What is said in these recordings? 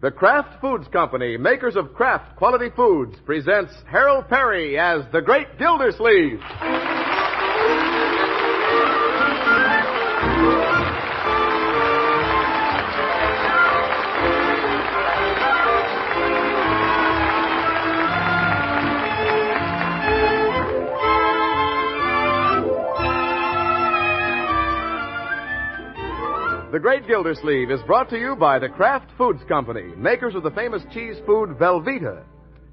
The Kraft Foods Company, makers of Kraft Quality Foods, presents Harold Perry as the Great Gildersleeve. The Great Gildersleeve is brought to you by the Kraft Foods Company, makers of the famous cheese food Velveeta.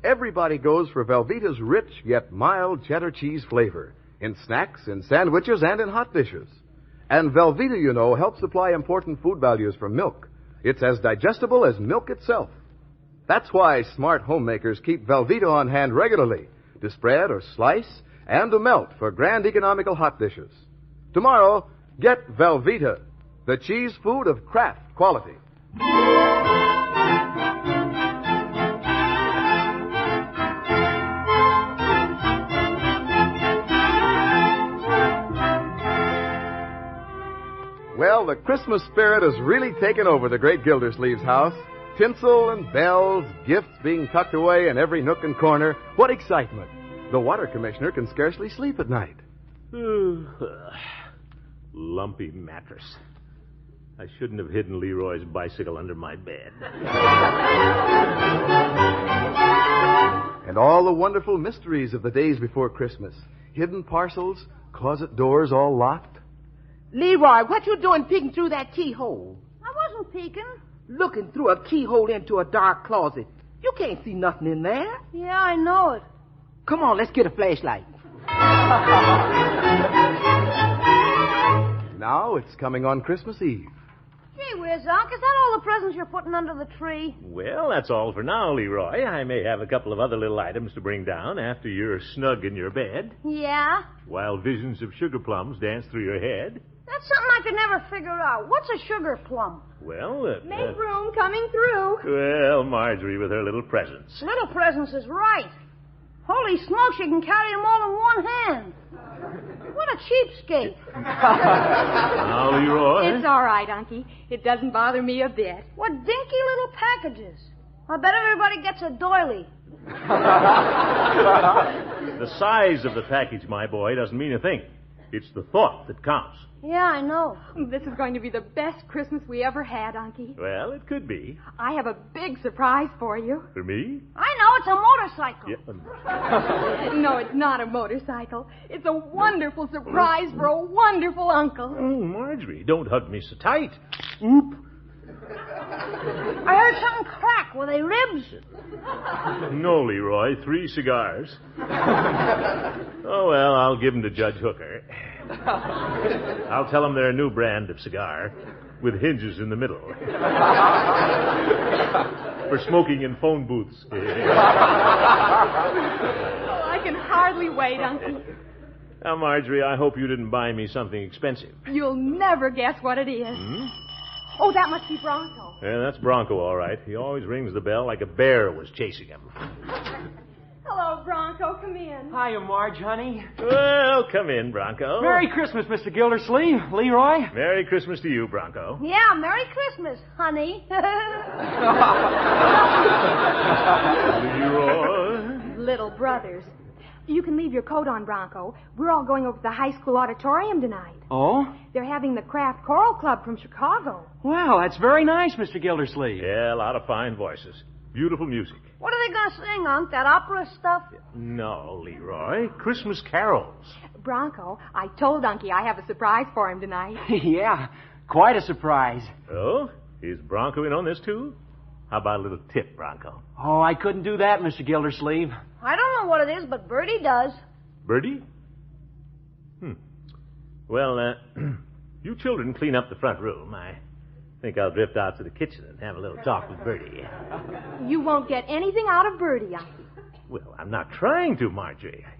Everybody goes for Velveeta's rich yet mild cheddar cheese flavor in snacks, in sandwiches, and in hot dishes. And Velveeta, you know, helps supply important food values from milk. It's as digestible as milk itself. That's why smart homemakers keep Velveeta on hand regularly to spread or slice and to melt for grand economical hot dishes. Tomorrow, get Velveeta, the cheese food of Kraft quality. Well, the Christmas spirit has really taken over the Great Gildersleeve's house. Tinsel and bells, gifts being tucked away in every nook and corner. What excitement! The water commissioner can scarcely sleep at night. Lumpy mattress. I shouldn't have hidden Leroy's bicycle under my bed. And all the wonderful mysteries of the days before Christmas. Hidden parcels, closet doors all locked. Leroy, what you doing peeking through that keyhole? I wasn't peeking. Looking through a keyhole into a dark closet. You can't see nothing in there. Yeah, I know it. Come on, let's get a flashlight. Now it's coming on Christmas Eve. Gee whiz, Unc, is that all the presents you're putting under the tree? Well, that's all for now, Leroy. I may have a couple of other little items to bring down after you're snug in your bed. Yeah? While visions of sugar plums dance through your head. That's something I could never figure out. What's a sugar plum? Well, Make room coming through. Well, Marjorie with her little presents. Little presents is right. Holy smokes, you can carry them all in one hand. What a cheapskate. Now, Leroy. It's all right, Unky. It doesn't bother me a bit. What dinky little packages. I bet everybody gets a doily. The size of the package, my boy, doesn't mean a thing. It's the thought that counts. Yeah, I know. This is going to be the best Christmas we ever had, Unky. Well, it could be. I have a big surprise for you. For me? I know, it's a motorcycle. Yeah. No, it's not a motorcycle. It's a wonderful surprise for a wonderful uncle. Oh, Marjorie, don't hug me so tight. Oop. I heard something crack. Were they ribs? No, Leroy, 3 cigars. Oh, well, I'll give them to Judge Hooker. I'll tell him they're a new brand of cigar with hinges in the middle. For smoking in phone booths. Oh, I can hardly wait, Unky. Now, Marjorie, I hope you didn't buy me something expensive. You'll never guess what it is. Oh, that must be Bronco. Yeah, that's Bronco, all right. He always rings the bell like a bear was chasing him. Hello, Bronco. Come in. Hiya, Marge, honey. Well, come in, Bronco. Merry Christmas, Mr. Gildersleeve. Leroy. Merry Christmas to you, Bronco. Yeah, Merry Christmas, honey. Leroy. Little brothers. You can leave your coat on, Bronco. We're all going over to the high school auditorium tonight. Oh? They're having the Kraft Choral Club from Chicago. Well, that's very nice, Mr. Gildersleeve. Yeah, a lot of fine voices. Beautiful music. What are they going to sing, Unc? That opera stuff? No, Leroy. Christmas carols. Bronco, I told Unky I have a surprise for him tonight. Yeah, quite a surprise. Oh? Is Bronco in on this, too? How about a little tip, Bronco? Oh, I couldn't do that, Mr. Gildersleeve. I don't know what it is, but Bertie does. Bertie? Well, you children clean up the front room. I think I'll drift out to the kitchen and have a little talk with Bertie. You won't get anything out of Bertie, Unky. Well, I'm not trying to, Marjorie. I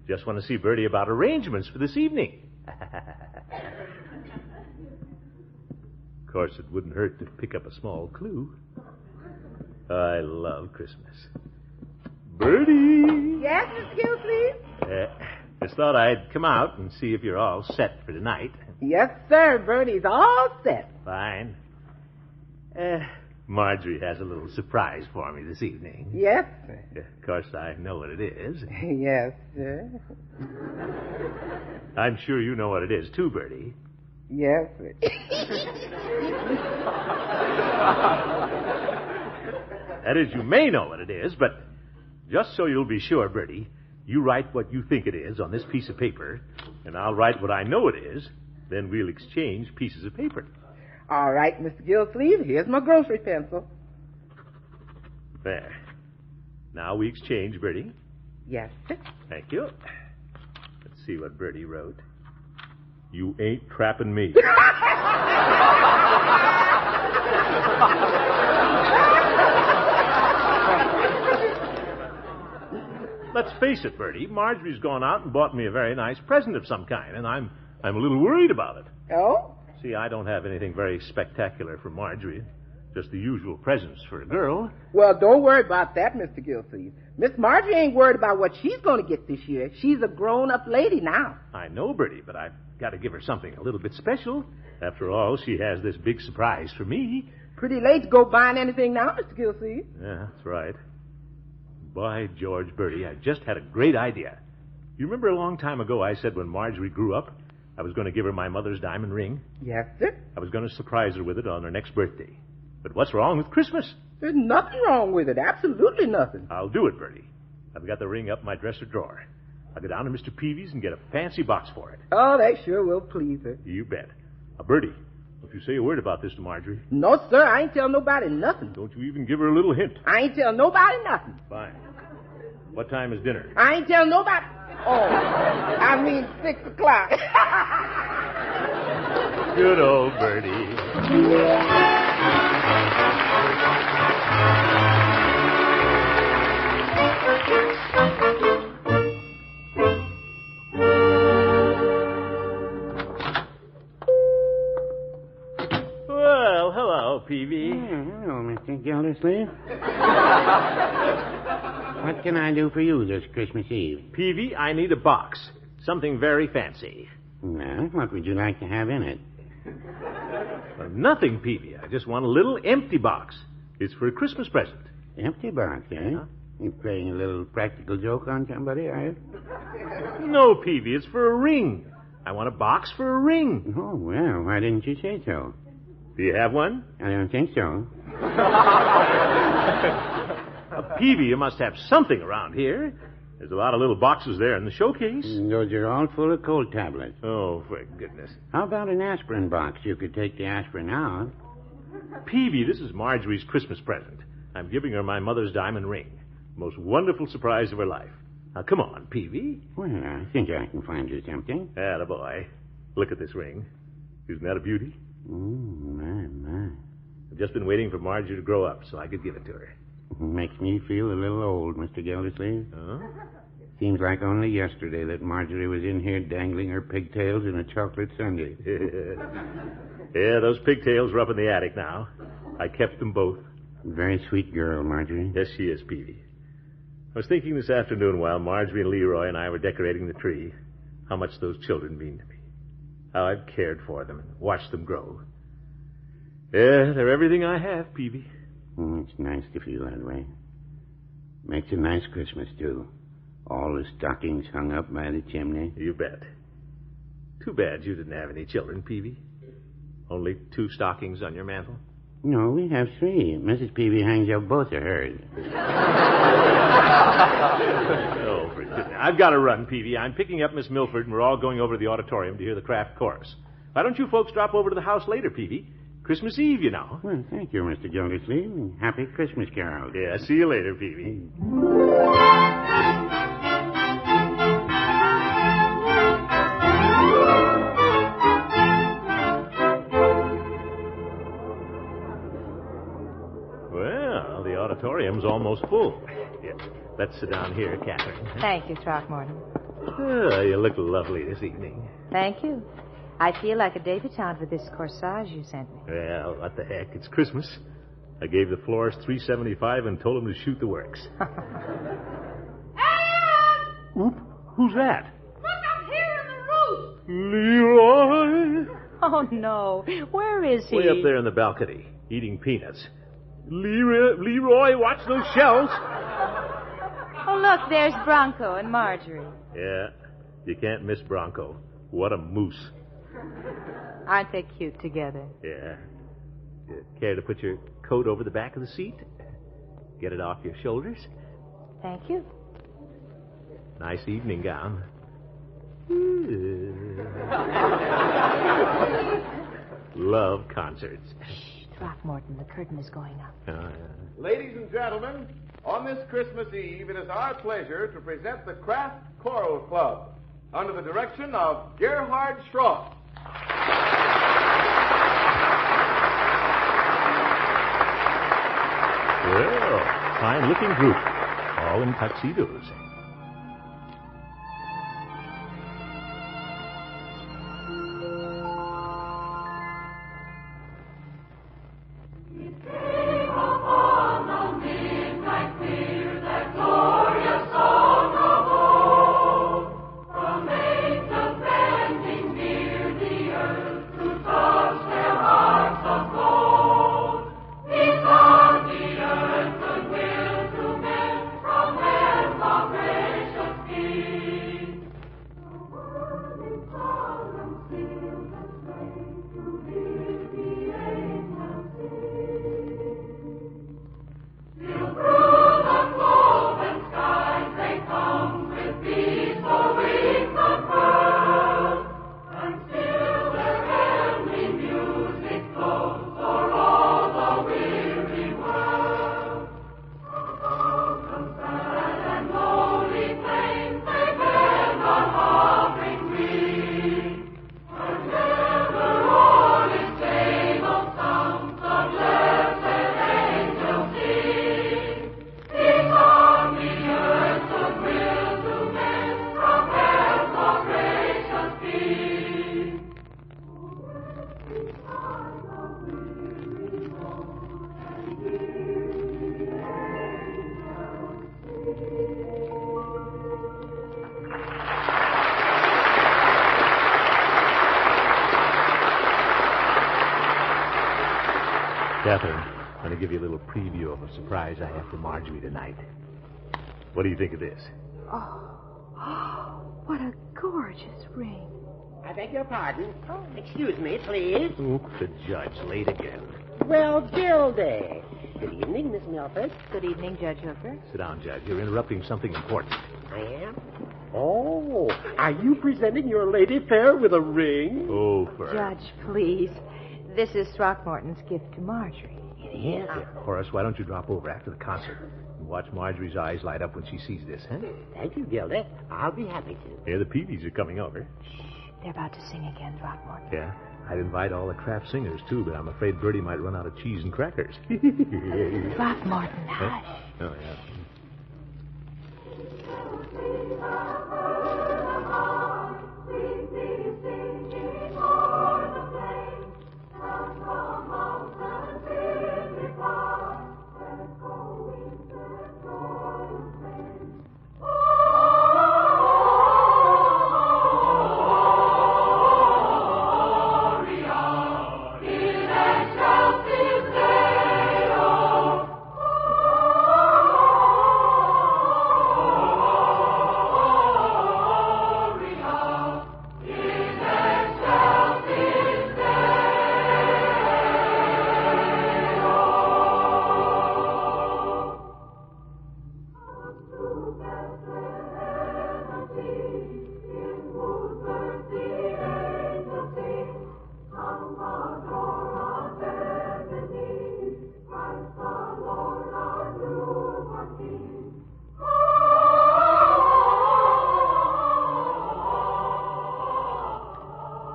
just want to see Bertie about arrangements for this evening. Of course, it wouldn't hurt to pick up a small clue. I love Christmas. Bertie! Yes, Mr. Gildersleeve? Just thought I'd come out and see if you're all set for tonight. Yes, sir. Bertie's all set. Fine. Marjorie has a little surprise for me this evening. Yes, sir. Of course, I know what it is. Yes, sir. I'm sure you know what it is, too, Bertie. Yes, sir. That is, you may know what it is, but just so you'll be sure, Bertie, you write what you think it is on this piece of paper, and I'll write what I know it is. Then we'll exchange pieces of paper. All right, Mr. Gildersleeve, here's my grocery pencil. There. Now we exchange, Bertie. Yes, sir. Thank you. Let's see what Bertie wrote. You ain't trapping me. Let's face it, Bertie. Marjorie's gone out and bought me a very nice present of some kind, and I'm a little worried about it. Oh? See, I don't have anything very spectacular for Marjorie. Just the usual presents for a girl. Well, don't worry about that, Mr. Gildersleeve. Miss Marjorie ain't worried about what she's going to get this year. She's a grown-up lady now. I know, Bertie, but I've got to give her something a little bit special. After all, she has this big surprise for me. Pretty late to go buying anything now, Mr. Gildersleeve. Yeah, that's right. By George, Bertie, I just had a great idea. You remember a long time ago I said when Marjorie grew up, I was going to give her my mother's diamond ring? Yes, sir. I was going to surprise her with it on her next birthday. But what's wrong with Christmas? There's nothing wrong with it. Absolutely nothing. I'll do it, Bertie. I've got the ring up in my dresser drawer. I'll go down to Mr. Peavy's and get a fancy box for it. Oh, they sure will please her. You bet. Now, Bertie, don't you say a word about this to Marjorie. No, sir. I ain't tell nobody nothing. Don't you even give her a little hint. I ain't tell nobody nothing. Fine. What time is dinner? I ain't tell nobody. Oh, I mean 6 o'clock. Good old Bertie. Well, hello, Peavy. Hello, Mr. Gildersleeve. What can I do for you this Christmas Eve? Peavy, I need a box. Something very fancy. Well, what would you like to have in it? Well, nothing, Peavy. I just want a little empty box. It's for a Christmas present. Empty box, eh? Yeah. You playing a little practical joke on somebody, are you? No, Peavy, it's for a ring. I want a box for a ring. Oh, well, why didn't you say so? Do you have one? I don't think so. Peavy, you must have something around here. There's a lot of little boxes there in the showcase. Those are all full of cold tablets. Oh, for goodness. How about an aspirin box? You could take the aspirin out. Peavy, this is Marjorie's Christmas present. I'm giving her my mother's diamond ring. Most wonderful surprise of her life. Now, come on, Peavy. Well, I think I can find you something. Attaboy. Look at this ring. Isn't that a beauty? My. I've just been waiting for Marjorie to grow up so I could give it to her. Makes me feel a little old, Mr. Gildersleeve. Huh? Seems like only yesterday that Marjorie was in here dangling her pigtails in a chocolate sundae. Yeah, those pigtails are up in the attic now. I kept them both. Very sweet girl, Marjorie. Yes, she is, Peavy. I was thinking this afternoon while Marjorie and Leroy and I were decorating the tree how much those children mean to me. How I've cared for them and watched them grow. Yeah, they're everything I have, Peavy. It's nice to feel that way. Makes a nice Christmas, too. All the stockings hung up by the chimney. You bet. Too bad you didn't have any children, Peavy. Only 2 stockings on your mantel. No, we have 3. Mrs. Peavy hangs up both of hers. Oh, for goodness. I've got to run, Peavy. I'm picking up Miss Milford, and we're all going over to the auditorium to hear the craft chorus. Why don't you folks drop over to the house later, Peavy? Christmas Eve, you know. Well, thank you, Mr. Gildersleeve, and happy Christmas, Carol. Yeah, see you later, Peavy. Well, the auditorium's almost full. Yeah, let's sit down here, Kathryn. Thank you, Throckmorton. Oh, you look lovely this evening. Thank you. I feel like a debutante with this corsage you sent me. Well, what the heck? It's Christmas. I gave the florist $3.75 and told him to shoot the works. Oop, who's that? Look up here in the roof. Leroy! Oh, no. Where is he? Way up there in the balcony, eating peanuts. Leroy, watch those shells. Oh, look, there's Bronco and Marjorie. Yeah, you can't miss Bronco. What a moose. Aren't they cute together? Yeah. You care to put your coat over the back of the seat? Get it off your shoulders? Thank you. Nice evening gown. Love concerts. Shh, Throckmorton, the curtain is going up. Ladies and gentlemen, on this Christmas Eve, it is our pleasure to present the Kraft Choral Club under the direction of Gerhard Schroff. Well, fine-looking group. All in tuxedos. KATHRYN, I'm going to give you a little preview of a surprise I have for Marjorie tonight. What do you think of this? Oh, what a gorgeous ring. I beg your pardon. Oh, excuse me, please. Oop, the judge, late again. Well, Gildy. Good evening, Miss Milford. Good evening, Judge Hooker. Sit down, Judge. You're interrupting something important. I am? Oh, are you presenting your lady fair with a ring? Oh, Judge, please. This is Throckmorton's gift to Marjorie. It is? Yeah, Horace, why don't you drop over after the concert and watch Marjorie's eyes light up when she sees this, huh? Thank you, Gildy. I'll be happy to. Yeah, the Peavies are coming over. They're about to sing again, Throckmorton. Yeah, I'd invite all the Kraft singers, too, but I'm afraid Bertie might run out of cheese and crackers. Throckmorton, hush. Oh, yeah.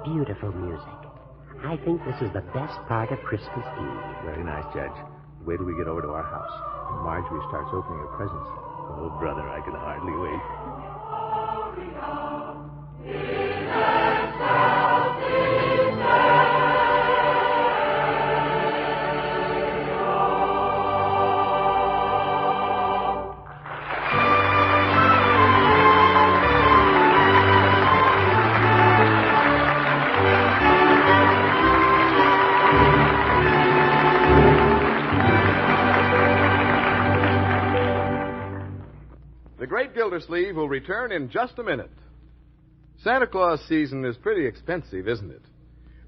Beautiful music. I think this is the best part of Christmas Eve. Very nice, Judge. Wait till we get over to our house and Marjorie starts opening her presents. Oh, brother, I can hardly wait. great Gildersleeve will return in just a minute. Santa Claus season is pretty expensive, isn't it?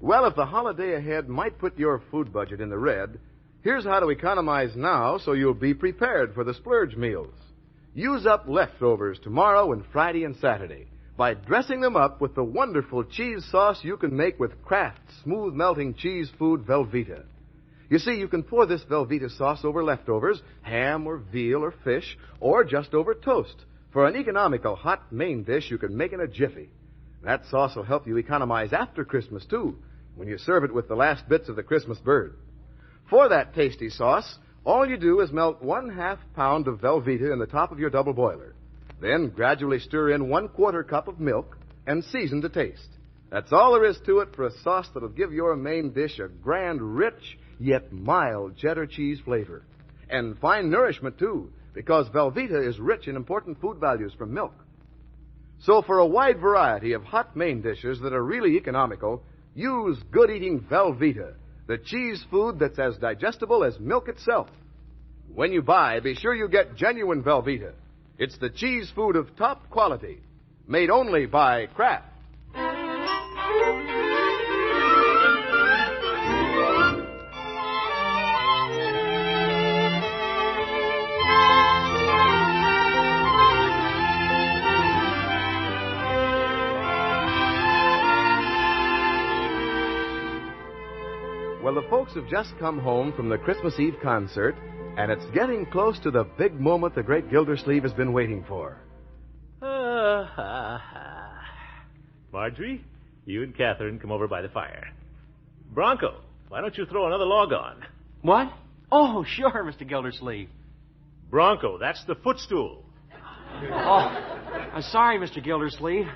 Well, if the holiday ahead might put your food budget in the red, here's how to economize now so you'll be prepared for the splurge meals. Use up leftovers tomorrow and Friday and Saturday by dressing them up with the wonderful cheese sauce you can make with Kraft's smooth-melting cheese food Velveeta. You see, you can pour this Velveeta sauce over leftovers, ham or veal or fish, or just over toast for an economical hot main dish you can make in a jiffy. That sauce will help you economize after Christmas, too, when you serve it with the last bits of the Christmas bird. For that tasty sauce, all you do is melt 1/2 pound of Velveeta in the top of your double boiler. Then gradually stir in 1/4 cup of milk and season to taste. That's all there is to it for a sauce that'll give your main dish a grand, rich, yet mild cheddar cheese flavor. And fine nourishment, too, because Velveeta is rich in important food values from milk. So for a wide variety of hot main dishes that are really economical, use good-eating Velveeta, the cheese food that's as digestible as milk itself. When you buy, be sure you get genuine Velveeta. It's the cheese food of top quality, made only by Kraft. Well, the folks have just come home from the Christmas Eve concert, and it's getting close to the big moment the great Gildersleeve has been waiting for. Marjorie, you and KATHRYN come over by the fire. Bronco, why don't you throw another log on? What? Oh, sure, Mr. Gildersleeve. Bronco, that's the footstool. Oh, I'm sorry, Mr. Gildersleeve.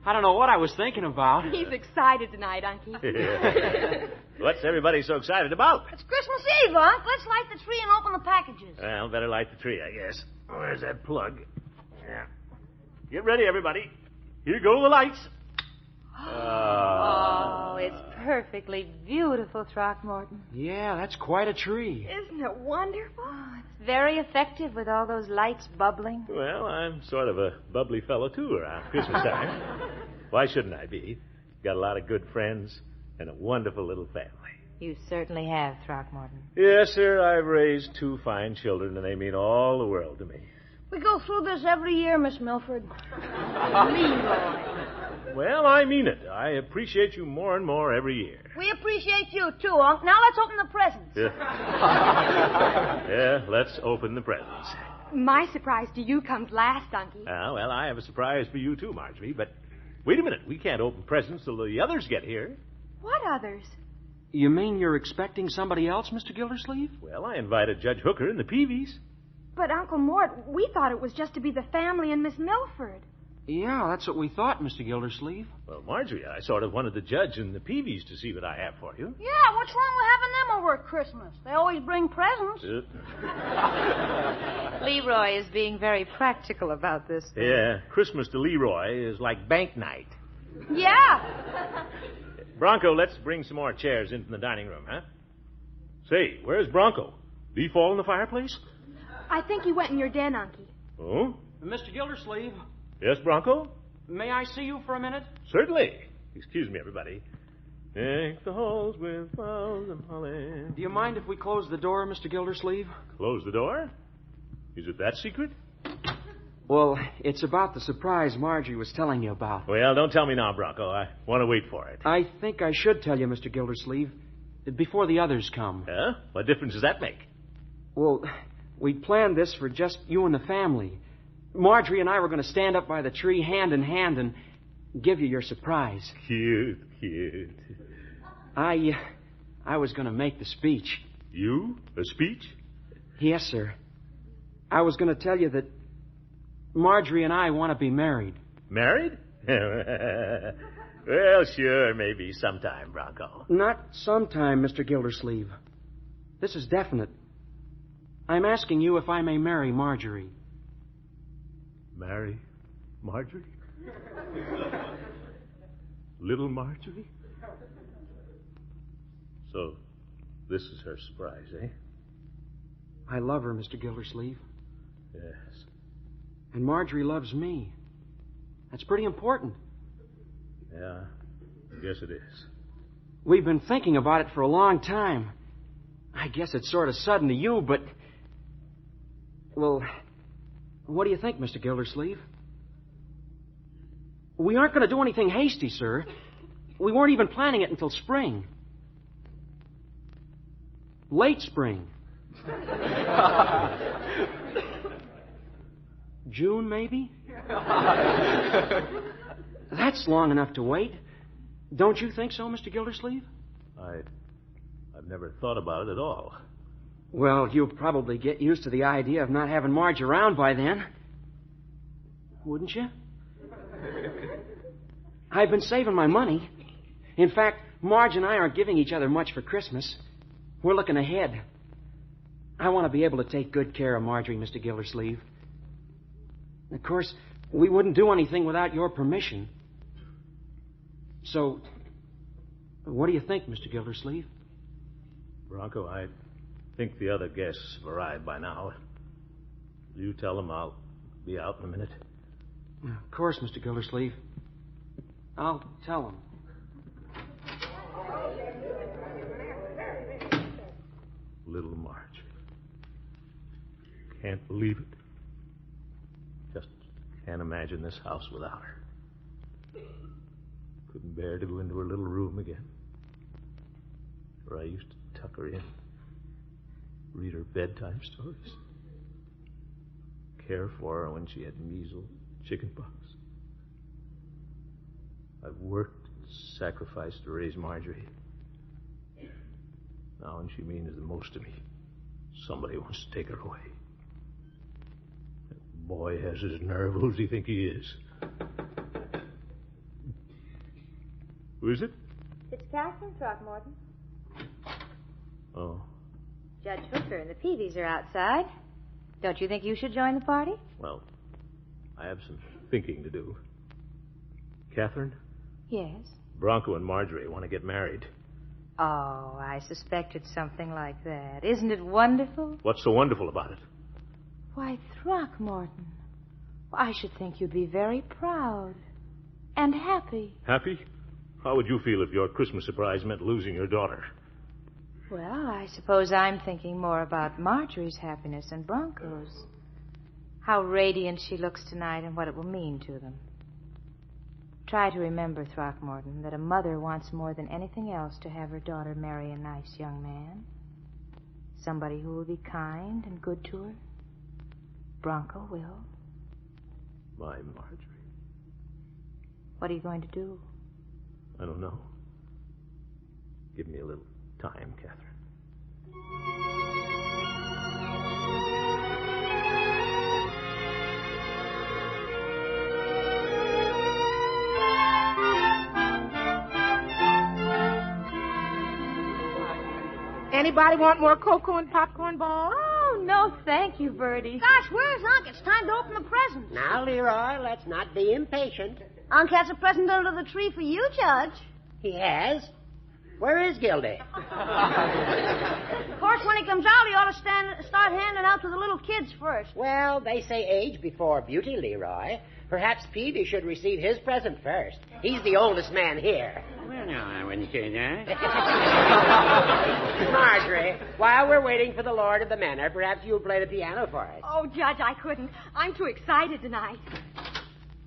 I don't know what I was thinking about. He's excited tonight, Unky. What's everybody so excited about? It's Christmas Eve, Unc. Let's light the tree and open the packages. Well, better light the tree, I guess. Where's that plug? Yeah. Get ready, everybody. Here go the lights. Oh, it's perfectly beautiful, Throckmorton. Yeah, that's quite a tree. Isn't it wonderful? It's very effective with all those lights bubbling. Well, I'm sort of a bubbly fellow, too, around Christmas time. Why shouldn't I be? Got a lot of good friends and a wonderful little family. You certainly have, Throckmorton. Yes, sir, I've raised 2 fine children, and they mean all the world to me. We go through this every year, Miss Milford. Leroy. Well, I mean it. I appreciate you more and more every year. We appreciate you, too, Unc. Now let's open the presents. Yeah, let's open the presents. My surprise to you comes last, Unky. Well, I have a surprise for you, too, Marjorie, but wait a minute. We can't open presents till the others get here. What others? You mean you're expecting somebody else, Mr. Gildersleeve? Well, I invited Judge Hooker and the Peavies. But, Uncle Mort, we thought it was just to be the family and Miss Milford. Yeah, that's what we thought, Mr. Gildersleeve. Well, Marjorie, I sort of wanted the judge and the Peavies to see what I have for you. Yeah, what's wrong with having them over at Christmas? They always bring presents. Leroy is being very practical about this thing. Yeah, Christmas to Leroy is like bank night. Yeah. Bronco, let's bring some more chairs into the dining room, huh? Say, where's Bronco? Did he fall in the fireplace? I think he went in your den, Unky. Oh? Mr. Gildersleeve, Yes, Bronco? may I see you for a minute? Certainly. Excuse me, everybody. Deck the halls with flowers and holly. Do you mind if we close the door, Mr. Gildersleeve? Close the door? Is it that secret? Well, it's about the surprise Marjorie was telling you about. Well, don't tell me now, Bronco. I want to wait for it. I think I should tell you, Mr. Gildersleeve, before the others come. Huh? What difference does that make? Well, we planned this for just you and the family. Marjorie and I were going to stand up by the tree hand in hand and give you your surprise. Cute, cute. I was going to make the speech. You? A speech? Yes, sir. I was going to tell you that Marjorie and I want to be married. Married? Well, sure, maybe sometime, Bronco. Not sometime, Mr. Gildersleeve. This is definite. I'm asking you if I may marry Marjorie. Marry Marjorie? Little Marjorie? So, this is her surprise, eh? I love her, Mr. Gildersleeve. Yes. And Marjorie loves me. That's pretty important. Yeah, I guess it is. We've been thinking about it for a long time. I guess it's sort of sudden to you, but... Well, what do you think, Mr. Gildersleeve? We aren't going to do anything hasty, sir. We weren't even planning it until spring. Late spring. June, maybe? That's long enough to wait. Don't you think so, Mr. Gildersleeve? I've never thought about it at all. Well, you'll probably get used to the idea of not having Marge around by then. Wouldn't you? I've been saving my money. In fact, Marge and I aren't giving each other much for Christmas. We're looking ahead. I want to be able to take good care of Marjorie, Mr. Gildersleeve. Of course, we wouldn't do anything without your permission. So, what do you think, Mr. Gildersleeve? Bronco, I think the other guests have arrived by now. You tell them I'll be out in a minute. Of course, Mr. Gildersleeve. I'll tell them. Little Marjorie. Can't believe it. Just can't imagine this house without her. Couldn't bear to go into her little room again, where I used to tuck her in, read her bedtime stories, care for her when she had measles, chickenpox. I've worked and sacrificed to raise Marjorie. Now when she means the most to me, somebody wants to take her away. That boy has his nerve. Who does he think he is? Who is it? It's KATHRYN, Throckmorton. Oh. Judge Hooker and the Peavies are outside. Don't you think you should join the party? Well, I have some thinking to do. KATHRYN? Yes. Bronco and Marjorie want to get married. Oh, I suspected something like that. Isn't it wonderful? What's so wonderful about it? Why, Throckmorton, I should think you'd be very proud and happy. Happy? How would you feel if your Christmas surprise meant losing your daughter? Well, I suppose I'm thinking more about Marjorie's happiness and Bronco's. How radiant she looks tonight and what it will mean to them. Try to remember, Throckmorton, that a mother wants more than anything else to have her daughter marry a nice young man. Somebody who will be kind and good to her. Bronco will. My Marjorie. What are you going to do? I don't know. Give me a little time, KATHRYN. Anybody want more cocoa and popcorn balls? Oh, no, thank you, Bertie. Gosh, where's Unc? It's time to open the presents. Now, Leroy, let's not be impatient. Unc has a present under the tree for you, Judge. He has? Where is Gildy? Of course, when he comes out, he ought to start handing out to the little kids first. Well, they say age before beauty, Leroy. Perhaps Peavy should receive his present first. He's the oldest man here. Well, no, I wouldn't say that. Marjorie, while we're waiting for the Lord of the Manor, perhaps you'll play the piano for us. Oh, Judge, I couldn't. I'm too excited tonight.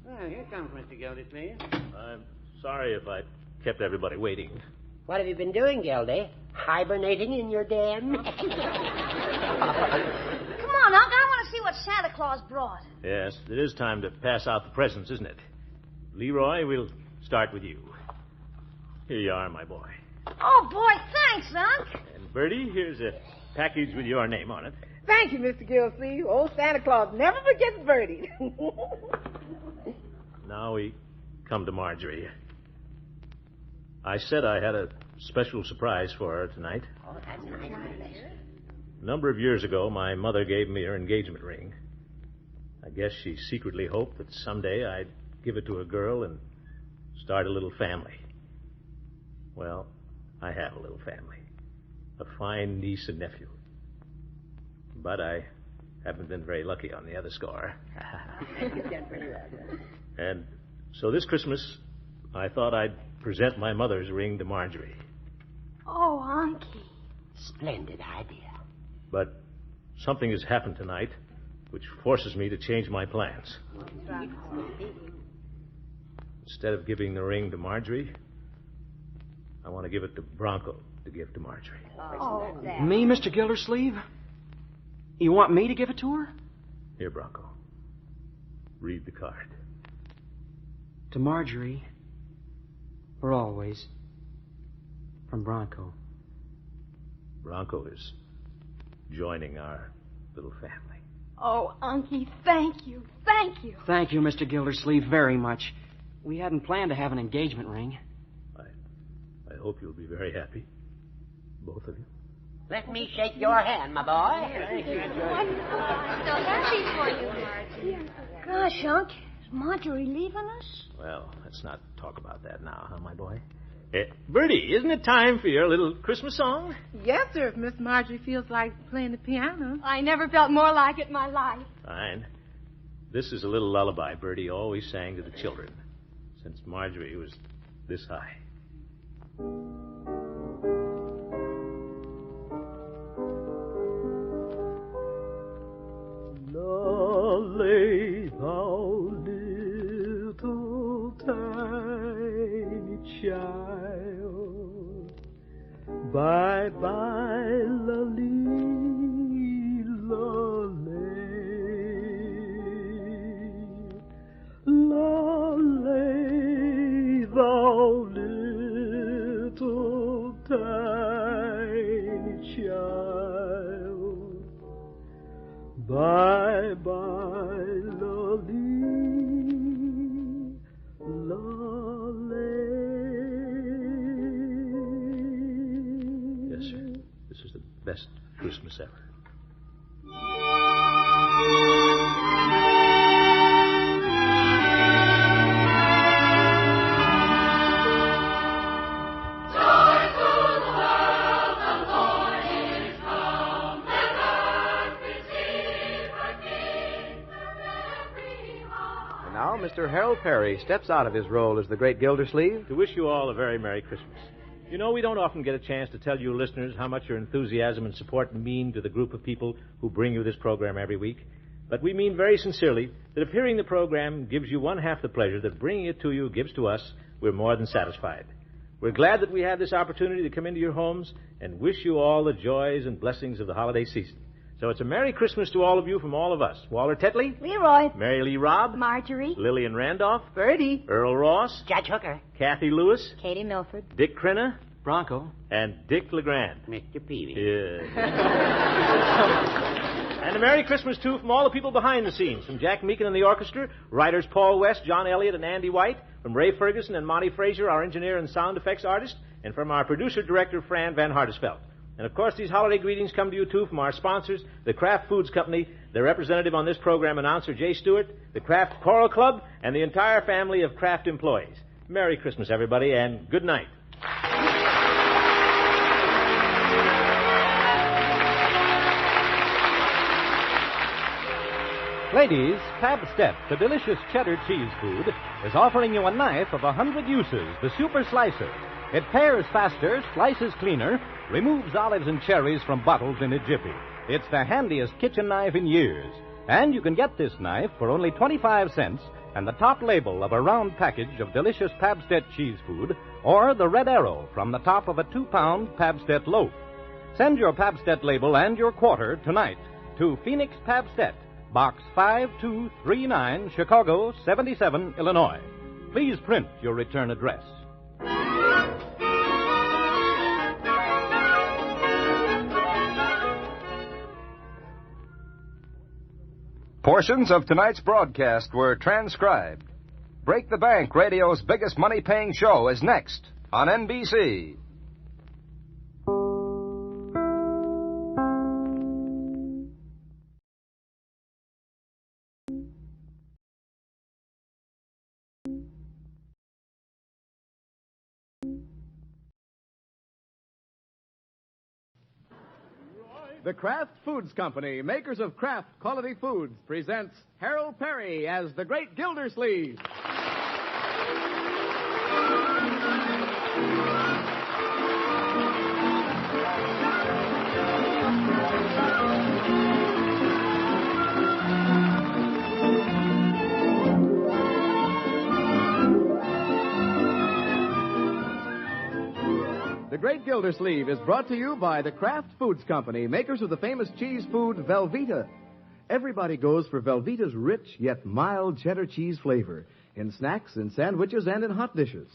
Well, here comes Mr. Gildersleeve. I'm sorry if I kept everybody waiting. What have you been doing, Gildy? Hibernating in your den? Come on, Unc. I want to see what Santa Claus brought. Yes, it is time to pass out the presents, isn't it? Leroy, we'll start with you. Here you are, my boy. Oh, boy, thanks, Unc. And Bertie, here's a package with your name on it. Thank you, Mr. Gildersleeve. Old Santa Claus never forgets Bertie. Now we come to Marjorie. I said I had a special surprise for her tonight. Oh, that's nice. A number of years ago, my mother gave me her engagement ring. I guess she secretly hoped that someday I'd give it to a girl and start a little family. Well, I have a little family. A fine niece and nephew. But I Haven't been very lucky on the other score. You've done pretty well. And so this Christmas, I thought I'd present my mother's ring to Marjorie. Oh, Unky. Splendid idea. But something has happened tonight which forces me to change my plans. Instead of giving the ring to Marjorie, I want to give it to Bronco to give to Marjorie. Oh, Me, Mr. Gildersleeve? You want me to give it to her? Here, Bronco. Read the card. To Marjorie. For always. From Bronco. Bronco is joining our little family. Oh, Unky, thank you. Thank you. Thank you, Mr. Gildersleeve, very much. We hadn't planned to have an engagement ring. I hope you'll be very happy. Both of you. Let me shake your hand, my boy. Thank you. I'm so happy for you, Margie. Gosh, Unc, is Marjorie leaving us? Well, let's not talk about that now, huh, my boy? Bertie, isn't it time for your little Christmas song? Yes, sir, if Miss Marjorie feels like playing the piano. I never felt more like it in my life. Fine. This is a little lullaby Bertie always sang to the children since Marjorie was this high. Lay thou little tiny child, bye-bye, lolly, lolly, thou little tiny child, bye-bye, lolly, lolly. Yes, sir. This is the best Christmas ever. Now, Mr. Harold Perry steps out of his role as the great Gildersleeve. To wish you all a very Merry Christmas. You know, we don't often get a chance to tell you listeners how much your enthusiasm and support mean to the group of people who bring you this program every week. But we mean very sincerely that if hearing the program gives you one half the pleasure that bringing it to you gives to us, we're more than satisfied. We're glad that we have this opportunity to come into your homes and wish you all the joys and blessings of the holiday season. So it's a Merry Christmas to all of you from all of us. Walter Tetley, Leroy. Mary Lee Robb, Marjorie. Lillian Randolph, Bertie. Earl Ross, Judge Hooker. Kathy Lewis, Katie Milford. Dick Crenna, Bronco. and Dick LeGrand. Mr. Peavy. Yeah. And a Merry Christmas, too, from all the people behind the scenes. From Jack Meakin and the orchestra, writers Paul West, John Elliott, and Andy White. From Ray Ferguson and Monty Frazier, our engineer and sound effects artist. And from our producer-director, Fran Van Hartesveld. And, of course, these holiday greetings come to you, too, from our sponsors, the Kraft Foods Company, their representative on this program, announcer Jay Stewart, the Kraft Choral Club, and the entire family of Kraft employees. Merry Christmas, everybody, and good night. Ladies, Pabstet, the delicious cheddar cheese food, is offering you a knife of 100 uses, the Super Slicer. It pares faster, slices cleaner, removes olives and cherries from bottles in a jiffy. It's the handiest kitchen knife in years. And you can get this knife for only 25 cents and the top label of a round package of delicious Pabstet cheese food or the red arrow from the top of a 2-pound Pabstet loaf. Send your Pabstet label and your quarter tonight to Phoenix Pabstet, Box 5239, Chicago 77, Illinois. Please print your return address. Portions of tonight's broadcast were transcribed. Break the Bank, radio's biggest money-paying show, is next on NBC. The Kraft Foods Company, makers of Kraft quality foods, presents Harold Perry as the Great Gildersleeve. The Great Gildersleeve is brought to you by the Kraft Foods Company, makers of the famous cheese food Velveeta. Everybody goes for Velveeta's rich yet mild cheddar cheese flavor in snacks, in sandwiches, and in hot dishes.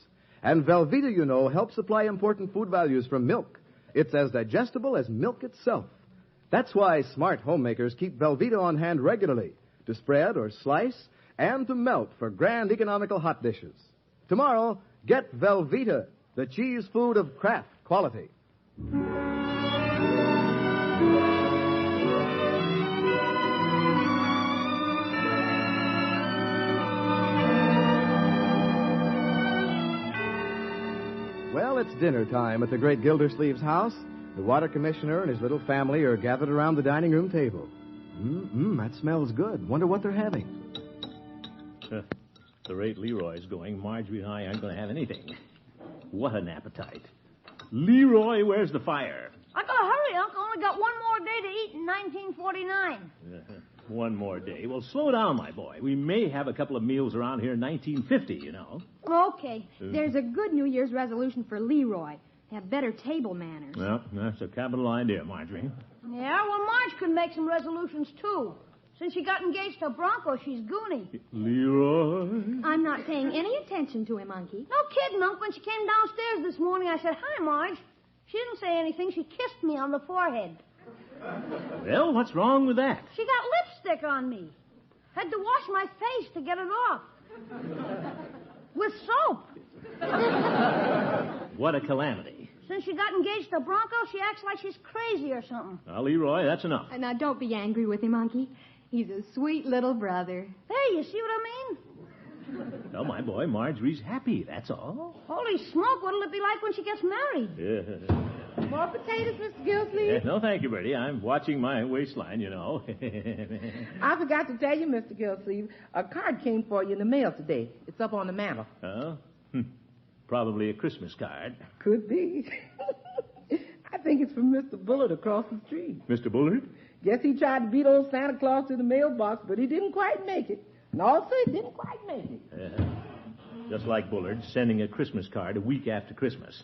And Velveeta, you know, helps supply important food values from milk. It's as digestible as milk itself. That's why smart homemakers keep Velveeta on hand regularly to spread or slice and to melt for grand economical hot dishes. Tomorrow, get Velveeta, the cheese food of Kraft quality. Well, it's dinner time at the Great Gildersleeve's house. The water commissioner and his little family are gathered around the dining room table. That smells good. Wonder what they're having. The rate Leroy's going, Marjorie and I aren't going to have anything. What an appetite. Leroy, where's the fire? I gotta hurry, Uncle. Only got one more day to eat in 1949. One more day. Well, slow down, my boy. We may have a couple of meals around here in 1950, you know. Okay. There's a good New Year's resolution for Leroy. Have better table manners. Well, that's a capital idea, Marjorie. Yeah, well, Marge could make some resolutions, too. Since she got engaged to Bronco, she's goony. Leroy? I'm not paying any attention to him, Unky. No kidding, Unc. When she came downstairs this morning, I said, "Hi, Marge." She didn't say anything. She kissed me on the forehead. Well, what's wrong with that? She got lipstick on me. Had to wash my face to get it off. With soap. What a calamity. Since she got engaged to Bronco, she acts like she's crazy or something. Now, Leroy, that's enough. Now, don't be angry with him, Unky. He's a sweet little brother. There, you see what I mean? Well, my boy, Marjorie's happy, that's all. Holy smoke, what'll it be like when she gets married? More potatoes, Mr. Gildersleeve? No, thank you, Bertie. I'm watching my waistline, you know. I forgot to tell you, Mr. Gildersleeve, a card came for you in the mail today. It's up on the mantel. Oh? Probably a Christmas card. Could be. I think it's from Mr. Bullard across the street. Mr. Bullard? Guess he tried to beat old Santa Claus to the mailbox, but he didn't quite make it. And also, he didn't quite make it. Just like Bullard, sending a Christmas card a week after Christmas.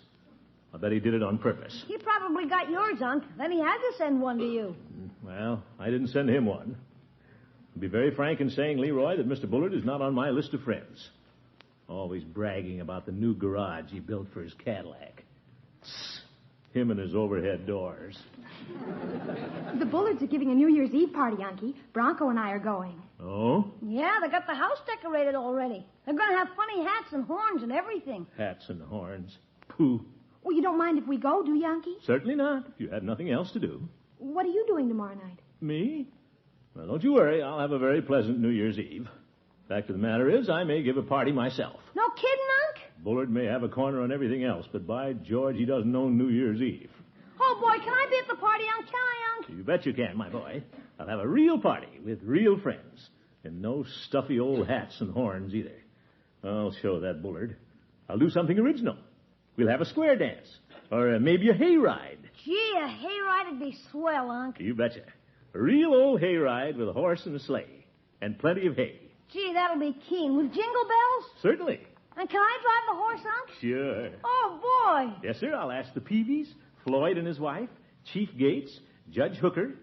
I bet he did it on purpose. He probably got yours, Unc. Then he had to send one to you. Well, I didn't send him one. I'll be very frank in saying, Leroy, that Mr. Bullard is not on my list of friends. Always bragging about the new garage he built for his Cadillac. Him and his overhead doors. The Bullards are giving a New Year's Eve party, Unky. Bronco and I are going. Oh? Yeah, they got the house decorated already. They're going to have funny hats and horns and everything. Hats and horns. Pooh. Well, you don't mind if we go, do you, Unky? Certainly not, if you have nothing else to do. What are you doing tomorrow night? Me? Well, don't you worry. I'll have a very pleasant New Year's Eve. Fact of the matter is, I may give a party myself. No kidding, Unc? Bullard may have a corner on everything else, but by George, he doesn't know New Year's Eve. Oh, boy, can I be at the party, Unc? Can I, Unc? You bet you can, my boy. I'll have a real party with real friends. And no stuffy old hats and horns either. I'll show that Bullard. I'll do something original. We'll have a square dance. Or maybe a hayride. Gee, a hayride'd be swell, Unc. You betcha. A real old hayride with a horse and a sleigh. And plenty of hay. Gee, that'll be keen. With jingle bells? Certainly. And can I drive the horse, Unc? Sure. Oh, boy. Yes, sir. I'll ask the Peavies, Floyd and his wife, Chief Gates, Judge Hooker,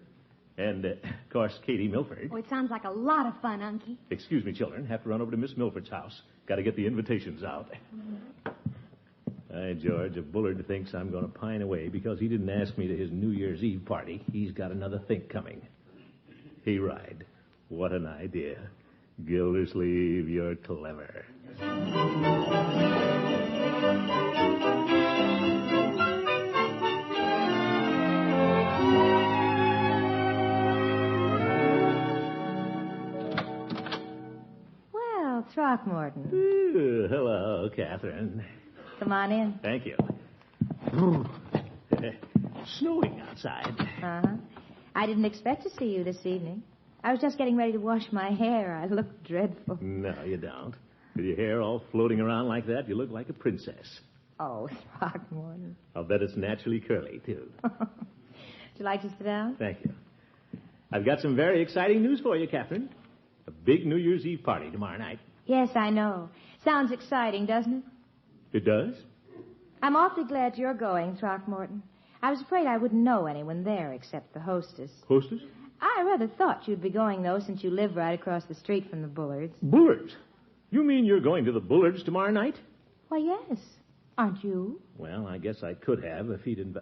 and, of course, Katie Milford. Oh, it sounds like a lot of fun, Unky. Excuse me, children. Have to run over to Miss Milford's house. Got to get the invitations out. Hey, George, if Bullard thinks I'm going to pine away because he didn't ask me to his New Year's Eve party, he's got another think coming. Hayride. What an idea. Gildersleeve, you're clever. Well, Throckmorton. Ooh, hello, Kathryn. Come on in. Thank you. Snowing outside. Uh-huh. I didn't expect to see you this evening. I was just getting ready to wash my hair. I look dreadful. No, you don't. With your hair all floating around like that, you look like a princess. Oh, Throckmorton. I'll bet it's naturally curly, too. Would you like to sit down? Thank you. I've got some very exciting news for you, Kathryn. A big New Year's Eve party tomorrow night. Yes, I know. Sounds exciting, doesn't it? It does? I'm awfully glad you're going, Throckmorton. I was afraid I wouldn't know anyone there except the hostess. Hostess? I rather thought you'd be going, though, since you live right across the street from the Bullards. Bullards? You mean you're going to the Bullards tomorrow night? Why, yes. Aren't you? Well, I guess I could have if he'd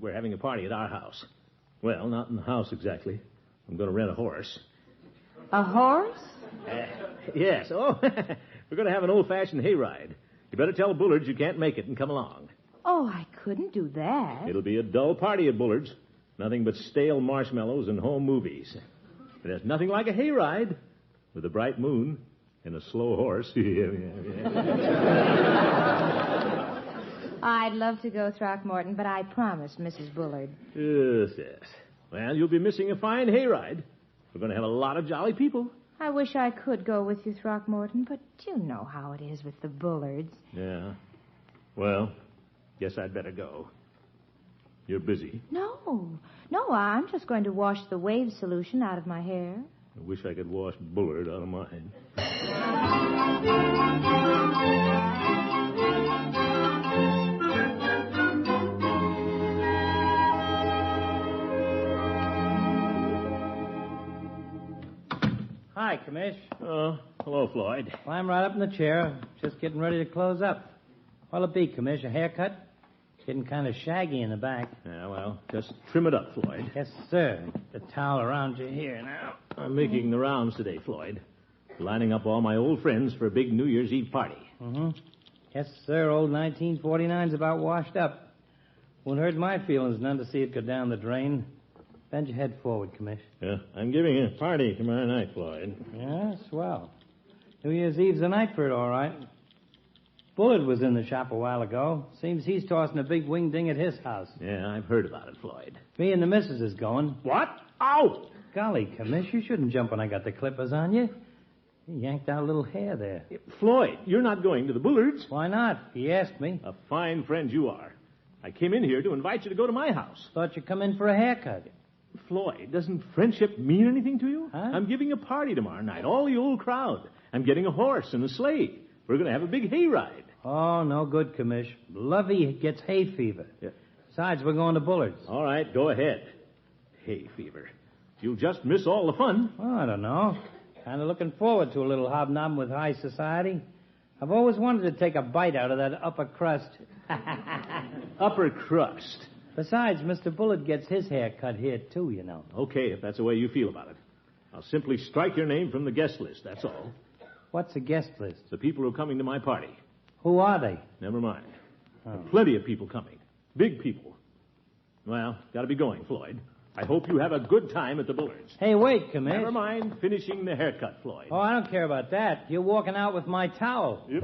we're having a party at our house. Well, not in the house exactly. I'm going to rent a horse. A horse? Yes. Oh, we're going to have an old-fashioned hayride. You better tell Bullards you can't make it and come along. Oh, I couldn't do that. It'll be a dull party at Bullards. Nothing but stale marshmallows and home movies. But there's nothing like a hayride with a bright moon and a slow horse. I'd love to go, Throckmorton, but I promised Mrs. Bullard. Yes. Well, you'll be missing a fine hayride. We're going to have a lot of jolly people. I wish I could go with you, Throckmorton, but you know how it is with the Bullards. Yeah. Well, guess I'd better go. You're busy. No, I'm just going to wash the wave solution out of my hair. I wish I could wash Bullard out of mine. Hi, Commish. Oh, hello, Floyd. Climb right up in the chair. Just getting ready to close up. What'll it be, Commish? A haircut? Getting kind of shaggy in the back. Yeah, well, just trim it up, Floyd. Yes, sir. The towel around your hair now. I'm making the rounds today, Floyd. Lining up all my old friends for a big New Year's Eve party. Mm-hmm. Yes, sir. Old 1949's about washed up. Won't hurt my feelings none to see it go down the drain. Bend your head forward, Commish. Yeah, I'm giving a party tomorrow night, Floyd. Yeah, swell. New Year's Eve's the night for it, all right. Bullard was in the shop a while ago. Seems he's tossing a big wing ding at his house. Yeah, I've heard about it, Floyd. Me and the missus is going. What? Ow! Golly, Commish, you shouldn't jump when I got the clippers on you. You yanked out a little hair there. Floyd, you're not going to the Bullards. Why not? He asked me. A fine friend you are. I came in here to invite you to go to my house. Thought you'd come in for a haircut. Floyd, doesn't friendship mean anything to you? Huh? I'm giving a party tomorrow night, all the old crowd. I'm getting a horse and a sleigh. We're going to have a big hayride. Oh, no good, Commish. Lovey gets hay fever. Yeah. Besides, we're going to Bullard's. All right, go ahead. Hay fever. You'll just miss all the fun. Oh, I don't know. Kind of looking forward to a little hobnobbing with high society. I've always wanted to take a bite out of that upper crust. Upper crust? Besides, Mr. Bullard gets his hair cut here, too, you know. Okay, if that's the way you feel about it. I'll simply strike your name from the guest list, that's all. What's a guest list? The people who are coming to my party. Who are they? Never mind. Oh. There are plenty of people coming. Big people. Well, got to be going, Floyd. I hope you have a good time at the Bullards. Hey, wait, Commish. Never mind finishing the haircut, Floyd. Oh, I don't care about that. You're walking out with my towel. Yep.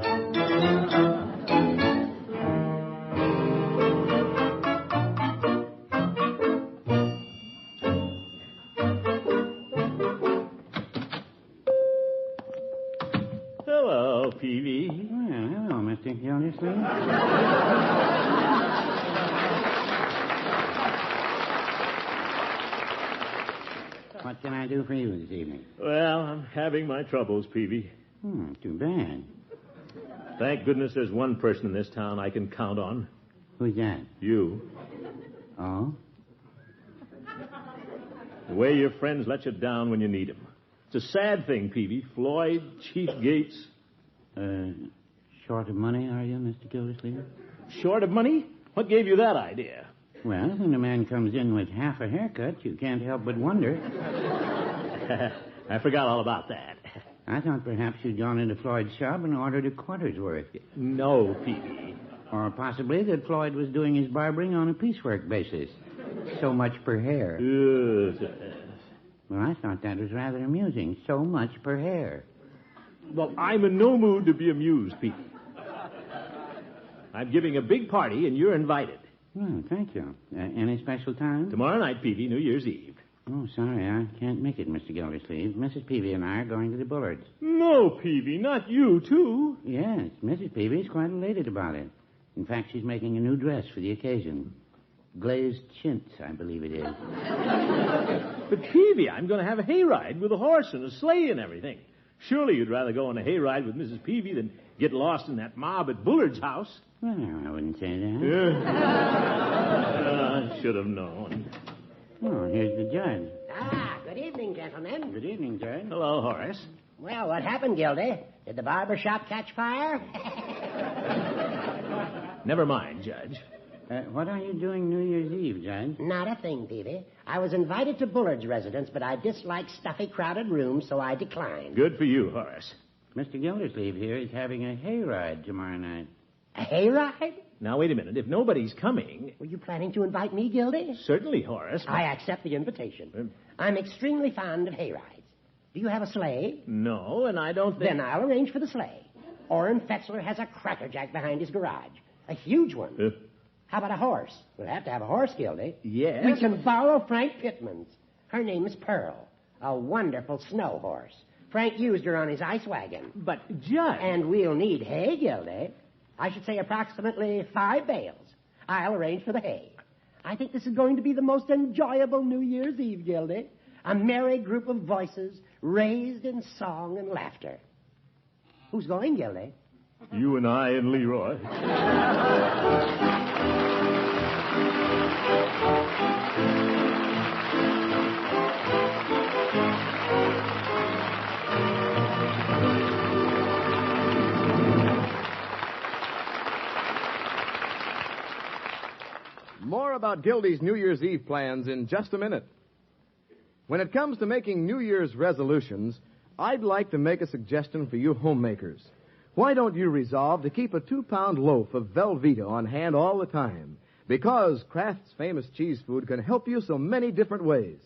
Hello, Peavy. Well, hello, Mr. Gildersleeve. What can I do for you this evening? Well, I'm having my troubles, Peavy. Too bad. Thank goodness there's one person in this town I can count on. Who's that? You. Oh? The way your friends let you down when you need them. It's a sad thing, Peavy. Floyd, Chief Gates. Short of money, are you, Mr. Gildersleeve? Short of money? What gave you that idea? Well, when a man comes in with half a haircut, you can't help but wonder. I forgot all about that. I thought perhaps you'd gone into Floyd's shop and ordered a quarter's worth. No, Peavy. Or possibly that Floyd was doing his barbering on a piecework basis. So much per hair. Yes. Well, I thought that was rather amusing. So much per hair. Well, I'm in no mood to be amused, Peavy. I'm giving a big party, and you're invited. Well, thank you. Any special time? Tomorrow night, Peavy, New Year's Eve. Oh, sorry, I can't make it, Mr. Gildersleeve. Mrs. Peavy and I are going to the Bullards. No, Peavy, not you, too. Yes, Mrs. Peavy is quite elated about it. In fact, she's making a new dress for the occasion. Glazed chintz, I believe it is. But, Peavy, I'm going to have a hayride with a horse and a sleigh and everything. Surely you'd rather go on a hayride with Mrs. Peavy than get lost in that mob at Bullard's house. Well, I wouldn't say that. I should have known. Oh, here's the judge. Ah, good evening, gentlemen. Good evening, Judge. Hello, Horace. Well, what happened, Gildy? Did the barber shop catch fire? Never mind, Judge. What are you doing New Year's Eve, Judge? Not a thing, Peavy. I was invited to Bullard's residence, but I dislike stuffy, crowded rooms, so I declined. Good for you, Horace. Mr. Gildersleeve here is having a hayride tomorrow night. A hayride? Now, wait a minute. If nobody's coming... Were you planning to invite me, Gildy? Certainly, Horace. I accept the invitation. I'm extremely fond of hayrides. Do you have a sleigh? No, and I don't think... Then I'll arrange for the sleigh. Orrin Fetzler has a crackerjack behind his garage. A huge one. How about a horse? We'll have to have a horse, Gildy. Yes? We can borrow Frank Pittman's. Her name is Pearl. A wonderful snow horse. Frank used her on his ice wagon. But, Judge... And we'll need hay, Gildy. I should say approximately 5 bales. I'll arrange for the hay. I think this is going to be the most enjoyable New Year's Eve, Gildy. A merry group of voices raised in song and laughter. Who's going, Gildy? You and I and Leroy. More about Gildy's New Year's Eve plans in just a minute. When it comes to making New Year's resolutions, I'd like to make a suggestion for you homemakers. Why don't you resolve to keep a 2-pound loaf of Velveeta on hand all the time? Because Kraft's famous cheese food can help you so many different ways.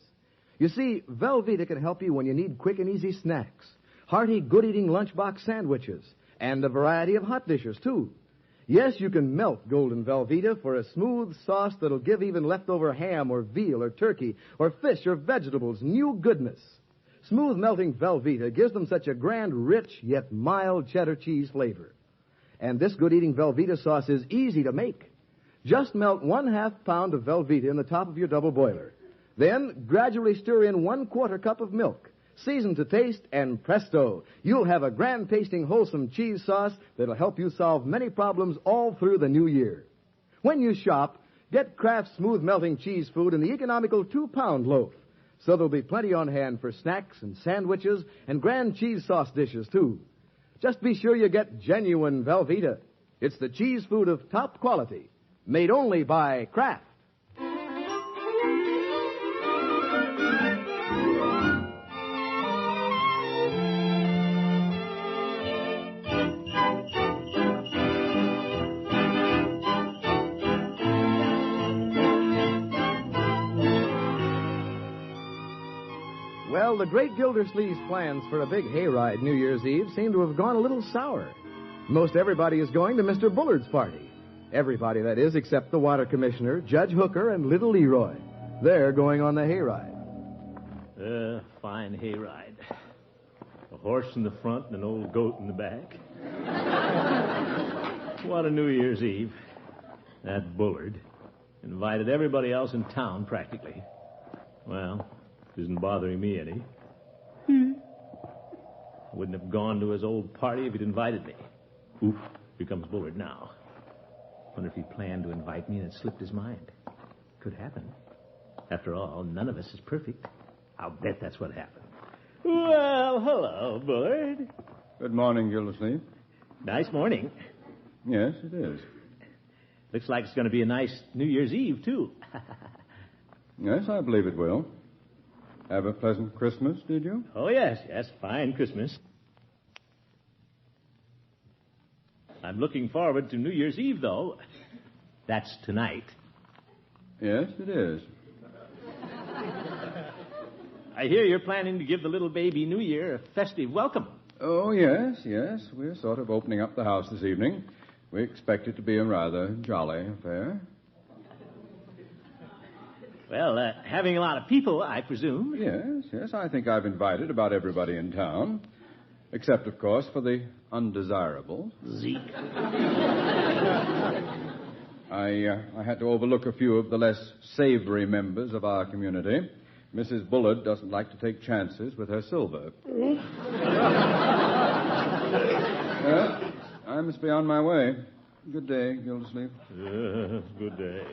You see, Velveeta can help you when you need quick and easy snacks, hearty, good-eating lunchbox sandwiches, and a variety of hot dishes, too. Yes, you can melt golden Velveeta for a smooth sauce that'll give even leftover ham or veal or turkey or fish or vegetables new goodness. Smooth melting Velveeta gives them such a grand, rich, yet mild cheddar cheese flavor. And this good-eating Velveeta sauce is easy to make. Just melt 1/2 pound of Velveeta in the top of your double boiler. Then gradually stir in 1/4 cup of milk. Season to taste, and presto, you'll have a grand-tasting, wholesome cheese sauce that'll help you solve many problems all through the new year. When you shop, get Kraft's smooth-melting cheese food in the economical 2-pound loaf, so there'll be plenty on hand for snacks and sandwiches and grand cheese sauce dishes, too. Just be sure you get genuine Velveeta. It's the cheese food of top quality, made only by Kraft. Well, the great Gildersleeve's plans for a big hayride New Year's Eve seem to have gone a little sour. Most everybody is going to Mr. Bullard's party. Everybody, that is, except the water commissioner, Judge Hooker, and little Leroy. They're going on the hayride. Fine hayride. A horse in the front and an old goat in the back. What a New Year's Eve. That Bullard invited everybody else in town, practically. Well, isn't bothering me any. I wouldn't have gone to his old party if he'd invited me. Oof, here comes Bullard now. Wonder if he planned to invite me and it slipped his mind. Could happen. After all, none of us is perfect. I'll bet that's what happened. Well, hello, Bullard. Good morning, Gildersleeve. Nice morning. Yes, it is. Looks like it's going to be a nice New Year's Eve, too. Yes, I believe it will. Have a pleasant Christmas, did you? Oh, yes, fine Christmas. I'm looking forward to New Year's Eve, though. That's tonight. Yes, it is. I hear you're planning to give the little baby New Year a festive welcome. Oh, yes. We're sort of opening up the house this evening. We expect it to be a rather jolly affair. Well, having a lot of people, I presume. Yes. I think I've invited about everybody in town. Except, of course, for the undesirables. Zeke. I had to overlook a few of the less savory members of our community. Mrs. Bullard doesn't like to take chances with her silver. I must be on my way. Good day, Gildersleeve. Good day.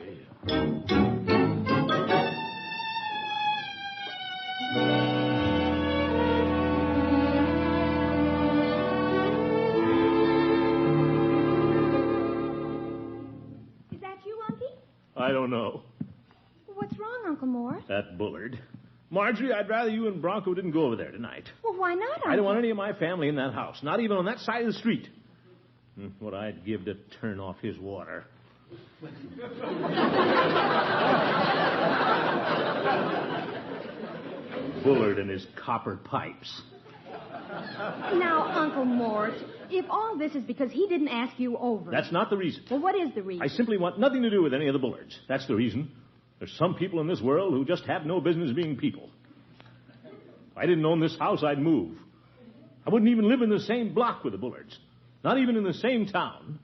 Is that you, Unky? I don't know. What's wrong, Uncle Mort? That Bullard. Marjorie, I'd rather you and Bronco didn't go over there tonight. Well, why not, Unky? I don't want any of my family in that house, not even on that side of the street. What I'd give to turn off his water. Bullard and his copper pipes. Now, Uncle Mort, if all this is because he didn't ask you over... That's not the reason. Well, what is the reason? I simply want nothing to do with any of the Bullards. That's the reason. There's some people in this world who just have no business being people. If I didn't own this house, I'd move. I wouldn't even live in the same block with the Bullards. Not even in the same town.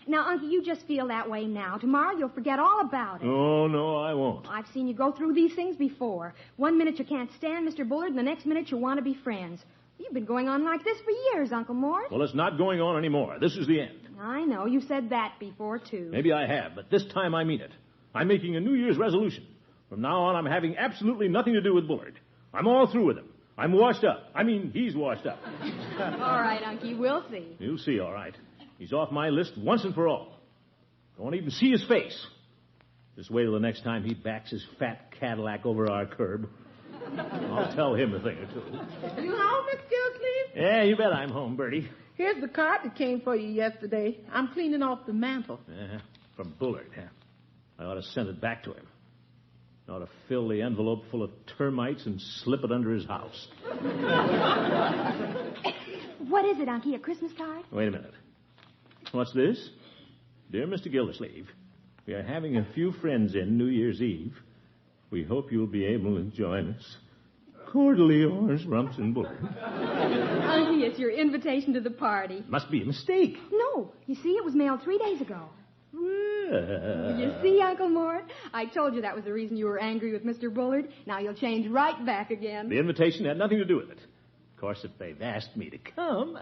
Now, Unky, you just feel that way now. Tomorrow you'll forget all about it. Oh, no, I won't. I've seen you go through these things before. One minute you can't stand Mr. Bullard, and the next minute you want to be friends. You've been going on like this for years, Uncle Mort. Well, it's not going on anymore. This is the end. I know. You said that before, too. Maybe I have, but this time I mean it. I'm making a New Year's resolution. From now on, I'm having absolutely nothing to do with Bullard. I'm all through with him. I'm washed up. I mean, he's washed up. All right, Unky, we'll see. You'll see, all right. He's off my list once and for all. I won't even see his face. Just wait till the next time he backs his fat Cadillac over our curb. I'll tell him a thing or two. You home, Miss Gildersleeve? Yeah, you bet I'm home, Bertie. Here's the card that came for you yesterday. I'm cleaning off the mantel. From Bullard, huh? I ought to send it back to him. I ought to fill the envelope full of termites and slip it under his house. What is it, Unky? A Christmas card? Wait a minute. What's this? Dear Mr. Gildersleeve, we are having a few friends in New Year's Eve. We hope you'll be able to join us. Cordially yours, Rumps and Bullard. Unky, it's your invitation to the party. Must be a mistake. No. You see, it was mailed 3 days ago. You see, Uncle Mort? I told you that was the reason you were angry with Mr. Bullard. Now you'll change right back again. The invitation had nothing to do with it. Of course, if they've asked me to come...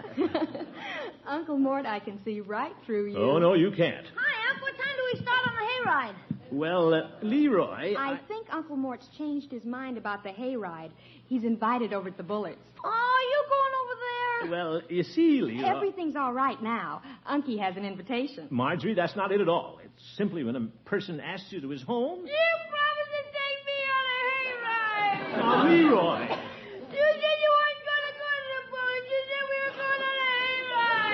Uncle Mort, I can see right through you. Oh, no, you can't. Hi, Unc. What time do we start on the hayride? Well, Leroy... I think Uncle Mort's changed his mind about the hayride. He's invited over at the Bullards. Oh, you going over there? Well, you see, Leroy... Everything's all right now. Unky has an invitation. Marjorie, that's not it at all. It's simply when a person asks you to his home... You promised to take me on a hayride. Now, Leroy... You said you weren't going to go to the Bullards. You said we were going on a hayride.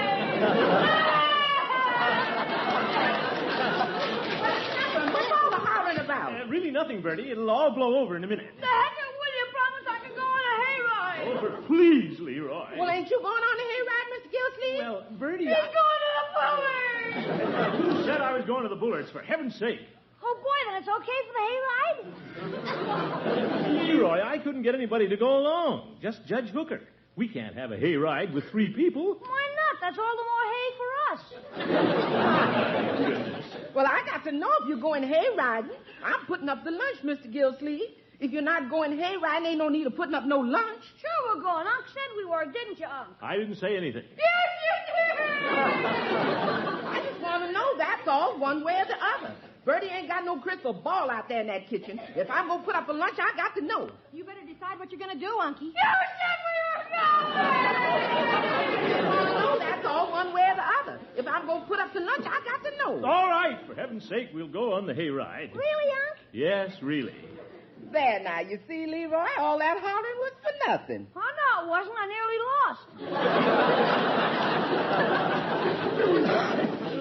What's all the hollering about? Really nothing, Bertie. It'll all blow over in a minute. The heck will you promise I can go on a hayride? Oh, please, Leroy. Well, ain't you going on the hayride, Mr. Gildersleeve? Well, Bertie... He's going to the Bullards. Who said I was going to the Bullards, for heaven's sake? Oh, boy, then it's okay for the hayride? Leroy, I couldn't get anybody to go along. Just Judge Hooker. We can't have a hayride with 3 people. Why not? That's all the more hay for us. Well, I got to know if you're going hayriding. I'm putting up the lunch, Mr. Gildersleeve. If you're not going hayriding, ain't no need of putting up no lunch. Sure we're going. Unc said we were, didn't you, Unc? I didn't say anything. Yes, you did! I just want to know, that's all, one way or the other. Bertie ain't got no crystal ball out there in that kitchen. If I'm going to put up a lunch, I got to know. You better decide what you're going to do, Unky. You said we were going! No, that's all, one way or the other. If I'm going to put up the lunch, I got to know. All right, for heaven's sake, we'll go on the hayride. Really, Unc? Yes, really. There now, you see, Leroy, all that hollering was for nothing. Oh, no, it wasn't. I nearly lost.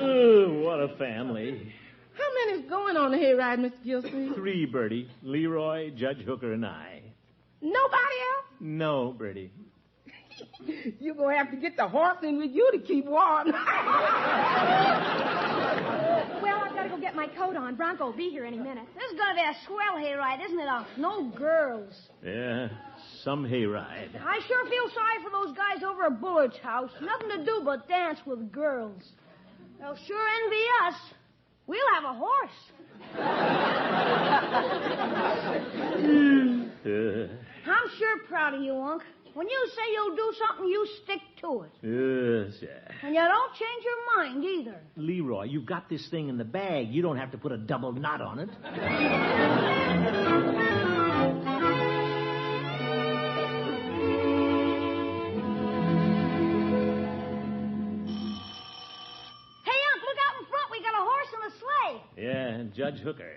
Oh, what a family. How many's going on the hayride, Mr. Gildersleeve? 3, Bertie. Leroy, Judge Hooker, and I. Nobody else? No, Bertie. You're going to have to get the horse in with you to keep warm. Well, I've got to go get my coat on. Bronco will be here any minute. This is going to be a swell hayride, isn't it, Unc? No girls. Yeah, some hayride. I sure feel sorry for those guys over at Bullard's house. Nothing to do but dance with girls. They'll sure envy us. We'll have a horse. I'm sure proud of you, Unc. When you say you'll do something, you stick to it. Yes, And you don't change your mind either. Leroy, you've got this thing in the bag. You don't have to put a double knot on it. Hey, Unc, look out in front. We got a horse and a sleigh. Yeah, Judge Hooker.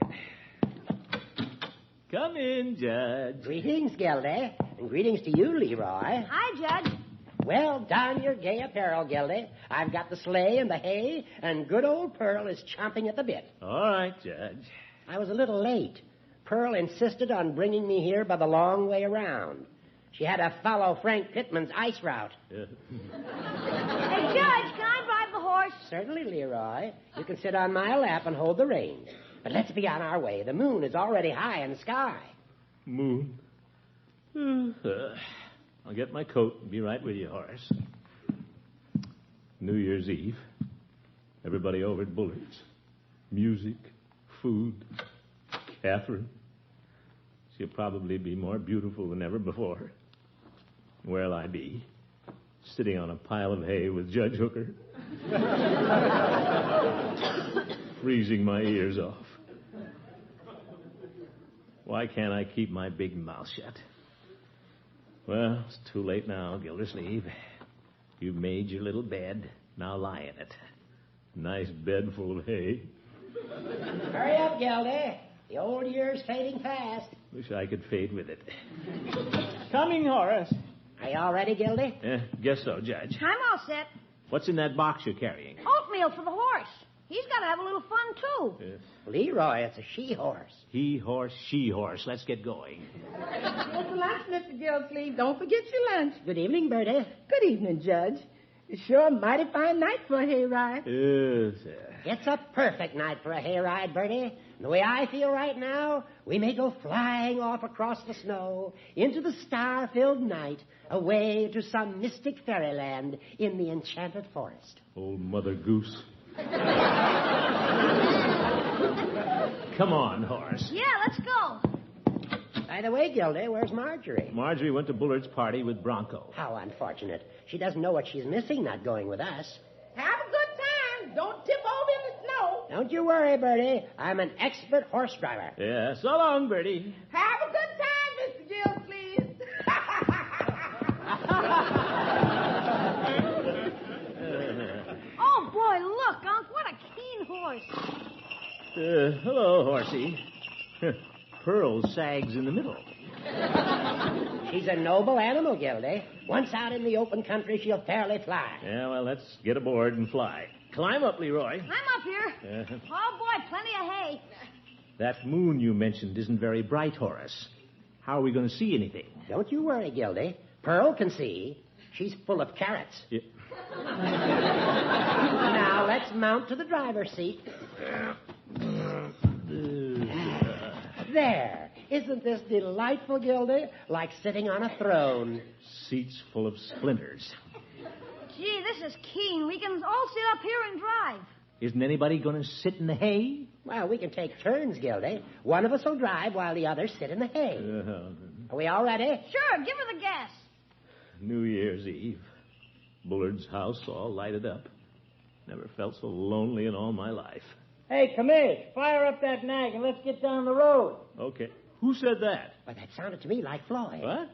Come in, Judge. Greetings, Gildy. And greetings to you, Leroy. Hi, Judge. Well, don your gay apparel, Gildy. I've got the sleigh and the hay, and good old Pearl is chomping at the bit. All right, Judge. I was a little late. Pearl insisted on bringing me here by the long way around. She had to follow Frank Pittman's ice route. Hey, Judge, can I drive the horse? Certainly, Leroy. You can sit on my lap and hold the reins. But let's be on our way. The moon is already high in the sky. Moon? I'll get my coat and be right with you, Horace. New Year's Eve. Everybody over at Bullard's. Music, food, KATHRYN. She'll probably be more beautiful than ever before. Where'll I be? Sitting on a pile of hay with Judge Hooker. Freezing my ears off. Why can't I keep my big mouth shut? Well, it's too late now, Gildersleeve. You've made your little bed. Now lie in it. Nice bed full of hay. Hurry up, Gildy. The old year's fading fast. Wish I could fade with it. Coming, Horace. Are you all ready, Gildy? Guess so, Judge. I'm all set. What's in that box you're carrying? Oatmeal for the horse. He's got to have a little fun, too. Leroy, it's a she-horse. He horse, she horse. Let's get going. Here's the lunch, Mr. Gildersleeve. Don't forget your lunch. Good evening, Bertie. Good evening, Judge. It's sure a mighty fine night for a hayride. Yes, It's a perfect night for a hayride, Bertie. The way I feel right now, we may go flying off across the snow into the star-filled night, away to some mystic fairyland in the enchanted forest. Old Mother Goose. Come on, Horace. Yeah, let's go. By the way, Gildy, where's Marjorie? Marjorie went to Bullard's party with Bronco. How unfortunate. She doesn't know what she's missing not going with us. Have a good time. Don't tip over in the snow. Don't you worry, Bertie. I'm an expert horse driver. Yeah, so long, Bertie. Have a good time, Mr. Gildersleeve. Oh, boy, look, Unc. What a keen horse. Hello, horsey. Pearl sags in the middle. She's a noble animal, Gildy. Once out in the open country, she'll fairly fly. Yeah, well, let's get aboard and fly. Climb up, Leroy. I'm up here. Oh, boy, plenty of hay. That moon you mentioned isn't very bright, Horace. How are we going to see anything? Don't you worry, Gildy. Pearl can see. She's full of carrots. Yeah. Now, let's mount to the driver's seat. There. Isn't this delightful, Gildy? Like sitting on a throne. Seats full of splinters. Gee, this is keen. We can all sit up here and drive. Isn't anybody going to sit in the hay? Well, we can take turns, Gildy. One of us will drive while the others sit in the hay. Are we all ready? Sure, give her the gas. New Year's Eve. Bullard's house all lighted up. Never felt so lonely in all my life. Hey, Commish, fire up that nag and let's get down the road. Okay. Who said that? Well, that sounded to me like Floyd. What?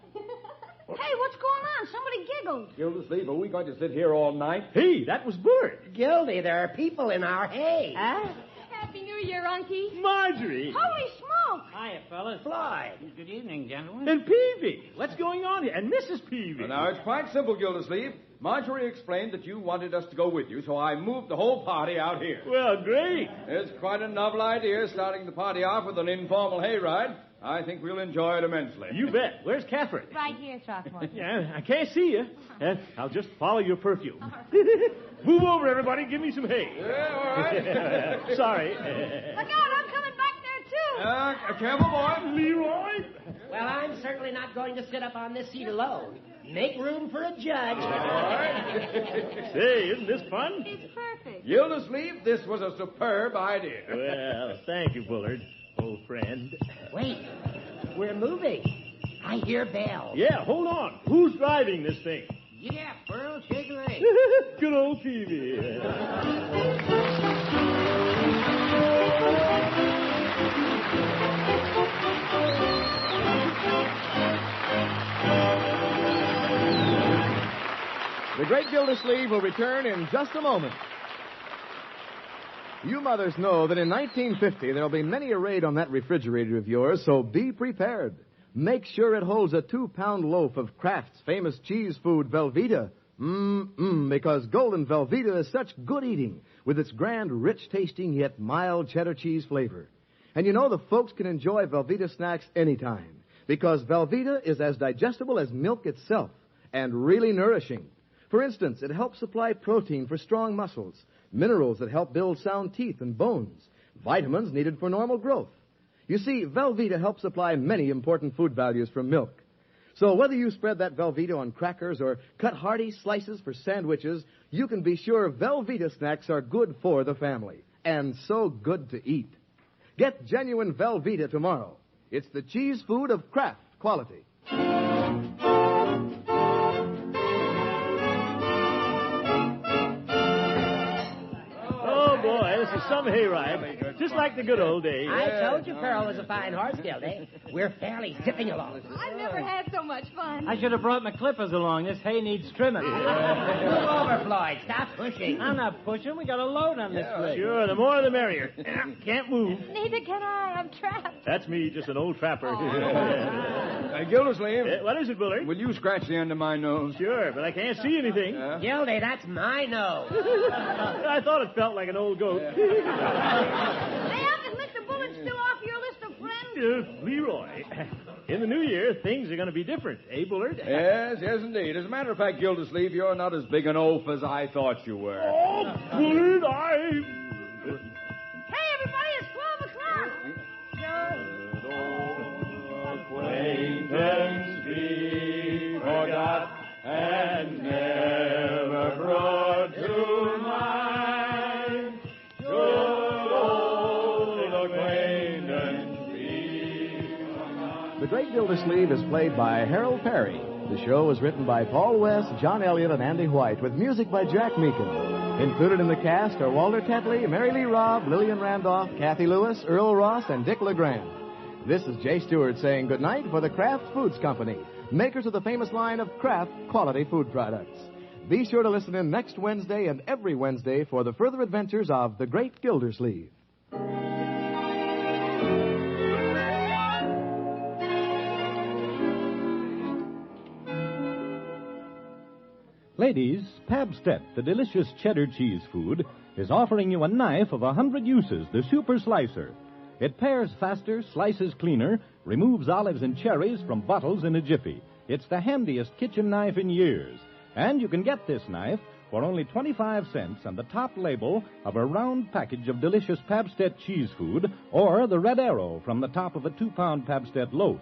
Hey, what's going on? Somebody giggled. Gildersleeve, are we going to sit here all night? Hey, that was Bullard. Gildy, there are people in our hay. Huh? Happy New Year, Unky. Marjorie. Holy smoke. Hiya, fellas. Floyd. Good evening, gentlemen. And Peavy. What's going on here? And Mrs. Peavy. Well, now, it's quite simple, Gildersleeve. Marjorie explained that you wanted us to go with you, so I moved the whole party out here. Well, great. It's quite a novel idea, starting the party off with an informal hayride. I think we'll enjoy it immensely. You bet. Where's Catherine? Right here, Throckmorton. Yeah, I can't see you. I'll just follow your perfume. Move over, everybody. Give me some hay. Yeah, all right. Sorry. Look out, I'm coming back there, too. Careful, boy. Leroy. Well, I'm certainly not going to sit up on this seat alone. Make room for a judge. Say, isn't this fun? It's perfect. Gildersleeve, this was a superb idea. Well, thank you, Bullard, old friend. Wait, we're moving. I hear bells. Yeah, hold on. Who's driving this thing? Yeah, Pearl, take it away. Good old TV. The Great Gildersleeve will return in just a moment. You mothers know that in 1950 there'll be many a raid on that refrigerator of yours, so be prepared. Make sure it holds a 2-pound loaf of Kraft's famous cheese food, Velveeta. Because golden Velveeta is such good eating with its grand, rich-tasting yet mild cheddar cheese flavor. And you know the folks can enjoy Velveeta snacks anytime because Velveeta is as digestible as milk itself and really nourishing. For instance, it helps supply protein for strong muscles, minerals that help build sound teeth and bones, vitamins needed for normal growth. You see, Velveeta helps supply many important food values from milk. So whether you spread that Velveeta on crackers or cut hearty slices for sandwiches, you can be sure Velveeta snacks are good for the family and so good to eat. Get genuine Velveeta tomorrow. It's the cheese food of Kraft quality. This is some hayride, just like the good old days. I told you Pearl was a fine horse, Gildy. We're fairly zipping along. I've never had so much fun. I should have brought my clippers along. This hay needs trimming. Move over, Floyd. Stop pushing. I'm not pushing. We got a load on this rig. Sure, the more the merrier. Can't move. Neither can I. I'm trapped. That's me, just an old trapper. Gildersleeve. What is it, Bullard? Will you scratch the end of my nose? Sure, but I can't see anything. Gildy, that's my nose. I thought it felt like an old goat. Hey, Unc, is Mr. Bullet still off your list of friends? Leroy, in the new year, things are going to be different, eh, Bullard? Yes, indeed. As a matter of fact, Gildersleeve, you're not as big an oaf as I thought you were. Oh, Bullard, Hey, everybody, it's 12 o'clock. Acquaintance be forgot and never brought to mind. Good old acquaintance be forgot. The Great Gildersleeve is played by Harold Perry. The show was written by Paul West, John Elliott, and Andy White, with music by Jack Meakin. Included in the cast are Walter Tetley, Mary Lee Robb, Lillian Randolph, Kathy Lewis, Earl Ross, and Dick LeGrand. This is Jay Stewart saying goodnight for the Kraft Foods Company, makers of the famous line of Kraft quality food products. Be sure to listen in next Wednesday and every Wednesday for the further adventures of the Great Gildersleeve. Ladies, Pabst-ett, the delicious cheddar cheese food, is offering you a knife of 100 uses, the Super Slicer. It pairs faster, slices cleaner, removes olives and cherries from bottles in a jiffy. It's the handiest kitchen knife in years. And you can get this knife for only 25 cents on the top label of a round package of delicious Pabst-ett cheese food or the red arrow from the top of a 2-pound Pabst-ett loaf.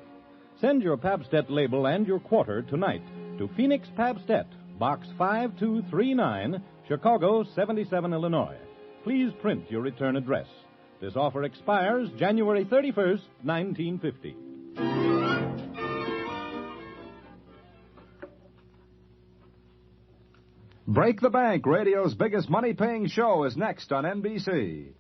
Send your Pabst-ett label and your quarter tonight to Phoenix Pabst-ett, Box 5239, Chicago 77, Illinois. Please print your return address. This offer expires January 31st, 1950. Break the Bank, radio's biggest money-paying show, is next on NBC.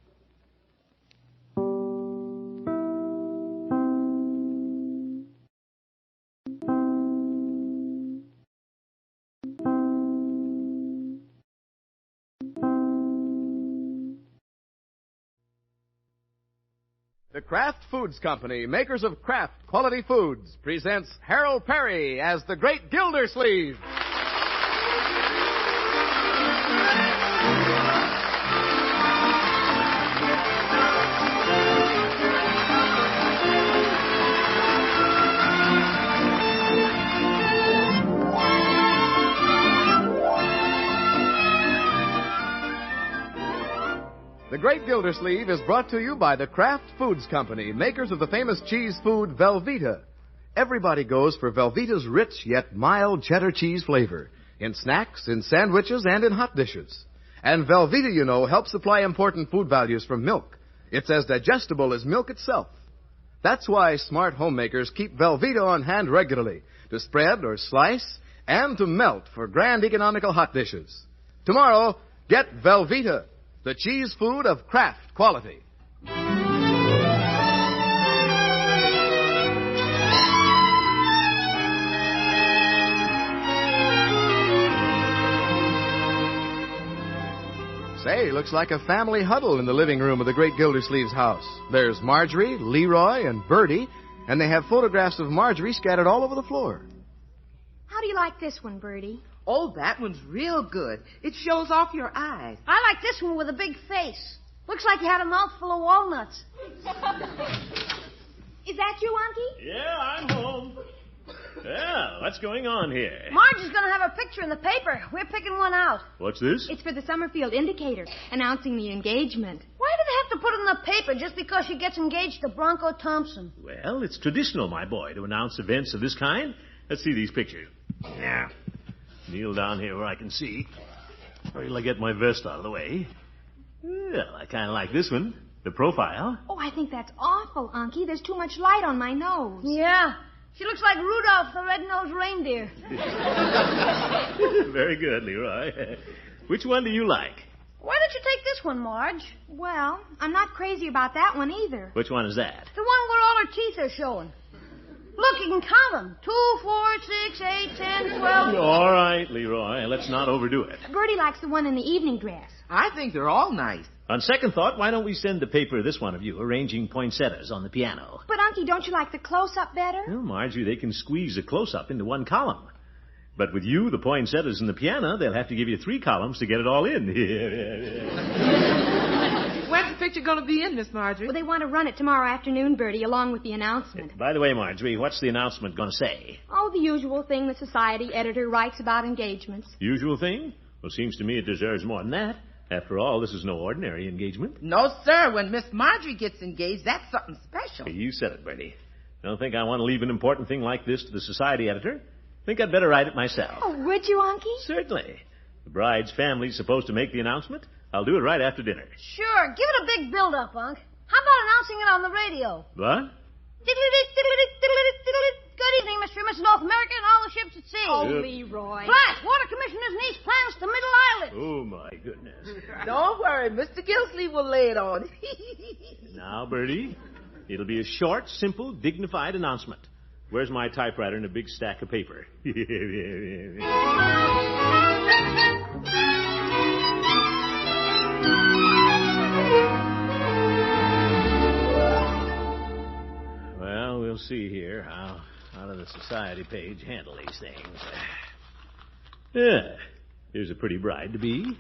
The Kraft Foods Company, makers of Kraft quality foods, presents Harold Perry as the Great Gildersleeve. Great Gildersleeve is brought to you by the Kraft Foods Company, makers of the famous cheese food Velveeta. Everybody goes for Velveeta's rich yet mild cheddar cheese flavor in snacks, in sandwiches, and in hot dishes. And Velveeta, you know, helps supply important food values from milk. It's as digestible as milk itself. That's why smart homemakers keep Velveeta on hand regularly to spread or slice and to melt for grand economical hot dishes. Tomorrow, get Velveeta, the cheese food of Kraft quality. Say, looks like a family huddle in the living room of the Great Gildersleeve's house. There's Marjorie, Leroy, and Bertie, and they have photographs of Marjorie scattered all over the floor. How do you like this one, Bertie? Oh, that one's real good. It shows off your eyes. I like this one with a big face. Looks like you had a mouthful of walnuts. Is that you, Unky? Yeah, I'm home. Well, what's going on here? Margie's going to have a picture in the paper. We're picking one out. What's this? It's for the Summerfield Indicator, announcing the engagement. Why do they have to put it in the paper just because she gets engaged to Bronco Thompson? Well, it's traditional, my boy, to announce events of this kind. Let's see these pictures. Yeah. Kneel down here where I can see. Wait till I get my vest out of the way. Well, I kind of like this one. The profile. Oh, I think that's awful, Unky. There's too much light on my nose. Yeah. She looks like Rudolph the red-nosed reindeer. Very good, Leroy. Which one do you like? Why don't you take this one, Marge? Well, I'm not crazy about that one either. Which one is that? The one where all her teeth are showing. Look, you can count them. 2, 4, 6, 8, 10, 12. All right, Leroy. Let's not overdo it. Bertie likes the one in the evening dress. I think they're all nice. On second thought, why don't we send the paper this one of you arranging poinsettias on the piano? But, Unky, don't you like the close-up better? Well, Marjorie, they can squeeze a close-up into one column. But with you, the poinsettias, and the piano, they'll have to give you 3 columns to get it all in. When's the picture going to be in, Miss Marjorie? Well, they want to run it tomorrow afternoon, Bertie, along with the announcement. By the way, Marjorie, what's the announcement going to say? Oh, the usual thing the society editor writes about engagements. Usual thing? Well, seems to me it deserves more than that. After all, this is no ordinary engagement. No, sir. When Miss Marjorie gets engaged, that's something special. Hey, you said it, Bertie. Don't think I want to leave an important thing like this to the society editor. Think I'd better write it myself. Oh, would you, Unky? Certainly. The bride's family's supposed to make the announcement. I'll do it right after dinner. Sure. Give it a big build-up, Unc. How about announcing it on the radio? What? Good evening, Mr. and Mrs. North America and all the ships at sea. Oh, Leroy. Flash, Water Commissioner's niece plans to Middle Island. Oh, my goodness. Don't worry. Mr. Gildersleeve will lay it on. Now, Bertie, it'll be a short, simple, dignified announcement. Where's my typewriter and a big stack of paper? Well, we'll see here how do the society page handle these things. Yeah, here's a pretty bride-to-be.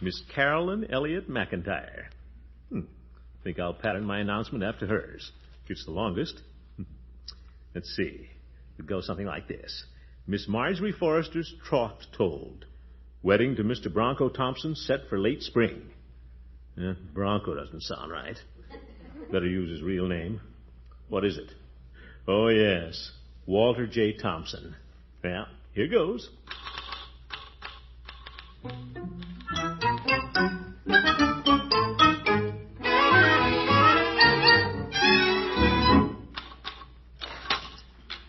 Miss Carolyn Elliott McIntyre. Think I'll pattern my announcement after hers. It's the longest. Let's see. It goes something like this. Miss Marjorie Forrester's troth told. Wedding to Mr. Bronco Thompson set for late spring. Bronco doesn't sound right. Better use his real name. What is it? Oh, yes. Walter J. Thompson. Well, here goes.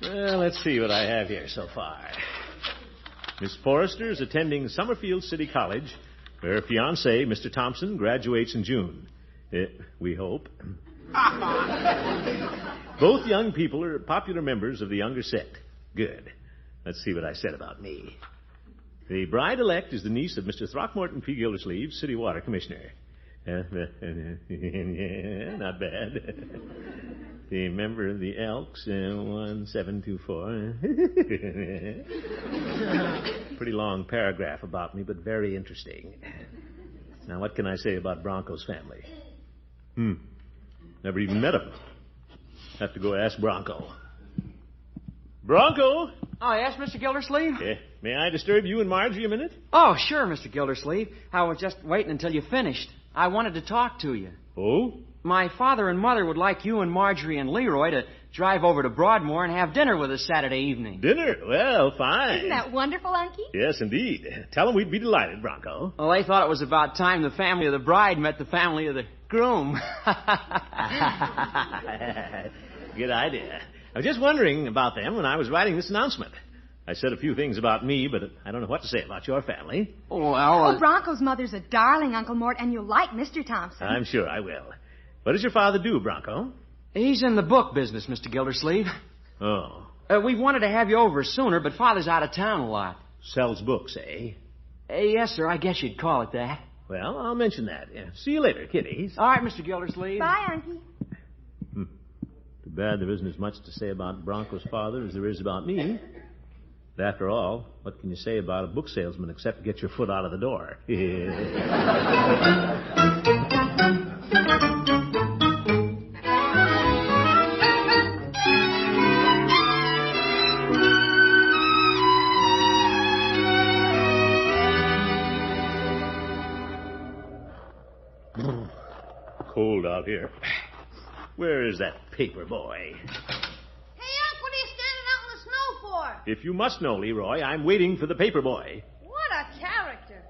Well, let's see what I have here so far. Miss Forrester is attending Summerfield City College, where her fiancé, Mr. Thompson, graduates in June. We hope. Both young people are popular members of the younger set. Good. Let's see what I said about me. The bride-elect is the niece of Mr. Throckmorton P. Gildersleeve, City Water Commissioner. Not bad. The member of the Elks, 1724. Pretty long paragraph about me, but very interesting. Now, what can I say about Bronco's family? Never even met him. Have to go ask Bronco. Bronco! Oh, yes, Mr. Gildersleeve? May I disturb you and Marjorie a minute? Oh, sure, Mr. Gildersleeve. I was just waiting until you finished. I wanted to talk to you. Oh? My father and mother would like you and Marjorie and Leroy to drive over to Broadmoor and have dinner with us Saturday evening. Dinner? Well, fine. Isn't that wonderful, Unky? Yes, indeed. Tell them we'd be delighted, Bronco. Well, they thought it was about time the family of the bride met the family of the groom. Good idea. I was just wondering about them when I was writing this announcement. I said a few things about me, but I don't know what to say about your family. Oh, Bronco's mother's a darling, Uncle Mort, and you'll like Mr. Thompson. I'm sure I will. What does your father do, Bronco? He's in the book business, Mr. Gildersleeve. Oh. We wanted to have you over sooner, but Father's out of town a lot. Sells books, eh? Yes, sir. I guess you'd call it that. Well, I'll mention that. Yeah. See you later, kiddies. All right, Mr. Gildersleeve. Bye, Unky. Too bad there isn't as much to say about Bronco's father as there is about me. But after all, what can you say about a book salesman except get your foot out of the door? Cold out here. Where is that paper boy? Hey, Unc, what are you standing out in the snow for? If you must know, Leroy, I'm waiting for the paper boy. What a character.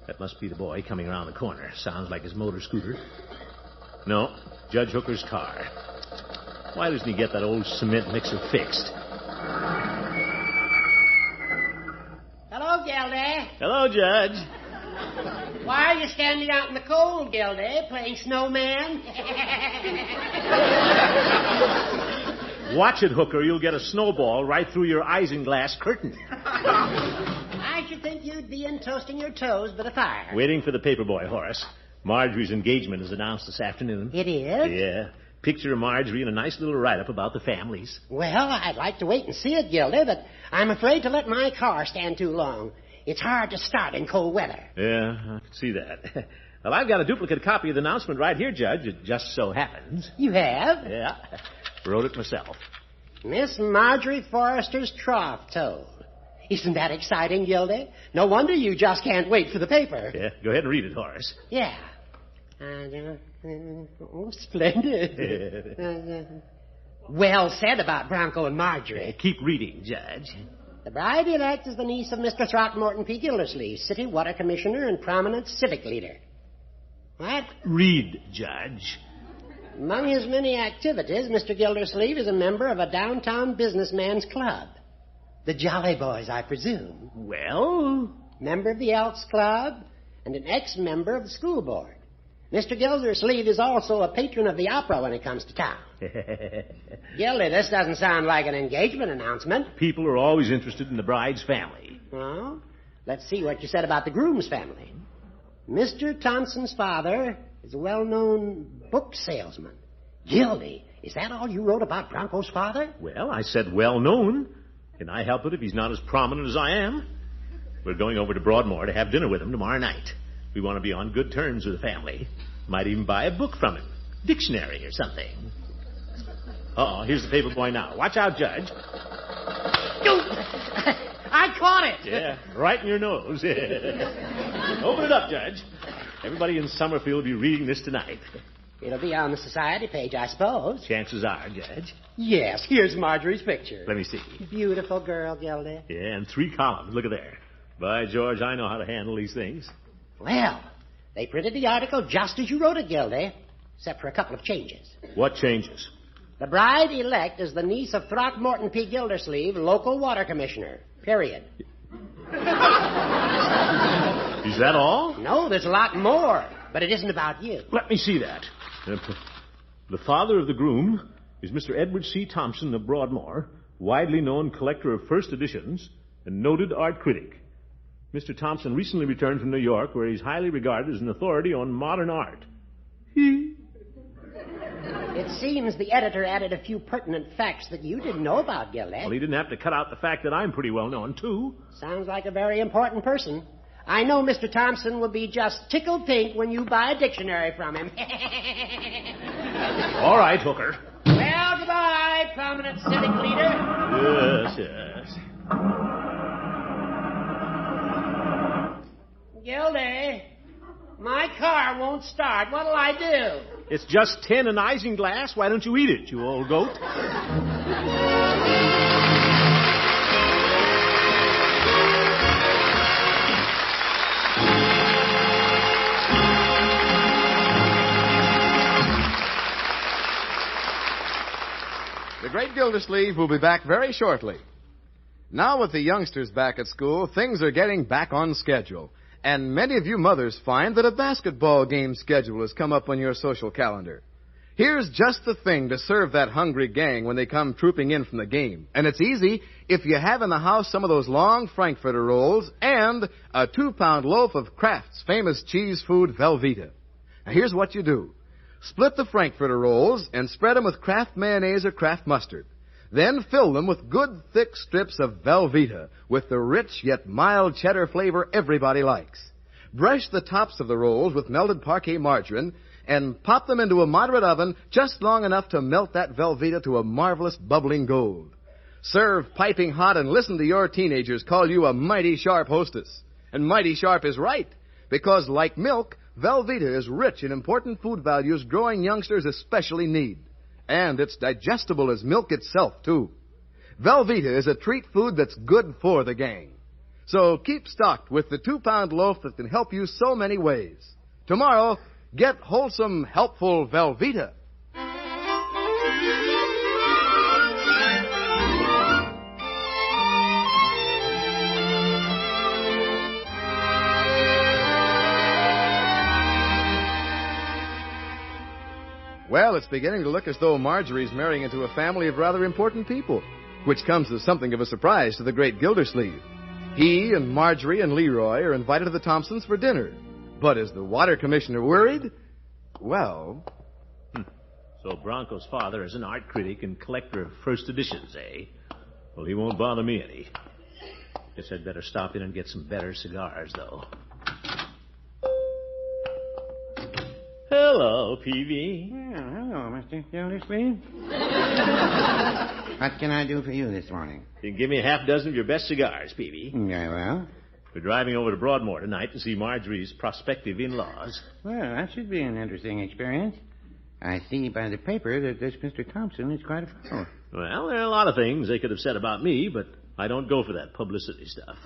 That must be the boy coming around the corner. Sounds like his motor scooter. No, Judge Hooker's car. Why doesn't he get that old cement mixer fixed? Hello, Gildy. Hello, Judge. Why are you standing out in the cold, Gildy, playing snowman? Watch it, Hooker. You'll get a snowball right through your isinglass curtain. I should think you'd be in toasting your toes by the fire. Waiting for the paper boy, Horace. Marjorie's engagement is announced this afternoon. It is? Yeah. Picture of Marjorie and a nice little write-up about the families. Well, I'd like to wait and see it, Gildy, but I'm afraid to let my car stand too long. It's hard to start in cold weather. Yeah, I can see that. Well, I've got a duplicate copy of the announcement right here, Judge. It just so happens. You have? Yeah. Wrote it myself. Miss Marjorie Forrester's trough told. Isn't that exciting, Gildy? No wonder you just can't wait for the paper. Yeah, go ahead and read it, Horace. Yeah. Oh, splendid. Well said about Bronco and Marjorie. Keep reading, Judge. The bride-elect is the niece of Mr. Throckmorton P. Gildersleeve, City Water Commissioner and prominent civic leader. What? Read, Judge. Among his many activities, Mr. Gildersleeve is a member of a downtown businessman's club. The Jolly Boys, I presume. Well? Member of the Elks Club and an ex-member of the school board. Mr. Gildersleeve is also a patron of the opera when it comes to town. Gildy, this doesn't sound like an engagement announcement. People are always interested in the bride's family. Well, let's see what you said about the groom's family. Mr. Thompson's father is a well-known book salesman. Gildy, is that all you wrote about Bronco's father? Well, I said well-known. Can I help it if he's not as prominent as I am? We're going over to Broadmoor to have dinner with him tomorrow night. We want to be on good terms with the family. Might even buy a book from him. Dictionary or something. Uh-oh, here's the paper boy now. Watch out, Judge. I caught it. Yeah, right in your nose. Open it up, Judge. Everybody in Summerfield will be reading this tonight. It'll be on the society page, I suppose. Chances are, Judge. Yes, here's Marjorie's picture. Let me see. Beautiful girl, Gildy. Yeah, and 3 columns. Look at there. By George, I know how to handle these things. Well, they printed the article just as you wrote it, Gildy, except for a couple of changes. What changes? The bride-elect is the niece of Throckmorton P. Gildersleeve, local water commissioner. Period. Is that all? No, there's a lot more, but it isn't about you. Let me see that. The father of the groom is Mr. Edward C. Thompson of Broadmoor, widely known collector of first editions and noted art critic. Mr. Thompson recently returned from New York, where he's highly regarded as an authority on modern art. It seems the editor added a few pertinent facts that you didn't know about, Gildy. Well, he didn't have to cut out the fact that I'm pretty well known, too. Sounds like a very important person. I know Mr. Thompson will be just tickled pink when you buy a dictionary from him. All right, Hooker. Well, goodbye, prominent civic leader. Yes. Gildy, car won't start. What'll I do? It's just tin and isinglass. Why don't you eat it, you old goat? The great Gildersleeve will be back very shortly. Now with the youngsters back at school, things are getting back on schedule. And many of you mothers find that a basketball game schedule has come up on your social calendar. Here's just the thing to serve that hungry gang when they come trooping in from the game. And it's easy if you have in the house some of those long Frankfurter rolls and a 2-pound loaf of Kraft's famous cheese food, Velveeta. Now here's what you do. Split the Frankfurter rolls and spread them with Kraft mayonnaise or Kraft mustard. Then fill them with good, thick strips of Velveeta with the rich yet mild cheddar flavor everybody likes. Brush the tops of the rolls with melted parquet margarine and pop them into a moderate oven just long enough to melt that Velveeta to a marvelous bubbling gold. Serve piping hot and listen to your teenagers call you a mighty sharp hostess. And mighty sharp is right, because like milk, Velveeta is rich in important food values growing youngsters especially need. And it's digestible as milk itself, too. Velveeta is a treat food that's good for the gang. So keep stocked with the 2-pound loaf that can help you so many ways. Tomorrow, get wholesome, helpful Velveeta. Well, it's beginning to look as though Marjorie's marrying into a family of rather important people, which comes as something of a surprise to the great Gildersleeve. He and Marjorie and Leroy are invited to the Thompsons for dinner. But is the water commissioner worried? Well... So Bronco's father is an art critic and collector of first editions, eh? Well, he won't bother me any. Guess I'd better stop in and get some better cigars, though. Hello, Peavy. Hello, Mr. Gildersleeve. What can I do for you this morning? You can give me a half dozen of your best cigars, Peavy. Very well. We're driving over to Broadmoor tonight to see Marjorie's prospective in-laws. Well, that should be an interesting experience. I see by the paper that this Mr. Thompson is quite a fellow. Well, there are a lot of things they could have said about me, but I don't go for that publicity stuff.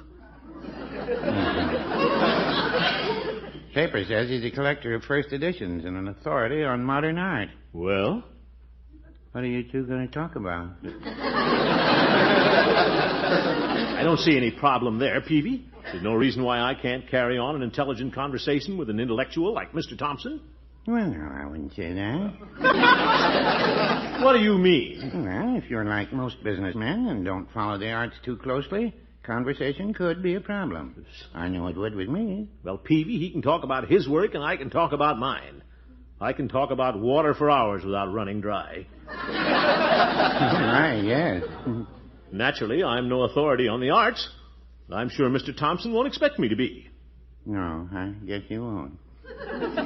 Paper says he's a collector of first editions and an authority on modern art. Well? What are you two going to talk about? I don't see any problem there, Peavy. There's no reason why I can't carry on an intelligent conversation with an intellectual like Mr. Thompson. Well, I wouldn't say that. What do you mean? Well, if you're like most businessmen and don't follow the arts too closely, conversation could be a problem. I know it would with me. Well, Peavy, he can talk about his work and I can talk about mine. I can talk about water for hours without running dry. Right, yes. Naturally, I'm no authority on the arts. I'm sure Mr. Thompson won't expect me to be. No, I guess you won't.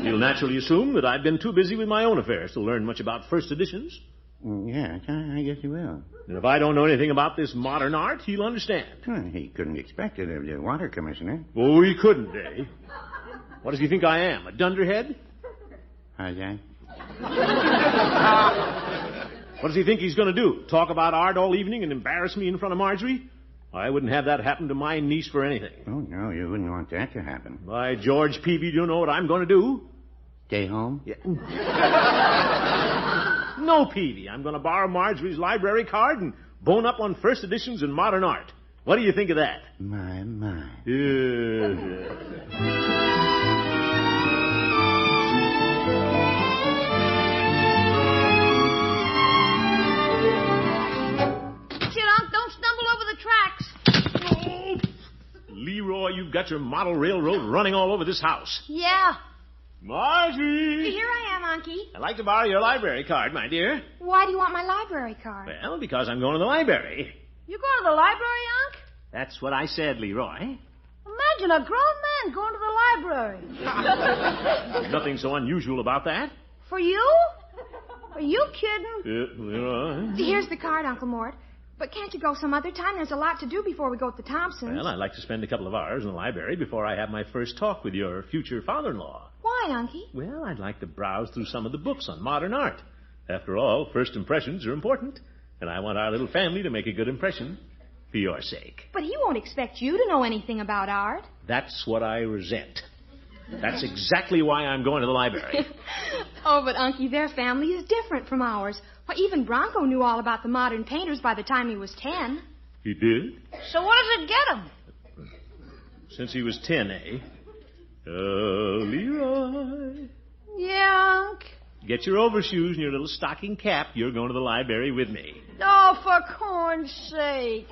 You'll naturally assume that I've been too busy with my own affairs to learn much about first editions. Yes, I guess you will. And if I don't know anything about this modern art, he'll understand. Well, he couldn't expect it of the water commissioner. Oh, he couldn't, eh? What does he think I am, a dunderhead? How's that? What does he think he's going to do? Talk about art all evening and embarrass me in front of Marjorie? I wouldn't have that happen to my niece for anything. Oh, no, you wouldn't want that to happen. By George, Peavy, do you know what I'm going to do? Stay home? Yeah. No, Peavy. I'm going to borrow Marjorie's library card and bone up on first editions and modern art. What do you think of that? My. Leroy, you've got your model railroad running all over this house. Yeah. Marjorie! Here I am, Unky. I'd like to borrow your library card, my dear. Why do you want my library card? Well, because I'm going to the library. You going to the library, Unc? That's what I said, Leroy. Imagine a grown man going to the library. There's nothing so unusual about that. For you? Are you kidding? Leroy. Here's the card, Uncle Mort. But can't you go some other time? There's a lot to do before we go to the Thompsons. Well, I'd like to spend a couple of hours in the library before I have my first talk with your future father-in-law. Why, Unky? Well, I'd like to browse through some of the books on modern art. After all, first impressions are important, and I want our little family to make a good impression for your sake. But he won't expect you to know anything about art. That's what I resent. That's exactly why I'm going to the library. Oh, but Unky, their family is different from ours. Why, even Bronco knew all about the modern painters by the time he was 10. He did? So what does it get him? Since he was 10, eh? Oh, Leroy. Yeah, Unc. Get your overshoes and your little stocking cap. You're going to the library with me. Oh, for corn's sake.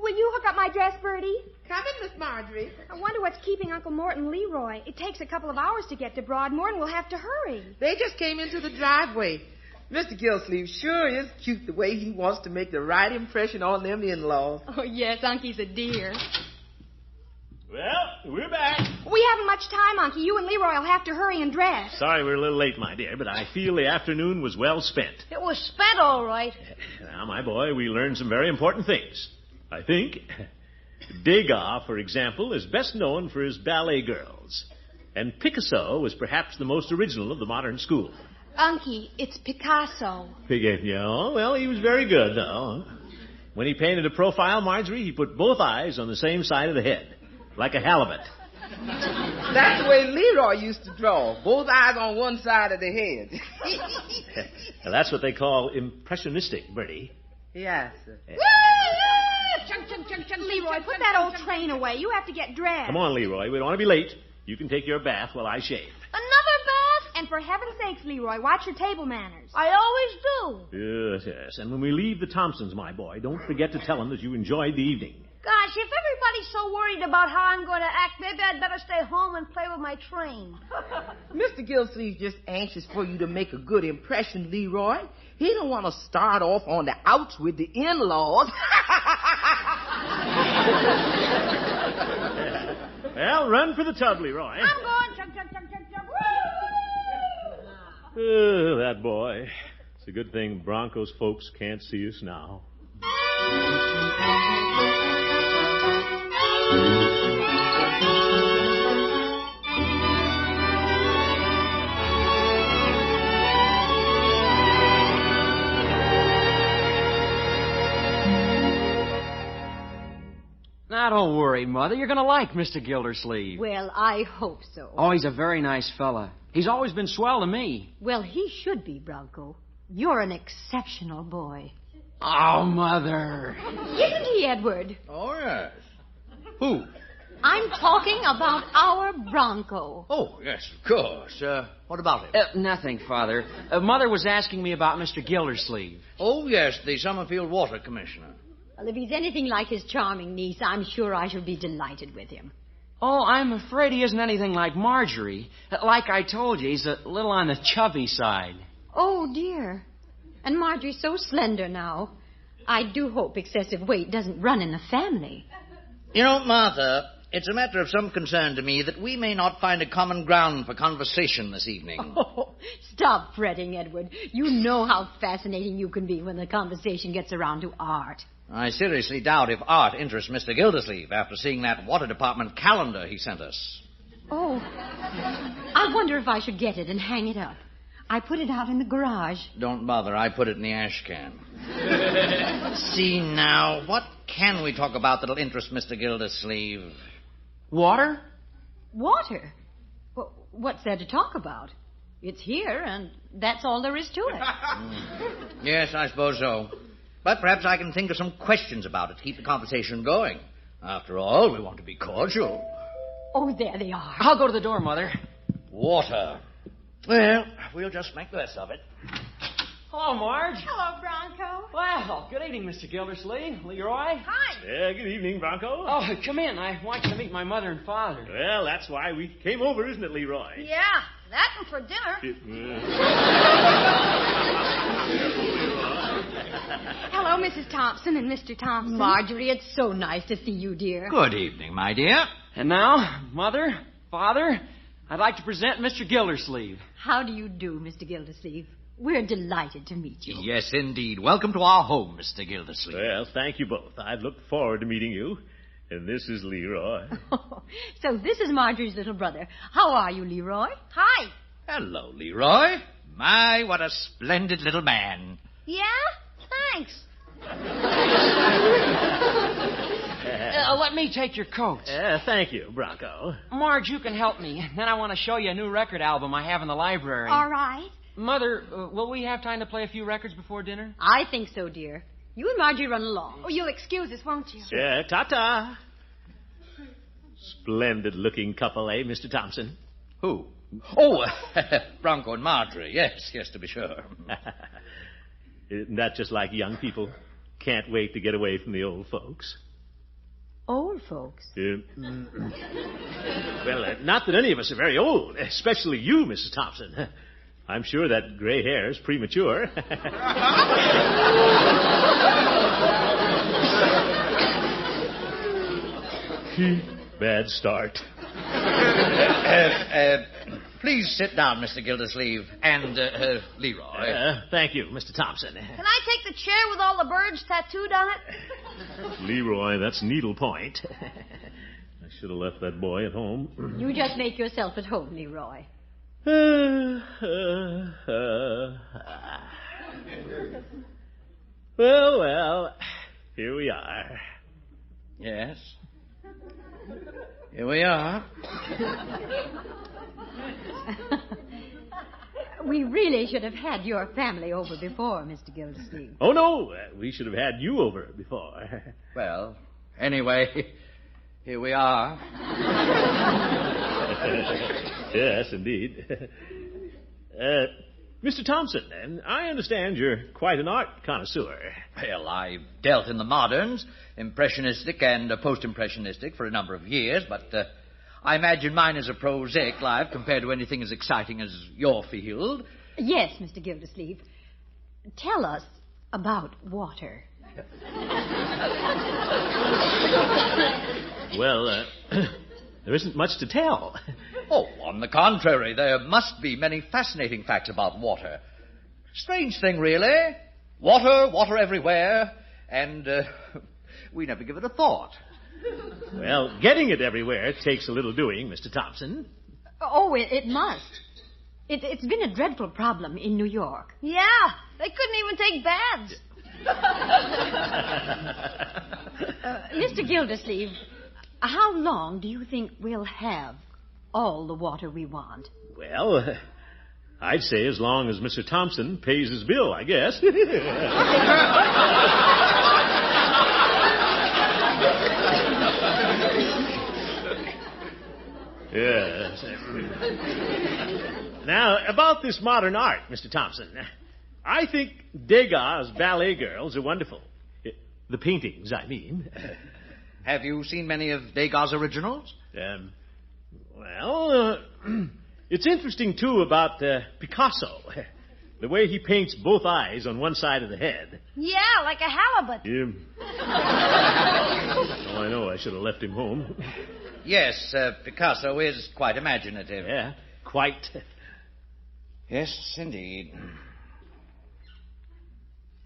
Will you hook up my dress, Bertie? Come in, Miss Marjorie. I wonder what's keeping Uncle Mort and Leroy. It takes a couple of hours to get to Broadmoor, and we'll have to hurry. They just came into the driveway. Mr. Gildersleeve sure is cute the way he wants to make the right impression on them in-laws. Oh, yes, Unky's a dear. Well, we're back. We haven't much time, Unky. You and Leroy will have to hurry and dress. Sorry we're a little late, my dear, but I feel the afternoon was well spent. It was spent all right. Now, my boy, we learned some very important things. I think Degas, for example, is best known for his ballet girls. And Picasso was perhaps the most original of the modern school. Unky, it's Picasso. Yeah, well, he was very good, though. When he painted a profile, Marjorie, he put both eyes on the same side of the head, like a halibut. That's the way Leroy used to draw. Both eyes on one side of the head. Now, that's what they call impressionistic, Bertie. Yes, sir. Leroy, put that old train away. You have to get dressed. Come on, Leroy. We don't want to be late. You can take your bath while I shave. Another bath? And for heaven's sakes, Leroy, watch your table manners. I always do. Yes, yes. And when we leave the Thompsons, my boy, don't forget to tell them that you enjoyed the evening. Gosh, if everybody's so worried about how I'm going to act, maybe I'd better stay home and play with my train. Mr. Gildersleeve's just anxious for you to make a good impression, Leroy. He don't want to start off on the outs with the in-laws. Well, run for the tub, Leroy. I'm going. Chug, chug, chug, chug, chug. Oh, that boy. It's a good thing Bronco's folks can't see us now. Now, don't worry, Mother. You're going to like Mr. Gildersleeve. Well, I hope so. Oh, he's a very nice fella. He's always been swell to me. Well, he should be, Bronco. You're an exceptional boy. Oh, Mother. Isn't he, Edward? Oh, yes. Who? I'm talking about our Bronco. Oh, yes, of course. What about him? Nothing, Father. Mother was asking me about Mr. Gildersleeve. Oh, yes, the Summerfield Water Commissioner. Well, if he's anything like his charming niece, I'm sure I shall be delighted with him. Oh, I'm afraid he isn't anything like Marjorie. Like I told you, he's a little on the chubby side. Oh, dear. And Marjorie's so slender now. I do hope excessive weight doesn't run in the family. You know, Martha, it's a matter of some concern to me that we may not find a common ground for conversation this evening. Oh, stop fretting, Edward. You know how fascinating you can be when the conversation gets around to art. I seriously doubt if art interests Mr. Gildersleeve after seeing that water department calendar he sent us. Oh, I wonder if I should get it and hang it up. I put it out in the garage. Don't bother. I put it in the ash can. See now, what can we talk about that'll interest Mr. Gildersleeve? Water? Water? Well, what's there to talk about? It's here, and that's all there is to it. Yes, I suppose so. But perhaps I can think of some questions about it to keep the conversation going. After all, we want to be cordial. Oh, there they are. I'll go to the door, Mother. Water. Well, we'll just make the best of it. Hello, Marge. Hello, Bronco. Well, good evening, Mr. Gildersleeve. Leroy. Hi. Yeah, good evening, Bronco. Oh, come in. I want you to meet my mother and father. Well, that's why we came over, isn't it, Leroy? Yeah, that and for dinner. Hello, Mrs. Thompson and Mr. Thompson. Marjorie, it's so nice to see you, dear. Good evening, my dear. And now, Mother, Father, I'd like to present Mr. Gildersleeve. How do you do, Mr. Gildersleeve? We're delighted to meet you. Yes, indeed. Welcome to our home, Mr. Gildersleeve. Well, thank you both. I've looked forward to meeting you. And this is Leroy. So this is Marjorie's little brother. How are you, Leroy? Hi. Hello, Leroy. My, what a splendid little man. Yeah? Thanks. Let me take your coat. Thank you, Bronco. Marge, you can help me. Then I want to show you a new record album I have in the library. All right. Mother, will we have time to play a few records before dinner? I think so, dear. You and Marjorie run along. Oh, you'll excuse us, won't you? Yeah, ta-ta. Splendid-looking couple, eh, Mr. Thompson? Who? Oh, Bronco and Marjorie. Yes, to be sure. Isn't that just like young people? Can't wait to get away from the old folks. Old folks? Well, not that any of us are very old, especially you, Mrs. Thompson. I'm sure that gray hair is premature. Bad start. Please sit down, Mr. Gildersleeve, and Leroy. Thank you, Mr. Thompson. Can I take the chair with all the birds tattooed on it? Leroy, that's needlepoint. I should have left that boy at home. You just make yourself at home, Leroy. Well, here we are. Yes. Here we are. We really should have had your family over before, Mr. Gildersleeve. Oh, no. We should have had you over before. Well, anyway, here we are. Yes, indeed. Mr. Thompson, I understand you're quite an art connoisseur. Well, I've dealt in the moderns, impressionistic and post-impressionistic for a number of years, but I imagine mine is a prosaic life compared to anything as exciting as your field. Yes, Mr. Gildersleeve. Tell us about water. Well, there isn't much to tell. Oh, on the contrary, there must be many fascinating facts about water. Strange thing, really. Water everywhere, and we never give it a thought. Well, getting it everywhere takes a little doing, Mr. Thompson. Oh, it must. It's been a dreadful problem in New York. Yeah, they couldn't even take baths. Mr. Gildersleeve, how long do you think we'll have all the water we want? Well, I'd say as long as Mr. Thompson pays his bill, I guess. Yes. Now, about this modern art, Mr. Thompson, I think Degas' ballet girls are wonderful. The paintings, I mean. Have you seen many of Degas' originals? It's interesting, too, about Picasso. The way he paints both eyes on one side of the head. Yeah, like a halibut. Oh, I know. I should have left him home. Yes, Picasso is quite imaginative. Yeah, quite. Yes, indeed.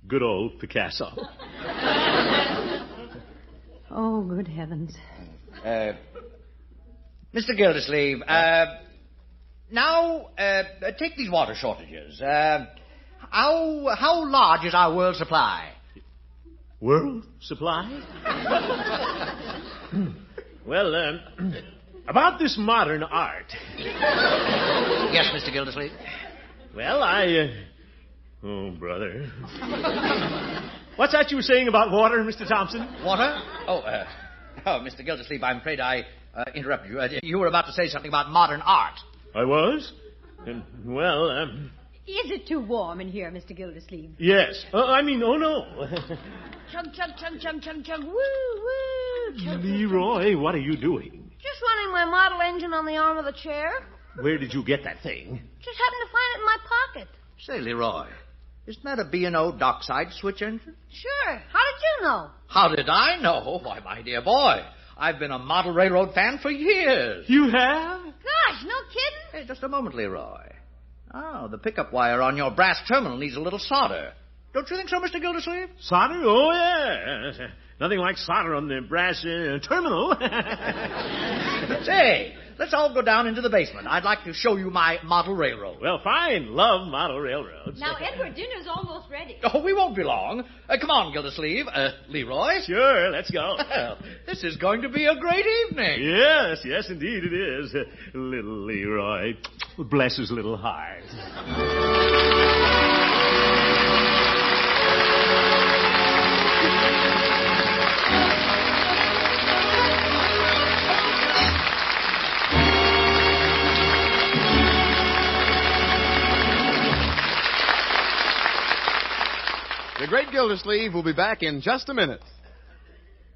Good old Picasso. Oh, good heavens. Mr. Gildersleeve, now, take these water shortages. How large is our world supply? World supply? Well, about this modern art. Yes, Mr. Gildersleeve? Well, Oh, brother. What's that you were saying about water, Mr. Thompson? Water? Oh, Mr. Gildersleeve, I'm afraid I interrupted you. You were about to say something about modern art. I was? Well, Is it too warm in here, Mr. Gildersleeve? Yes. Oh, no. Chug, chug, chug, chug, chug, chug, woo, woo. Chug, Leroy, what are you doing? just running my model engine on the arm of the chair. Where did you get that thing? Just happened to find it in my pocket. Say, Leroy, isn't that a B&O dockside switch engine? Sure. How did you know? How did I know? Why, my dear boy, I've been a model railroad fan for years. You have? Gosh, no kidding. Hey, just a moment, Leroy. Oh, the pickup wire on your brass terminal needs a little solder. Don't you think so, Mr. Gildersleeve? Solder? Oh, yeah. Nothing like solder on the brass terminal. Say, let's all go down into the basement. I'd like to show you my model railroad. Well, fine. Love model railroads. Now, Edward, dinner's almost ready. Oh, we won't be long. Come on, Gildersleeve. Leroy. Sure, let's go. Well, this is going to be a great evening. Yes, indeed it is. Little Leroy. Bless his little heart. The Great Gildersleeve will be back in just a minute.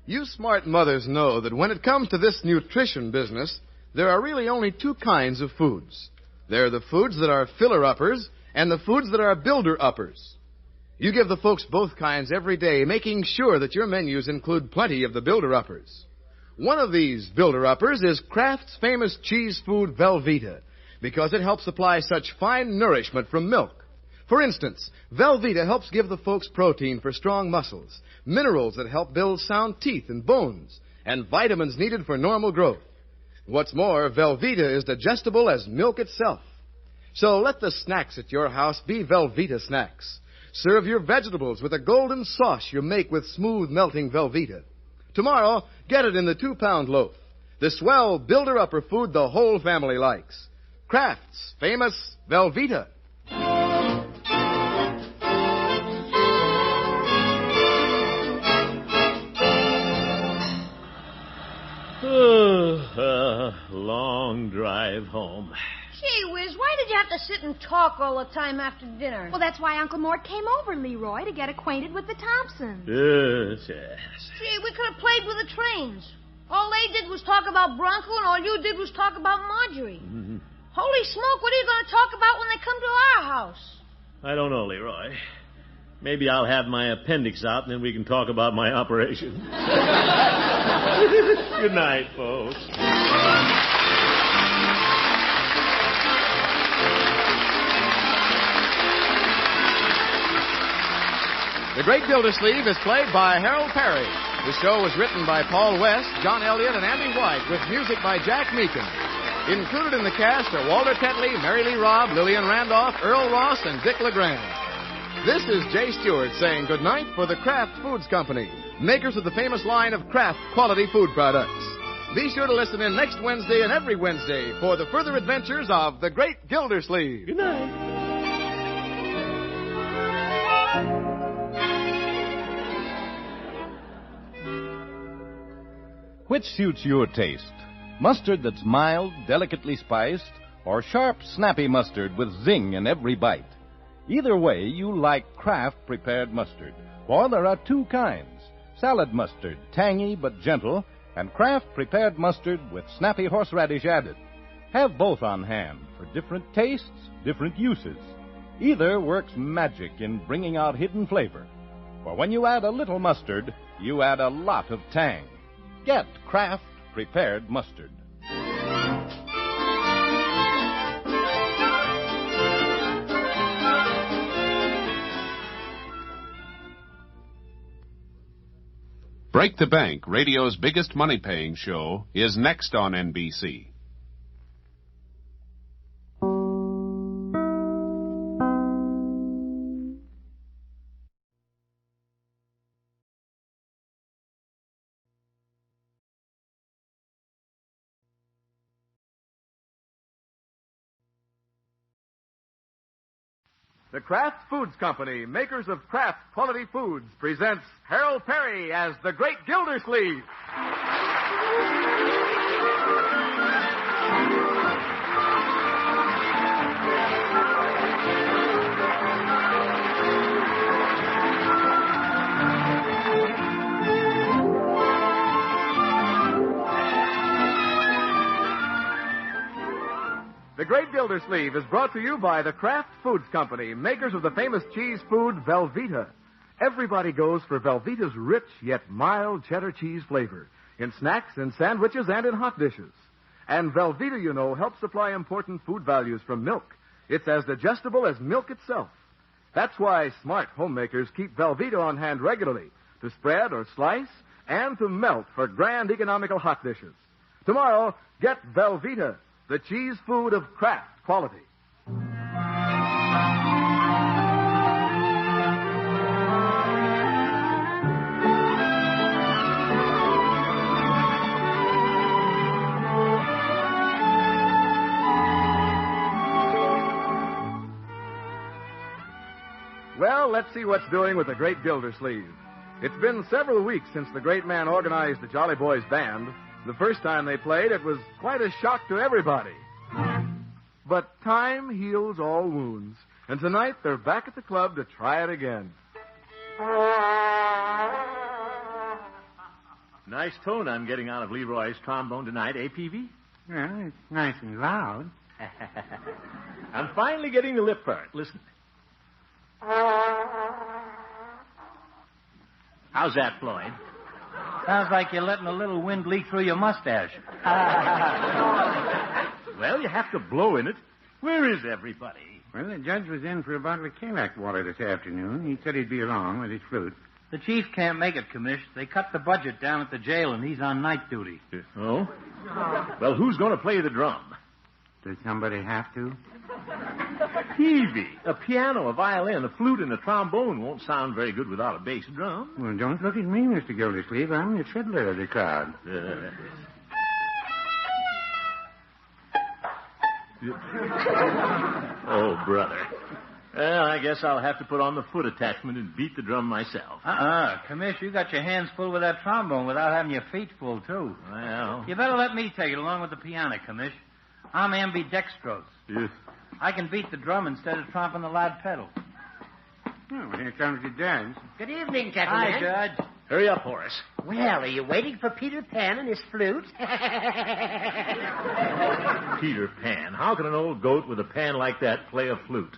You smart mothers know that when it comes to this nutrition business, there are really only two kinds of foods. There are the foods that are filler-uppers and the foods that are builder-uppers. You give the folks both kinds every day, making sure that your menus include plenty of the builder-uppers. One of these builder-uppers is Kraft's famous cheese food Velveeta, because it helps supply such fine nourishment from milk. For instance, Velveeta helps give the folks protein for strong muscles, minerals that help build sound teeth and bones, and vitamins needed for normal growth. What's more, Velveeta is digestible as milk itself. So let the snacks at your house be Velveeta snacks. Serve your vegetables with a golden sauce you make with smooth melting Velveeta. Tomorrow, get it in the 2-pound loaf. The swell builder-upper food the whole family likes. Kraft's famous Velveeta. Long drive home. Gee whiz, why did you have to sit and talk all the time after dinner? Well, that's why Uncle Mort came over, Leroy, to get acquainted with the Thompsons. Yes. Gee, we could have played with the trains. All they did was talk about Bronco, and all you did was talk about Marjorie. Mm-hmm. Holy smoke, what are you going to talk about when they come to our house? I don't know, Leroy. Maybe I'll have my appendix out, and then we can talk about my operation. Good night, folks. The Great Gildersleeve is played by Harold Perry. The show was written by Paul West, John Elliott, and Andy White, with music by Jack Meakin. Included in the cast are Walter Tetley, Mary Lee Robb, Lillian Randolph, Earl Ross, and Dick LeGrand. This is Jay Stewart saying goodnight for the Kraft Foods Company, makers of the famous line of Kraft quality food products. Be sure to listen in next Wednesday and every Wednesday for the further adventures of the Great Gildersleeve. Good night. Which suits your taste? Mustard that's mild, delicately spiced, or sharp, snappy mustard with zing in every bite? Either way, you like Kraft prepared mustard. For there are two kinds. Salad mustard, tangy but gentle, and Kraft prepared mustard with snappy horseradish added. Have both on hand for different tastes, different uses. Either works magic in bringing out hidden flavor. For when you add a little mustard, you add a lot of tang. Get Kraft prepared mustard. Break the Bank, radio's biggest money-paying show, is next on NBC. The Kraft Foods Company, makers of Kraft quality foods, presents Harold Perry as the Great Gildersleeve. The Great Gildersleeve is brought to you by the Kraft Foods Company, makers of the famous cheese food Velveeta. Everybody goes for Velveeta's rich yet mild cheddar cheese flavor in snacks, in sandwiches, and in hot dishes. And Velveeta, you know, helps supply important food values from milk. It's as digestible as milk itself. That's why smart homemakers keep Velveeta on hand regularly to spread or slice and to melt for grand economical hot dishes. Tomorrow, get Velveeta, the cheese food of Kraft quality. Well, let's see what's doing with the great Gildersleeve. It's been several weeks since the great man organized the Jolly Boys Band. The first time they played, it was quite a shock to everybody. But time heals all wounds, and tonight they're back at the club to try it again. Nice tone I'm getting out of Leroy's trombone tonight, eh, Peavy? Well, it's nice and loud. I'm finally getting the lip part. Listen. How's that, Floyd? Sounds like you're letting a little wind leak through your mustache. Well, you have to blow in it. Where is everybody? Well, the judge was in for a bottle of Kalak water this afternoon. He said he'd be along with his flute. The chief can't make it, Commish. They cut the budget down at the jail, and he's on night duty. Oh? Well, who's going to play the drum? Does somebody have to? Peavy. A piano, a violin, a flute, and a trombone won't sound very good without a bass drum. Well, don't look at me, Mr. Gildersleeve. I'm the fiddler of the crowd. Oh, brother. Well, I guess I'll have to put on the foot attachment and beat the drum myself. Commish, you got your hands full with that trombone without having your feet full, too. Well... You better let me take it along with the piano, Commish. I'm ambidextrous. Yes. I can beat the drum instead of tromping the loud pedal. Oh, here comes the judge. Good evening, gentlemen. Hi, Judge. Hurry up, Horace. Well, are you waiting for Peter Pan and his flute? Peter Pan. How can an old goat with a pan like that play a flute?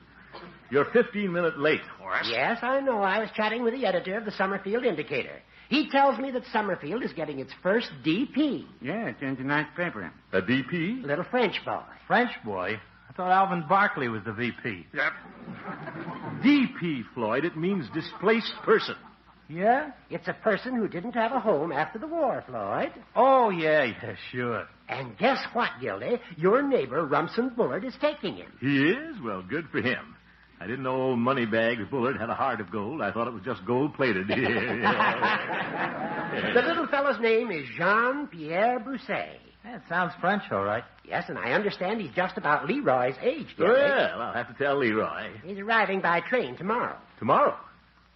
You're 15 minutes late, Horace. Yes, I know. I was chatting with the editor of the Summerfield Indicator. He tells me that Summerfield is getting its first DP. Yeah, it's in tonight's paper. A DP? Little French boy. French boy? I thought Alvin Barkley was the VP. Yep. DP, Floyd. It means displaced person. Yeah? It's a person who didn't have a home after the war, Floyd. Oh, yeah, sure. And guess what, Gildy? Your neighbor, Rumson Bullard, is taking him. He is? Well, good for him. I didn't know old Moneybags Bullard had a heart of gold. I thought it was just gold-plated. The little fellow's name is Jean-Pierre Brousset. That sounds French, all right. Yes, and I understand he's just about Leroy's age, Gildy. Well, I'll have to tell Leroy. He's arriving by train tomorrow. Tomorrow?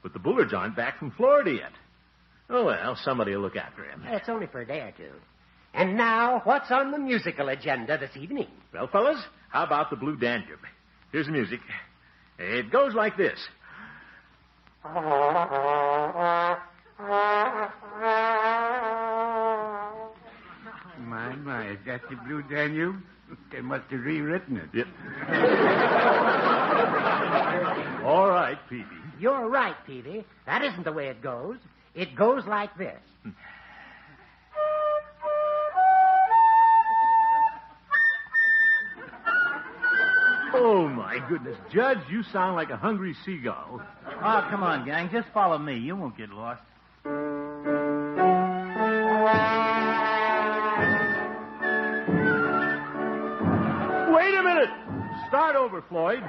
But the Bullards aren't back from Florida yet. Oh, well, somebody will look after him. It's only for a day or two. And now, what's on the musical agenda this evening? Well, fellas, how about the Blue Danube? Here's the music. It goes like this. My, is that the Blue Danube? They must have rewritten it. Yep. All right, Peavy. You're right, Peavy. That isn't the way it goes. It goes like this. Oh, my goodness. Judge, you sound like a hungry seagull. Oh, come on, gang. Just follow me. You won't get lost. Wait a minute. Start over, Floyd.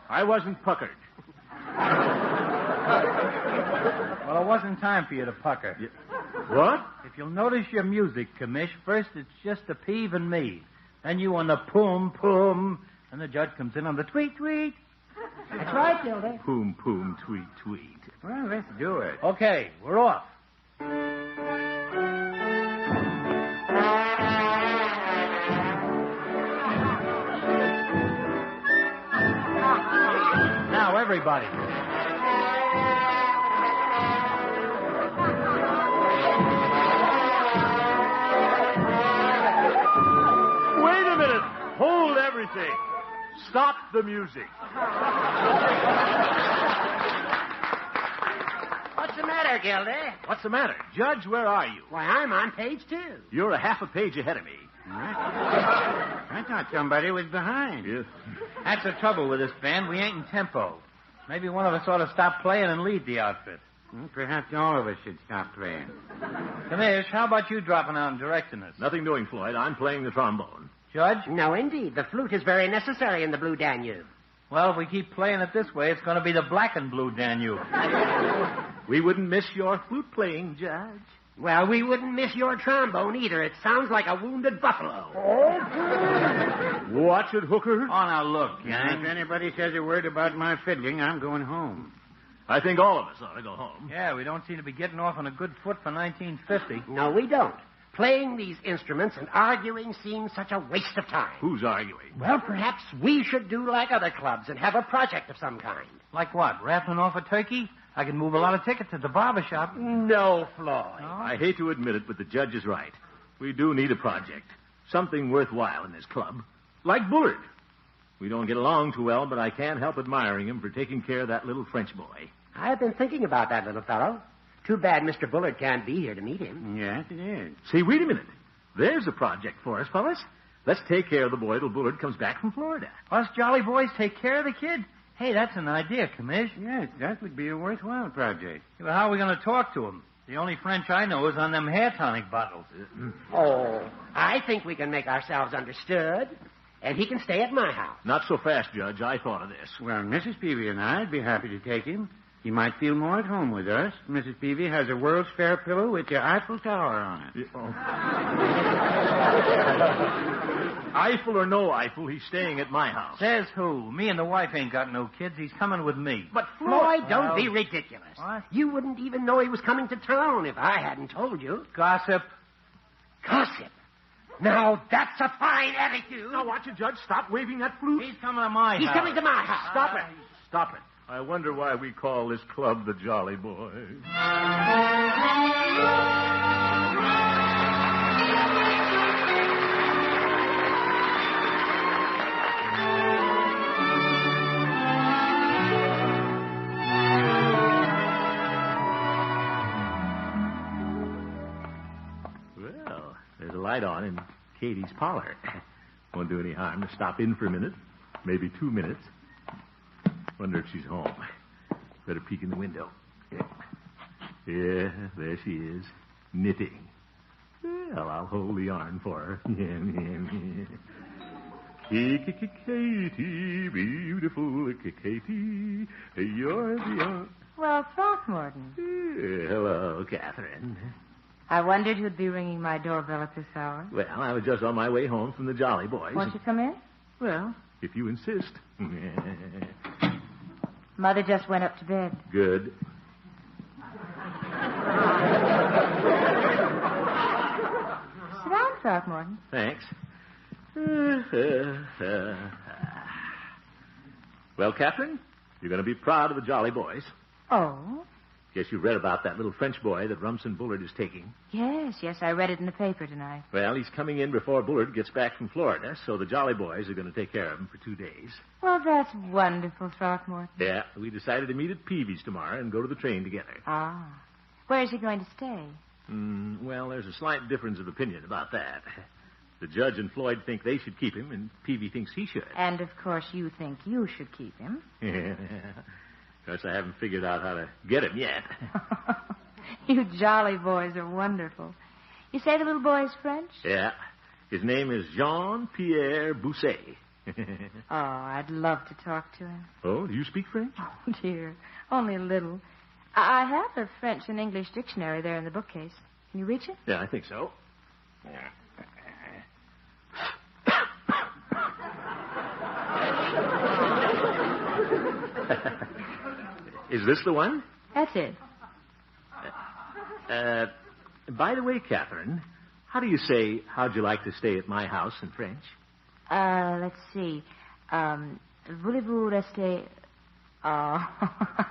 I wasn't puckered. Well, it wasn't time for you to pucker. What? If you'll notice your music, Commish, first it's just the Peeve and me. Then you on the poom, poom, and the judge comes in on the tweet, tweet. That's right, Gildy. Poom, poom, tweet, tweet. Well, let's do it. Okay, we're off. Now, everybody. Wait a minute. Hold everything. Stop the music. What's the matter, Gildy? What's the matter? Judge, where are you? Why, I'm on page 2. You're a half a page ahead of me. I thought somebody was behind. Yes. That's the trouble with this band. We ain't in tempo. Maybe one of us ought to stop playing and lead the outfit. Perhaps all of us should stop playing. Commish, how about you dropping out and directing us? Nothing doing, Floyd. I'm playing the trombone. Judge? No, indeed. The flute is very necessary in the Blue Danube. Well, if we keep playing it this way, it's going to be the black and blue Danube. We wouldn't miss your flute playing, Judge. Well, we wouldn't miss your trombone either. It sounds like a wounded buffalo. Watch it, Hooker. Oh, now look, If anybody says a word about my fiddling, I'm going home. I think all of us ought to go home. Yeah, we don't seem to be getting off on a good foot for 1950. No, we don't. Playing these instruments and arguing seems such a waste of time. Who's arguing? Well, perhaps we should do like other clubs and have a project of some kind. Like what? Raffling off a turkey? I can move a lot of tickets at the barber shop. No, Floyd. No? I hate to admit it, but the judge is right. We do need a project. Something worthwhile in this club. Like Bullard. We don't get along too well, but I can't help admiring him for taking care of that little French boy. I've been thinking about that little fellow. Too bad Mr. Bullard can't be here to meet him. Yes, it is. Say, wait a minute. There's a project for us, fellas. Let's take care of the boy till Bullard comes back from Florida. Us jolly boys take care of the kid? Hey, that's an idea, Commish. Yes, that would be a worthwhile project. Well, how are we going to talk to him? The only French I know is on them hair tonic bottles. Oh, I think we can make ourselves understood, and he can stay at my house. Not so fast, Judge. I thought of this. Well, Mrs. Peavy and I'd be happy to take him. He might feel more at home with us. Mrs. Peavy has a World's Fair pillow with the Eiffel Tower on it. Eiffel or no Eiffel, he's staying at my house. Says who? Me and the wife ain't got no kids. He's coming with me. But, Floyd, don't be ridiculous. What? You wouldn't even know he was coming to town if I hadn't told you. Gossip. Gossip. Now, that's a fine attitude. Now, watch it, Judge. Stop waving that flute. He's coming to my He's house. coming to my house. Stop it. Stop it. I wonder why we call this club the Jolly Boys. Well, there's a light on in Katie's parlor. Won't do any harm to stop in for a minute, maybe 2 minutes. Wonder if she's home. Better peek in the window. Yeah, there she is, knitting. Well, I'll hold the yarn for her. Katie, beautiful Katie, you're the... Well, Throckmorton. Hello, Kathryn. I wondered who'd be ringing my doorbell at this hour. Well, I was just on my way home from the Jolly Boys. Won't you come in? Well, if you insist. Mother just went up to bed. Good. Sit down, Throckmorton. Thanks. Well, Kathryn, you're going to be proud of the Jolly Boys. Oh? Guess you read about that little French boy that Rumson Bullard is taking. Yes, I read it in the paper tonight. Well, he's coming in before Bullard gets back from Florida, so the Jolly Boys are going to take care of him for 2 days. Well, that's wonderful, Throckmorton. Yeah, we decided to meet at Peavy's tomorrow and go to the train together. Ah. Where is he going to stay? Well, there's a slight difference of opinion about that. The judge and Floyd think they should keep him, and Peavy thinks he should. And, of course, you think you should keep him. Of course, I haven't figured out how to get him yet. You Jolly Boys are wonderful. You say the little boy is French? Yeah. His name is Jean-Pierre Bousset. Oh, I'd love to talk to him. Oh, do you speak French? Oh, dear. Only a little. I have a French and English dictionary there in the bookcase. Can you reach it? Yeah, I think so. Yeah. Is this the one? That's it. By the way, Kathryn, how do you say, how'd you like to stay at my house in French? Let's see. Voulez-vous rester... Oh,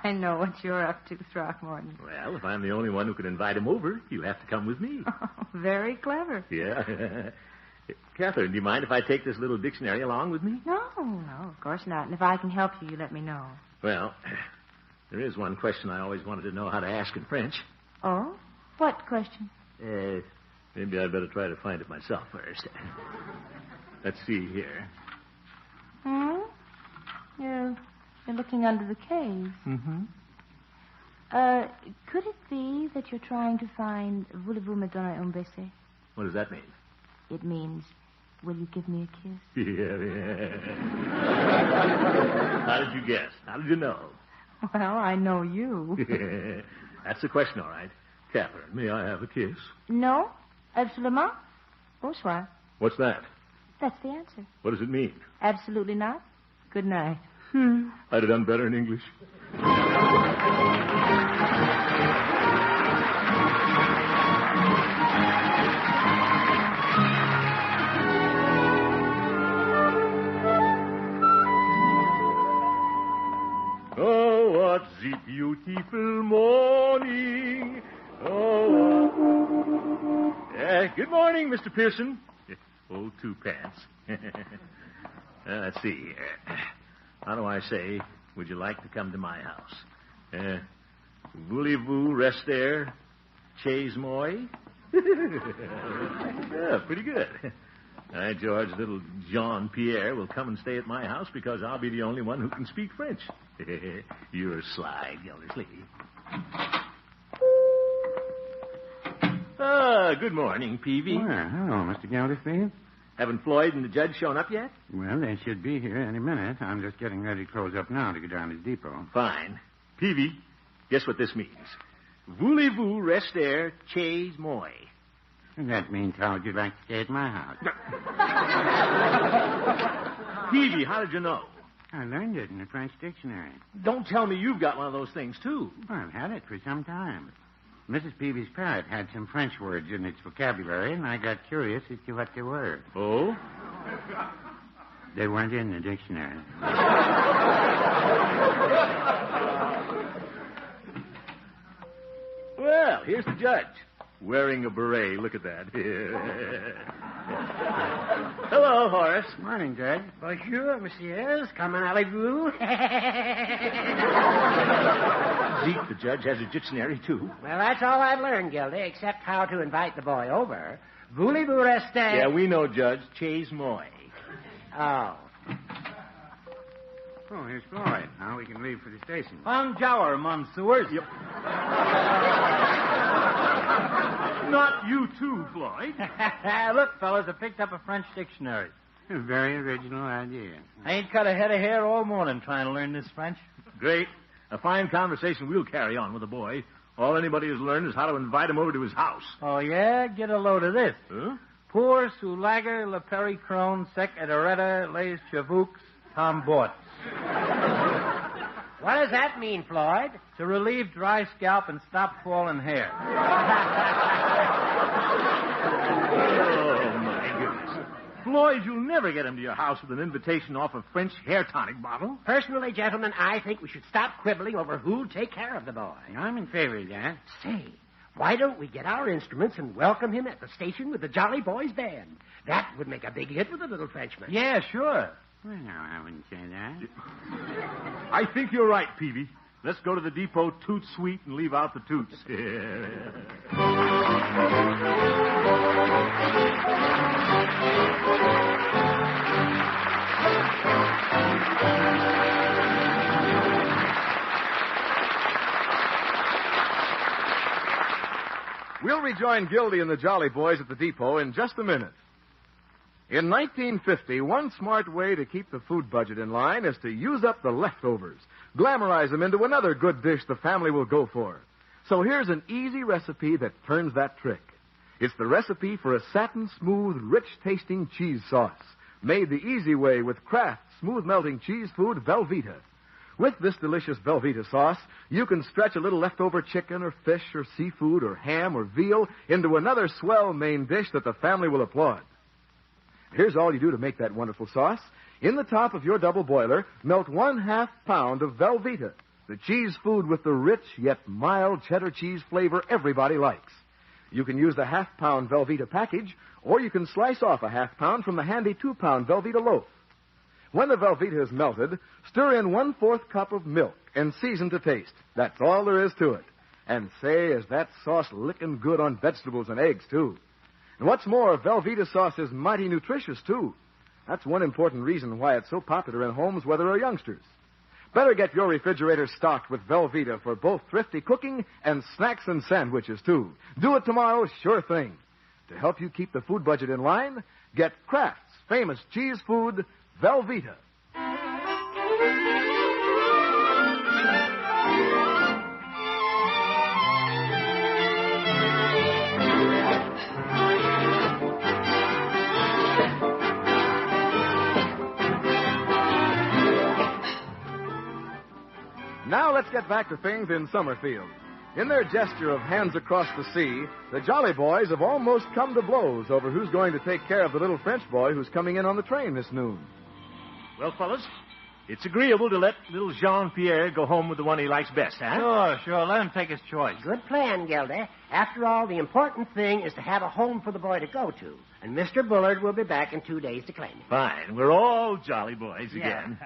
I know what you're up to, Throckmorton. Well, if I'm the only one who can invite him over, he'll have to come with me. Oh, very clever. Yeah. Kathryn, do you mind if I take this little dictionary along with me? No, of course not. And if I can help you, you let me know. Well, there is one question I always wanted to know how to ask in French. Oh? What question? Maybe I'd better try to find it myself first. Let's see here. You're looking under the cave. Mm-hmm. Could it be that you're trying to find voulez-vous me donner un baiser? What does that mean? It means, will you give me a kiss? Yeah. How did you guess? How did you know? Well, I know you. That's the question, all right. Kathryn, may I have a kiss? No, absolument. Bonsoir. What's that? That's the answer. What does it mean? Absolutely not. Good night. I'd have done better in English. Oh, what's the beautiful morning. Oh. Good morning, Mr. Pearson. Oh, two pants. Let's see. How do I say, would you like to come to my house? Voulez-vous rester chez moi? Yeah, pretty good. All right, George, little Jean Pierre will come and stay at my house because I'll be the only one who can speak French. You're sly, Gildersleeve. Good morning, Peavy. Well, hello, Mr. Gildersleeve. Haven't Floyd and the judge shown up yet? Well, they should be here any minute. I'm just getting ready to close up now to go down to the depot. Fine. Peavy, guess what this means? Voulez-vous rester chez moi? And that means how would you like to stay at my house? Peavy, how did you know? I learned it in the French dictionary. Don't tell me you've got one of those things, too. Well, I've had it for some time. Mrs. Peavy's parrot had some French words in its vocabulary, and I got curious as to what they were. Oh? They weren't in the dictionary. Well, here's the judge. Wearing a beret. Look at that. Hello, Horace. Morning, Judge. Bonjour, messieurs. Comment allez-vous? Zeke, the judge, has a dictionary, too. Well, that's all I've learned, Gildy, except how to invite the boy over. Voulez-vous rester? Yeah, we know, Judge. Chez moi. Oh. Oh, here's Floyd. Now we can leave for the station. Bonjour, monsieurs. Yep. Not you, too, Floyd. Look, fellas, I picked up a French dictionary. A very original idea. I ain't cut a head of hair all morning trying to learn this French. Great. A fine conversation we'll carry on with the boy. All anybody has learned is how to invite him over to his house. Oh, yeah? Get a load of this. Huh? Pour sous lager le pericron sec et arrêta les chevaux tombots. What does that mean, Floyd? To relieve dry scalp and stop falling hair. Oh, my goodness. Floyd, you'll never get him to your house with an invitation off a French hair tonic bottle. Personally, gentlemen, I think we should stop quibbling over who'll take care of the boy. I'm in favor of that. Say, why don't we get our instruments and welcome him at the station with the Jolly Boys band? That would make a big hit with the little Frenchman. Yeah, sure. Well, no, I wouldn't say that. I think you're right, Peavy. Let's go to the depot toot sweet and leave out the toots. We'll rejoin Gildy and the Jolly Boys at the depot in just a minute. In 1950, one smart way to keep the food budget in line is to use up the leftovers, glamorize them into another good dish the family will go for. So here's an easy recipe that turns that trick. It's the recipe for a satin-smooth, rich-tasting cheese sauce, made the easy way with Kraft's smooth-melting cheese food Velveeta. With this delicious Velveeta sauce, you can stretch a little leftover chicken or fish or seafood or ham or veal into another swell main dish that the family will applaud. Here's all you do to make that wonderful sauce. In the top of your double boiler, melt 1/2 pound of Velveeta, the cheese food with the rich yet mild cheddar cheese flavor everybody likes. You can use the 1/2 pound Velveeta package, or you can slice off a 1/2 pound from the handy 2-pound Velveeta loaf. When the Velveeta is melted, stir in 1/4 cup of milk and season to taste. That's all there is to it. And say, is that sauce licking good on vegetables and eggs, too. And what's more, Velveeta sauce is mighty nutritious, too. That's one important reason why it's so popular in homes where there are youngsters. Better get your refrigerator stocked with Velveeta for both thrifty cooking and snacks and sandwiches, too. Do it tomorrow, sure thing. To help you keep the food budget in line, get Kraft's famous cheese food, Velveeta. Now let's get back to things in Summerfield. In their gesture of hands across the sea, the Jolly Boys have almost come to blows over who's going to take care of the little French boy who's coming in on the train this noon. Well, fellas, it's agreeable to let little Jean-Pierre go home with the one he likes best, huh? Sure. Let him take his choice. Good plan, Gildy. After all, the important thing is to have a home for the boy to go to. And Mr. Bullard will be back in 2 days to claim him. Fine. We're all Jolly Boys again.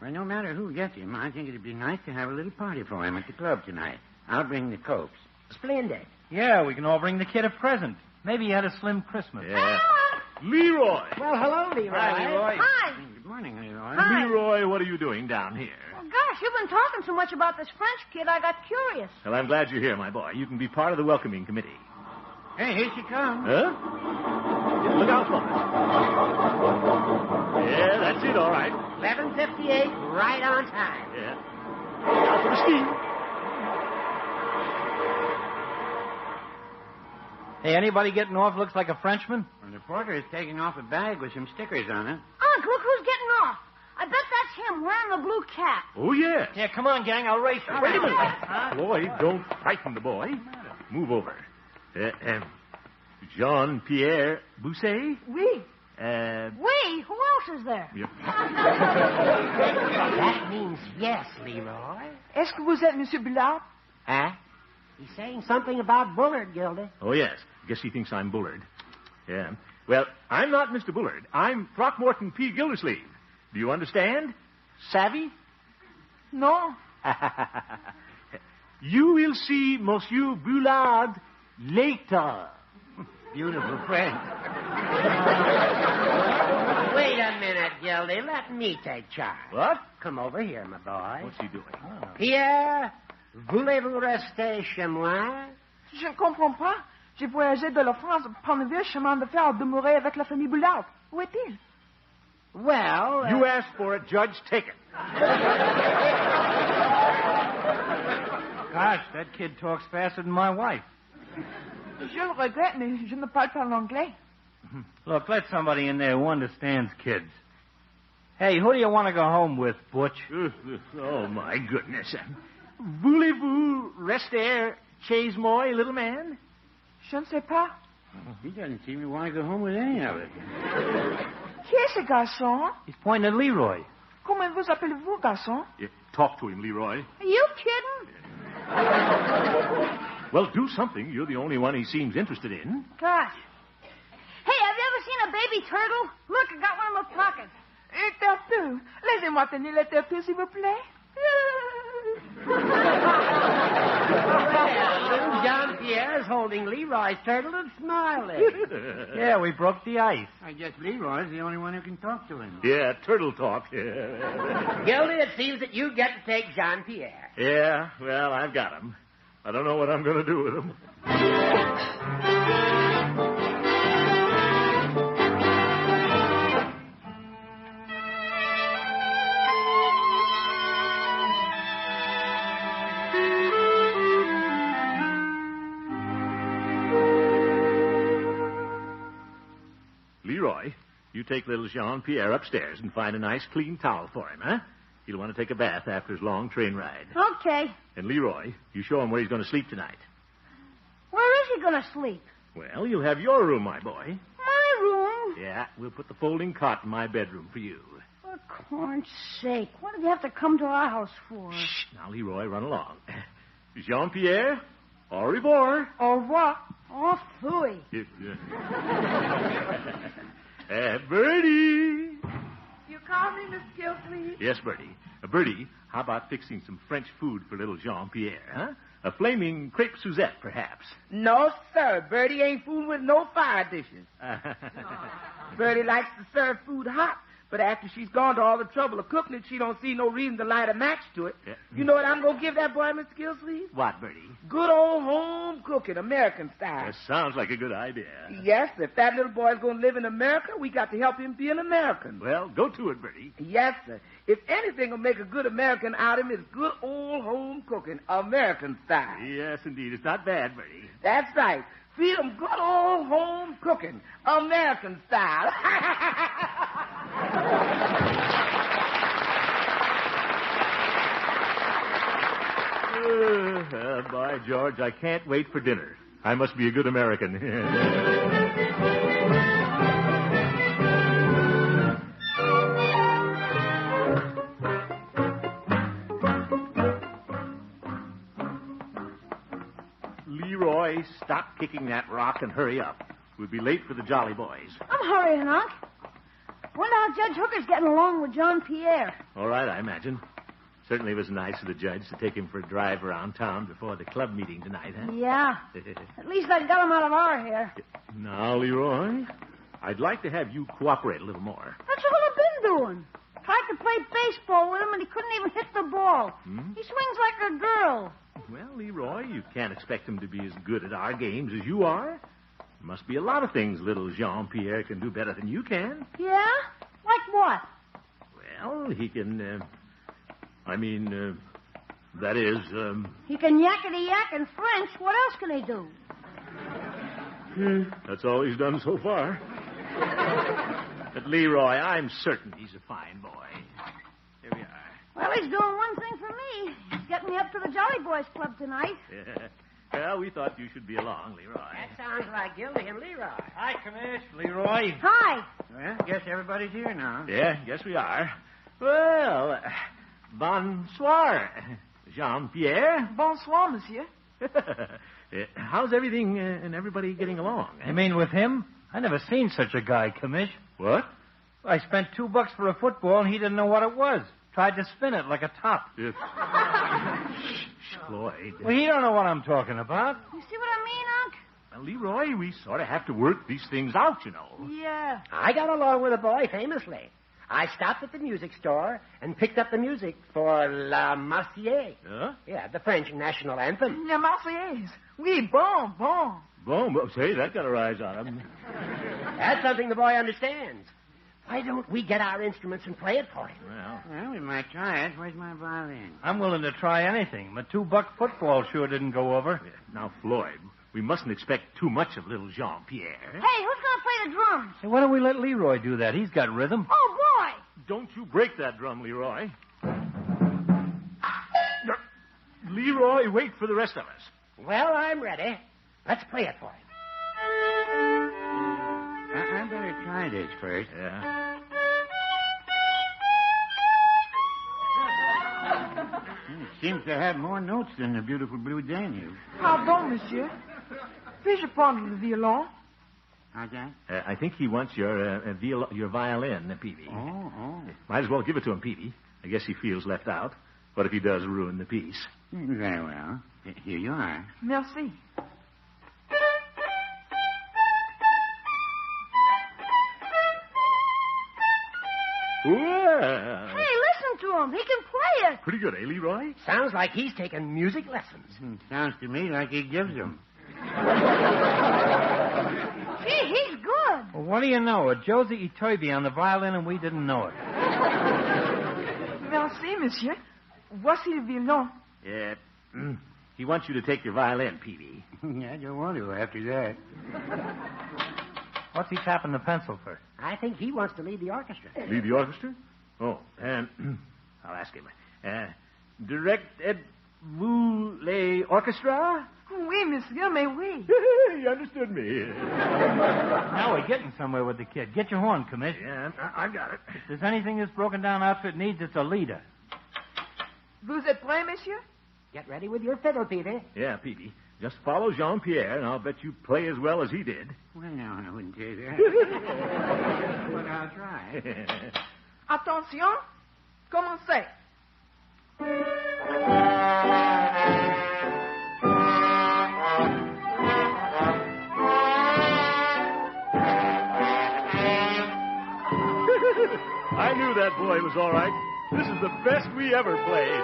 Well, no matter who gets him, I think it'd be nice to have a little party for him at the club tonight. I'll bring the cokes. Splendid. Yeah, we can all bring the kid a present. Maybe he had a slim Christmas. Yeah. Leroy! Well, hello, Leroy. Hi, Leroy. Hi. Good morning, Leroy. Hi. Leroy, what are you doing down here? Well, gosh, you've been talking so much about this French kid, I got curious. Well, I'm glad you're here, my boy. You can be part of the welcoming committee. Hey, here she comes. Huh? Yeah, look out for her. Yeah, that's it, all right. 11:58, right on time. Yeah. Look out for the steam. Hey, anybody getting off looks like a Frenchman? Well, the porter is taking off a bag with some stickers on it. Unc, look who's getting off. I bet that's him wearing the blue cap. Oh, yes. Yeah, come on, gang. I'll race you. Wait a minute. Floyd, don't frighten the boy. Move over. Jean-Pierre Bousset? Oui. Oui? Who else is there? That means yes, Leroy. Est-ce que vous êtes Monsieur Bullard? Huh? He's saying something about Bullard, Gildy. Oh, yes. Guess he thinks I'm Bullard. Yeah. Well, I'm not Mr. Bullard. I'm Throckmorton P. Gildersleeve. Do you understand? Savvy? No. You will see Monsieur Bullard later. Beautiful French. Wait a minute, Gildy. Let me take charge. What? Come over here, my boy. What's he doing? Pierre, voulez-vous rester chez moi? Je ne comprends pas. J'ai voyagé de la France pour prendre le vieux chemin de fer demeurer avec la famille Bullard. Où est-il? Well... You asked for it, Judge. Take it. Gosh, that kid talks faster than my wife. Je le regrette, mais je ne parle pas l'anglais. Look, let somebody in there who understands kids. Hey, who do you want to go home with, Butch? Oh, my goodness. Voulez-vous rester chez moi, little man? Je ne sais pas. He doesn't seem to want to go home with any of it. Qui est ce garçon? He's pointing at Leroy. Comment vous appelez-vous, garçon? Yeah, talk to him, Leroy. Are you kidding? Well, do something. You're the only one he seems interested in. Gosh. Hey, have you ever seen a baby turtle? Look, I got one in my pocket. Un tortue. Laissez-moi tenir le tortue, s'il vous plaît. Little Jean-Pierre's holding Leroy's turtle and smiling. Yeah, we broke the ice. I guess Leroy's the only one who can talk to him. Yeah, turtle talk. Gildy, it seems that you get to take Jean-Pierre. Yeah, well, I've got him. I don't know what I'm going to do with him. Leroy, you take little Jean-Pierre upstairs and find a nice clean towel for him, huh? He'll want to take a bath after his long train ride. Okay. And Leroy, you show him where he's going to sleep tonight. Where is he going to sleep? Well, you'll have your room, my boy. My room? Yeah, we'll put the folding cot in my bedroom for you. For corn's sake, what did you have to come to our house for? Shh. Now, Leroy, run along. Jean-Pierre, au revoir. Au revoir. Oh, phooey. Bertie. You call me, Miss Gildersleeve? Yes, Bertie. Bertie, how about fixing some French food for little Jean-Pierre, huh? A flaming crepe Suzette, perhaps. No, sir. Bertie ain't fooling with no fire dishes. Bertie likes to serve food hot, But after she's gone to all the trouble of cooking it, she don't see no reason to light a match to it. Yeah. You know what I'm going to give that boy, Mr. Gildersleeve? What, Bertie? Good old home cooking, American style. That sounds like a good idea. Yes, if that little boy's going to live in America, we got to help him be an American. Well, go to it, Bertie. Yes, sir. If anything will make a good American out of him, it's good old home cooking, American style. Yes, indeed. It's not bad, Bertie. That's right. Feed him good old home cooking, American style. By George, I can't wait for dinner. I must be a good American. Leroy, stop kicking that rock and hurry up. We'll be late for the Jolly Boys. I'm hurrying, Unc. Wonder how Judge Hooker's getting along with John Pierre. All right, I imagine. Certainly was nice of the judge to take him for a drive around town before the club meeting tonight, huh? Yeah. At least I got him out of our hair. Now, Leroy, I'd like to have you cooperate a little more. That's what I've been doing. Tried to play baseball with him, and he couldn't even hit the ball. He swings like a girl. Well, Leroy, you can't expect him to be as good at our games as you are. There must be a lot of things little Jean-Pierre can do better than you can. Yeah? Like what? Well, he can, that is, He can yakety-yak in French. What else can he do? That's all he's done so far. But, Leroy, I'm certain he's a fine boy. Here we are. Well, he's doing one thing for me. He's getting me up to the Jolly Boys Club tonight. Yeah. Well, we thought you should be along, Leroy. That sounds like Gildy and Leroy. Hi, Commish. Leroy. Hi. Well, guess everybody's here now. Yeah, guess we are. Well, bonsoir, Jean-Pierre. Bonsoir, monsieur. How's everything and everybody getting along? You mean with him? I never seen such a guy, Commish. What? I spent $2 for a football, and he didn't know what it was. Tried to spin it like a top. Floyd. Well, he don't know what I'm talking about. You see what I mean, Unc? Well, Leroy, we sort of have to work these things out, you know. Yeah. I got along with the boy famously. I stopped at the music store and picked up the music for La Marseillaise. Huh? Yeah, the French national anthem. La Marseillaise. Oui, bon. Bon, say, that got a rise on him. That's something the boy understands. Why don't we get our instruments and play it for him? Well, we might try it. Where's my violin? I'm willing to try anything. My $2 football sure didn't go over. Yeah. Now, Floyd, we mustn't expect too much of little Jean-Pierre. Hey, who's going to play the drums? Hey, why don't we let Leroy do that? He's got rhythm. Oh, boy. Don't you break that drum, Leroy. Leroy, wait for the rest of us. Well, I'm ready. Let's play it for him. I better try this first. Yeah. It seems to have more notes than the beautiful Blue Danube. Pardon, monsieur. Puis-je prendre le violon? How's that? I think he wants your violin, Peavy. Oh. Might as well give it to him, Peavy. I guess he feels left out. What if he does ruin the piece? Very well. Here you are. Merci. Well. Hey, listen to him. He can play it. Pretty good, eh, Leroy? Sounds like he's taking music lessons. Sounds to me like he gives them. Gee, he's good. Well, what do you know? A Josie Itobi on the violin, and we didn't know it. Merci, monsieur. Voici le violon. Yeah. He wants you to take your violin, Peavy. I don't want to after that. What's he tapping the pencil for? I think he wants to lead the orchestra. Lead the orchestra? Oh, and I'll ask him. Directez-vous l'orchestra? Oui, monsieur, mais oui. He understood me. Now we're getting somewhere with the kid. Get your horn, Commish. Yeah, I got it. If there's anything this broken-down outfit needs, it's a leader. Vous êtes prêt, monsieur? Get ready with your fiddle, Peavy. Yeah, Peavy. Just follow Jean-Pierre, and I'll bet you play as well as he did. Well, no, I wouldn't say that. But I'll try. Attention. Commencez. I knew that boy was all right. This is the best we ever played.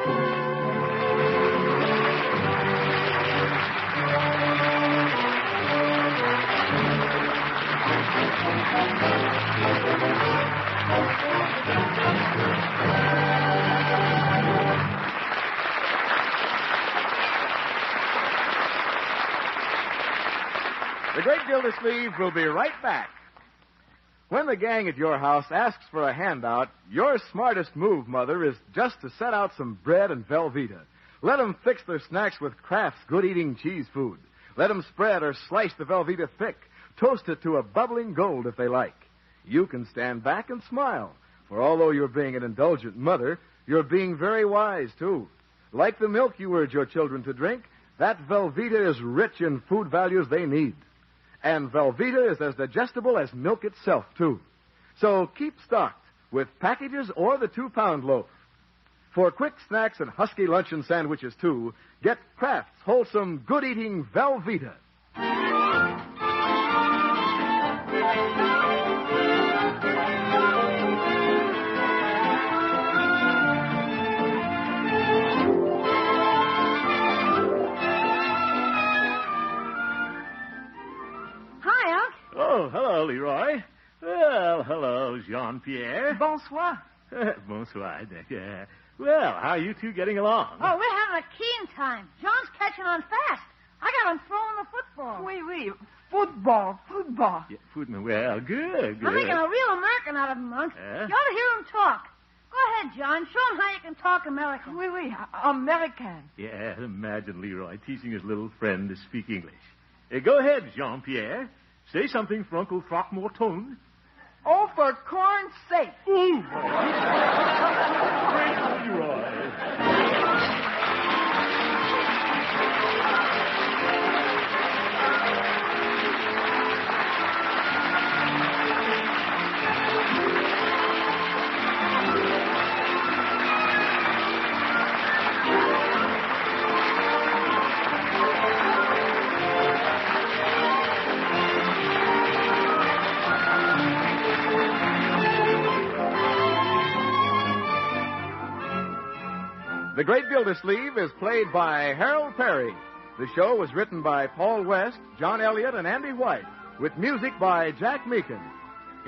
The Great Gildersleeve will be right back. When the gang at your house asks for a handout, your smartest move, Mother, is just to set out some bread and Velveeta. Let them fix their snacks with Kraft's good-eating cheese food. Let them spread or slice the Velveeta thick. Toast it to a bubbling gold if they like. You can stand back and smile, for although you're being an indulgent mother, you're being very wise, too. Like the milk you urge your children to drink, that Velveeta is rich in food values they need. And Velveeta is as digestible as milk itself, too. So keep stocked with packages or the 2-pound loaf. For quick snacks and husky luncheon sandwiches, too, get Kraft's wholesome, good-eating Velveeta. Oh, hello, Leroy. Well, hello, Jean-Pierre. Bonsoir. Bonsoir. Well, how are you two getting along? Oh, we're having a keen time. John's catching on fast. I got him throwing the football. Oui. Football. Yeah, footman. Well, good. I'm making a real American out of him, Unc. You ought to hear him talk. Go ahead, John. Show him how you can talk American. Oui, American. Yeah, imagine Leroy teaching his little friend to speak English. Go ahead, Jean-Pierre. Say something for Uncle Throckmorton. Oh, for corn's sake. Ooh. Great Leroy. The Great Gildersleeve is played by Harold Perry. The show was written by Paul West, John Elliott, and Andy White, with music by Jack Meakin.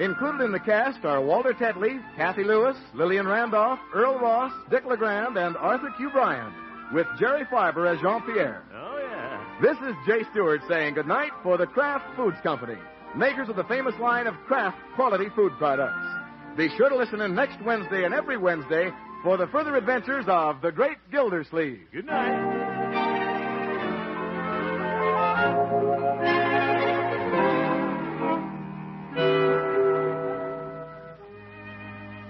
Included in the cast are Walter Tetley, Kathy Lewis, Lillian Randolph, Earl Ross, Dick LeGrand, and Arthur Q. Bryan, with Jerry Fiber as Jean-Pierre. Oh, yeah. This is Jay Stewart saying goodnight for the Kraft Foods Company, makers of the famous line of Kraft quality food products. Be sure to listen in next Wednesday and every Wednesday for the further adventures of the Great Gildersleeve. Good night.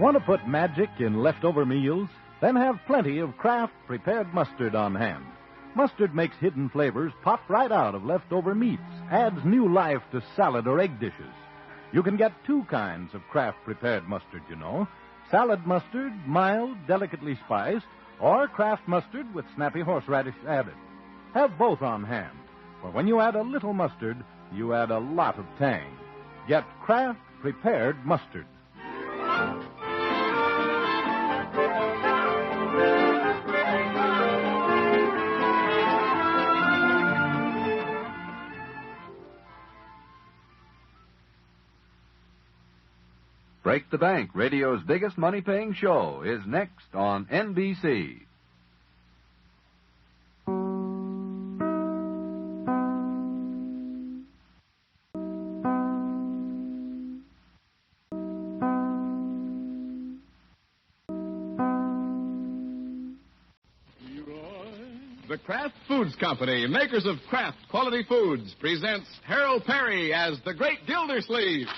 Want to put magic in leftover meals? Then have plenty of Kraft prepared mustard on hand. Mustard makes hidden flavors pop right out of leftover meats, adds new life to salad or egg dishes. You can get 2 kinds of Kraft prepared mustard, you know. Salad mustard, mild, delicately spiced, or Kraft mustard with snappy horseradish added. Have both on hand, for when you add a little mustard, you add a lot of tang. Get Kraft prepared mustard. Break the Bank, radio's biggest money-paying show, is next on NBC. The Kraft Foods Company, makers of Kraft quality foods, presents Harold Perry as the Great Gildersleeve.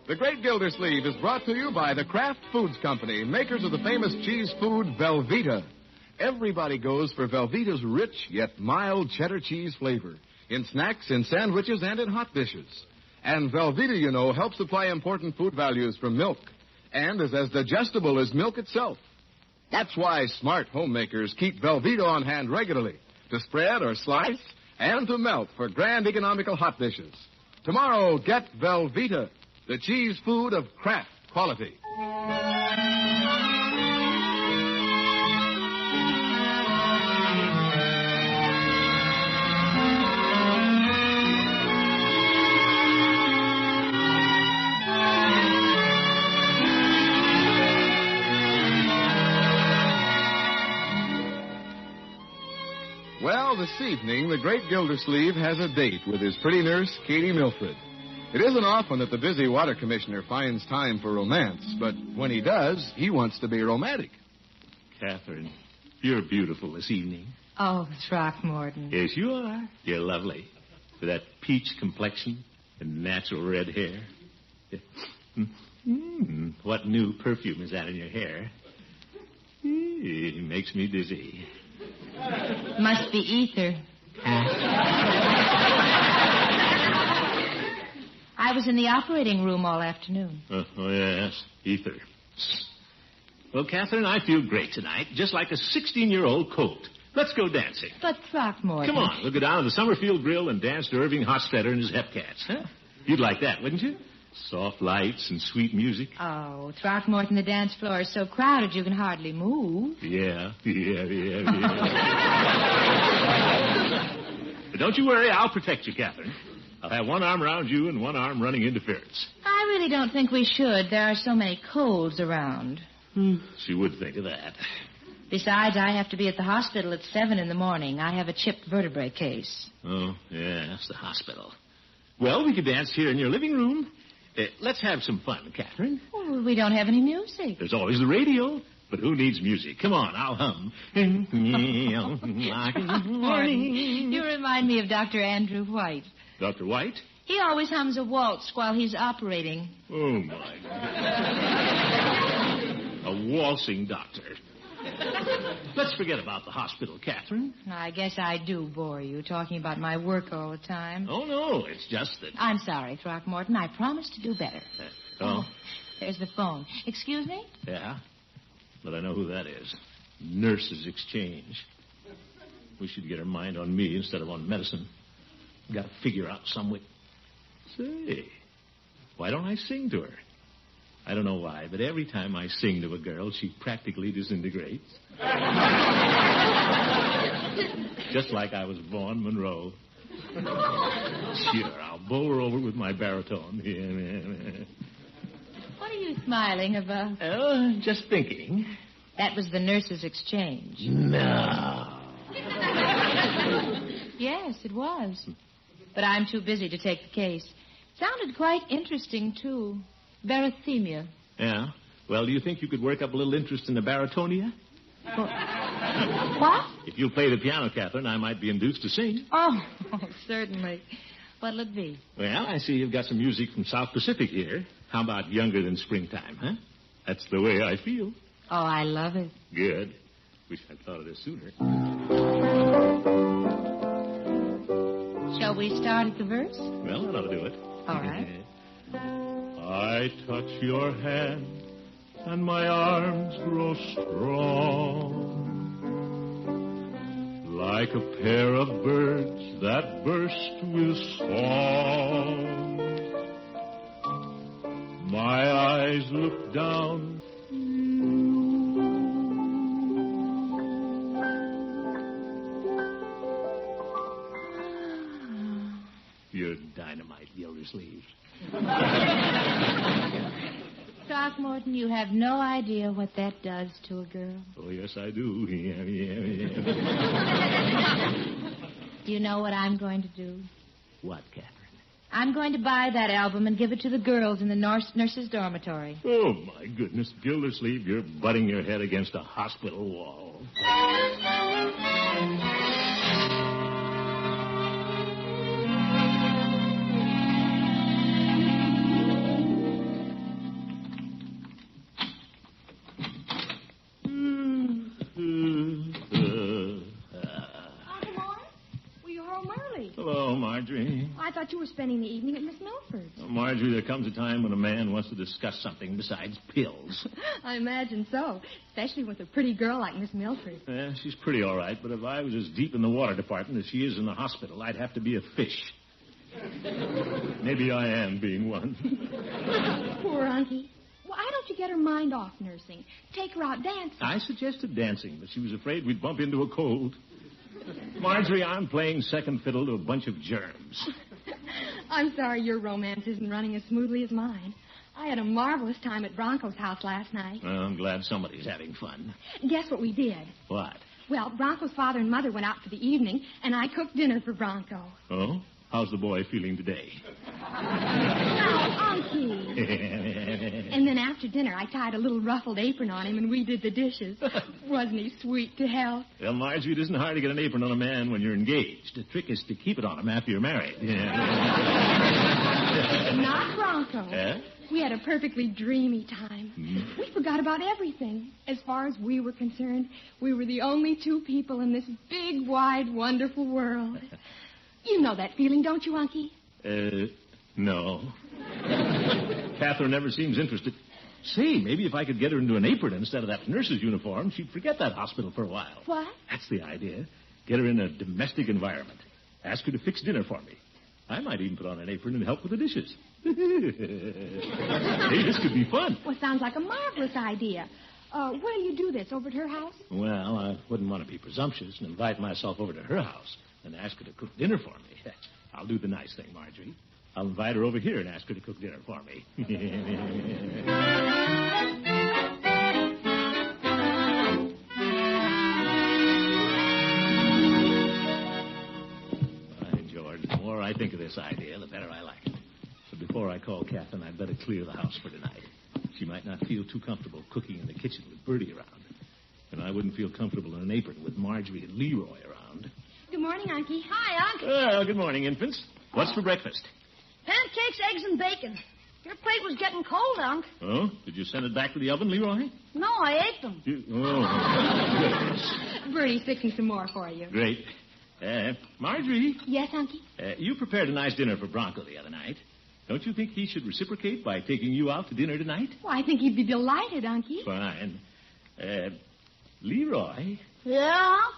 The Great Gildersleeve is brought to you by the Kraft Foods Company, makers of the famous cheese food Velveeta. Everybody goes for Velveeta's rich yet mild cheddar cheese flavor. in snacks, in sandwiches, and in hot dishes. And Velveeta, you know, helps supply important food values from milk and is as digestible as milk itself. That's why smart homemakers keep Velveeta on hand regularly to spread or slice and to melt for grand economical hot dishes. Tomorrow, get Velveeta, the cheese food of Kraft quality. Well, this evening, the great Gildersleeve has a date with his pretty nurse, Katie Milford. It isn't often that the busy water commissioner finds time for romance, but when he does, he wants to be romantic. KATHRYN, you're beautiful this evening. Oh, Throckmorton. Yes, you are. You're lovely. With that peach complexion and natural red hair. What new perfume is that in your hair? It makes me dizzy. Must be ether. I was in the operating room all afternoon. Oh, yes, ether. Well, KATHRYN, I feel great tonight, just like a 16-year-old colt. Let's go dancing. But Throckmorton... Come on, we'll go down to the Summerfield Grill and dance to Irving Hofstadter and his Hepcats, huh? You'd like that, wouldn't you? Soft lights and sweet music. Oh, Throckmorton, the dance floor is so crowded you can hardly move. Yeah. But don't you worry, I'll protect you, KATHRYN. I'll have one arm around you and one arm running interference. I really don't think we should. There are so many colds around. She would think of that. Besides, I have to be at the hospital at 7 in the morning. I have a chipped vertebrae case. Oh, yeah, that's the hospital. Well, we could dance here in your living room. Let's have some fun, KATHRYN. Oh, we don't have any music. There's always the radio. But who needs music? Come on, I'll hum. You remind me of Dr. Andrew White. Dr. White? He always hums a waltz while he's operating. Oh, my God. A waltzing doctor. Let's forget about the hospital, KATHRYN. I guess I do bore you, talking about my work all the time. Oh, no, it's just that... I'm sorry, Throckmorton. I promise to do better. There's the phone. Excuse me? Yeah, but I know who that is. Nurses Exchange. We should get her mind on me instead of on medicine. Got to figure out some way. Say, why don't I sing to her? I don't know why, but every time I sing to a girl, she practically disintegrates. Just like I was Vaughn Monroe. Sure, I'll bowl her over with my baritone. What are you smiling about? Oh, just thinking. That was the Nurses Exchange. No. Yes, it was. But I'm too busy to take the case. Sounded quite interesting, too. Barythemia. Yeah? Well, do you think you could work up a little interest in the baritonia? What? If you'll play the piano, KATHRYN, I might be induced to sing. Oh, certainly. What'll it be? Well, I see you've got some music from South Pacific here. How about Younger Than Springtime, huh? That's the way I feel. Oh, I love it. Good. Wish I'd thought of this sooner. Shall we start at the verse? Well, that ought to do it. All right. I touch your hand, and my arms grow strong, like a pair of birds that burst with song. My eyes look down. You're dynamite, Gildersleeve. Throckmorton, you have no idea what that does to a girl. Oh, yes, I do. Yeah. Do you know what I'm going to do? What, KATHRYN? I'm going to buy that album and give it to the girls in the nurses' dormitory. Oh, my goodness, Gildersleeve, you're butting your head against a hospital wall. Were you home early? Hello, I thought you were spending the evening at Miss Milford's. Well, Marjorie, there comes a time when a man wants to discuss something besides pills. I imagine so, especially with a pretty girl like Miss Milford. Yeah, she's pretty all right, but if I was as deep in the water department as she is in the hospital, I'd have to be a fish. Maybe I am being one. Poor Unky. Why don't you get her mind off nursing? Take her out dancing. I suggested dancing, but she was afraid we'd bump into a cold. Marjorie, I'm playing second fiddle to a bunch of germs. I'm sorry your romance isn't running as smoothly as mine. I had a marvelous time at Bronco's house last night. Well, I'm glad somebody's having fun. Guess what we did? What? Well, Bronco's father and mother went out for the evening, and I cooked dinner for Bronco. Oh? How's the boy feeling today? Now, Unky. And then after dinner, I tied a little ruffled apron on him, and we did the dishes. Wasn't he sweet to hell? Well, Marjorie, it isn't hard to get an apron on a man when you're engaged. The trick is to keep it on him after you're married. Not Bronco. Yeah? We had a perfectly dreamy time. Mm. We forgot about everything. As far as we were concerned, we were the only two people in this big, wide, wonderful world. You know that feeling, don't you, Unky? No. KATHRYN never seems interested. Say, maybe if I could get her into an apron instead of that nurse's uniform, she'd forget that hospital for a while. What? That's the idea. Get her in a domestic environment. Ask her to fix dinner for me. I might even put on an apron and help with the dishes. Hey, this could be fun. Well, sounds like a marvelous idea. Where'll you do this, over at her house? Well, I wouldn't want to be presumptuous and invite myself over to her house and ask her to cook dinner for me. I'll do the nice thing, Marjorie. I'll invite her over here and ask her to cook dinner for me. By George, the more I think of this idea, the better I like it. But before I call KATHRYN, I'd better clear the house for tonight. She might not feel too comfortable cooking in the kitchen with Bertie around. And I wouldn't feel comfortable in an apron with Marjorie and Leroy around. Good morning, Unky. Hi, Unc. Well, good morning, infants. What's for breakfast? Pancakes, eggs, and bacon. Your plate was getting cold, Unc. Oh? Did you send it back to the oven, Leroy? No, I ate them. Bertie's fixing some more for you. Great. Marjorie. Yes, Unky? You prepared a nice dinner for Bronco the other night. Don't you think he should reciprocate by taking you out to dinner tonight? Well, I think he'd be delighted, Unky. Fine. Leroy. Yeah, Unc?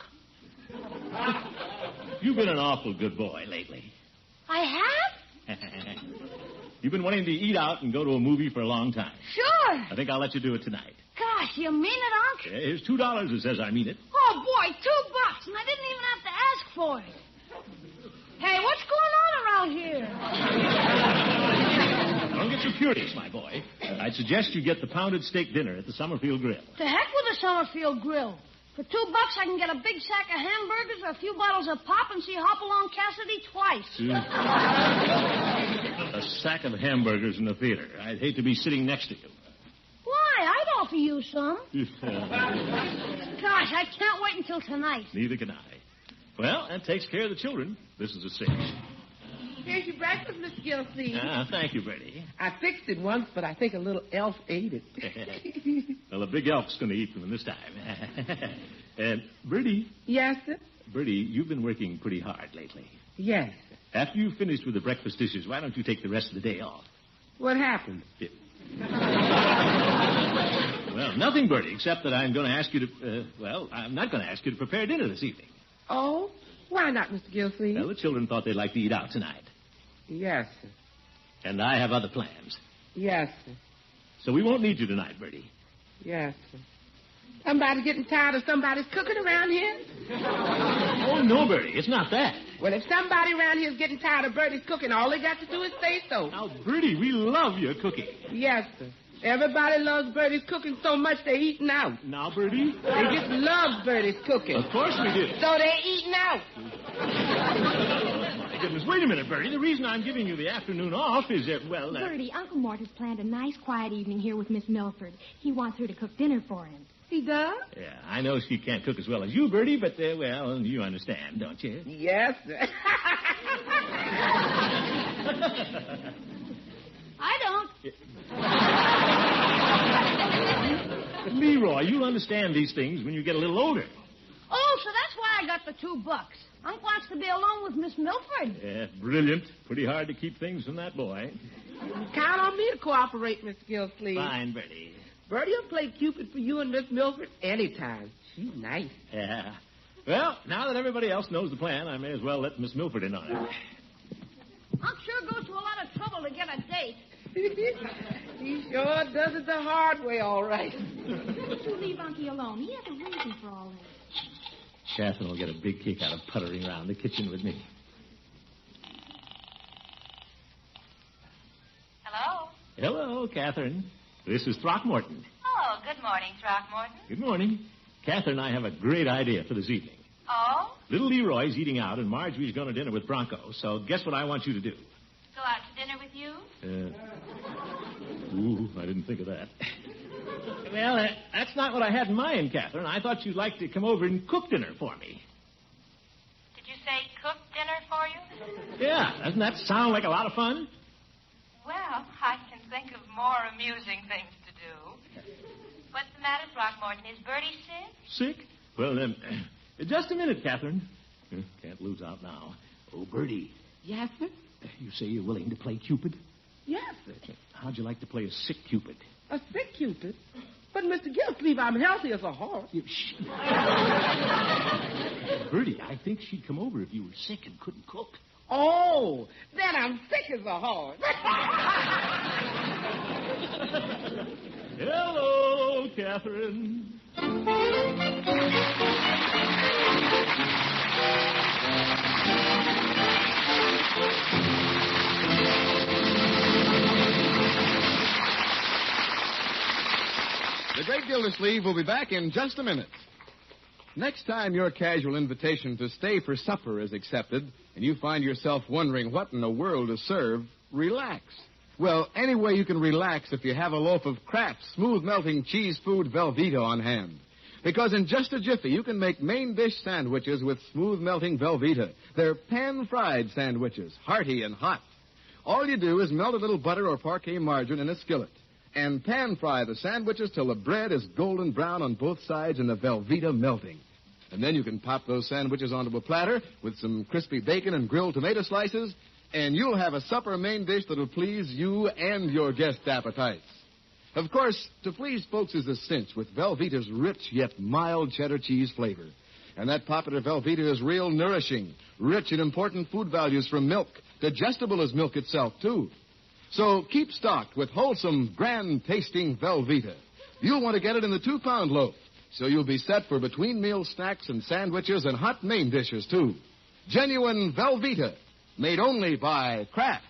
You've been an awful good boy lately. I have? You've been wanting to eat out and go to a movie for a long time. Sure. I think I'll let you do it tonight. Gosh, you mean it, Unc? Here's $2 that says I mean it. Oh, boy, $2, and I didn't even have to ask for it. Hey, what's going on around here? Don't get so curious, my boy. I'd suggest you get the pounded steak dinner at the Summerfield Grill. To heck with the Summerfield Grill. For $2, I can get a big sack of hamburgers, a few bottles of pop, and see Hopalong Cassidy twice. A sack of hamburgers in the theater. I'd hate to be sitting next to you. Why? I'd offer you some. Gosh, I can't wait until tonight. Neither can I. Well, that takes care of the children. This is a cinch. Here's your breakfast, Mr. Gildersleeve. Thank you, Bertie. I fixed it once, but I think a little elf ate it. Well, a big elf's going to eat them this time. Bertie. Yes, sir? Bertie, you've been working pretty hard lately. Yes. After you've finished with the breakfast dishes, why don't you take the rest of the day off? What happened? Well, nothing, Bertie, except that I'm going to ask you to, I'm not going to ask you to prepare dinner this evening. Oh? Why not, Mr. Gildersleeve? Well, the children thought they'd like to eat out tonight. Yes, sir. And I have other plans. Yes, sir. So we won't need you tonight, Bertie. Yes, sir. Somebody's getting tired of somebody's cooking around here? Oh, no, Bertie, it's not that. Well, if somebody around here is getting tired of Bertie's cooking, all they got to do is say so. Now, Bertie, we love your cooking. Yes, sir. Everybody loves Bertie's cooking so much they're eating out. Now, Bertie? They just love Bertie's cooking. Of course we do. So they're eating out. My goodness, wait a minute, Bertie. The reason I'm giving you the afternoon off is that, Bertie, Uncle Mort has planned a nice, quiet evening here with Miss Milford. He wants her to cook dinner for him. He does? Yeah, I know she can't cook as well as you, Bertie, but, you understand, don't you? Yes, sir. I don't. Leroy, you'll understand these things when you get a little older. Oh, so that's why I got the $2. Unc wants to be alone with Miss Milford. Yeah, brilliant. Pretty hard to keep things from that boy. Count on me to cooperate, Mr. Gildersleeve. Fine, Bertie. Bertie will play Cupid for you and Miss Milford anytime. She's nice. Yeah. Well, now that everybody else knows the plan, I may as well let Miss Milford in on it. Unc sure goes to a lot of trouble to get a date. He sure does it the hard way, all right. Don't you leave Unky alone. He has a reason for all this. Kathryn will get a big kick out of puttering around the kitchen with me. Hello? Hello, Kathryn. This is Throckmorton. Oh, good morning, Throckmorton. Good morning. Kathryn and I have a great idea for this evening. Oh? Little Leroy's eating out, and Marjorie's going to dinner with Bronco. So guess what I want you to do? Go out to dinner with you? I didn't think of that. Well, that's not what I had in mind, Kathryn. I thought you'd like to come over and cook dinner for me. Did you say cook dinner for you? Yeah, doesn't that sound like a lot of fun? Well, I can think of more amusing things to do. What's the matter, Throckmorton? Is Bertie sick? Sick? Well, then, just a minute, Kathryn. Can't lose out now. Oh, Bertie. Yes, sir? You say you're willing to play Cupid? Yes, sir. How'd you like to play a sick Cupid? A sick Cupid? But, Mr. Gildersleeve, I'm healthy as a horse. Bertie, I think she'd come over if you were sick and couldn't cook. Oh, then I'm sick as a horse. Hello, Kathryn. The Great Gildersleeve will be back in just a minute. Next time your casual invitation to stay for supper is accepted and you find yourself wondering what in the world to serve, relax. Well, any way you can relax if you have a loaf of Kraft's smooth-melting cheese food Velveeta on hand. Because in just a jiffy, you can make main dish sandwiches with smooth-melting Velveeta. They're pan-fried sandwiches, hearty and hot. All you do is melt a little butter or parquet margarine in a skillet and pan-fry the sandwiches till the bread is golden brown on both sides and the Velveeta melting. And then you can pop those sandwiches onto a platter with some crispy bacon and grilled tomato slices, and you'll have a supper main dish that'll please you and your guest appetites. Of course, to please folks is a cinch with Velveeta's rich yet mild cheddar cheese flavor. And that popular Velveeta is real nourishing, rich in important food values from milk, digestible as milk itself, too. So keep stocked with wholesome, grand-tasting Velveeta. You'll want to get it in the 2-pound loaf, so you'll be set for between-meal snacks and sandwiches and hot main dishes, too. Genuine Velveeta, made only by Kraft.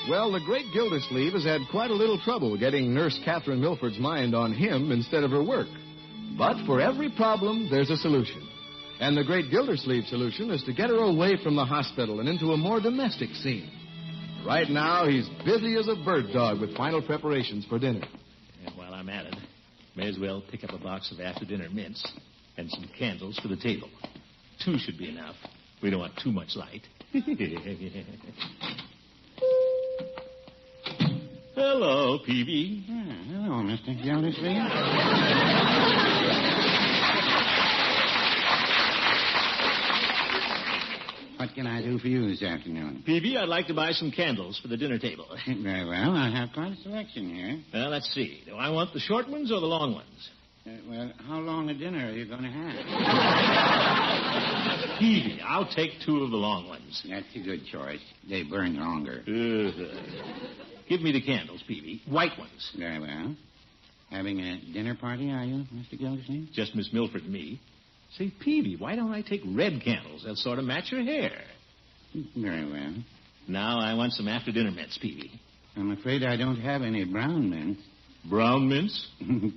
Well, the great Gildersleeve has had quite a little trouble getting Nurse Kathryn Milford's mind on him instead of her work. But for every problem, there's a solution. And the great Gildersleeve solution is to get her away from the hospital and into a more domestic scene. Right now, he's busy as a bird dog with final preparations for dinner. And while I'm at it, may as well pick up a box of after-dinner mints and some candles for the table. 2 should be enough. We don't want too much light. Hello, Peavy. Hello, Mr. Gildersleeve. What can I do for you this afternoon? Peavy, I'd like to buy some candles for the dinner table. Very well. I have quite a selection here. Well, let's see. Do I want the short ones or the long ones? Well, how long a dinner are you going to have? Peavy, I'll take 2 of the long ones. That's a good choice. They burn longer. Give me the candles, Peavy. White ones. Very well. Having a dinner party, are you, Mr. Gildersleeve? Just Miss Milford and me. Say, Peavy, why don't I take red candles? They'll sort of match your hair. Very well. Now I want some after-dinner mints, Peavy. I'm afraid I don't have any brown mints. Brown mints?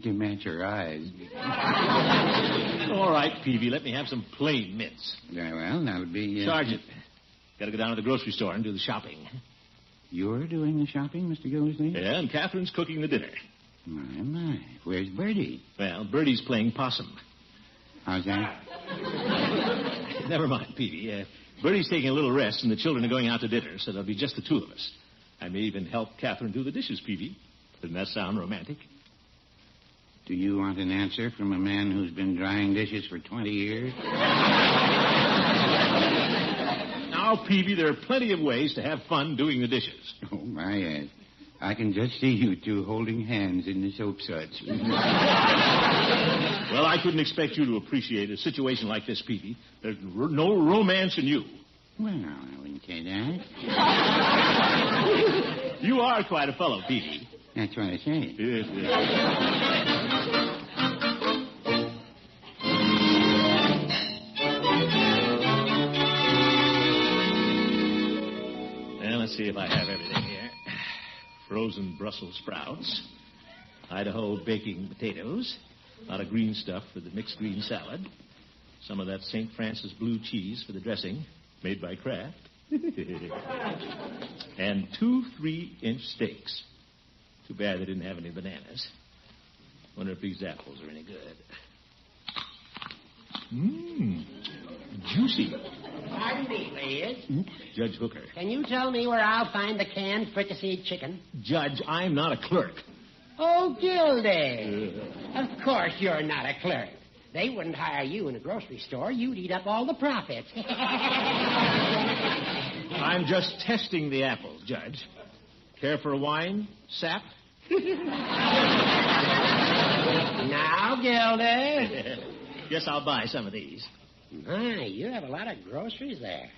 To match your eyes. All right, Peavy, let me have some plain mints. Very well, that'll be... Sergeant, got to go down to the grocery store and do the shopping. You're doing the shopping, Mr. Gildersleeve? Yeah, and Kathryn's cooking the dinner. My. Where's Bertie? Well, Bertie's playing possum. How's that? Never mind, Peavy. Bertie's taking a little rest, and the children are going out to dinner, so there'll be just the two of us. I may even help Kathryn do the dishes, Peavy. Doesn't that sound romantic? Do you want an answer from a man who's been drying dishes for 20 years? Now, Peavy, there are plenty of ways to have fun doing the dishes. Oh, my ass. I can just see you two holding hands in the soap suds. Well, I couldn't expect you to appreciate a situation like this, Peavy. There's no romance in you. Well, I wouldn't say that. You are quite a fellow, Peavy. That's what I say. Yes. Well, let's see if I have everything here. Frozen Brussels sprouts, Idaho baking potatoes, a lot of green stuff for the mixed green salad, some of that St. Francis blue cheese for the dressing, made by Kraft, and 2 3-inch steaks. Too bad they didn't have any bananas. Wonder if these apples are any good. Juicy. Pardon me, please. Judge Hooker. Can you tell me where I'll find the canned fricasseed chicken? Judge, I'm not a clerk. Oh, Gildy. Of course you're not a clerk. They wouldn't hire you in a grocery store. You'd eat up all the profits. I'm just testing the apples, Judge. Care for a wine? Sap? Now, Gildy. Guess I'll buy some of these. My, you have a lot of groceries there.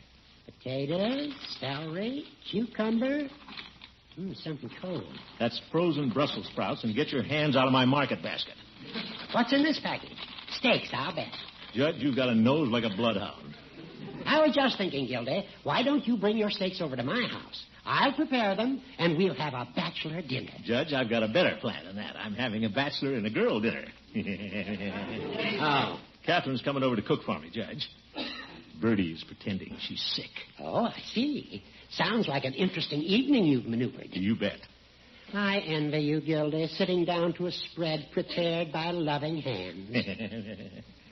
Potatoes, celery, cucumber, something cold. That's frozen Brussels sprouts, and get your hands out of my market basket. What's in this package? Steaks, I'll bet. Judge, you've got a nose like a bloodhound. I was just thinking, Gildy, why don't you bring your steaks over to my house? I'll prepare them, and we'll have a bachelor dinner. Judge, I've got a better plan than that. I'm having a bachelor and a girl dinner. Oh. Kathryn's coming over to cook for me, Judge. Bertie is pretending she's sick. Oh, I see. Sounds like an interesting evening you've maneuvered. You bet. I envy you, Gildy, sitting down to a spread prepared by loving hands.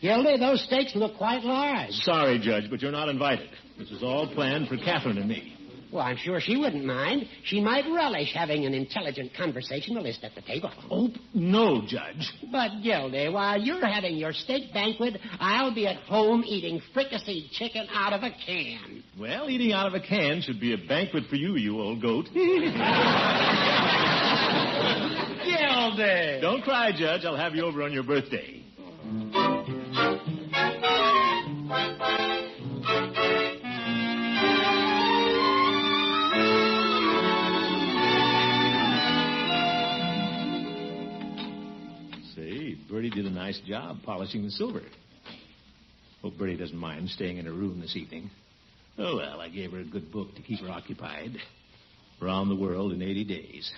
Gildy, those steaks look quite large. Sorry, Judge, but you're not invited. This is all planned for Kathryn and me. Well, I'm sure she wouldn't mind. She might relish having an intelligent conversationalist at the table. Oh, no, Judge. But, Gildy, while you're having your steak banquet, I'll be at home eating fricasseed chicken out of a can. Well, eating out of a can should be a banquet for you, you old goat. Gildy! Don't cry, Judge. I'll have you over on your birthday. Bertie did a nice job polishing the silver. Hope Bertie doesn't mind staying in her room this evening. Oh, well, I gave her a good book to keep her occupied. Around the World in 80 Days.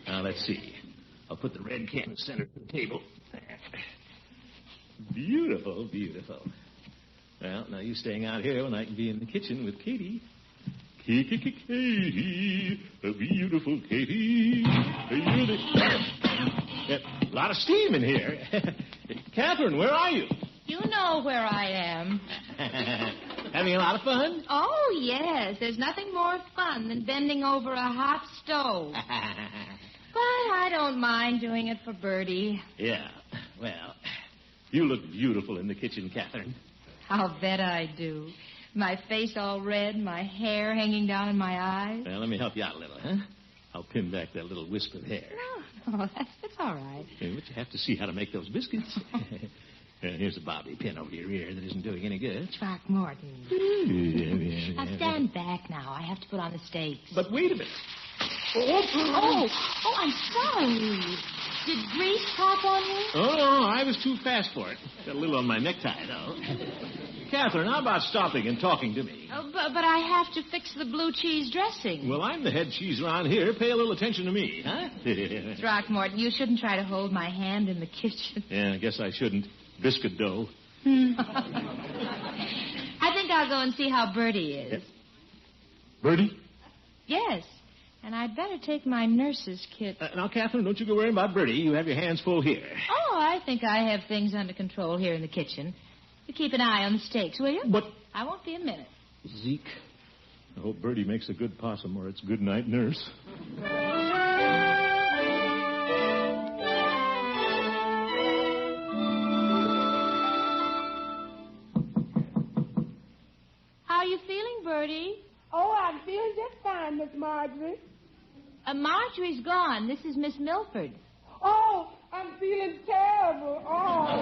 Now, let's see. I'll put the red can center of the table. Beautiful, beautiful. Well, now you staying out here when I can be in the kitchen with Katie. Katie, a beautiful Katie. You're the... A lot of steam in here. Kathryn, where are you? You know where I am. Having a lot of fun? Oh, yes. There's nothing more fun than bending over a hot stove. But I don't mind doing it for Bertie. Yeah. Well, you look beautiful in the kitchen, Kathryn. I'll bet I do. My face all red, my hair hanging down in my eyes. Well, let me help you out a little, huh? I'll pin back that little wisp of hair. No, that's all right. Yeah, but you have to see how to make those biscuits. Here's a bobby pin over your ear that isn't doing any good. Throckmorton. Now stand back now. I have to put on the steaks. But wait a minute. Oh, I'm sorry. Did grease pop on you? Oh, no, I was too fast for it. Got a little on my necktie, though. Kathryn, how about stopping and talking to me? Oh, but I have to fix the blue cheese dressing. Well, I'm the head cheese around here. Pay a little attention to me, huh? Throckmorton, you shouldn't try to hold my hand in the kitchen. Yeah, I guess I shouldn't. Biscuit dough. I think I'll go and see how Bertie is. Bertie? Yes. And I'd better take my nurse's kit. Now, Kathryn, don't you go worrying about Bertie. You have your hands full here. Oh, I think I have things under control here in the kitchen. You keep an eye on the steaks, will you? But... I won't be a minute. Zeke, I hope Bertie makes a good possum or it's good night, nurse. How are you feeling, Bertie? Oh, I'm feeling just fine, Miss Marjorie. Marjorie's gone. This is Miss Milford. Oh, I'm feeling terrible. Oh.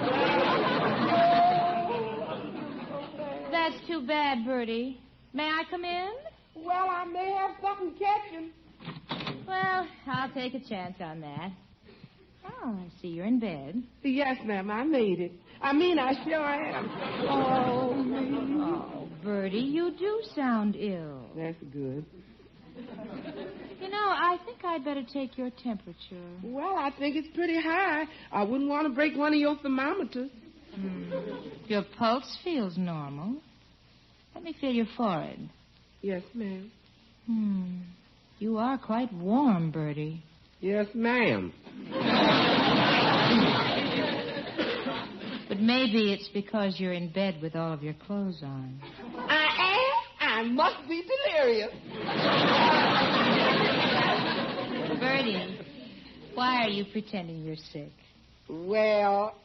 That's too bad, Bertie. May I come in? Well, I may have something catching. Well, I'll take a chance on that. Oh, I see you're in bed. Yes, ma'am, I made it. I sure am. Oh, me. Oh, Bertie, you do sound ill. That's good. You know, I think I'd better take your temperature. Well, I think it's pretty high. I wouldn't want to break one of your thermometers. Your pulse feels normal. Let me feel your forehead. Yes, ma'am. You are quite warm, Bertie. Yes, ma'am. But maybe it's because you're in bed with all of your clothes on. I am? I must be delirious. Bertie, why are you pretending you're sick? Well...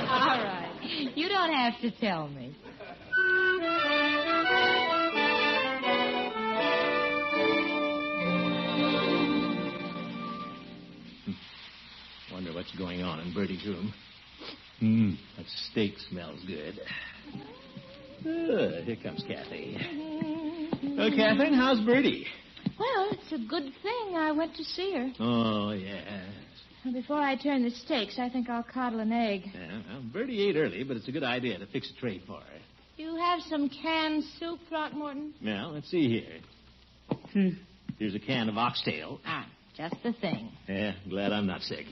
All right. You don't have to tell me. Wonder what's going on in Bertie's room. That steak smells good. Here comes Kathy. Well, Kathryn, how's Bertie? Well, it's a good thing I went to see her. Oh, yeah. Before I turn the steaks, I think I'll coddle an egg. Yeah, well, Bertie ate early, but it's a good idea to fix a tray for her. You have some canned soup, Throckmorton? Well, let's see here. Here's a can of oxtail. Just the thing. Yeah, glad I'm not sick.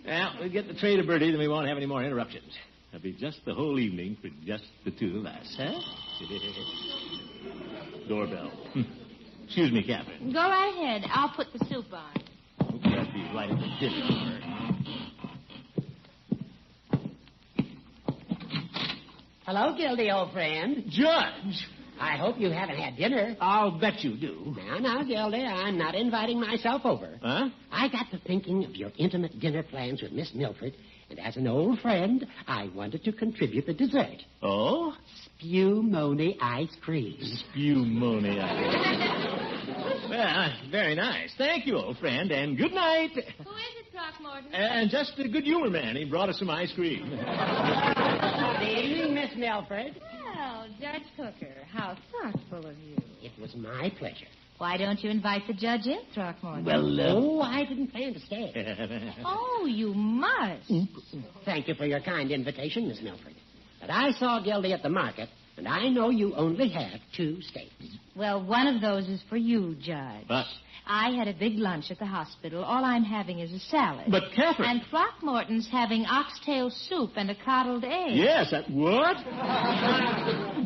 Well, we'll get the tray to Bertie, then we won't have any more interruptions. That'll be just the whole evening for just the two of us, huh? Doorbell. Excuse me, Kathryn. Go right ahead. I'll put the soup on. Hope that'll be right at the dinner hour. Hello, Gildy, old friend. Judge! I hope you haven't had dinner. I'll bet you do. Now, Gildy, I'm not inviting myself over. Huh? I got to thinking of your intimate dinner plans with Miss Milford, and as an old friend, I wanted to contribute the dessert. Oh? Spumoni ice cream. Spumoni ice cream. Well, very nice. Thank you, old friend, and good night. Who is it, Throckmorton? And just a good humor man. He brought us some ice cream. Good evening, Miss Milford. Well, Judge Hooker, how thoughtful of you. It was my pleasure. Why don't you invite the judge in, Throckmorton? Well, I didn't plan to stay. Oh, you must. Thank you for your kind invitation, Miss Milford. But I saw Gildy at the market, and I know you only have 2 steaks. Well, one of those is for you, Judge. But... I had a big lunch at the hospital. All I'm having is a salad. But, Kathryn... And Throckmorton's having oxtail soup and a coddled egg. Yes, what?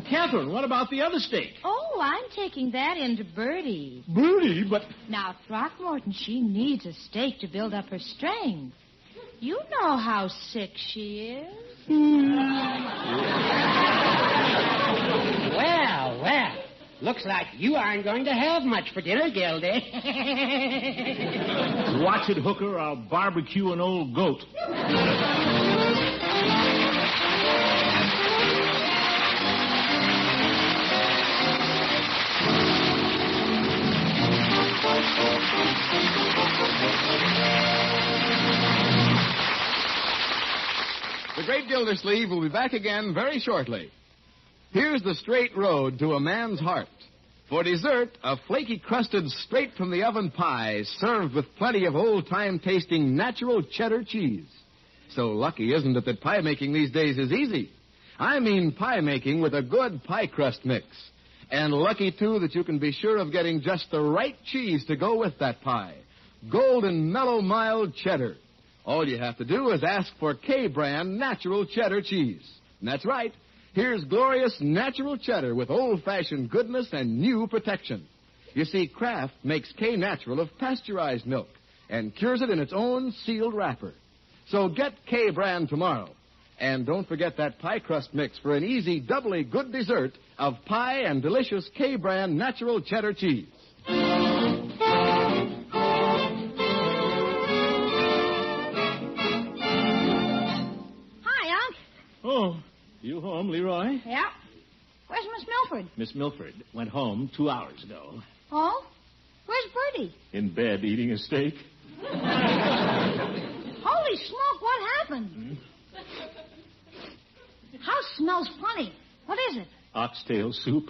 Kathryn, what about the other steak? Oh, I'm taking that into Bertie. Bertie, but... Now, Throckmorton, she needs a steak to build up her strength. You know how sick she is. Well. Looks like you aren't going to have much for dinner, Gildy. Watch it, Hooker. I'll barbecue an old goat. The Great Gildersleeve will be back again very shortly. Here's the straight road to a man's heart. For dessert, a flaky crusted straight from the oven pie served with plenty of old-time tasting natural cheddar cheese. So lucky, isn't it, that pie making these days is easy? I mean pie making with a good pie crust mix. And lucky, too, that you can be sure of getting just the right cheese to go with that pie. Golden, mellow, mild cheddar. All you have to do is ask for K-brand natural cheddar cheese. And that's right. here's glorious natural cheddar with old-fashioned goodness and new protection. You see, Kraft makes K-Natural of pasteurized milk and cures it in its own sealed wrapper. So get K-Brand tomorrow. And don't forget that pie crust mix for an easy, doubly good dessert of pie and delicious K-Brand natural cheddar cheese. Hi, Unc. Oh, you home, Leroy? Yeah. Where's Miss Milford? Miss Milford went home 2 hours ago. Oh? Where's Bertie? In bed eating a steak. Holy smoke, what happened? House smells funny. What is it? Oxtail soup.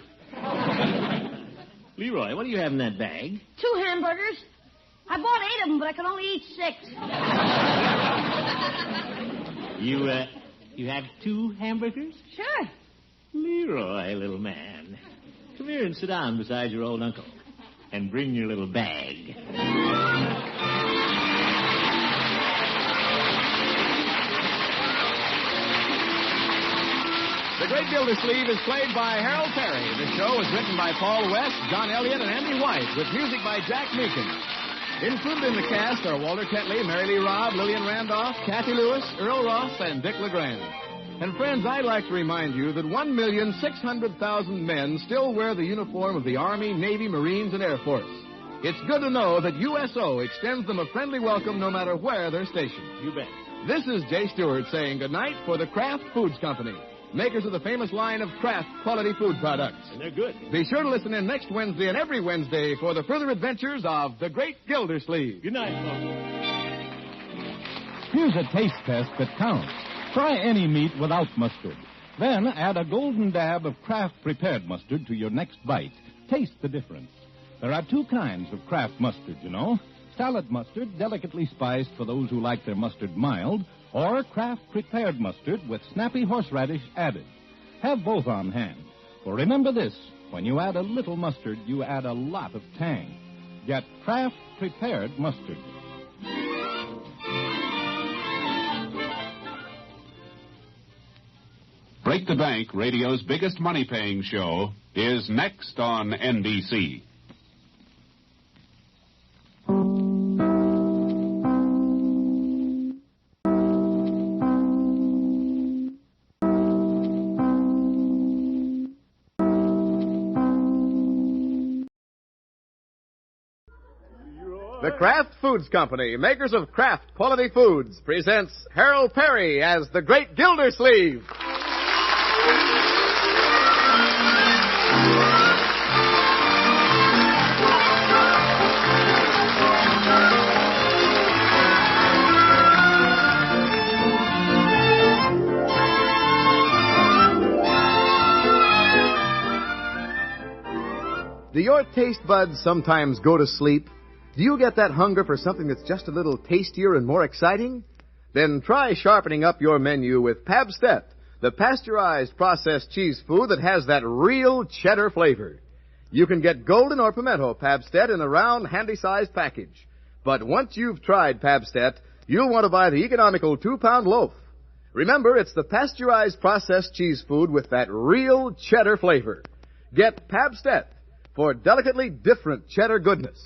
Leroy, what do you have in that bag? 2 hamburgers. I bought 8 of them, but I could only eat 6. You have 2 hamburgers? Sure. Leroy, little man. Come here and sit down beside your old uncle. And bring your little bag. The Great Gildersleeve is played by Harold Perry. The show was written by Paul West, John Elliott, and Andy White, with music by Jack Meakin. Included in the cast are Walter Tetley, Mary Lee Robb, Lillian Randolph, Kathy Lewis, Earl Ross, and Dick LeGrand. And friends, I'd like to remind you that 1,600,000 men still wear the uniform of the Army, Navy, Marines, and Air Force. It's good to know that USO extends them a friendly welcome no matter where they're stationed. You bet. This is Jay Stewart saying goodnight for the Kraft Foods Company, makers of the famous line of Kraft quality food products. And they're good. Be sure to listen in next Wednesday and every Wednesday for the further adventures of the Great Gildersleeve. Good night, folks. Here's a taste test that counts. Try any meat without mustard. Then add a golden dab of Kraft prepared mustard to your next bite. Taste the difference. There are 2 kinds of Kraft mustard, you know. Salad mustard, delicately spiced for those who like their mustard mild, or Kraft prepared mustard with snappy horseradish added. Have both on hand. For remember this, when you add a little mustard, you add a lot of tang. Get Kraft prepared mustard. Break the Bank, radio's biggest money-paying show, is next on NBC. The Kraft Foods Company, makers of Kraft quality foods, presents Harold Perry as the Great Gildersleeve. Do your taste buds sometimes go to sleep? Do you get that hunger for something that's just a little tastier and more exciting? Then try sharpening up your menu with Pabstet, the pasteurized processed cheese food that has that real cheddar flavor. You can get golden or pimento Pabstet in a round, handy-sized package. But once you've tried Pabstet, you'll want to buy the economical 2-pound loaf. Remember, it's the pasteurized processed cheese food with that real cheddar flavor. Get Pabstet for delicately different cheddar goodness.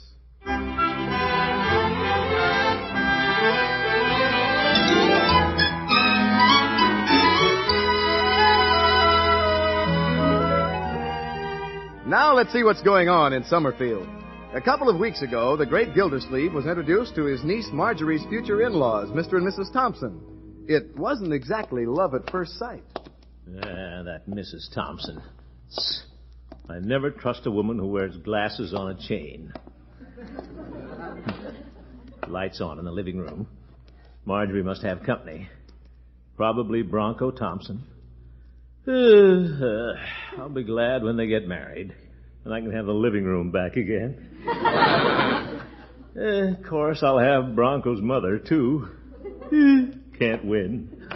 Now let's see what's going on in Summerfield. A couple of weeks ago, the Great Gildersleeve was introduced to his niece Marjorie's future in-laws, Mr. and Mrs. Thompson. It wasn't exactly love at first sight. That Mrs. Thompson. I never trust a woman who wears glasses on a chain. Lights on in the living room. Marjorie must have company. Probably Bronco Thompson. I'll be glad when they get married, and I can have the living room back again. Of course, I'll have Bronco's mother, too. Can't win.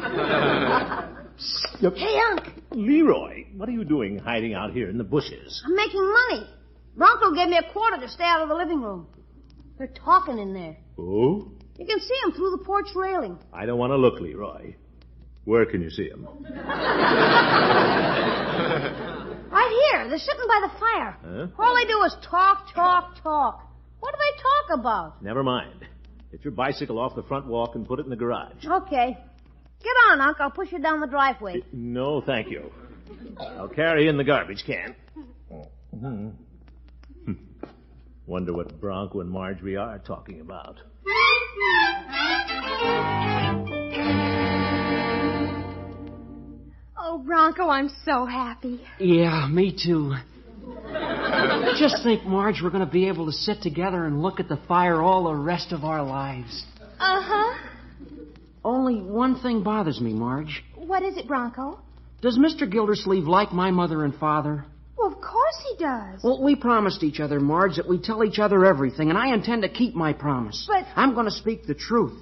Hey, Unc. Leroy, what are you doing hiding out here in the bushes? I'm making money. Bronco gave me a quarter to stay out of the living room. They're talking in there. Oh? You can see them through the porch railing. I don't want to look, Leroy. Where can you see them? Right here. They're sitting by the fire. Huh? All they do is talk, talk, talk. What do they talk about? Never mind. Get your bicycle off the front walk and put it in the garage. Okay. Get on, Unc. I'll push you down the driveway. No, thank you. I'll carry in the garbage can. Wonder what Bronco and Marjorie are talking about. Oh, Bronco, I'm so happy. Yeah, me too. Just think, Marge, we're going to be able to sit together and look at the fire all the rest of our lives. Uh-huh. Only one thing bothers me, Marge. What is it, Bronco? Does Mr. Gildersleeve like my mother and father? Well, of course he does. Well, we promised each other, Marge, that we'd tell each other everything, and I intend to keep my promise. But... I'm going to speak the truth.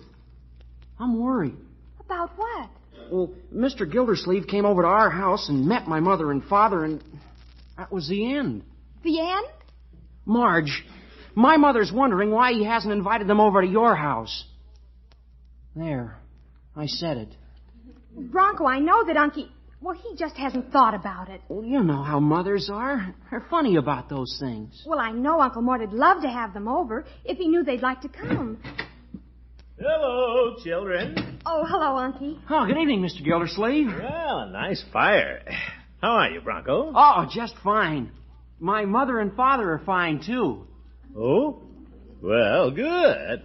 I'm worried. About what? Well, Mr. Gildersleeve came over to our house and met my mother and father, and that was the end. The end? Marge, my mother's wondering why he hasn't invited them over to your house. There. I said it. Bronco, I know that Unky... Well, he just hasn't thought about it. Well, you know how mothers are. They're funny about those things. Well, I know Uncle Mort'd love to have them over if he knew they'd like to come. Hello, children. Oh, hello, Unky. Oh, good evening, Mr. Gildersleeve. Well, a nice fire. How are you, Bronco? Oh, just fine. My mother and father are fine, too. Oh? Well, good.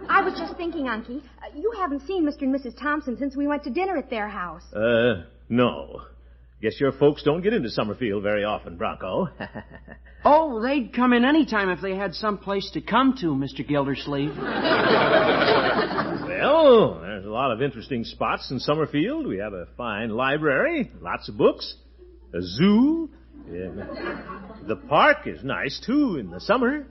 I was just thinking, Unky, you haven't seen Mr. and Mrs. Thompson since we went to dinner at their house. No. Guess your folks don't get into Summerfield very often, Bronco. Oh, they'd come in any time if they had some place to come to, Mr. Gildersleeve. Well, there's a lot of interesting spots in Summerfield. We have a fine library, lots of books, a zoo. Yeah. The park is nice, too, in the summer.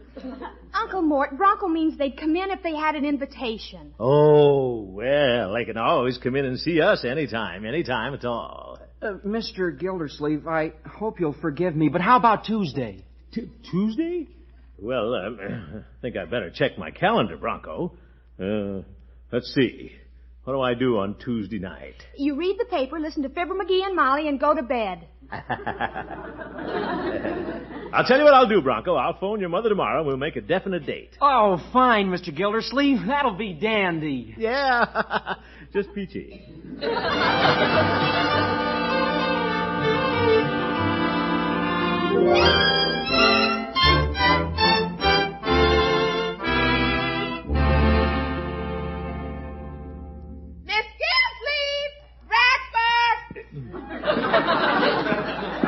Uncle Mort, Bronco means they'd come in if they had an invitation. Oh, well, they can always come in and see us anytime at all. Mr. Gildersleeve, I hope you'll forgive me, but how about Tuesday? Tuesday? Well, I think I better check my calendar, Bronco. Let's see. What do I do on Tuesday night? You read the paper, listen to Fibber McGee and Molly, and go to bed. I'll tell you what I'll do, Bronco. I'll phone your mother tomorrow and we'll make a definite date. Oh, fine, Mr. Gildersleeve. That'll be dandy. Yeah, just peachy.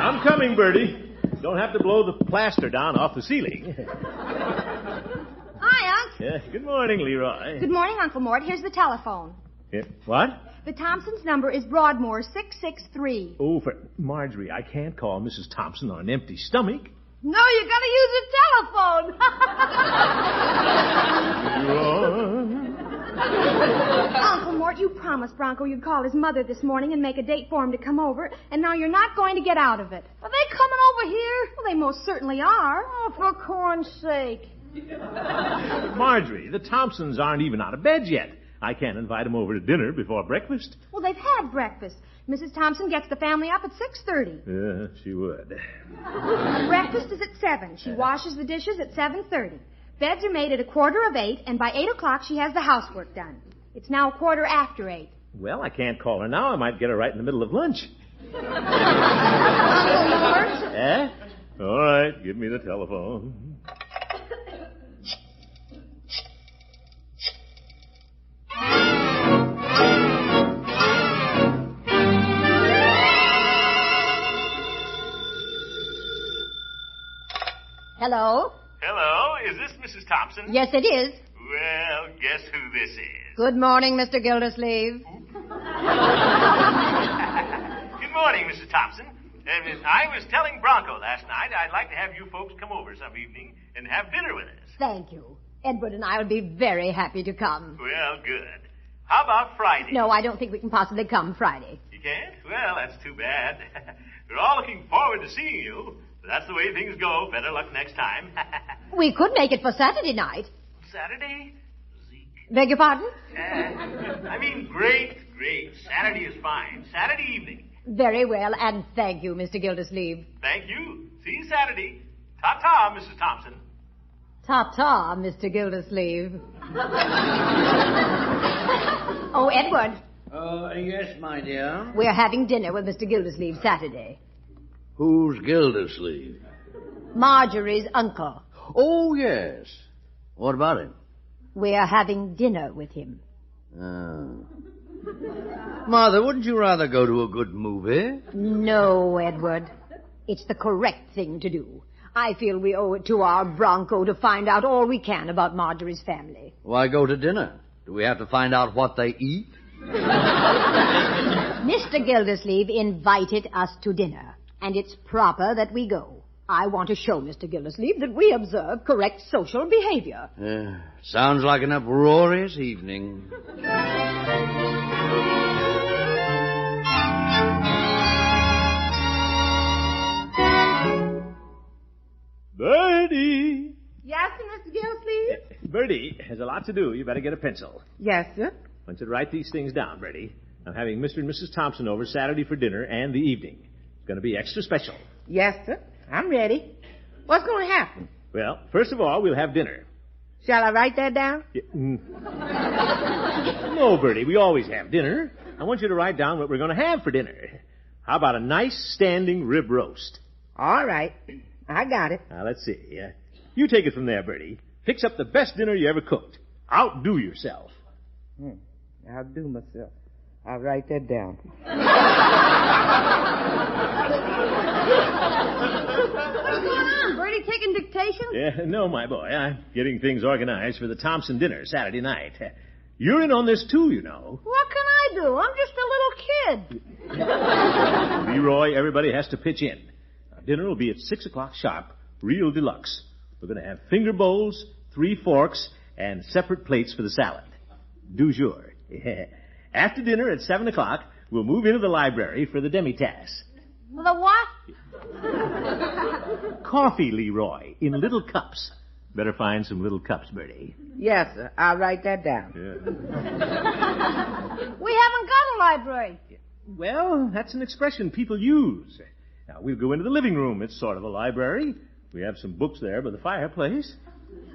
I'm coming, Bertie. Don't have to blow the plaster down off the ceiling. Hi, Unc. Yeah, good morning, Leroy. Good morning, Uncle Mort. Here's the telephone. Yeah, what? The Thompsons' number is Broadmoor 663. Oh, for Marjorie, I can't call Mrs. Thompson on an empty stomach. No, you gotta use a telephone. Uncle Mort, you promised Bronco you'd call his mother this morning and make a date for him to come over, and now you're not going to get out of it. Are they coming over here? Well, they most certainly are. Oh, for corn's sake. Marjorie, the Thompsons aren't even out of bed yet. I can't invite them over to dinner before breakfast. Well, they've had breakfast. Mrs. Thompson gets the family up at 6:30. Yeah, she would. Breakfast is at 7. She washes the dishes at 7:30. Beds are made at 7:45, and by 8 o'clock she has the housework done. It's now 8:15. Well, I can't call her now. I might get her right in the middle of lunch. Uncle Mort? Eh? All right, give me the telephone. Hello? Hello, is this Mrs. Thompson? Yes, it is. Well, guess who this is? Good morning, Mr. Gildersleeve. Good morning, Mrs. Thompson. I was telling Bronco last night I'd like to have you folks come over some evening and have dinner with us. Thank you. Edward and I would be very happy to come. Well, good. How about Friday? No, I don't think we can possibly come Friday. You can't? Well, that's too bad. We're all looking forward to seeing you. But that's the way things go. Better luck next time. We could make it for Saturday night. Saturday? Beg your pardon? I mean, great Great. Saturday is fine. Saturday evening. Very well, and thank you, Mr. Gildersleeve. Thank you. See you Saturday. Ta-ta, Mrs. Thompson. Ta-ta, Mr. Gildersleeve. Oh, Edward. Yes, my dear. We're having dinner with Mr. Gildersleeve Saturday. Who's Gildersleeve? Marjorie's uncle. Oh, yes. What about him? We're having dinner with him. Mother, wouldn't you rather go to a good movie? No, Edward. It's the correct thing to do. I feel we owe it to our Bronco to find out all we can about Marjorie's family. Why go to dinner? Do we have to find out what they eat? Mr. Gildersleeve invited us to dinner, and it's proper that we go. I want to show Mr. Gildersleeve that we observe correct social behavior. Sounds like an uproarious evening. Bertie! Yes, sir, Mr. Gildersleeve? Bertie, there's a lot to do. You better get a pencil. Yes, sir. I want you to write these things down, Bertie. I'm having Mr. and Mrs. Thompson over Saturday for dinner and the evening. It's going to be extra special. Yes, sir. I'm ready. What's going to happen? Well, first of all, we'll have dinner. Shall I write that down? No, Bertie, we always have dinner. I want you to write down what we're going to have for dinner. How about a nice standing rib roast? All right. I got it. Now, let's see. You take it from there, Bertie. Fix up the best dinner you ever cooked. Outdo yourself. Outdo myself. I'll write that down. What's going on? Bertie taking dictation? No, my boy. I'm getting things organized for the Thompson dinner Saturday night. You're in on this, too, you know. What can I do? I'm just a little kid. Leroy, everybody has to pitch in. Dinner will be at 6 o'clock sharp, real deluxe. We're going to have finger bowls, 3 forks, and separate plates for the salad. Du jour. After dinner at 7 o'clock, we'll move into the library for the demi-tasse. The what? Coffee, Leroy, in little cups. Better find some little cups, Bertie. Yes, sir. I'll write that down. We haven't got a library. Well, that's an expression people use. Now, we'll go into the living room. It's sort of a library. We have some books there by the fireplace.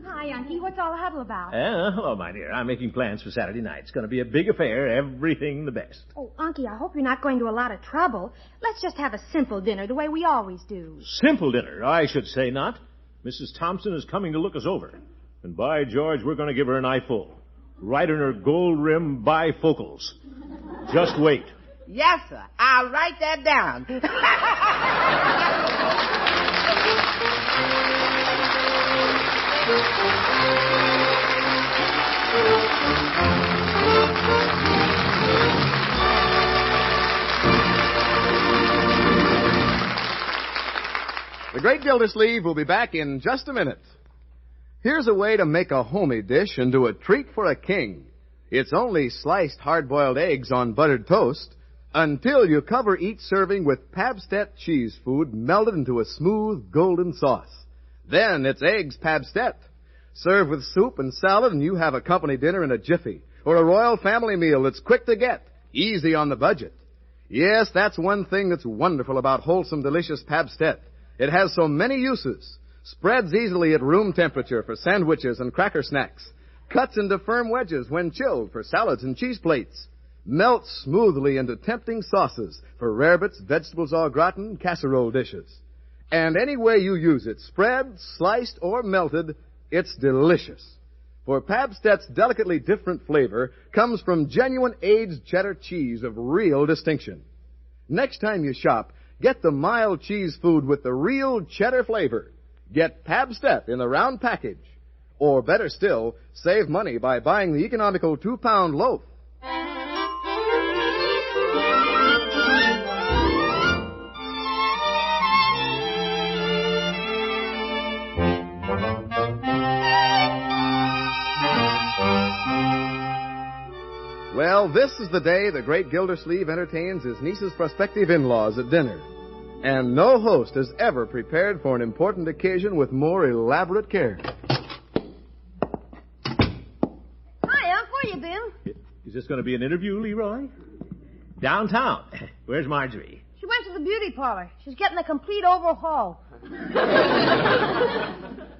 Hi, Unky. What's all the huddle about? Hello, my dear. I'm making plans for Saturday night. It's going to be a big affair. Everything the best. Oh, Unky, I hope you're not going to a lot of trouble. Let's just have a simple dinner the way we always do. Simple dinner? I should say not. Mrs. Thompson is coming to look us over. And by George, we're going to give her an eyeful. Right in her gold-rimmed bifocals. Just wait. Yes, sir. I'll write that down. The Great Gildersleeve will be back in just a minute. Here's a way to make a homey dish into a treat for a king. It's only sliced hard-boiled eggs on buttered toast until you cover each serving with Pabstet cheese food melted into a smooth golden sauce. Then it's eggs Pabstet. Serve with soup and salad and you have a company dinner in a jiffy, or a royal family meal that's quick to get, easy on the budget. Yes, that's one thing that's wonderful about wholesome, delicious Pabstet. It has so many uses. Spreads easily at room temperature for sandwiches and cracker snacks. Cuts into firm wedges when chilled for salads and cheese plates. Melts smoothly into tempting sauces for rarebits, vegetables au gratin, casserole dishes. And any way you use it, spread, sliced, or melted, it's delicious. For Pabstet's delicately different flavor comes from genuine aged cheddar cheese of real distinction. Next time you shop, get the mild cheese food with the real cheddar flavor. Get Pabstet in the round package. Or better still, save money by buying the economical 2-pound loaf. Well, this is the day the great Gildersleeve entertains his niece's prospective in-laws at dinner. And no host has ever prepared for an important occasion with more elaborate care. Hi, Unc. Where you been? Is this going to be an interview, Leroy? Downtown. Where's Marjorie? She went to the beauty parlor. She's getting a complete overhaul.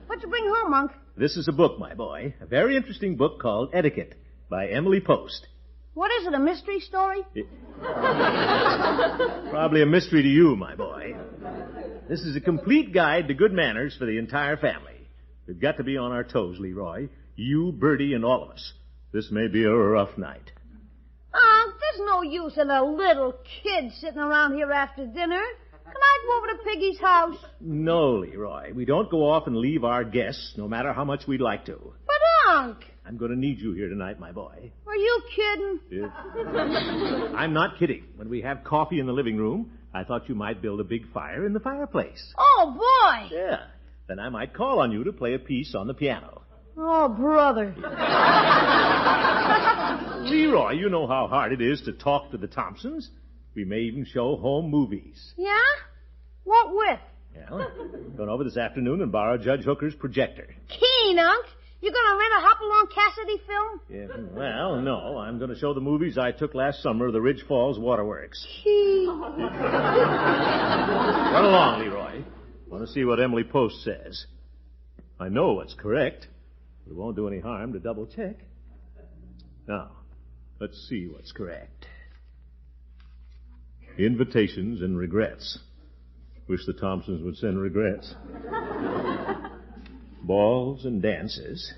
What'd you bring her, Monk? This is a book, my boy. A very interesting book called Etiquette by Emily Post. What is it, a mystery story? Probably a mystery to you, my boy. This is a complete guide to good manners for the entire family. We've got to be on our toes, Leroy. You, Bertie, and all of us. This may be a rough night. There's no use in a little kid sitting around here after dinner. Can I go over to Piggy's house? No, Leroy. We don't go off and leave our guests, no matter how much we'd like to. But, Unc. I'm going to need you here tonight, my boy. Are you kidding? Yeah. I'm not kidding. When we have coffee in the living room, I thought you might build a big fire in the fireplace. Oh, boy. Yeah. Then I might call on you to play a piece on the piano. Oh, brother. Leroy, you know how hard it is to talk to the Thompsons. We may even show home movies. Yeah? What with? Well, going over this afternoon and borrow Judge Hooker's projector. Keen, Unc. You gonna rent a Hopalong Cassidy film? Yeah, well, no. I'm going to show the movies I took last summer of the Ridge Falls Waterworks. Run along, Leroy. Want to see what Emily Post says. I know what's correct. It won't do any harm to double check. Now, let's see what's correct. Invitations and regrets. Wish the Thompsons would send regrets. Balls and dances.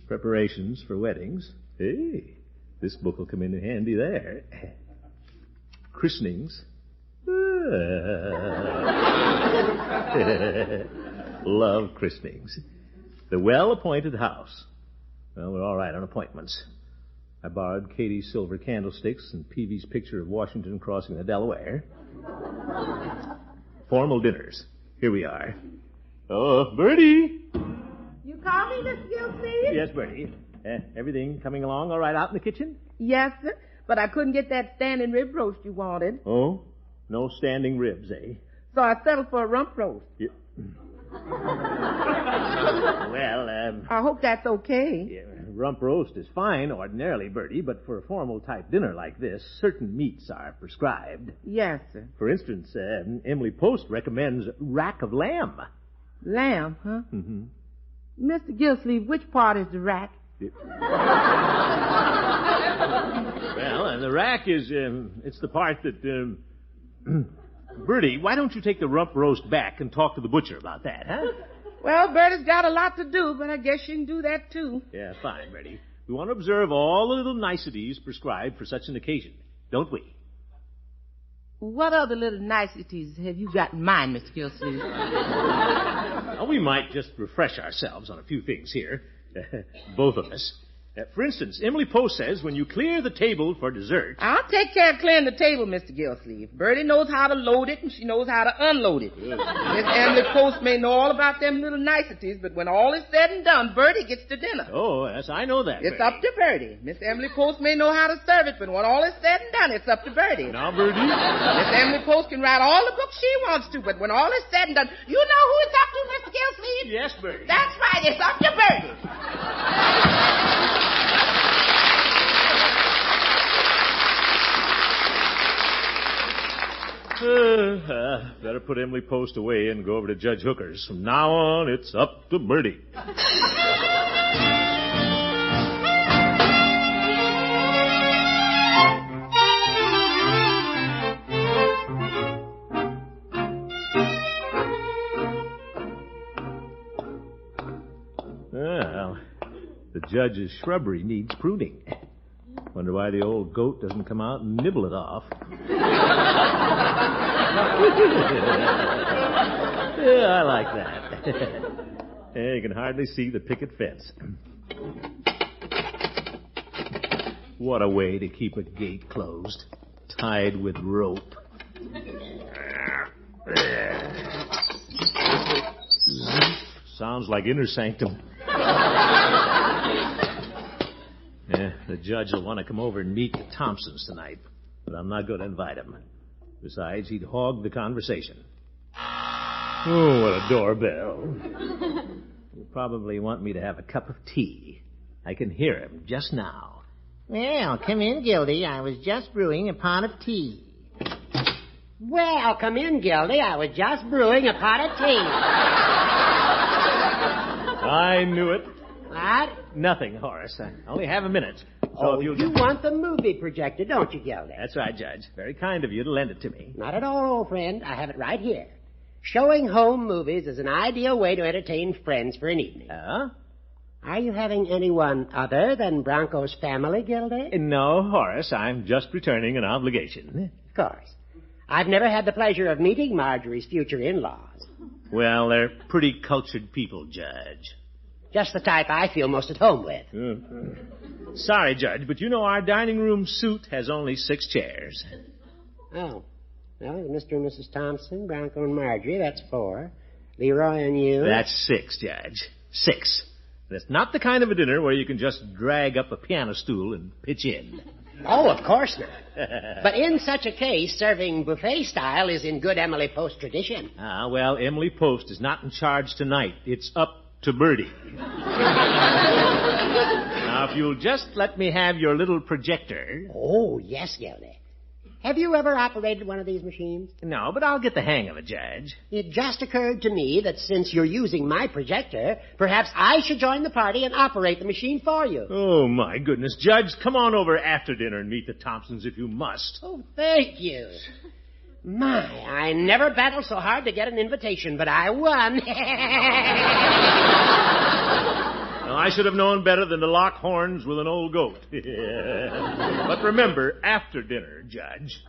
Preparations for weddings. Hey, this book will come in handy there. Christenings. Love christenings. The well-appointed house. Well, we're all right on appointments. I borrowed Katie's silver candlesticks and Peavy's picture of Washington crossing the Delaware. Formal dinners. Here we are. Oh, Bertie! You call me, Mr. Gildersleeve? Yes, Bertie. Everything coming along all right out in the kitchen? Yes, sir. But I couldn't get that standing rib roast you wanted. Oh? No standing ribs, eh? So I settled for a rump roast. Yeah. Well, I hope that's okay. Yeah, rump roast is fine ordinarily, Bertie, but for a formal-type dinner like this, certain meats are prescribed. Yes, sir. For instance, Emily Post recommends rack of lamb. Lamb, huh? Mm-hmm. Mr. Gildersleeve, which part is the rack? Well, the rack is, it's the part that, Bertie, why don't you take the rump roast back and talk to the butcher about that, huh? Well, Bertie's got a lot to do, but I guess you can do that, too. Yeah, fine, Bertie. We want to observe all the little niceties prescribed for such an occasion, don't we? What other little niceties have you got in mind, Mr. Gildersleeve? Well, we might just refresh ourselves on a few things here. Both of us. For instance, Emily Post says when you clear the table for dessert... I'll take care of clearing the table, Mr. Gildersleeve. Bertie knows how to load it, and she knows how to unload it. Miss Emily Post may know all about them little niceties, but when all is said and done, Bertie gets to dinner. Oh, yes, I know that, It's Bertie. up to Bertie. Miss Emily Post may know how to serve it, but when all is said and done, it's up to Bertie. Now, Bertie? Miss Emily Post can write all the books she wants to, but when all is said and done, you know who it's up to, Mr. Gildersleeve? Yes, Bertie. That's right, it's up to Bertie. Better put Emily Post away and go over to Judge Hooker's. From now on, it's up to Bertie. Well, the judge's shrubbery needs pruning. Wonder why the old goat doesn't come out and nibble it off. Yeah, I like that. Yeah, you can hardly see the picket fence. What a way to keep a gate closed, tied with rope. Sounds like inner sanctum. Yeah, the judge will want to come over and meet the Thompsons tonight, but I'm not going to invite him. Besides, he'd hog the conversation. Oh, what a doorbell. He'll probably want me to have a cup of tea. I can hear him just now. Well, come in, Gildy. I was just brewing a pot of tea. Well, come in, Gildy. I was just brewing a pot of tea. I knew it. What? Nothing, Horace. I only have a minute. So if you want the movie projector, don't you, Gildy? That's right, Judge. Very kind of you to lend it to me. Not at all, old friend. I have it right here. Showing home movies is an ideal way to entertain friends for an evening. Are you having anyone other than Bronco's family, Gildy? No, Horace. I'm just returning an obligation. Of course. I've never had the pleasure of meeting Marjorie's future in-laws. Well, they're pretty cultured people, Judge. Just the type I feel most at home with. Sorry, Judge, but you know our dining room suite has only 6 chairs. Oh. Well, Mr. and Mrs. Thompson, Bronco and Marjorie, that's 4. Leroy and you. That's 6, Judge. 6. That's not the kind of a dinner where you can just drag up a piano stool and pitch in. Oh, of course not. But in such a case, serving buffet style is in good Emily Post tradition. Well, Emily Post is not in charge tonight. It's up to Bertie. Now, if you'll just let me have your little projector. Oh, yes, Gildy. Have you ever operated one of these machines? No, but I'll get the hang of it, Judge. It just occurred to me that since you're using my projector, perhaps I should join the party and operate the machine for you. Oh, my goodness. Judge, come on over after dinner and meet the Thompsons if you must. Oh, thank you. My, I never battled so hard to get an invitation, but I won. Well, I should have known better than to lock horns with an old goat. But remember, after dinner, Judge.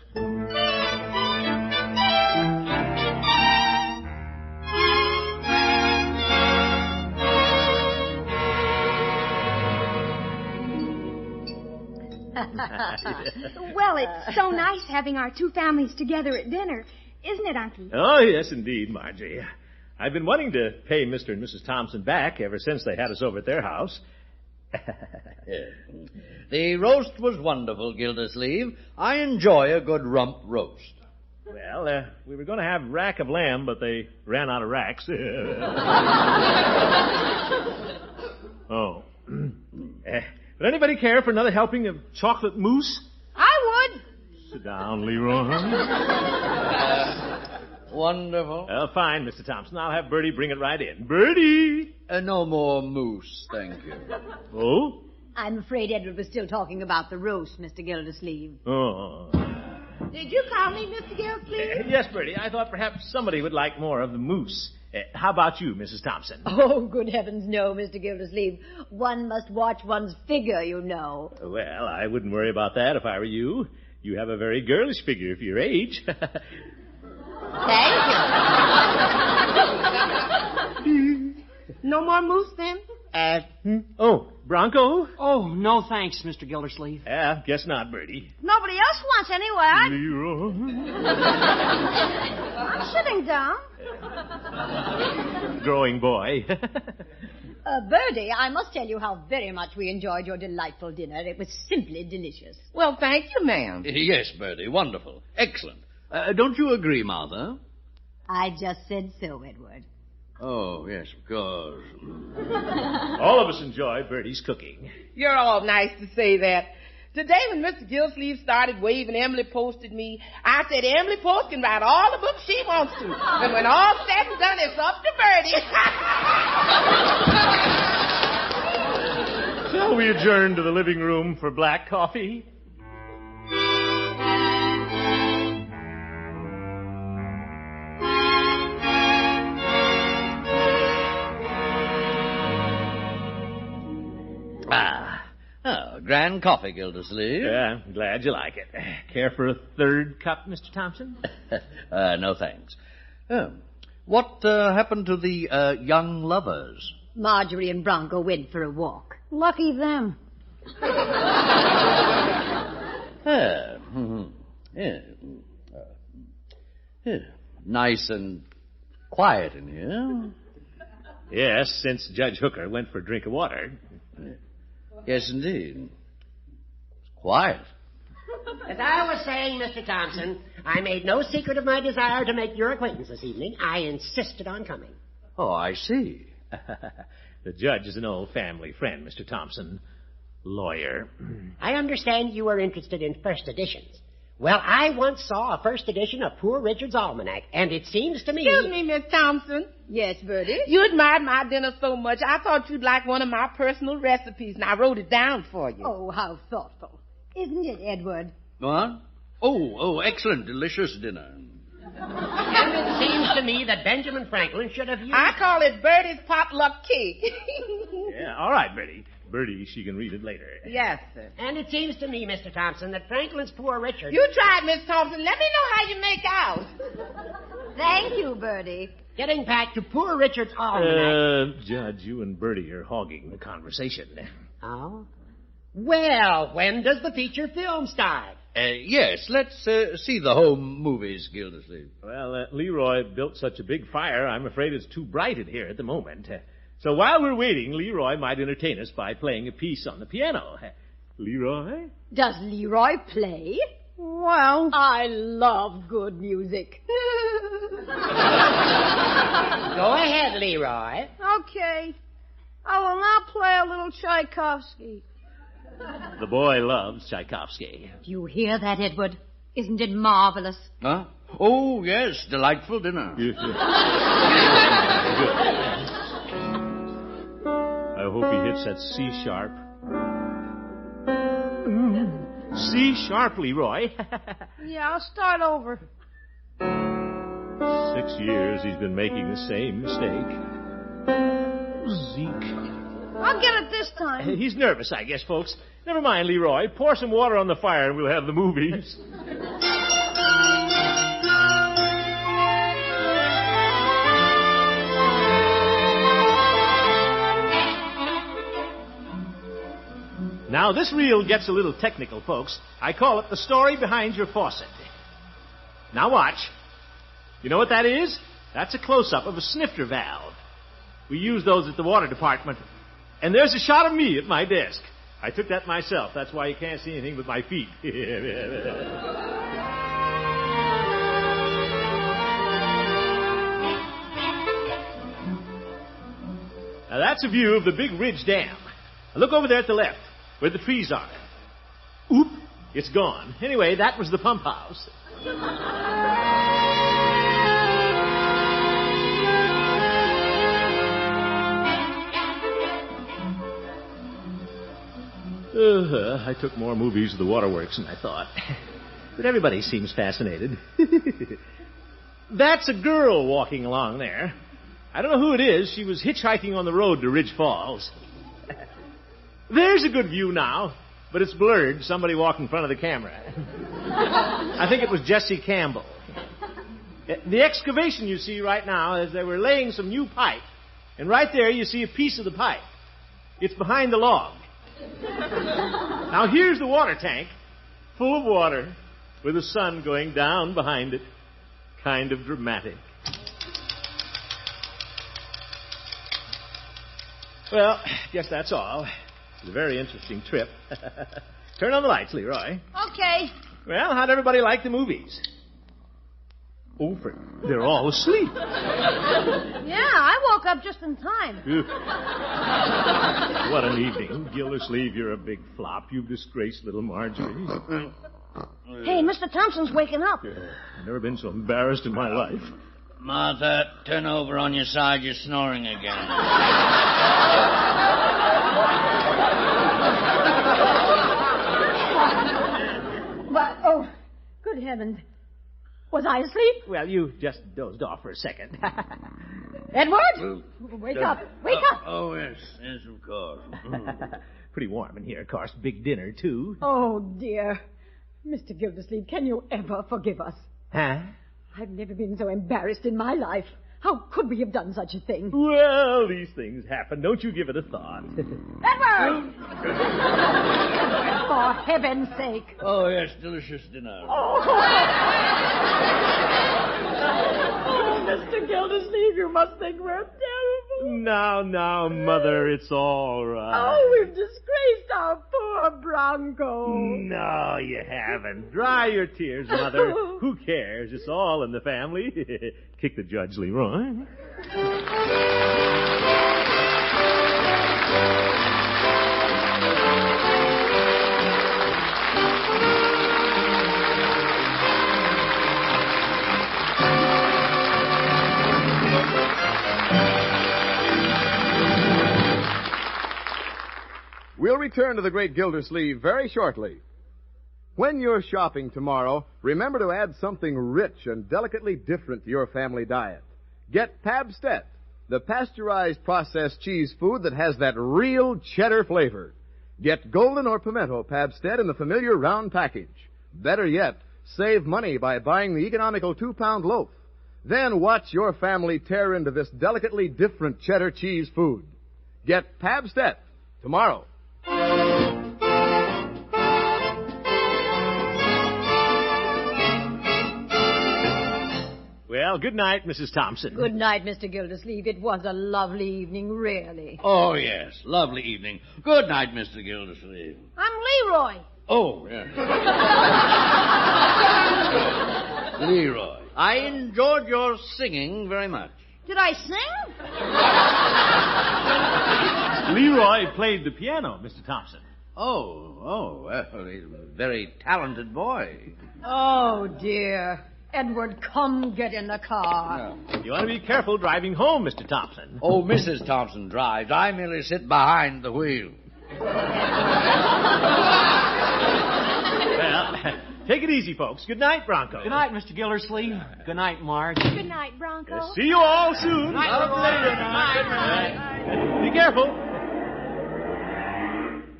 Well, it's so nice having our 2 families together at dinner, isn't it, Unky? Oh, yes, indeed, Marjorie. I've been wanting to pay Mr. and Mrs. Thompson back ever since they had us over at their house. The roast was wonderful, Gildersleeve. I enjoy a good rump roast. Well, we were going to have rack of lamb, but they ran out of racks. Oh. Would anybody care for another helping of chocolate mousse? I would. Sit down, Leroy. Wonderful. Fine, Mr. Thompson. I'll have Bertie bring it right in. Bertie! No more mousse, thank you. Oh? I'm afraid Edward was still talking about the roast, Mr. Gildersleeve. Oh. Did you call me, Mr. Gildersleeve? Yes, Bertie. I thought perhaps somebody would like more of the mousse. How about you, Mrs. Thompson? Oh, good heavens, no, Mr. Gildersleeve. One must watch one's figure, you know. Well, I wouldn't worry about that if I were you. You have a very girlish figure for your age. Thank you. No more mousse, then? Oh, Bronco? Oh, no thanks, Mr. Gildersleeve. Yeah, guess not, Bertie. Nobody else wants any, Leroy. I'm sitting down. Growing boy. Bertie, I must tell you how very much we enjoyed your delightful dinner. It was simply delicious. Well, thank you, ma'am. Yes, Bertie, wonderful. Excellent. Don't you agree, Martha? I just said so, Edward. Oh, yes, of course. All of us enjoyed Bertie's cooking. You're all nice to say that. Today when Mr. Gildersleeve started waving Emily Post at me, I said Emily Post can write all the books she wants to. And when all said and done, it's up to Bertie. Shall we adjourn to the living room for black coffee? Grand coffee, Gildersleeve. Yeah, I'm glad you like it. Care for a 3rd cup, Mr. Thompson? No, thanks. What happened to the young lovers? Marjorie and Bronco went for a walk. Lucky them. Nice and quiet in here. Yes, since Judge Hooker went for a drink of water. Yes, indeed. It's quiet. As I was saying, Mr. Thompson, I made no secret of my desire to make your acquaintance this evening. I insisted on coming. Oh, I see. The judge is an old family friend, Mr. Thompson. lawyer. I understand you are interested in first editions. Well, I once saw a first edition of Poor Richard's Almanac, and it seems to me... Excuse me, Miss Thompson. Yes, Bertie? You admired my dinner so much, I thought you'd like one of my personal recipes, and I wrote it down for you. Oh, how thoughtful. Isn't it, Edward? What? Oh, excellent, delicious dinner. And it seems to me that Benjamin Franklin should have used... I call it Bertie's potluck cake. Yeah, all right, Bertie. Bertie, she can read it later. Yes, sir. And it seems to me, Mr. Thompson, that Franklin's Poor Richard... You tried, Miss Thompson. Let me know how you make out. Thank you, Bertie. Getting back to Poor Richard's Almanac... Judge, you and Bertie are hogging the conversation. Oh? Well, when does the feature film start? Yes, let's see the home movies, Gildersleeve. Well, Leroy built such a big fire, I'm afraid it's too bright in here at the moment. So while we're waiting, Leroy might entertain us by playing a piece on the piano. Leroy? Does Leroy play? Well, I love good music. Go ahead, Leroy. Okay. I will now play a little Tchaikovsky. The boy loves Tchaikovsky. Do you hear that, Edward? Isn't it marvelous? Huh? Oh, yes, delightful dinner. Good. I hope he hits that C sharp. C sharp, Leroy. Yeah, I'll start over. 6 years he's been making the same mistake. Zeke. I'll get it this time. He's nervous, I guess, folks. Never mind, Leroy. Pour some water on the fire and we'll have the movies. Now, this reel gets a little technical, folks. I call it the story behind your faucet. Now watch. You know what that is? That's a close-up of a snifter valve. We use those at the water department. And there's a shot of me at my desk. I took that myself. That's why you can't see anything but my feet. Now, that's a view of the Big Ridge Dam. Now, look over there at the left, where the trees are. Oop, it's gone. Anyway, that was the pump house. I took more movies of the waterworks than I thought. But everybody seems fascinated. That's a girl walking along there. I don't know who it is. She was hitchhiking on the road to Ridge Falls. There's a good view now, but it's blurred. Somebody walked in front of the camera. I think it was Jesse Campbell. The excavation you see right now is they were laying some new pipe. And right there you see a piece of the pipe. It's behind the log. Now here's the water tank, full of water, with the sun going down behind it. Kind of dramatic. Well, guess that's all. It's a very interesting trip. Turn on the lights, Leroy. Okay. Well, how'd everybody like the movies? Oh, they're all asleep. Yeah, I woke up just in time. What an evening. Gildersleeve, you're a big flop. You've disgraced little Marjorie. Hey, Mr. Thompson's waking up. I've never been so embarrassed in my life. Martha, turn over on your side. You're snoring again. But, oh, good heavens. Was I asleep? Well, you just dozed off for a second. Edward? Wake up. Wake up. Oh, yes, of course. Pretty warm in here, of course. Big dinner, too. Oh, dear. Mr. Gildersleeve, can you ever forgive us? Huh? I've never been so embarrassed in my life. How could we have done such a thing? Well, these things happen. Don't you give it a thought. Edward! For heaven's sake. Oh, yes, delicious dinner. Oh, Mr. Gildersleeve, you must think we're terrible. Now, Mother, it's all right. Oh, we've disgraced our poor Bronco. No, you haven't. Dry your tears, Mother. Who cares? It's all in the family. Kick the judge, Leroy. return to the great Gildersleeve very shortly. When you're shopping tomorrow, remember to add something rich and delicately different to your family diet. Get Pabstet, the pasteurized processed cheese food that has that real cheddar flavor. Get golden or pimento Pabstet in the familiar round package. Better yet, save money by buying the economical 2-pound loaf. Then watch your family tear into this delicately different cheddar cheese food. Get Pabstet tomorrow. Well, good night, Mrs. Thompson. Good night, Mr. Gildersleeve. It was a lovely evening, really. Oh, yes. Lovely evening. Good night, Mr. Gildersleeve. I'm Leroy. Oh, yes. Leroy. I enjoyed your singing very much. Did I sing? Leroy played the piano, Mr. Thompson. Oh, well, he's a very talented boy. Oh, dear. Edward, come get in the car. You want to be careful driving home, Mr. Thompson. Oh, Mrs. Thompson drives. I merely sit behind the wheel. Well, take it easy, folks. Good night, Bronco. Good night, Mr. Gildersleeve. Good night, Marge. Good night, Bronco. See you all soon. Good night. Be careful.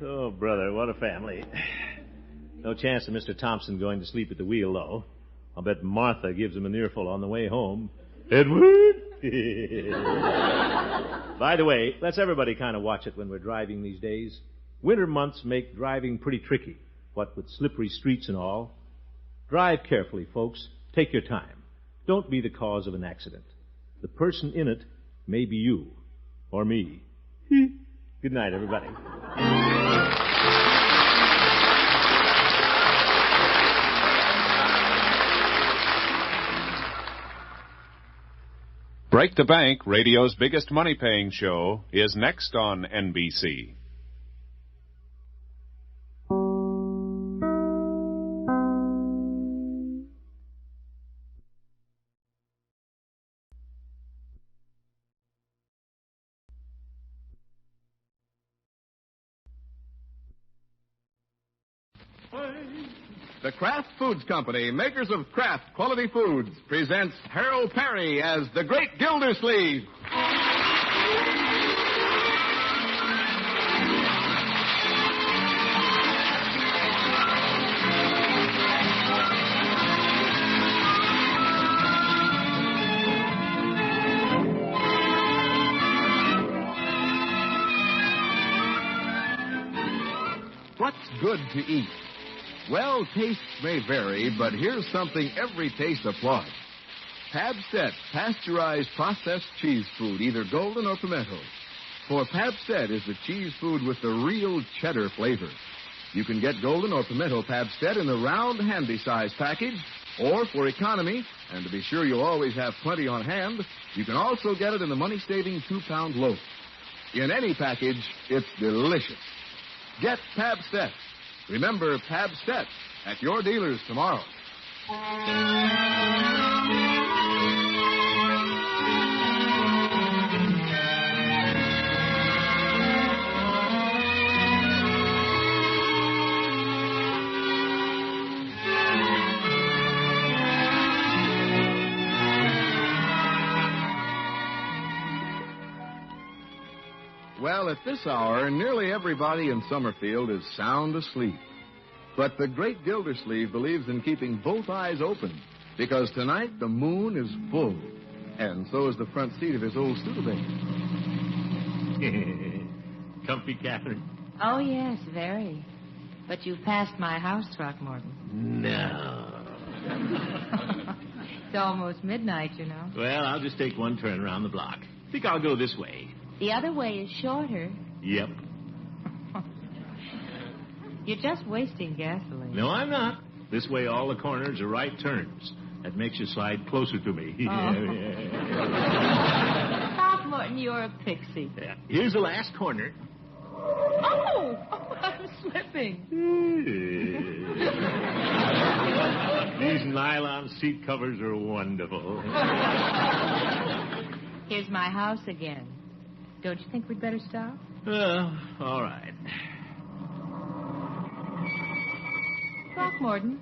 Oh, brother, what a family. No chance of Mr. Thompson going to sleep at the wheel, though. I'll bet Martha gives him an earful on the way home. Edward? By the way, let's everybody kind of watch it when we're driving these days. Winter months make driving pretty tricky, what with slippery streets and all. Drive carefully, folks. Take your time. Don't be the cause of an accident. The person in it may be you or me. Good night, everybody. Break the Bank, radio's biggest money-paying show, is next on NBC. The Kraft Foods Company, makers of Kraft Quality Foods, presents Harold Perry as the Great Gildersleeve. What's good to eat? Well, tastes may vary, but here's something every taste applauds. Pabstet, pasteurized processed cheese food, either golden or pimento. For Pabstet is the cheese food with the real cheddar flavor. You can get golden or pimento Pabstet in the round, handy-size package, or for economy, and to be sure you'll always have plenty on hand, you can also get it in the money-saving 2-pound loaf. In any package, it's delicious. Get Pabstet. Remember Pabstet at your dealers tomorrow. Well, at this hour, nearly everybody in Summerfield is sound asleep. But the great Gildersleeve believes in keeping both eyes open, because tonight the moon is full, and so is the front seat of his old Studebaker. Comfy, Kathryn? Oh, yes, very. But you've passed my house, Throckmorton. No. It's almost midnight, you know. Well, I'll just take one turn around the block. Think I'll go this way. The other way is shorter. Yep. You're just wasting gasoline. No, I'm not. This way, all the corners are right turns. That makes you slide closer to me. Throckmorton, you're a pixie. Yeah. Here's the last corner. Oh, I'm slipping. These nylon seat covers are wonderful. Here's my house again. Don't you think we'd better stop? Well, all right. Throckmorton,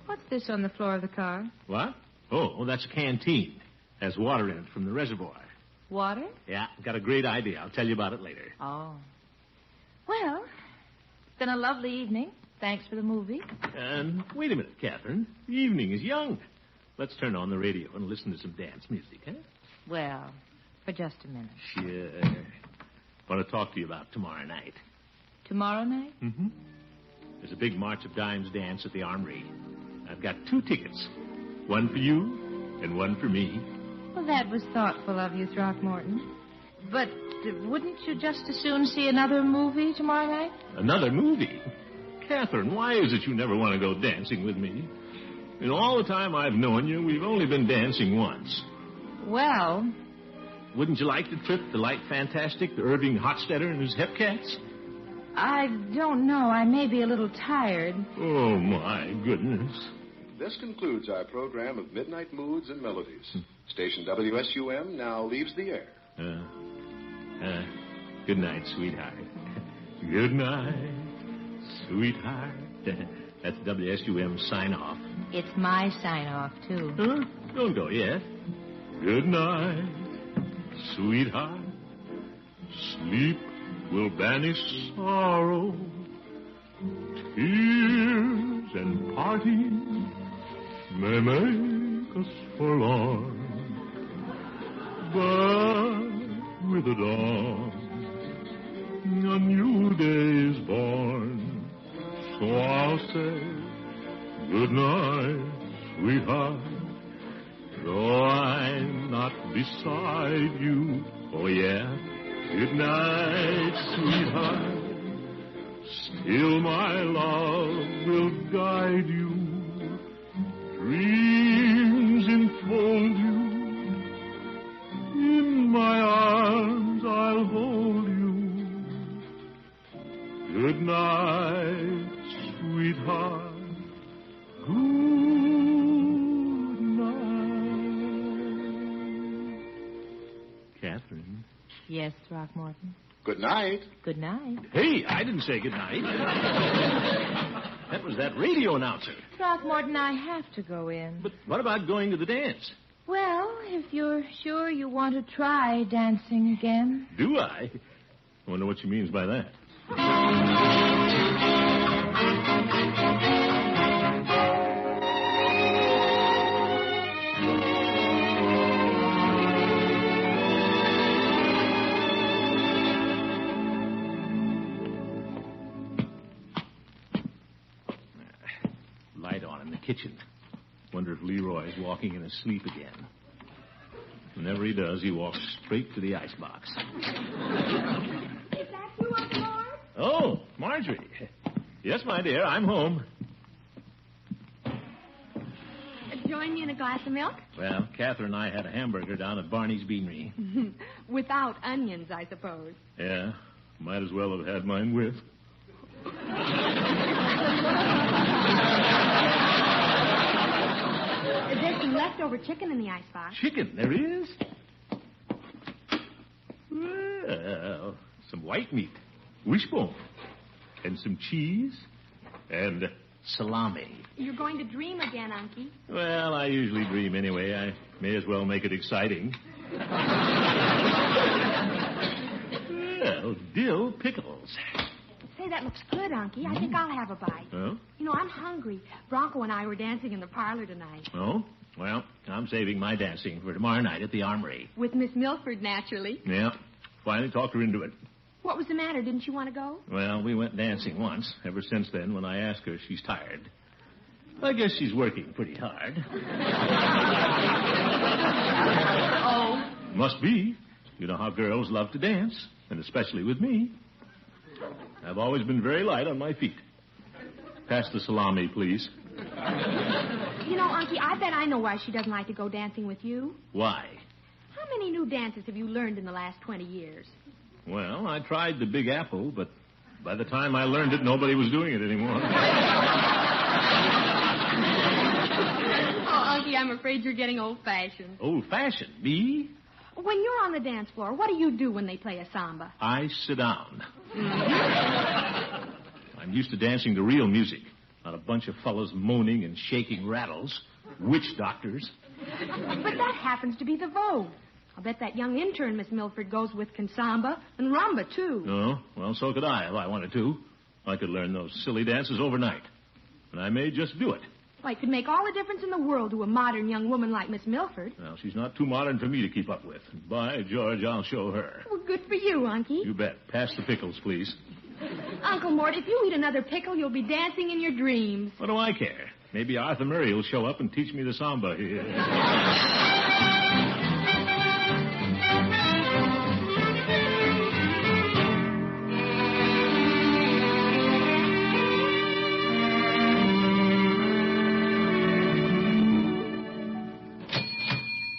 what's this on the floor of the car? What? Oh, that's a canteen. Has water in it from the reservoir. Water? Yeah, got a great idea. I'll tell you about it later. Oh. Well, it's been a lovely evening. Thanks for the movie. And wait a minute, Catherine. The evening is young. Let's turn on the radio and listen to some dance music, huh? Well, for just a minute. Sure. Want to talk to you about tomorrow night. Tomorrow night? Mm-hmm. There's a big March of Dimes dance at the Armory. I've got 2 tickets. One for you and one for me. Well, that was thoughtful of you, Throckmorton. But wouldn't you just as soon see another movie tomorrow night? Another movie? Catherine, why is it you never want to go dancing with me? In all the time I've known you, we've only been dancing once. Well... Wouldn't you like the trip to Light Fantastic, to Irving Hofstadter and his Hepcats? I don't know. I may be a little tired. Oh, my goodness. This concludes our program of Midnight Moods and Melodies. Station WSUM now leaves the air. Good night, sweetheart. Good night, sweetheart. That's WSUM sign-off. It's my sign-off, too. Huh? Don't go yet. Good night, sweetheart. Sleep will banish sorrow. Tears and parting may make us forlorn. But with the dawn, a new day is born. So I'll say good night, sweetheart. Though I'm not beside you, oh yeah, good night, sweetheart. Still my love will guide you. Dreams enfold you. In my arms I'll hold you. Good night, sweetheart. Good night. Catherine. Yes, Throckmorton. Good night. Good night. Hey, I didn't say good night. That was that radio announcer. Throckmorton, I have to go in. But what about going to the dance? Well, if you're sure you want to try dancing again. Do I? I wonder what she means by that. Light on in the kitchen. Wonder if Leroy's walking in his sleep again. Whenever he does, he walks straight to the icebox. Is that you, Uncle Lord? Oh, Marjorie. Yes, my dear, I'm home. Join me in a glass of milk? Well, Catherine and I had a hamburger down at Barney's Beanery. Without onions, I suppose. Yeah, might as well have had mine with. There's some leftover chicken in the icebox. Chicken, there is? Well, some white meat, wishbone, and some cheese, and salami. You're going to dream again, Unky. Well, I usually dream anyway. I may as well make it exciting. Well, dill pickles. Say, that looks good, Unky. I think I'll have a bite. Oh? You know, I'm hungry. Bronco and I were dancing in the parlor tonight. Oh? Well, I'm saving my dancing for tomorrow night at the Armory. With Miss Milford, naturally. Yeah. Finally talked her into it. What was the matter? Didn't you want to go? Well, we went dancing once. Ever since then, when I ask her, she's tired. I guess she's working pretty hard. Oh? Must be. You know how girls love to dance, and especially with me. I've always been very light on my feet. Pass the salami, please. You know, Unky, I bet I know why she doesn't like to go dancing with you. Why? How many new dances have you learned in the last 20 years? Well, I tried the Big Apple, but by the time I learned it, nobody was doing it anymore. Oh, Unky, I'm afraid you're getting old-fashioned. Old-fashioned? Me? When you're on the dance floor, what do you do when they play a samba? I sit down. I'm used to dancing to real music. Not a bunch of fellows moaning and shaking rattles. Witch doctors. But that happens to be the vogue. I'll bet that young intern Miss Milford goes with can samba and rumba, too. Oh, well, so could I if I wanted to. I could learn those silly dances overnight. And I may just do it. Why, it could make all the difference in the world to a modern young woman like Miss Milford. Well, she's not too modern for me to keep up with. By George, I'll show her. Well, good for you, Unky. You bet. Pass the pickles, please. Uncle Mort, if you eat another pickle, you'll be dancing in your dreams. What do I care? Maybe Arthur Murray will show up and teach me the samba.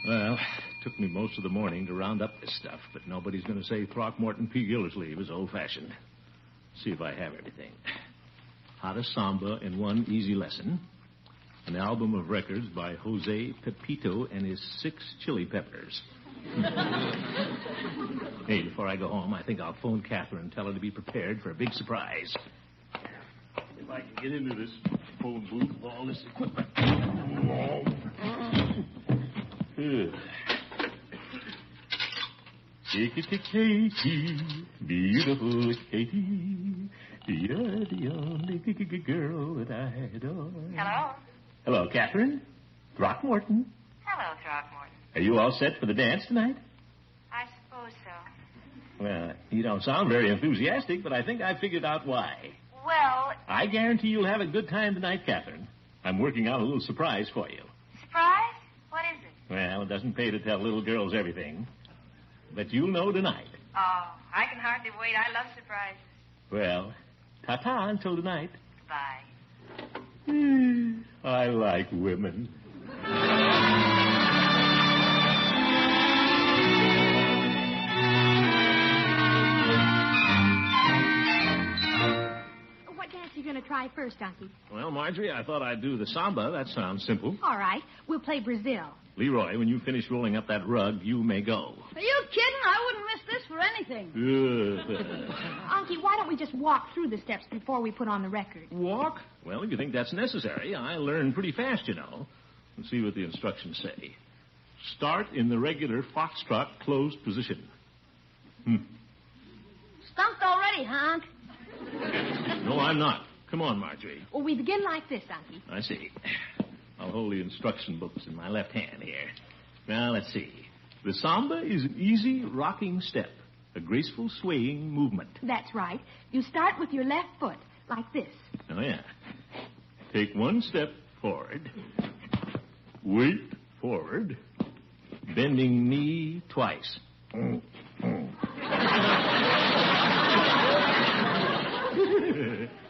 Well, it took me most of the morning to round up this stuff, but nobody's going to say Throckmorton P. Gildersleeve is old-fashioned. See if I have everything. How to samba in one easy lesson. An album of records by Jose Pepito and his 6 chili peppers. Hey, before I go home, I think I'll phone KATHRYN and tell her to be prepared for a big surprise. If I can get into this phone booth with all this equipment. Katie, beautiful Katie, you're the only girl that I adore. Hello? Hello, KATHRYN. Throckmorton. Hello, Throckmorton. Are you all set for the dance tonight? I suppose so. Well, you don't sound very enthusiastic, but I think I figured out why. Well... I guarantee you'll have a good time tonight, KATHRYN. I'm working out a little surprise for you. Surprise? What is it? Well, it doesn't pay to tell little girls everything. But you'll know tonight. Oh, I can hardly wait. I love surprises. Well, ta-ta until tonight. Bye. I like women. What dance are you going to try first, Unky? Well, Marjorie, I thought I'd do the samba. That sounds simple. All right. We'll play Brazil. Leroy, when you finish rolling up that rug, you may go. Are you kidding? I wouldn't miss this for anything. Unky, why don't we just walk through the steps before we put on the record? Walk? Well, if you think that's necessary, I learn pretty fast, you know. Let's see what the instructions say. Start in the regular foxtrot closed position. Stumped already, Honk. No, I'm not. Come on, Marjorie. Well, we begin like this, Unky. I see. I'll hold the instruction books in my left hand here. Now, let's see. The samba is an easy rocking step, a graceful swaying movement. That's right. You start with your left foot, like this. Oh, yeah. Take one step forward. Weight forward. Bending knee twice.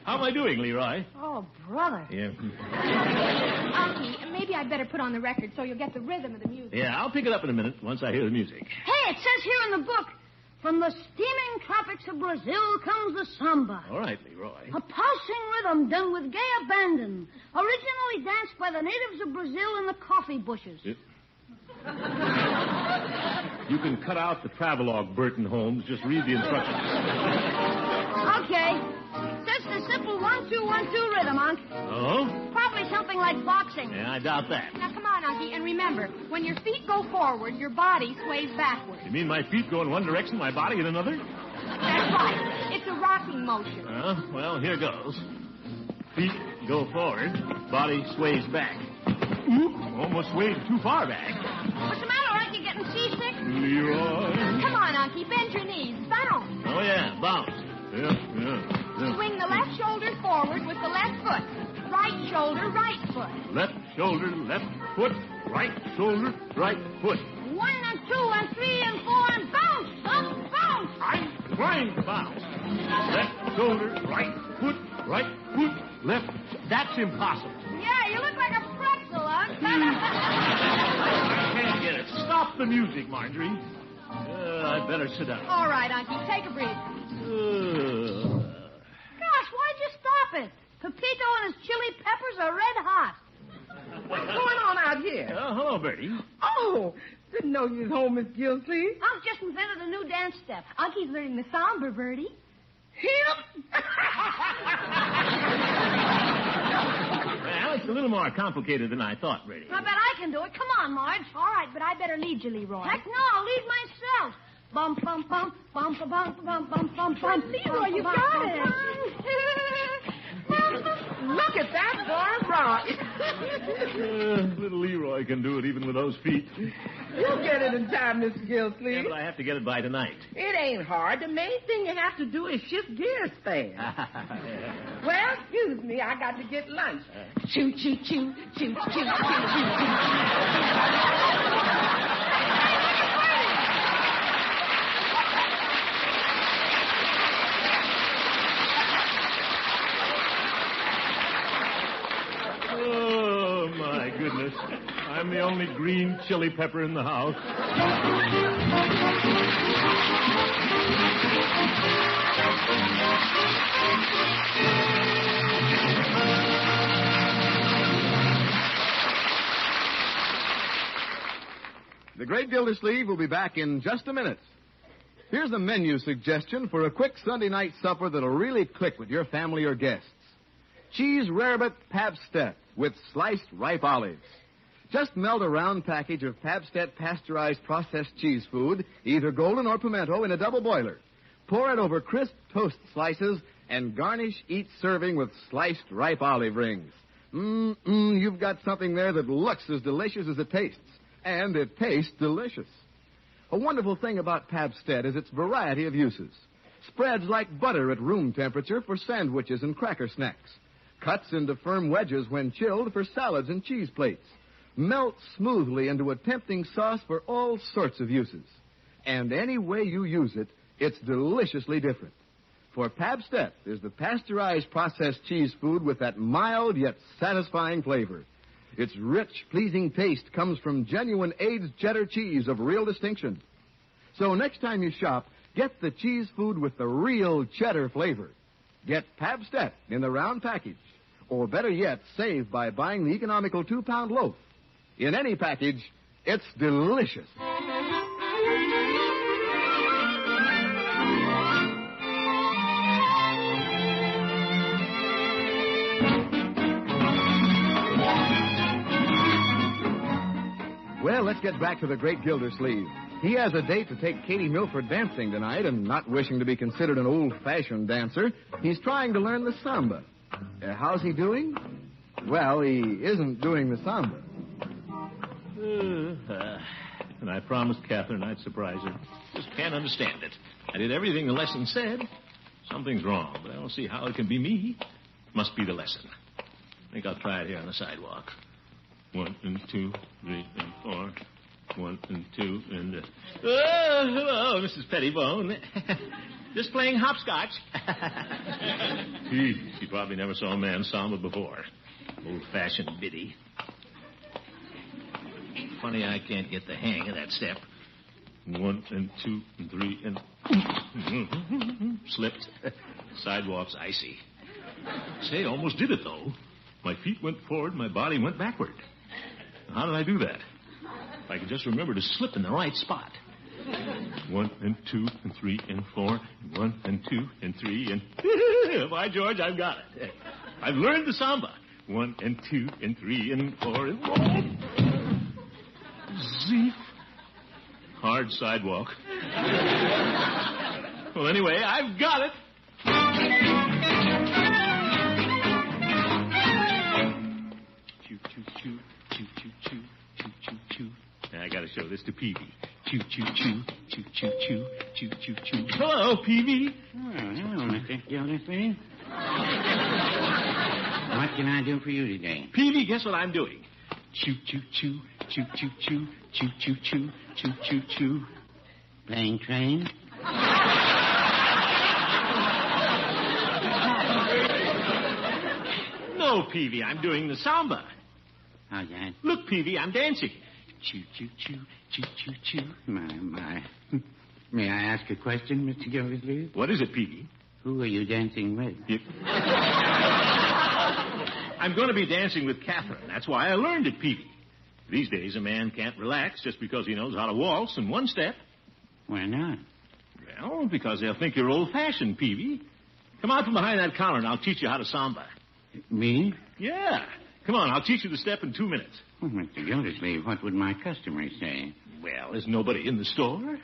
How am I doing, Leroy? Oh, brother. Yeah. Unky, maybe I'd better put on the record so you'll get the rhythm of the music. Yeah, I'll pick it up in a minute once I hear the music. Hey, it says here in the book, from the steaming tropics of Brazil comes the samba. All right, Leroy. A pulsing rhythm done with gay abandon, originally danced by the natives of Brazil in the coffee bushes. You can cut out the travelogue, Burton Holmes. Just read the instructions. Okay. Says the simple 1-2-1-2 rhythm, Unc. Oh? Probably something like boxing. Yeah, I doubt that. Now, come on, Unky, and remember, when your feet go forward, your body sways backward. You mean my feet go in one direction, my body in another? That's right. It's a rocking motion. Well, here goes. Feet go forward, body sways back. Oop, almost swayed too far back. What's the matter, Unc? You getting seasick? Leroy. Come on, Unky, bend your knees. Bounce. Oh, yeah, bounce. Yeah. Swing the left shoulder forward with the left foot. Right shoulder, right foot. Left shoulder, left foot. Right shoulder, right foot. 1 and 2 and 3 and 4 and bounce, Unc, bounce. I'm trying to bounce. Left shoulder, right foot, left. That's impossible. Yeah, you look like a pretzel, Unc. I can't get it. Stop the music, Marjorie. I'd better sit down. All right, Unky, take a breather. Gosh, why'd you stop it? Pepito and his chili peppers are red hot. What's going on out here? Hello, Bertie. Oh, didn't know you was home, Miss Gildersleeve. Unc just invented a new dance step. Unky's learning the samba, Bertie. Him? it's a little more complicated than I thought, Brady. I bet I can do it. Come on, Marge. All right, but I better lead you, Leroy. Heck no, I'll lead myself. Bum, bum, bum, bum, bum, bum, bum, bum, bum, bum. Leroy, you got it. Look at that bar rock. Little Leroy can do it even with those feet. You'll get it in time, Mr. Gildersleeve. Yeah, but I have to get it by tonight. It ain't hard. The main thing you have to do is shift gears fast. Well, excuse me, I got to get lunch. Choo, choo, choo, choo, choo, choo, choo, choo. Oh, my goodness. I'm the only green chili pepper in the house. The Great Gildersleeve will be back in just a minute. Here's a menu suggestion for a quick Sunday night supper that'll really click with your family or guests. Cheese rarebit Pabstet with sliced ripe olives. Just melt a round package of Pabstet pasteurized processed cheese food, either golden or pimento, in a double boiler. Pour it over crisp toast slices and garnish each serving with sliced ripe olive rings. You've got something there that looks as delicious as it tastes. And it tastes delicious. A wonderful thing about Pabstet is its variety of uses. Spreads like butter at room temperature for sandwiches and cracker snacks. Cuts into firm wedges when chilled for salads and cheese plates. Melts smoothly into a tempting sauce for all sorts of uses. And any way you use it, it's deliciously different. For Pabstet is the pasteurized processed cheese food with that mild yet satisfying flavor. Its rich, pleasing taste comes from genuine aged cheddar cheese of real distinction. So next time you shop, get the cheese food with the real cheddar flavor. Get Pabstet in the round package. Or better yet, save by buying the economical 2-pound loaf. In any package, it's delicious. Well, let's get back to the great Gildersleeve. He has a date to take Katie Milford dancing tonight, and not wishing to be considered an old-fashioned dancer, he's trying to learn the samba. How's he doing? Well, he isn't doing the samba. And I promised KATHRYN I'd surprise her. Just can't understand it. I did everything the lesson said. Something's wrong, but I don't see how it can be me. Must be the lesson. I think I'll try it here on the sidewalk. 1 and 2, 3 and 4. 1 and 2 and... Oh, hello, Mrs. Pettibone. Just playing hopscotch. She probably never saw a man samba before. Old-fashioned biddy. Funny I can't get the hang of that step. 1 and 2 and 3 and... Slipped. Sidewalk's icy. Say, almost did it, though. My feet went forward, my body went backward. How did I do that? If I could just remember to slip in the right spot. 1 and 2 and 3 and 4. 1 and 2 and 3 and... By George, I've got it. I've learned the samba. 1 and 2 and 3 and 4 and... Zeef. Hard sidewalk. Well, anyway, I've got it. Choo, choo, choo, choo, choo, choo, choo, choo, choo. I gotta show this to Peavy. Choo, choo, choo, choo, choo, choo, choo, choo, choo. Hello, Peavy. Oh, hello, Mr. Gildersleeve. What can I do for you today? Peavy, guess what I'm doing? Choo, choo, choo, choo, choo, choo, choo, choo, choo, choo, choo, choo. Playing train? No, Peavy, I'm doing the samba. How's that? Look, Peavy, I'm dancing. Choo, choo, choo, choo, choo, choo. My. May I ask a question, Mr. Gildersleeve? What is it, Peavy? Who are you dancing with? I'm going to be dancing with KATHRYN. That's why I learned it, Peavy. These days, a man can't relax just because he knows how to waltz in one step. Why not? Well, because they'll think you're old-fashioned, Peavy. Come out from behind that counter and I'll teach you how to samba. Me? Yeah. Come on, I'll teach you the step in 2 minutes. Oh, Mr. Gildersleeve, what would my customers say? Well, is nobody in the store?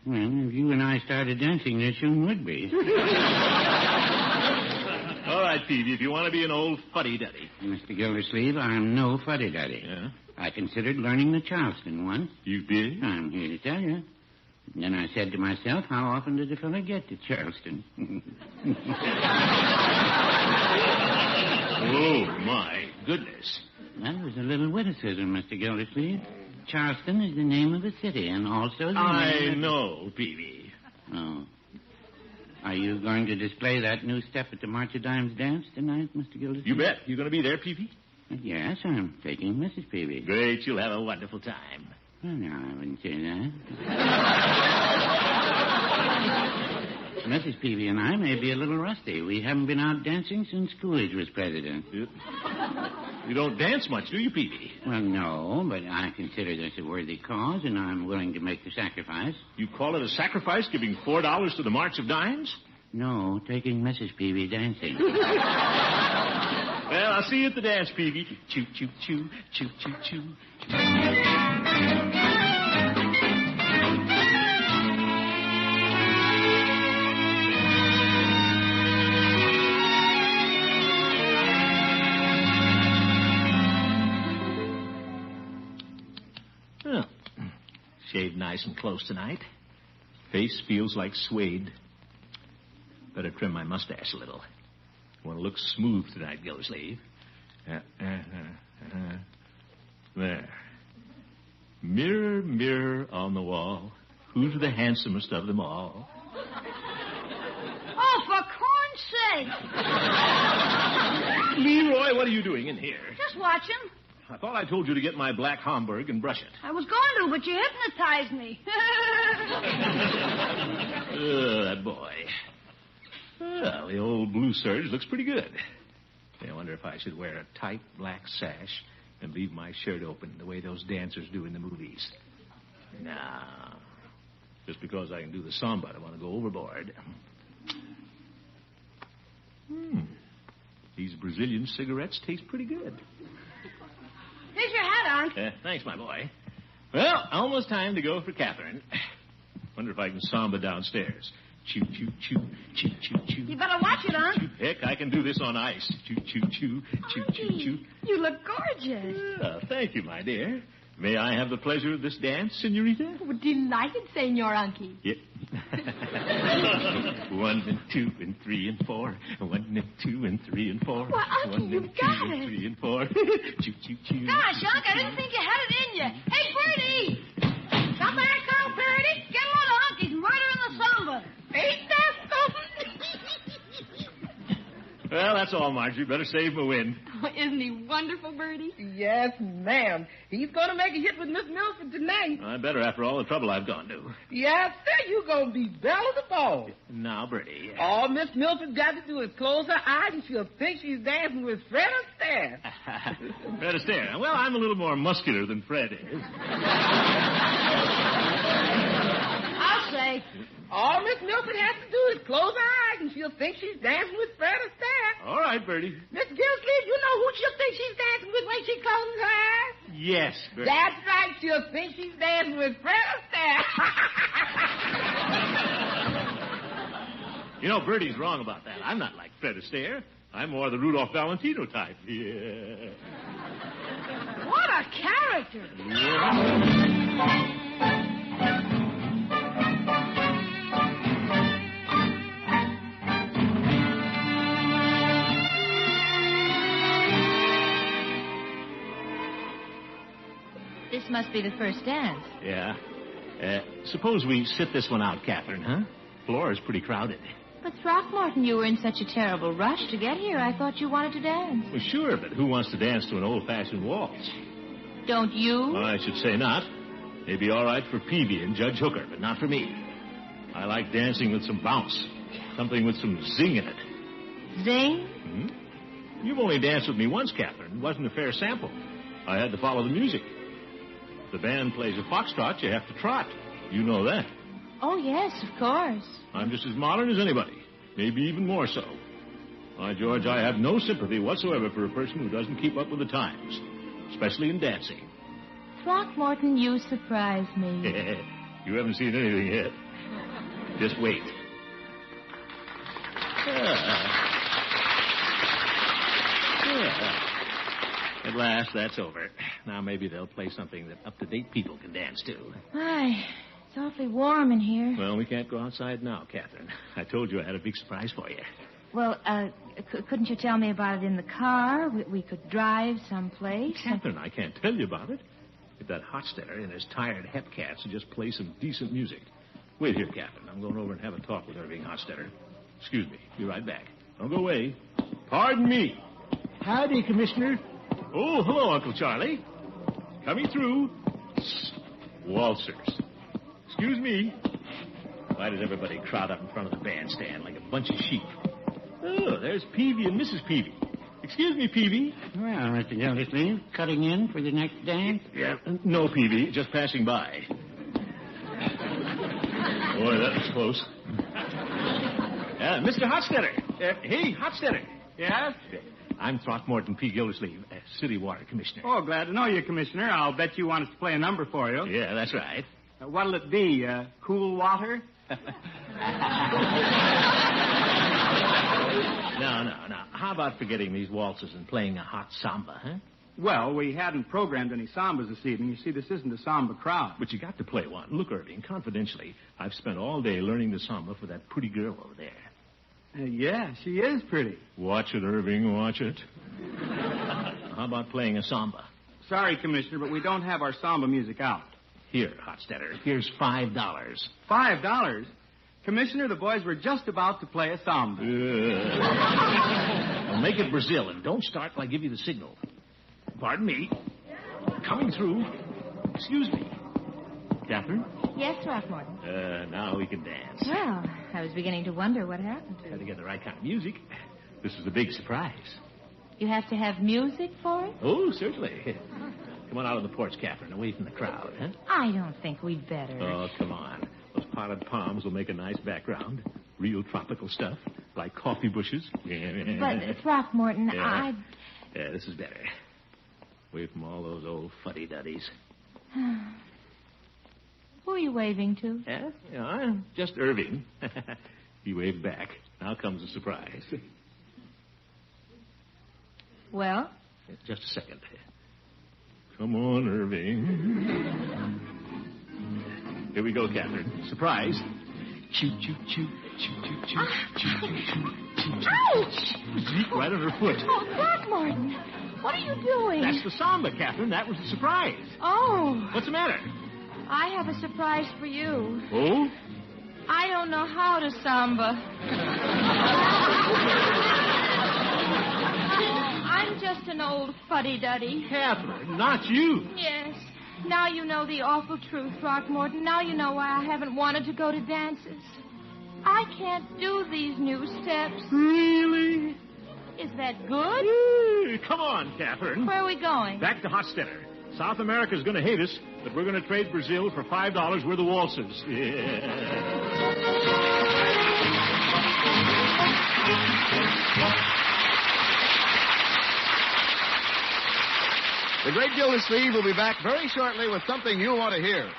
Well, if you and I started dancing, there soon would be. All right, Peavy, if you want to be an old fuddy-duddy. Mr. Gildersleeve, I'm no fuddy-duddy. Yeah? I considered learning the Charleston once. You did? I'm here to tell you. Then I said to myself, how often does a fellow get to Charleston? Oh, my goodness. That was a little witticism, Mr. Gildersleeve. Charleston is the name of a city, and also the I name know, Peavy. Oh. Are you going to display that new step at the March of Dimes dance tonight, Mr. Gildersleeve? You bet. You going to be there, Peavy? Yes, I'm taking Mrs. Peavy. Great. You'll have a wonderful time. Well, no, I wouldn't say that. Mrs. Peavy and I may be a little rusty. We haven't been out dancing since Coolidge was president. You don't dance much, do you, Peavy? Well, no, but I consider this a worthy cause, and I'm willing to make the sacrifice. You call it a sacrifice, giving $4 to the March of Dimes? No, taking Mrs. Peavy dancing. Well, I'll see you at the dance, Peavy. Choo, choo, choo, choo, choo, choo. Well, shaved nice and close tonight. Face feels like suede. Better trim my mustache a little. Want to look smooth tonight, Gildersleeve. There. Mirror, mirror on the wall, who's the handsomest of them all? Oh, for corn's sake! Leroy, what are you doing in here? Just watching. I thought I told you to get my black Homburg and brush it. I was going to, but you hypnotized me. That boy. Well, the old blue serge looks pretty good. I wonder if I should wear a tight black sash and leave my shirt open the way those dancers do in the movies. Nah. Just because I can do the samba, I want to go overboard. These Brazilian cigarettes taste pretty good. Here's your hat, Unc. Thanks, my boy. Well, almost time to go for KATHRYN. Wonder if I can samba downstairs. Choo, choo, choo, choo, choo, choo. You better watch it, Unc. Heck, I can do this on ice. Choo, choo, choo, choo, choo, choo. You look gorgeous. Thank you, my dear. May I have the pleasure of this dance, senorita? Oh, delighted, Senor Unky. Yep. 1 and 2 and 3 and 4. 1 and 2 and 3 and 4. Well, Unky, you've got it. 3 and 4. Choo, choo, choo. Gosh, Unc, I didn't think you had it in you. Hey, Bertie! Come back, Uncle Bertie. Get one of Unc. He's murdering the samba. Ain't that something? Well, that's all, Marjorie. Better save my wind. Oh, isn't he wonderful, Bertie? Yes, ma'am. He's going to make a hit with Miss Milford tonight. I better after all the trouble I've gone to. Yes, sir. You're going to be belle of the ball. Now, Bertie. All Miss Milford's got to do is close her eyes and she'll think she's dancing with Fred Astaire. Fred Astaire. Well, I'm a little more muscular than Fred is. I'll say. All Miss Milford has to do is close her eyes and she'll think she's dancing with Fred Astaire. All right, Bertie. Miss Gildersleeve, you know who she'll think she's dancing with when she closes her eyes? Yes, Bertie. That's right. She'll think she's dancing with Fred Astaire. You know, Bertie's wrong about that. I'm not like Fred Astaire. I'm more the Rudolph Valentino type. Yeah. What a character. This must be the first dance. Yeah. Suppose we sit this one out, KATHRYN, huh? Floor is pretty crowded. But Throckmorton, you were in such a terrible rush to get here. I thought you wanted to dance. Well, sure, but who wants to dance to an old-fashioned waltz? Don't you? Well, I should say not. It'd be all right for Peavy and Judge Hooker, but not for me. I like dancing with some bounce. Something with some zing in it. Zing? Hmm? You've only danced with me once, KATHRYN. It wasn't a fair sample. I had to follow the music. If the band plays a foxtrot, you have to trot. You know that. Oh, yes, of course. I'm just as modern as anybody. Maybe even more so. Why, George, I have no sympathy whatsoever for a person who doesn't keep up with the times, especially in dancing. Throckmorton, you surprise me. You haven't seen anything yet. Just wait. At last, that's over. Now maybe they'll play something that up-to-date people can dance to. Why, it's awfully warm in here. Well, we can't go outside now, Kathryn. I told you I had a big surprise for you. Well, couldn't you tell me about it in the car? We could drive someplace. Kathryn, I can't tell you about it. If that Hotstetter and his tired hep cats will just play some decent music. Wait here, Kathryn. I'm going over and have a talk with Irving Hotstetter. Excuse me. Be right back. Don't go away. Pardon me. Howdy, Commissioner. Oh, hello, Uncle Charlie. Coming through. Waltzers. Excuse me. Why does everybody crowd up in front of the bandstand like a bunch of sheep? Oh, there's Peavy and Mrs. Peavy. Excuse me, Peavy. Well, Mr. Gildersleeve, cutting in for the next dance? Yeah, no, Peavy, just passing by. Boy, that was close. Mr. Hotstetter. Hey, Hotstetter. Yes? I'm Throckmorton P. Gildersleeve, City Water Commissioner. Oh, glad to know you, Commissioner. I'll bet you want us to play a number for you. Yeah, that's right. What'll it be? Cool water? No. How about forgetting these waltzes and playing a hot samba, huh? Well, we hadn't programmed any sambas this evening. You see, this isn't a samba crowd. But you got to play one. Look, Irving, confidentially, I've spent all day learning the samba for that pretty girl over there. Yeah, she is pretty. Watch it, Irving, watch it. How about playing a samba? Sorry, Commissioner, but we don't have our samba music out. Here, Hotstetter, here's $5. $5? Commissioner, the boys were just about to play a samba. Well, make it Brazil, and don't start till I give you the signal. Pardon me. Coming through. Excuse me. Kathryn? Yes, Throckmorton. Now we can dance. Well, I was beginning to wonder what happened. Had to get the right kind of music. This is a big surprise. You have to have music for it? Oh, certainly. Come on out on the porch, Kathryn, away from the crowd, huh? I don't think we'd better. Oh, come on. Those potted palms will make a nice background. Real tropical stuff, like coffee bushes. But, Throckmorton, Yeah, this is better. Away from all those old fuddy-duddies. Who are you waving to? Yeah, just Irving. He waved back. Now comes the surprise. Well? Just a second. Come on, Irving. Here we go, Kathryn. Surprise. Choo, choo, choo, choo, choo, choo, choo, choo, choo. Ouch! Zeke right on her foot. Oh, Throckmorton, what are you doing? That's the samba, Kathryn. That was the surprise. Oh. What's the matter? I have a surprise for you. Oh? I don't know how to samba. I'm just an old fuddy-duddy. Kathryn, not you. Yes. Now you know the awful truth, Throckmorton. Now you know why I haven't wanted to go to dances. I can't do these new steps. Really? Is that good? Come on, Kathryn. Where are we going? Back to Hotstetter. South America's going to hate us, but we're going to trade Brazil for $5 worth of waltzes. The great Gildersleeve will be back very shortly with something you'll want to hear.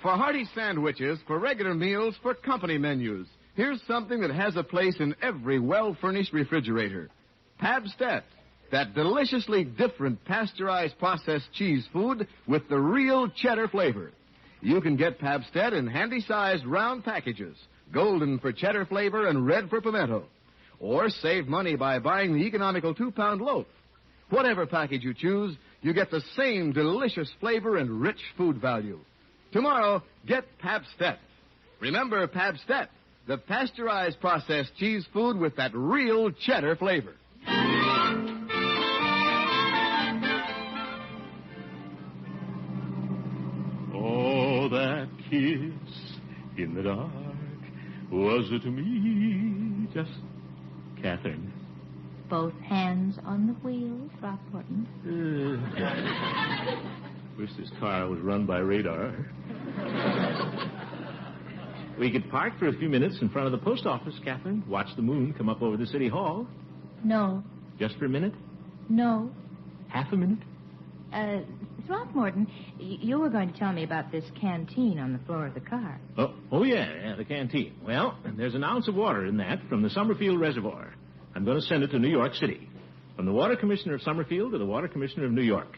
For hearty sandwiches, for regular meals, for company menus, here's something that has a place in every well-furnished refrigerator. Pabstet, that deliciously different pasteurized processed cheese food with the real cheddar flavor. You can get Pabstet in handy-sized round packages, golden for cheddar flavor and red for pimento. Or save money by buying the economical 2-pound loaf. Whatever package you choose, you get the same delicious flavor and rich food value. Tomorrow, get Pabstet. Remember Pabstet, the pasteurized processed cheese food with that real cheddar flavor. Oh, that kiss in the dark, was it to me just Kathryn? Both hands on the wheel, Throckmorton. Wish this car was run by radar. We could park for a few minutes in front of the post office, Catherine. Watch the moon come up over the city hall. No. Just for a minute? No. Half a minute? Throckmorton, you were going to tell me about this canteen on the floor of the car. Oh yeah, the canteen. Well, there's an ounce of water in that from the Summerfield Reservoir. I'm going to send it to New York City. From the Water Commissioner of Summerfield to the Water Commissioner of New York.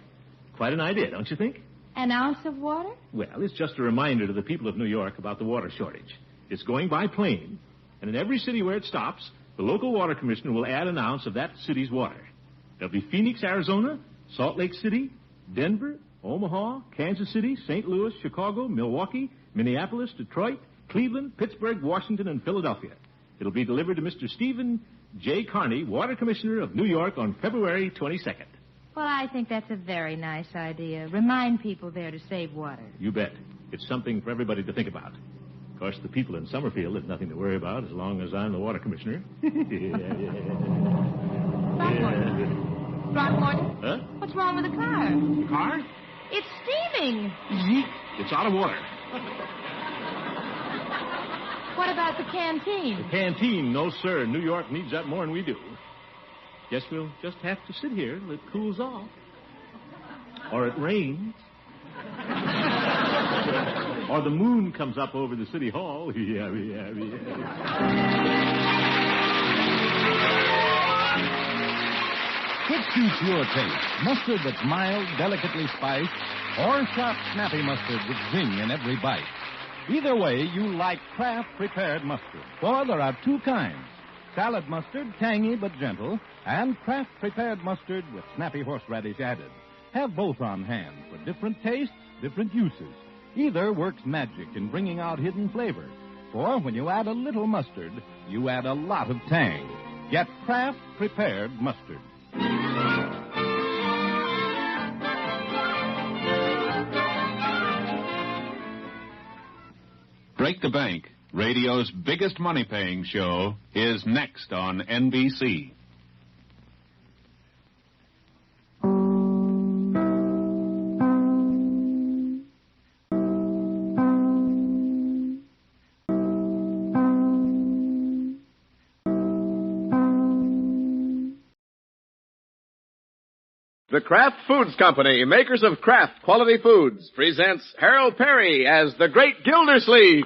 Quite an idea, don't you think? An ounce of water? Well, it's just a reminder to the people of New York about the water shortage. It's going by plane, and in every city where it stops, the local water commissioner will add an ounce of that city's water. There'll be Phoenix, Arizona, Salt Lake City, Denver, Omaha, Kansas City, St. Louis, Chicago, Milwaukee, Minneapolis, Detroit, Cleveland, Pittsburgh, Washington, and Philadelphia. It'll be delivered to Mr. Stephen J. Carney, Water Commissioner of New York, on February 22nd. Well, I think that's a very nice idea. Remind people there to save water. You bet. It's something for everybody to think about. Of course, the people in Summerfield have nothing to worry about as long as I'm the water commissioner. Throckmorton? Huh? What's wrong with the car? Car? It's steaming. It's out of water. What about the canteen? The canteen? No, sir. New York needs that more than we do. Guess we'll just have to sit here till it cools off. Or it rains. Or the moon comes up over the city hall. Yeah. Which suits your taste? Mustard that's mild, delicately spiced, or sharp, snappy mustard with zing in every bite? Either way, you like Kraft prepared mustard. For there are two kinds. Salad mustard, tangy but gentle, and Kraft prepared mustard with snappy horseradish added. Have both on hand for different tastes, different uses. Either works magic in bringing out hidden flavor. For when you add a little mustard, you add a lot of tang. Get Kraft prepared mustard. Break the Bank, radio's biggest money-paying show, is next on NBC. The Kraft Foods Company, makers of Kraft quality foods, presents Harold Perry as the Great Gildersleeve.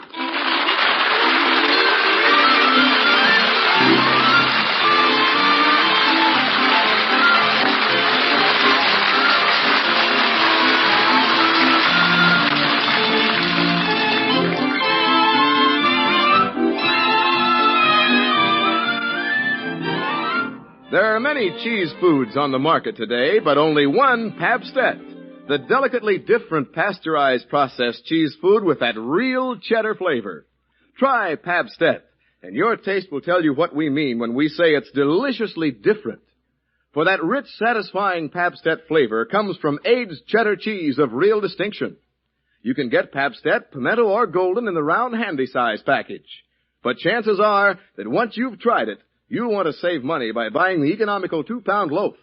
There are many cheese foods on the market today, but only one Pabst-ett, the delicately different pasteurized processed cheese food with that real cheddar flavor. Try Pabst-ett, and your taste will tell you what we mean when we say it's deliciously different. For that rich, satisfying Pabst-ett flavor comes from aged cheddar cheese of real distinction. You can get Pabst-ett, pimento, or golden in the round handy-size package. But chances are that once you've tried it, you'll want to save money by buying the economical 2-pound loaf.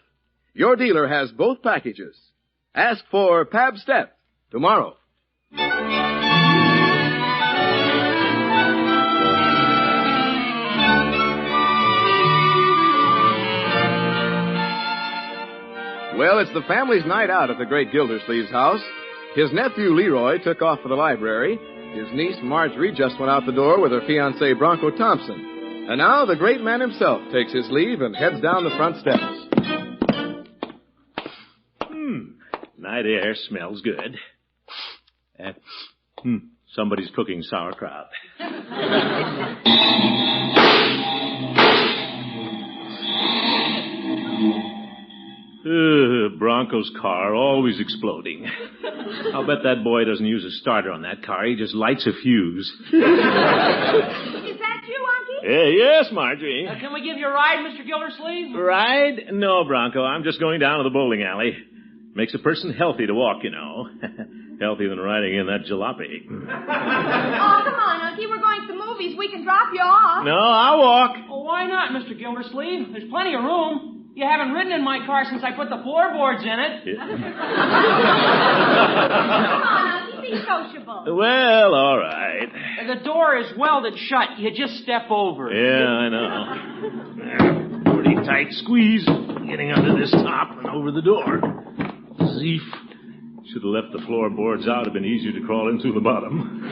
Your dealer has both packages. Ask for Pabst-ett tomorrow. Well, it's the family's night out at the great Gildersleeve's house. His nephew Leroy took off for the library. His niece Marjorie just went out the door with her fiancé Bronco Thompson. And now the great man himself takes his leave and heads down the front steps. Night air smells good. Somebody's cooking sauerkraut. Bronco's car, always exploding. I'll bet that boy doesn't use a starter on that car. He just lights a fuse. Is that you, Unky? Yes, Marjorie. Can we give you a ride, Mr. Gildersleeve? Ride? No, Bronco. I'm just going down to the bowling alley. Makes a person healthy to walk, you know. Healthier than riding in that jalopy. Oh, come on, Unky. We're going to the movies. We can drop you off. No, I'll walk. Well, why not, Mr. Gildersleeve? There's plenty of room. You haven't ridden in my car since I put the floorboards in it. Yeah. Come on, Unky. Be sociable. Well, all right. The door is welded shut. You just step over it. Yeah, I know. Pretty tight squeeze getting under this top and over the door. Zeef. Should have left the floorboards out. It'd been easier to crawl in through the bottom.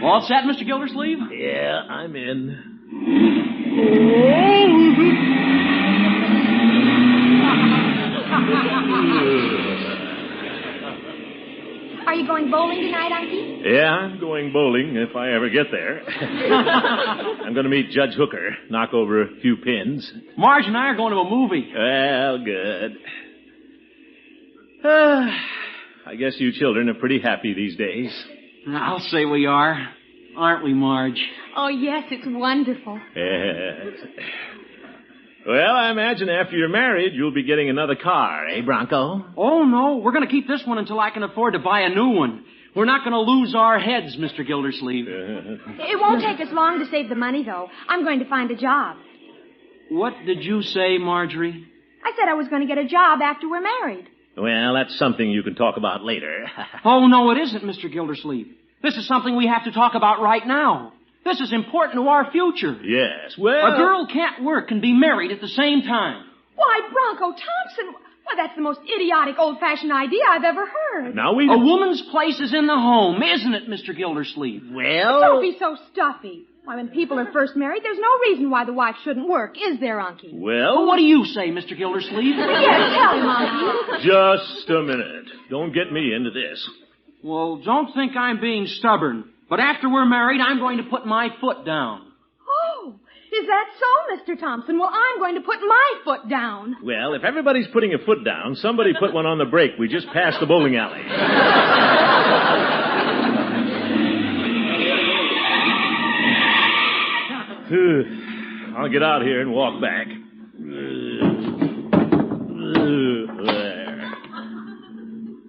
All set, Mr. Gildersleeve? Yeah, I'm in. Are you going bowling tonight, Unky? Yeah, I'm going bowling if I ever get there. I'm going to meet Judge Hooker, knock over a few pins. Marge and I are going to a movie. Well, good. I guess you children are pretty happy these days. I'll say we are. Aren't we, Marge? Oh, yes, it's wonderful. Yes. Well, I imagine after you're married, you'll be getting another car, eh, Bronco? Oh, no. We're going to keep this one until I can afford to buy a new one. We're not going to lose our heads, Mr. Gildersleeve. It won't take us long to save the money, though. I'm going to find a job. What did you say, Marjorie? I said I was going to get a job after we're married. Well, that's something you can talk about later. Oh, no, it isn't, Mr. Gildersleeve. This is something we have to talk about right now. This is important to our future. Yes, well... A girl can't work and be married at the same time. Why, Bronco Thompson, why, that's the most idiotic, old-fashioned idea I've ever heard. Now we... A woman's place is in the home, isn't it, Mr. Gildersleeve? Well... Don't be so stuffy. Why, when people are first married, there's no reason why the wife shouldn't work, is there, Unky? Well... What do you say, Mr. Gildersleeve? Yes, tell him, Unky. Just a minute. Don't get me into this. Well, don't think I'm being stubborn. But after we're married, I'm going to put my foot down. Oh, is that so, Mr. Thompson? Well, I'm going to put my foot down. Well, if everybody's putting a foot down, somebody put one on the brake. We just passed the bowling alley. I'll get out here and walk back. There.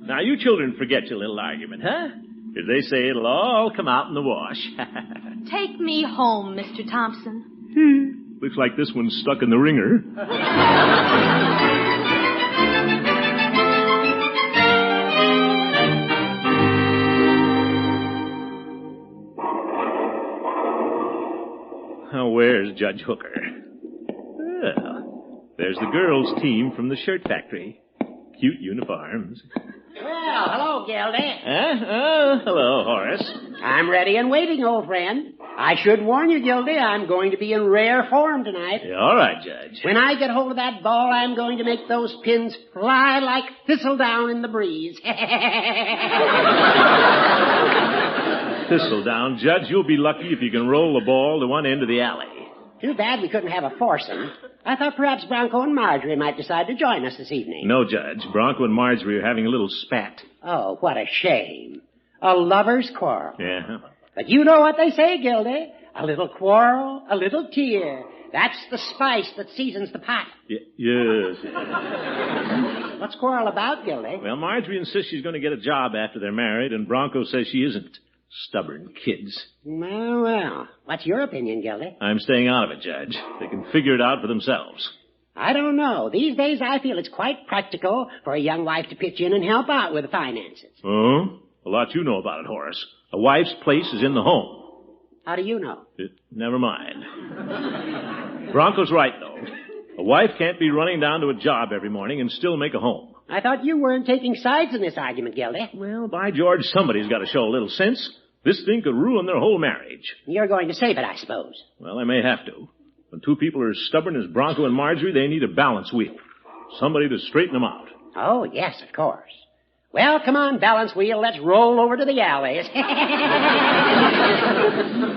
Now, you children forget your little argument, huh? Because they say it'll all come out in the wash. Take me home, Mr. Thompson. Looks like this one's stuck in the ringer. Now, where's Judge Hooker? Well, there's the girls' team from the shirt factory. Cute uniforms. Well, hello, Gildy. Hello, Horace. I'm ready and waiting, old friend. I should warn you, Gildy, I'm going to be in rare form tonight. Yeah, all right, Judge. When I get hold of that ball, I'm going to make those pins fly like thistledown in the breeze. Thistledown, Judge, you'll be lucky if you can roll the ball to one end of the alley. Too bad we couldn't have a foursome. I thought perhaps Bronco and Marjorie might decide to join us this evening. No, Judge. Bronco and Marjorie are having a little spat. Oh, what a shame. A lover's quarrel. Yeah. But you know what they say, Gildy. A little quarrel, a little tear. That's the spice that seasons the pot. Yes. What's quarrel about, Gildy? Well, Marjorie insists she's going to get a job after they're married, and Bronco says she isn't. Stubborn kids. Well. What's your opinion, Gildy? I'm staying out of it, Judge. They can figure it out for themselves. I don't know. These days I feel it's quite practical for a young wife to pitch in and help out with the finances. Oh? A lot you know about it, Horace. A wife's place is in the home. How do you know? Never mind. Bronco's right, though. A wife can't be running down to a job every morning and still make a home. I thought you weren't taking sides in this argument, Gildy. Well, by George, somebody's got to show a little sense. This thing could ruin their whole marriage. You're going to save it, I suppose. Well, I may have to. When two people are as stubborn as Bronco and Marjorie, they need a balance wheel. Somebody to straighten them out. Oh, yes, of course. Well, come on, balance wheel. Let's roll over to the alleys.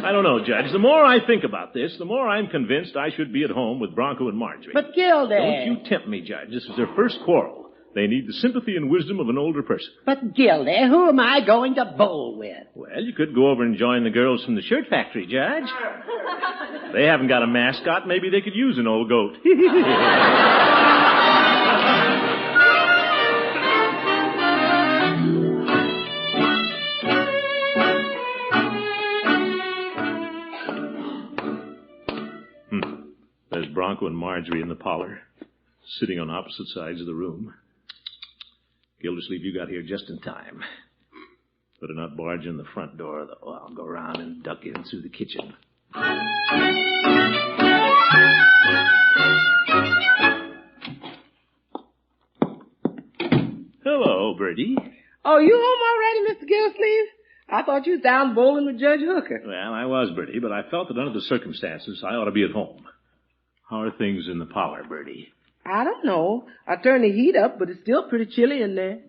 I don't know, Judge. The more I think about this, the more I'm convinced I should be at home with Bronco and Marjorie. But, Gildy... Don't you tempt me, Judge. This is their first quarrel. They need the sympathy and wisdom of an older person. But, Gildy, who am I going to bowl with? Well, you could go over and join the girls from the shirt factory, Judge. They haven't got a mascot. Maybe they could use an old goat. There's Bronco and Marjorie in the parlor, sitting on opposite sides of the room. Gildersleeve, you got here just in time. Better not barge in the front door, though. I'll go around and duck in through the kitchen. Hello, Bertie. Oh, you home already, Mr. Gildersleeve? I thought you was down bowling with Judge Hooker. Well, I was, Bertie, but I felt that under the circumstances, I ought to be at home. How are things in the parlor, Bertie? I don't know. I turned the heat up, but it's still pretty chilly in there.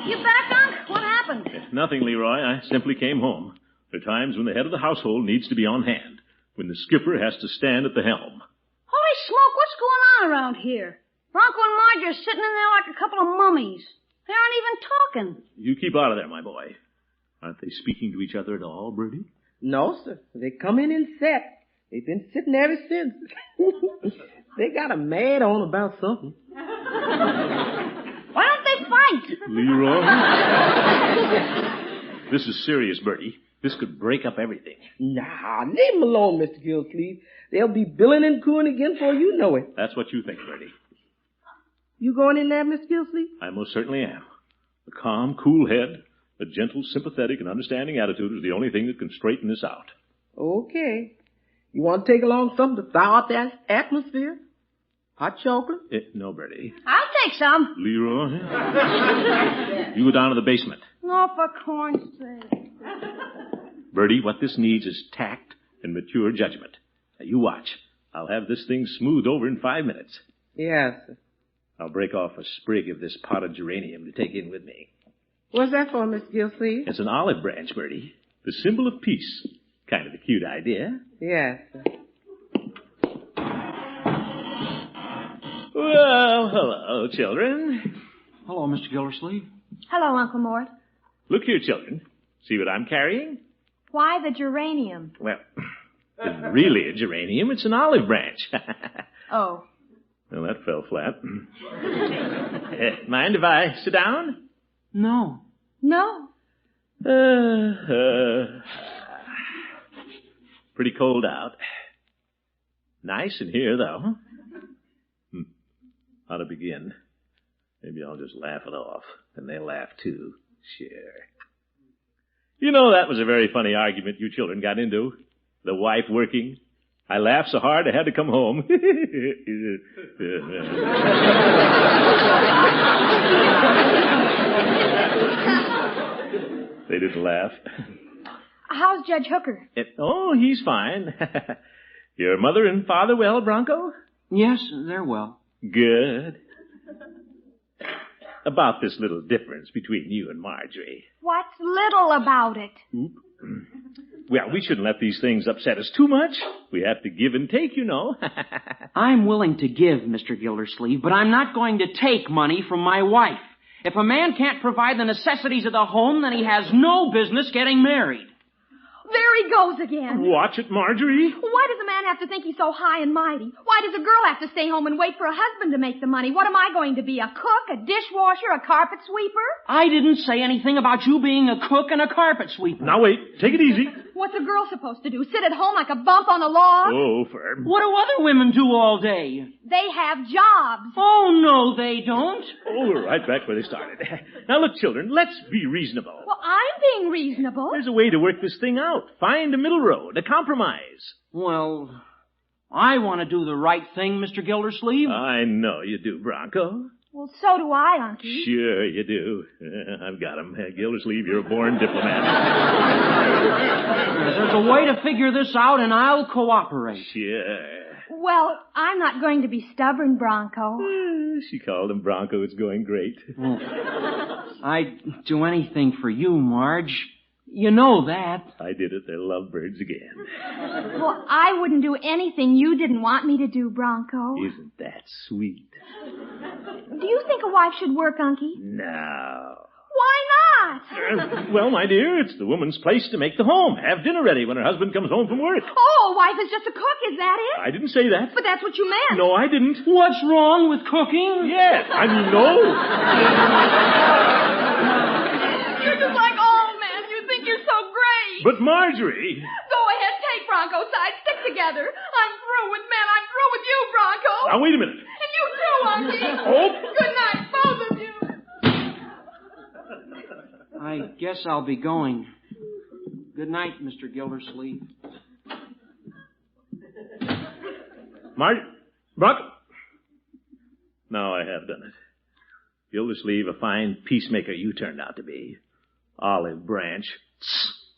You back, Unc? What happened? Nothing, Leroy. I simply came home. There are times when the head of the household needs to be on hand, when the skipper has to stand at the helm. Holy smoke, what's going on around here? Bronco and Marge are sitting in there like a couple of mummies. They aren't even talking. You keep out of there, my boy. Aren't they speaking to each other at all, Bertie? No, sir. They come in and sat. They've been sitting ever since. They got a mad on about something. Why don't they fight? Leroy? This is serious, Bertie. This could break up everything. Nah, leave them alone, Mr. Gildersleeve. They'll be billing and cooing again before you know it. That's what you think, Bertie. You going in there, Mr. Gildersleeve? I most certainly am. A calm, cool head, a gentle, sympathetic, and understanding attitude is the only thing that can straighten this out. Okay. You want to take along something to thaw out that atmosphere? Hot chocolate? No, Bertie. I'll take some. Leroy? You go down to the basement. Oh, for corn's sake. Bertie, what this needs is tact and mature judgment. Now, you watch. I'll have this thing smoothed over in 5 minutes. Yes, sir. I'll break off a sprig of this potted geranium to take in with me. What's that for, Mr. Gildersleeve? It's an olive branch, Bertie. The symbol of peace. Kind of a cute idea. Yes, sir. Well, hello, children. Hello, Mr. Gildersleeve. Hello, Uncle Mort. Look here, children. See what I'm carrying? Why the geranium? Well, it isn't really a geranium. It's an olive branch. Oh. Well, that fell flat. Mind if I sit down? No. No. Pretty cold out. Nice in here, though. How to begin? Maybe I'll just laugh it off, and they'll laugh too. Sure. You know, that was a very funny argument you children got into. The wife working. I laughed so hard I had to come home. They didn't laugh. How's Judge Hooker? Oh, he's fine. Your mother and father well, Bronco? Yes, they're well. Good. About this little difference between you and Marjorie. What's little about it? Well, we shouldn't let these things upset us too much. We have to give and take, you know. I'm willing to give, Mr. Gildersleeve, but I'm not going to take money from my wife. If a man can't provide the necessities of the home, then he has no business getting married. There he goes again. Watch it, Marjorie. Why does a man have to think he's so high and mighty? Why does a girl have to stay home and wait for a husband to make the money? What am I going to be, a cook, a dishwasher, a carpet sweeper? I didn't say anything about you being a cook and a carpet sweeper. Now wait, take it easy. What's a girl supposed to do, sit at home like a bump on a log? Oh, firm. What do other women do all day? They have jobs. Oh, no, they don't. Oh, we're right back where they started. Now look, children, let's be reasonable. Well, I'm being reasonable. There's a way to work this thing out. Find a middle road, a compromise. Well, I want to do the right thing, Mr. Gildersleeve. I know you do, Bronco. Well, so do I, Unky. Sure you do. I've got him. Gildersleeve, you're a born diplomat. There's a way to figure this out, and I'll cooperate. Sure. Well, I'm not going to be stubborn, Bronco. She called him Bronco. It's going great. I'd do anything for you, Marge. You know that. I did it. They're lovebirds again. Well, I wouldn't do anything you didn't want me to do, Bronco. Isn't that sweet? Do you think a wife should work, Unky? No. Why not? Well, my dear, it's the woman's place to make the home. Have dinner ready when her husband comes home from work. Oh, wife is just a cook, is that it? I didn't say that. But that's what you meant. No, I didn't. What's wrong with cooking? Yes, I mean, no. You're just like old men. You think you're so great. But Marjorie... Go ahead, take Bronco's side. Stick together. I'm through with men. I'm through with you, Bronco. Now, wait a minute. And you too, Unky. Oh. Good night, both of you. I guess I'll be going. Good night, Mr. Gildersleeve. Bronco. Now I have done it. Gildersleeve, a fine peacemaker you turned out to be. Olive branch.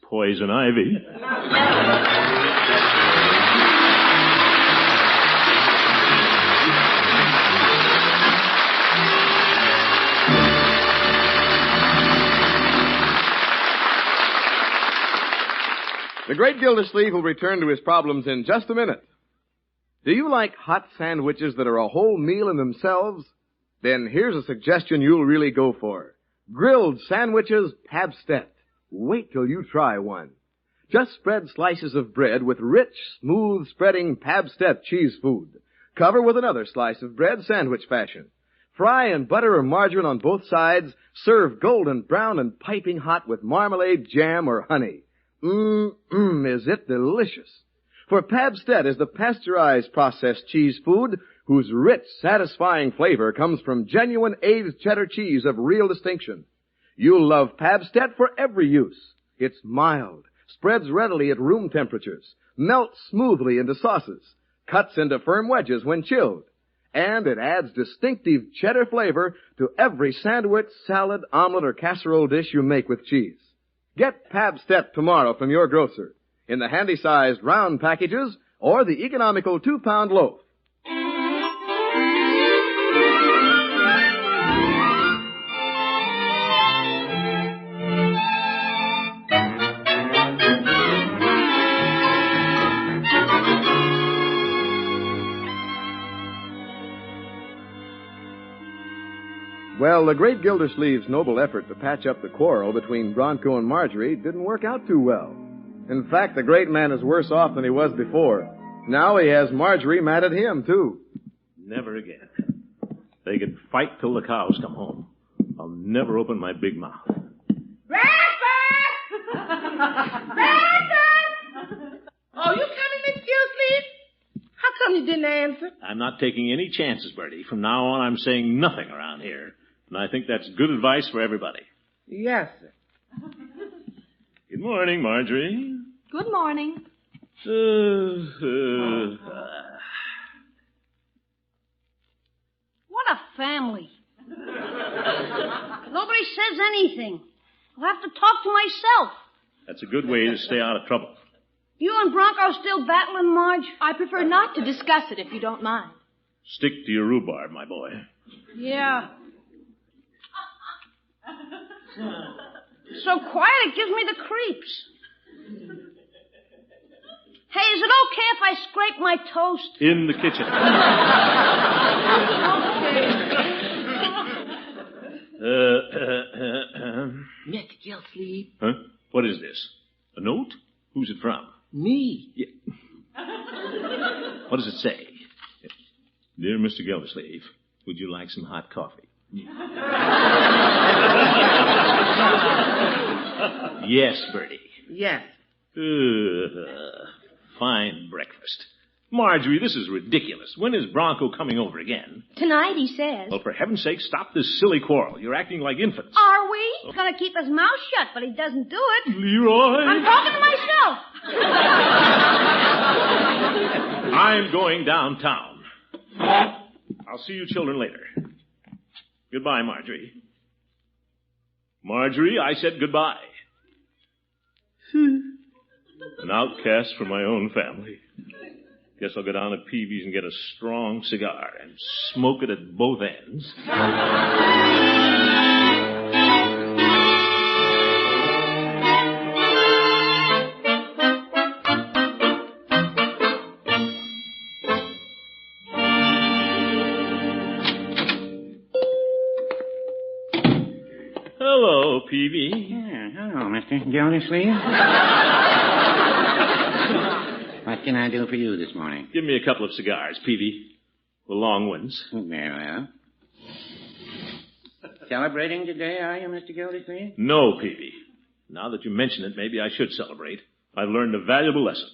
Poison ivy. The great Gildersleeve will return to his problems in just a minute. Do you like hot sandwiches that are a whole meal in themselves? Then here's a suggestion you'll really go for. Grilled sandwiches Pabstet. Wait till you try one. Just spread slices of bread with rich, smooth spreading Pabstet cheese food. Cover with another slice of bread sandwich fashion. Fry in butter or margarine on both sides. Serve golden brown and piping hot with marmalade, jam, or honey. Is it delicious? For Pabstet is the pasteurized processed cheese food whose rich, satisfying flavor comes from genuine aged cheddar cheese of real distinction. You'll love Pabstet for every use. It's mild, spreads readily at room temperatures, melts smoothly into sauces, cuts into firm wedges when chilled, and it adds distinctive cheddar flavor to every sandwich, salad, omelet, or casserole dish you make with cheese. Get Pabstet tomorrow from your grocer in the handy-sized round packages or the economical 2-pound loaf. Well, the great Gildersleeve's noble effort to patch up the quarrel between Bronco and Marjorie didn't work out too well. In fact, the great man is worse off than he was before. Now he has Marjorie mad at him, too. Never again. They can fight till the cows come home. I'll never open my big mouth. Bradford! Bradford! Oh, you coming, Miss Gildersleeve? How come you didn't answer? I'm not taking any chances, Bertie. From now on, I'm saying nothing around here. And I think that's good advice for everybody. Yes, sir. Good morning, Marjorie. Good morning. What a family. Nobody says anything. I'll have to talk to myself. That's a good way to stay out of trouble. You and Bronco still battling, Marge? I prefer not to discuss it if you don't mind. Stick to your rhubarb, my boy. Yeah. So quiet it gives me the creeps. Hey, is it okay if I scrape my toast? In the kitchen. Mr. Gildersleeve. Huh? What is this? A note? Who's it from? Me. Yeah. What does it say? Dear Mr. Gildersleeve, would you like some hot coffee? Yes, Bertie. Yes. Fine breakfast. Marjorie, this is ridiculous. When is Bronco coming over again? Tonight, he says. Well, for heaven's sake, stop this silly quarrel. You're acting like infants. Are we? He's going to keep his mouth shut, but he doesn't do it. Leroy! I'm talking to myself. I'm going downtown. I'll see you children later. Goodbye, Marjorie. Marjorie, I said goodbye. An outcast from my own family. Guess I'll go down to Peavy's and get a strong cigar and smoke it at both ends. Hello, Peavy. Yeah, hello, Mr. Gildersleeve. What can I do for you this morning? Give me a couple of cigars, Peavy. The long ones. Very well. Celebrating today, are you, Mr. Gildersleeve? No, Peavy. Now that you mention it, maybe I should celebrate. I've learned a valuable lesson.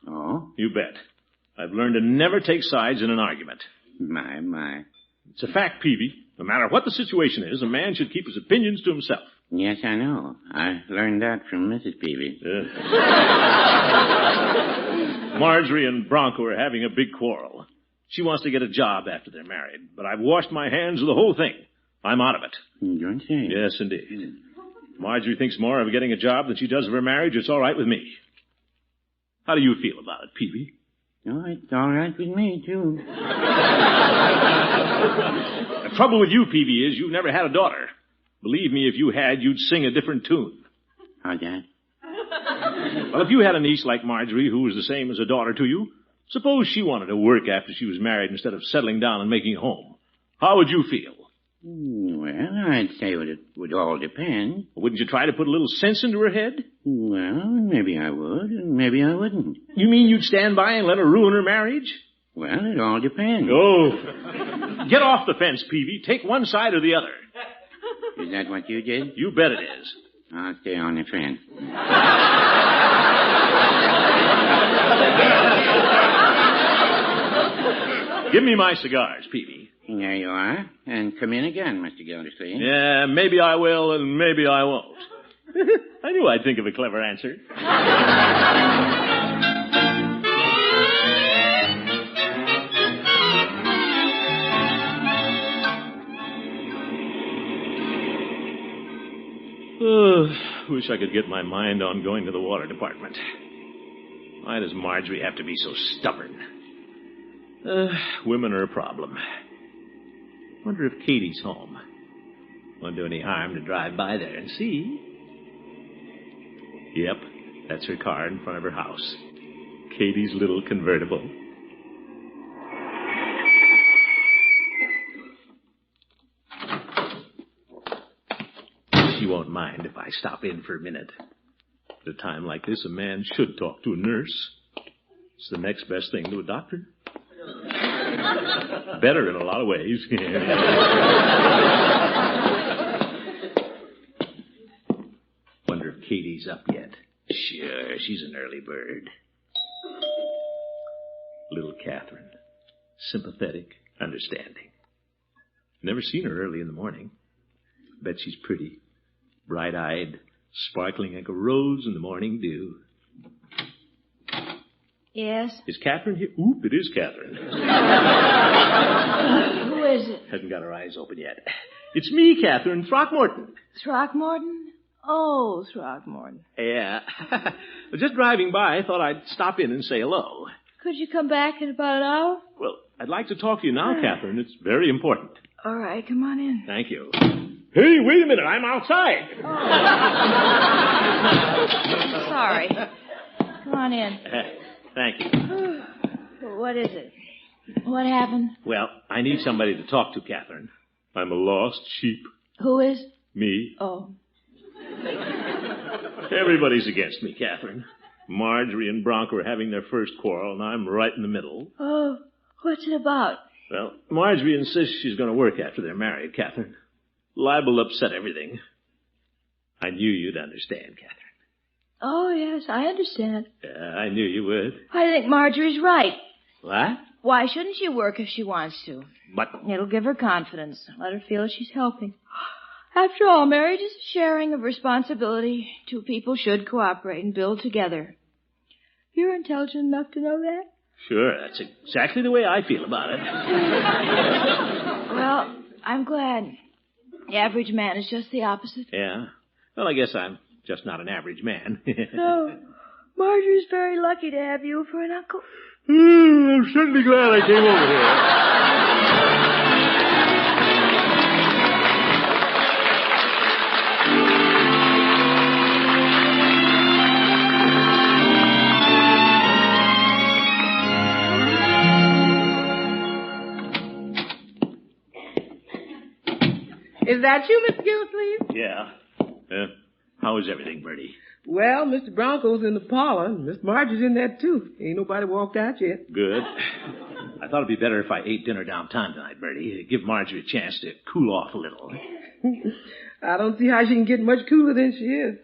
Oh? You bet. I've learned to never take sides in an argument. My. It's a fact, Peavy. No matter what the situation is, a man should keep his opinions to himself. Yes, I know. I learned that from Mrs. Peavy. Marjorie and Bronco are having a big quarrel. She wants to get a job after they're married, but I've washed my hands of the whole thing. I'm out of it. You don't say. Yes, indeed. Marjorie thinks more of getting a job than she does of her marriage. It's all right with me. How do you feel about it, Peavy? Oh, it's all right with me, too. The trouble with you, Peavy, is you've never had a daughter. Believe me, if you had, you'd sing a different tune. How's that? Well, if you had a niece like Marjorie who was the same as a daughter to you, suppose she wanted to work after she was married instead of settling down and making a home. How would you feel? Well, I'd say it would all depend. Wouldn't you try to put a little sense into her head? Well, maybe I would, and maybe I wouldn't. You mean you'd stand by and let her ruin her marriage? Well, it all depends. Oh. Get off the fence, Peavy. Take one side or the other. Is that what you did? You bet it is. I'll stay on the fence. Give me my cigars, Peavy. There you are. And come in again, Mr. Gildersleeve. Yeah, maybe I will and maybe I won't. I knew I'd think of a clever answer. Wish I could get my mind on going to the water department. Why does Marjorie have to be so stubborn? Women are a problem. Wonder if Katie's home. Won't do any harm to drive by there and see. Yep, that's her car in front of her house. Katie's little convertible. She won't mind if I stop in for a minute. At a time like this, a man should talk to a nurse. It's the next best thing to a doctor. Better in a lot of ways. Wonder if Katie's up yet. Sure, she's an early bird. Little KATHRYN. Sympathetic, understanding. Never seen her early in the morning. Bet she's pretty. Bright-eyed, sparkling like a rose in the morning dew. Yes? Is KATHRYN here? Oop, it is KATHRYN. Who is it? Hasn't got her eyes open yet. It's me, KATHRYN, Throckmorton. Throckmorton? Oh, Throckmorton. Yeah. Just driving by, I thought I'd stop in and say hello. Could you come back in about an hour? Well, I'd like to talk to you now, KATHRYN. It's very important. All right, come on in. Thank you. Hey, wait a minute. I'm outside. Oh. Sorry. Come on in. Thank you. What is it? What happened? Well, I need somebody to talk to, KATHRYN. I'm a lost sheep. Who is? Me. Oh. Everybody's against me, KATHRYN. Marjorie and Bronco are having their first quarrel, and I'm right in the middle. Oh, what's it about? Well, Marjorie insists she's going to work after they're married, KATHRYN. Liable to upset everything. I knew you'd understand, KATHRYN. Oh, yes, I understand. I knew you would. I think Marjorie's right. What? Why shouldn't she work if she wants to? But... It'll give her confidence. Let her feel she's helping. After all, marriage is a sharing of responsibility. Two people should cooperate and build together. You're intelligent enough to know that? Sure, that's exactly the way I feel about it. Well, I'm glad. The average man is just the opposite. Yeah? Well, I guess I'm just not an average man. No. Marjorie's very lucky to have you for an uncle. I'm certainly glad I came over here. Is that you, Mr. Gildersleeve? Yeah. How is everything, Bertie? Well, Mr. Bronco's in the parlor, and Miss Marjorie's in there, too. Ain't nobody walked out yet. Good. I thought it'd be better if I ate dinner downtown tonight, Bertie. Give Marjorie a chance to cool off a little. I don't see how she can get much cooler than she is.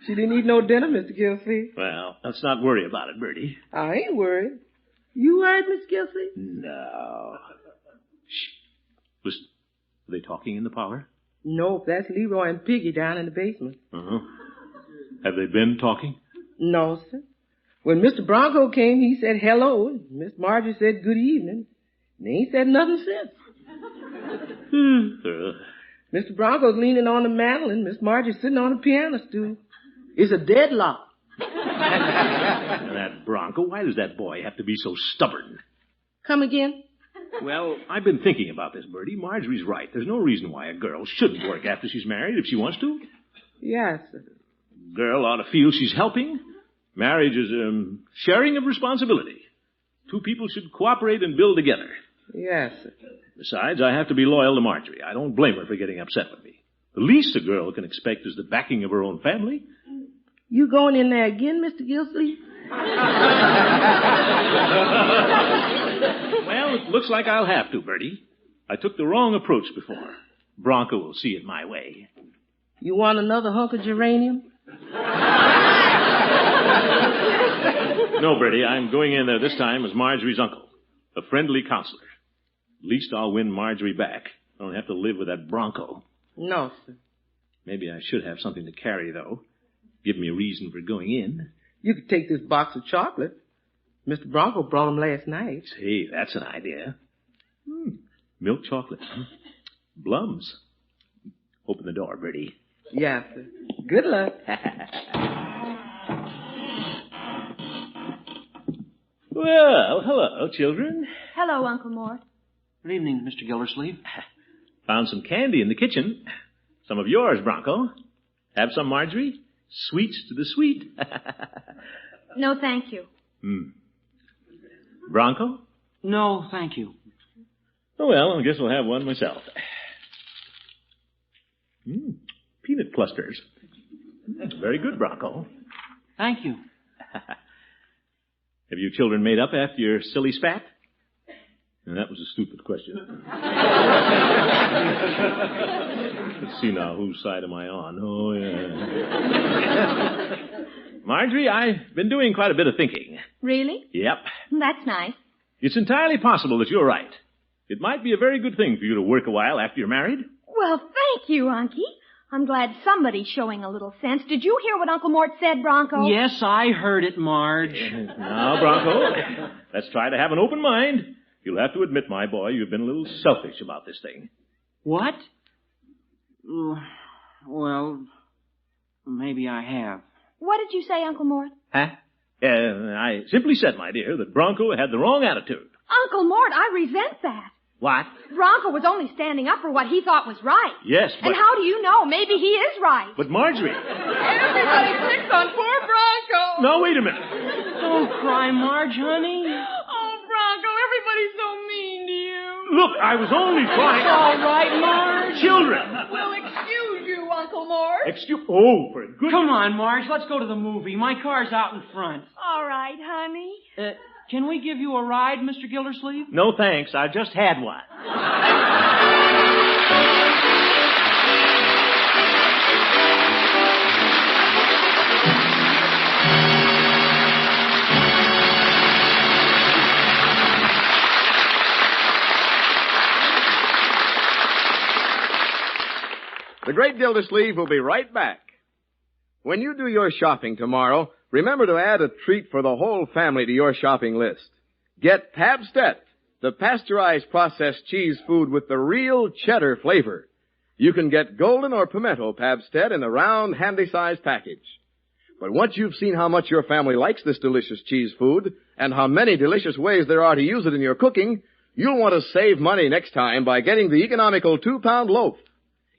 She didn't eat no dinner, Mr. Gildersleeve. Well, let's not worry about it, Bertie. I ain't worried. You worried, Mr. Gildersleeve? No. Shh. Listen, are they talking in the parlor? Nope, that's Leroy and Piggy down in the basement. Uh-huh. Have they been talking? No, sir. When Mr. Bronco came, he said hello, and Miss Marjorie said good evening. And they ain't said nothing since. Mr. Bronco's leaning on the mantel, and Miss Marjorie's sitting on a piano stool. It's a deadlock. That Bronco, why does that boy have to be so stubborn? Come again? Well, I've been thinking about this, Bertie. Marjorie's right. There's no reason why a girl shouldn't work after she's married if she wants to. Yes, sir. Girl ought to feel she's helping. Marriage is sharing of responsibility. Two people should cooperate and build together. Yes, sir. Besides, I have to be loyal to Marjorie. I don't blame her for getting upset with me. The least a girl can expect is the backing of her own family. You going in there again, Mr. Gildersleeve? Well, it looks like I'll have to, Bertie. I took the wrong approach before. Bronco will see it my way. You want another hunk of geranium? No, Bertie, I'm going in there this time as Marjorie's uncle, a friendly counselor. At least I'll win Marjorie back. I don't have to live with that Bronco. No, sir. Maybe I should have something to carry, though. Give me a reason for going in. You could take this box of chocolate. Mr. Bronco brought them last night. Say, that's an idea. Milk chocolate. Blums. Open the door, Bertie. Yes, sir. Good luck. Well, hello, children. Hello, Uncle Mort. Good evening, Mr. Gildersleeve. Found some candy in the kitchen. Some of yours, Bronco. Have some, Marjorie? Sweets to the sweet. No, thank you. Bronco? No, thank you. Oh, well, I guess I'll have one myself. Peanut clusters. Very good, Bronco. Thank you. Have you children made up after your silly spat? And that was a stupid question. Let's see now, whose side am I on? Oh, yeah. Marjorie, I've been doing quite a bit of thinking. Really? Yep. That's nice. It's entirely possible that you're right. It might be a very good thing for you to work a while after you're married. Well, thank you, Unky. I'm glad somebody's showing a little sense. Did you hear what Uncle Mort said, Bronco? Yes, I heard it, Marge. Now, Bronco, let's try to have an open mind. You'll have to admit, my boy, you've been a little selfish about this thing. What? Well, maybe I have. What did you say, Uncle Mort? Huh? I simply said, my dear, that Bronco had the wrong attitude. Uncle Mort, I resent that. What? Bronco was only standing up for what he thought was right. Yes, but... And how do you know? Maybe he is right. But Marjorie... Everybody picks on poor Bronco. No, wait a minute. Don't cry, Marge, honey. Oh, Bronco, everybody's so mean to you. Look, I was only trying... All right, Marge. Children. Well, excuse you, Uncle Mort. Oh, for goodness... Come on, Marge, let's go to the movie. My car's out in front. All right, honey. Can we give you a ride, Mr. Gildersleeve? No, thanks. I just had one. The Great Gildersleeve will be right back. When you do your shopping tomorrow, remember to add a treat for the whole family to your shopping list. Get Pabstet, the pasteurized processed cheese food with the real cheddar flavor. You can get golden or pimento Pabstet in the round, handy-sized package. But once you've seen how much your family likes this delicious cheese food and how many delicious ways there are to use it in your cooking, you'll want to save money next time by getting the economical 2-pound loaf.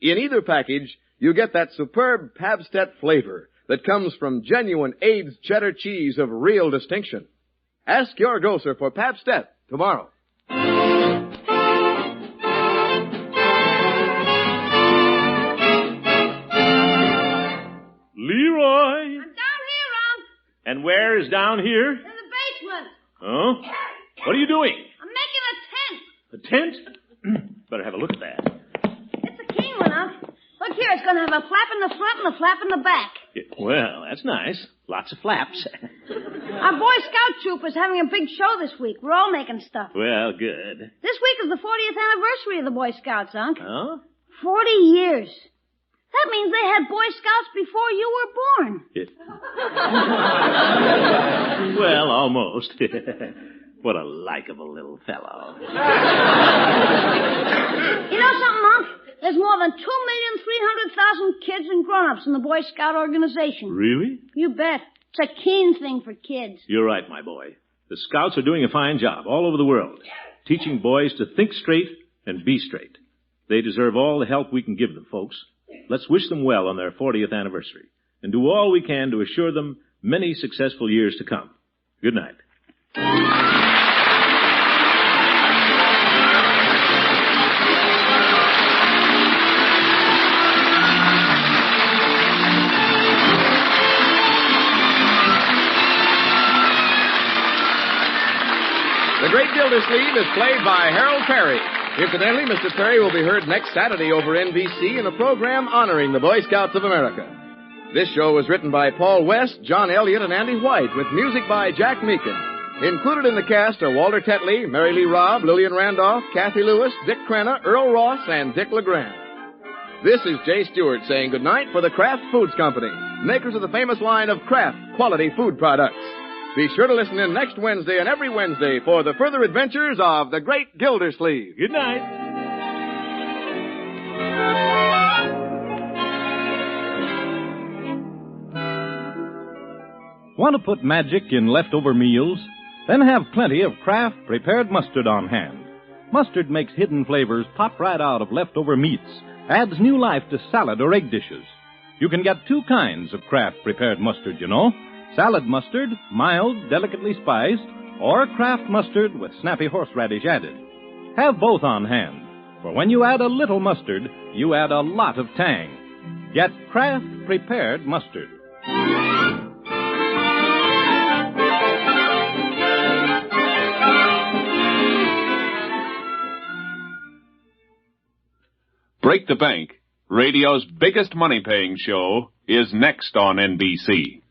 In either package, you get that superb Pabstet flavor that comes from genuine aged cheddar cheese of real distinction. Ask your grocer for Pabstet tomorrow. Leroy! I'm down here, Unc. And where is down here? In the basement. Huh? What are you doing? I'm making a tent. A tent? Better have a look at that. It's a keen one, Unc. Look here, it's going to have a flap in the front and a flap in the back. Well, that's nice. Lots of flaps. Our Boy Scout troop is having a big show this week. We're all making stuff. Well, good. This week is the 40th anniversary of the Boy Scouts, Unc. Oh? 40 years. That means they had Boy Scouts before you were born. Well, almost. What a likable little fellow. You know something, Unc? There's more than 2,300,000 kids and grown-ups in the Boy Scout organization. Really? You bet. It's a keen thing for kids. You're right, my boy. The Scouts are doing a fine job all over the world, teaching boys to think straight and be straight. They deserve all the help we can give them, folks. Let's wish them well on their 40th anniversary and do all we can to assure them many successful years to come. Good night. The Great Gildersleeve is played by Harold Perry. Incidentally, Mr. Perry will be heard next Saturday over NBC in a program honoring the Boy Scouts of America. This show was written by Paul West, John Elliott, and Andy White, with music by Jack Meakin. Included in the cast are Walter Tetley, Mary Lee Robb, Lillian Randolph, Kathy Lewis, Dick Crenna, Earl Ross, and Dick LeGrand. This is Jay Stewart saying goodnight for the Kraft Foods Company, makers of the famous line of Kraft quality food products. Be sure to listen in next Wednesday and every Wednesday for the further adventures of the Great Gildersleeve. Good night. Want to put magic in leftover meals? Then have plenty of Kraft prepared mustard on hand. Mustard makes hidden flavors pop right out of leftover meats, adds new life to salad or egg dishes. You can get two kinds of Kraft prepared mustard, you know. Salad mustard, mild, delicately spiced, or Kraft mustard with snappy horseradish added. Have both on hand, for when you add a little mustard, you add a lot of tang. Get Kraft prepared mustard. Break the Bank, radio's biggest money-paying show, is next on NBC.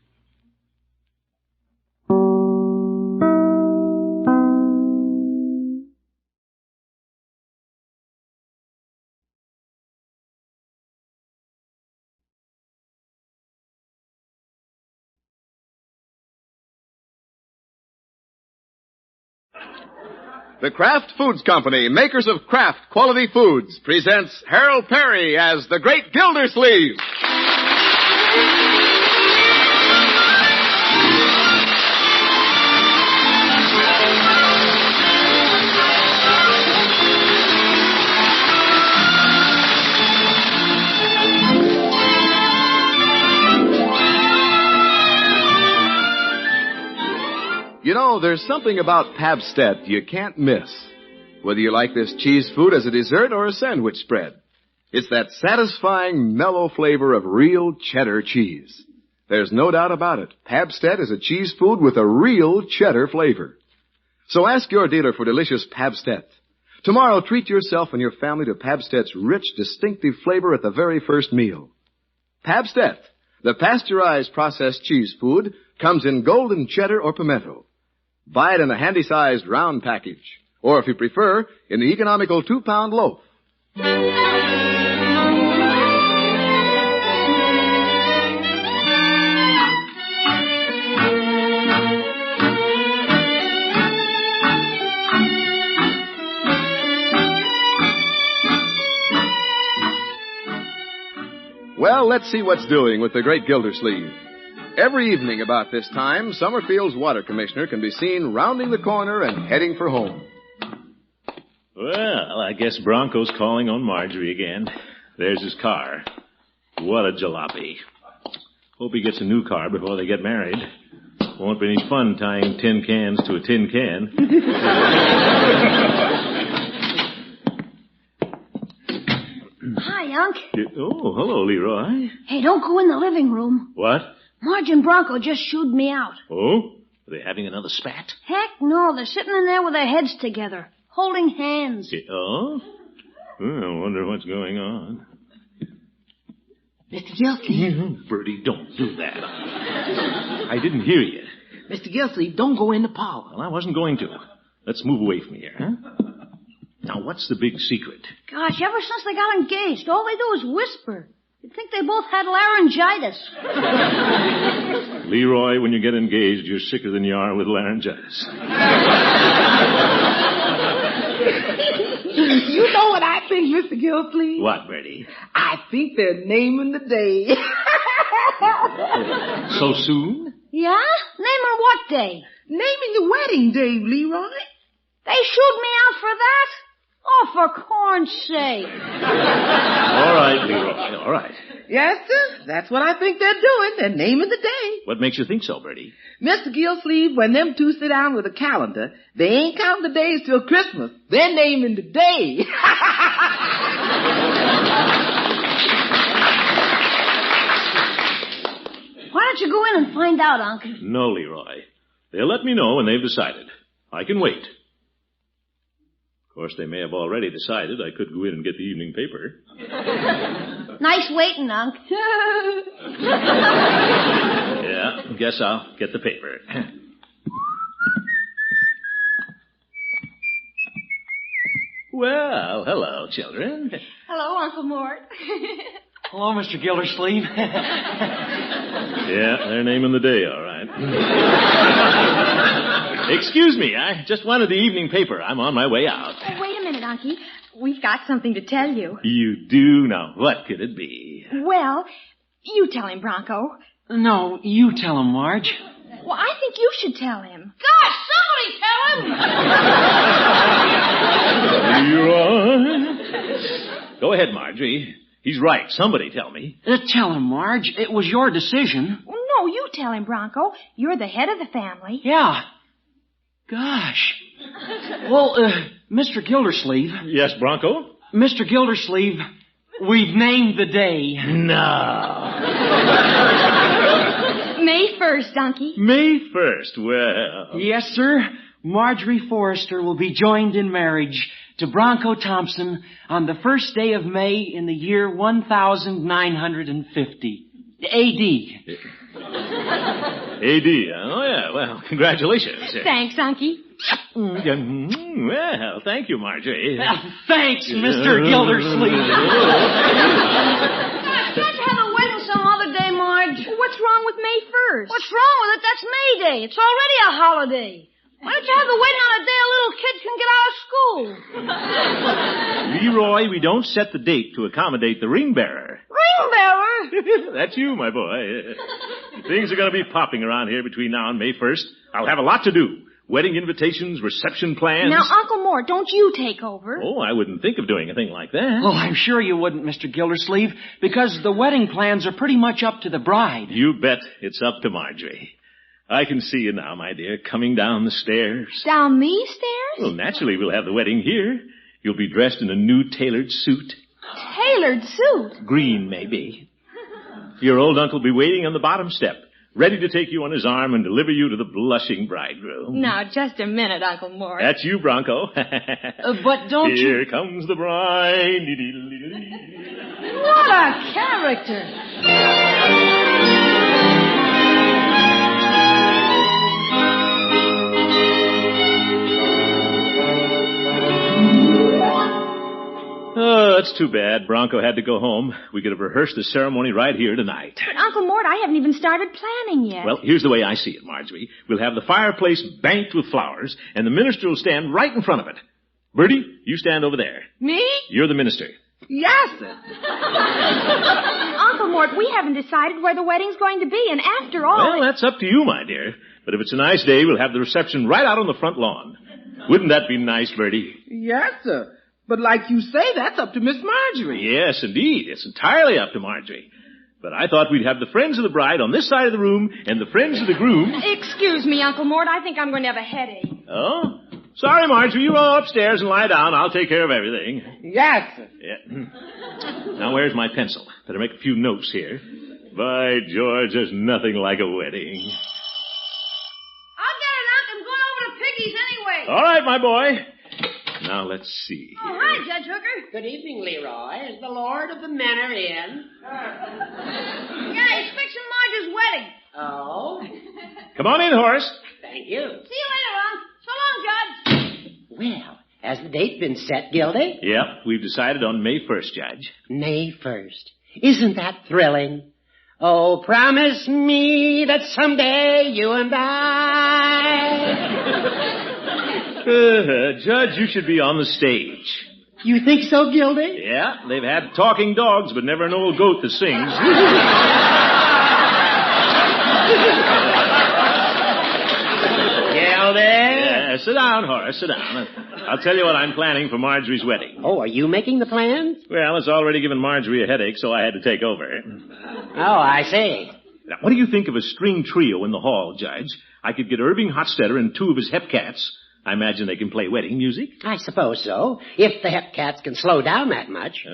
The Kraft Foods Company, makers of Kraft quality foods, presents Harold Perry as the Great Gildersleeve. You know, there's something about Pabstet you can't miss. Whether you like this cheese food as a dessert or a sandwich spread. It's that satisfying, mellow flavor of real cheddar cheese. There's no doubt about it. Pabstet is a cheese food with a real cheddar flavor. So ask your dealer for delicious Pabstet. Tomorrow, treat yourself and your family to Pabstet's rich, distinctive flavor at the very first meal. Pabstet, the pasteurized processed cheese food, comes in golden cheddar or pimento. Buy it in a handy-sized round package, or if you prefer, in the economical 2-pound loaf. Well, let's see what's doing with the Great Gildersleeve. Every evening about this time, Summerfield's water commissioner can be seen rounding the corner and heading for home. Well, I guess Bronco's calling on Marjorie again. There's his car. What a jalopy. Hope he gets a new car before they get married. Won't be any fun tying tin cans to a tin can. Hi, Unc. Oh, hello, Leroy. Hey, don't go in the living room. What? Marge and Bronco just shooed me out. Oh? Are they having another spat? Heck no, they're sitting in there with their heads together, holding hands. Oh? I wonder what's going on. Mr. Gildersleeve. Bertie, don't do that. I didn't hear you. Mr. Gildersleeve, don't go in the parlor. Well, I wasn't going to. Let's move away from here, huh? Now, what's the big secret? Gosh, ever since they got engaged, all they do is whisper. You'd think they both had laryngitis. Leroy, when you get engaged, you're sicker than you are with laryngitis. You know what I think, Mr. Gildersleeve? What, Bertie? I think they're naming the day. So soon? Yeah? Naming what day? Naming the wedding day, Leroy. They shooed me out for that? Oh, for corn's sake. All right, Leroy, all right. Yes, sir. That's what I think they're doing. They're naming the day. What makes you think so, Bertie? Mr. Gildersleeve, when them two sit down with a calendar, they ain't counting the days till Christmas. They're naming the day. Why don't you go in and find out, Uncle? No, Leroy. They'll let me know when they've decided. I can wait. Of course, they may have already decided. I could go in and get the evening paper. Nice waiting, Unc. Yeah, guess I'll get the paper. Well, hello, children. Hello, Uncle Mort. Hello, Mr. Gildersleeve. Yeah, they're naming the day, all right. Excuse me, I just wanted the evening paper. I'm on my way out. Oh, wait a minute, Unky. We've got something to tell you. You do? Now, what could it be? Well, you tell him, Bronco. No, you tell him, Marge. Well, I think you should tell him. Gosh, somebody tell him! Leroy. Go ahead, Marjorie. He's right. Somebody tell me. Tell him, Marge. It was your decision. Well, no, you tell him, Bronco. You're the head of the family. Yeah. Gosh. Well, Mr. Gildersleeve. Yes, Bronco? Mr. Gildersleeve, we've named the day. No. May 1st, Unky. May 1st. Well. Yes, sir. Marjorie Forrester will be joined in marriage to Bronco Thompson on the first day of May in the year 1950. A.D. A.D. Oh, yeah. Well, congratulations. Thanks, Unky. Well, thank you, Marjorie. Thanks, Mr. Gildersleeve. Can't you have a wedding some other day, Marge? Well, what's wrong with May 1st? What's wrong with it? That's May Day. It's already a holiday. Why don't you have the wedding on a day a little kid can get out of school? Leroy, we don't set the date to accommodate the ring bearer. Ring bearer? That's you, my boy. Things are going to be popping around here between now and May 1st. I'll have a lot to do. Wedding invitations, reception plans. Now, Uncle Mort, don't you take over. Oh, I wouldn't think of doing a thing like that. Well, I'm sure you wouldn't, Mr. Gildersleeve, because the wedding plans are pretty much up to the bride. You bet it's up to Marjorie. I can see you now, my dear, coming down the stairs. Down these stairs? Well, naturally, we'll have the wedding here. You'll be dressed in a new tailored suit. Tailored suit? Green, maybe. Your old uncle will be waiting on the bottom step, ready to take you on his arm and deliver you to the blushing bridegroom. Now, just a minute, Uncle Mort. That's you, Bronco. But don't you... Here comes the bride. What a character. Oh, that's too bad. Bronco had to go home. We could have rehearsed the ceremony right here tonight. But, Uncle Mort, I haven't even started planning yet. Well, here's the way I see it, Marjorie. We'll have the fireplace banked with flowers, and the minister will stand right in front of it. Bertie, you stand over there. Me? You're the minister. Yes, sir. Uncle Mort, we haven't decided where the wedding's going to be, and after all... Well, that's up to you, my dear. But if it's a nice day, we'll have the reception right out on the front lawn. Wouldn't that be nice, Bertie? Yes, sir. But like you say, that's up to Miss Marjorie. Yes, indeed. It's entirely up to Marjorie. But I thought we'd have the friends of the bride on this side of the room and the friends of the groom... Excuse me, Uncle Mort. I think I'm going to have a headache. Oh? Sorry, Marjorie. You all upstairs and lie down. I'll take care of everything. Yes, sir. Yeah. Now, where's my pencil? Better make a few notes here. By George, there's nothing like a wedding. I'll get it, Unc. I'm going over to Piggy's anyway. All right, my boy. Now, let's see. Oh, hi, Judge Hooker. Good evening, Leroy. Is the Lord of the Manor in? Yeah, he's fixing Marge's wedding. Oh? Come on in, Horace. Thank you. See you later, Unc. So long, Judge. Well, has the date been set, Gildy? Yep, we've decided on May 1st, Judge. May 1st. Isn't that thrilling? Oh, promise me that someday you and I... Judge, you should be on the stage. You think so, Gildy? Yeah, they've had talking dogs, but never an old goat that sings. Gildy? Yeah, sit down, Horace, sit down. I'll tell you what I'm planning for Marjorie's wedding. Oh, are you making the plans? Well, it's already given Marjorie a headache, so I had to take over. Oh, I see. Now, what do you think of a string trio in the hall, Judge? I could get Irving Hotstetter and 2 of his hep cats. I imagine they can play wedding music. I suppose so, if the hep cats can slow down that much.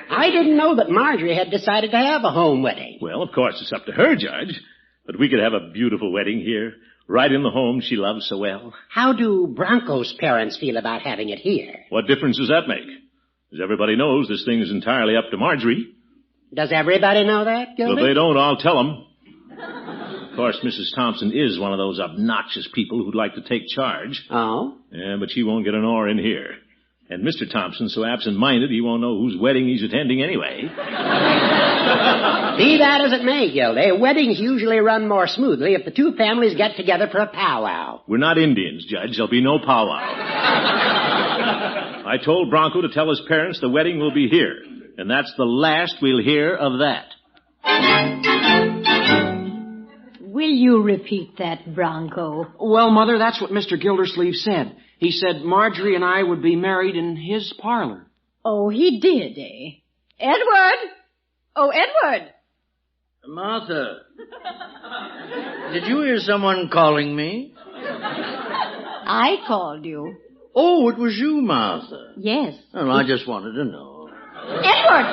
I didn't know that Marjorie had decided to have a home wedding. Well, of course, it's up to her, Judge. But we could have a beautiful wedding here, right in the home she loves so well. How do Bronco's parents feel about having it here? What difference does that make? As everybody knows, this thing is entirely up to Marjorie. Does everybody know that, Gildy? If they don't, I'll tell them. Of course, Mrs. Thompson is one of those obnoxious people who'd like to take charge. Oh? Yeah, but she won't get an oar in here. And Mr. Thompson's so absent-minded he won't know whose wedding he's attending anyway. Be that as it may, Gildy, weddings usually run more smoothly if the 2 families get together for a powwow. We're not Indians, Judge. There'll be no powwow. I told Bronco to tell his parents the wedding will be here. And that's the last we'll hear of that. Will you repeat that, Bronco? Well, Mother, that's what Mr. Gildersleeve said. He said Marjorie and I would be married in his parlor. Oh, he did, eh? Edward! Oh, Edward! Martha, did you hear someone calling me? I called you. Oh, it was you, Martha. Yes. Well, I just wanted to know. Edward!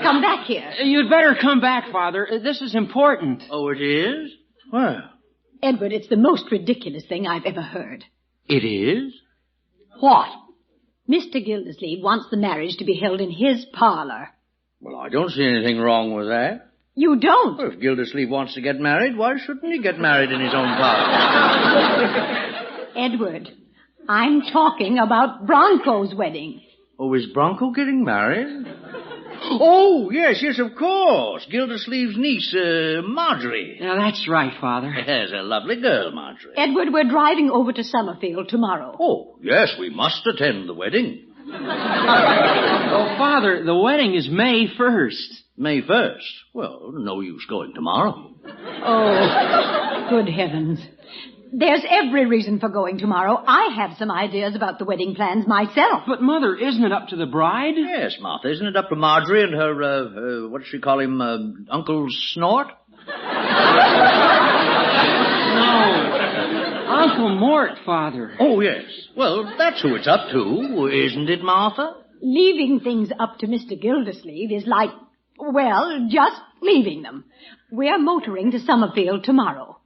Come back here. You'd better come back, Father. This is important. Oh, it is? Well. Edward, it's the most ridiculous thing I've ever heard. It is? What? Mr. Gildersleeve wants the marriage to be held in his parlor. Well, I don't see anything wrong with that. You don't? Well, if Gildersleeve wants to get married, why shouldn't he get married in his own parlor? Edward, I'm talking about Bronco's wedding. Oh, is Bronco getting married? Oh, yes, of course. Gildersleeve's niece, Marjorie. Yeah, that's right, Father. Yes, a lovely girl, Marjorie. Edward, we're driving over to Summerfield tomorrow. Oh, yes, we must attend the wedding. Oh, Father, the wedding is May 1st. May 1st? Well, no use going tomorrow. Oh, good heavens. There's every reason for going tomorrow. I have some ideas about the wedding plans myself. But, Mother, isn't it up to the bride? Yes, Martha. Isn't it up to Marjorie and her, what does she call him, Uncle Snort? No. Uncle Mort, Father. Oh, yes. Well, that's who it's up to, isn't it, Martha? Leaving things up to Mr. Gildersleeve is like, well, just leaving them. We're motoring to Summerfield tomorrow.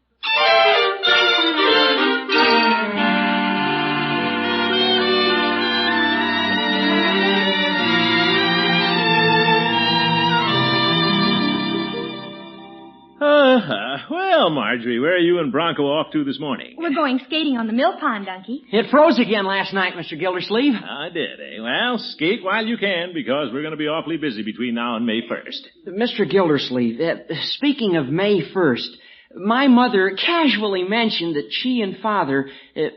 Well, Marjorie, where are you and Bronco off to this morning? We're going skating on the mill pond, Unky. It froze again last night, Mr. Gildersleeve. I did, eh? Well, skate while you can, because we're going to be awfully busy between now and May 1st. Mr. Gildersleeve, speaking of May 1st, my mother casually mentioned that she and Father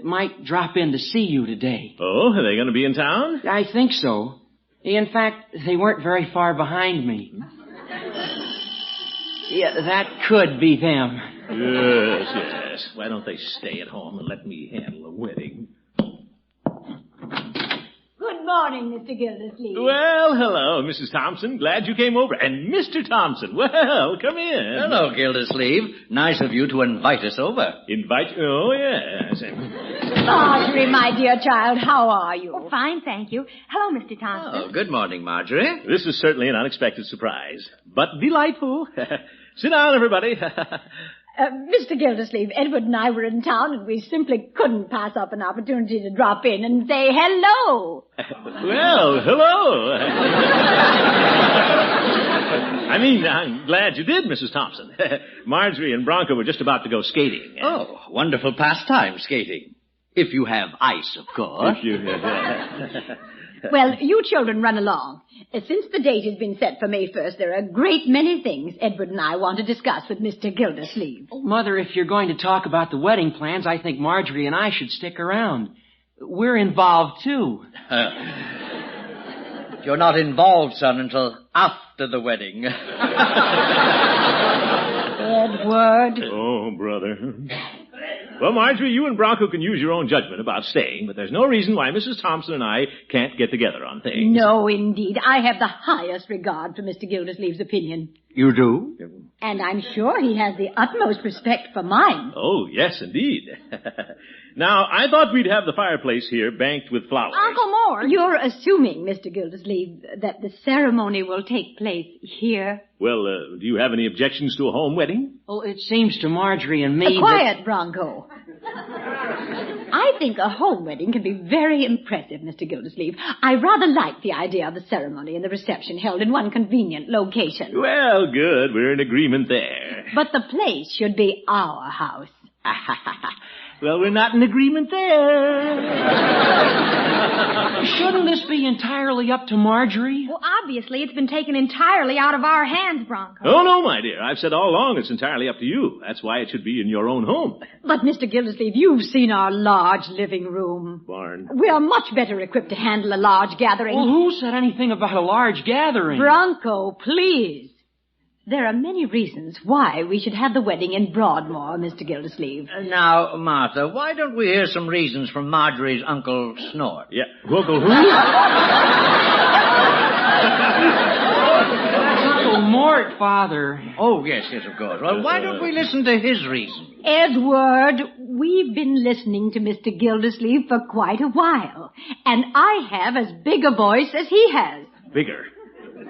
might drop in to see you today. Oh, are they going to be in town? I think so. In fact, they weren't very far behind me. Yeah, that could be them. Yes. Why don't they stay at home and let me handle the wedding? Good morning, Mr. Gildersleeve. Well, hello, Mrs. Thompson. Glad you came over. And Mr. Thompson, well, come in. Hello, Gildersleeve. Nice of you to invite us over. Invite you? Oh, yes. Marjorie, my dear child, how are you? Oh, fine, thank you. Hello, Mr. Thompson. Oh, good morning, Marjorie. This is certainly an unexpected surprise, but delightful. Sit down, everybody. Mr. Gildersleeve, Edward and I were in town, and we simply couldn't pass up an opportunity to drop in and say hello. Well, hello. I'm glad you did, Mrs. Thompson. Marjorie and Bronco were just about to go skating. Oh, wonderful pastime, skating. If you have ice, of course. Well, you children run along. Since the date has been set for May 1st, there are a great many things Edward and I want to discuss with Mr. Gildersleeve. Oh, Mother, if you're going to talk about the wedding plans, I think Marjorie and I should stick around. We're involved, too. You're not involved, son, until after the wedding. Edward. Oh, brother. Well, Marjorie, you and Bronco can use your own judgment about staying, but there's no reason why Mrs. Thompson and I can't get together on things. No, indeed. I have the highest regard for Mr. Gildersleeve's opinion. You do? And I'm sure he has the utmost respect for mine. Oh, yes, indeed. Now, I thought we'd have the fireplace here banked with flowers. Uncle Mort. You're assuming, Mr. Gildersleeve, that the ceremony will take place here. Well, do you have any objections to a home wedding? Well, it seems to Marjorie and me Quiet, Bronco. I think a home wedding can be very impressive, Mr. Gildersleeve. I rather like the idea of the ceremony and the reception held in one convenient location. Well, good. We're in agreement there. But the place should be our house. Well, we're not in agreement there. Shouldn't this be entirely up to Marjorie? Well, obviously, it's been taken entirely out of our hands, Bronco. Oh, no, my dear. I've said all along it's entirely up to you. That's why it should be in your own home. But, Mr. Gildersleeve, you've seen our large living room. Barn. We are much better equipped to handle a large gathering. Well, who said anything about a large gathering? Bronco, please. There are many reasons why we should have the wedding in Broadmoor, Mr. Gildersleeve. Now, Martha, why don't we hear some reasons from Marjorie's Uncle Snort? Yeah. Uncle who? That's Uncle Mort, Father. Oh, yes, of course. Well, why don't we listen to his reason? Edward, we've been listening to Mr. Gildersleeve for quite a while, and I have as big a voice as he has. Bigger.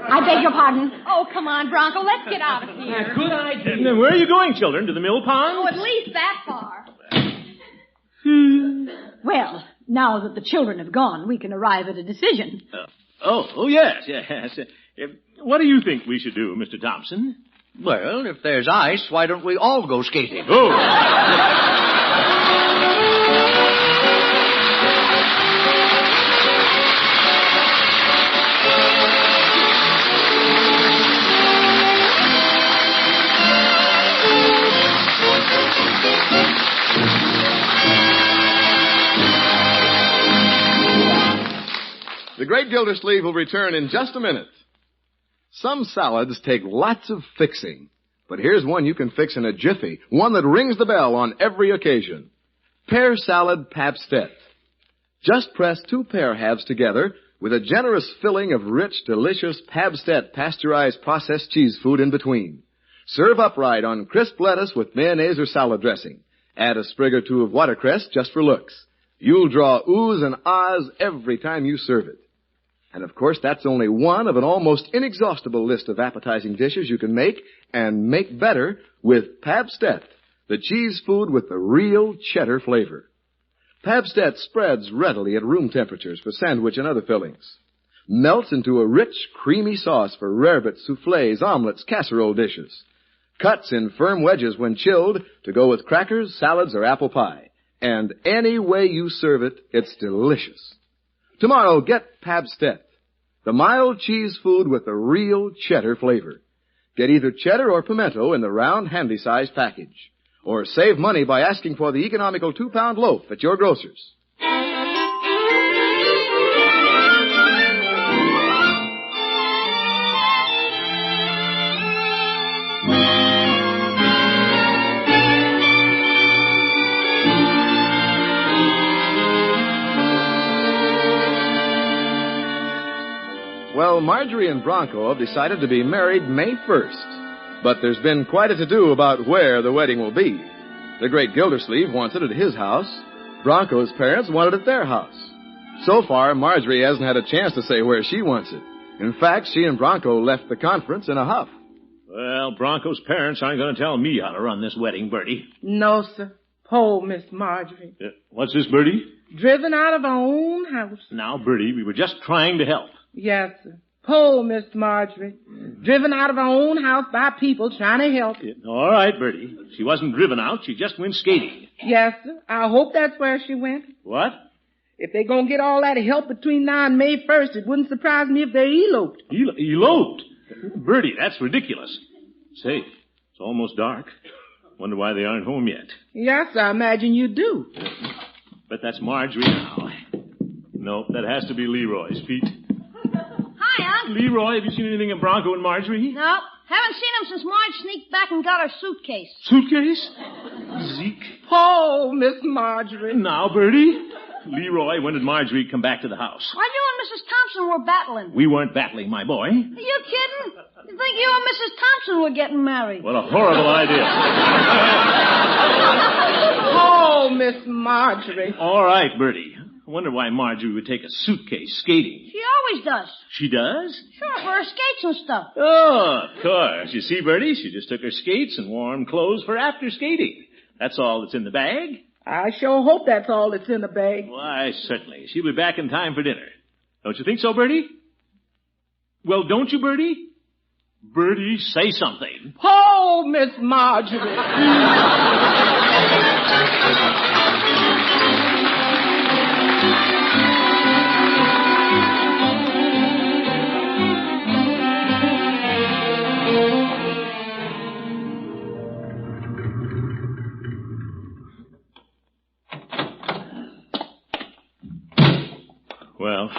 I beg your pardon. Oh, come on, Bronco, let's get out of here. Good idea. Now, where are you going, children? To the mill pond? Oh, at least that far. Well, now that the children have gone, we can arrive at a decision. Yes. What do you think we should do, Mr. Thompson? Well, if there's ice, why don't we all go skating? Oh. The great Gildersleeve will return in just a minute. Some salads take lots of fixing, but here's one you can fix in a jiffy, one that rings the bell on every occasion. Pear Salad Pabstet. Just press 2 pear halves together with a generous filling of rich, delicious Pabstet pasteurized processed cheese food in between. Serve upright on crisp lettuce with mayonnaise or salad dressing. Add a sprig or 2 of watercress just for looks. You'll draw oohs and ahs every time you serve it. And, of course, that's only one of an almost inexhaustible list of appetizing dishes you can make, and make better, with Pabstet, the cheese food with the real cheddar flavor. Pabstet spreads readily at room temperatures for sandwich and other fillings. Melts into a rich, creamy sauce for rarebits, soufflés, omelets, casserole dishes. Cuts in firm wedges when chilled to go with crackers, salads, or apple pie. And any way you serve it, it's delicious. Tomorrow, get Pabstet, the mild cheese food with the real cheddar flavor. Get either cheddar or pimento in the round, handy-sized package. Or save money by asking for the economical 2-pound loaf at your grocer's. Well, Marjorie and Bronco have decided to be married May 1st. But there's been quite a to-do about where the wedding will be. The great Gildersleeve wants it at his house. Bronco's parents want it at their house. So far, Marjorie hasn't had a chance to say where she wants it. In fact, she and Bronco left the conference in a huff. Well, Bronco's parents aren't going to tell me how to run this wedding, Bertie. No, sir. Poor Miss Marjorie. What's this, Bertie? Driven out of our own house. Now, Bertie, we were just trying to help. Yes, sir. Poor Miss Marjorie. Driven out of her own house by people trying to help. All right, Bertie. She wasn't driven out. She just went skating. Yes, sir. I hope that's where she went. What? If they're going to get all that help between now and May 1st, it wouldn't surprise me if they eloped. Eloped? Bertie, that's ridiculous. Say, it's almost dark. Wonder why they aren't home yet. Yes, I imagine you do. Bet that's Marjorie now. No, that has to be Leroy's, Pete. Hi, Unc. Leroy, have you seen anything of Bronco and Marjorie? No, haven't seen him since Marge sneaked back and got her suitcase. Suitcase? Zeke. Oh, Miss Marjorie. Now, Bertie. Leroy, when did Marjorie come back to the house? Why, you and Mrs. Thompson were battling. We weren't battling, my boy. Are you kidding? You think you and Mrs. Thompson were getting married? What a horrible idea. Oh, Miss Marjorie. All right, Bertie. I wonder why Marjorie would take a suitcase skating. She always does. She does? Sure, for her skates and stuff. Oh, of course. You see, Bertie, she just took her skates and warm clothes for after skating. That's all that's in the bag. I sure hope that's all that's in the bag. Why, certainly. She'll be back in time for dinner. Don't you think so, Bertie? Well, don't you, Bertie? Bertie, say something. Oh, Miss Marjorie. Well,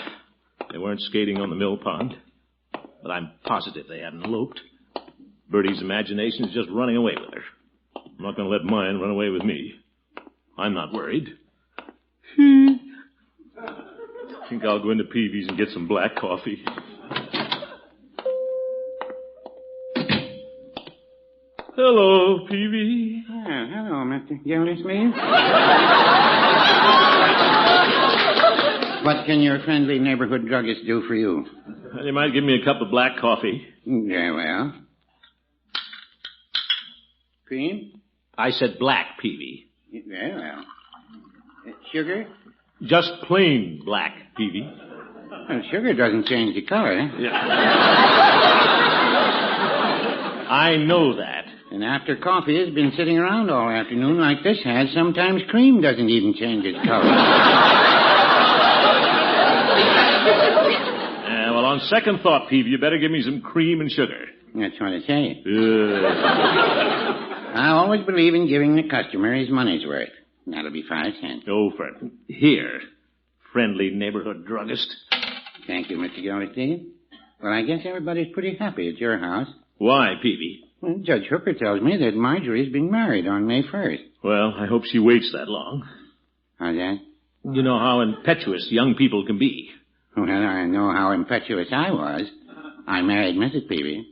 they weren't skating on the mill pond, but I'm positive they hadn't eloped. Bertie's imagination is just running away with her. I'm not going to let mine run away with me. I'm not worried. I think I'll go into Peavy's and get some black coffee. Hello, Peavy. Hello, Mr. Gildersleeve. What can your friendly neighborhood druggist do for you? Well, you might give me a cup of black coffee. Very well. Cream? I said black, Peavy. Very well. Sugar? Just plain black, Peavy. Well, sugar doesn't change the color. Yeah. I know that. And after coffee has been sitting around all afternoon like this has, sometimes cream doesn't even change its color. Well, on second thought, Peavy, you better give me some cream and sugar. That's what I say. I always believe in giving the customer his money's worth. That'll be 5 cents. Oh, here, friendly neighborhood druggist. Thank you, Mr. Gildersleeve. Well, I guess everybody's pretty happy at your house. Why, Peavy? Well, Judge Hooker tells me that Marjorie's been married on May 1st. Well, I hope she waits that long. How's that? You know how impetuous young people can be. Well, I know how impetuous I was. I married Mrs. Peavy.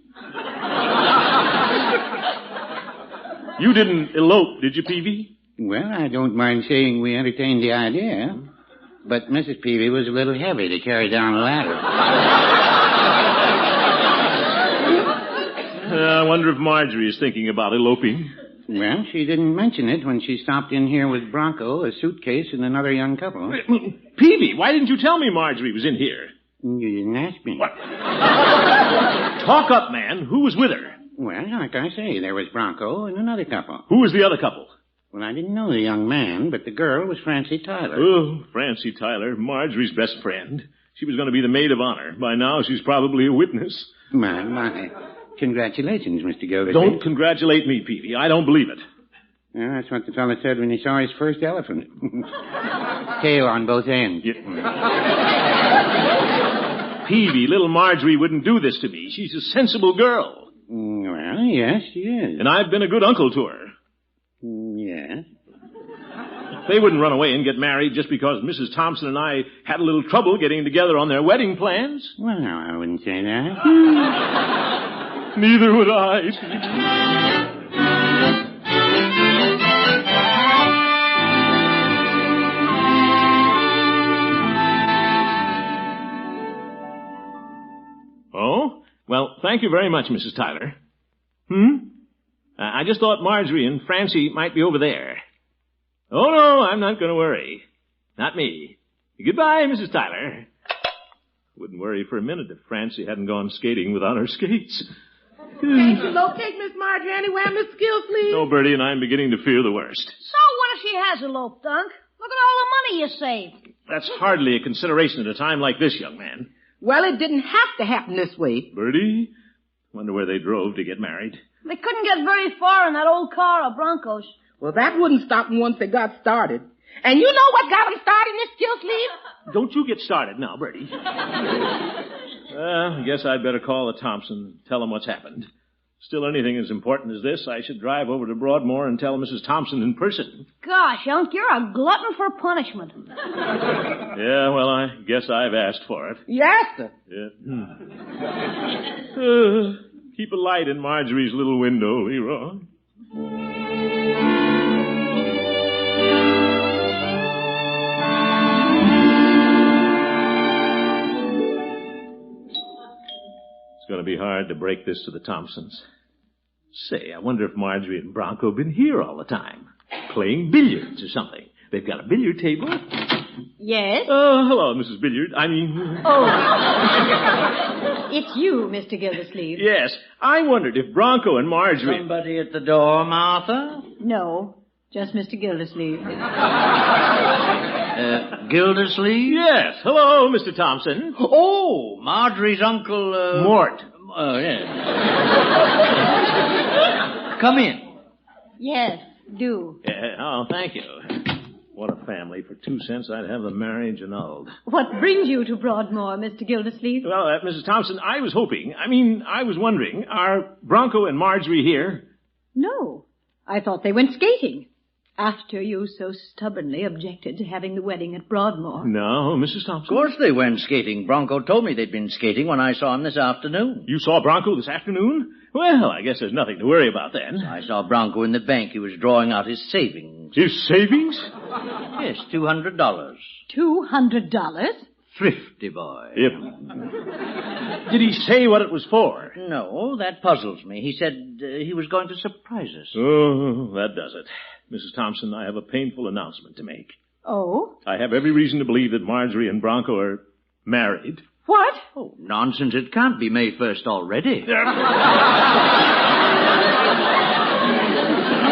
You didn't elope, did you, Peavy? Well, I don't mind saying we entertained the idea. But Mrs. Peavy was a little heavy to carry down a ladder. I wonder if Marjorie is thinking about eloping. Well, she didn't mention it when she stopped in here with Bronco, a suitcase, and another young couple. Peavy, why didn't you tell me Marjorie was in here? You didn't ask me. What? Talk up, man. Who was with her? Well, like I say, there was Bronco and another couple. Who was the other couple? Well, I didn't know the young man, but the girl was Francie Tyler. Oh, Francie Tyler, Marjorie's best friend. She was going to be the maid of honor. By now, she's probably a witness. My. Congratulations, Mr. Gildersleeve. Don't congratulate me, Peavy. I don't believe it. Yeah, that's what the fellow said when he saw his first elephant. Tail on both ends. Yeah. Peavy, little Marjorie wouldn't do this to me. She's a sensible girl. Well, yes, she is. And I've been a good uncle to her. Yes. They wouldn't run away and get married just because Mrs. Thompson and I had a little trouble getting together on their wedding plans. Well, no, I wouldn't say that. Neither would I. Oh? Well, thank you very much, Mrs. Tyler. I just thought Marjorie and Francie might be over there. Oh, no, I'm not going to worry. Not me. Goodbye, Mrs. Tyler. Wouldn't worry for a minute if Francie hadn't gone skating without her skates. Can't you locate Miss Marjorie anywhere, Mr. Gildersleeve? No, Bertie, and I'm beginning to fear the worst. So what if she has eloped, Dunk? Look at all the money you saved. That's hardly a consideration at a time like this, young man. Well, it didn't have to happen this way. Bertie, wonder where they drove to get married. They couldn't get very far in that old car of Bronco's. Well, that wouldn't stop them once they got started. And you know what got them started, Miss Gildersleeve? Don't you get started now, Bertie. I guess I'd better call the Thompsons and tell them what's happened. Still, anything as important as this, I should drive over to Broadmoor and tell Mrs. Thompson in person. Gosh, Unc, you're a glutton for punishment. Yeah, well, I guess I've asked for it. Yes, sir. Yeah. Keep a light in Marjorie's little window, Leroy. It's going to be hard to break this to the Thompsons. Say, I wonder if Marjorie and Bronco have been here all the time, playing billiards or something. They've got a billiard table. Yes? Oh, hello, Mrs. Billiard. Oh. It's you, Mr. Gildersleeve. Yes. I wondered if Bronco and Marjorie... Somebody at the door, Martha? No, just Mr. Gildersleeve. Gildersleeve? Yes. Hello, Mr. Thompson. Oh, Marjorie's uncle, Mort. Oh, yes. Come in. Yes, do. Yeah, oh, thank you. What a family. For 2 cents, I'd have the marriage annulled. What brings you to Broadmoor, Mr. Gildersleeve? Well, Mrs. Thompson, I was wondering, are Bronco and Marjorie here? No. I thought they went skating. After you so stubbornly objected to having the wedding at Broadmoor. No, Mrs. Thompson. Of course they went skating. Bronco told me they'd been skating when I saw him this afternoon. You saw Bronco this afternoon? Well, I guess there's nothing to worry about then. I saw Bronco in the bank. He was drawing out his savings. His savings? Yes, $200. $200? Thrifty boy. Did he say what it was for? No, that puzzles me. He said he was going to surprise us. Oh, that does it. Mrs. Thompson, I have a painful announcement to make. Oh? I have every reason to believe that Marjorie and Bronco are married. What? Oh, nonsense. It can't be May 1st already.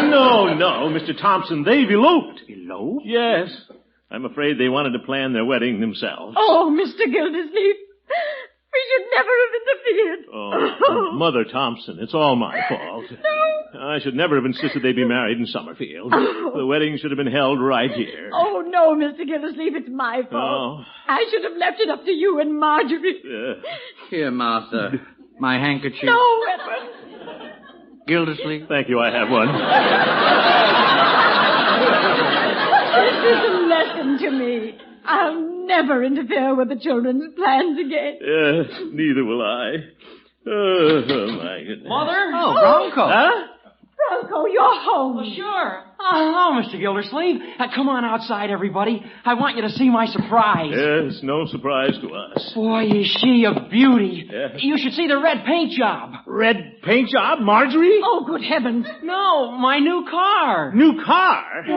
No, Mr. Thompson. They've eloped. Eloped? Yes. I'm afraid they wanted to plan their wedding themselves. Oh, Mr. Gildersleeve. We should never have interfered. Oh, Mother Thompson, it's all my fault. No. I should never have insisted they be married in Summerfield. Oh. The wedding should have been held right here. Oh, no, Mr. Gildersleeve, it's my fault. Oh. I should have left it up to you and Marjorie. Here, Martha. My handkerchief. No, Edward. Gildersleeve. Thank you, I have one. This is a lesson to me. I'll never interfere with the children's plans again. Yes, neither will I. Oh, my goodness. Mother? Oh, Bronco. Huh? Bronco, you're home. Well, sure. Oh, Mr. Gildersleeve. Come on outside, everybody. I want you to see my surprise. Yes, no surprise to us. Boy, is she a beauty. Yeah. You should see the red paint job. Red paint job, Marjorie? Oh, good heavens. No, my new car. New car? Look,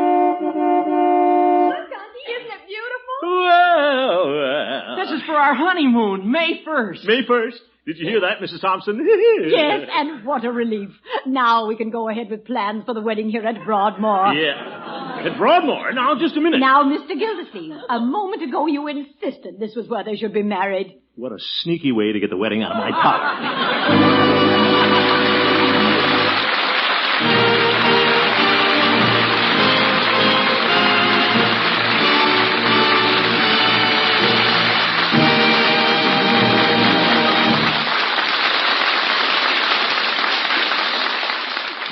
Auntie, isn't it beautiful? Well. This is for our honeymoon, May 1st. May 1st. Did you hear that, Mrs. Thompson? Yes, and what a relief. Now we can go ahead with plans for the wedding here at Broadmoor. Yeah. At Broadmoor? Now, just a minute. Now, Mr. Gildersleeve, a moment ago you insisted this was where they should be married. What a sneaky way to get the wedding out of my pocket.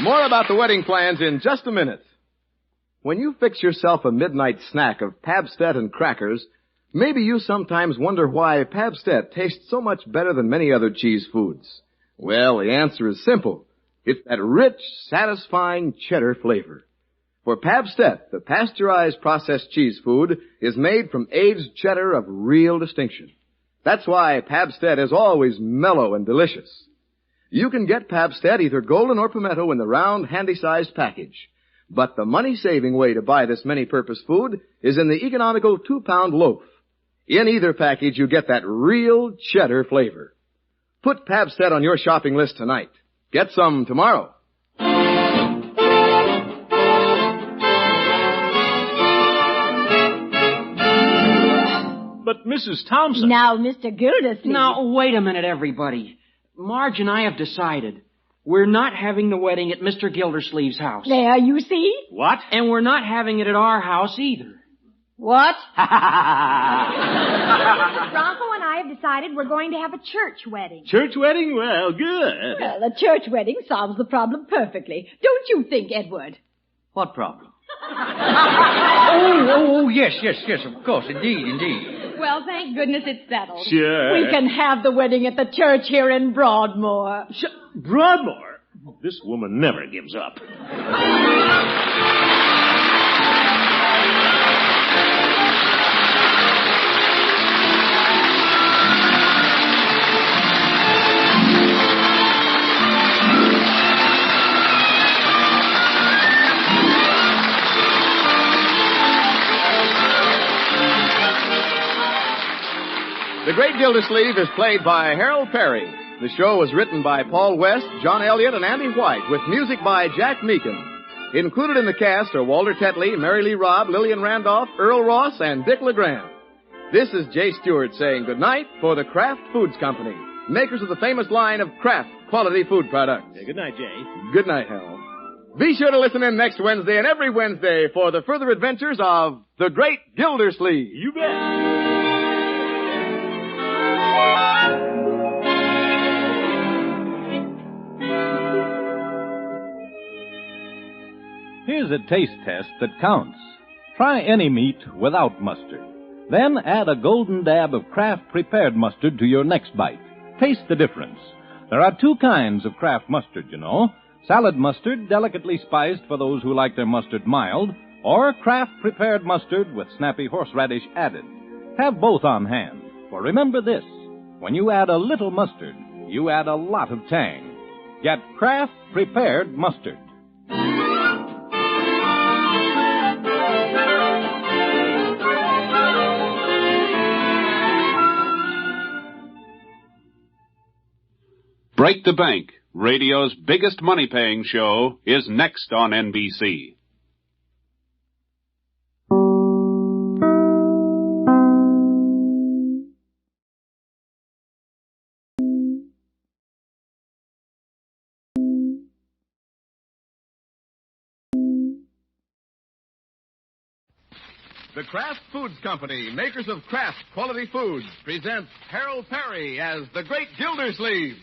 More about the wedding plans in just a minute. When you fix yourself a midnight snack of Pabstet and crackers, maybe you sometimes wonder why Pabstet tastes so much better than many other cheese foods. Well, the answer is simple. It's that rich, satisfying cheddar flavor. For Pabstet, the pasteurized processed cheese food, is made from aged cheddar of real distinction. That's why Pabstet is always mellow and delicious. You can get Pabstet either golden or pimento in the round, handy-sized package. But the money-saving way to buy this many-purpose food is in the economical 2-pound loaf. In either package, you get that real cheddar flavor. Put Pabst-Ett on your shopping list tonight. Get some tomorrow. But Mrs. Thompson... Now, Mr. Gildersleeve. Now, wait a minute, everybody. Marge and I have decided. We're not having the wedding at Mr. Gildersleeve's house. There, you see? What? And we're not having it at our house either. What? Bronco and I have decided we're going to have a church wedding. Church wedding? Well, good. Well, a church wedding solves the problem perfectly. Don't you think, Edward? What problem? oh, yes, of course, indeed. Well, thank goodness it's settled. Sure. We can have the wedding at the church here in Broadmoor. Broadmoor? This woman never gives up. The Great Gildersleeve is played by Harold Perry. The show was written by Paul West, John Elliott, and Andy White, with music by Jack Meakin. Included in the cast are Walter Tetley, Mary Lee Robb, Lillian Randolph, Earl Ross, and Dick LeGrand. This is Jay Stewart saying goodnight for the Kraft Foods Company, makers of the famous line of Kraft quality food products. Yeah, good night, Jay. Good night, Harold. Be sure to listen in next Wednesday and every Wednesday for the further adventures of the Great Gildersleeve. You bet. Here's a taste test that counts. Try any meat without mustard. Then add a golden dab of Kraft prepared mustard to your next bite. Taste the difference. There are two kinds of Kraft mustard, you know. Salad mustard, delicately spiced for those who like their mustard mild, or Kraft prepared mustard with snappy horseradish added. Have both on hand. For remember this, when you add a little mustard, you add a lot of tang. Get Kraft prepared mustard. Break the Bank, radio's biggest money-paying show, is next on NBC. The Kraft Foods Company, makers of Kraft quality foods, presents Harold Perry as the Great Gildersleeve.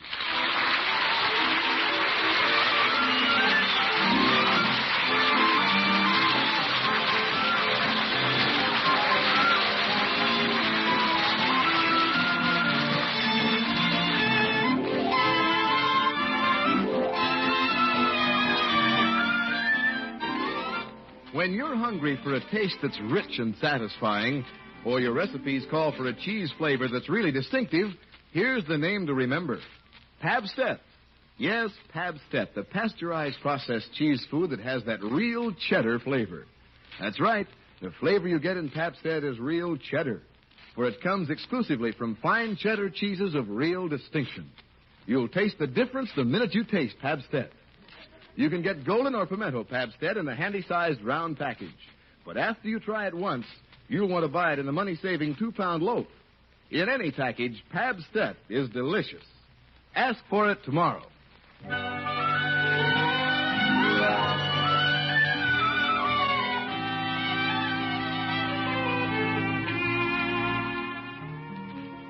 When you're hungry for a taste that's rich and satisfying, or your recipes call for a cheese flavor that's really distinctive, here's the name to remember. Pabst-Ett. Yes, Pabst-Ett, the pasteurized processed cheese food that has that real cheddar flavor. That's right. The flavor you get in Pabst-Ett is real cheddar, for it comes exclusively from fine cheddar cheeses of real distinction. You'll taste the difference the minute you taste Pabst-Ett. You can get golden or pimento Pabst-Ett in the handy-sized round package. But after you try it once, you'll want to buy it in the money-saving 2-pound loaf. In any package, Pabst-Ett is delicious. Ask for it tomorrow.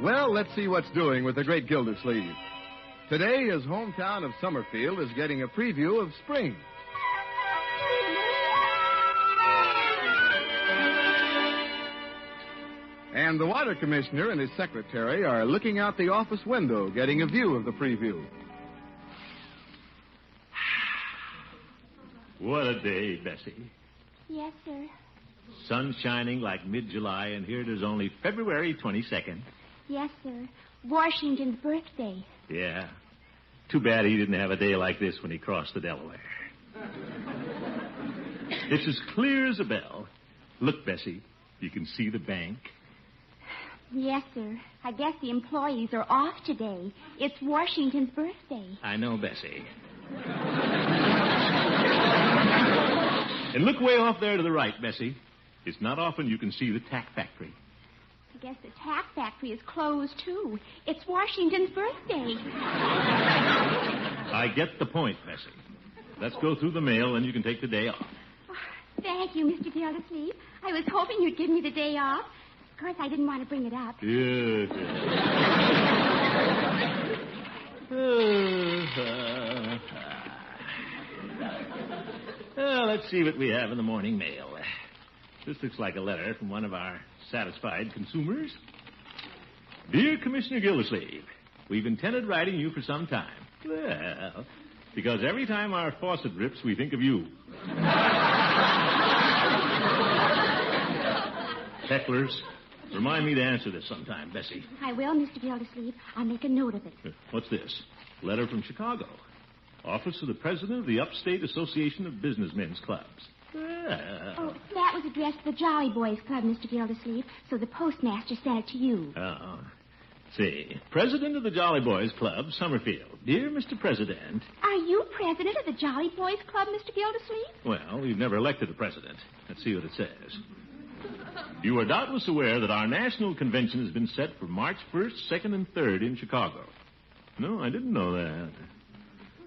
Well, let's see what's doing with the Great Gildersleeve. Today, his hometown of Summerfield is getting a preview of spring. And the water commissioner and his secretary are looking out the office window, getting a view of the preview. What a day, Bessie. Yes, sir. Sun shining like mid-July, and here it is only February 22nd. Yes, sir. Washington's birthday. Yeah. Too bad he didn't have a day like this when he crossed the Delaware. It's as clear as a bell. Look, Bessie, you can see the bank. Yes, sir. I guess the employees are off today. It's Washington's birthday. I know, Bessie. And look way off there to the right, Bessie. It's not often you can see the tack factory. I guess the tack factory is closed, too. It's Washington's birthday. I get the point, Bessie. Let's go through the mail, and you can take the day off. Oh, thank you, Mr. Gildersleeve. I was hoping you'd give me the day off. Of course, I didn't want to bring it up. Yes. Well, let's see what we have in the morning mail. This looks like a letter from one of our satisfied consumers. Dear Commissioner Gildersleeve, we've intended writing you for some time. Well, because every time our faucet rips, we think of you. Hecklers, remind me to answer this sometime, Bessie. I will, Mr. Gildersleeve. I'll make a note of it. What's this? Letter from Chicago. Office of the President of the Upstate Association of Businessmen's Clubs. Oh, that was addressed to the Jolly Boys Club, Mr. Gildersleeve, so the postmaster sent it to you. Oh. See, President of the Jolly Boys Club, Summerfield. Dear Mr. President. Are you president of the Jolly Boys Club, Mr. Gildersleeve? Well, we've never elected a president. Let's see what it says. You are doubtless aware that our national convention has been set for March 1st, 2nd, and 3rd in Chicago. No, I didn't know that.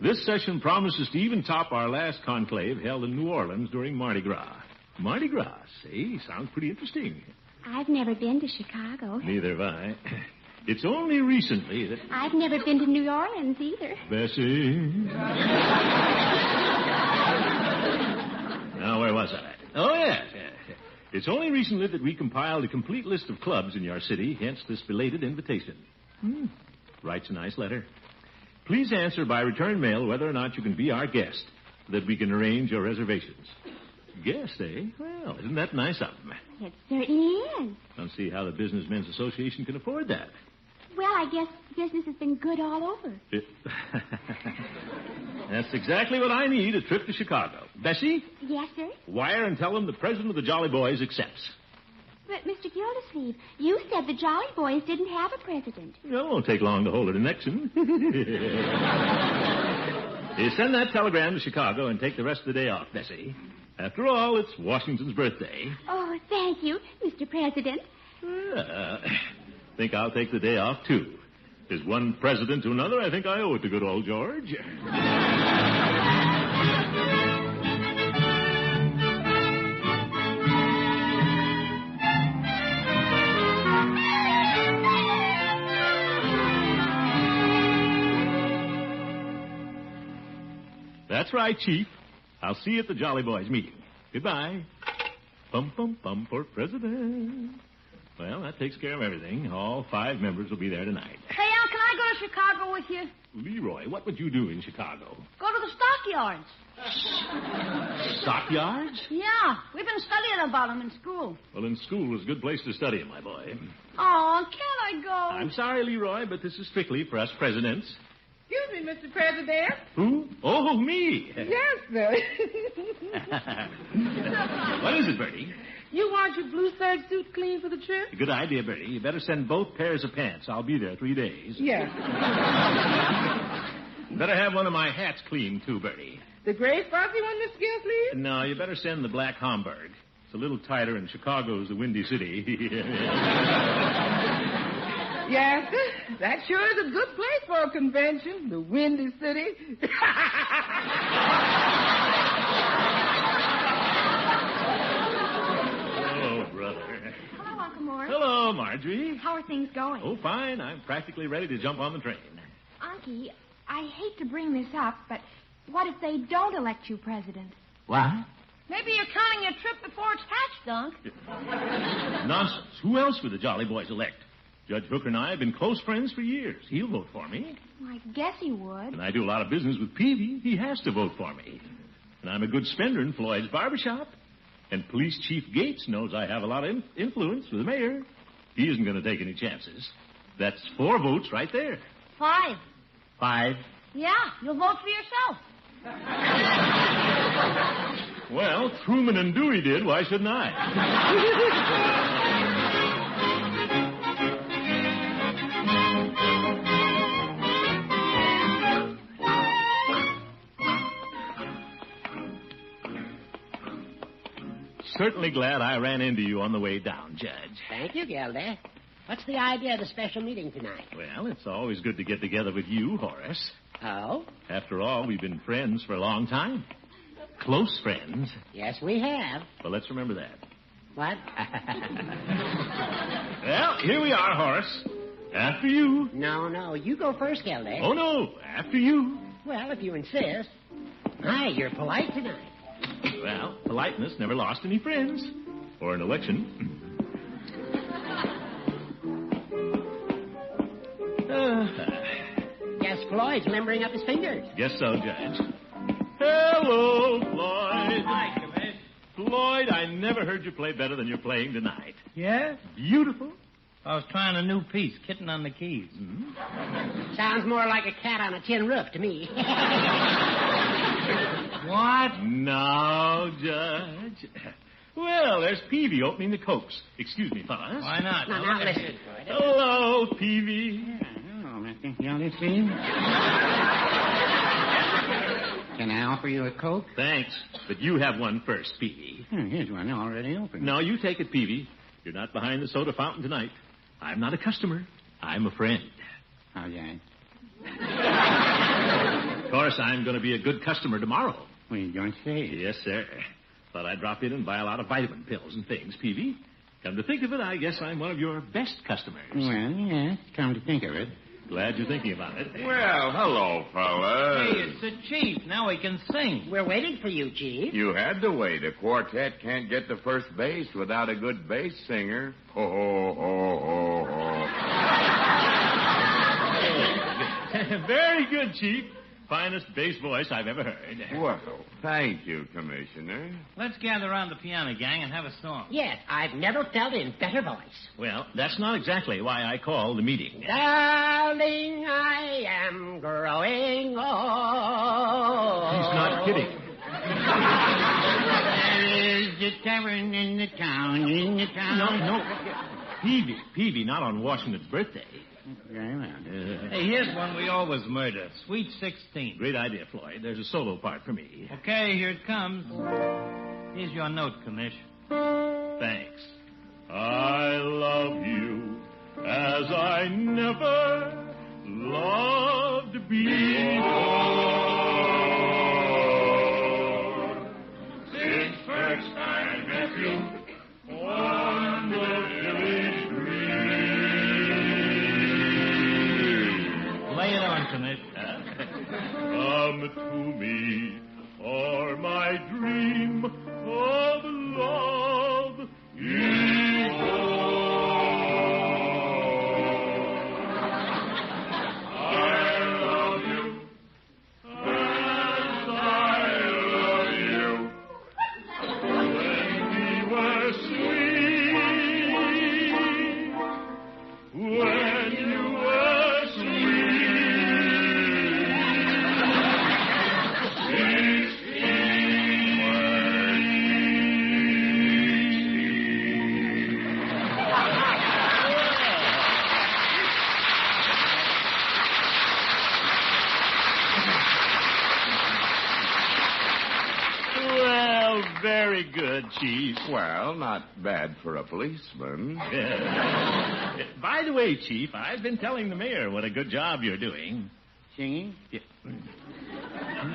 This session promises to even top our last conclave held in New Orleans during Mardi Gras. Mardi Gras, see? Sounds pretty interesting. I've never been to Chicago. Neither have I. It's only recently that... I've never been to New Orleans either. Bessie. Now, where was I? Oh, yes. It's only recently that we compiled a complete list of clubs in your city, hence this belated invitation. Writes a nice letter. Please answer by return mail whether or not you can be our guest, so that we can arrange your reservations. Guest, eh? Well, isn't that nice of them? It certainly is. Don't see how the Businessmen's Association can afford that. Well, I guess business has been good all over. That's exactly what I need, a trip to Chicago. Bessie? Yes, sir? Wire and tell them the president of the Jolly Boys accepts. But, Mr. Gildersleeve, you said the Jolly Boys didn't have a president. Well, it won't take long to hold an election. You send that telegram to Chicago and take the rest of the day off, Bessie. After all, it's Washington's birthday. Oh, thank you, Mr. President. Think I'll take the day off, too. As one president to another, I think I owe it to good old George. That's right, Chief. I'll see you at the Jolly Boys meeting. Goodbye. Bum, bum, bum for president. Well, that takes care of everything. All 5 members will be there tonight. Hey, Al, can I go to Chicago with you? Leroy, what would you do in Chicago? Go to the stockyards. Stockyards? Yeah, we've been studying about them in school. Well, in school is a good place to study, my boy. Oh, can't I go? I'm sorry, Leroy, but this is strictly for us presidents. Excuse me, Mr. President. Who? Oh, me. Yes, sir. What is it, Bertie? You want your blue serge suit clean for the trip? Good idea, Bertie. You better send both pairs of pants. I'll be there 3 days. Yes. Better have one of my hats cleaned, too, Bertie. The gray fuzzy one, Miss Gildersleeve? No, you better send the black Homburg. It's a little tighter, and Chicago's the windy city. Yes, that sure is a good place for a convention, the windy city. Oh, brother. Hello, Uncle Mort. Hello, Marjorie. How are things going? Oh, fine. I'm practically ready to jump on the train. Unky, I hate to bring this up, but what if they don't elect you president? What? Maybe you're counting your trip before it's hatched, Dunk. Nonsense. Who else would the Jolly Boys elect? Judge Hooker and I have been close friends for years. He'll vote for me. Well, I guess he would. And I do a lot of business with Peavy. He has to vote for me. And I'm a good spender in Floyd's barbershop. And Police Chief Gates knows I have a lot of influence with the mayor. He isn't going to take any chances. That's 4 votes right there. 5. 5. Yeah, you'll vote for yourself. Well, Truman and Dewey did. Why shouldn't I? certainly glad I ran into you on the way down, Judge. Thank you, Gildy. What's the idea of the special meeting tonight? Well, it's always good to get together with you, Horace. Oh? After all, we've been friends for a long time. Close friends. Yes, we have. Well, let's remember that. What? Well, here we are, Horace. After you. No. You go first, Gildy. Oh, no. After you. Well, if you insist. Hi, you're polite tonight. Well, politeness never lost any friends. Or an election. Guess Floyd's limbering up his fingers. Guess so, Judge. Hello, Floyd. Hi, Commiss. Floyd, I never heard you play better than you're playing tonight. Yeah? Beautiful. I was trying a new piece, Kitten on the Keys. Mm-hmm. Sounds more like a cat on a tin roof to me. What? No, Judge. Well, there's Peavy opening the Cokes. Excuse me, fellas. Why not? Now listen. Hello, Peavy. Hello, Mr. Gildersleeve. Can I offer you a Coke? Thanks, but you have one first, Peavy. Here's one already open. No, you take it, Peavy. You're not behind the soda fountain tonight. I'm not a customer. I'm a friend. How's that? Of course, I'm going to be a good customer tomorrow. What are you going to say? Yes, sir. Thought I'd drop in and buy a lot of vitamin pills and things, Peavy. Come to think of it, I guess I'm one of your best customers. Well, yes, come to think of it. Glad you're thinking about it. Well, hello, fellas. Hey, it's the chief. Now we can sing. We're waiting for you, Chief. You had to wait. A quartet can't get to first base without a good bass singer. Ho, ho, ho, ho, ho. Very good, Chief. Finest bass voice I've ever heard. Well, thank you, Commissioner. Let's gather around the piano, gang, and have a song. Yes, I've never felt in better voice. Well, that's not exactly why I called the meeting. Darling, I am growing old. He's not kidding. There is a tavern in the town, No. Peavy, not on Washington's birthday. Very well. Hey, here's one we always murder. Sweet 16. Great idea, Floyd. There's a solo part for me. Okay, here it comes. Here's your note, Commish. Thanks. I love you as I never loved before. Since first I met you on the village green. Lay it on, Commish. Come to me for my dream of love is very good, Chief. Well, not bad for a policeman. Yeah. By the way, Chief, I've been telling the mayor what a good job you're doing. Singing? Yeah.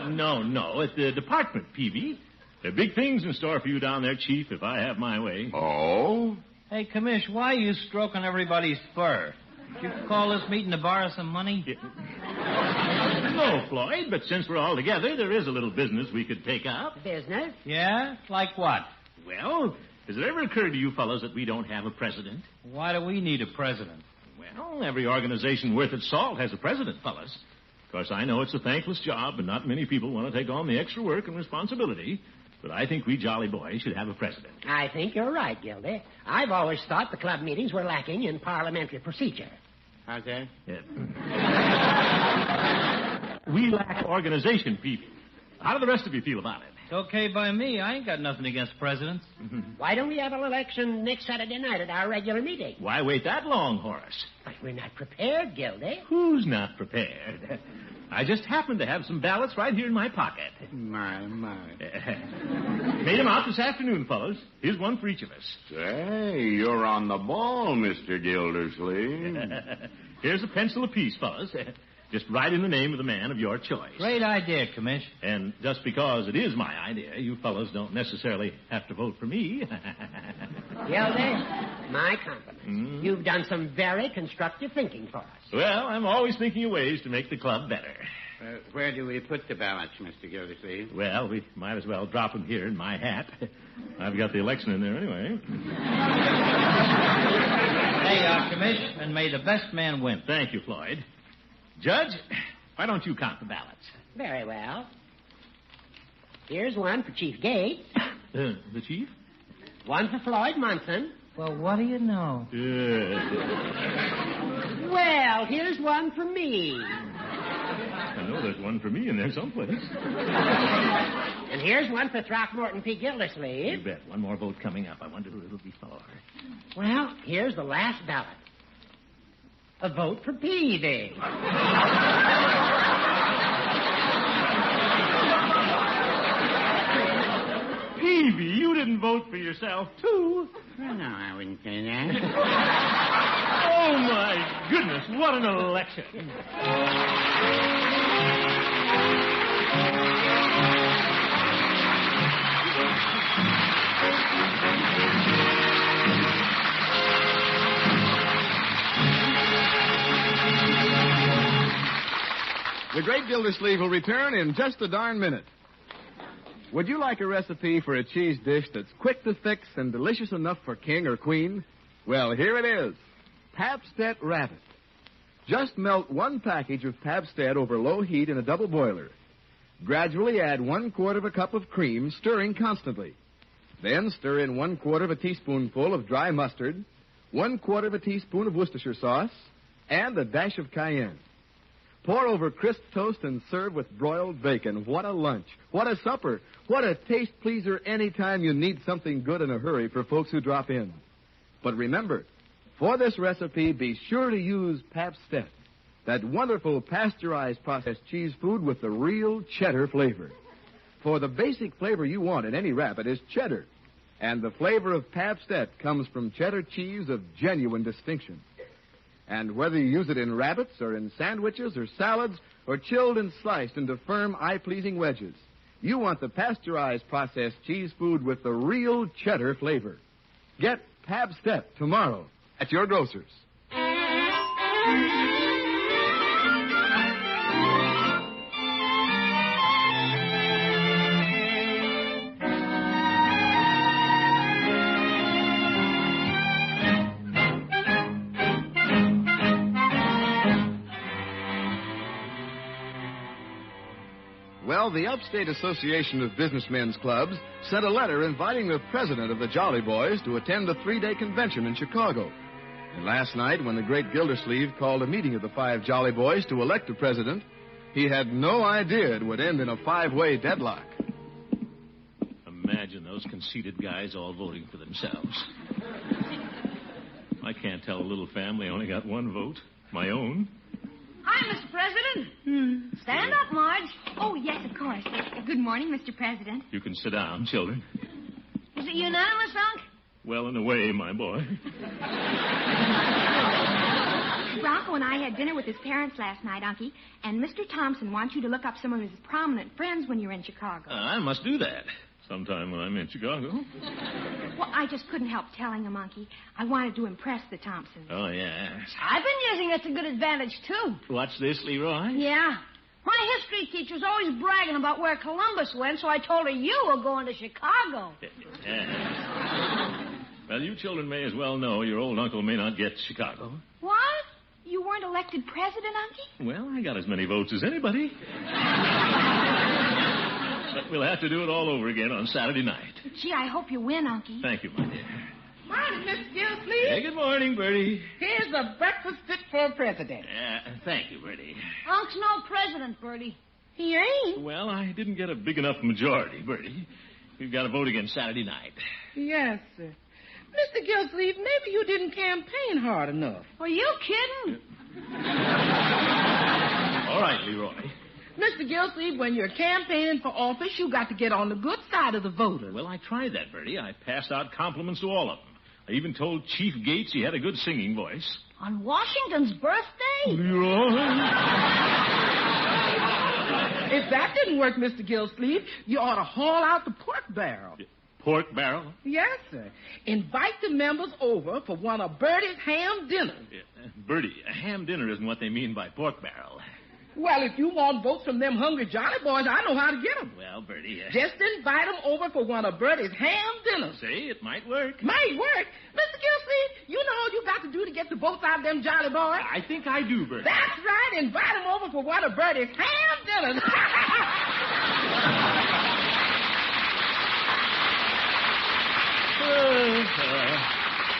No, at the department, Peavy. There are big things in store for you down there, Chief, if I have my way. Oh? Hey, Commish, why are you stroking everybody's fur? Did you call this meeting to borrow some money? Yeah. No, Floyd, but since we're all together, there is a little business we could take up. Business? Yeah? Like what? Well, has it ever occurred to you fellows that we don't have a president? Why do we need a president? Well, every organization worth its salt has a president, fellas. Of course, I know it's a thankless job, and not many people want to take on the extra work and responsibility. But I think we jolly boys should have a president. I think you're right, Gildy. I've always thought the club meetings were lacking in parliamentary procedure. How's that? Yeah. We lack organization, Peavy. How do the rest of you feel about it? It's okay by me. I ain't got nothing against presidents. Why don't we have an election next Saturday night at our regular meeting? Why wait that long, Horace? But we're not prepared, Gildy. Who's not prepared? I just happen to have some ballots right here in my pocket. My. Made them out this afternoon, fellows. Here's one for each of us. Hey, you're on the ball, Mr. Gildersleeve. Here's a pencil apiece, fellas. Just write in the name of the man of your choice. Great idea, Commish. And just because it is my idea, you fellows don't necessarily have to vote for me. Gildy, my compliments. You've done some very constructive thinking for us. Well, I'm always thinking of ways to make the club better. Where do we put the ballots, Mr. Gildersleeve? Well, we might as well drop them here in my hat. I've got the election in there anyway. Hey, Commish, and may the best man win. Thank you, Floyd. Judge, why don't you count the ballots? Very well. Here's one for Chief Gates. The chief? One for Floyd Munson. Well, what do you know? Well, here's one for me. I know there's one for me in there someplace. And here's one for Throckmorton P. Gildersleeve. You bet. One more vote coming up. I wonder who it'll be for. Well, here's the last ballot. A vote for Peavy. Peavy, you didn't vote for yourself, too. Well, no, I wouldn't say that. Oh, my goodness, what an election. The great Gildersleeve will return in just a darn minute. Would you like a recipe for a cheese dish that's quick to fix and delicious enough for king or queen? Well, here it is. Pabstet Rabbit. Just melt 1 package of Pabstet over low heat in a double boiler. Gradually add 1/4 cup of cream, stirring constantly. Then stir in 1/4 teaspoonful of dry mustard, 1/4 teaspoon of Worcestershire sauce, and a dash of cayenne. Pour over crisp toast and serve with broiled bacon. What a lunch. What a supper. What a taste pleaser anytime you need something good in a hurry for folks who drop in. But remember, for this recipe, be sure to use Pabstet, that wonderful pasteurized processed cheese food with the real cheddar flavor. For the basic flavor you want in any rabbit is cheddar, and the flavor of Pabstet comes from cheddar cheese of genuine distinction. And whether you use it in rabbits or in sandwiches or salads or chilled and sliced into firm, eye-pleasing wedges, you want the pasteurized processed cheese food with the real cheddar flavor. Get Pabstet tomorrow at your grocer's. Well, the Upstate Association of Businessmen's Clubs sent a letter inviting the president of the Jolly Boys to attend a 3-day convention in Chicago. And last night, when the great Gildersleeve called a meeting of the 5 Jolly Boys to elect a president, he had no idea it would end in a 5-way deadlock. Imagine those conceited guys all voting for themselves. I can't tell a little family I only got 1 vote, my own. Hi, Mr. President. Stand up, Marge. Oh, yes, of course. Good morning, Mr. President. You can sit down, children. Is it unanimous, Unc? Well, in a way, my boy. Bronco and I had dinner with his parents last night, Unky, and Mr. Thompson wants you to look up some of his prominent friends when you're in Chicago. I must do that sometime when I'm in Chicago. Well, I just couldn't help telling him, Unky. I wanted to impress the Thompsons. Oh, yes. I've been using it to good advantage, too. Watch this, Leroy. Yeah. My history teacher's always bragging about where Columbus went, so I told her you were going to Chicago. Yeah. Well, you children may as well know your old uncle may not get Chicago. What? You weren't elected president, Unky? Well, I got as many votes as anybody. But we'll have to do it all over again on Saturday night. Gee, I hope you win, Unky. Thank you, my dear. Morning, Mr. Gildersleeve. Hey, good morning, Bertie. Here's a breakfast fit for a president. Thank you, Bertie. Unc's no president, Bertie. He ain't. Well, I didn't get a big enough majority, Bertie. We've got to vote again Saturday night. Yes, sir. Mr. Gildersleeve, maybe you didn't campaign hard enough. Are you kidding? All right, Leroy. Mr. Gildersleeve, when you're campaigning for office, you got to get on the good side of the voters. Well, I tried that, Bertie. I passed out compliments to all of them. I even told Chief Gates he had a good singing voice. On Washington's birthday? If that didn't work, Mr. Gildersleeve, you ought to haul out the pork barrel. Pork barrel? Yes, sir. Invite the members over for one of Bertie's ham dinners. Bertie, a ham dinner isn't what they mean by pork barrel. Well, if you want votes from them hungry jolly boys, I know how to get them. Well, Bertie... Just invite them over for one of Bertie's ham dinners. See, it might work. Might work? Mr. Gildersleeve, you know all you got to do to get the votes out of them jolly boys? I think I do, Bertie. That's right. Invite them over for one of Bertie's ham dinners.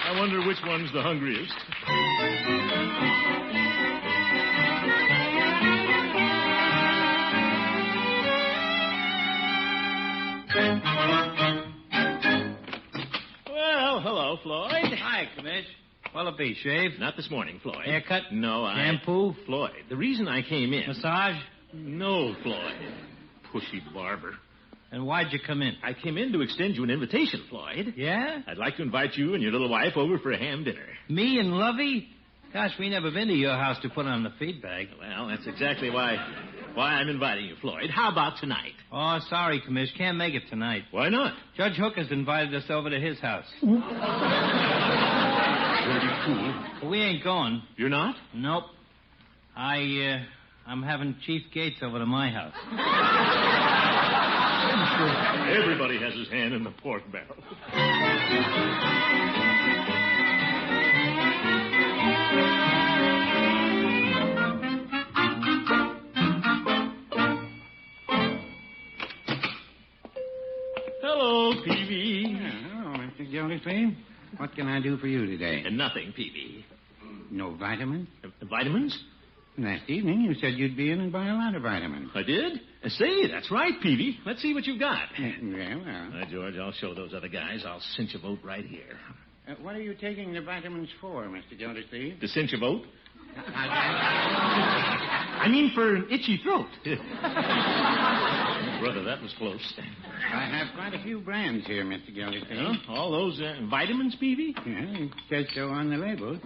I wonder which one's the hungriest. Well, hello, Floyd. Hi, Commish. What'll it be, shave? Not this morning, Floyd. Haircut? No, Shampoo? Floyd, the reason I came in... Massage? No, Floyd. Pushy barber. And why'd you come in? I came in to extend you an invitation, Floyd. Yeah? I'd like to invite you and your little wife over for a ham dinner. Me and Lovey? Gosh, we never been to your house to put on the feed bag. Well, that's exactly why I'm inviting you, Floyd. How about tonight? Oh, sorry, Commish. Can't make it tonight. Why not? Judge Hooker's invited us over to his house. Pretty cool. But we ain't going. You're not? Nope. I'm having Chief Gates over to my house. Everybody has his hand in the pork barrel. Hello, Peavy. Hello, Mr. Gildersleeve. What can I do for you today? Nothing, Peavy. No vitamins? Vitamins? Last evening you said you'd be in and buy a lot of vitamins. I did? Say, that's right, Peavy. Let's see what you've got. Yeah, well. George, I'll show those other guys. I'll cinch a vote right here. What are you taking the vitamins for, Mr. Gildersleeve? To cinch a vote? I mean for an itchy throat. Brother, that was close. I have quite a few brands here, Mr. Gildersleeve. All those vitamins, Peavy? Yeah, it says so on the label.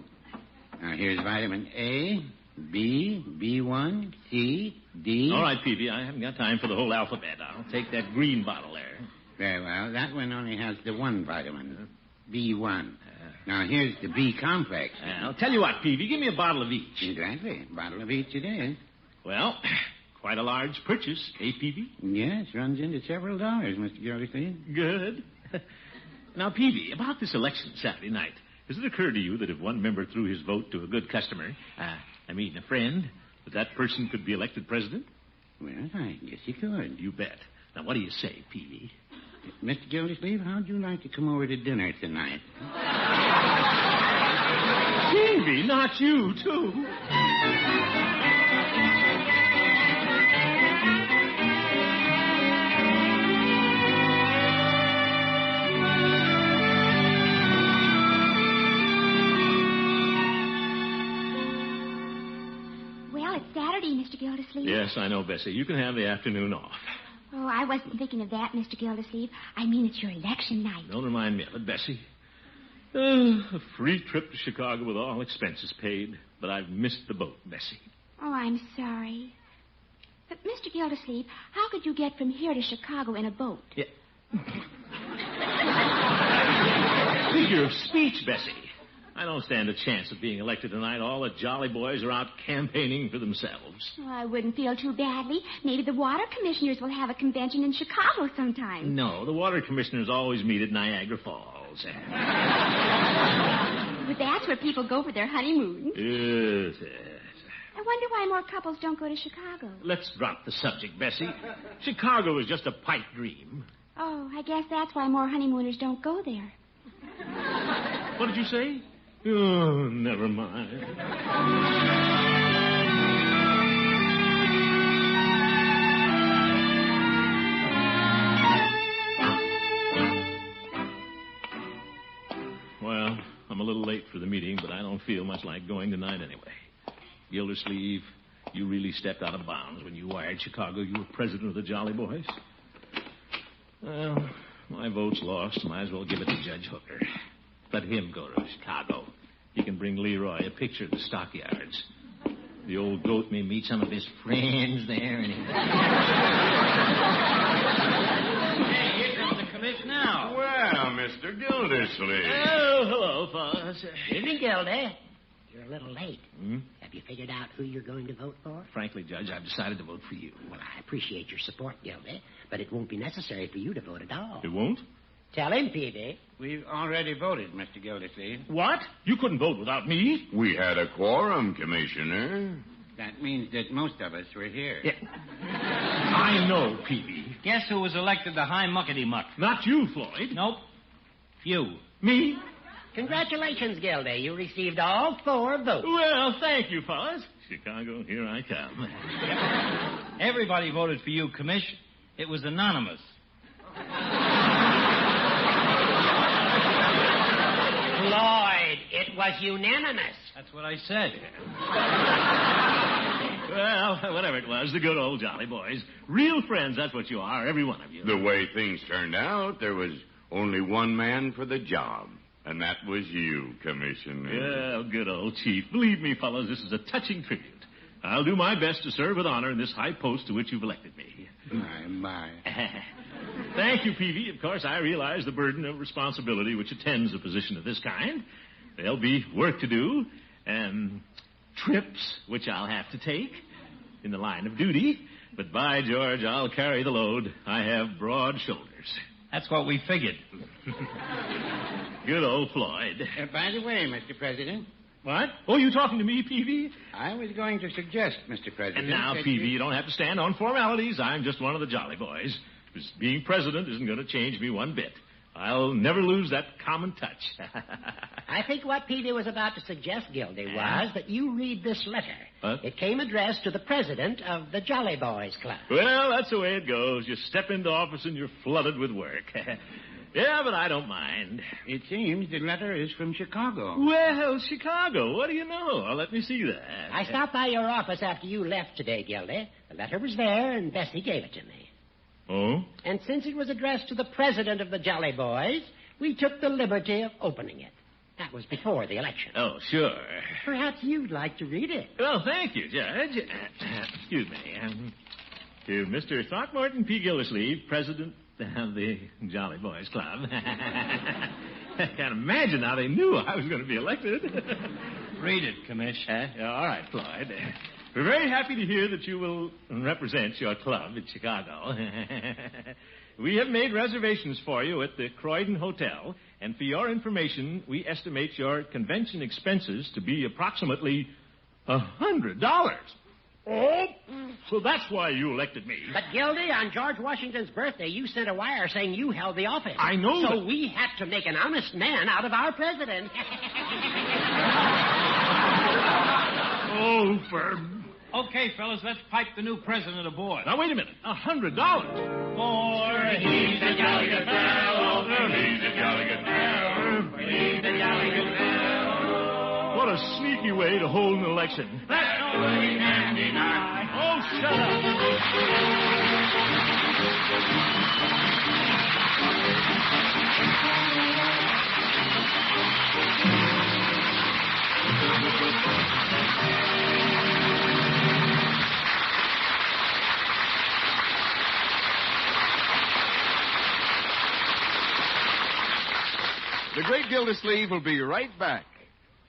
Now, here's vitamin A, B, B1, C, D. All right, Peavy, I haven't got time for the whole alphabet. I'll take that green bottle there. Very well. That one only has the one vitamin, B1. Now, here's the B complex. I'll tell you what, Peavy, give me a bottle of each. Exactly. A bottle of each it is. Well, quite a large purchase, eh, Peavy? Yes, runs into several dollars, Mr. Gildersleeve. Good. Now, Peavy, about this election Saturday night, has it occurred to you that if one member threw his vote to a good customer, a friend, that person could be elected president? Well, I guess he could. You bet. Now, what do you say, Peavy? Mr. Gildersleeve, how'd you like to come over to dinner tonight? Peavy, not you, too. Well, it's Saturday, Mr. Gildersleeve. Yes, I know, Bessie. You can have the afternoon off. Oh, I wasn't thinking of that, Mr. Gildersleeve. I mean, it's your election night. Don't remind me of it, Bessie. A free trip to Chicago with all expenses paid, but I've missed the boat, Bessie. Oh, I'm sorry. But, Mr. Gildersleeve, how could you get from here to Chicago in a boat? Yeah. Figure of speech, Bessie. I don't stand a chance of being elected tonight. All the jolly boys are out campaigning for themselves. Oh, I wouldn't feel too badly. Maybe the water commissioners will have a convention in Chicago sometime. No, the water commissioners always meet at Niagara Falls. But that's where people go for their honeymoon. Yes. I wonder why more couples don't go to Chicago. Let's drop the subject, Bessie. Chicago is just a pipe dream. Oh, I guess that's why more honeymooners don't go there. What did you say? Oh, never mind. Well, I'm a little late for the meeting, but I don't feel much like going tonight anyway. Gildersleeve, You really stepped out of bounds when you wired Chicago you were president of the Jolly Boys. Well, my vote's lost. Might as well give it to Judge Hooker. Let him go to Chicago. He can bring Leroy a picture of the stockyards. The old goat may meet some of his friends there. And Hey, here comes the commission now. Well, Mr. Gildersleeve. Oh, hello, fellas. Evening, Gildy. You're a little late. Hmm? Have you figured out who you're going to vote for? Frankly, Judge, I've decided to vote for you. Well, I appreciate your support, Gildy, but it won't be necessary for you to vote at all. It won't? Tell him, Peavy. We've already voted, Mr. Gildersleeve. What? You couldn't vote without me? We had a quorum, Commissioner. That means that most of us were here. Yeah. I know, Peavy. Guess who was elected the high muckety-muck? Not you, Floyd. Nope. You. Me? Congratulations, Gildy. You received all 4 votes. Well, thank you, fellas. Chicago, here I come. Everybody voted for you, Commish. It was anonymous. Floyd, it was unanimous. That's what I said. Well, whatever it was, the good old Jolly Boys. Real friends, that's what you are, every one of you. The way things turned out, there was only one man for the job, and that was you, Commissioner. Well, good old Chief. Believe me, fellas, this is a touching tribute. I'll do my best to serve with honor in this high post to which you've elected me. My. Thank you, Peavy. Of course, I realize the burden of responsibility which attends a position of this kind. There'll be work to do, and trips which I'll have to take in the line of duty. But by George, I'll carry the load. I have broad shoulders. That's what we figured. Good old Floyd. By the way, Mr. President. What? Oh, you talking to me, Peavy? I was going to suggest, Mr. President. And now, Peavy, you don't have to stand on formalities. I'm just one of the Jolly Boys. Being president isn't going to change me one bit. I'll never lose that common touch. I think what Peavy was about to suggest, Gildy, was that you read this letter. What? It came addressed to the president of the Jolly Boys Club. Well, that's the way it goes. You step into office and you're flooded with work. Yeah, but I don't mind. It seems the letter is from Chicago. Well, Chicago, what do you know? Well, let me see that. I stopped by your office after you left today, Gildy. The letter was there, and Bessie gave it to me. Oh? And since it was addressed to the president of the Jolly Boys, we took the liberty of opening it. That was before the election. Oh, sure. Perhaps you'd like to read it. Well, thank you, Judge. Excuse me. To Mr. Throckmorton P. Gildersleeve, president of the Jolly Boys Club. I can't imagine how they knew I was going to be elected. Read it, Commish. All right, Floyd. We're very happy to hear that you will represent your club in Chicago. We have made reservations for you at the Croydon Hotel, and for your information, we estimate your convention expenses to be approximately $100. Oh, so that's why you elected me. But, Gildy, on George Washington's birthday, you sent a wire saying you held the office. I know. So we had to make an honest man out of our president. Oh, for... Okay, fellas, let's pipe the new president aboard. Now, wait a minute. $100. For he's a jolly good fellow. He's a jolly good fellow. He's a jolly good fellow. What a sneaky way to hold an election. That's no way we can deny. Oh, shut The Great Gildersleeve will be right back.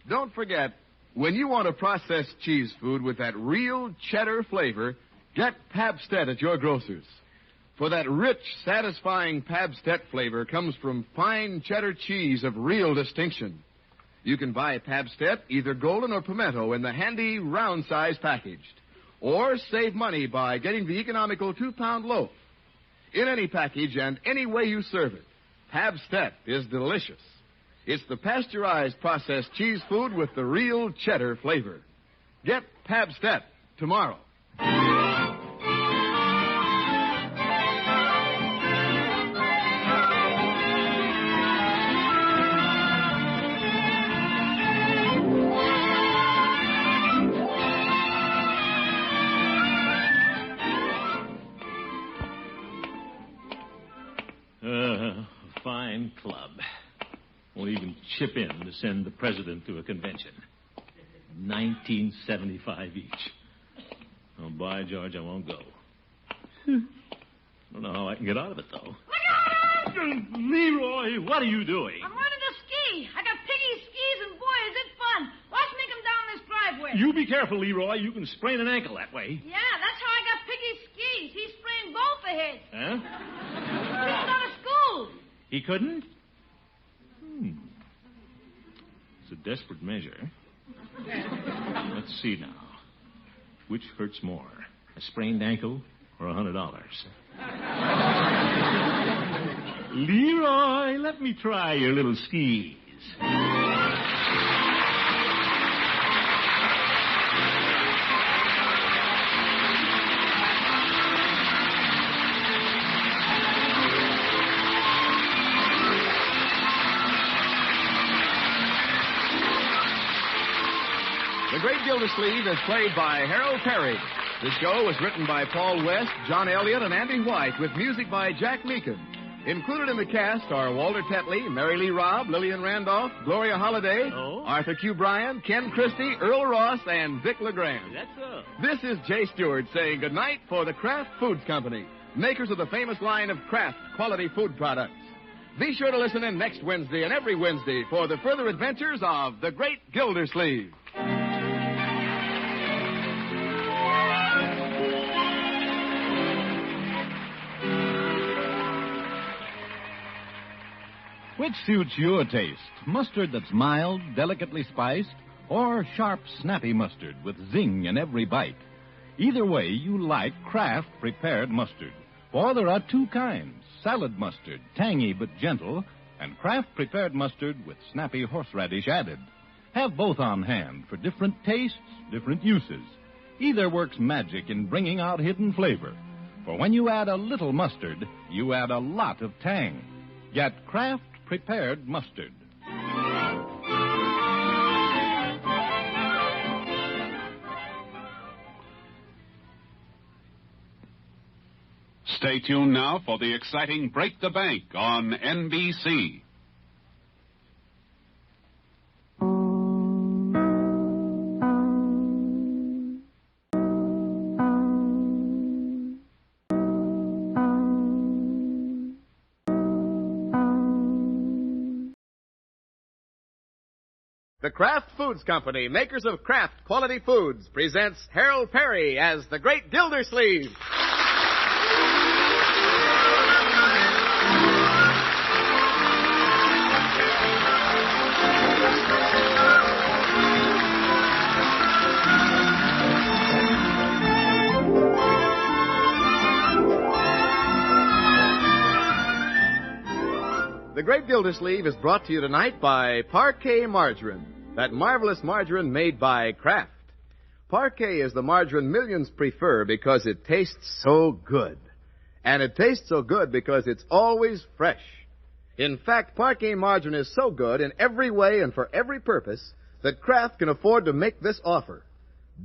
Don't forget, when you want a processed cheese food with that real cheddar flavor, get Pabstet at your grocer's. For that rich, satisfying Pabstet flavor comes from fine cheddar cheese of real distinction. You can buy Pabstet, either golden or pimento, in the handy round size packaged. Or save money by getting the economical 2-pound loaf. In any package and any way you serve it, Pabstet is delicious. It's the pasteurized processed cheese food with the real cheddar flavor. Get Pabstet tomorrow. Won't even chip in to send the president to a convention. $19.75 each. Oh, by George, I won't go. I don't know how I can get out of it, though. Leroy, what are you doing? I'm learning to ski. I got piggy skis, and boy, is it fun. Watch me come down this driveway. You be careful, Leroy. You can sprain an ankle that way. Yeah, that's how I got piggy skis. He sprained both ahead. Huh? He couldn't go to school. He couldn't? It's a desperate measure. Let's see now. Which hurts more, a sprained ankle or $100? Leroy, let me try your little skis. The Great Gildersleeve is played by Harold Perry. The show was written by Paul West, John Elliott, and Andy White, with music by Jack Meakin. Included in the cast are Walter Tetley, Mary Lee Robb, Lillian Randolph, Gloria Holliday, Arthur Q. Bryan, Ken Christie, Earl Ross, and Vic LeGrand. That's so. This is Jay Stewart saying goodnight for the Kraft Foods Company, makers of the famous line of Kraft quality food products. Be sure to listen in next Wednesday and every Wednesday for the further adventures of the Great Gildersleeve. Which suits your taste? Mustard that's mild, delicately spiced, or sharp, snappy mustard with zing in every bite? Either way, you like Kraft prepared mustard. For there are two kinds, salad mustard, tangy but gentle, and Kraft prepared mustard with snappy horseradish added. Have both on hand for different tastes, different uses. Either works magic in bringing out hidden flavor. For when you add a little mustard, you add a lot of tang. Get Kraft prepared mustard. Stay tuned now for the exciting Break the Bank on NBC. The Kraft Foods Company, makers of Kraft quality foods, presents Harold Perry as the Great Gildersleeve. The Great Gildersleeve is brought to you tonight by Parquet Margarine, that marvelous margarine made by Kraft. Parquet is the margarine millions prefer because it tastes so good. And it tastes so good because it's always fresh. In fact, Parquet margarine is so good in every way and for every purpose that Kraft can afford to make this offer.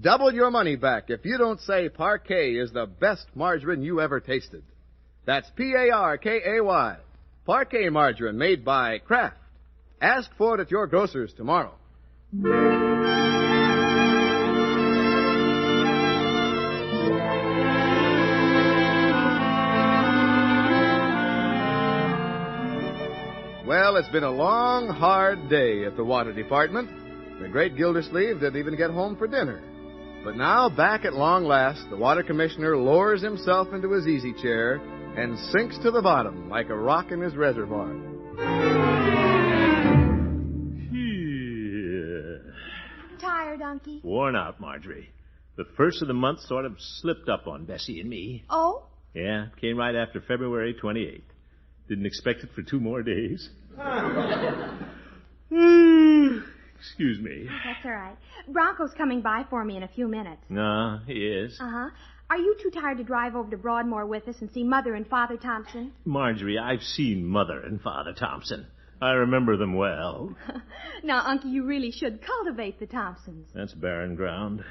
Double your money back if you don't say Parquet is the best margarine you ever tasted. That's Parkay. Parquet margarine made by Kraft. Ask for it at your grocer's tomorrow. Well, it's been a long, hard day at the water department. The Great Gildersleeve didn't even get home for dinner. But now, back at long last, the water commissioner lowers himself into his easy chair and sinks to the bottom like a rock in his reservoir. Tired, Unky? Worn out, Marjorie. The first of the month sort of slipped up on Bessie and me. Oh? Yeah, came right after February 28th. Didn't expect it for 2 more days. Excuse me. Oh, that's all right. Bronco's coming by for me in a few minutes. No, he is. Uh-huh. Are you too tired to drive over to Broadmoor with us and see Mother and Father Thompson? Marjorie, I've seen Mother and Father Thompson. I remember them well. Now, Unky, you really should cultivate the Thompsons. That's barren ground.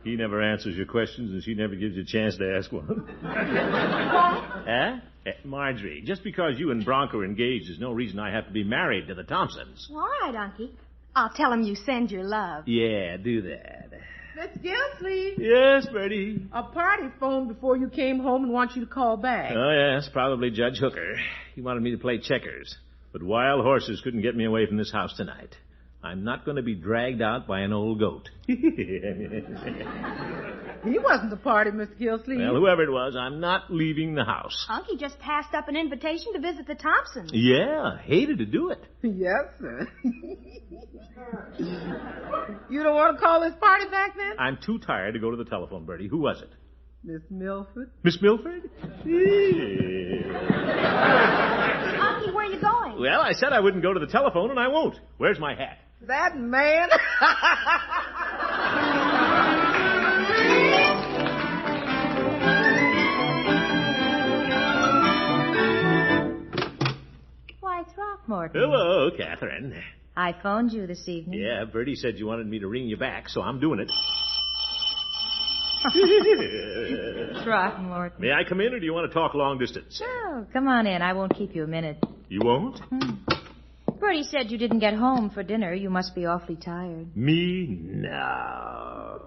He never answers your questions, and she never gives you a chance to ask one. What? Huh? Marjorie, just because you and Bronco are engaged is no reason I have to be married to the Thompsons. All right, Unky. I'll tell him you send your love. Yeah, do that. Miss Gildersleeve. Yes, Bertie. A party phoned before you came home and wants you to call back. Oh, yes, probably Judge Hooker. He wanted me to play checkers. But wild horses couldn't get me away from this house tonight. I'm not going to be dragged out by an old goat. He wasn't the party, Mr. Gildersleeve. Well, whoever it was, I'm not leaving the house. Unky just passed up an invitation to visit the Thompsons. Yeah, hated to do it. Yes, sir. You don't want to call this party back then? I'm too tired to go to the telephone, Bertie. Who was it? Miss Milford. Miss Milford? Unky, where are you going? Well, I said I wouldn't go to the telephone, and I won't. Where's my hat? That man. Why, Throckmorton. Hello, Kathryn. I phoned you this evening. Yeah, Bertie said you wanted me to ring you back, so I'm doing it. Throckmorton. May I come in, or do you want to talk long distance? Oh, come on in. I won't keep you a minute. You won't? Bertie said you didn't get home for dinner. You must be awfully tired. Me? No.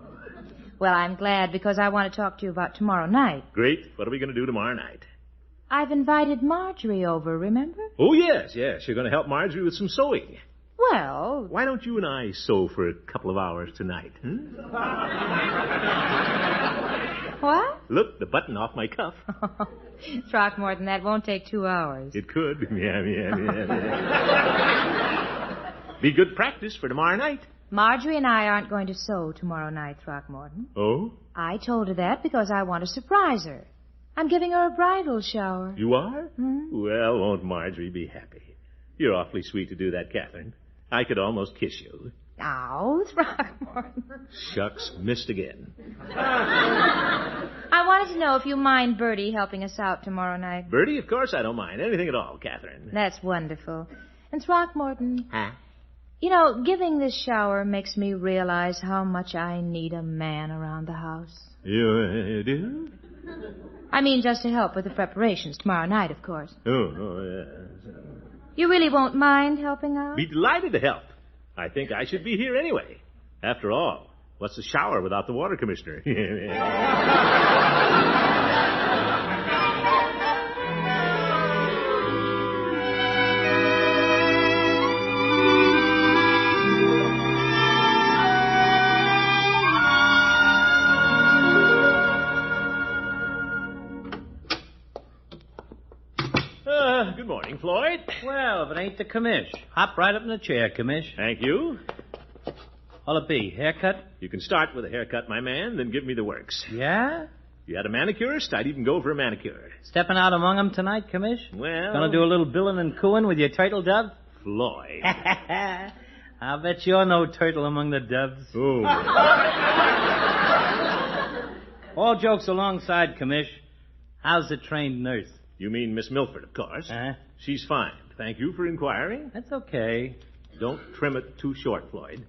Well, I'm glad, because I want to talk to you about tomorrow night. Great. What are we going to do tomorrow night? I've invited Marjorie over, remember? Oh, yes. You're going to help Marjorie with some sewing. Well... Why don't you and I sew for a couple of hours tonight, What? Look, the button off my cuff. Throckmorton, that won't take 2 hours. It could. Yeah. Be good practice for tomorrow night. Marjorie and I aren't going to sew tomorrow night, Throckmorton. Oh? I told her that because I want to surprise her. I'm giving her a bridal shower. You are? Well, won't Marjorie be happy? You're awfully sweet to do that, Kathryn. I could almost kiss you. Oh, Throckmorton. Shucks, missed again. I wanted to know if you mind Bertie helping us out tomorrow night. Bertie, of course I don't mind. Anything at all, Kathryn. That's wonderful. And Throckmorton... Huh? You know, giving this shower makes me realize how much I need a man around the house. You do? I mean, just to help with the preparations tomorrow night, of course. Oh, yes. You really won't mind helping out? Be delighted to help. I think I should be here anyway. After all, what's a shower without the water commissioner? Good morning, Floyd. Well, if it ain't the commish. Hop right up in the chair, commish. Thank you. What'll it be, haircut? You can start with a haircut, my man, then give me the works. Yeah? You had a manicurist? I'd even go for a manicure. Stepping out among them tonight, commish? Well... Gonna do a little billing and cooing with your turtle dove? Floyd. I'll bet you're no turtle among the doves. Oh. All jokes alongside, commish. How's the trained nurse? You mean Miss Milford, of course. Uh-huh. She's fine. Thank you for inquiring. That's okay. Don't trim it too short, Floyd.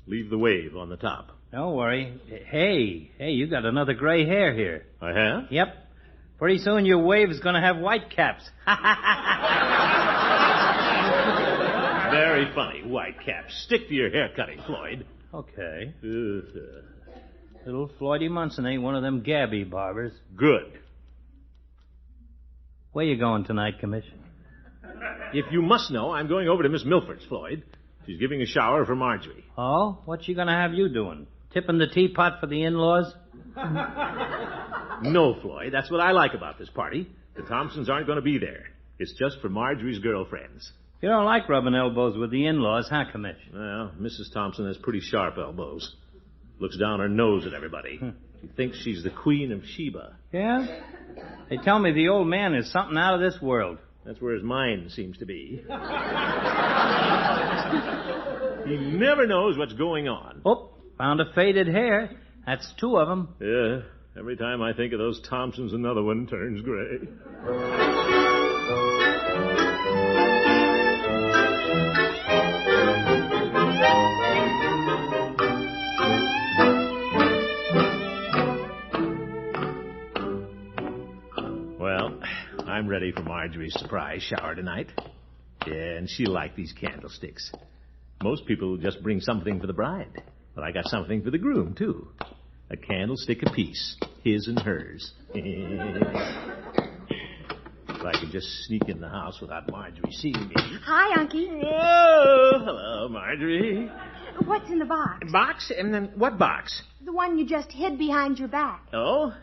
Leave the wave on the top. Don't worry. Hey, you got another gray hair here. I have? Yep. Pretty soon your wave is going to have white caps. Very funny, white caps. Stick to your hair cutting, Floyd. Okay. Little Floydy Munson ain't one of them Gabby barbers. Good. Where you going tonight, commish? If you must know, I'm going over to Miss Milford's, Floyd. She's giving a shower for Marjorie. Oh? What's she going to have you doing? Tipping the teapot for the in-laws? No, Floyd. That's what I like about this party. The Thompsons aren't going to be there. It's just for Marjorie's girlfriends. You don't like rubbing elbows with the in-laws, huh, commish? Well, Mrs. Thompson has pretty sharp elbows. Looks down her nose at everybody. She thinks she's the Queen of Sheba. Yeah? They tell me the old man is something out of this world. That's where his mind seems to be. He never knows what's going on. Oh, found a faded hair. That's 2 of them. Yeah. Every time I think of those Thompsons, another one turns gray. I'm I'm ready for Marjorie's surprise shower tonight. Yeah, and she'll like these candlesticks. Most people just bring something for the bride. But I got something for the groom, too. A candlestick apiece, his and hers. If I could just sneak in the house without Marjorie seeing me. Hi, Unky. Oh, hello, Marjorie. What's in the box? Box? And then what box? The one you just hid behind your back. Oh?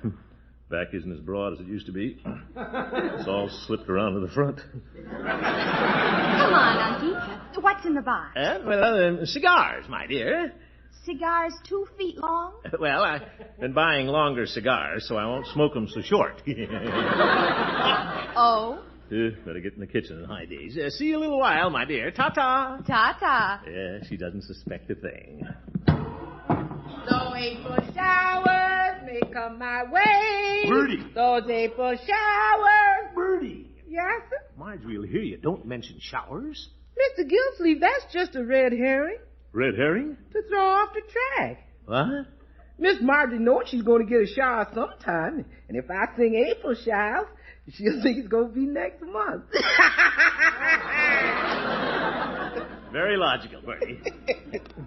Back isn't as broad as it used to be. It's all slipped around to the front. Come on, Unky. What's in the box? Cigars, my dear. Cigars 2 feet long? Well, I've been buying longer cigars, so I won't smoke them so short. Oh? Better get in the kitchen in high days. See you in a little while, my dear. Ta-ta. Ta-ta. Yeah, she doesn't suspect a thing. So April showers may come my way. Bertie. Those April showers. Bertie. Yes, sir? Marjorie will hear you. Don't mention showers. Mr. Gildersleeve, that's just a red herring. Red herring? To throw off the track. What? Miss Marjorie knows she's going to get a shower sometime. And if I sing April showers, she'll think it's going to be next month. Very logical, Bertie.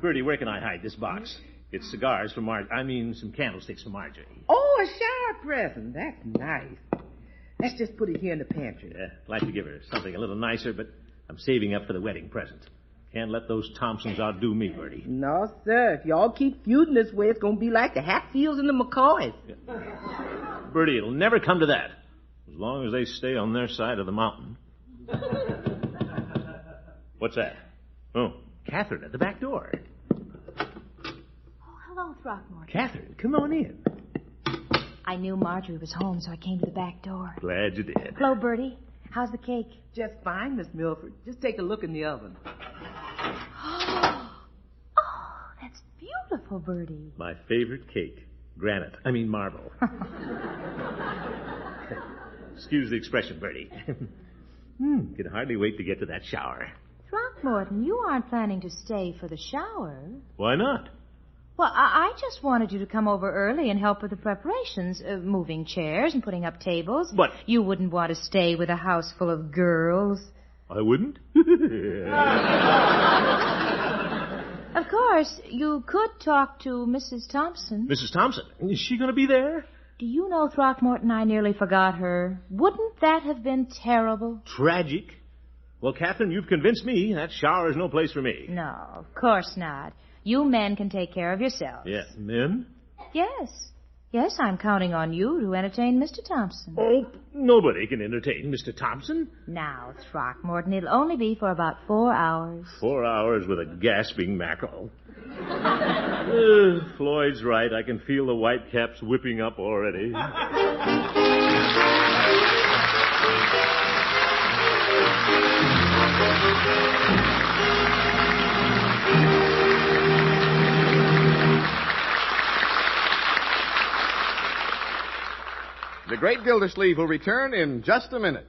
Bertie, where can I hide this box? It's cigars for some candlesticks for Marjorie. Oh, a shower present. That's nice. Let's just put it here in the pantry. Yeah, I'd like to give her something a little nicer, but I'm saving up for the wedding present. Can't let those Thompsons outdo me, Bertie. No, sir. If y'all keep feuding this way, it's going to be like the Hatfields and the McCoys. Yeah. Bertie, it'll never come to that. As long as they stay on their side of the mountain. What's that? Oh, KATHRYN at the back door. Oh, hello, Throckmorton. KATHRYN, come on in. I knew Marjorie was home, so I came to the back door. Glad you did. Hello, Bertie. How's the cake? Just fine, Miss Milford. Just take a look in the oven. Oh, that's beautiful, Bertie. My favorite cake. Marble. Excuse the expression, Bertie. Can hardly wait to get to that shower. Throckmorton, you aren't planning to stay for the shower. Why not? Well, I just wanted you to come over early and help with the preparations, moving chairs and putting up tables. But you wouldn't want to stay with a house full of girls. I wouldn't? Of course, you could talk to Mrs. Thompson. Mrs. Thompson? Is she going to be there? Do you know, Throckmorton, I nearly forgot her. Wouldn't that have been terrible? Tragic. Well, KATHRYN, you've convinced me that shower is no place for me. No, of course not. You men can take care of yourselves. Yes, men? Yes. Yes, I'm counting on you to entertain Mr. Thompson. Oh, nobody can entertain Mr. Thompson. Now, Throckmorton, it'll only be for about 4 hours. 4 hours with a gasping mackerel. Floyd's right. I can feel the whitecaps whipping up already. The Great Gildersleeve will return in just a minute.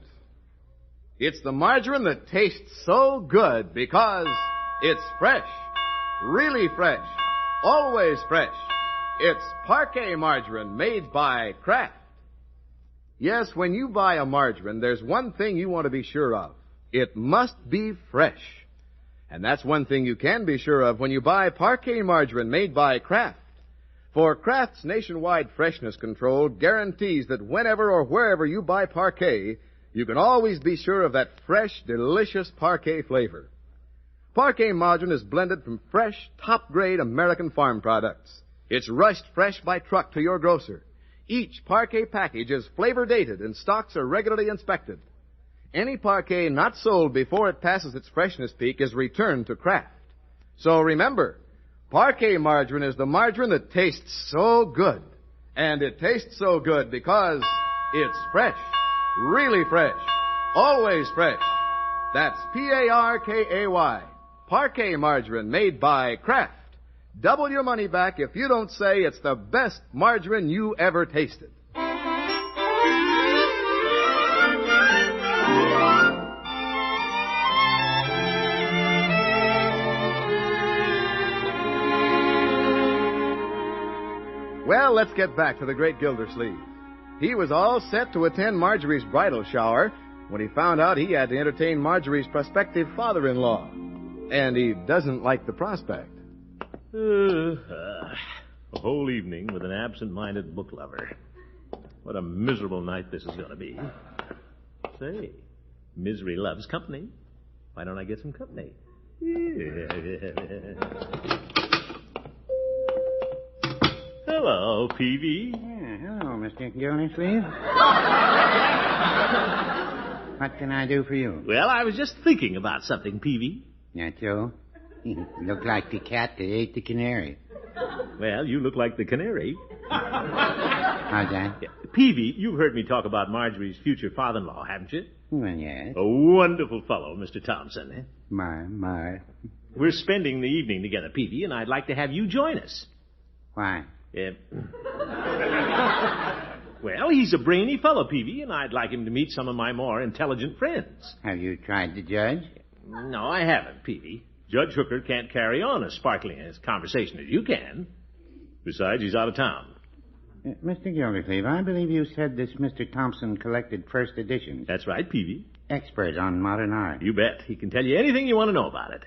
It's the margarine that tastes so good because it's fresh, really fresh, always fresh. It's Parquet margarine made by Kraft. Yes, when you buy a margarine, there's one thing you want to be sure of. It must be fresh. And that's one thing you can be sure of when you buy Parquet margarine made by Kraft. For Kraft's nationwide freshness control guarantees that whenever or wherever you buy Parquet, you can always be sure of that fresh, delicious Parquet flavor. Parquet margarine is blended from fresh, top-grade American farm products. It's rushed fresh by truck to your grocer. Each Parquet package is flavor-dated and stocks are regularly inspected. Any Parquet not sold before it passes its freshness peak is returned to Kraft. So remember, Parquet margarine is the margarine that tastes so good. And it tastes so good because it's fresh, really fresh, always fresh. That's Parkay. Parquet margarine made by Kraft. Double your money back if you don't say it's the best margarine you ever tasted. Well, let's get back to the Great Gildersleeve. He was all set to attend Marjorie's bridal shower when he found out he had to entertain Marjorie's prospective father-in-law. And he doesn't like the prospect. A whole evening with an absent-minded book lover. What a miserable night this is going to be. Say, misery loves company. Why don't I get some company? Hello, Peavy. Hello, Mr. Gildersleeve. What can I do for you? Well, I was just thinking about something, Peavy. That so? You look like the cat that ate the canary. Well, you look like the canary. How's that? Yeah. Peavy, you've heard me talk about Marjorie's future father-in-law, haven't you? Well, yes. A wonderful fellow, Mr. Thompson. Eh? My. We're spending the evening together, Peavy, and I'd like to have you join us. Why? Well, he's a brainy fellow, Peavy, and I'd like him to meet some of my more intelligent friends. Have you tried the judge? No, I haven't, Peavy. Judge Hooker can't carry on as sparkling a conversation as you can. Besides, he's out of town. Mr. Gildersleeve, I believe you said this Mr. Thompson collected first editions. That's right, Peavy. Expert on modern art. You bet. He can tell you anything you want to know about it.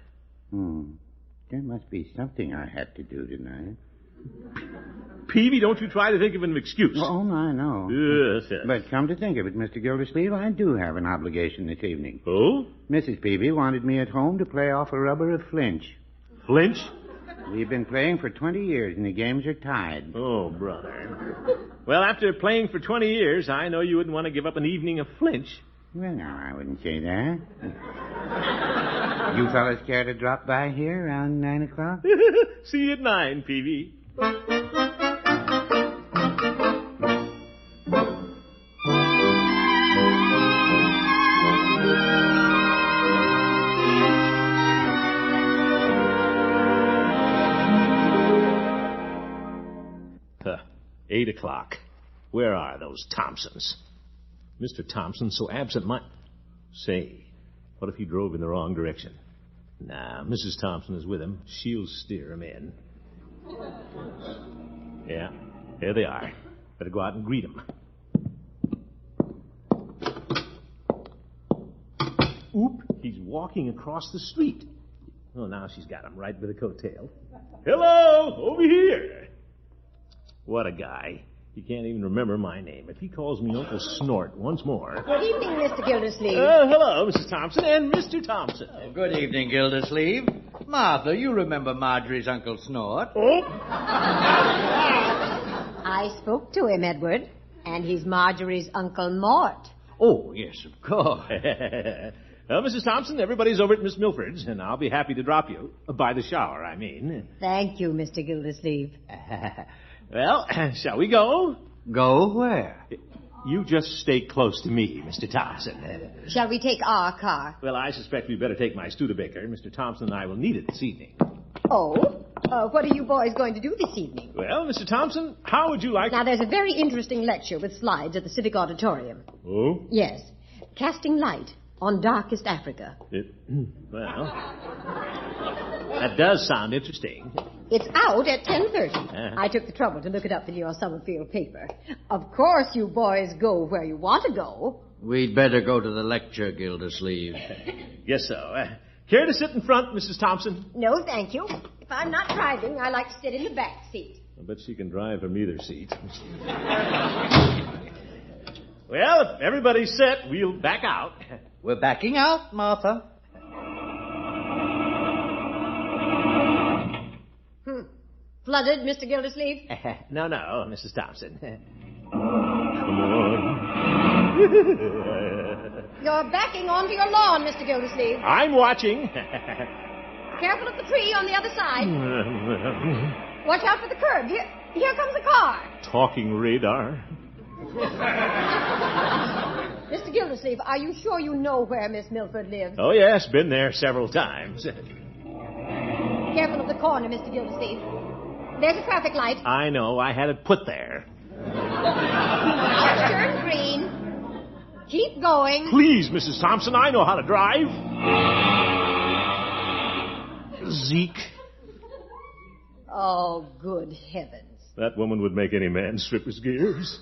There must be something I have to do tonight. Peavy, don't you try to think of an excuse. Oh, I know. Yes. But come to think of it, Mr. Gildersleeve, I do have an obligation this evening. Oh? Mrs. Peavy wanted me at home to play off a rubber of flinch. Flinch? We've been playing for 20 years, and the games are tied. Oh, brother. Well, after playing for 20 years, I know you wouldn't want to give up an evening of flinch. Well, no, I wouldn't say that. You fellas care to drop by here around 9 o'clock? See you at 9, Peavy. 8 o'clock. Where are those Thompsons? Mr. Thompson so absent-minded. Say, what if he drove in the wrong direction? Nah, Mrs. Thompson is with him. She'll steer him in. Yeah, there they are. Better go out and greet them. Oop, he's walking across the street. Oh, now she's got him right by the coattail. Hello, over here. What a guy. He can't even remember my name. If he calls me Uncle Snort once more... Good evening, Mr. Gildersleeve. Hello, Mrs. Thompson and Mr. Thompson. Oh, good evening, Gildersleeve. Martha, you remember Marjorie's Uncle Snort. Oh? I spoke to him, Edward, and he's Marjorie's Uncle Mort. Oh, yes, of course. Well, Mrs. Thompson, everybody's over at Miss Milford's, and I'll be happy to drop you. By the shower, I mean. Thank you, Mr. Gildersleeve. Well, shall we go? Go where? You just stay close to me, Mr. Thompson. Shall we take our car? Well, I suspect we'd better take my Studebaker. Mr. Thompson and I will need it this evening. Oh? What are you boys going to do this evening? Well, Mr. Thompson, how would you like... Now, there's a very interesting lecture with slides at the Civic Auditorium. Oh? Yes. Casting light on darkest Africa. Well, that does sound interesting. It's out at 10:30. I took the trouble to look it up in your Summerfield paper. Of course you boys go where you want to go. We'd better go to the lecture, Gildersleeve. Yes, so. Care to sit in front, Mrs. Thompson? No, thank you. If I'm not driving, I like to sit in the back seat. I bet she can drive from either seat. Well, if everybody's set, we'll back out. We're backing out, Martha. Flooded, Mr. Gildersleeve? No, Mrs. Thompson. Come on. You're backing onto your lawn, Mr. Gildersleeve. I'm watching. Careful of the tree on the other side. Watch out for the curb. Here comes a car. Talking radar. Mr. Gildersleeve, are you sure you know where Miss Milford lives? Oh, yes, been there several times. Careful of the corner, Mr. Gildersleeve. There's a traffic light. I know. I had it put there. Now turn green. Keep going. Please, Mrs. Thompson, I know how to drive. Zeke. Oh, good heavens. That woman would make any man strip his gears.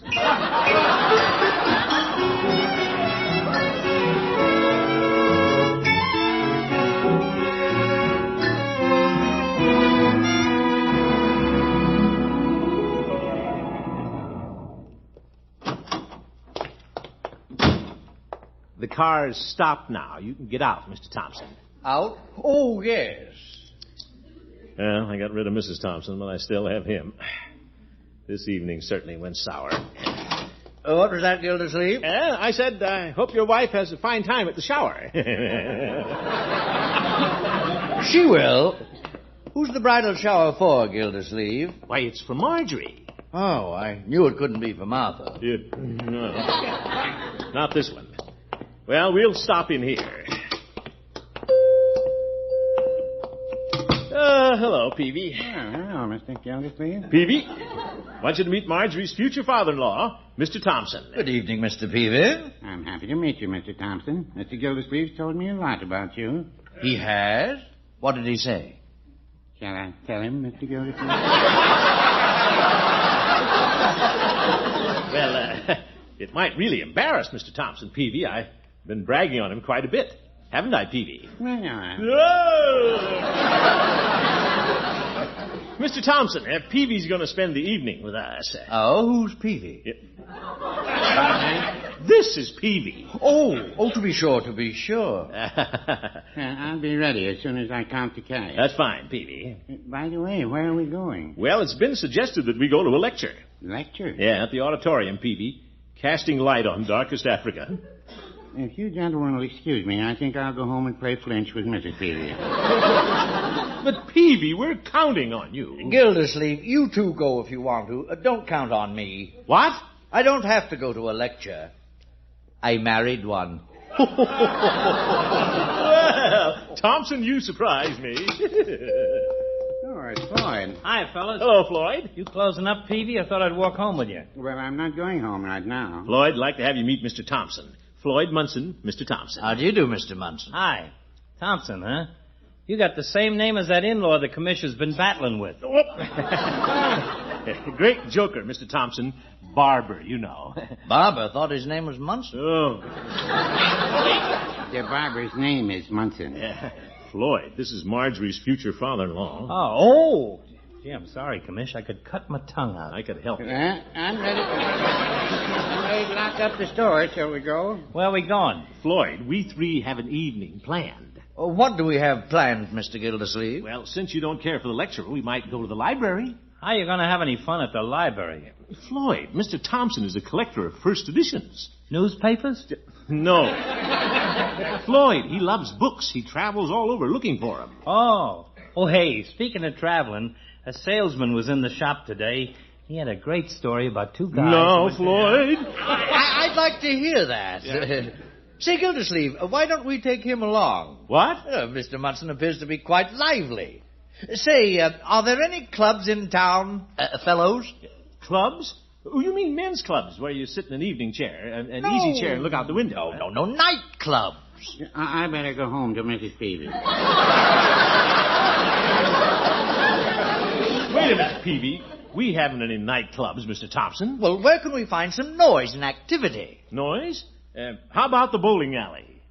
The car's stopped now. You can get out, Mr. Thompson. Out? Oh, yes. Well, I got rid of Mrs. Thompson, but I still have him. This evening certainly went sour. What was that, Gildersleeve? I said, I hope your wife has a fine time at the shower. She will. Who's the bridal shower for, Gildersleeve? Why, it's for Marjorie. Oh, I knew it couldn't be for Martha. No. Not this one. Well, we'll stop in here. Hello, Peavy. Oh, hello, Mr. Gildersleeve. Peavy, I want you to meet Marjorie's future father-in-law, Mr. Thompson. Good evening, Mr. Peavy. I'm happy to meet you, Mr. Thompson. Mr. Gildersleeve's told me a lot about you. He has? What did he say? Shall I tell him, Mr. Gildersleeve? Well, it might really embarrass Mr. Thompson, Peavy. I've been bragging on him quite a bit. Haven't I, Peavy? Well, no. Mr. Thompson, Peavy's going to spend the evening with us. Oh, who's Peavy? This is Peavy. Oh, to be sure, to be sure. I'll be ready as soon as I count the cash. That's fine, Peavy. By the way, where are we going? Well, it's been suggested that we go to a lecture. Lecture? Yeah, at the auditorium, Peavy. Casting light on darkest Africa. If you gentlemen will excuse me, I think I'll go home and play flinch with Mrs. Peavy. But, Peavy, we're counting on you. Gildersleeve, you two go if you want to. Don't count on me. What? I don't have to go to a lecture. I married one. Well, Thompson, you surprised me. Oh, it's Floyd. Hi, fellas. Hello, Floyd. You closing up, Peavy? I thought I'd walk home with you. Well, I'm not going home right now. Floyd, I'd like to have you meet Mr. Thompson. Floyd Munson, Mr. Thompson. How do you do, Mr. Munson? Hi. Thompson, huh? You got the same name as that in-law the commissioner's been battling with. Great joker, Mr. Thompson. Barber, you know. Barber thought his name was Munson. Oh. The barber's name is Munson. Floyd, this is Marjorie's future father-in-law. Oh. Gee, I'm sorry, Commish. I could cut my tongue out. I could help you. I'm ready. I'm ready to lock up the store. Shall we go? Where are we going? Floyd, we three have an evening planned. What do we have planned, Mr. Gildersleeve? Well, since you don't care for the lecture, we might go to the library. How are you going to have any fun at the library? Floyd, Mr. Thompson is a collector of first editions. Newspapers? No. Floyd, he loves books. He travels all over looking for them. Oh, hey, speaking of traveling, a salesman was in the shop today. He had a great story about two guys... No, Floyd. I'd like to hear that. Yeah. Say, Gildersleeve, why don't we take him along? What? Mr. Munson appears to be quite lively. Say, are there any clubs in town, fellows? Clubs? Oh, you mean men's clubs, where you sit in an evening chair, an easy chair, and look out the window? No, night clubs. I better go home to Mrs. Peavy. Wait a minute, Peavy. We haven't any nightclubs, Mr. Thompson. Well, where can we find some noise and activity? Noise? How about the bowling alley?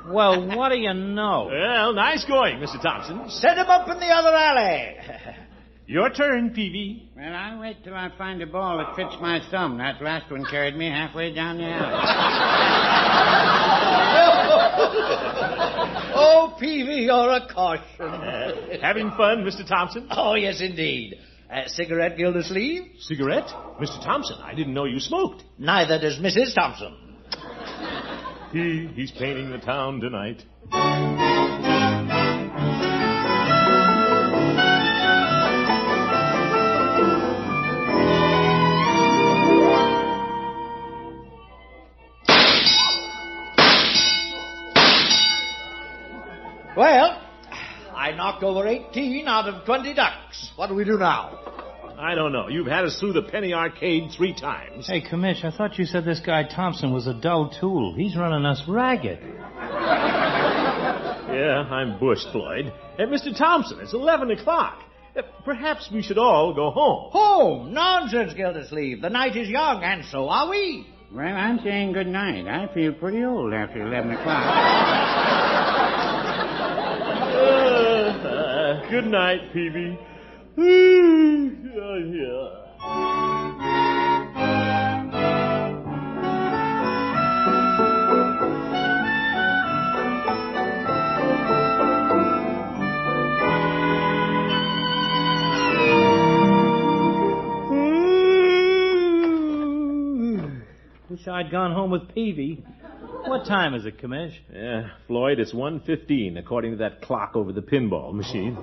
Well, what do you know? Well, nice going, Mr. Thompson. Set him up in the other alley. Your turn, Peavy. Well, I'll wait till I find a ball that fits my thumb. That last one carried me halfway down the alley. Oh, Peavy, you're a caution. Having fun, Mr. Thompson? Oh, yes, indeed. Cigarette, Gildersleeve? Cigarette? Mr. Thompson, I didn't know you smoked. Neither does Mrs. Thompson. He's painting the town tonight. Well, I knocked over 18 out of 20 ducks. What do we do now? I don't know. You've had us through the penny arcade 3 times. Hey, Commish, I thought you said this guy Thompson was a dull tool. He's running us ragged. Yeah, I'm bushed, Floyd. Mr. Thompson, it's 11 o'clock. Perhaps we should all go home. Home? Nonsense, Gildersleeve. The night is young, and so are we. Well, I'm saying good night. I feel pretty old after 11 o'clock. Good night, Peavy. Wish I'd gone home with Peavy. What time is it, Commish? Yeah, Floyd, it's 1:15, according to that clock over the pinball machine.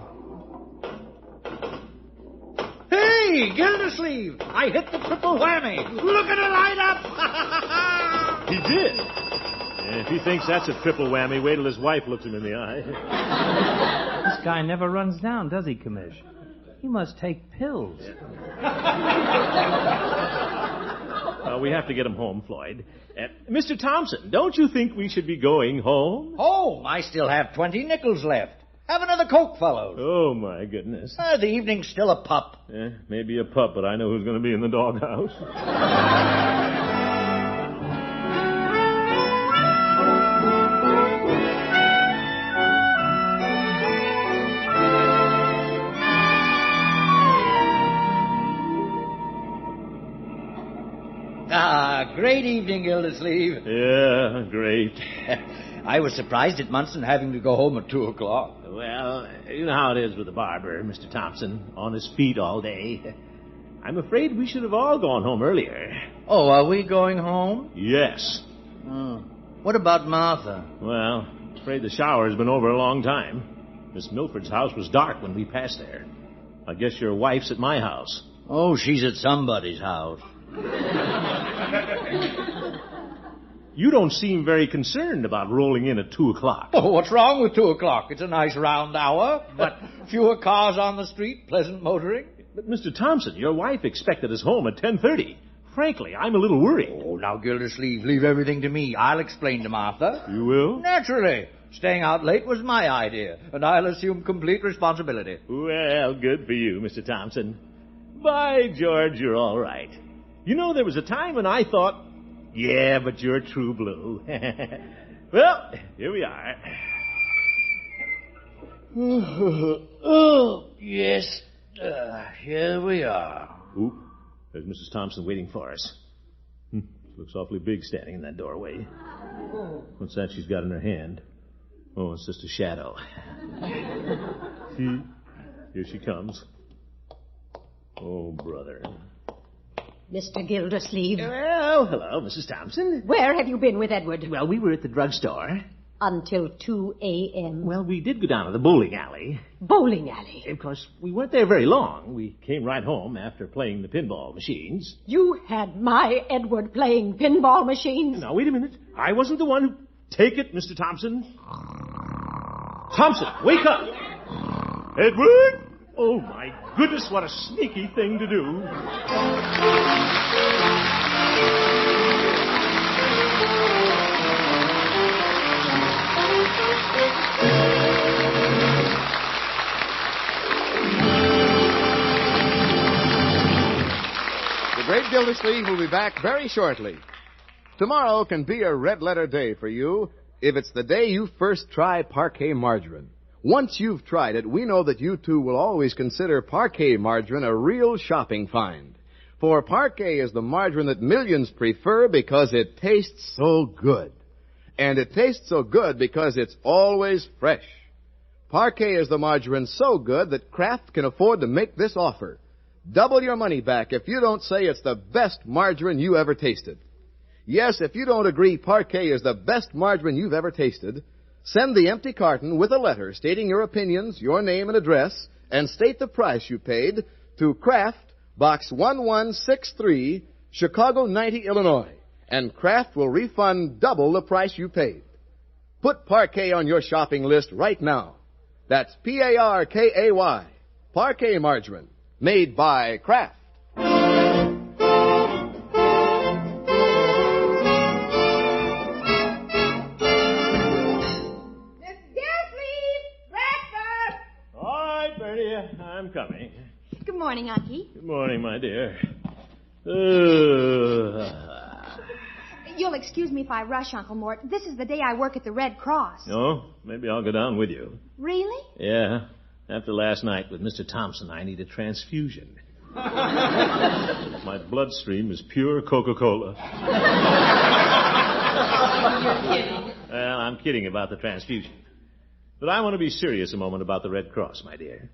Hey, Gildersleeve! I hit the triple whammy. Look at it light up! He did. Yeah, if he thinks that's a triple whammy, wait till his wife looks him in the eye. This guy never runs down, does he, Commish? He must take pills. We have to get him home, Floyd. Mr. Thompson, don't you think we should be going home? Home? I still have 20 nickels left. Have another Coke, fellows. Oh, my goodness. The evening's still a pup. Maybe a pup, but I know who's going to be in the doghouse. Great evening, Gildersleeve. Yeah, great. I was surprised at Munson having to go home at 2 o'clock. Well, you know how it is with the barber, Mr. Thompson, on his feet all day. I'm afraid we should have all gone home earlier. Oh, are we going home? Yes. What about Martha? Well, I'm afraid the shower's been over a long time. Miss Milford's house was dark when we passed there. I guess your wife's at my house. Oh, she's at somebody's house. You don't seem very concerned about rolling in at 2 o'clock. Oh, what's wrong with 2 o'clock? It's a nice round hour, but fewer cars on the street, pleasant motoring. But, Mr. Thompson, your wife expected us home at 10:30. Frankly, I'm a little worried. Oh, now, Gildersleeve, leave everything to me. I'll explain to Martha. You will? Naturally. Staying out late was my idea, and I'll assume complete responsibility. Well, good for you, Mr. Thompson. By George, you're all right. You know, there was a time when I thought, yeah, but you're true blue. Well, here we are. Oh, yes. Here we are. Oop, there's Mrs. Thompson waiting for us. Looks awfully big standing in that doorway. What's that she's got in her hand? Oh, it's just a shadow. See? Here she comes. Oh, brother. Mr. Gildersleeve. Well, hello, Mrs. Thompson. Where have you been with Edward? Well, we were at the drugstore. Until 2 a.m. Well, we did go down to the bowling alley. Bowling alley? Of course, we weren't there very long. We came right home after playing the pinball machines. You had my Edward playing pinball machines? Now, wait a minute. I wasn't the one who... Take it, Mr. Thompson. Thompson, wake up! Edward! Oh, my goodness, what a sneaky thing to do. The Great Gildersleeve will be back very shortly. Tomorrow can be a red-letter day for you if it's the day you first try Parquet margarine. Once you've tried it, we know that you, too, will always consider Parquet margarine a real shopping find. For Parquet is the margarine that millions prefer because it tastes so good. And it tastes so good because it's always fresh. Parquet is the margarine so good that Kraft can afford to make this offer. Double your money back if you don't say it's the best margarine you ever tasted. Yes, if you don't agree Parquet is the best margarine you've ever tasted, send the empty carton with a letter stating your opinions, your name and address, and state the price you paid to Kraft, Box 1163, Chicago 90, Illinois. And Kraft will refund double the price you paid. Put Parquet on your shopping list right now. That's Parkay, Parquet margarine. made by Kraft. I'm coming. Good morning, Unky. Good morning, my dear. You'll excuse me if I rush, Uncle Mort. This is the day I work at the Red Cross. Oh, maybe I'll go down with you. Really? Yeah. After last night with Mr. Thompson, I need a transfusion. My bloodstream is pure Coca-Cola. You're kidding. Well, I'm kidding about the transfusion. But I want to be serious a moment about the Red Cross, my dear.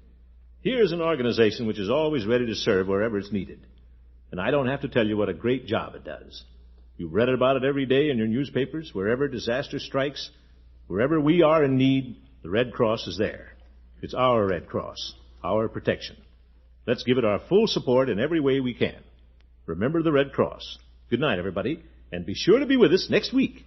Here's an organization which is always ready to serve wherever it's needed. And I don't have to tell you what a great job it does. You've read about it every day in your newspapers. Wherever disaster strikes, wherever we are in need, the Red Cross is there. It's our Red Cross, our protection. Let's give it our full support in every way we can. Remember the Red Cross. Good night, everybody, and be sure to be with us next week.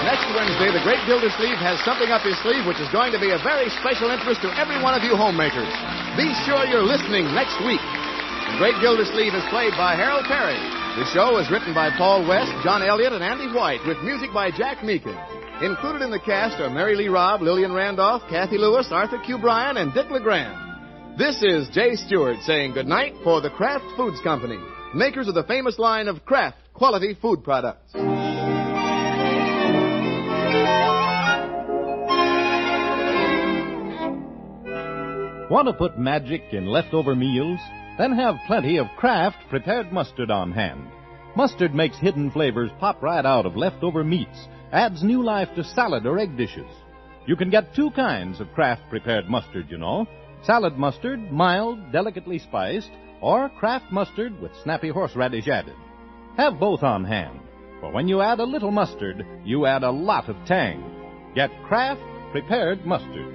Next Wednesday, the great Gildersleeve has something up his sleeve which is going to be of very special interest to every one of you homemakers. Be sure you're listening next week. The great Gildersleeve is played by Harold Perry. The show is written by Paul West, John Elliott, and Andy White, with music by Jack Meakin. Included in the cast are Mary Lee Robb, Lillian Randolph, Kathy Lewis, Arthur Q. Bryan, and Dick LeGrand. This is Jay Stewart saying goodnight for the Kraft Foods Company, makers of the famous line of Kraft quality food products. Want to put magic in leftover meals? Then have plenty of Kraft prepared mustard on hand. Mustard makes hidden flavors pop right out of leftover meats, adds new life to salad or egg dishes. You can get two kinds of Kraft prepared mustard, you know. Salad mustard, mild, delicately spiced, or Kraft mustard with snappy horseradish added. Have both on hand, for when you add a little mustard, you add a lot of tang. Get Kraft prepared mustard.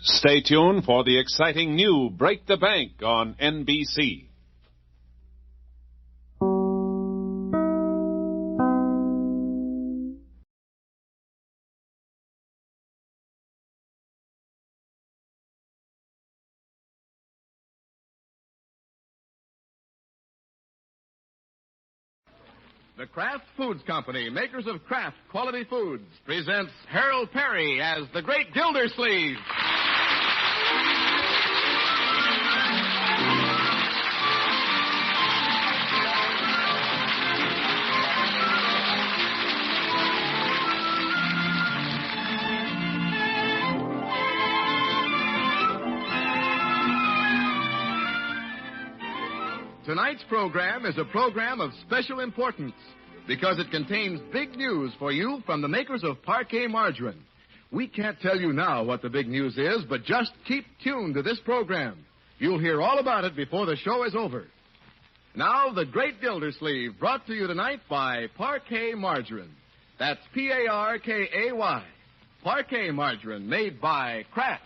Stay tuned for the exciting new Break the Bank on NBC. The Kraft Foods Company, makers of Kraft quality foods, presents Harold Perry as the Great Gildersleeve. Tonight's program is a program of special importance because it contains big news for you from the makers of Parquet Margarine. We can't tell you now what the big news is, but just keep tuned to this program. You'll hear all about it before the show is over. Now, the Great Gildersleeve, brought to you tonight by Parquet Margarine. That's P-A-R-K-A-Y. Parquet Margarine, made by Kraft.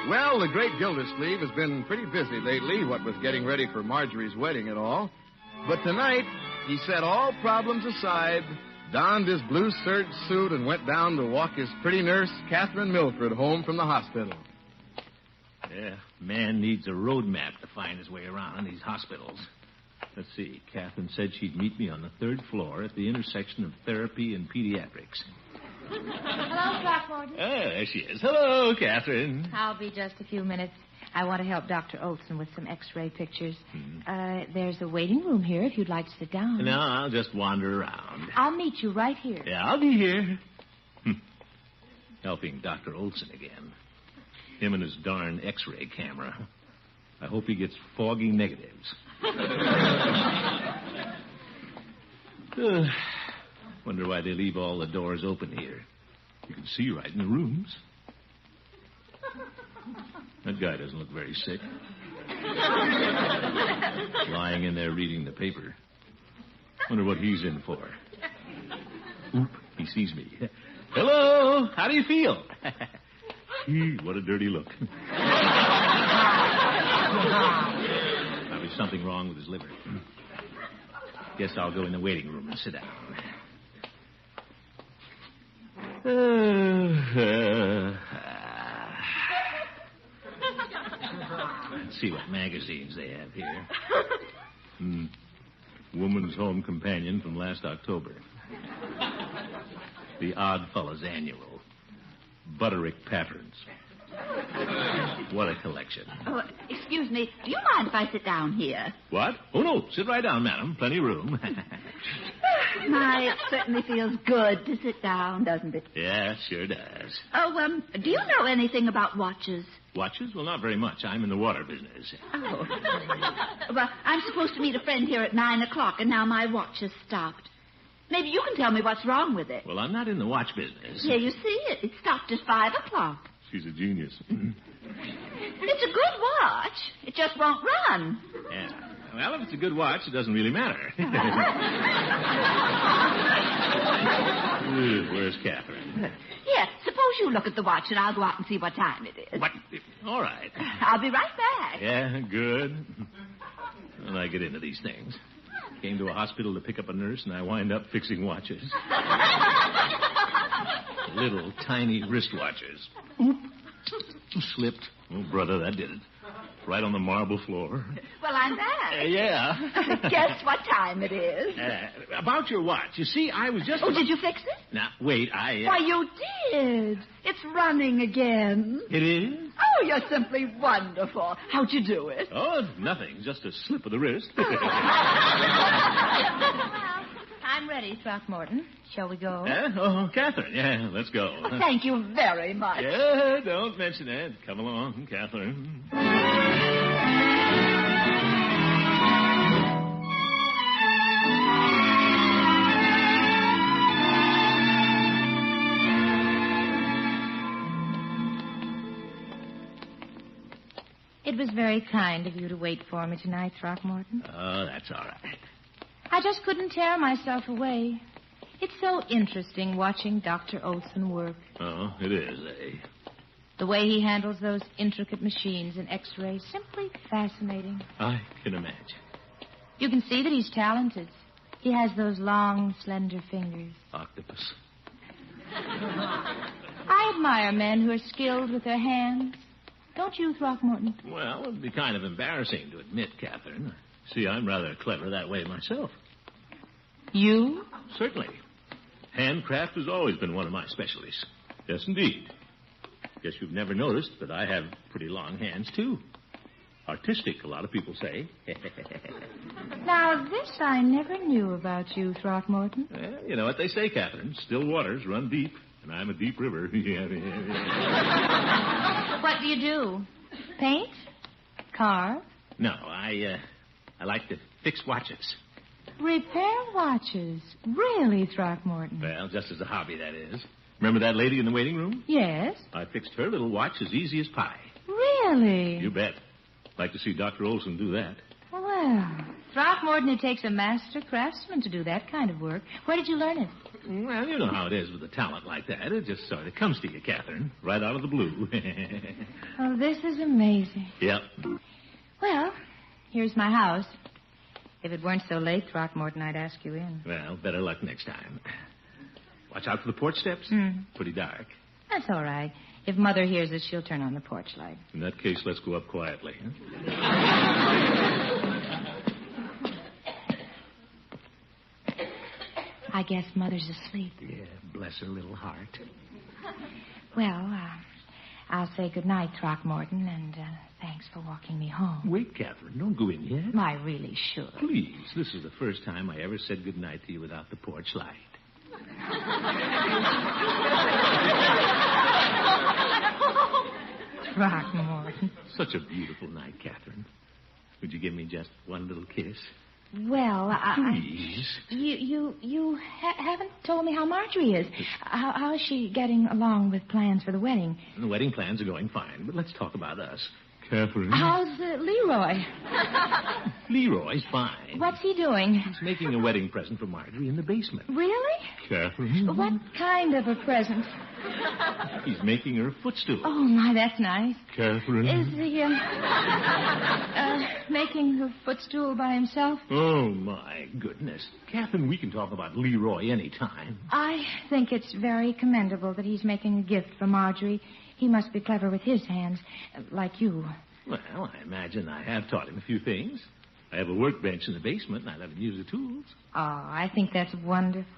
Well, the great Gildersleeve has been pretty busy lately, what with getting ready for Marjorie's wedding and all. But tonight, he set all problems aside, donned his blue serge suit, and went down to walk his pretty nurse, KATHRYN Milford, home from the hospital. Yeah, man needs a road map to find his way around in these hospitals. Let's see, KATHRYN said she'd meet me on the 3rd floor at the intersection of therapy and pediatrics. Hello, Throckmorton. There she is. Hello, KATHRYN. I'll be just a few minutes. I want to help Dr. Olson with some X-ray pictures. There's a waiting room here if you'd like to sit down. No, I'll just wander around. I'll meet you right here. Yeah, I'll be here. Helping Dr. Olson again. Him and his darn X-ray camera. I hope he gets foggy negatives. Wonder why they leave all the doors open here. You can see right in the rooms. That guy doesn't look very sick. Lying in there reading the paper. Wonder what he's in for. Oop, he sees me. Hello, how do you feel? What a dirty look. Probably something wrong with his liver. Guess I'll go in the waiting room and sit down. Let's see what magazines they have here. Woman's Home Companion from last October. The Odd Fellows Annual. Butterick Patterns. What a collection. Oh, excuse me. Do you mind if I sit down here? What? Oh, no. Sit right down, madam. Plenty of room. My, it certainly feels good to sit down, doesn't it? Yeah, sure does. Oh, do you know anything about watches? Watches? Well, not very much. I'm in the water business. Oh. Well, I'm supposed to meet a friend here at 9 o'clock, and now my watch has stopped. Maybe you can tell me what's wrong with it. Well, I'm not in the watch business. Yeah, you see it. It stopped at 5 o'clock. She's a genius. It's a good watch. It just won't run. Yeah. Well, if it's a good watch, it doesn't really matter. Where's Catherine? Here, suppose you look at the watch, and I'll go out and see what time it is. What? All right. I'll be right back. Yeah, good. Well, I get into these things. Came to a hospital to pick up a nurse, and I wind up fixing watches. Little, tiny wristwatches. Oop. Slipped. Oh, brother, that did it. Right on the marble floor. Well, I'm back. Yeah. Guess what time it is? About your watch. You see, I was just... Oh, did you fix it? Now, wait, Why, you did. It's running again. It is? Oh, you're simply wonderful. How'd you do it? Oh, nothing. Just a slip of the wrist. I'm ready, Throckmorton. Shall we go? Oh, Catherine. Yeah, let's go. Well, thank you very much. Yeah, don't mention it. Come along, Catherine. It was very kind of you to wait for me tonight, Throckmorton. Oh, that's all right. I just couldn't tear myself away. It's so interesting watching Dr. Olson work. Oh, it is, eh? The way he handles those intricate machines and X-rays, simply fascinating. I can imagine. You can see that he's talented. He has those long, slender fingers. Octopus. I admire men who are skilled with their hands. Don't you, Throckmorton? Well, it'd be kind of embarrassing to admit, Catherine. See, I'm rather clever that way myself. You? Certainly. Handcraft has always been one of my specialties. Yes, indeed. Guess you've never noticed, but I have pretty long hands, too. Artistic, a lot of people say. Now, this I never knew about you, Throckmorton. Well, you know what they say, Catherine. Still waters run deep, and I'm a deep river. What do you do? Paint? Carve? No, I like to fix watches. Repair watches? Really, Throckmorton? Well, just as a hobby, that is. Remember that lady in the waiting room? Yes. I fixed her little watch as easy as pie. Really? You bet. Like to see Dr. Olson do that. Well, Throckmorton, it takes a master craftsman to do that kind of work. Where did you learn it? Well, you know how it is with a talent like that. It just sort of comes to you, Catherine, right out of the blue. Oh, this is amazing. Yep. Well, here's my house. If it weren't so late, Throckmorton, I'd ask you in. Well, better luck next time. Watch out for the porch steps. Pretty dark. That's all right. If Mother hears us, she'll turn on the porch light. In that case, let's go up quietly. I guess Mother's asleep. Yeah, bless her little heart. Well, I'll say good night, Throckmorton, and thanks for walking me home. Wait, Catherine, don't go in yet. I really should. Please, this is the first time I ever said good night to you without the porch light. Throckmorton. Such a beautiful night, Catherine. Would you give me just one little kiss? Well, Please. You haven't told me how Marjorie is. How is she getting along with plans for the wedding? The wedding plans are going fine, but let's talk about us. Kathryn. How's Leroy? Leroy's fine. What's he doing? He's making a wedding present for Marjorie in the basement. Really? Kathryn. What kind of a present? He's making her a footstool. Oh, my, that's nice. Kathryn. Is he making a footstool by himself? Oh, my goodness. Kathryn, we can talk about Leroy any time. I think it's very commendable that he's making a gift for Marjorie. He must be clever with his hands, like you. Well, I imagine I have taught him a few things. I have a workbench in the basement, and I let him use the tools. Oh, I think that's wonderful.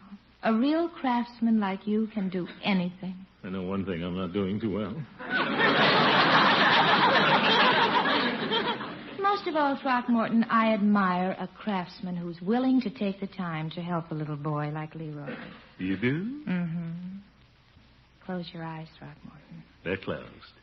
A real craftsman like you can do anything. I know one thing I'm not doing too well. Most of all, Throckmorton, I admire a craftsman who's willing to take the time to help a little boy like Leroy. You do? Mm-hmm. Close your eyes, Throckmorton. They're closed.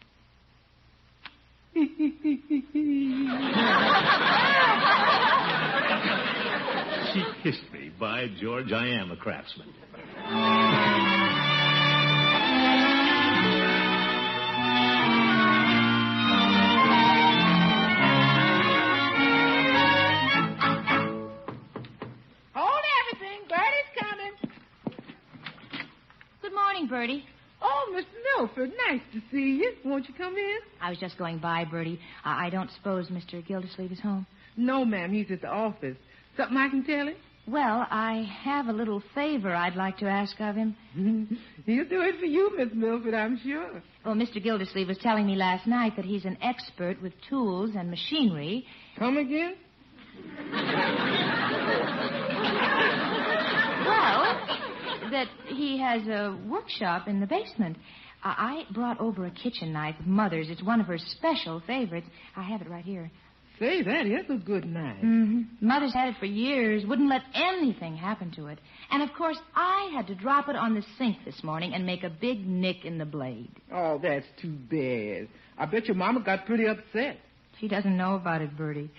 She kissed me. By George, I am a craftsman. Hold everything. Bertie's coming. Good morning, Bertie. Oh, Mr. Milford, nice to see you. Won't you come in? I was just going by, Bertie. I don't suppose Mr. Gildersleeve is home. No, ma'am. He's at the office. Something I can tell him? Well, I have a little favor I'd like to ask of him. He'll do it for you, Miss Milford, I'm sure. Well, Mr. Gildersleeve was telling me last night that he's an expert with tools and machinery. Come again? Well, that he has a workshop in the basement. I brought over a kitchen knife of Mother's. It's one of her special favorites. I have it right here. Say, that is a good knife. Mm-hmm. Mother's had it for years. Wouldn't let anything happen to it. And, of course, I had to drop it on the sink this morning and make a big nick in the blade. Oh, that's too bad. I bet your mama got pretty upset. She doesn't know about it, Bertie.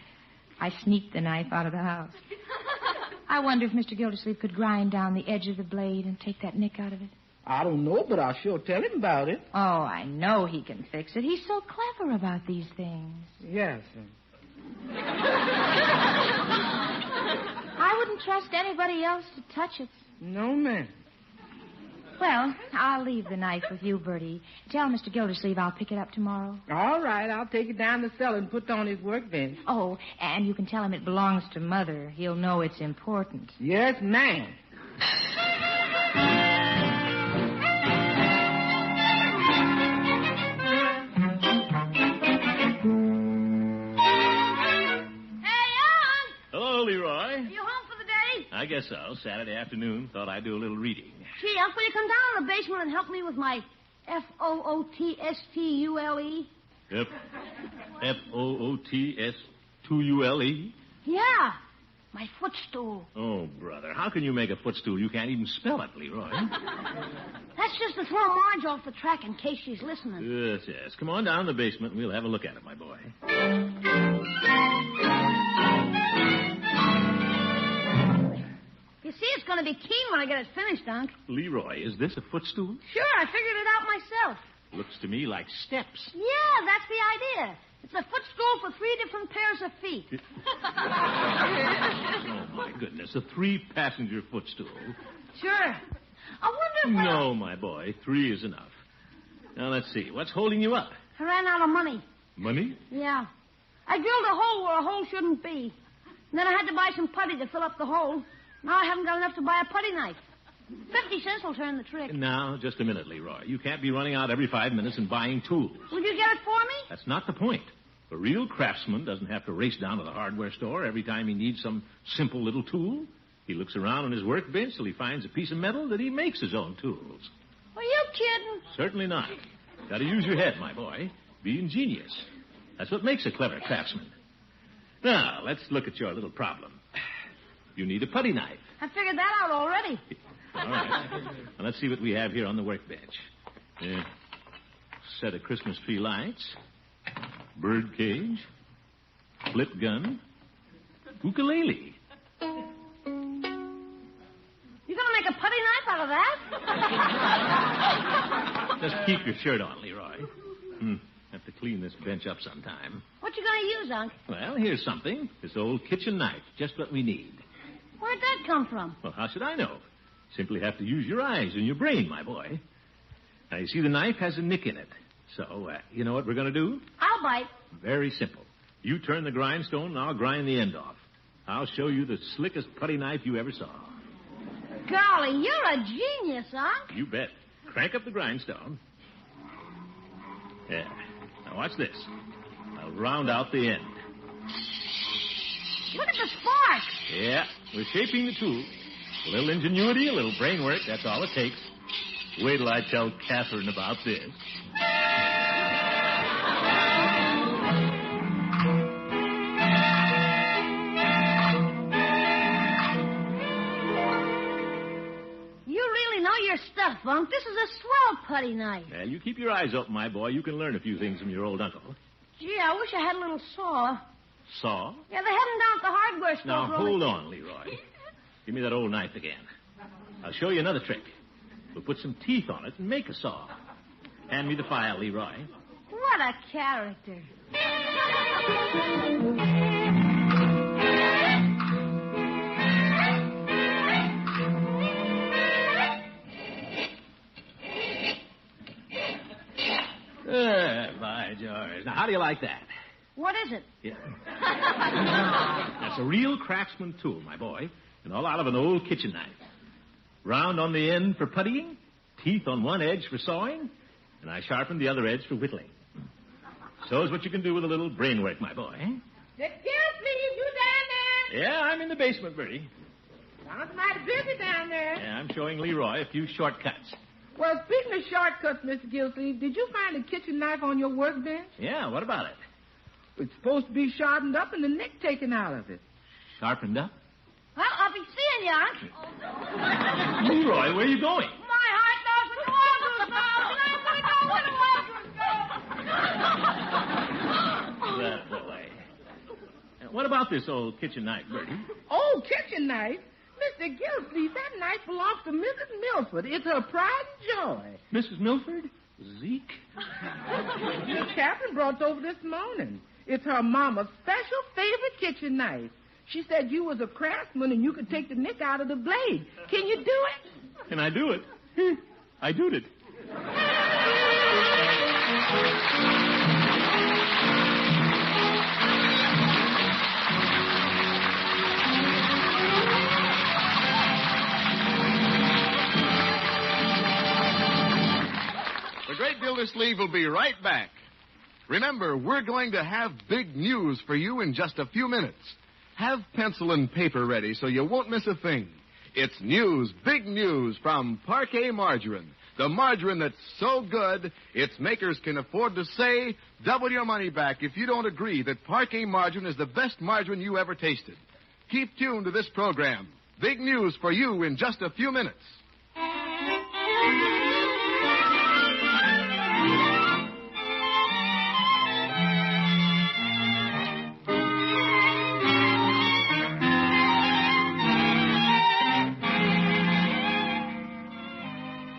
I sneaked the knife out of the house. I wonder if Mr. Gildersleeve could grind down the edge of the blade and take that nick out of it. I don't know, but I'll sure tell him about it. Oh, I know he can fix it. He's so clever about these things. Yes. I wouldn't trust anybody else to touch it. No, ma'am. Well, I'll leave the knife with you, Bertie. Tell Mr. Gildersleeve I'll pick it up tomorrow. All right, I'll take it down the cellar and put it on his workbench. Oh, and you can tell him it belongs to Mother. He'll know it's important. Yes, ma'am. I guess so. Saturday afternoon. Thought I'd do a little reading. Gee, Unc, will you come down to the basement and help me with my F-O-O-T-S-T-U-L-E? F-O-O-T-S-T-U-L-E? Yeah, my footstool. Oh, brother, how can you make a footstool? You can't even spell it, Leroy. That's just to throw Marge off the track in case she's listening. Yes, yes. Come on down to the basement and we'll have a look at it, my boy. You see, it's going to be keen when I get it finished, Unc. Leroy, is this a footstool? Sure, I figured it out myself. Looks to me like steps. Yeah, that's the idea. It's a footstool for 3 different pairs of feet. Oh, my goodness, a 3-passenger footstool. Sure. I wonder if No, my boy, 3 is enough. Now, let's see. What's holding you up? I ran out of money. Money? Yeah. I drilled a hole where a hole shouldn't be. And then I had to buy some putty to fill up the hole. Now I haven't got enough to buy a putty knife. 50 cents will turn the trick. Now, just a minute, Leroy. You can't be running out every 5 minutes and buying tools. Will you get it for me? That's not the point. A real craftsman doesn't have to race down to the hardware store every time he needs some simple little tool. He looks around on his workbench till he finds a piece of metal that he makes his own tools. Are you kidding? Certainly not. Got to use your head, my boy. Be ingenious. That's what makes a clever craftsman. Now, let's look at your little problem. You need a putty knife. I figured that out already. All right. Now, let's see what we have here on the workbench. Set of Christmas tree lights, bird cage, flip gun, ukulele. You gonna make a putty knife out of that? Just keep your shirt on, Leroy. Have to clean this bench up sometime. What you gonna use, Unc? Well, here's something. This old kitchen knife. Just what we need. Where'd that come from? Well, how should I know? Simply have to use your eyes and your brain, my boy. Now, you see, the knife has a nick in it. So, you know what we're going to do? I'll bite. Very simple. You turn the grindstone, and I'll grind the end off. I'll show you the slickest putty knife you ever saw. Golly, you're a genius, Unc. You bet. Crank up the grindstone. Yeah. Now, watch this. I'll round out the end. Look at the spark. Yeah, we're shaping the tool. A little ingenuity, a little brain work, that's all it takes. Wait till I tell KATHRYN about this. You really know your stuff, Unc. This is a swell putty knife. Well, you keep your eyes open, my boy. You can learn a few things from your old uncle. Gee, I wish I had a little saw. Saw? Yeah, they had them down at the hardware store. Now, hold on, Leroy. Give me that old knife again. I'll show you another trick. We'll put some teeth on it and make a saw. Hand me the file, Leroy. What a character. By George. Now, how do you like that? What is it? Yeah. That's a real craftsman tool, my boy, and all out of an old kitchen knife. Round on the end for puttying, teeth on one edge for sawing, and I sharpened the other edge for whittling. So is what you can do with a little brain work, my boy. Gildersleeve, you down there? Yeah, I'm in the basement, Bertie. Sounds mighty busy down there. Yeah, I'm showing Leroy a few shortcuts. Well, speaking of shortcuts, Mr. Gildersleeve, did you find a kitchen knife on your workbench? Yeah, what about it? It's supposed to be sharpened up and the nick taken out of it. Sharpened up? Well, I'll be seeing you, Unc. Leroy, where are you going? My heart knows where That boy. What about this old kitchen knife, Bertie? Oh, kitchen knife? Mr. Gildersleeve, that knife belongs to Mrs. Milford. It's her pride and joy. Mrs. Milford? Zeke? KATHRYN brought it over this morning. It's her mama's special favorite kitchen knife. She said you was a craftsman and you could take the nick out of the blade. Can you do it? Can I do it? I do it. The Great Gildersleeve will be right back. Remember, we're going to have big news for you in just a few minutes. Have pencil and paper ready so you won't miss a thing. It's news, big news from Parquet Margarine. The margarine that's so good, its makers can afford to say, double your money back if you don't agree that Parquet Margarine is the best margarine you ever tasted. Keep tuned to this program. Big news for you in just a few minutes.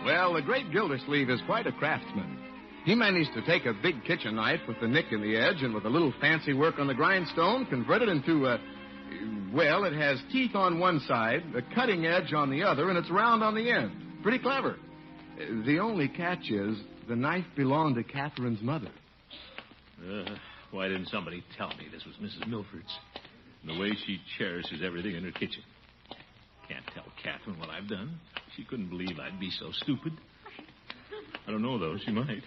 Well, the great Gildersleeve is quite a craftsman. He managed to take a big kitchen knife with the nick in the edge and with a little fancy work on the grindstone, convert it into a... Well, it has teeth on one side, a cutting edge on the other, and it's round on the end. Pretty clever. The only catch is the knife belonged to KATHRYN's mother. Why didn't somebody tell me this was Mrs. Milford's? And the way she cherishes everything in her kitchen. Can't tell KATHRYN what I've done. She couldn't believe I'd be so stupid. I don't know, though. She might.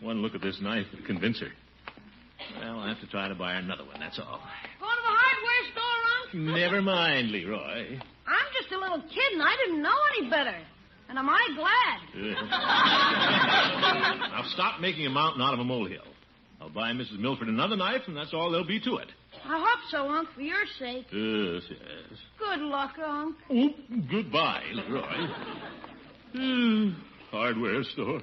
One look at this knife would convince her. Well, I'll have to try to buy her another one, that's all. Go to the hardware store, Unc? Never mind, Leroy. I'm just a little kid and I didn't know any better. And am I glad? Now, stop making a mountain out of a molehill. I'll buy Mrs. Milford another knife, and that's all there'll be to it. I hope so, Unc, for your sake. Yes, yes. Good luck, Unc. Oh, goodbye, Leroy. Hardware store.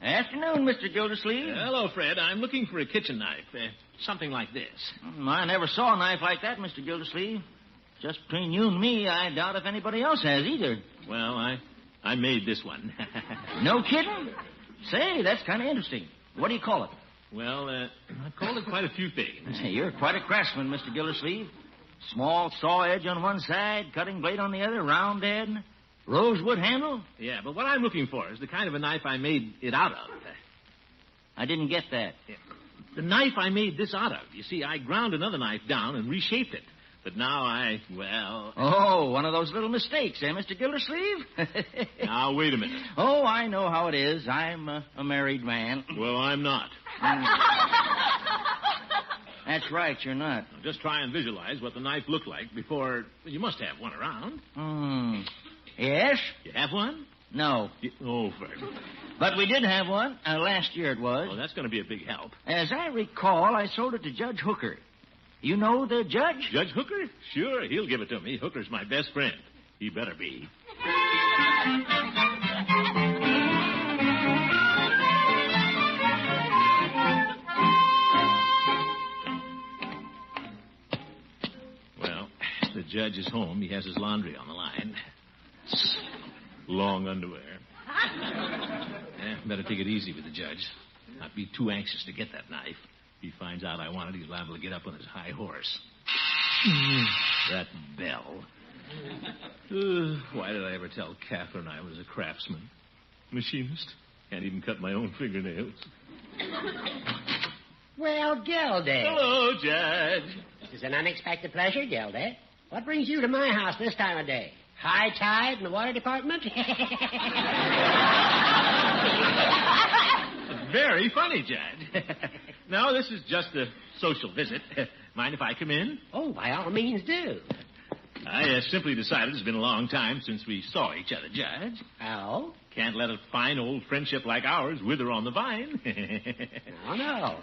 Afternoon, afternoon, Mr. Gildersleeve. Hello, Fred. I'm looking for a kitchen knife. Something like this. I never saw a knife like that, Mr. Gildersleeve. Just between you and me, I doubt if anybody else has either. Well, I made this one. No kidding? Say, that's kind of interesting. What do you call it? Well, I've called it quite a few things. Hey, you're quite a craftsman, Mr. Gildersleeve. Small saw edge on one side, cutting blade on the other, round end, rosewood handle. Yeah, but what I'm looking for is the kind of a knife I made it out of. I didn't get that. Yeah. The knife I made this out of. You see, I ground another knife down and reshaped it. But now Oh, one of those little mistakes, Mr. Gildersleeve? Now, wait a minute. Oh, I know how it is. I'm a married man. Well, I'm not. That's right, you're not. Now, just try and visualize what the knife looked like before... You must have one around. Yes? You have one? No. Fred. But we did have one. Last year it was. Well, that's going to be a big help. As I recall, I sold it to Judge Hooker. You know the judge? Judge Hooker? Sure, he'll give it to me. Hooker's my best friend. He better be. Well, the judge is home. He has his laundry on the line. Long underwear. Better take it easy with the judge. Not be too anxious to get that knife. If he finds out I want it, he's liable to get up on his high horse. That bell. Why did I ever tell KATHRYN I was a craftsman? Machinist. Can't even cut my own fingernails. Well, Gildy. Hello, Judge. This is an unexpected pleasure, Gildy. What brings you to my house this time of day? High tide in the water department? Very funny, Judge. No, this is just a social visit. Mind if I come in? Oh, by all means do. I simply decided it's been a long time since we saw each other, Judge. Oh? Can't let a fine old friendship like ours wither on the vine. No.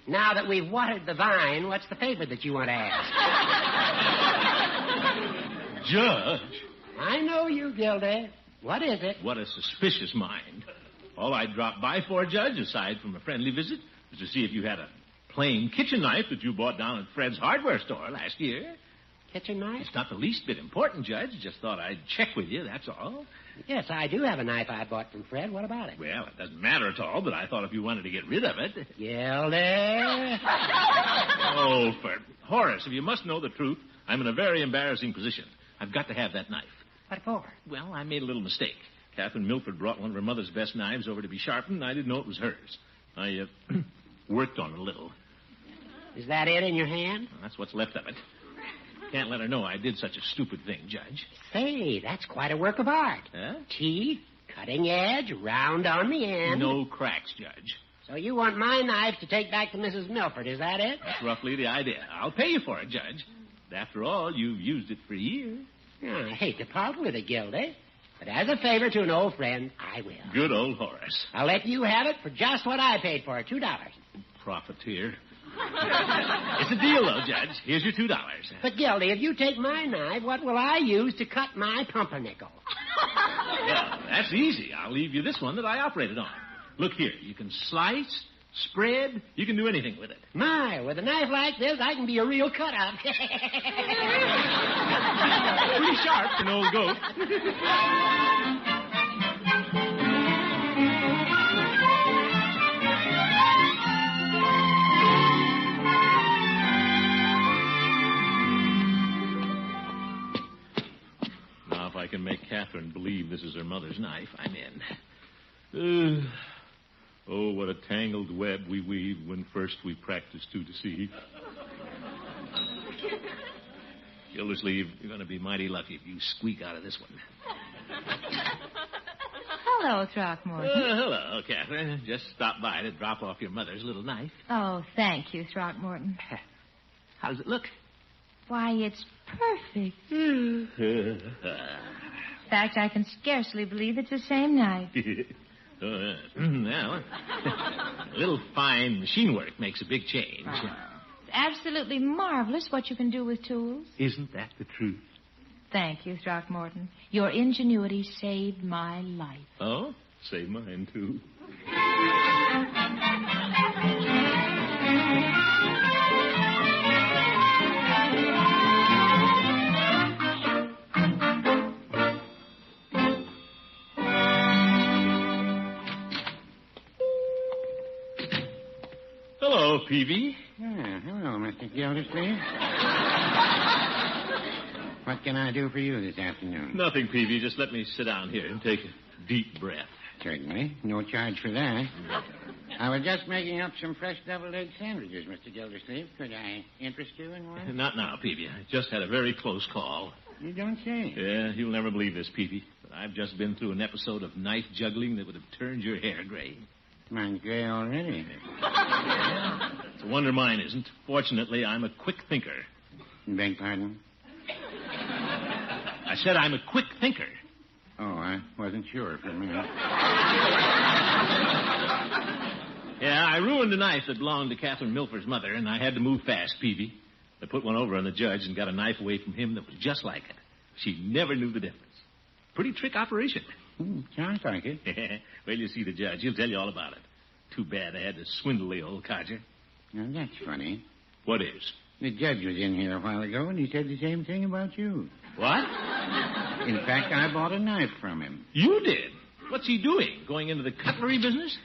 Now that we've watered the vine, what's the favor that you want to ask? Judge. I know you, Gildy. What is it? What a suspicious mind. All I dropped by for, Judge, aside from a friendly visit, was to see if you had a plain kitchen knife that you bought down at Fred's hardware store last year. Kitchen knife? It's not the least bit important, Judge. Just thought I'd check with you, that's all. Yes, I do have a knife I bought from Fred. What about it? Well, it doesn't matter at all, but I thought if you wanted to get rid of it... Gildy? Oh, Horace, if you must know the truth, I'm in a very embarrassing position. I've got to have that knife. What for? Well, I made a little mistake. KATHRYN Milford brought one of her mother's best knives over to be sharpened, and I didn't know it was hers. I worked on it a little. Is that it in your hand? Well, that's what's left of it. Can't let her know I did such a stupid thing, Judge. Say, that's quite a work of art. Huh? Teeth, cutting edge, round on the end. No cracks, Judge. So you want my knife to take back to Mrs. Milford, is that it? That's roughly the idea. I'll pay you for it, Judge. After all, you've used it for years. I hate to part with it, Gildy. But as a favor to an old friend, I will. Good old Horace. I'll let you have it for just what I paid for it, $2. Profiteer. It's a deal, though, Judge. Here's your $2. But, Gildy, if you take my knife, what will I use to cut my pumpernickel? Well, that's easy. I'll leave you this one that I operated on. Look here. You can slice, spread. You can do anything with it. My, with a knife like this, I can be a real cut-up. Pretty sharp for an old goat. Now, if I can make KATHRYN believe this is her mother's knife, I'm in. Oh, what a tangled web we weave when first we practice to deceive. Gildersleeve, you're going to be mighty lucky if you squeak out of this one. Hello, Throckmorton. Hello, KATHRYN. Just stopped by to drop off your mother's little knife. Oh, thank you, Throckmorton. How does it look? Why, it's perfect. In fact, I can scarcely believe it's the same knife. Well, a little fine machine work makes a big change. It's absolutely marvelous what you can do with tools. Isn't that the truth? Thank you, Throckmorton. Your ingenuity saved my life. Oh? Saved mine, too. Hello, Peavy. Hello, Mr. Gildersleeve. What can I do for you this afternoon? Nothing, Peavy. Just let me sit down here and take a deep breath. Certainly. No charge for that. I was just making up some fresh deviled egg sandwiches, Mr. Gildersleeve. Could I interest you in one? Not now, Peavy. I just had a very close call. You don't say. Yeah, you'll never believe this, Peavy, but I've just been through an episode of knife juggling that would have turned your hair gray. Mine's gray already. It's a wonder mine isn't. Fortunately, I'm a quick thinker. Beg pardon? I said I'm a quick thinker. Oh, I wasn't sure for a minute. Yeah, I ruined a knife that belonged to KATHRYN Milford's mother, and I had to move fast, Peavy. I put one over on the judge and got a knife away from him that was just like it. She never knew the difference. Pretty trick operation. Sounds like it. Well, you see the judge. He'll tell you all about it. Too bad I had to swindle the old codger. Now, that's funny. What is? The judge was in here a while ago, and he said the same thing about you. What? In fact, I bought a knife from him. You did? What's he doing? Going into the cutlery business?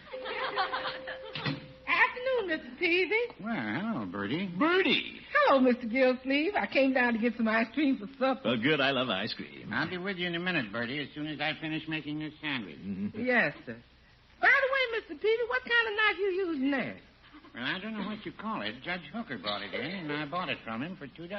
Afternoon, Mr. Peavy. Well, hello, Bertie. Bertie. Hello, Mr. Gildersleeve. I came down to get some ice cream for supper. Oh, good. I love ice cream. I'll be with you in a minute, Bertie, as soon as I finish making this sandwich. Mm-hmm. Yes, sir. By the way, Mr. Peavy, what kind of knife you using there? Well, I don't know what you call it. Judge Hooker brought it in, and I bought it from him for $2.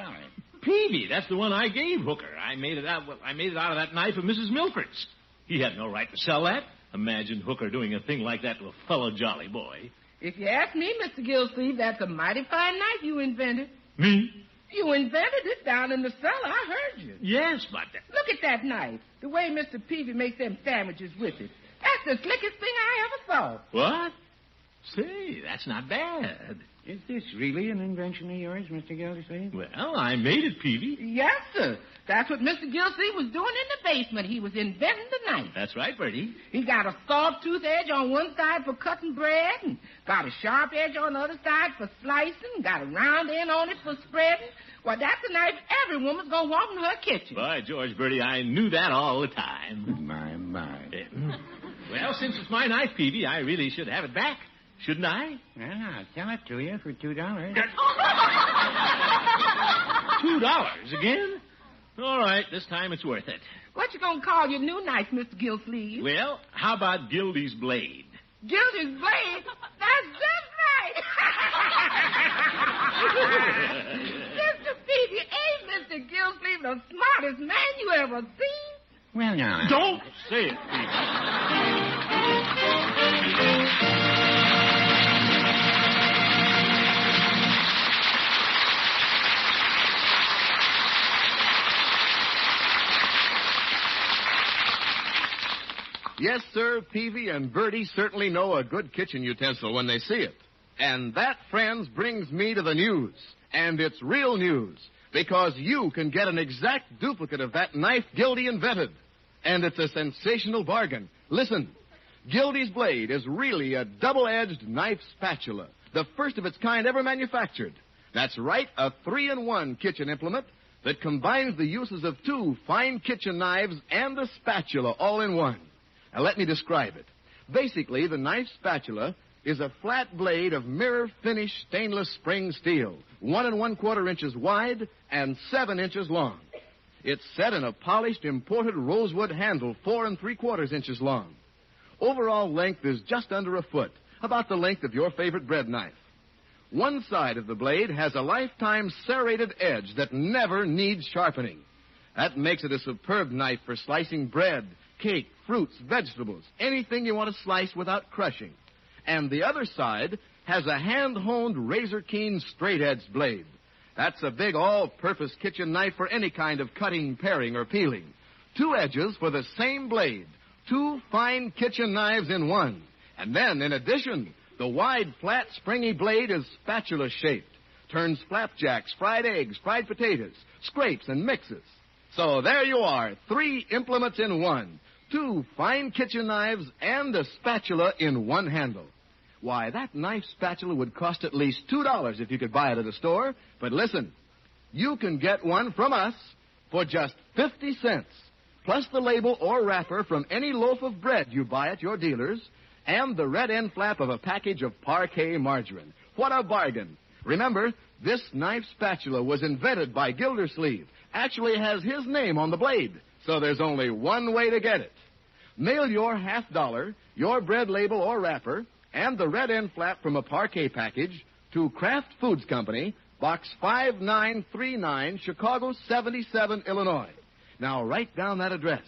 Peavy, that's the one I gave Hooker. I made it out of that knife of Mrs. Milford's. He had no right to sell that. Imagine Hooker doing a thing like that to a fellow jolly boy. If you ask me, Mr. Gildersleeve, that's a mighty fine knife you invented. Me? You invented it down in the cellar. I heard you. Yes, but... Look at that knife. The way Mr. Peavy makes them sandwiches with it. That's the slickest thing I ever saw. What? Say, that's not bad. Is this really an invention of yours, Mr. Gildersleeve? Well, I made it, Peavy. Yes, sir. That's what Mr. Gildersleeve was doing in the basement. He was inventing the knife. That's right, Bertie. He got a sawtooth edge on one side for cutting bread, and got a sharp edge on the other side for slicing, got a round end on it for spreading. Well, that's a knife every woman's going to want in her kitchen. By George, Bertie, I knew that all the time. My. Well, since it's my knife, Peavy, I really should have it back. Shouldn't I? Well, I'll sell it to you for $2. $2 again? All right, this time it's worth it. What you gonna call your new knife, Mr. Gildersleeve? Well, how about Gildy's blade? Gildy's blade? That's just right. Mr. Peavy, ain't Mr. Gildersleeve the smartest man you ever seen? Well, now... Don't say it, Peavy. Yes, sir, Peavy and Bertie certainly know a good kitchen utensil when they see it. And that, friends, brings me to the news. And it's real news, because you can get an exact duplicate of that knife Gildy invented. And it's a sensational bargain. Listen, Gildy's blade is really a double-edged knife spatula, the first of its kind ever manufactured. That's right, a 3-in-1 kitchen implement that combines the uses of 2 fine kitchen knives and a spatula all in one. Now, let me describe it. Basically, the knife spatula is a flat blade of mirror-finished stainless spring steel, 1 1/4 inches wide and 7 inches long. It's set in a polished imported rosewood handle, 4 3/4 inches long. Overall length is just under a foot, about the length of your favorite bread knife. One side of the blade has a lifetime serrated edge that never needs sharpening. That makes it a superb knife for slicing bread, cake, fruits, vegetables, anything you want to slice without crushing. And the other side has a hand-honed, razor-keen, straight-edged blade. That's a big all-purpose kitchen knife for any kind of cutting, paring, or peeling. 2 edges for the same blade. 2 fine kitchen knives in one. And then, in addition, the wide, flat, springy blade is spatula-shaped. Turns flapjacks, fried eggs, fried potatoes, scrapes, and mixes. So there you are, 3 implements in one. 2 fine kitchen knives, and a spatula in one handle. Why, that knife spatula would cost at least $2 if you could buy it at a store. But listen, you can get one from us for just 50 cents, plus the label or wrapper from any loaf of bread you buy at your dealer's, and the red end flap of a package of parquet margarine. What a bargain. Remember, this knife spatula was invented by Gildersleeve. Actually has his name on the blade, so there's only one way to get it. Mail your $50, your bread label or wrapper, and the red end flap from a parquet package to Kraft Foods Company, Box 5939, Chicago 77, Illinois. Now write down that address.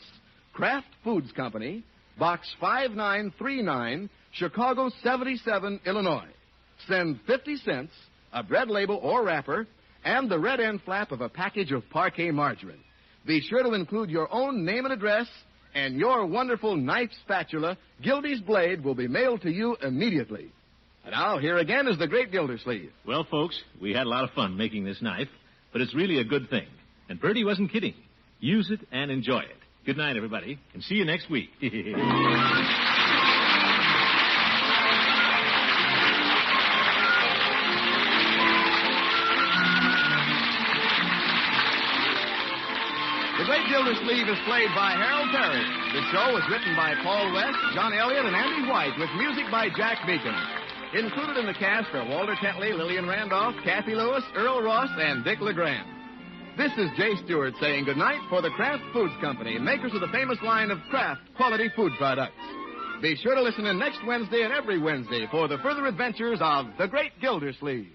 Kraft Foods Company, Box 5939, Chicago 77, Illinois. Send 50 cents, a bread label or wrapper, and the red end flap of a package of parquet margarine. Be sure to include your own name and address, and your wonderful knife spatula, Gildy's blade, will be mailed to you immediately. And now, here again is the great Gildersleeve. Well, folks, we had a lot of fun making this knife, but it's really a good thing. And Bertie wasn't kidding. Use it and enjoy it. Good night, everybody, and see you next week. The Great Gildersleeve is played by Harold Perry. The show was written by Paul West, John Elliott, and Andy White, with music by Jack Beacon. Included in the cast are Walter Tetley, Lillian Randolph, Kathy Lewis, Earl Ross, and Dick LeGrand. This is Jay Stewart saying goodnight for the Kraft Foods Company, makers of the famous line of Kraft quality food products. Be sure to listen in next Wednesday and every Wednesday for the further adventures of the Great Gildersleeve.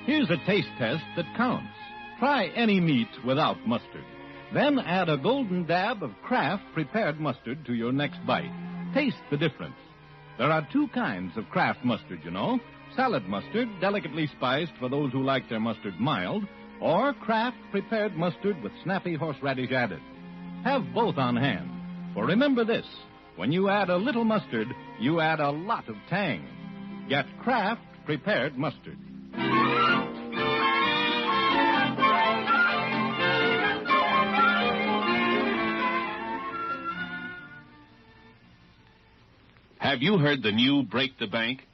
Here's a taste test that counts. Try any meat without mustard. Then add a golden dab of Kraft prepared mustard to your next bite. Taste the difference. There are 2 kinds of Kraft mustard, you know. Salad mustard, delicately spiced for those who like their mustard mild, or Kraft prepared mustard with snappy horseradish added. Have both on hand. For remember this, when you add a little mustard, you add a lot of tang. Get Kraft prepared mustard. Have you heard the new Break the Bank?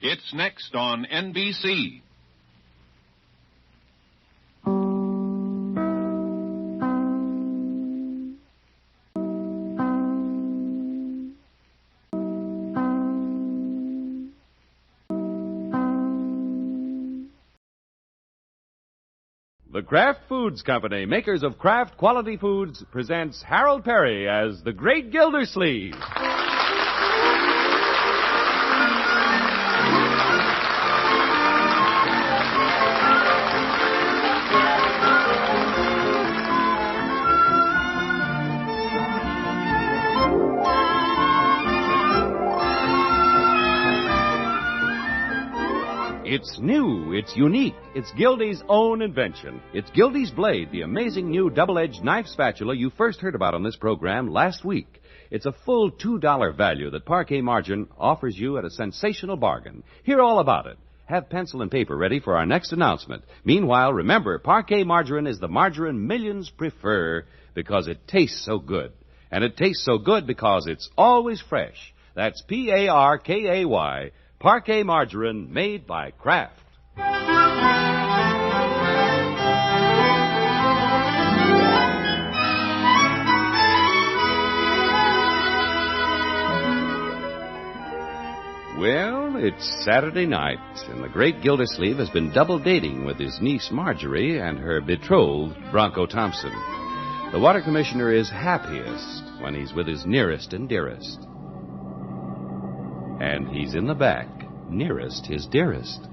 It's next on NBC. The Kraft Foods Company, makers of Kraft Quality Foods, presents Harold Perry as the Great Gildersleeve. It's new, it's unique, it's Gildy's own invention. It's Gildy's Blade, the amazing new double-edged knife spatula you first heard about on this program last week. It's a full $2 value that Parquet Margarine offers you at a sensational bargain. Hear all about it. Have pencil and paper ready for our next announcement. Meanwhile, remember, Parquet Margarine is the margarine millions prefer because it tastes so good. And it tastes so good because it's always fresh. That's P-A-R-K-A-Y, Parquet Margarine made by Kraft. Well, it's Saturday night, and the great Gildersleeve has been double dating with his niece Marjorie and her betrothed, Bronco Thompson. The water commissioner is happiest when he's with his nearest and dearest. And he's in the back, nearest his dearest.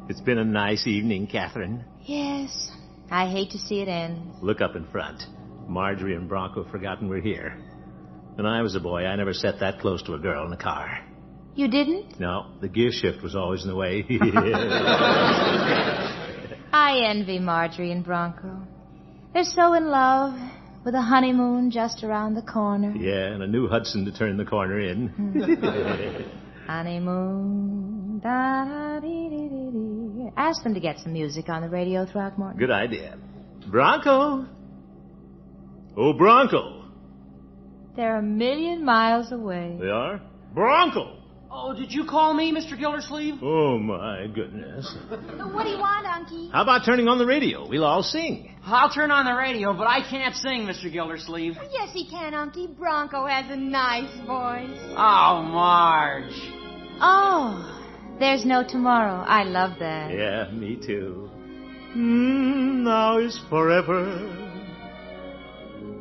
It's been a nice evening, KATHRYN. Yes. I hate to see it end. Look up in front. Marjorie and Bronco have forgotten we're here. When I was a boy, I never sat that close to a girl in a car. You didn't? No, the gear shift was always in the way. I envy Marjorie and Bronco. They're so in love, with a honeymoon just around the corner. Yeah, and a new Hudson to turn the corner in. Honeymoon Da-da-dee-dee-dee-dee. Ask them to get some music on the radio, Throckmorton. Good idea. Bronco. Oh, Bronco. They're a million miles away. They are? Bronco. Oh, did you call me, Mr. Gildersleeve? Oh, my goodness. What do you want, Unky? How about turning on the radio? We'll all sing. I'll turn on the radio, but I can't sing, Mr. Gildersleeve. Yes, he can, Unky. Bronco has a nice voice. Oh, Marge. Oh, there's no tomorrow. I love that. Yeah, me too. Now is forever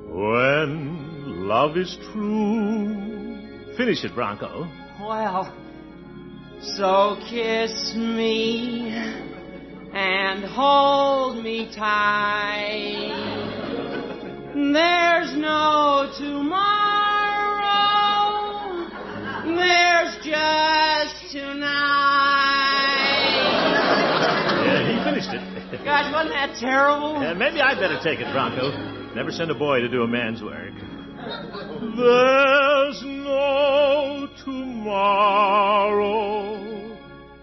when love is true. Finish it, Bronco. Well, so kiss me and hold me tight. There's no tomorrow. There's just tonight. Yeah, he finished it. Gosh, wasn't that terrible? Yeah, maybe I'd better take it, Bronco. Never send a boy to do a man's work. There's no tomorrow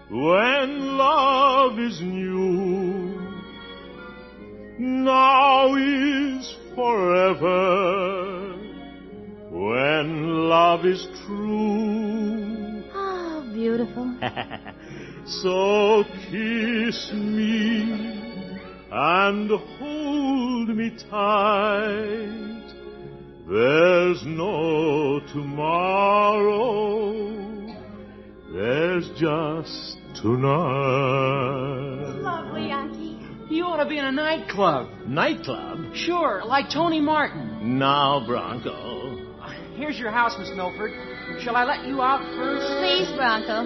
when love is new. Now is forever when love is true. Oh, beautiful. So kiss me and hold me tight. There's no tomorrow. There's just tonight. Lovely, Unky. You ought to be in a nightclub. Nightclub? Sure, like Tony Martin. Now, Bronco. Here's your house, Miss Milford. Shall I let you out first? Please, Bronco.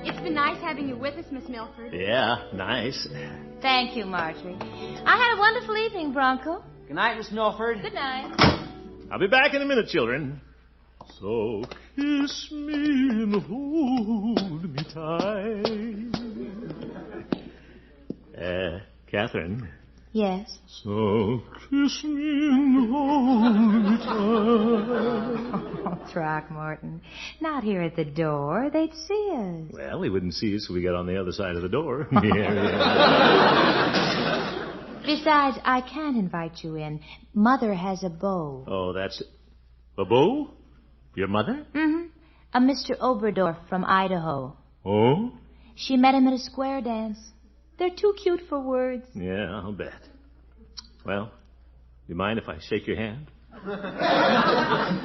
It's been nice having you with us, Miss Milford. Yeah, nice. Thank you, Marjorie. I had a wonderful evening, Bronco. Good night, Miss Milford. Good night. I'll be back in a minute, children. So kiss me and hold me tight. Kathryn. Yes? So kiss me and hold me tight. Oh, Throckmorton. Not here at the door. They'd see us. Well, they wouldn't see us if we got on the other side of the door. Besides, I can't invite you in. Mother has a beau. Oh, that's... A beau? Your mother? Mm-hmm. A Mr. Oberdorf from Idaho. Oh? She met him at a square dance. They're too cute for words. Yeah, I'll bet. Well, you mind if I shake your hand?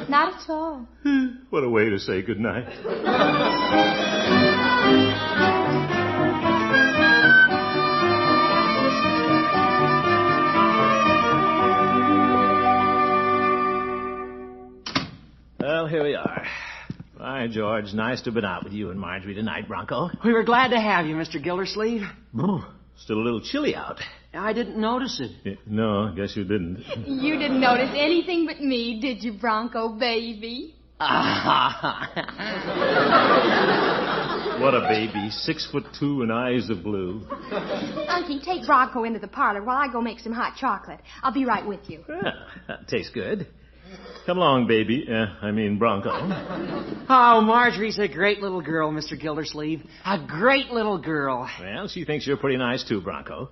Not at all. What a way to say goodnight. Well, here we are. By George, nice to have been out with you and Marjorie tonight, Bronco. We were glad to have you, Mr. Gildersleeve. Oh, still a little chilly out. I didn't notice it. No, I guess you didn't. You didn't notice anything but me, did you, Bronco baby? What a baby. 6'2" and eyes of blue. Unky, take Bronco into the parlor while I go make some hot chocolate. I'll be right with you. Yeah, that tastes good. Come along, baby. Bronco. Oh, Marjorie's a great little girl, Mr. Gildersleeve. A great little girl. Well, she thinks you're pretty nice, too, Bronco.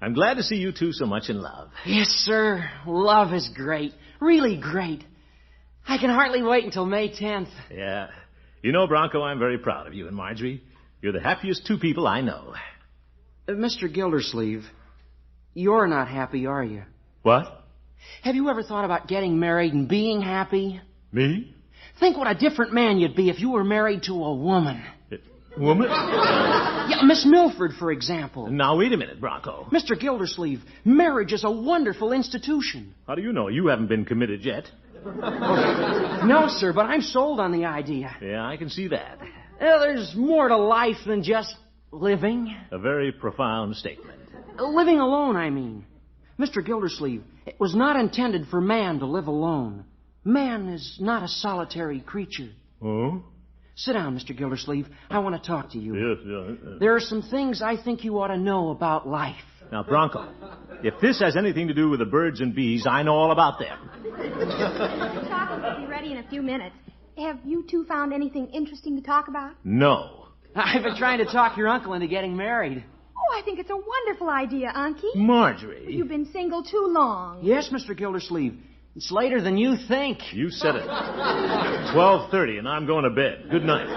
I'm glad to see you two so much in love. Yes, sir. Love is great. Really great. I can hardly wait until May 10th. Yeah. You know, Bronco, I'm very proud of you and Marjorie. You're the happiest two people I know. Mr. Gildersleeve, you're not happy, are you? What? Have you ever thought about getting married and being happy? Me? Think what a different man you'd be if you were married to a woman. Woman? Yeah, Miss Milford, for example. Now, wait a minute, Bronco. Mr. Gildersleeve, marriage is a wonderful institution. How do you know? You haven't been committed yet. No, sir, but I'm sold on the idea. Yeah, I can see that. There's more to life than just living. A very profound statement. Living alone, I mean. Mr. Gildersleeve, it was not intended for man to live alone. Man is not a solitary creature. Oh? Sit down, Mr. Gildersleeve. I want to talk to you. Yes. There are some things I think you ought to know about life. Now, Bronco, if this has anything to do with the birds and bees, I know all about them. Chocolate will be ready in a few minutes. Have you two found anything interesting to talk about? No. I've been trying to talk your uncle into getting married. Oh, I think it's a wonderful idea, Unky. Marjorie. You've been single too long. Yes, Mr. Gildersleeve. It's later than you think. You said it. 12:30, and I'm going to bed. Good night.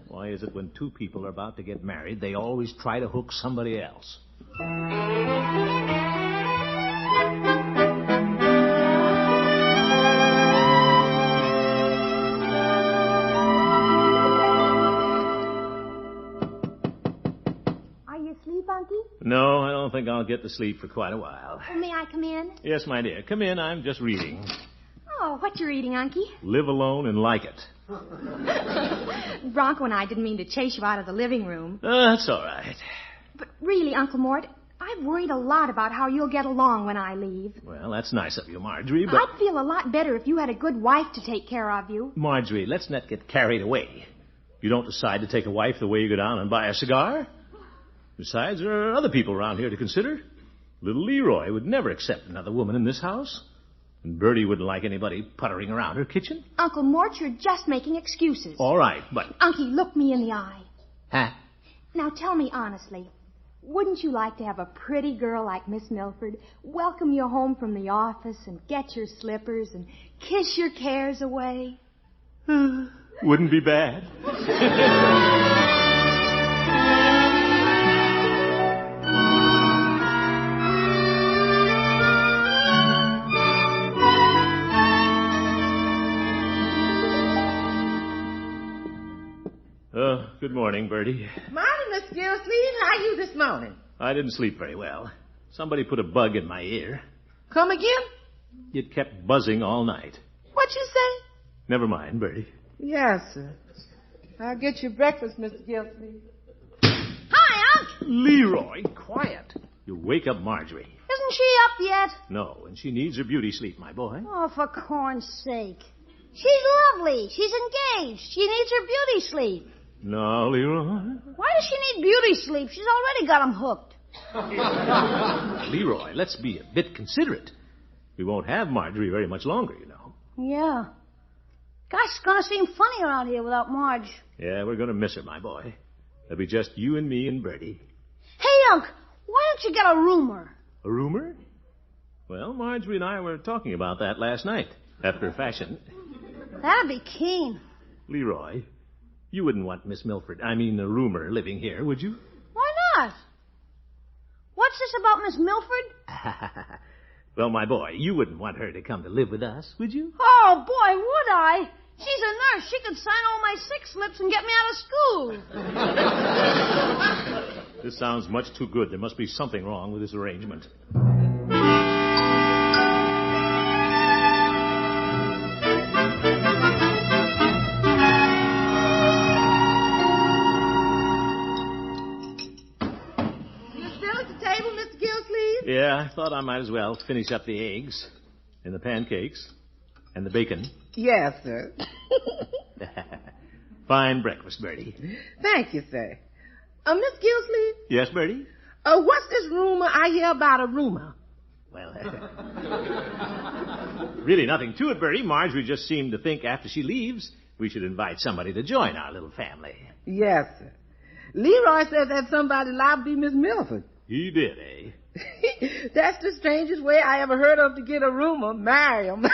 Why is it when two people are about to get married, they always try to hook somebody else? Are you asleep, Unky? No, I don't think I'll get to sleep for quite a while. Oh, may I come in? Yes, my dear. Come in. I'm just reading. Oh, what you reading, Unky? Live alone and like it. Bronco and I didn't mean to chase you out of the living room. That's all right. But really, Uncle Mort, I've worried a lot about how you'll get along when I leave. Well, that's nice of you, Marjorie, but... I'd feel a lot better if you had a good wife to take care of you. Marjorie, let's not get carried away. You don't decide to take a wife the way you go down and buy a cigar. Besides, there are other people around here to consider. Little Leroy would never accept another woman in this house. And Bertie wouldn't like anybody puttering around her kitchen. Uncle Mort, you're just making excuses. All right, but... Unky, look me in the eye. Huh? Now tell me honestly, wouldn't you like to have a pretty girl like Miss Milford welcome you home from the office and get your slippers and kiss your cares away? Wouldn't be bad. Good morning, Bertie. Morning, Miss Gildersleeve. How you this morning? I didn't sleep very well. Somebody put a bug in my ear. Come again? It kept buzzing all night. What you say? Never mind, Bertie. Yes, sir. I'll get you breakfast, Mr. Gildersleeve. Hi, Unc. Leroy, quiet. You'll wake up Marjorie. Isn't she up yet? No, and she needs her beauty sleep, my boy. Oh, for corn's sake. She's lovely. She's engaged. She needs her beauty sleep. No, Leroy. Why does she need beauty sleep? She's already got 'em hooked. Leroy, let's be a bit considerate. We won't have Marjorie very much longer, you know. Yeah. Gosh, it's gonna seem funny around here without Marge. Yeah, we're going to miss her, my boy. It'll be just you and me and Bertie. Hey, Unc, why don't you get a roomer? A roomer? Well, Marjorie and I were talking about that last night, after a fashion. That'd be keen. Leroy, you wouldn't want Miss Milford, a roomer, living here, would you? Why not? What's this about Miss Milford? Well, my boy, you wouldn't want her to come to live with us, would you? Oh, boy, would I? She's a nurse. She could sign all my sick slips and get me out of school. This sounds much too good. There must be something wrong with this arrangement. Yeah, I thought I might as well finish up the eggs and the pancakes and the bacon. Yes, sir. Fine breakfast, Bertie. Thank you, sir. Miss Gildersleeve? Yes, Bertie? What's this rumor I hear about a rumor? Well, really nothing to it, Bertie. Marjorie just seemed to think after she leaves, we should invite somebody to join our little family. Yes, sir. Leroy says that somebody liable to be Miss Milford. He did, eh? That's the strangest way I ever heard of to get a rumor. Marry him.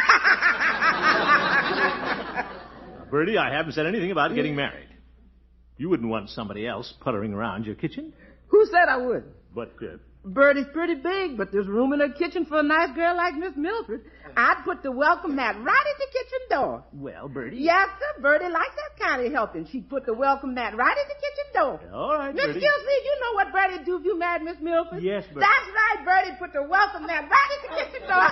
Bertie, I haven't said anything about getting married. You wouldn't want somebody else puttering around your kitchen. Who said I wouldn't? But, Bertie's pretty big, but there's room in her kitchen for a nice girl like Miss Milford. I'd put the welcome mat right at the kitchen door. Well, Bertie... Yes, sir. Bertie likes that kind of helping. She'd put the welcome mat right at the kitchen door. All right, Miss Bertie. Gildersleeve, you know what Bertie'd do if you married Miss Milford? Yes, Bertie. That's right, Bertie. Put the welcome mat right at the kitchen door.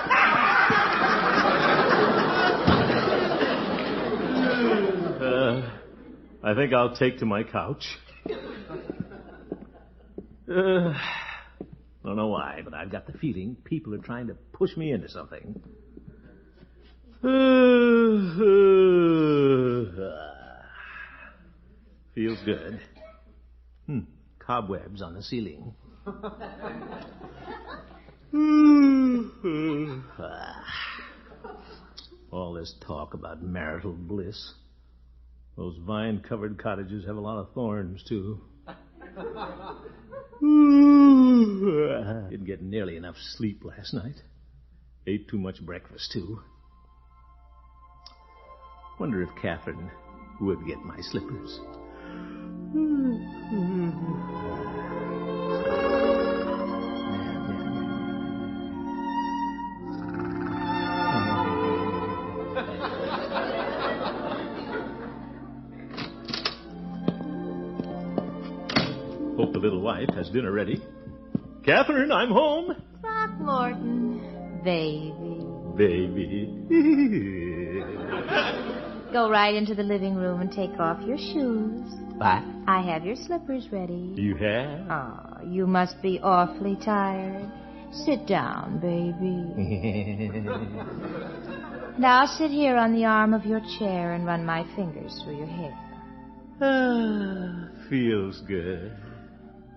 I think I'll take to my couch. I don't know why, but I've got the feeling people are trying to push me into something. Feels good. Cobwebs on the ceiling. All this talk about marital bliss. Those vine-covered cottages have a lot of thorns, too. Didn't get nearly enough sleep last night. Ate too much breakfast, too. Wonder if KATHRYN would get my slippers. Hope the little wife has dinner ready. KATHRYN, I'm home. Throckmorton, baby. Baby. Go right into the living room and take off your shoes. What? I have your slippers ready. You have? Oh, you must be awfully tired. Sit down, baby. Now sit here on the arm of your chair and run my fingers through your hair. Feels good.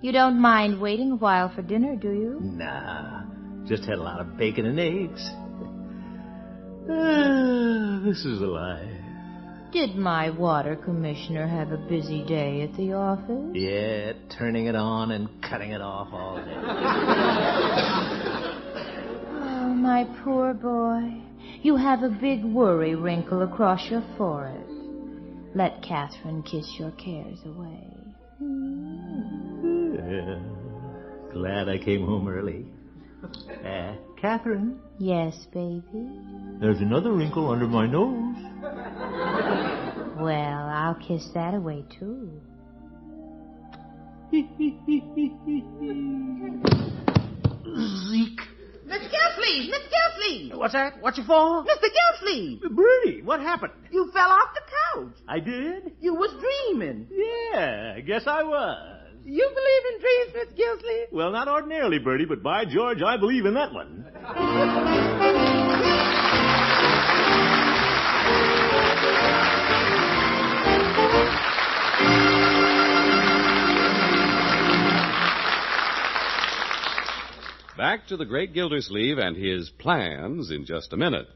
You don't mind waiting a while for dinner, do you? Nah, just had a lot of bacon and eggs. This is life. Did my water commissioner have a busy day at the office? Yeah, turning it on and cutting it off all day. Oh, my poor boy. You have a big worry wrinkle across your forehead. Let KATHRYN kiss your cares away. Glad I came home early. KATHRYN? Yes, baby? There's another wrinkle under my nose. Well, I'll kiss that away, too. Zeke. Mr. Gildersleeve! Mr. Gildersleeve! What's that? What's it for? Mr. Gildersleeve! Bertie, what happened? You fell off the couch. I did? You was dreaming. Yeah, I guess I was. You believe in dreams, Mr. Gildersleeve? Well, not ordinarily, Bertie, but by George, I believe in that one. Back to the great Gildersleeve and his plans in just a minute.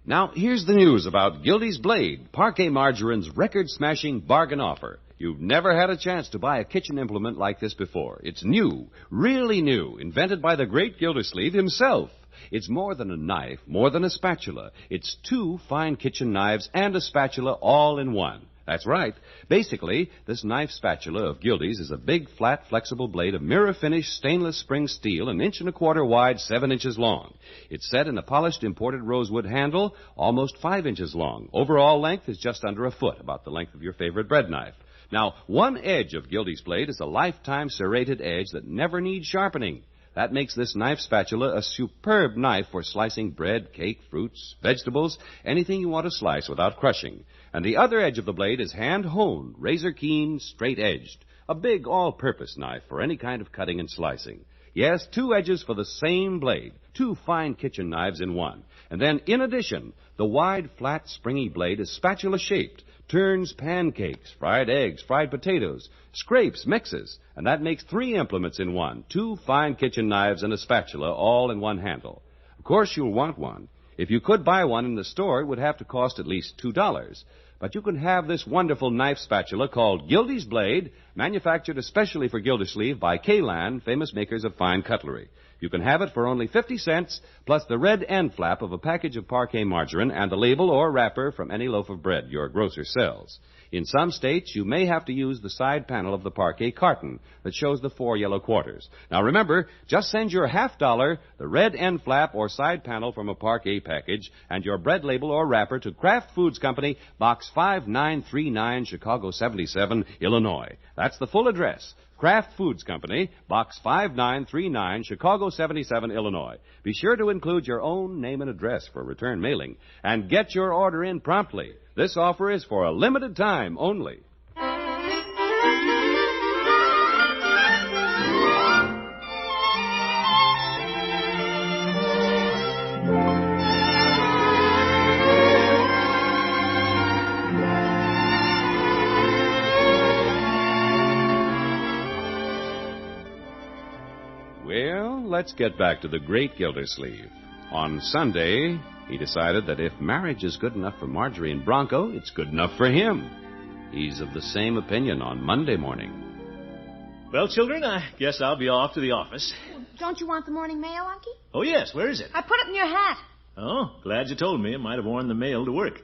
Now, here's the news about Gildy's Blade, Parquet Margarine's record-smashing bargain offer. You've never had a chance to buy a kitchen implement like this before. It's new, really new, invented by the great Gildersleeve himself. It's more than a knife, more than a spatula. It's 2 fine kitchen knives and a spatula all in one. That's right. Basically, this knife spatula of Gildy's is a big, flat, flexible blade of mirror-finished stainless spring steel, 1 1/4 inch wide, 7 inches long. It's set in a polished imported rosewood handle, almost 5 inches long. Overall length is just under a foot, about the length of your favorite bread knife. Now, one edge of Gildy's blade is a lifetime serrated edge that never needs sharpening. That makes this knife spatula a superb knife for slicing bread, cake, fruits, vegetables, anything you want to slice without crushing. And the other edge of the blade is hand-honed, razor-keen, straight-edged. A big all-purpose knife for any kind of cutting and slicing. Yes, 2 edges for the same blade. 2 fine kitchen knives in one. And then, in addition, the wide, flat, springy blade is spatula-shaped. Turns pancakes, fried eggs, fried potatoes, scrapes, mixes. And that makes 3 implements in one. 2 fine kitchen knives and a spatula, all in one handle. Of course, you'll want one. If you could buy one in the store, it would have to cost at least $2. But you can have this wonderful knife spatula called Gildy's Blade, manufactured especially for Gildersleeve by K-Land, famous makers of fine cutlery. You can have it for only 50 cents, plus the red end flap of a package of Parquet margarine and the label or wrapper from any loaf of bread your grocer sells. In some states, you may have to use the side panel of the Parquet carton that shows the 4 yellow quarters. Now remember, just send your $50, the red end flap or side panel from a Parquet package, and your bread label or wrapper to Kraft Foods Company, Box 5939, Chicago 77, Illinois. That's the full address. Kraft Foods Company, Box 5939, Chicago 77, Illinois. Be sure to include your own name and address for return mailing, and get your order in promptly. This offer is for a limited time only. Well, let's get back to the great Gildersleeve. On Sunday, He decided that if marriage is good enough for Marjorie and Bronco, it's good enough for him. He's of the same opinion on Monday morning. Well, children, I guess I'll be off to the office. Don't you want the morning mail, Unky? Oh, yes. Where is it? I put it in your hat. Oh, glad you told me. I might have worn the mail to work.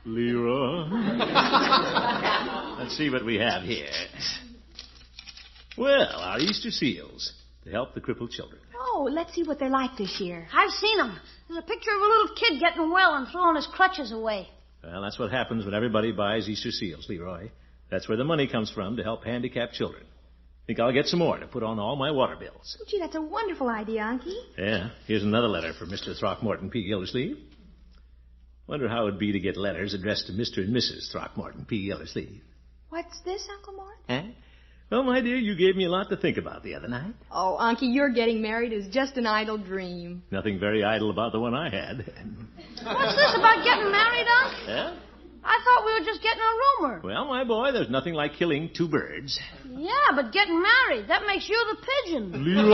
Leroy. Let's see what we have here. Well, our Easter seals to help the crippled children. Oh, let's see what they're like this year. I've seen them. There's a picture of a little kid getting well and throwing his crutches away. Well, that's what happens when everybody buys Easter seals, Leroy. That's where the money comes from to help handicapped children. Think I'll get some more to put on all my water bills. Oh, gee, that's a wonderful idea, Unky. Yeah, here's another letter from Mr. Throckmorton P. Gildersleeve. Wonder how it'd be to get letters addressed to Mr. and Mrs. Throckmorton P. Gildersleeve. What's this, Uncle Mort? Huh? Well, my dear, you gave me a lot to think about the other night. Oh, Unky, your getting married is just an idle dream. Nothing very idle about the one I had. What's this about getting married, Unc? Yeah? I thought we were just getting a rumor. Well, my boy, there's nothing like killing two birds. Yeah, but getting married, that makes you the pigeon. Leroy?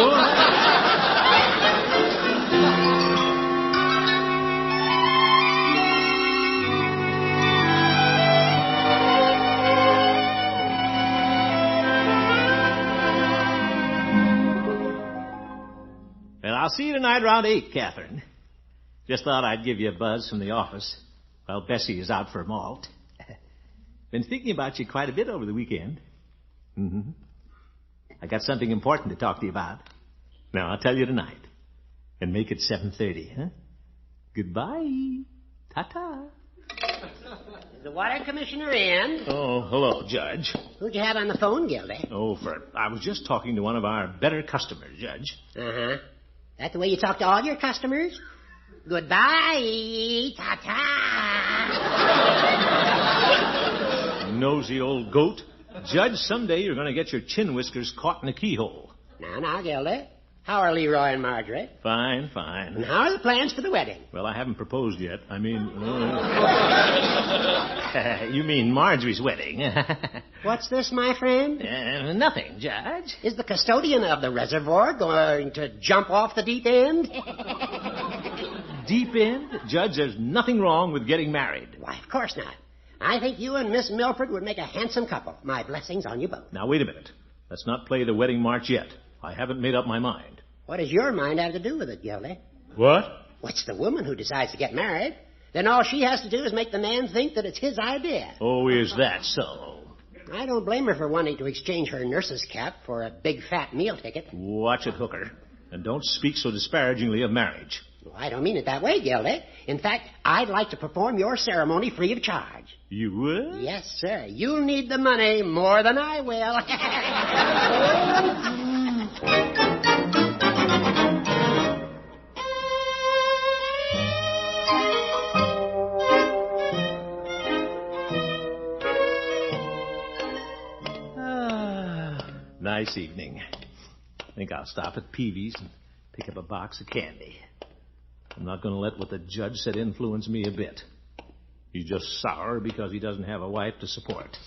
Well, I'll see you tonight around 8, Kathryn. Just thought I'd give you a buzz from the office while Bessie is out for malt. Been thinking about you quite a bit over the weekend. Mm-hmm. I got something important to talk to you about. Now, I'll tell you tonight. And make it 7:30, huh? Goodbye. Ta-ta. Is the water commissioner in? Oh, hello, Judge. Who'd you have on the phone, Gildy? Oh, I was just talking to one of our better customers, Judge. Uh-huh. That the way you talk to all your customers? Goodbye. Ta-ta. Nosy old goat. Judge, someday you're going to get your chin whiskers caught in a keyhole. Now, Gildy. How are Leroy and Marjorie? Fine, fine. And how are the plans for the wedding? Well, I haven't proposed yet. I mean... you mean Marjorie's wedding. What's this, my friend? Nothing, Judge. Is the custodian of the reservoir going to jump off the deep end? Deep end? Judge, there's nothing wrong with getting married. Why, of course not. I think you and Miss Milford would make a handsome couple. My blessings on you both. Now, wait a minute. Let's not play the wedding march yet. I haven't made up my mind. What does your mind have to do with it, Gildy? What? What's the woman who decides to get married? Then all she has to do is make the man think that it's his idea. Oh, is that so? I don't blame her for wanting to exchange her nurse's cap for a big fat meal ticket. Watch it, Hooker. And don't speak so disparagingly of marriage. Well, I don't mean it that way, Gildy. In fact, I'd like to perform your ceremony free of charge. You would? Yes, sir. You'll need the money more than I will. Nice evening. I think I'll stop at Peavy's and pick up a box of candy. I'm not going to let what the judge said influence me a bit. He's just sour because he doesn't have a wife to support.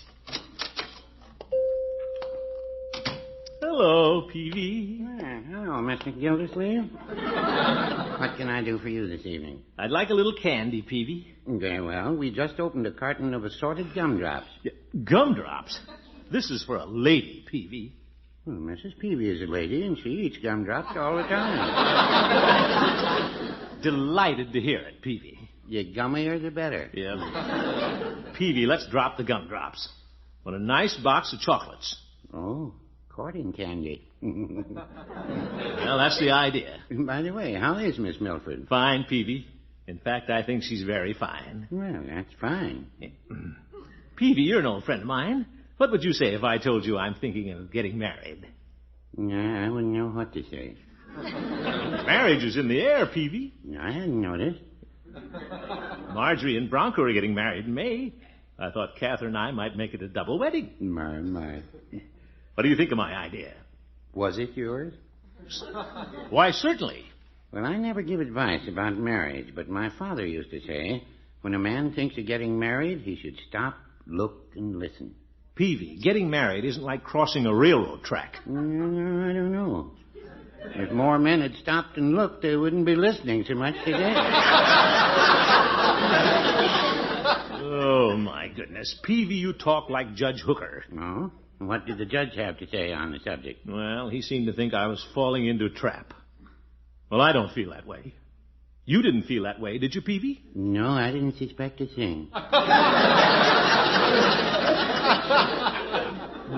Hello, Peavy. Hello, Mr. Gildersleeve. What can I do for you this evening? I'd like a little candy, Peavy. Very well. We just opened a carton of assorted gumdrops. Gumdrops? This is for a lady, Peavy. Well, Mrs. Peavy is a lady, and she eats gumdrops all the time. Delighted to hear it, Peavy. The gummier, the better. Yeah. Peavy, let's drop the gumdrops. Want a nice box of chocolates. Oh, courting candy. Well, that's the idea. By the way, how is Miss Milford? Fine, Peavy. In fact, I think she's very fine. Well, that's fine. Peavy, you're an old friend of mine. What would you say if I told you I'm thinking of getting married? I wouldn't know what to say. Marriage is in the air, Peavy. I hadn't noticed. Marjorie and Bronco are getting married in May. I thought Kathryn and I might make it a double wedding. My. What do you think of my idea? Was it yours? Why, certainly. Well, I never give advice about marriage, but my father used to say, when a man thinks of getting married, he should stop, look, and listen. Peavy, getting married isn't like crossing a railroad track. I don't know. If more men had stopped and looked, they wouldn't be listening so much today. Oh, my goodness. Peavy, you talk like Judge Hooker. Oh? What did the judge have to say on the subject? Well, he seemed to think I was falling into a trap. Well, I don't feel that way. You didn't feel that way, did you, Peavy? No, I didn't suspect a thing.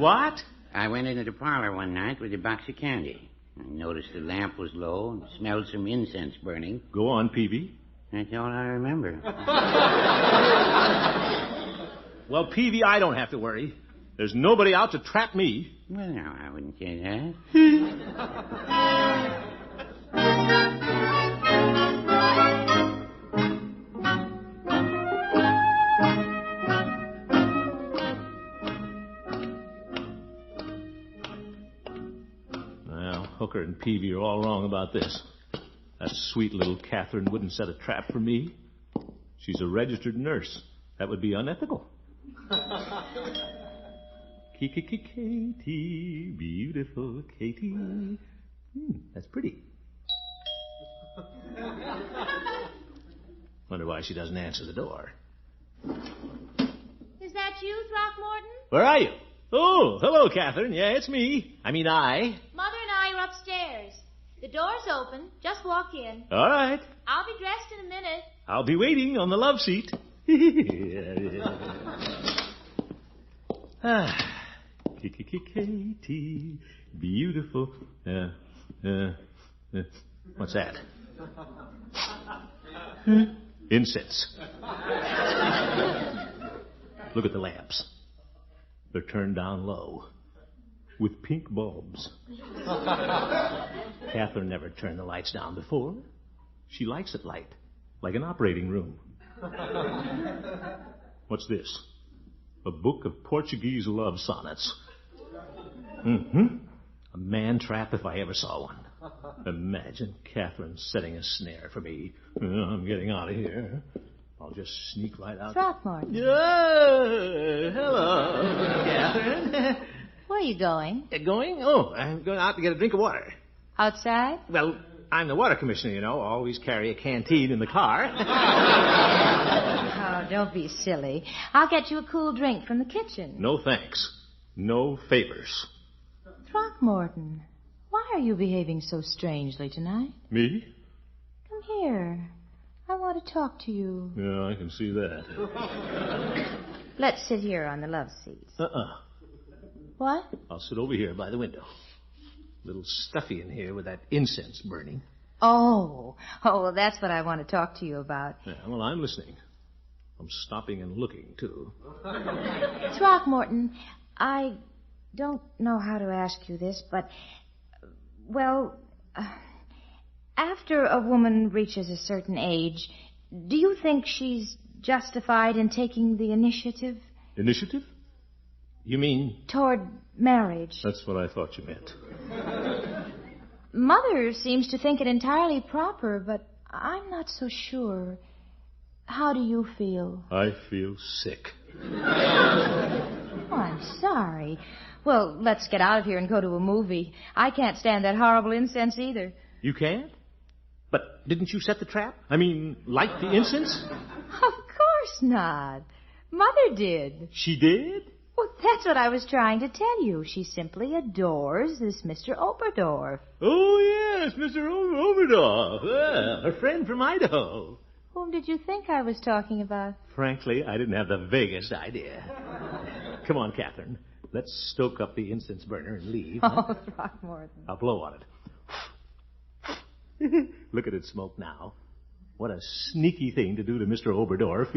What? I went into the parlor one night with a box of candy. I noticed the lamp was low and smelled some incense burning. Go on, Peavy. That's all I remember. Well, Peavy, I don't have to worry. There's nobody out to trap me. Well, no, I wouldn't say that. Well, Hooker and Peavy are all wrong about this. That sweet little KATHRYN wouldn't set a trap for me. She's a registered nurse. That would be unethical. Katie, beautiful Katie. That's pretty. Wonder why she doesn't answer the door. Is that you, Throckmorton? Where are you? Oh, hello, KATHRYN. Yeah, it's me. I. Mother and I are upstairs. The door's open. Just walk in. All right. I'll be dressed in a minute. I'll be waiting on the love seat. Katie, beautiful. What's that? Incense. Look at the lamps. They're turned down low with pink bulbs. KATHRYN never turned the lights down before. She likes it light, like an operating room. What's this? A book of Portuguese love sonnets. A man trap if I ever saw one. Imagine KATHRYN setting a snare for me. I'm getting out of here. I'll just sneak right out. Throckmorton. Hello, KATHRYN. Where are you going? Going? Oh, I'm going out to get a drink of water. Outside? Well, I'm the water commissioner, you know. Always carry a canteen in the car. Oh, don't be silly. I'll get you a cool drink from the kitchen. No thanks. No favors. Throckmorton, why are you behaving so strangely tonight? Me? Come here. I want to talk to you. Yeah, I can see that. Let's sit here on the love seat. What? I'll sit over here by the window. A little stuffy in here with that incense burning. Oh, well, that's what I want to talk to you about. Yeah, well, I'm listening. I'm stopping and looking, too. Throckmorton, I don't know how to ask you this, but, well, after a woman reaches a certain age, do you think she's justified in taking the initiative? Initiative? You mean? Toward marriage. That's what I thought you meant. Mother seems to think it entirely proper, but I'm not so sure. How do you feel? I feel sick. Oh, I'm sorry. Well, let's get out of here and go to a movie. I can't stand that horrible incense either. You can't? But didn't you set the trap? I mean, light the incense? Of course not. Mother did. She did? Well, that's what I was trying to tell you. She simply adores this Mr. Oberdorf. Oh, yes, Mr. Oberdorf. Her friend from Idaho. Whom did you think I was talking about? Frankly, I didn't have the vaguest idea. Come on, KATHRYN. Let's stoke up the incense burner and leave. Oh, Throckmorton. I'll blow on it. Look at it smoke now. What a sneaky thing to do to Mr. Oberdorf.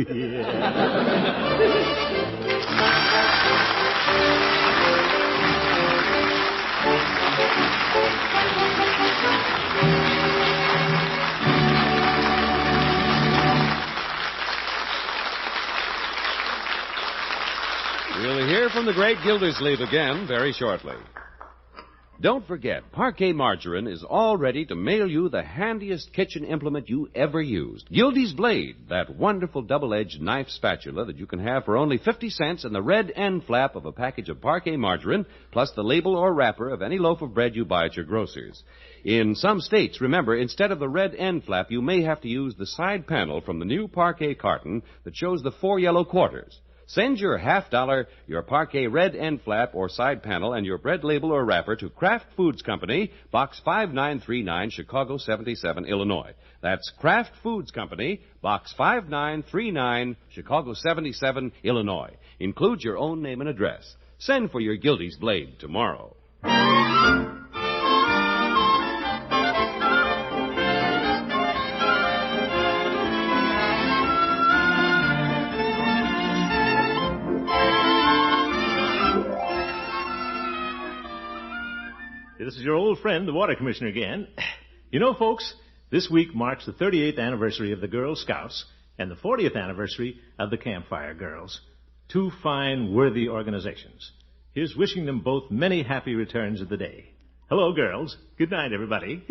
We'll hear from the great Gildersleeve again very shortly. Don't forget, Parquet Margarine is all ready to mail you the handiest kitchen implement you ever used. Gildy's Blade, that wonderful double-edged knife spatula that you can have for only 50 cents in the red end flap of a package of Parquet Margarine, plus the label or wrapper of any loaf of bread you buy at your grocer's. In some states, remember, instead of the red end flap, you may have to use the side panel from the new Parquet carton that shows the 4 yellow quarters. Send your $50, your Parquet red end flap or side panel, and your bread label or wrapper to Kraft Foods Company, Box 5939, Chicago 77, Illinois. That's Kraft Foods Company, Box 5939, Chicago 77, Illinois. Include your own name and address. Send for your Gildy's Blade tomorrow. This is your old friend, the Water Commissioner again. You know, folks, this week marks the 38th anniversary of the Girl Scouts and the 40th anniversary of the Campfire Girls. Two fine, worthy organizations. Here's wishing them both many happy returns of the day. Hello, girls. Good night, everybody.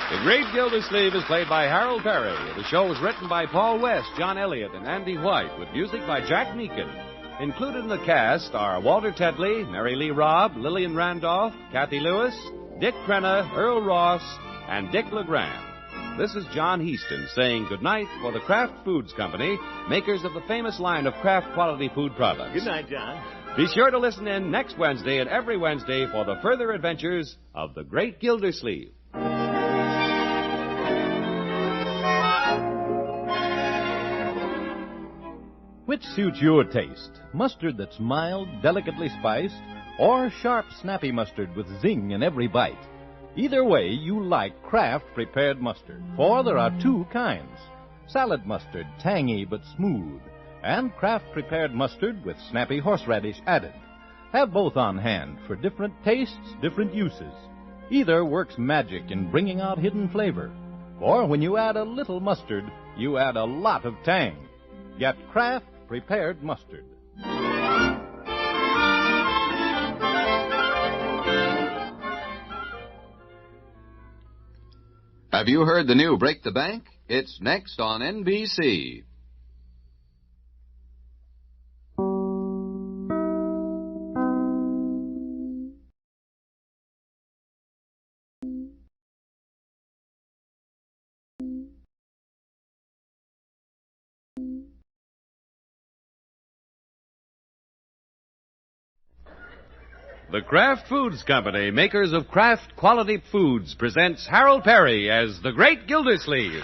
The Great Gildersleeve is played by Harold Perry. The show was written by Paul West, John Elliott, and Andy White, with music by Jack Meakin. Included in the cast are Walter Tetley, Mary Lee Robb, Lillian Randolph, Kathy Lewis, Dick Crenna, Earl Ross, and Dick LeGrand. This is John Heaston saying goodnight for the Kraft Foods Company, makers of the famous line of Kraft quality food products. Good night, John. Be sure to listen in next Wednesday and every Wednesday for the further adventures of the Great Gildersleeve. Which suits your taste? Mustard that's mild, delicately spiced, or sharp, snappy mustard with zing in every bite? Either way, you like Kraft prepared mustard, for there are two kinds. Salad mustard, tangy but smooth, and Kraft prepared mustard with snappy horseradish added. Have both on hand for different tastes, different uses. Either works magic in bringing out hidden flavor. For when you add a little mustard, you add a lot of tang. Get Kraft prepared mustard. Have you heard the new Break the Bank? It's next on NBC. The Kraft Foods Company, makers of Kraft quality foods, presents Harold Perry as the Great Gildersleeve.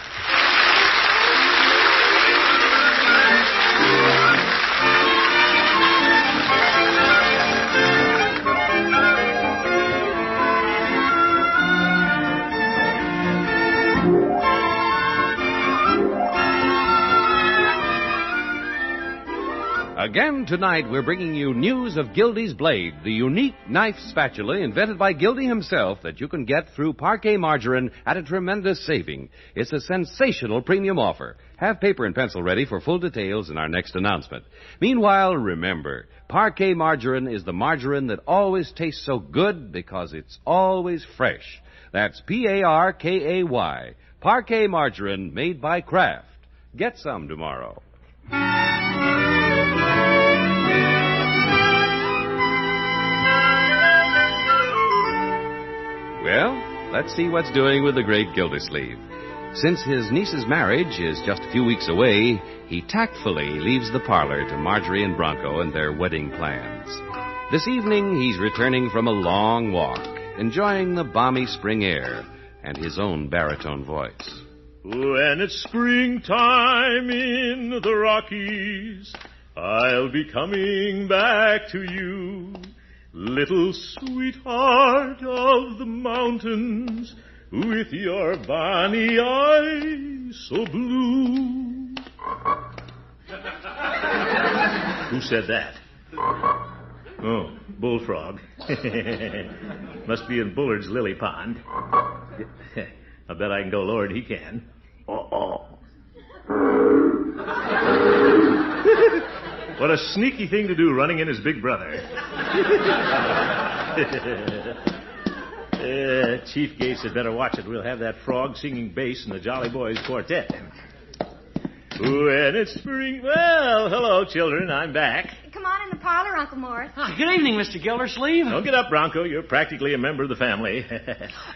Again tonight, we're bringing you news of Gildy's Blade, the unique knife spatula invented by Gildy himself that you can get through Parquet Margarine at a tremendous saving. It's a sensational premium offer. Have paper and pencil ready for full details in our next announcement. Meanwhile, remember, Parquet Margarine is the margarine that always tastes so good because it's always fresh. That's P-A-R-K-A-Y. Parquet Margarine made by Kraft. Get some tomorrow. Well, let's see what's doing with the Great Gildersleeve. Since his niece's marriage is just a few weeks away, he tactfully leaves the parlor to Marjorie and Bronco and their wedding plans. This evening, he's returning from a long walk, enjoying the balmy spring air and his own baritone voice. When it's springtime in the Rockies, I'll be coming back to you. Little sweetheart of the mountains, with your bonny eyes so blue. Who said that? Oh, bullfrog. Must be in Bullard's lily pond. I bet I can go lower than he can. Oh. What a sneaky thing to do, running in his big brother. Chief Gates had better watch it. We'll have that frog singing bass in the Jolly Boys Quartet. When it's spring... Well, hello, children. I'm back. Come on in the parlor, Uncle Mort. Good evening, Mr. Gildersleeve. Don't get up, Bronco. You're practically a member of the family.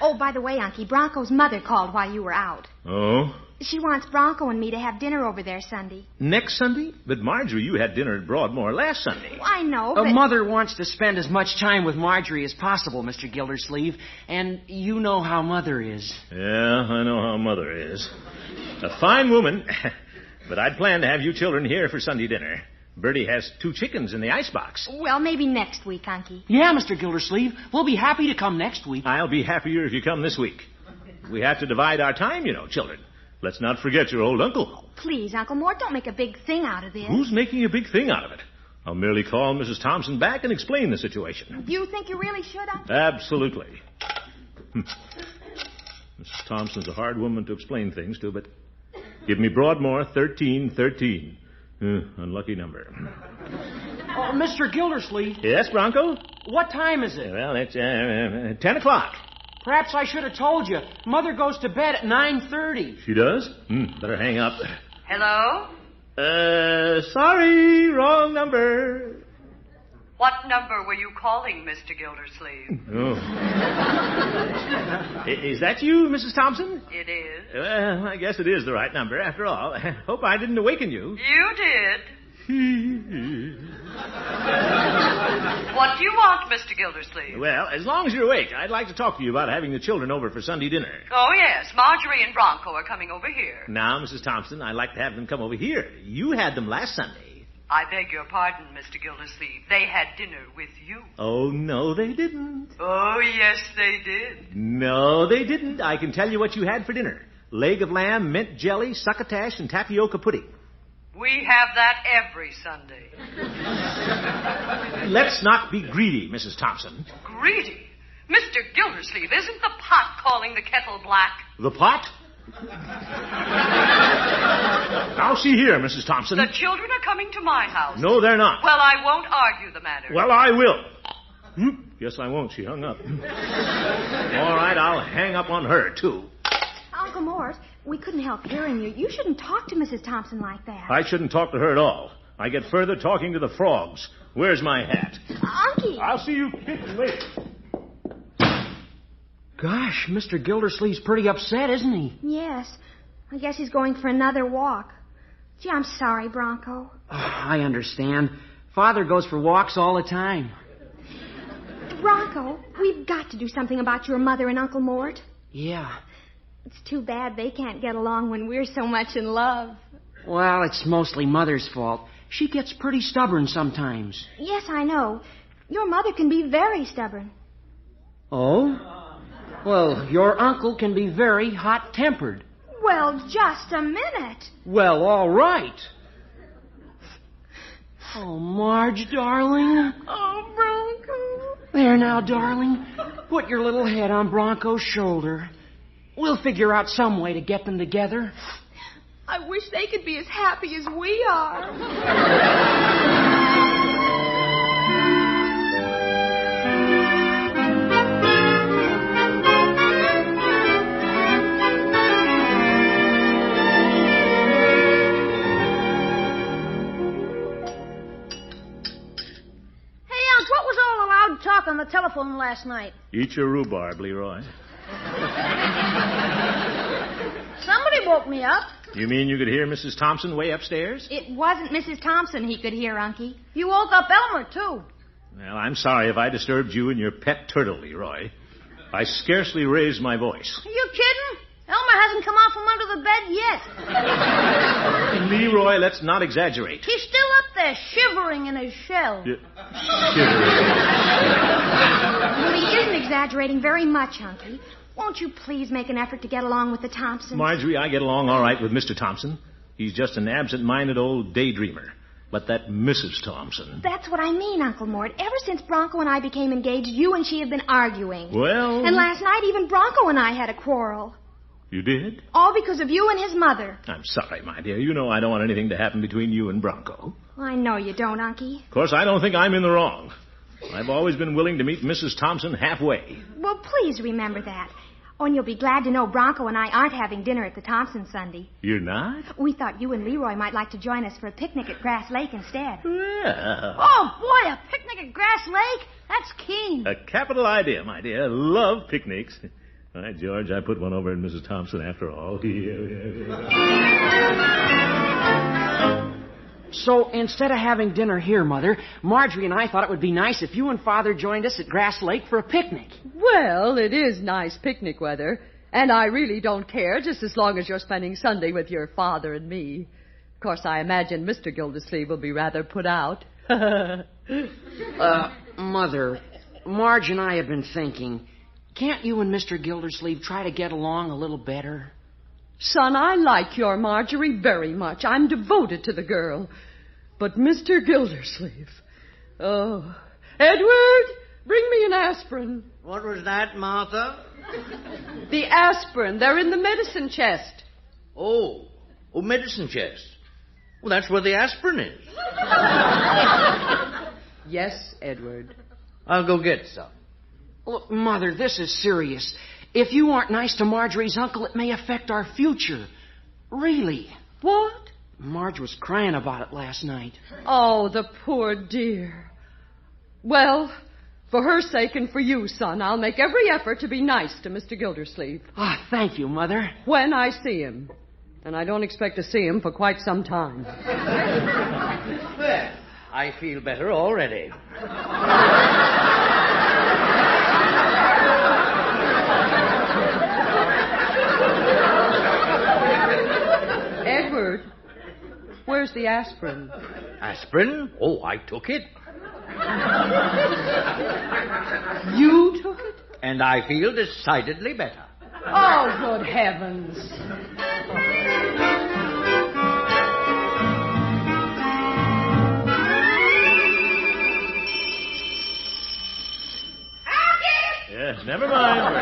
Oh, by the way, Unky, Bronco's mother called while you were out. Oh? She wants Bronco and me to have dinner over there Sunday. Next Sunday? But, Marjorie, you had dinner at Broadmoor last Sunday. I know, but... Mother wants to spend as much time with Marjorie as possible, Mr. Gildersleeve. And you know how Mother is. Yeah, I know how Mother is. A fine woman. But I'd planned to have you children here for Sunday dinner. Bertie has 2 chickens in the icebox. Well, maybe next week, Unky. Yeah, Mr. Gildersleeve. We'll be happy to come next week. I'll be happier if you come this week. We have to divide our time, you know, children. Let's not forget your old uncle. Please, Uncle Mort, don't make a big thing out of this. Who's making a big thing out of it? I'll merely call Mrs. Thompson back and explain the situation. Do you think you really should, Uncle? Absolutely. Mrs. Thompson's a hard woman to explain things to, but... Give me Broadmoor 1313. Unlucky number. Oh, Mr. Gildersleeve. Yes, Bronco? What time is it? Well, it's 10 o'clock. Perhaps I should have told you. Mother goes to bed at 9:30. She does? Better hang up. Hello? Sorry, wrong number. What number were you calling, Mr. Gildersleeve? Oh. Is that you, Mrs. Thompson? It is. Well, I guess it is the right number, after all. Hope I didn't awaken you. You did. What do you want, Mr. Gildersleeve? Well, as long as you're awake, I'd like to talk to you about having the children over for Sunday dinner. Oh, yes. Marjorie and Bronco are coming over here. Now, Mrs. Thompson, I'd like to have them come over here. You had them last Sunday. I beg your pardon, Mr. Gildersleeve. They had dinner with you. Oh, no, they didn't. Oh, yes, they did. No, they didn't. I can tell you what you had for dinner. Leg of lamb, mint jelly, succotash, and tapioca pudding. We have that every Sunday. Let's not be greedy, Mrs. Thompson. Greedy? Mr. Gildersleeve, isn't the pot calling the kettle black? The pot? Now, see here, Mrs. Thompson. The children are coming to my house. No, they're not. Well, I won't argue the matter. Well, I will. Guess I won't. She hung up. All right, I'll hang up on her, too. Uncle Mort, we couldn't help hearing you. You shouldn't talk to Mrs. Thompson like that. I shouldn't talk to her at all. I get further talking to the frogs. Where's my hat? Unky! I'll see you kids later. Gosh, Mr. Gildersleeve's pretty upset, isn't he? Yes. I guess he's going for another walk. Gee, I'm sorry, Bronco. I understand. Father goes for walks all the time. Bronco, we've got to do something about your mother and Uncle Mort. Yeah. It's too bad they can't get along when we're so much in love. Well, it's mostly Mother's fault. She gets pretty stubborn sometimes. Yes, I know. Your mother can be very stubborn. Oh? Well, your uncle can be very hot-tempered. Well, just a minute. Well, all right. Oh, Marge, darling. Oh, Bronco. There now, darling. Put your little head on Bronco's shoulder. We'll figure out some way to get them together. I wish they could be as happy as we are. Talk on the telephone last night. Eat your rhubarb, Leroy. Somebody woke me up. You mean you could hear Mrs. Thompson way upstairs? It wasn't Mrs. Thompson he could hear, Unky. You woke up Elmer, too. Well, I'm sorry if I disturbed you and your pet turtle, Leroy. I scarcely raised my voice. Are you kidding? Elmer hasn't come out from under the bed yet. Leroy, let's not exaggerate. He's still up there, shivering in his shell. Well, he isn't exaggerating very much, Unky. Won't you please make an effort to get along with the Thompsons? Marjorie, I get along all right with Mr. Thompson. He's just an absent-minded old daydreamer. But that Mrs. Thompson... That's what I mean, Uncle Mort. Ever since Bronco and I became engaged, you and she have been arguing. Well... And last night, even Bronco and I had a quarrel. You did? All because of you and his mother. I'm sorry, my dear. You know I don't want anything to happen between you and Bronco. I know you don't, Unky. Of course, I don't think I'm in the wrong. I've always been willing to meet Mrs. Thompson halfway. Well, please remember that. Oh, and you'll be glad to know Bronco and I aren't having dinner at the Thompsons Sunday. You're not? We thought you and Leroy might like to join us for a picnic at Grass Lake instead. Yeah. Oh, boy, a picnic at Grass Lake? That's keen. A capital idea, my dear. Love picnics. All right, George, I put one over at Mrs. Thompson after all. So instead of having dinner here, Mother, Marjorie and I thought it would be nice if you and Father joined us at Grass Lake for a picnic. Well, it is nice picnic weather, and I really don't care just as long as you're spending Sunday with your father and me. Of course, I imagine Mr. Gildersleeve will be rather put out. Mother, Marge and I have been thinking, can't you and Mr. Gildersleeve try to get along a little better? Son, I like your Marjorie very much. I'm devoted to the girl. But Mr. Gildersleeve... Oh, Edward, bring me an aspirin. What was that, Martha? The aspirin. They're in the medicine chest. Oh, medicine chest. Well, that's where the aspirin is. Yes, Edward. I'll go get some. Look, Mother, this is serious. If you aren't nice to Marjorie's uncle, it may affect our future. Really. What? Marge was crying about it last night. Oh, the poor dear. Well, for her sake and for you, son, I'll make every effort to be nice to Mr. Gildersleeve. Ah, thank you, Mother. When I see him. And I don't expect to see him for quite some time. Well, I feel better already. Edward, where's the aspirin? Aspirin? Oh, I took it. You took it? And I feel decidedly better. Oh, good heavens. Yeah, never mind.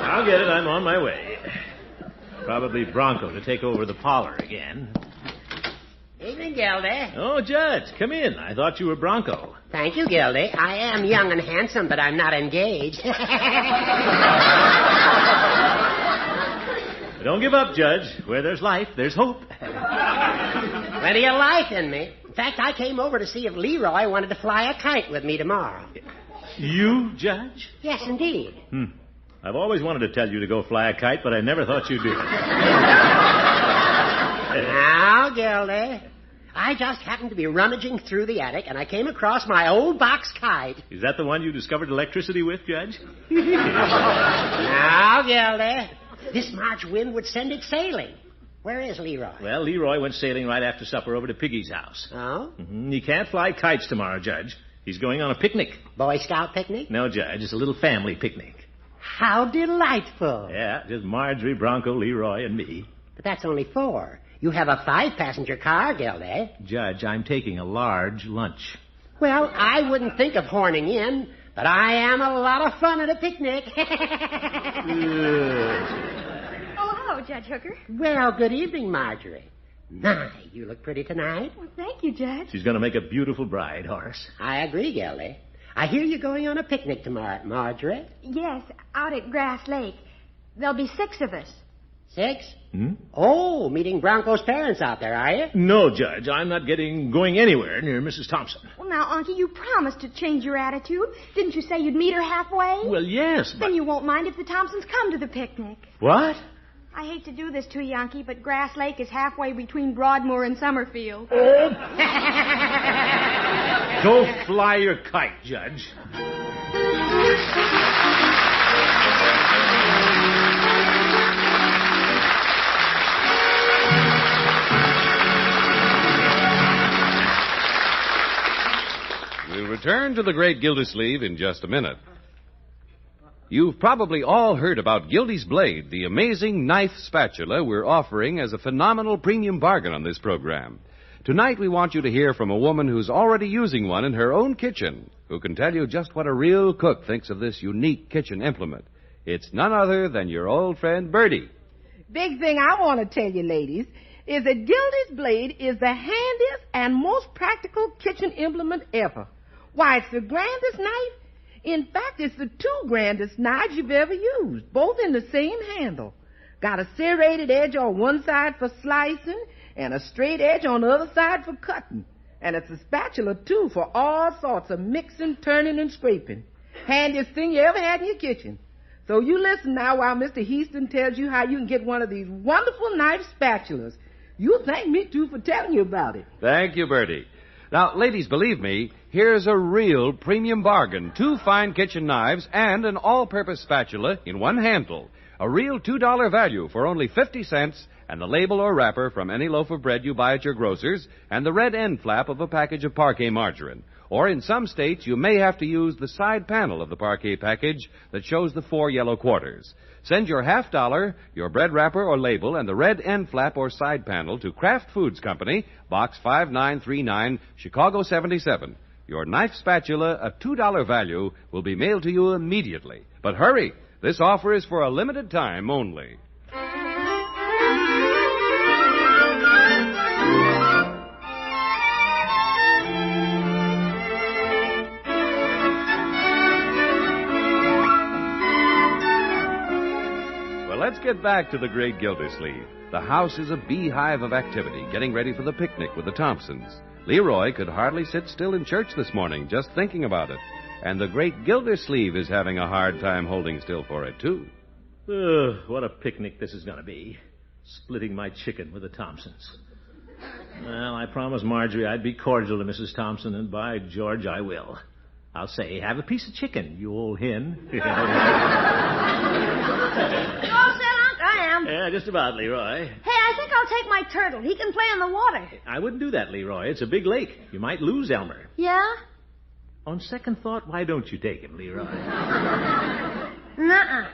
I'll get it. I'm on my way. Probably Bronco to take over the parlor again. Evening, Gildy. Oh, Judge, come in. I thought you were Bronco. Thank you, Gildy. I am young and handsome, but I'm not engaged. Don't give up, Judge. Where there's life, there's hope. Plenty of life in me. In fact, I came over to see if Leroy wanted to fly a kite with me tomorrow. You, Judge? Yes, indeed. I've always wanted to tell you to go fly a kite, but I never thought you'd do it. Now, Gildy, I just happened to be rummaging through the attic, and I came across my old box kite. Is that the one you discovered electricity with, Judge? Now, Gildy, this March wind would send it sailing. Where is Leroy? Well, Leroy went sailing right after supper over to Piggy's house. Oh? He can't fly kites tomorrow, Judge. He's going on a picnic. Boy Scout picnic? No, Judge. It's a little family picnic. How delightful. Yeah, just Marjorie, Bronco, Leroy, and me. But that's only 4. You have a 5-passenger car, Gildy. Judge, I'm taking a large lunch. Well, I wouldn't think of horning in, but I am a lot of fun at a picnic. Oh, hello, Judge Hooker. Well, good evening, Marjorie. My, you look pretty tonight. Well, thank you, Judge. She's going to make a beautiful bride, Horace. I agree, Gildy. I hear you're going on a picnic tomorrow, Marjorie. Yes, out at Grass Lake. There'll be 6 of us. 6? Oh, meeting Bronco's parents out there, are you? No, Judge. I'm not going anywhere near Mrs. Thompson. Well, now, Unky, you promised to change your attitude. Didn't you say you'd meet her halfway? Well, yes, but... Then you won't mind if the Thompsons come to the picnic. What? I hate to do this to you, Unky, but Grass Lake is halfway between Broadmoor and Summerfield. Go fly your kite, Judge. We'll return to the great Gildersleeve in just a minute. You've probably all heard about Gildy's Blade, the amazing knife spatula we're offering as a phenomenal premium bargain on this program. Tonight we want you to hear from a woman who's already using one in her own kitchen, who can tell you just what a real cook thinks of this unique kitchen implement. It's none other than your old friend Bertie. Big thing I want to tell you, ladies, is that Gildy's blade is the handiest and most practical kitchen implement ever. Why, it's the grandest knife. In fact, it's the two grandest knives you've ever used, both in the same handle. Got a serrated edge on one side for slicing and a straight edge on the other side for cutting. And it's a spatula, too, for all sorts of mixing, turning, and scraping. Handiest thing you ever had in your kitchen. So you listen now while Mr. Heaston tells you how you can get one of these wonderful knife spatulas. You'll thank me, too, for telling you about it. Thank you, Bertie. Now, ladies, believe me, here's a real premium bargain. 2 fine kitchen knives and an all-purpose spatula in one handle. A real $2 value for only 50 cents, and the label or wrapper from any loaf of bread you buy at your grocer's, and the red end flap of a package of Parquet margarine. Or in some states, you may have to use the side panel of the Parquet package that shows the 4 yellow quarters. Send your $50, your bread wrapper or label, and the red end flap or side panel to Kraft Foods Company, Box 5939, Chicago 77. Your knife spatula, a $2 value, will be mailed to you immediately. But hurry! This offer is for a limited time only. Let's get back to the great Gildersleeve. The house is a beehive of activity, getting ready for the picnic with the Thompsons. Leroy could hardly sit still in church this morning, just thinking about it. And the great Gildersleeve is having a hard time holding still for it, too. What a picnic this is going to be. Splitting my chicken with the Thompsons. Well, I promised Marjorie I'd be cordial to Mrs. Thompson, and by George, I will. I'll say, have a piece of chicken, you old hen. Yeah, just about, Leroy. Hey, I think I'll take my turtle. He can play in the water. I wouldn't do that, Leroy. It's a big lake. You might lose Elmer. Yeah? On second thought, why don't you take him, Leroy? Nuh-uh.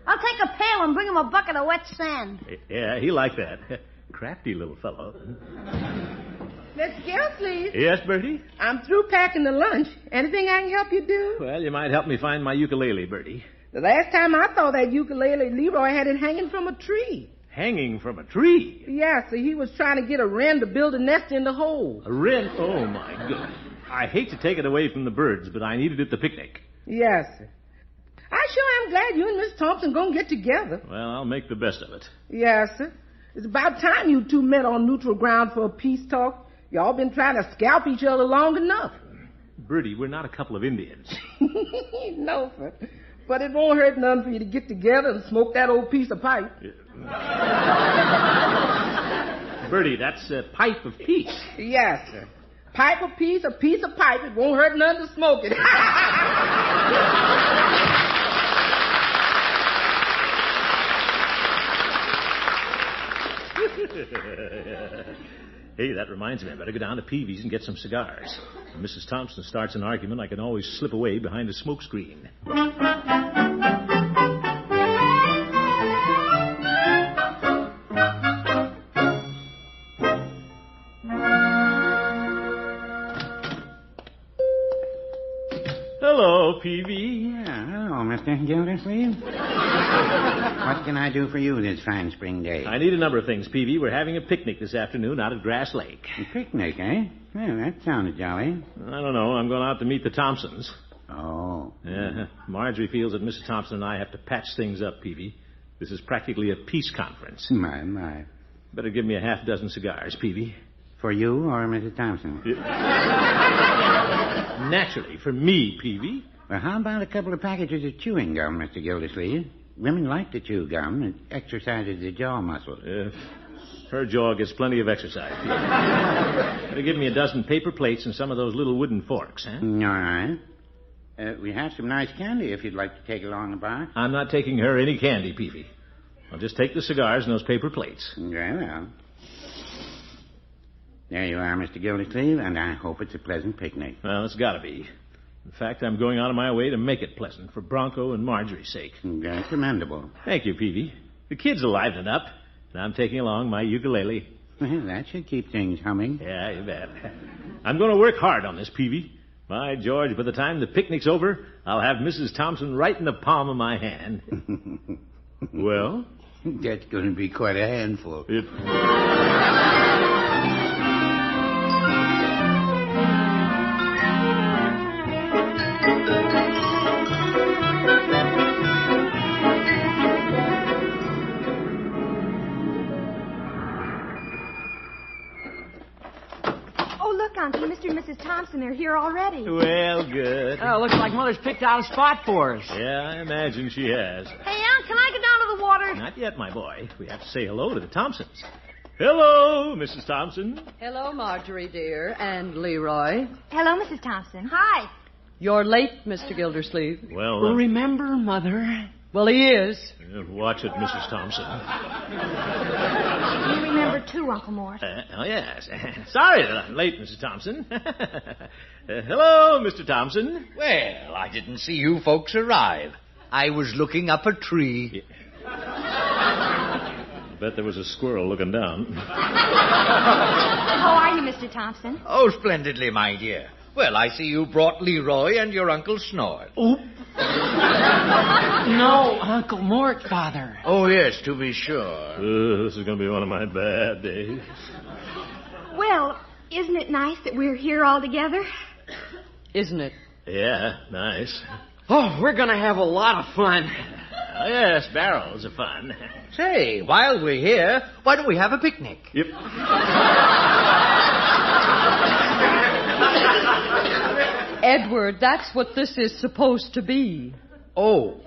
I'll take a pail and bring him a bucket of wet sand. Yeah, he liked that. Crafty little fellow. Miss Gildersleeve. Yes, Bertie? I'm through packing the lunch. Anything I can help you do? Well, you might help me find my ukulele, Bertie. The last time I saw that ukulele, Leroy had it hanging from a tree. Hanging from a tree? Yeah, so he was trying to get a wren to build a nest in the hole. A wren? Oh, my goodness. I hate to take it away from the birds, but I need it at the picnic. Yes, sir. I sure am glad you and Miss Thompson gonna get together. Well, I'll make the best of it. Yes, sir. It's about time you two met on neutral ground for a peace talk. Y'all been trying to scalp each other long enough. Bertie, we're not a couple of Indians. No, sir. But it won't hurt none for you to get together and smoke that old piece of pipe. Bertie, that's a pipe of peace. Yes, sir. Pipe of peace, a piece of pipe. It won't hurt none to smoke it. Hey, that reminds me. I better go down to Peavy's and get some cigars. When Mrs. Thompson starts an argument, I can always slip away behind a smoke screen. Hello, Peavy. Yeah, hello, Mr. Gildersleeve. What can I do for you this fine spring day? I need a number of things, Peavy. We're having a picnic this afternoon out at Grass Lake. A picnic, eh? Well, that sounds jolly. I don't know. I'm going out to meet the Thompsons. Oh. Yeah. Marjorie feels that Mrs. Thompson and I have to patch things up, Peavy. This is practically a peace conference. My. Better give me a half dozen cigars, Peavy. For you or Mrs. Thompson? Naturally, for me, Peavy. Well, how about a couple of packages of chewing gum, Mr. Gildersleeve? Women like to chew gum. It exercises the jaw muscles. Her jaw gets plenty of exercise, Peavy. Better give me a dozen paper plates and some of those little wooden forks, huh? All right. We have some nice candy if you'd like to take along a box. I'm not taking her any candy, Peavy. I'll just take the cigars and those paper plates. Very well. There you are, Mr. Gildersleeve, and I hope it's a pleasant picnic. Well, it's got to be. In fact, I'm going out of my way to make it pleasant for Bronco and Marjorie's sake. Very commendable. Thank you, Peavy. The kids will liven up, and I'm taking along my ukulele. Well, that should keep things humming. Yeah, you bet. I'm going to work hard on this, Peavy. By George, by the time the picnic's over, I'll have Mrs. Thompson right in the palm of my hand. Well? That's going to be quite a handful. Unky, Mr. and Mrs. Thompson are here already. Well, good. Oh, looks like Mother's picked out a spot for us. Yeah, I imagine she has. Hey, Aunt, can I get down to the water? Not yet, my boy. We have to say hello to the Thompsons. Hello, Mrs. Thompson. Hello, Marjorie, dear, and Leroy. Hello, Mrs. Thompson. Hi. You're late, Mr. Gildersleeve. Well, remember, Mother? Well, he is. Watch it, Mrs. Thompson. You remember, too, Uncle Mort. Oh, yes. Sorry that I'm late, Mrs. Thompson. Hello, Mr. Thompson. Well, I didn't see you folks arrive. I was looking up a tree. Bet there was a squirrel looking down. How are you, Mr. Thompson? Oh, splendidly, my dear. Well, I see you brought Leroy and your Uncle Snort. Oop. No, Uncle Mort, Father. Oh, yes, to be sure. This is going to be one of my bad days. Well, isn't it nice that we're here all together? Isn't it? Yeah, nice. Oh, we're going to have a lot of fun. Oh, yes, barrels of fun. Say, while we're here, why don't we have a picnic? Yep. Edward, that's what this is supposed to be. Oh.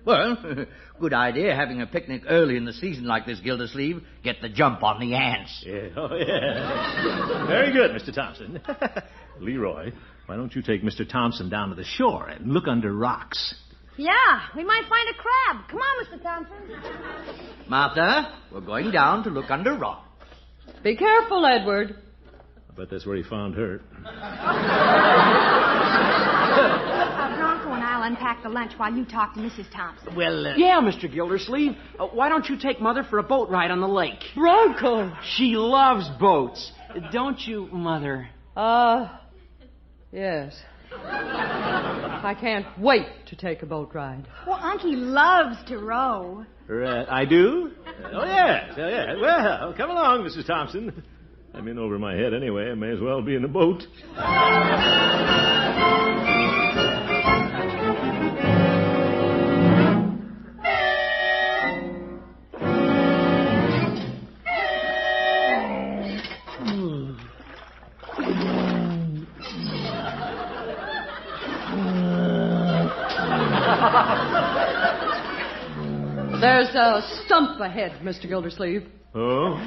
Well, good idea having a picnic early in the season like this, Gildersleeve. Get the jump on the ants. Yeah, oh, yeah. Very good, Mr. Thompson. Leroy, why don't you take Mr. Thompson down to the shore and look under rocks? Yeah, we might find a crab. Come on, Mr. Thompson. Martha, we're going down to look under rocks. Be careful, Edward. I bet that's where he found her. Bronco and I'll unpack the lunch while you talk to Mrs. Thompson. Well, yeah, Mr. Gildersleeve. Why don't you take Mother for a boat ride on the lake? Bronco! She loves boats. Don't you, Mother? Yes. I can't wait to take a boat ride. Well, Unky loves to row. Right, I do? Oh, yes. Well, come along, Mrs. Thompson. I'm in over my head anyway. I may as well be in a boat. There's a stump ahead, Mr. Gildersleeve. Oh?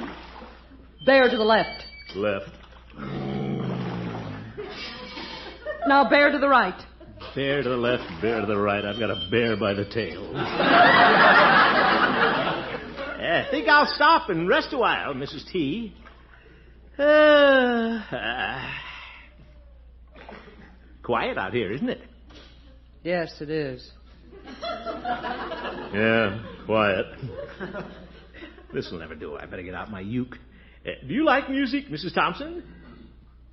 Bear to the left. Left. Now bear to the right. Bear to the left, bear to the right. I've got a bear by the tail. I think I'll stop and rest a while, Mrs. T. Quiet out here, isn't it? Yes, it is. Yeah, quiet. This will never do. I better get out my uke. Do you like music, Mrs. Thompson?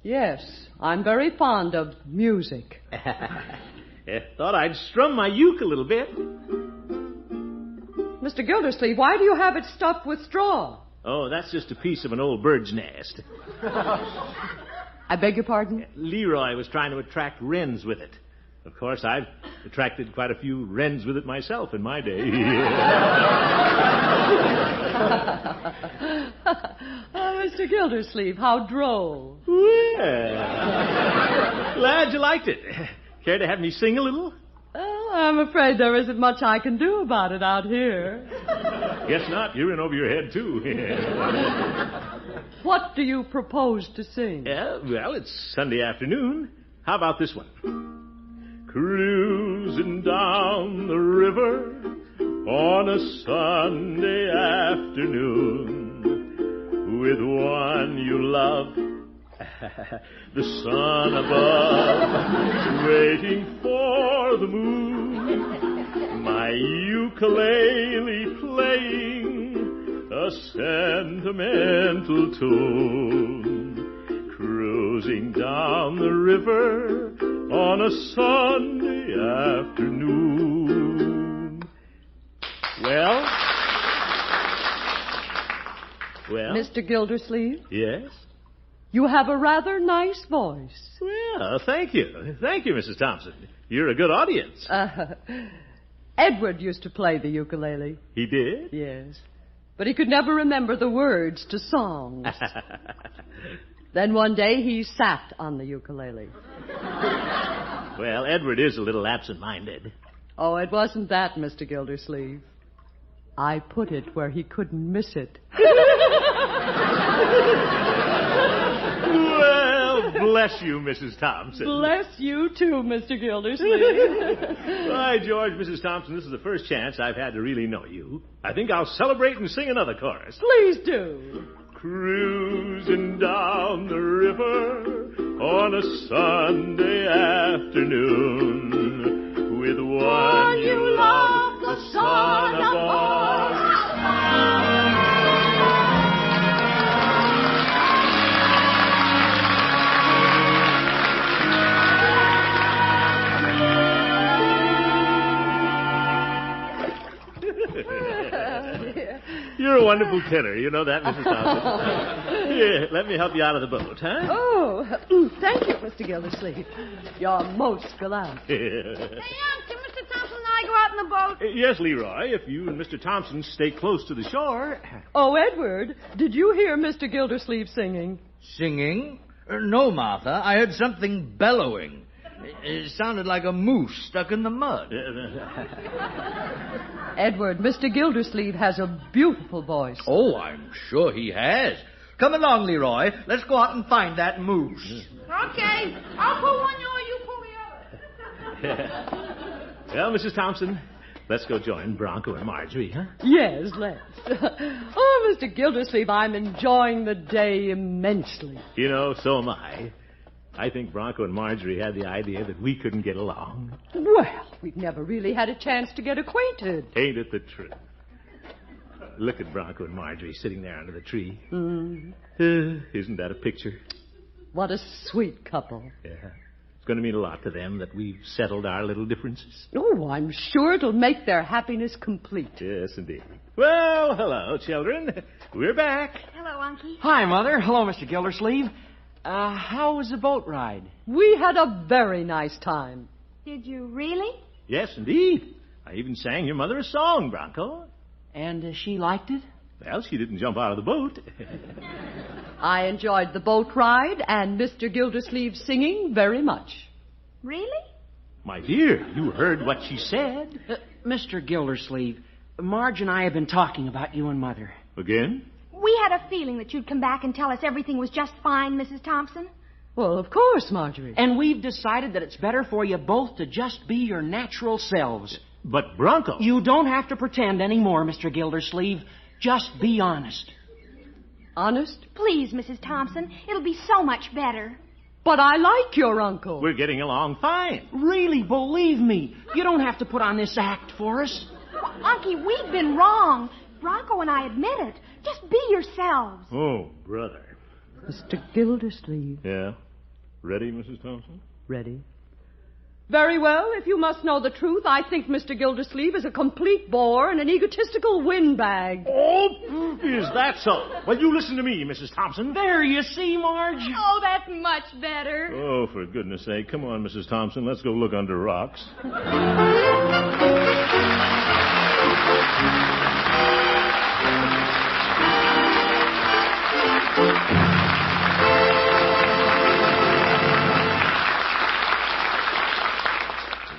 Yes, I'm very fond of music. Thought I'd strum my uke a little bit. Mr. Gildersleeve, why do you have it stuffed with straw? Oh, that's just a piece of an old bird's nest. I beg your pardon? Leroy was trying to attract wrens with it. Of course, I've attracted quite a few wrens with it myself in my day. Mr. Gildersleeve, how droll. Well, glad you liked it. Care to have me sing a little? I'm afraid there isn't much I can do about it out here. Guess not. You're in over your head, too. What do you propose to sing? Well, it's Sunday afternoon. How about this one? Cruising down the river on a Sunday afternoon with one you love, the sun above, waiting for the moon, my ukulele playing a a sentimental tune, cruising down the river on a Sunday afternoon. Well? Mr. Gildersleeve? Yes? You have a rather nice voice. Well, thank you. Thank you, Mrs. Thompson. You're a good audience. Edward used to play the ukulele. He did? Yes. But he could never remember the words to songs. Then one day he sat on the ukulele. Well, Edward is a little absent-minded. Oh, it wasn't that, Mr. Gildersleeve. I put it where he couldn't miss it. Well, bless you, Mrs. Thompson. Bless you, too, Mr. Gildersleeve. By George, Mrs. Thompson, this is the first chance I've had to really know you. I think I'll celebrate and sing another chorus. Please do. Cruising down the river on a Sunday afternoon with one you love, the son of all. You're a wonderful tenor. You know that, Mrs. Thompson. Here, let me help you out of the boat, huh? Oh, thank you, Mr. Gildersleeve. You're most gallant. Hey, Unc, can Mr. Thompson and I go out in the boat? Yes, Leroy, if you and Mr. Thompson stay close to the shore. Oh, Edward, did you hear Mr. Gildersleeve singing? Singing? No, Martha. I heard something bellowing. It sounded like a moose stuck in the mud. Edward, Mr. Gildersleeve has a beautiful voice. Oh, I'm sure he has. Come along, Leroy. Let's go out and find that moose. Okay. I'll pull one or you pull the other. Well, Mrs. Thompson, let's go join Bronco and Marjorie, huh? Yes, let's. Oh, Mr. Gildersleeve, I'm enjoying the day immensely. You know, so am I. I think Bronco and Marjorie had the idea that we couldn't get along. Well, we've never really had a chance to get acquainted. Ain't it the truth? Look at Bronco and Marjorie sitting there under the tree. Isn't that a picture? What a sweet couple. Yeah. It's going to mean a lot to them that we've settled our little differences. Oh, I'm sure it'll make their happiness complete. Yes, indeed. Well, hello, children. We're back. Hello, Unky. Hi, Mother. Hello, Mr. Gildersleeve. How was the boat ride? We had a very nice time. Did you really? Yes, indeed. I even sang your mother a song, Bronco. And she liked it? Well, she didn't jump out of the boat. I enjoyed the boat ride and Mr. Gildersleeve singing very much. Really? My dear, you heard what she said. Mr. Gildersleeve, Marge and I have been talking about you and Mother. Again? We had a feeling that you'd come back and tell us everything was just fine, Mrs. Thompson. Well, of course, Marjorie. And we've decided that it's better for you both to just be your natural selves. But, Bronco... You don't have to pretend anymore, Mr. Gildersleeve. Just be honest. Honest? Please, Mrs. Thompson. It'll be so much better. But I like your uncle. We're getting along fine. Really, believe me. You don't have to put on this act for us. Well, Unky, we've been wrong. Bronco and I admit it. Just be yourselves. Oh, brother. Mr. Gildersleeve. Yeah? Ready, Mrs. Thompson? Ready. Very well. If you must know the truth, I think Mr. Gildersleeve is a complete bore and an egotistical windbag. Oh, is that so? Well, you listen to me, Mrs. Thompson. There, you see, Marge? Oh, that's much better. Oh, for goodness sake. Come on, Mrs. Thompson. Let's go look under rocks.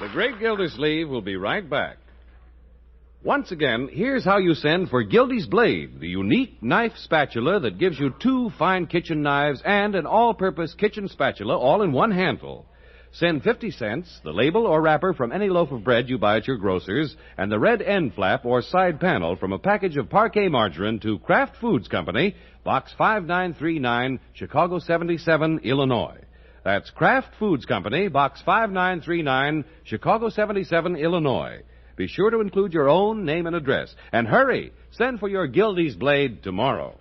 The Great Gildersleeve will be right back. Once again, here's how you send for Gildy's Blade, the unique knife spatula that gives you 2 fine kitchen knives and an all-purpose kitchen spatula all in one handle. Send 50 cents, the label or wrapper from any loaf of bread you buy at your grocer's, and the red end flap or side panel from a package of parquet margarine to Kraft Foods Company, Box 5939, Chicago 77, Illinois. That's Kraft Foods Company, Box 5939, Chicago 77, Illinois. Be sure to include your own name and address. And hurry! Send for your GILDY'S blade tomorrow.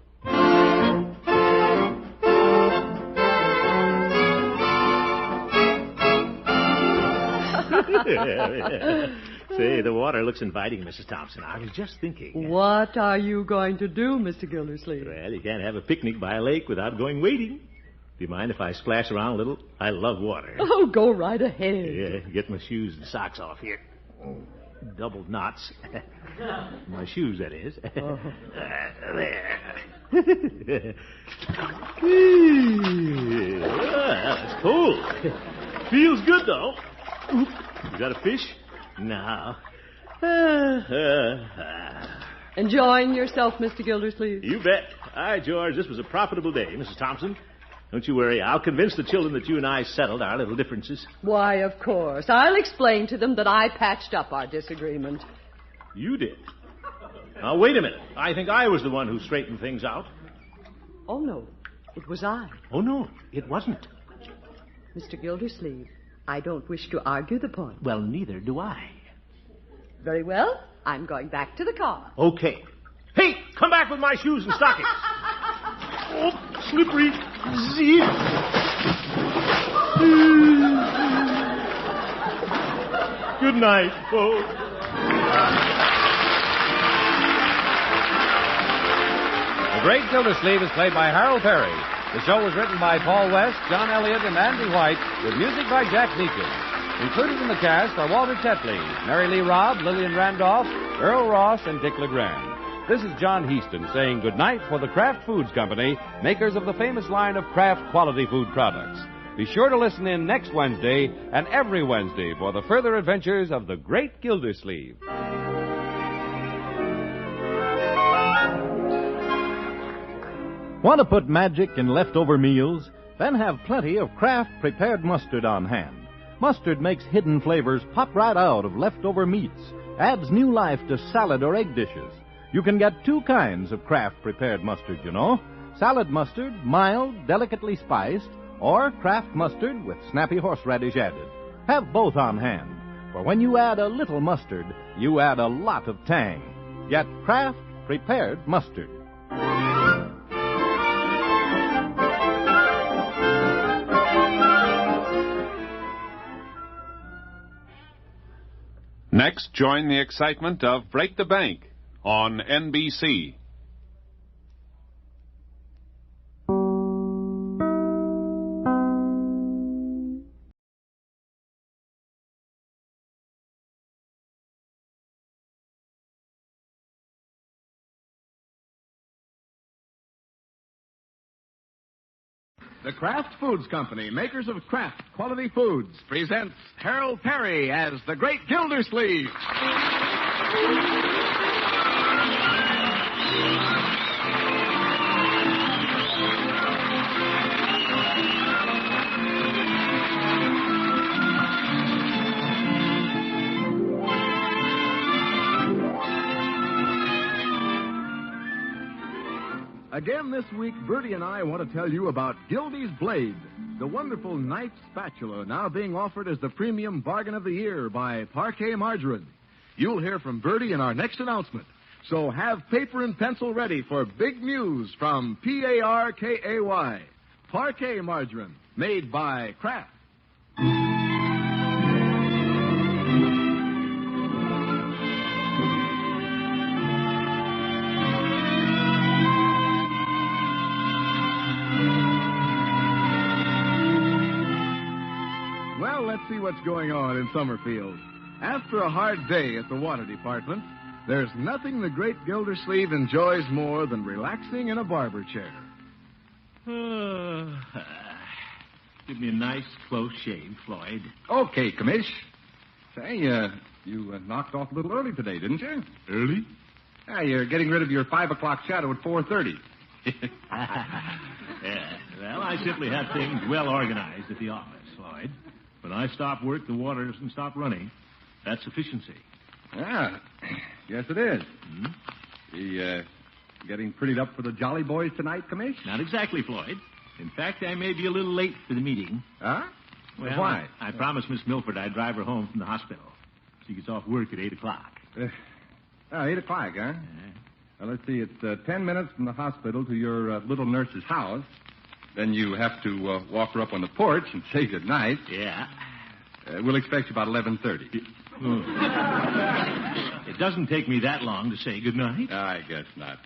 Say, the water looks inviting, Mrs. Thompson. I was just thinking. What are you going to do, Mr. Gildersleeve? Well, you can't have a picnic by a lake without going wading. Do you mind if I splash around a little? I love water. Oh, go right ahead. Yeah, get my shoes and socks off here. Double knots. My shoes, that is. There. That's cool. Feels good, though. You got a fish? No. Enjoying yourself, Mr. Gildersleeve? You bet. Hi, George. This was a profitable day, Mrs. Thompson. Don't you worry. I'll convince the children that you and I settled our little differences. Why, of course. I'll explain to them that I patched up our disagreement. You did? Now, wait a minute. I think I was the one who straightened things out. Oh, no. It was I. Oh, no. It wasn't. Mr. Gildersleeve, I don't wish to argue the point. Well, neither do I. Very well. I'm going back to the car. Okay. Hey, come back with my shoes and stockings. Oh, slippery. Zip. Good night, folks. The Great Gildersleeve is played by Harold Perry. The show was written by Paul West, John Elliott, and Andy White, with music by Jack Meakin. Included in the cast are Walter Tetley, Mary Lee Robb, Lillian Randolph, Earl Ross, and Dick LeGrand. This is John Heaston saying goodnight for the Kraft Foods Company, makers of the famous line of Kraft quality food products. Be sure to listen in next Wednesday and every Wednesday for the further adventures of the Great Gildersleeve. Want to put magic in leftover meals? Then have plenty of Kraft prepared mustard on hand. Mustard makes hidden flavors pop right out of leftover meats, adds new life to salad or egg dishes. You can get two kinds of Kraft prepared mustard, you know. Salad mustard, mild, delicately spiced, or Kraft mustard with snappy horseradish added. Have both on hand, for when you add a little mustard, you add a lot of tang. Get Kraft prepared mustard. Next, join the excitement of Break the Bank on NBC. The Kraft Foods Company, makers of Kraft quality foods, presents Harold Perry as the Great Gildersleeve. Again this week, Bertie and I want to tell you about Gildy's Blade, the wonderful knife spatula now being offered as the premium bargain of the year by Parquet Margarine. You'll hear from Bertie in our next announcement. So have paper and pencil ready for big news from Parkay. Parquet Margarine, made by Kraft. Let's see what's going on in Summerfield. After a hard day at the water department, there's nothing the Great Gildersleeve enjoys more than relaxing in a barber chair. Give me a nice, close shave, Floyd. Okay, Commish. Say, you knocked off a little early today, didn't you? Early? Yeah, you're getting rid of your 5 o'clock shadow at 4:30. Yeah, well, I simply have things well organized at the office, Floyd. When I stop work, the water doesn't stop running. That's efficiency. Yeah, yes it is. Getting prettied up for the Jolly Boys tonight, Commish? Not exactly, Floyd. In fact, I may be a little late for the meeting. Huh? Well, why? I promised Miss Milford I'd drive her home from the hospital. She gets off work at 8 o'clock. 8 o'clock, huh? Well, let's see. It's 10 minutes from the hospital to your little nurse's house. Then you have to walk her up on the porch and say goodnight. Yeah. We'll expect you about 11:30. It doesn't take me that long to say goodnight. I guess not.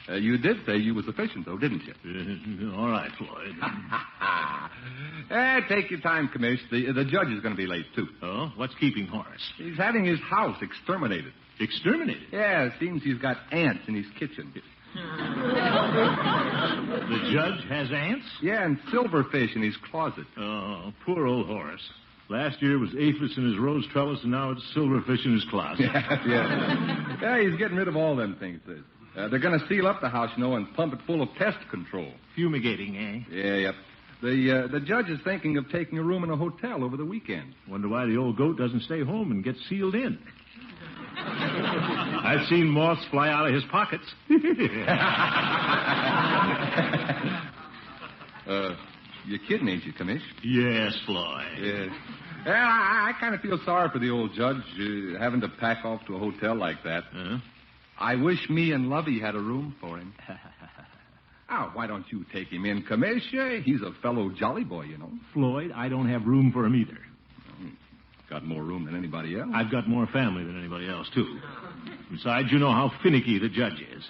You did say you was efficient, though, didn't you? All right, Floyd. Take your time, Commish. The judge is going to be late, too. Oh? What's keeping Horace? He's having his house exterminated. Exterminated? Yeah, it seems he's got ants in his kitchen. The judge has ants? Yeah, and silverfish in his closet. Oh, poor old Horace. Last year was aphis in his rose trellis, and now it's silverfish in his closet. Yeah, he's getting rid of all them things. They're going to seal up the house, and pump it full of pest control. Fumigating, eh? Yeah, yep. The judge is thinking of taking a room in a hotel over the weekend. Wonder why the old goat doesn't stay home and get sealed in. I've seen moths fly out of his pockets. You're kidding, ain't you, Commish? Yes, Floyd. Yes. Yeah, I kind of feel sorry for the old judge having to pack off to a hotel like that. Huh? I wish me and Lovey had a room for him. Why don't you take him in, Commish? He's a fellow jolly boy, Floyd, I don't have room for him either. Got more room than anybody else. I've got more family than anybody else, too. Besides, you know how finicky the judge is.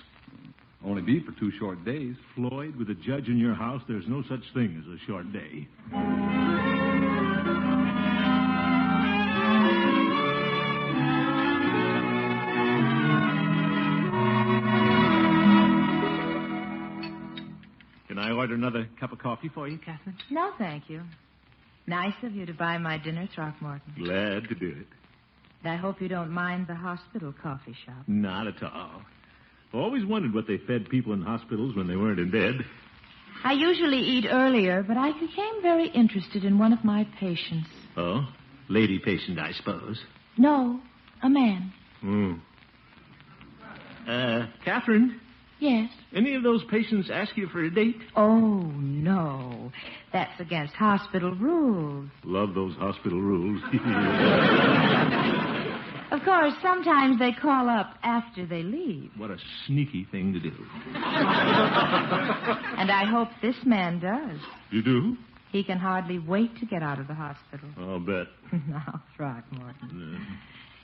Only be for 2 short days. Floyd, with a judge in your house, there's no such thing as a short day. Can I order another cup of coffee for you, Kathryn? No, thank you. Nice of you to buy my dinner, Throckmorton. Glad to do it. I hope you don't mind the hospital coffee shop. Not at all. Always wondered what they fed people in hospitals when they weren't in bed. I usually eat earlier, but I became very interested in one of my patients. Oh? Lady patient, I suppose. No, a man. Kathryn? Yes? Any of those patients ask you for a date? Oh, no. That's against hospital rules. Love those hospital rules. Of course, sometimes they call up after they leave. What a sneaky thing to do. And I hope this man does. You do? He can hardly wait to get out of the hospital. I'll bet. Now, Throckmorton.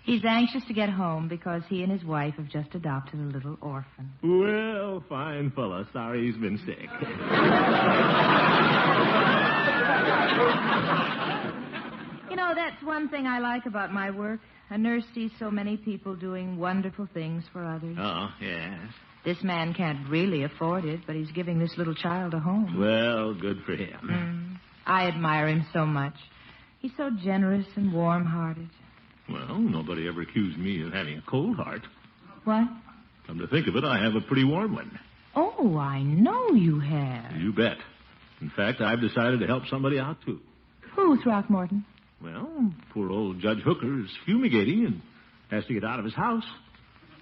He's anxious to get home because he and his wife have just adopted a little orphan. Well, fine fella. Sorry he's been sick. That's one thing I like about my work. A nurse sees so many people doing wonderful things for others. Oh, yes. This man can't really afford it, but he's giving this little child a home. Well, good for him. I admire him so much. He's so generous and warm-hearted. Well, nobody ever accused me of having a cold heart. What? Come to think of it, I have a pretty warm one. Oh, I know you have. You bet. In fact, I've decided to help somebody out, too. Who, Throckmorton? Well, poor old Judge Hooker is fumigating and has to get out of his house.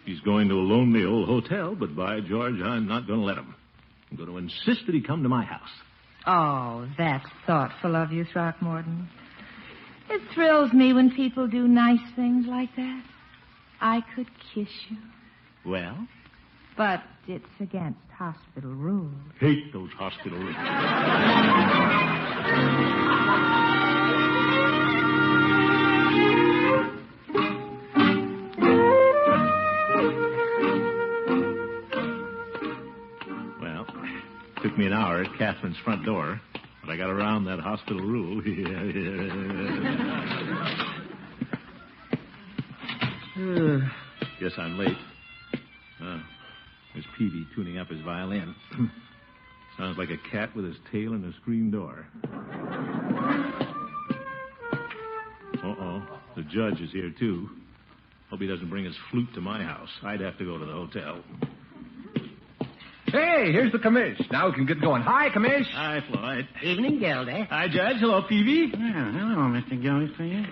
He's going to a lonely old hotel, but by George, I'm not going to let him. I'm going to insist that he come to my house. Oh, that's thoughtful of you, Throckmorton. It thrills me when people do nice things like that. I could kiss you. Well? But it's against hospital rules. Hate those hospital rules. Well, took me an hour at Kathryn's front door, but I got around that hospital rule. Guess I'm late. There's Peavy tuning up his violin. Sounds like a cat with his tail in a screen door. Uh-oh. The judge is here, too. Hope he doesn't bring his flute to my house. I'd have to go to the hotel. Hey, here's the commish. Now we can get going. Hi, commish. Hi, Floyd. Evening, Gildy. Hi, Judge. Hello, Peavy. Well, hello, Mr. Gildersleeve.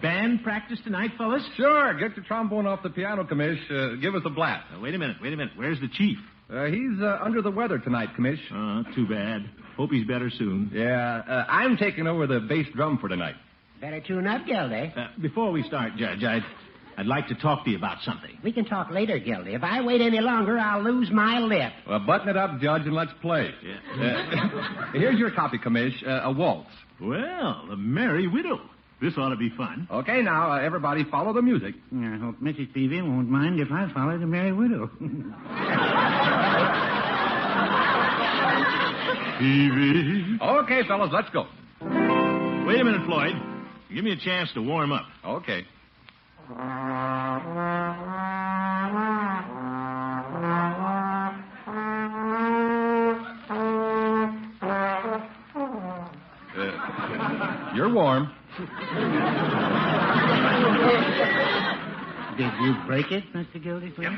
Band practice tonight, fellas? Sure. Get the trombone off the piano, commish. Give us a blast. Wait a minute. Where's the chief? He's under the weather tonight, commish. Oh, too bad. Hope he's better soon. Yeah, I'm taking over the bass drum for tonight. Better tune up, Gildy. Before we start, Judge, I'd like to talk to you about something. We can talk later, Gildy. If I wait any longer, I'll lose my lip. Well, button it up, Judge, and let's play. Yeah. Here's your copy, Commish, a waltz. Well, the Merry Widow. This ought to be fun. Okay, now, everybody follow the music. I hope Mrs. Peavy won't mind if I follow the Merry Widow. Peavy. Okay, fellas, let's go. Wait a minute, Floyd. Give me a chance to warm up. Okay. You're warm. Did you break it, Mr. Gildersleeve?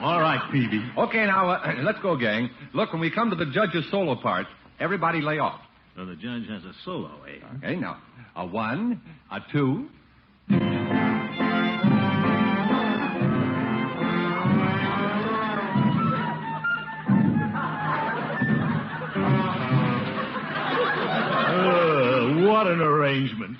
All right, Peavy. Okay, now, let's go, gang. Look, when we come to the judge's solo part, everybody lay off. So the judge has a solo, eh? Okay, now, a 1, a 2. What an arrangement.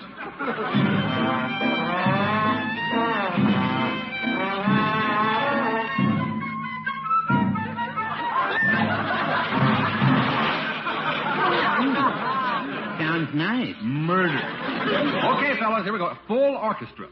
Sounds nice. Murder. Okay, fellas, here we go. Full orchestra.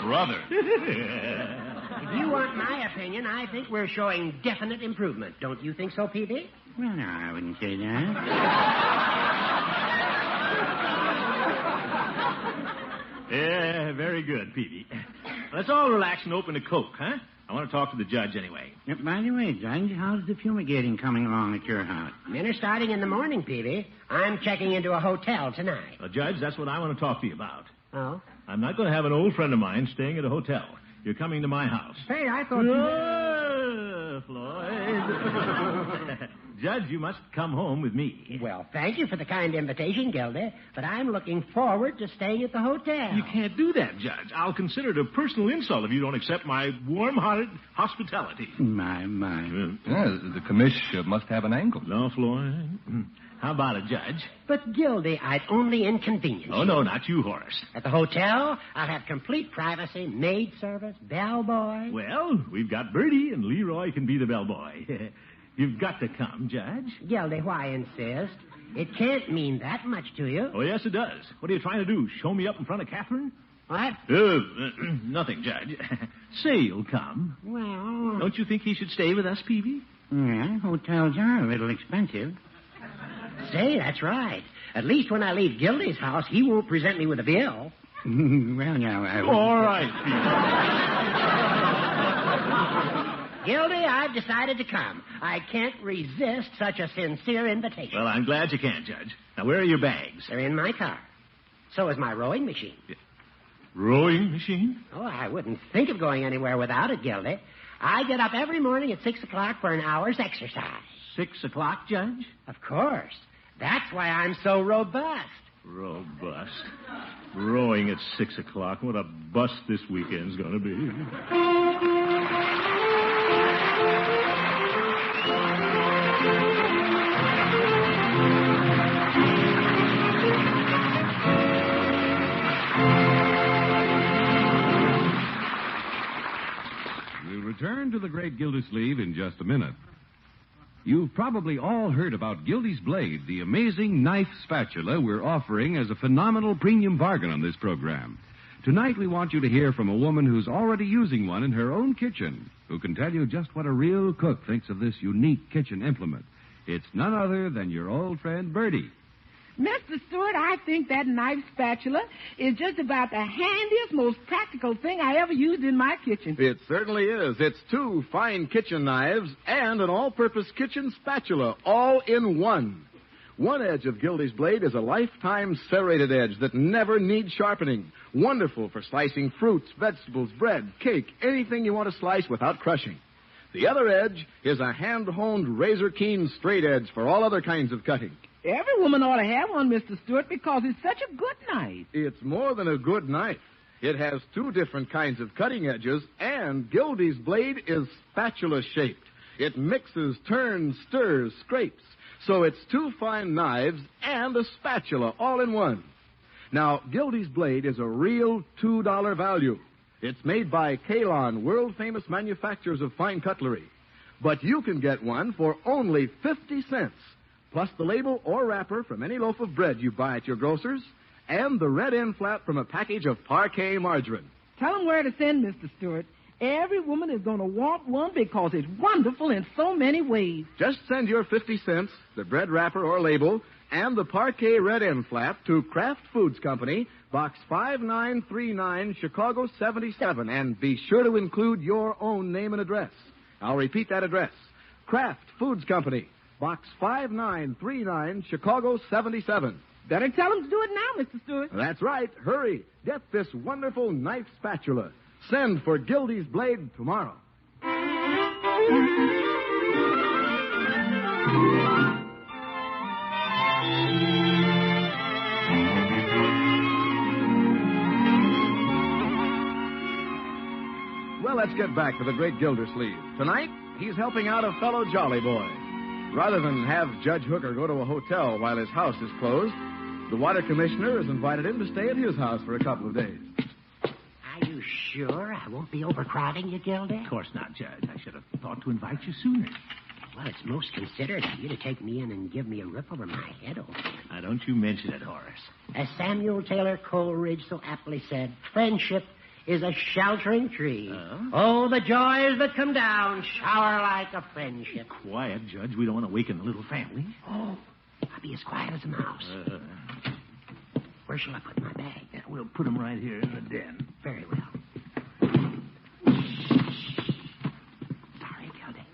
Brother. If you want my opinion, I think we're showing definite improvement. Don't you think so, Peavy? Well, no, I wouldn't say that. Yeah, very good, Peavy. Let's all relax and open a Coke, huh? I want to talk to the judge anyway. By the way, Judge, how's the fumigating coming along at your house? Men are starting in the morning, Peavy. I'm checking into a hotel tonight. Well, Judge, that's what I want to talk to you about. Oh? I'm not going to have an old friend of mine staying at a hotel. You're coming to my house. Hey, I thought Floyd. Judge, you must come home with me. Well, thank you for the kind invitation, Gildy, but I'm looking forward to staying at the hotel. You can't do that, Judge. I'll consider it a personal insult if you don't accept my warm-hearted hospitality. My. Yeah, the commish must have an angle. No, Floyd. How about it, Judge? But, Gildy, I'd only inconvenience you. Oh, no, not you, Horace. At the hotel, I'll have complete privacy, maid service, bellboy. Well, we've got Bertie, and Leroy can be the bellboy. You've got to come, Judge. Gildy, why insist? It can't mean that much to you. Oh, yes, it does. What are you trying to do, show me up in front of KATHRYN? What? Nothing, Judge. Say you'll come. Well... Don't you think he should stay with us, Peavy? Yeah, hotels are a little expensive. Say, that's right. At least when I leave Gildy's house, he won't present me with a bill. Well, now, I... All right, Peavy. Gildy, I've decided to come. I can't resist such a sincere invitation. Well, I'm glad you can, Judge. Now, where are your bags? They're in my car. So is my rowing machine. Rowing machine? Oh, I wouldn't think of going anywhere without it, Gildy. I get up every morning at 6 o'clock for an hour's exercise. 6 o'clock, Judge? Of course. That's why I'm so robust. Robust. Rowing at 6 o'clock. What a bust this weekend's going to be. We'll return to the great Gildersleeve in just a minute. You've probably all heard about Gildy's Blade, the amazing knife spatula we're offering as a phenomenal premium bargain on this program. Tonight we want you to hear from a woman who's already using one in her own kitchen, who can tell you just what a real cook thinks of this unique kitchen implement. It's none other than your old friend Bertie. Mr. Stewart, I think that knife spatula is just about the handiest, most practical thing I ever used in my kitchen. It certainly is. It's 2 fine kitchen knives and an all-purpose kitchen spatula, all in one. One edge of Gildy's blade is a lifetime serrated edge that never needs sharpening. Wonderful for slicing fruits, vegetables, bread, cake, anything you want to slice without crushing. The other edge is a hand-honed, razor-keen straight edge for all other kinds of cutting. Every woman ought to have one, Mr. Stewart, because it's such a good knife. It's more than a good knife. It has two different kinds of cutting edges, and Gildy's blade is spatula-shaped. It mixes, turns, stirs, scrapes. So it's two fine knives and a spatula all in one. Now, Gildy's blade is a real $2 value. It's made by Kalon, world-famous manufacturers of fine cutlery. But you can get one for only 50 cents, plus the label or wrapper from any loaf of bread you buy at your grocer's, and the red end flap from a package of parquet margarine. Tell them where to send, Mr. Stewart. Every woman is going to want one because it's wonderful in so many ways. Just send your 50 cents, the bread wrapper or label, and the parquet red end flap to Kraft Foods Company, Box 5939, Chicago 77, and be sure to include your own name and address. I'll repeat that address. Kraft Foods Company, Box 5939, Chicago 77. Better tell them to do it now, Mr. Stewart. That's right. Hurry. Get this wonderful knife spatula. Send for Gildy's blade tomorrow. Well, let's get back to the great Gildersleeve. Tonight, he's helping out a fellow jolly boy. Rather than have Judge Hooker go to a hotel while his house is closed, the water commissioner has invited him to stay at his house for a couple of days. Are you sure I won't be overcrowding you, Gildy? Of course not, Judge. I should have thought to invite you sooner. Well, it's most considerate of you to take me in and give me a rip over my head over it. Now, don't you mention it, Horace. As Samuel Taylor Coleridge so aptly said, friendship is a sheltering tree. Oh, the joys that come down shower like a friendship. Quiet, Judge. We don't want to waken the little family. Oh, I'll be as quiet as a mouse. Where shall I put my bag? Yeah, we'll put them right here in the den. Very well. Sorry, Gildy.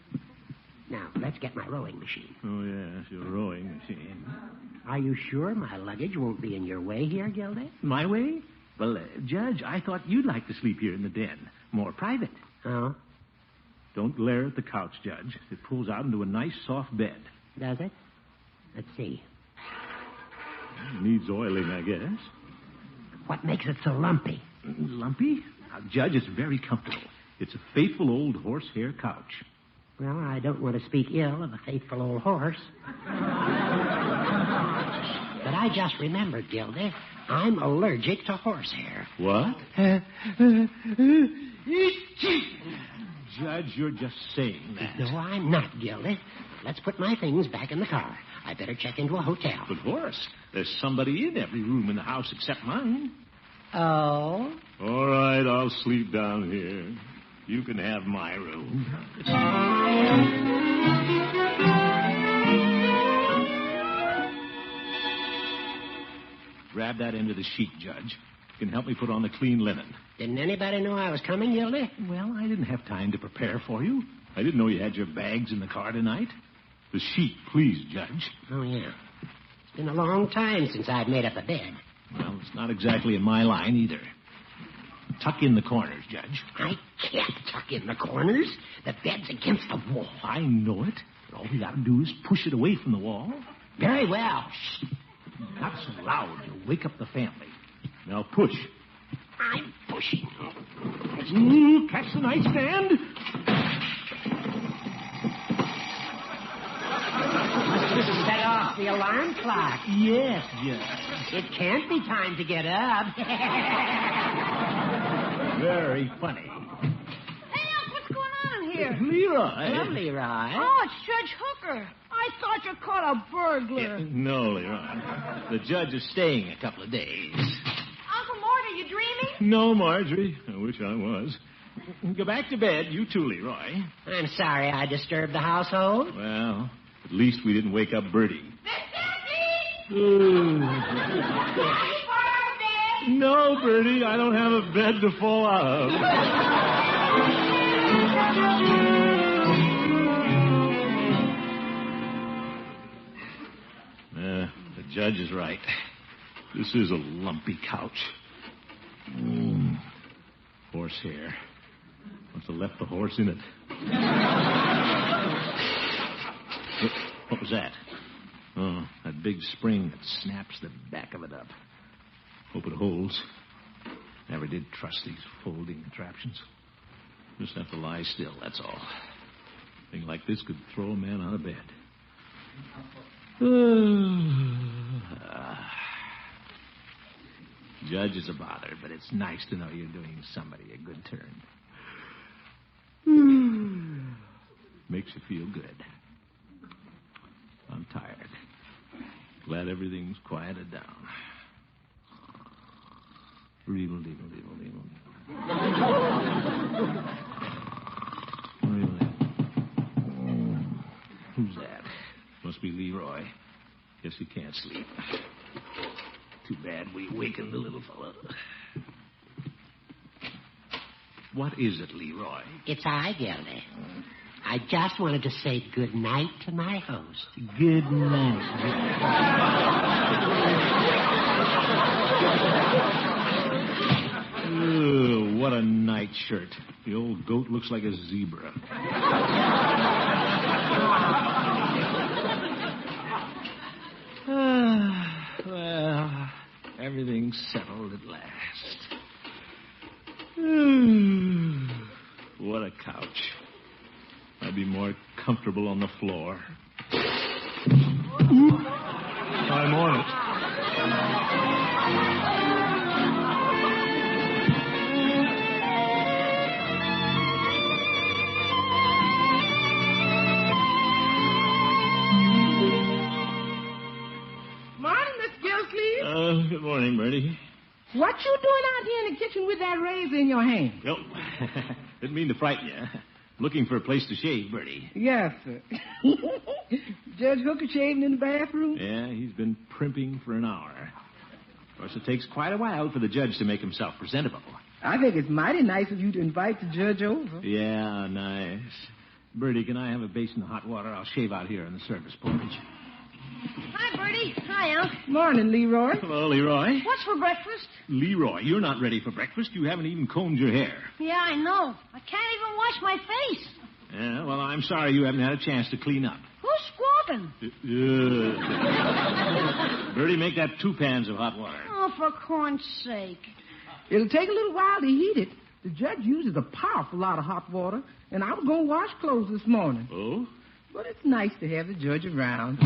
Now, let's get my rowing machine. Oh, yes, your rowing machine. Are you sure my luggage won't be in your way here, Gildy? My way? Well, Judge, I thought you'd like to sleep here in the den. More private. Oh? Don't glare at the couch, Judge. It pulls out into a nice, soft bed. Does it? Let's see. Needs oiling, I guess. What makes it so lumpy? Lumpy? Now, Judge, it's very comfortable. It's a faithful old horsehair couch. Well, I don't want to speak ill of a faithful old horse. But I just remembered, Gildy, I'm allergic to horsehair. What? Judge, you're just saying that. No, I'm not, Gildy. Let's put my things back in the car. I better check into a hotel. But, Horace, there's somebody in every room in the house except mine. Oh? All right, I'll sleep down here. You can have my room. Grab that end of the sheet, Judge. You can help me put on the clean linen. Didn't anybody know I was coming, Gildy? Well, I didn't have time to prepare for you. I didn't know you had your bags in the car tonight. The sheet, please, Judge. Oh, yeah. It's been a long time since I've made up a bed. Well, it's not exactly in my line either. Tuck in the corners, Judge. I can't tuck in the corners. The bed's against the wall. I know it. All we got to do is push it away from the wall. Very well. Shh. Not so loud. You'll wake up the family. Now push. I'm pushing. Catch the nightstand. Set off the alarm clock. Yes, Judge. It can't be time to get up. Very funny. Hey, Unc, what's going on in here? Leroy. Hello, Leroy. Oh, it's Judge Hooker. I thought you caught a burglar. No, Leroy. The judge is staying a couple of days. Uncle Mort, are you dreaming? No, Marjorie. I wish I was. Go back to bed, you too, Leroy. I'm sorry I disturbed the household. Well, at least we didn't wake up Bertie. No, Bertie, I don't have a bed to fall out of. Judge is right. This is a lumpy couch. Horsehair. Must have left the horse in it. What was that? Oh, that big spring that snaps the back of it up. Hope it holds. Never did trust these folding contraptions. Just have to lie still, that's all. A thing like this could throw a man out of bed. Judge is a bother, but it's nice to know you're doing somebody a good turn. Makes you feel good. I'm tired. Glad everything's quieted down. Reedle, deedle, deedle, deedle. Who's that? Must be Leroy. Guess he can't sleep. Too bad we wakened the little fellow. What is it, Leroy? It's I, Gildy. I just wanted to say good night to my host. Good night. Oh, what a nightshirt. The old goat looks like a zebra. Well, everything's settled at last. What a couch. I'd be more comfortable on the floor. I'm on it. Morning, Miss Gildersleeve. Good morning, Bertie. What you doing out here in the kitchen with that razor in your hand? Oh, didn't mean to frighten you. Looking for a place to shave, Bertie. Yes, sir. Judge Hooker shaving in the bathroom? Yeah, he's been primping for an hour. Of course, it takes quite a while for the judge to make himself presentable. I think it's mighty nice of you to invite the judge over. Yeah, nice. Bertie, can I have a basin of hot water? I'll shave out here in the service porch. Hi, Bertie. Hi, Unc. Morning, Leroy. Hello, Leroy. What's for breakfast? Leroy, you're not ready for breakfast. You haven't even combed your hair. Yeah, I know. I can't even wash my face. Yeah, well, I'm sorry you haven't had a chance to clean up. Who's squawking? Bertie, make that 2 pans of hot water. Oh, for corn's sake. It'll take a little while to heat it. The judge uses a powerful lot of hot water, and I was going to wash clothes this morning. Oh? But it's nice to have the judge around.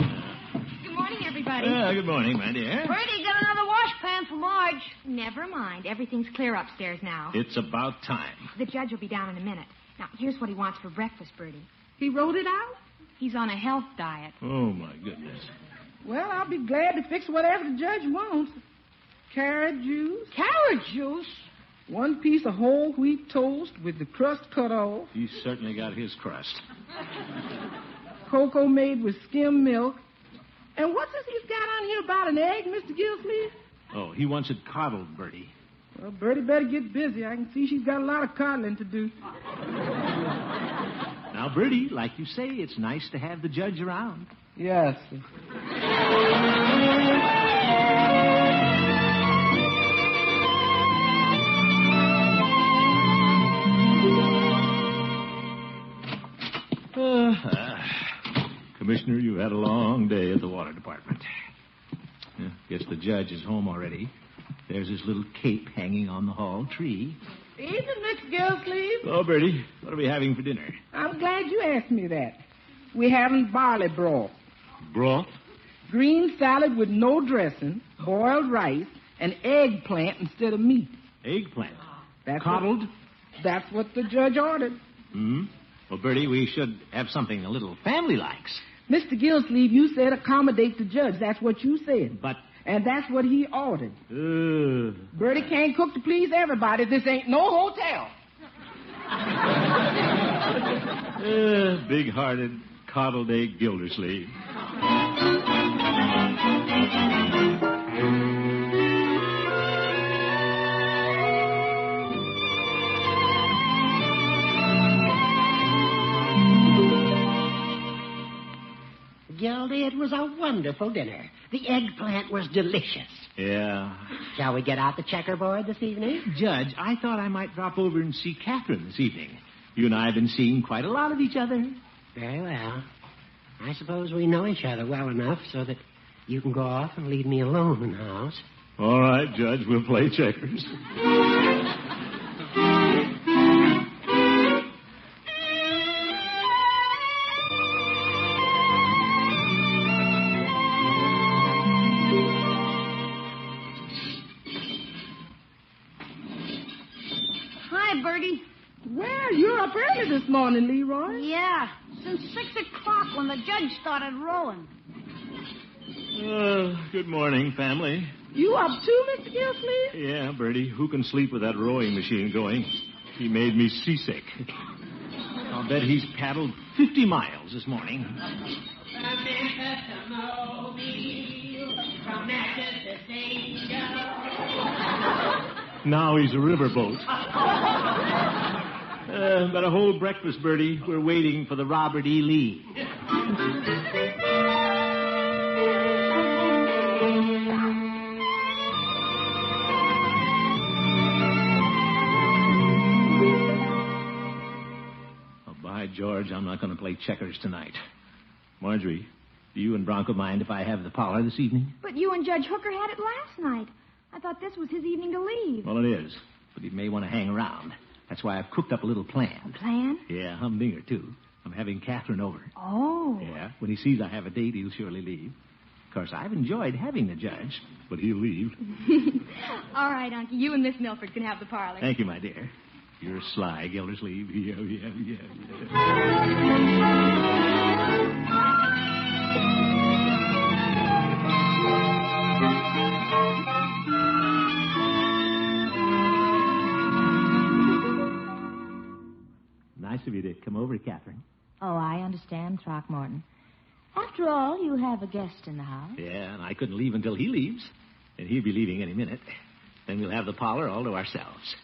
Good morning, everybody. Good morning, my dear. Bertie, get another washpan for Marge. Never mind. Everything's clear upstairs now. It's about time. The judge will be down in a minute. Now, here's what he wants for breakfast, Bertie. He wrote it out? He's on a health diet. Oh, my goodness. Well, I'll be glad to fix whatever the judge wants. Carrot juice. Carrot juice? 1 piece of whole wheat toast with the crust cut off. He's certainly got his crust. Cocoa made with skim milk. And what's this he's got on here about an egg, Mr. Gildersleeve? Oh, he wants it coddled, Bertie. Well, Bertie better get busy. I can see she's got a lot of coddling to do. Now, Bertie, like you say, it's nice to have the judge around. Yes. Commissioner, you had a long day at the water department. Guess the judge is home already. There's his little cape hanging on the hall tree. Evening, Mr. Gildersleeve. Oh, Bertie, what are we having for dinner? I'm glad you asked me that. We're having barley broth. Broth? Green salad with no dressing, boiled rice, and eggplant instead of meat. Eggplant? That's Coddled? That's what the judge ordered. Hmm? Well, Bertie, we should have something a little family likes. Mr. Gildersleeve, you said accommodate the judge. That's what you said. But... And that's what he ordered. Bertie can't cook to please everybody. This ain't no hotel. Big-hearted, coddled egg Gildersleeve. Gildy, It was a wonderful dinner. The eggplant was delicious. Yeah. Shall we get out the checkerboard this evening? Judge, I thought I might drop over and see KATHRYN this evening. You and I have been seeing quite a lot of each other. Very well. I suppose we know each other well enough so that you can go off and leave me alone in the house. All right, Judge, we'll play checkers. Hi, Bertie. Well, you're up early this morning, Leroy. Yeah, since 6 o'clock when the judge started rolling. Good morning, family. You up too, Mr. Gildersleeve? Yeah, Bertie, who can sleep with that rowing machine going? He made me seasick. I'll bet he's paddled 50 miles this morning. Now he's a riverboat. But a whole breakfast, Bertie. We're waiting for the Robert E. Lee. Oh, by George, I'm not going to play checkers tonight. Marjorie, do you and Bronco mind if I have the parlor this evening? But you and Judge Hooker had it last night. I thought this was his evening to leave. Well, it is. But he may want to hang around. That's why I've cooked up a little plan. A plan? Yeah, humdinger, too. I'm having KATHRYN over. Oh. Yeah, when he sees I have a date, he'll surely leave. Of course, I've enjoyed having the judge, but he'll leave. All right, Unky. You and Miss Milford can have the parlor. Thank you, my dear. You're sly, Gildersleeve. Yeah. Nice of you to come over, KATHRYN. Oh, I understand, Throckmorton. After all, you have a guest in the house. Yeah, and I couldn't leave until he leaves. And he'll be leaving any minute. Then we'll have the parlor all to ourselves.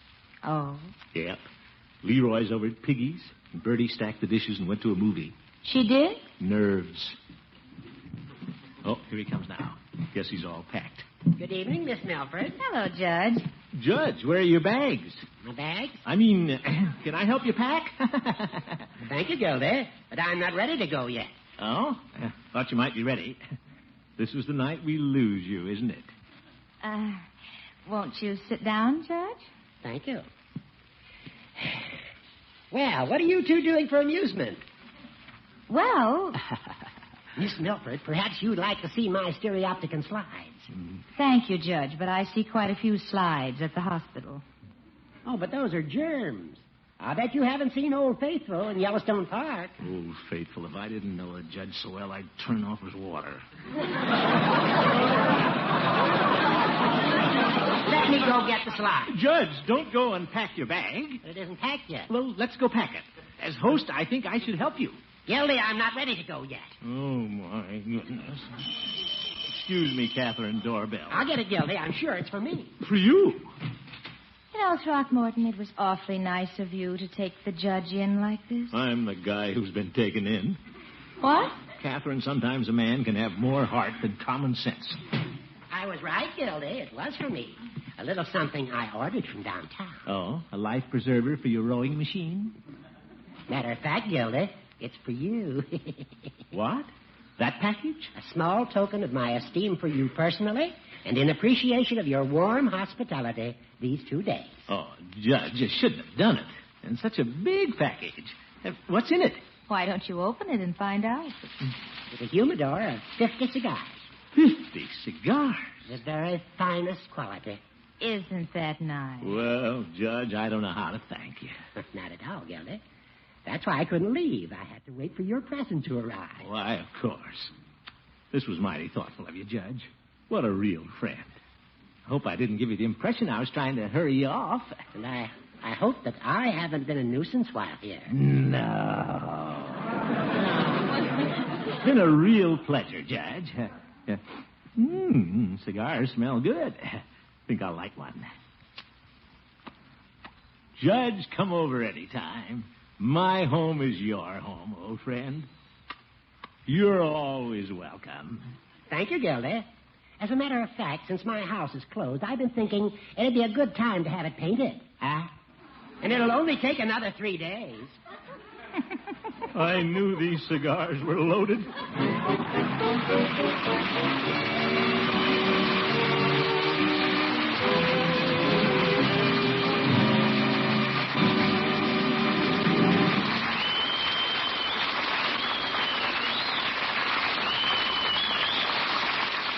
Oh? Yep. Leroy's over at Piggy's, and Bertie stacked the dishes and went to a movie. She did? Nerves. Oh, here he comes now. Guess he's all packed. Good evening, Miss Milford. Hello, Judge. Judge, where are your bags? My bags? I mean, can I help you pack? Thank you, Gildy, but I'm not ready to go yet. Oh? Thought you might be ready. This was the night we lose you, isn't it? Won't you sit down, Judge? Thank you. Well, what are you two doing for amusement? Well... Miss Milford, perhaps you'd like to see my stereopticon slides. Thank you, Judge, but I see quite a few slides at the hospital. Oh, but those are germs. I bet you haven't seen Old Faithful in Yellowstone Park. Old Faithful. If I didn't know a judge so well, I'd turn off his water. Let me go get the slides. Judge, don't go unpack your bag. It isn't packed yet. Well, let's go pack it. As host, I think I should help you. Gildy, I'm not ready to go yet. Oh, my goodness. Excuse me, KATHRYN, doorbell. I'll get it, Gildy. I'm sure it's for me. For you? You know, Throckmorton, it was awfully nice of you to take the judge in like this. I'm the guy who's been taken in. What? KATHRYN, sometimes a man can have more heart than common sense. I was right, Gildy. It was for me. A little something I ordered from downtown. Oh, a life preserver for your rowing machine? Matter of fact, Gildy, it's for you. What? That package? A small token of my esteem for you personally and in appreciation of your warm hospitality these 2 days. Oh, Judge, you shouldn't have done it. And such a big package. What's in it? Why don't you open it and find out? It's a humidor of 50 cigars. 50 cigars? The very finest quality. Isn't that nice? Well, Judge, I don't know how to thank you. Not at all, Gildy. That's why I couldn't leave. I had to wait for your present to arrive. Why, of course. This was mighty thoughtful of you, Judge. What a real friend. I hope I didn't give you the impression I was trying to hurry you off. And I hope that I haven't been a nuisance while here. No. It's been a real pleasure, Judge. Cigars smell good. Think I'll like one. Judge, come over any time. My home is your home, old friend. You're always welcome. Thank you, Gildy. As a matter of fact, since my house is closed, I've been thinking it'd be a good time to have it painted. Huh? And it'll only take another 3 days. I knew these cigars were loaded.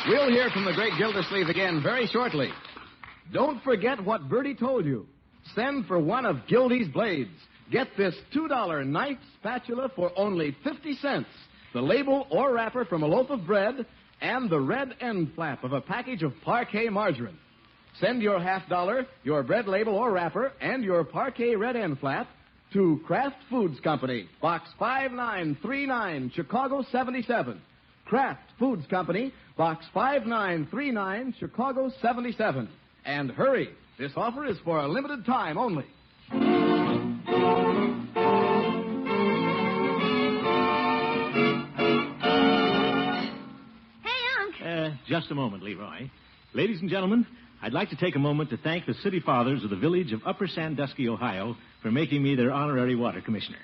We'll hear from the great Gildersleeve again very shortly. Don't forget what Bertie told you. Send for one of Gildy's blades. Get this $2 knife spatula for only 50 cents. The label or wrapper from a loaf of bread and the red end flap of a package of Parquet margarine. Send your $50, your bread label or wrapper, and your Parquet red end flap to Kraft Foods Company, Box 5939, Chicago 77. Kraft Foods Company, Box 5939, Chicago 77. And hurry, this offer is for a limited time only. Just a moment, Leroy. Ladies and gentlemen, I'd like to take a moment to thank the city fathers of the village of Upper Sandusky, Ohio, for making me their honorary water commissioner,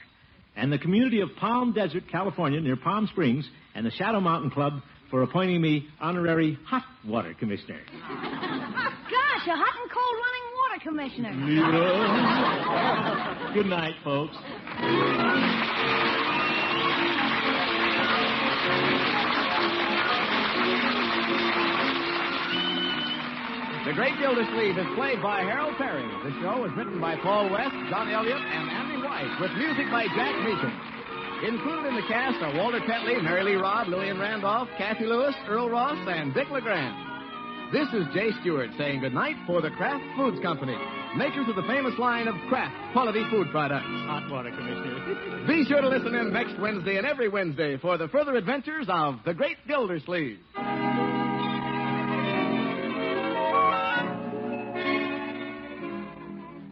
and the community of Palm Desert, California, near Palm Springs, and the Shadow Mountain Club for appointing me honorary hot water commissioner. Gosh, a hot and cold running water commissioner. Leroy. Good night, folks. The Great Gildersleeve is played by Harold Perry. The show was written by Paul West, John Elliott, and Andy White, with music by Jack Meakin. Included in the cast are Walter Tetley, Mary Lee Robb, Lillian Randolph, Kathy Lewis, Earl Ross, and Dick LeGrand. This is Jay Stewart saying goodnight for the Kraft Foods Company, makers of the famous line of Kraft quality food products. Hot water commissioner. Be sure to listen in next Wednesday and every Wednesday for the further adventures of the Great Gildersleeve.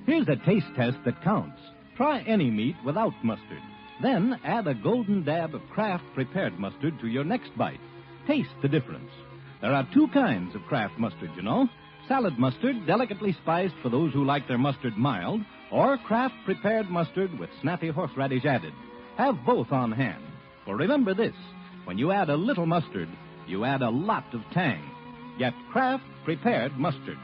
Here's a taste test that counts. Try any meat without mustard. Then add a golden dab of Kraft prepared mustard to your next bite. Taste the difference. There are 2 kinds of Kraft mustard, you know. Salad mustard, delicately spiced for those who like their mustard mild, or Kraft prepared mustard with snappy horseradish added. Have both on hand. For remember this, when you add a little mustard, you add a lot of tang. Get Kraft prepared mustard.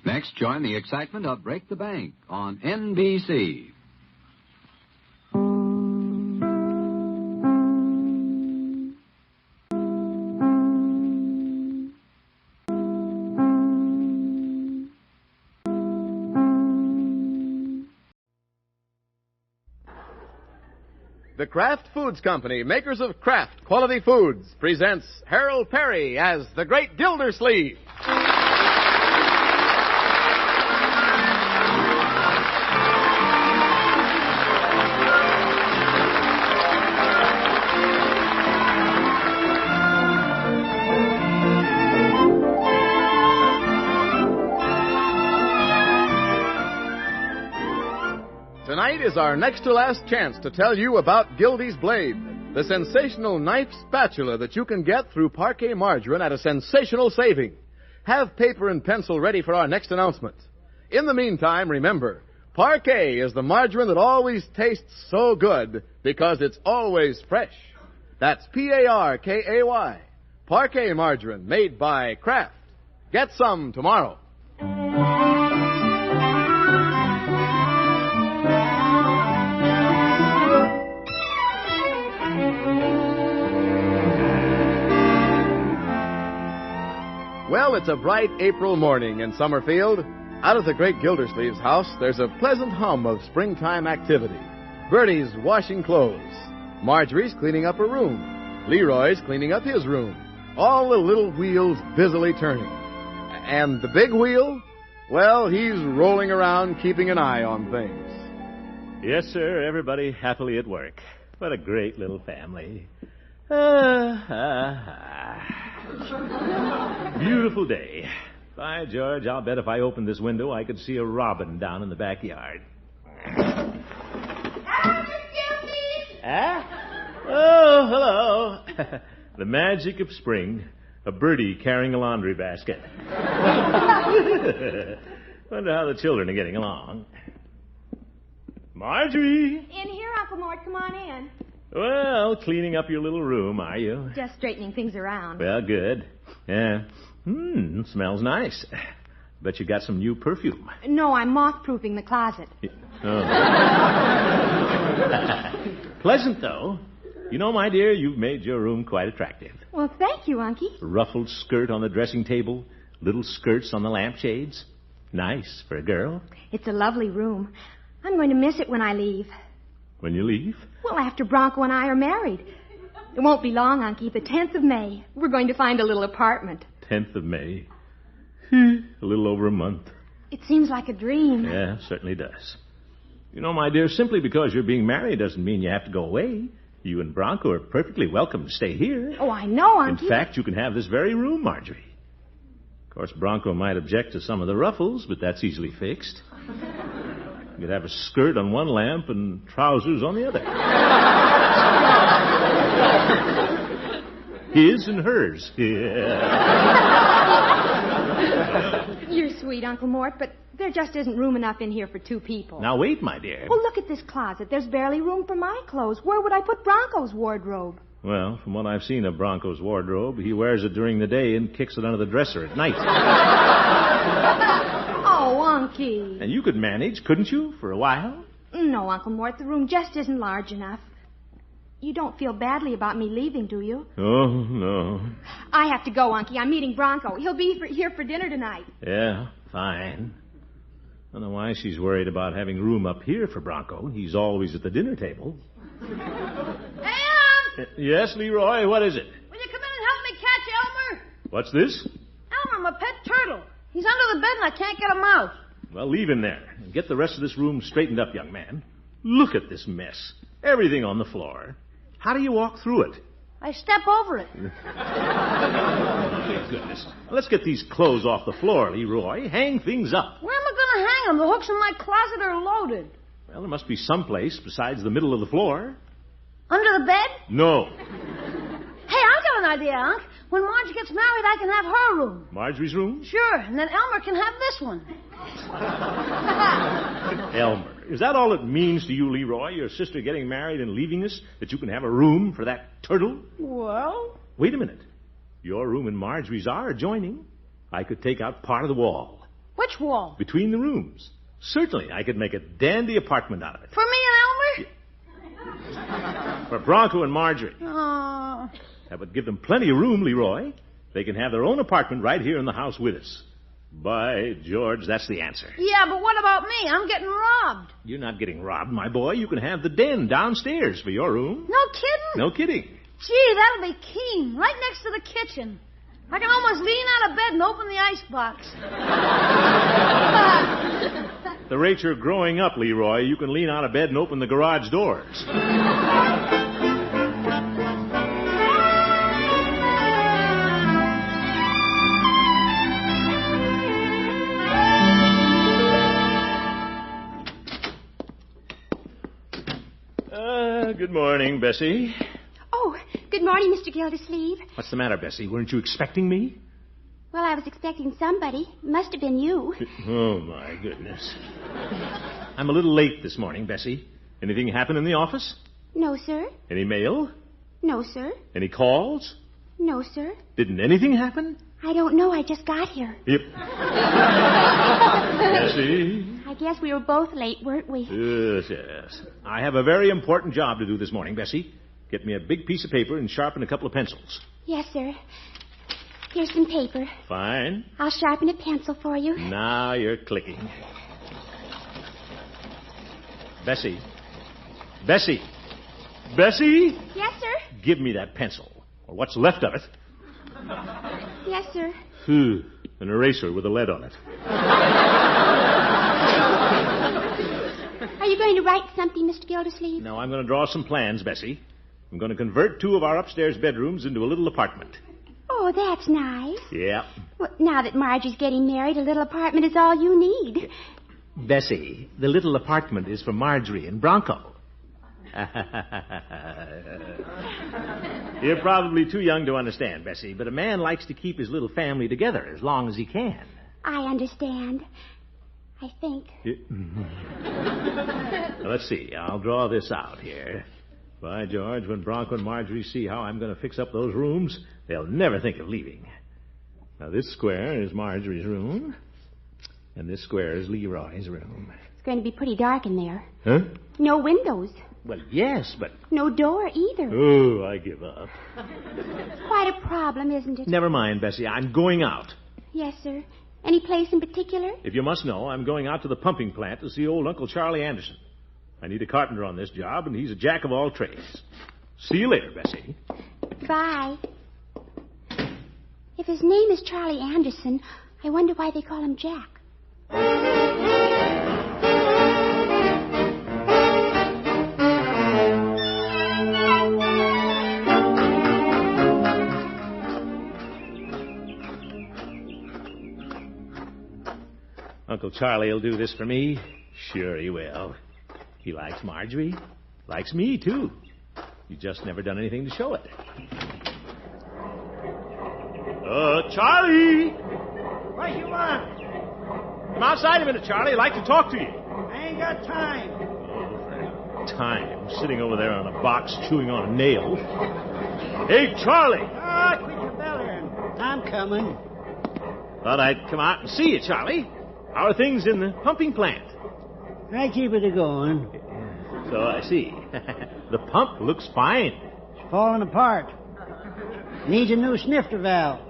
Next, join the excitement of Break the Bank on NBC. The Kraft Foods Company, makers of Kraft quality foods, presents Harold Perry as the Great Gildersleeve. Tonight is our next to last chance to tell you about Gildy's Blade, the sensational knife spatula that you can get through Parquet margarine at a sensational saving. Have paper and pencil ready for our next announcement. In the meantime, remember, Parquet is the margarine that always tastes so good because it's always fresh. That's Parkay. Parquet margarine made by Kraft. Get some tomorrow. Well, it's a bright April morning in Summerfield. Out of the great Gildersleeve's house, there's a pleasant hum of springtime activity. Bertie's washing clothes. Marjorie's cleaning up her room. Leroy's cleaning up his room. All the little wheels busily turning. And the big wheel? Well, he's rolling around keeping an eye on things. Yes, sir. Everybody happily at work. What a great little family. Beautiful day. By George, I'll bet if I opened this window, I could see a robin down in the backyard. Huh? Oh, hello. The magic of spring. A birdie carrying a laundry basket. Wonder how the children are getting along. Marjorie! In here, Uncle Mort. Come on in. Well, cleaning up your little room, are you? Just straightening things around. Well, good. Yeah. Smells nice. Bet you got some new perfume. No, I'm moth-proofing the closet. Oh. Pleasant, though. You know, my dear, you've made your room quite attractive. Well, thank you, Unky. Ruffled skirt on the dressing table, little skirts on the lampshades. Nice for a girl. It's a lovely room. I'm going to miss it when I leave. When you leave? Well, after Bronco and I are married. It won't be long, Unky. The 10th of May. We're going to find a little apartment. 10th of May. A little over a month. It seems like a dream. Yeah, certainly does. You know, my dear, simply because you're being married doesn't mean you have to go away. You and Bronco are perfectly welcome to stay here. Oh, I know, Unky. In fact, you can have this very room, Marjorie. Of course, Bronco might object to some of the ruffles, but that's easily fixed. You could have a skirt on one lamp and trousers on the other. His and hers. Yeah. You're sweet, Uncle Mort, but there just isn't room enough in here for 2 people. Now, wait, my dear. Well, look at this closet. There's barely room for my clothes. Where would I put Bronco's wardrobe? Well, from what I've seen of Bronco's wardrobe, he wears it during the day and kicks it under the dresser at night. Oh, Unky. And you could manage, couldn't you, for a while? No, Uncle Mort, the room just isn't large enough. You don't feel badly about me leaving, do you? Oh, no. I have to go, Unky. I'm meeting Bronco. He'll be here for dinner tonight. Yeah, fine. I don't know why she's worried about having room up here for Bronco. He's always at the dinner table. Hey, Yes, Leroy, what is it? will you come in and help me catch Elmer? What's this? Elmer, my pet turtle. He's under the bed and I can't get him out. Well, leave him there. And get the rest of this room straightened up, young man. Look at this mess. Everything on the floor. How do you walk through it? I step over it. Oh, goodness. Let's get these clothes off the floor, Leroy. Hang things up. Where am I going to hang them? The hooks in my closet are loaded. Well, there must be some place besides the middle of the floor. Under the bed? No. Hey, I got an idea, Unc. When Marge gets married, I can have her room. Marjorie's room? Sure, and then Elmer can have this one. Elmer. Is that all it means to you, Leroy, your sister getting married and leaving us, that you can have a room for that turtle? Well? Wait a minute. Your room and Marjorie's are adjoining. I could take out part of the wall. Which wall? Between the rooms. Certainly, I could make a dandy apartment out of it. For me and Elmer? For Bronco and Marjorie. Oh. That would give them plenty of room, Leroy. They can have their own apartment right here in the house with us. By George, that's the answer. Yeah, but what about me? I'm getting robbed. You're not getting robbed, my boy. You can have the den downstairs for your room. No kidding? No kidding. Gee, that'll be keen. Right next to the kitchen. I can almost lean out of bed and open the icebox. At the rate you're growing up, Leroy, you can lean out of bed and open the garage doors. Good morning, Bessie. Oh, good morning, Mr. Gildersleeve. What's the matter, Bessie? Weren't you expecting me? Well, I was expecting somebody. Must have been you. Oh, my goodness. I'm a little late this morning, Bessie. Anything happen in the office? No, sir. Any mail? No, sir. Any calls? No, sir. Didn't anything happen? I don't know. I just got here. Yep. Bessie? I guess we were both late, weren't we? Yes, yes. I have a very important job to do this morning, Bessie. Get me a big piece of paper and sharpen a couple of pencils. Yes, sir. Here's some paper. Fine. I'll sharpen a pencil for you. Now you're clicking. Bessie. Bessie. Bessie? Yes, sir. Give me that pencil, or what's left of it. Yes, sir. An eraser with a lead on it. Are you going to write something, Mr. Gildersleeve? No, I'm going to draw some plans, Bessie. I'm going to convert 2 of our upstairs bedrooms into a little apartment. Oh, that's nice. Yeah. Well, now that Margie's getting married, a little apartment is all you need. Bessie, the little apartment is for Marjorie and Bronco. You're probably too young to understand, Bessie, but a man likes to keep his little family together as long as he can. I understand. I think. Now, let's see. I'll draw this out here. By George, when Bronco and Marjorie see how I'm going to fix up those rooms, they'll never think of leaving. Now, this square is Marjorie's room, and this square is Leroy's room. It's going to be pretty dark in there. Huh? No windows. Well, yes, but... No door either. Oh, I give up. Quite a problem, isn't it? Never mind, Bessie. I'm going out. Yes, sir. Any place in particular? If you must know, I'm going out to the pumping plant to see old Uncle Charlie Anderson. I need a carpenter on this job, and he's a jack of all trades. See you later, Bessie. Bye. If his name is Charlie Anderson, I wonder why they call him Jack. Uncle Charlie will do this for me. Sure he will. He likes Marjorie. Likes me, too. He's just never done anything to show it. Charlie! What you want? Come outside a minute, Charlie. I'd like to talk to you. I ain't got time. Oh, for time. Sitting over there on a box chewing on a nail. Hey, Charlie! Quit your bellering. I'm coming. Thought I'd come out and see you, Charlie. How are things in the pumping plant? I keep it a-going. So I see. The pump looks fine. It's falling apart. Needs a new snifter valve.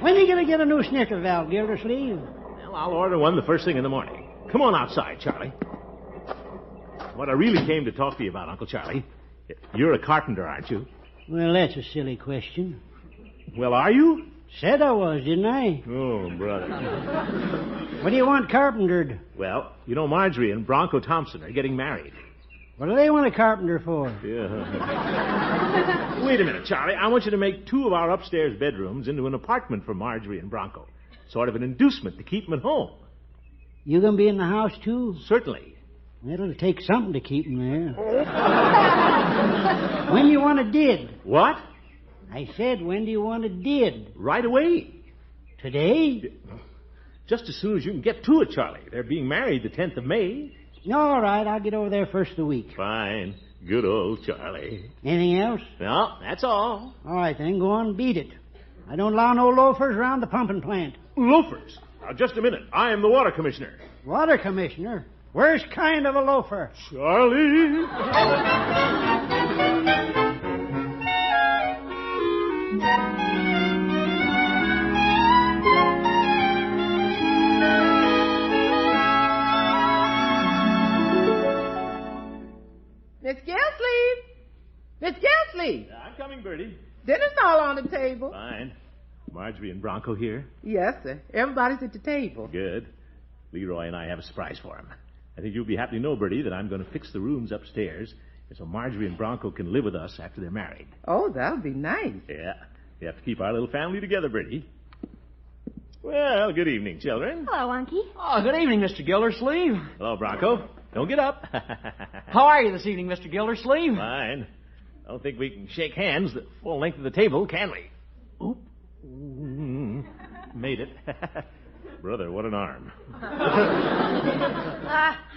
When are you going to get a new snifter valve, Gildersleeve? Well, I'll order one the first thing in the morning. Come on outside, Charlie. What I really came to talk to you about, Uncle Charlie, you're a carpenter, aren't you? Well, that's a silly question. Well, are you? Said I was, didn't I? Oh, brother. What do you want carpentered? Well, you know Marjorie and Bronco Thompson are getting married. What do they want a carpenter for? Yeah. Wait a minute, Charlie. I want you to make 2 of our upstairs bedrooms into an apartment for Marjorie and Bronco. Sort of an inducement to keep them at home. You gonna be in the house, too? Certainly. It'll take something to keep them there. When you want a did? What? I said, when do you want a did? Right away. Today? Just as soon as you can get to it, Charlie. They're being married the 10th of May. All right, I'll get over there first of the week. Fine. Good old Charlie. Anything else? No, that's all. All right, then, go on and beat it. I don't allow no loafers around the pumping plant. Loafers? Now, just a minute. I am the water commissioner. Water commissioner? Worst kind of a loafer. Charlie! Miss Gildersleeve! Miss Gildersleeve! I'm coming, Bertie. Dinner's all on the table. Fine. Marjorie and Bronco here? Yes, sir. Everybody's at the table. Good. Leroy and I have a surprise for him. I think you'll be happy to know, Bertie, that I'm going to fix the rooms upstairs so Marjorie and Bronco can live with us after they're married. Oh, that'll be nice. Yeah. We have to keep our little family together, Bertie. Well, good evening, children. Hello, Unky. Oh, good evening, Mr. Gildersleeve. Hello, Bronco. Don't get up. How are you this evening, Mr. Gildersleeve? Fine. I don't think we can shake hands the full length of the table, can we? Oop. Made it. Brother, what an arm.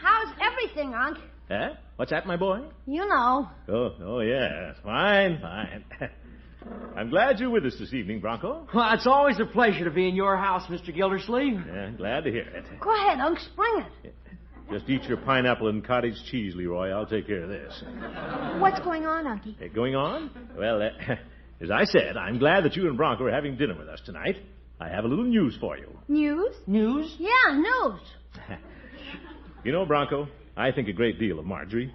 How's everything, Unc? Huh? What's that, my boy? You know. Oh, yeah. Fine. I'm glad you're with us this evening, Bronco. Well, it's always a pleasure to be in your house, Mr. Gildersleeve. Yeah, glad to hear it. Go ahead, Unc. Spring it. Just eat your pineapple and cottage cheese, Leroy. I'll take care of this. What's going on, Unky? Going on? Well, as I said, I'm glad that you and Bronco are having dinner with us tonight. I have a little news for you. News? News? Yeah, news. You know, Bronco, I think a great deal of Marjorie,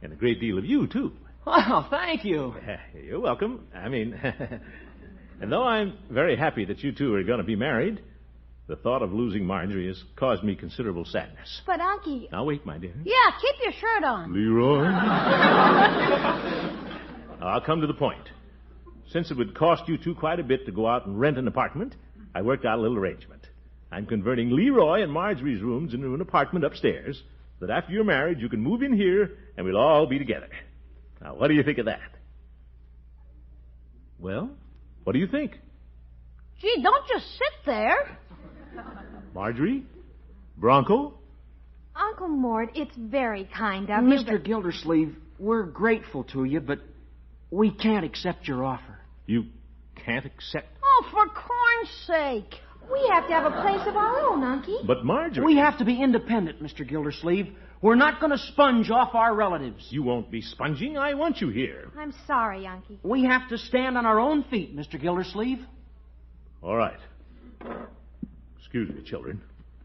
and a great deal of you, too. Oh, thank you. You're welcome. I mean, and though I'm very happy that you two are going to be married, the thought of losing Marjorie has caused me considerable sadness. But, Unky... Now, wait, my dear. Yeah, keep your shirt on. Leroy? I'll come to the point. Since it would cost you two quite a bit to go out and rent an apartment, I worked out a little arrangement. I'm converting Leroy and Marjorie's rooms into an apartment upstairs, so that after you're married, you can move in here and we'll all be together. Now, what do you think of that? Well, what do you think? Gee, don't just sit there. Marjorie? Bronco? Uncle Mort, it's very kind of you. Mr. Gildersleeve, we're grateful to you, but we can't accept your offer. You can't accept... Oh, for corn's sake. We have to have a place of our own, Unky. But Marjorie... We have to be independent, Mr. Gildersleeve. We're not going to sponge off our relatives. You won't be sponging. I want you here. I'm sorry, Unky. We have to stand on our own feet, Mr. Gildersleeve. All right. Excuse me, children.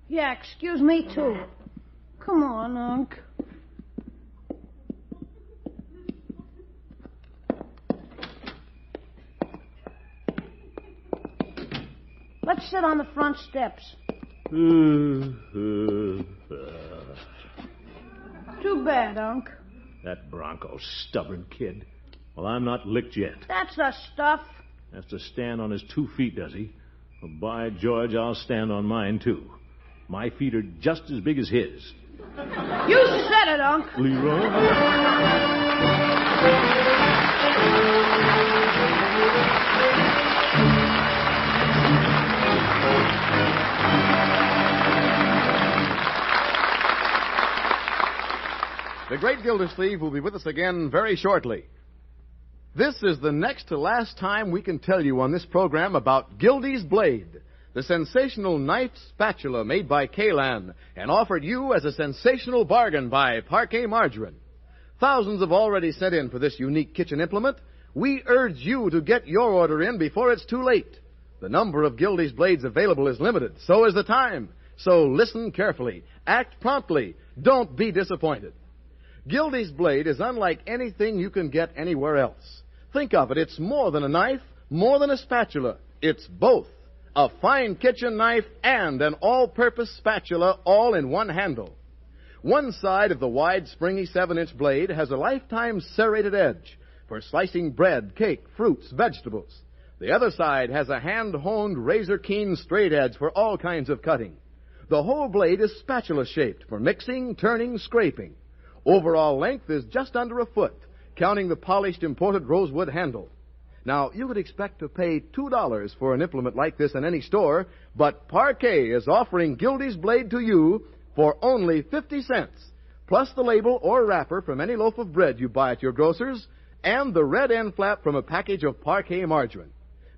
Yeah, excuse me, too. Come on, Unc. Let's sit on the front steps. Too bad, Unc. That Bronco's stubborn kid. Well, I'm not licked yet. That's the stuff. Has to stand on his 2 feet, does he? Well, by George, I'll stand on mine, too. My feet are just as big as his. You said it, Unc. Leroy? The great Gildersleeve will be with us again very shortly. This is the next to last time we can tell you on this program about Gildy's Blade, the sensational knife spatula made by Kalan and offered you as a sensational bargain by Parquet Margarine. Thousands have already sent in for this unique kitchen implement. We urge you to get your order in before it's too late. The number of Gildy's blades available is limited. So is the time. So listen carefully. Act promptly. Don't be disappointed. Gildy's blade is unlike anything you can get anywhere else. Think of it. It's more than a knife, more than a spatula. It's both. A fine kitchen knife and an all-purpose spatula all in one handle. One side of the wide, springy 7-inch blade has a lifetime serrated edge for slicing bread, cake, fruits, vegetables. The other side has a hand-honed, razor-keen straight edge for all kinds of cutting. The whole blade is spatula-shaped for mixing, turning, scraping. Overall length is just under a foot, counting the polished imported rosewood handle. Now, you would expect to pay $2 for an implement like this in any store, but Parquet is offering Gildy's Blade to you for only 50 cents, plus the label or wrapper from any loaf of bread you buy at your grocer's, and the red end flap from a package of Parquet margarine.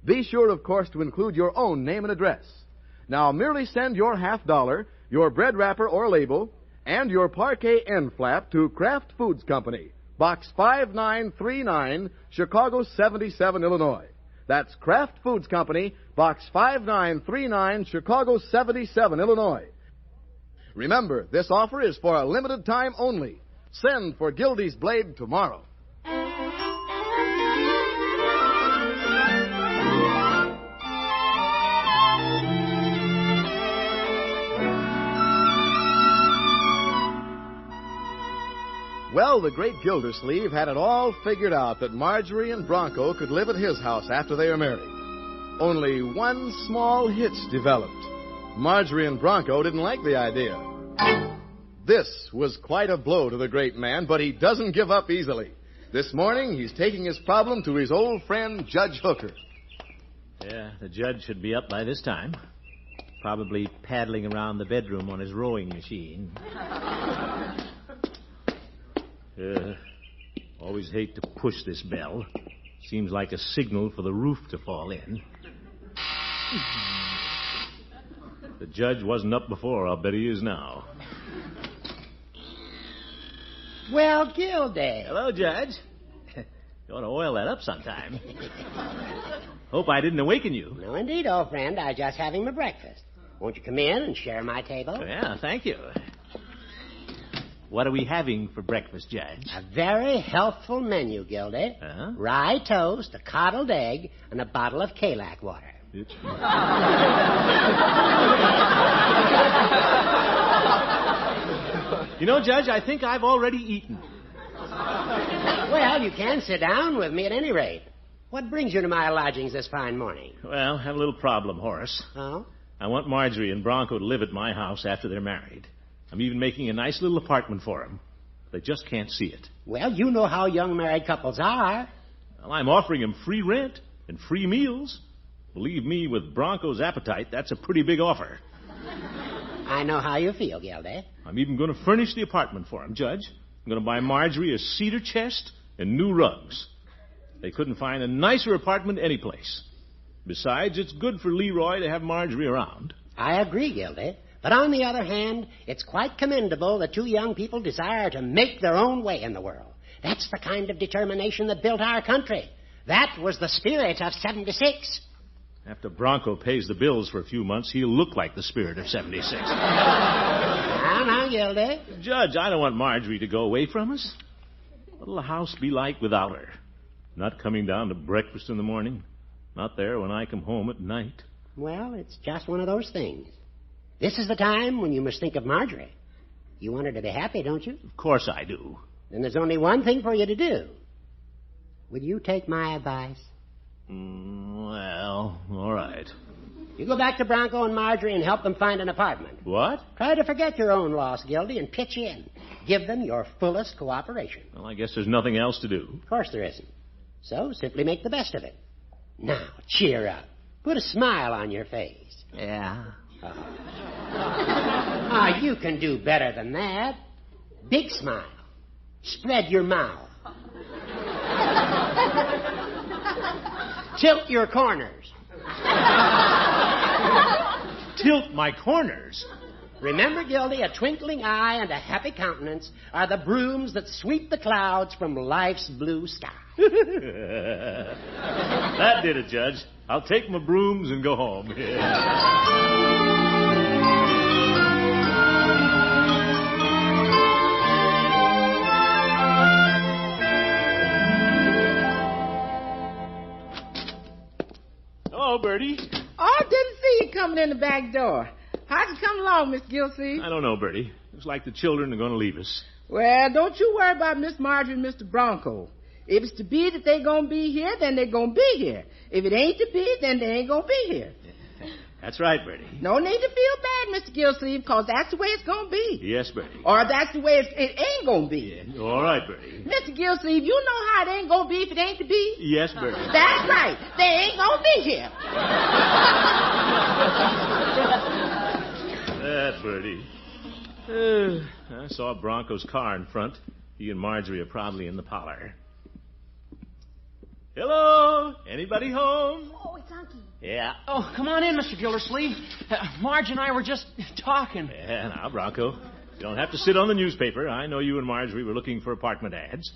Be sure, of course, to include your own name and address. Now, merely send your $50, your bread wrapper or label, and your Parquet end flap to Kraft Foods Company, Box 5939, Chicago 77, Illinois. That's Kraft Foods Company, Box 5939, Chicago 77, Illinois. Remember, this offer is for a limited time only. Send for Gildy's Blade tomorrow. Well, the great Gildersleeve had it all figured out that Marjorie and Bronco could live at his house after they were married. Only one small hitch developed. Marjorie and Bronco didn't like the idea. This was quite a blow to the great man, but he doesn't give up easily. This morning, he's taking his problem to his old friend, Judge Hooker. Yeah, the judge should be up by this time. Probably paddling around the bedroom on his rowing machine. Always hate to push this bell. Seems like a signal for the roof to fall in. The judge wasn't up before. I'll bet he is now. Well, Gildy. Hello, Judge. You ought to oil that up sometime. Hope I didn't awaken you. No, indeed, old friend. I was just having my breakfast. Won't you come in and share my table? Yeah, thank you. What are we having for breakfast, Judge? A very healthful menu, Gildy. Huh? Rye toast, a coddled egg, and a bottle of Kalak water. You know, Judge, I think I've already eaten. Well, you can sit down with me at any rate. What brings you to my lodgings this fine morning? Well, I have a little problem, Horace. Oh? I want Marjorie and Bronco to live at my house after they're married. I'm even making a nice little apartment for them. They just can't see it. Well, you know how young married couples are. Well, I'm offering them free rent and free meals. Believe me, with Bronco's appetite, that's a pretty big offer. I know how you feel, Gildy. I'm even going to furnish the apartment for them, Judge. I'm going to buy Marjorie a cedar chest and new rugs. They couldn't find a nicer apartment anyplace. Besides, it's good for Leroy to have Marjorie around. I agree, Gildy. But on the other hand, it's quite commendable that two young people desire to make their own way in the world. That's the kind of determination that built our country. That was the spirit of 76. After Bronco pays the bills for a few months, he'll look like the spirit of 76. Now, Gildy. Judge, I don't want Marjorie to go away from us. What'll the house be like without her? Not coming down to breakfast in the morning. Not there when I come home at night. Well, it's just one of those things. This is the time when you must think of Marjorie. You want her to be happy, don't you? Of course I do. Then there's only one thing for you to do. Will you take my advice? Well, all right. You go back to Bronco and Marjorie and help them find an apartment. What? Try to forget your own loss, Gildy, and pitch in. Give them your fullest cooperation. Well, I guess there's nothing else to do. Of course there isn't. So simply make the best of it. Now, cheer up. Put a smile on your face. Yeah. You can do better than that. Big smile. Spread your mouth. Tilt your corners. Tilt my corners? Remember, Gildy, a twinkling eye and a happy countenance are the brooms that sweep the clouds from life's blue sky. That did it, Judge. I'll take my brooms and go home. Oh, Bertie. Oh, didn't see you coming in the back door. How'd you come along, Miss Gildersleeve? I don't know, Bertie. Looks like the children are going to leave us. Well, don't you worry about Miss Marjorie and Mr. Bronco. If it's to be that they're going to be here, then they're going to be here. If it ain't to be, then they ain't going to be here. That's right, Bertie. No need to feel bad, Mr. Gildersleeve, because that's the way it's going to be. Yes, Bertie. Or that's the way it ain't going to be. Yeah. All right, Bertie. Mr. Gildersleeve, you know how it ain't going to be if it ain't to be? Yes, Bertie. That's right. They ain't going to be here. That, Bertie. I saw Bronco's car in front. He and Marjorie are probably in the parlor. Hello? Anybody home? Oh, it's Unky. Yeah. Oh, come on in, Mr. Gildersleeve. Marge and I were just talking. Yeah, now, Bronco, you don't have to sit on the newspaper. I know you and Marjorie were looking for apartment ads.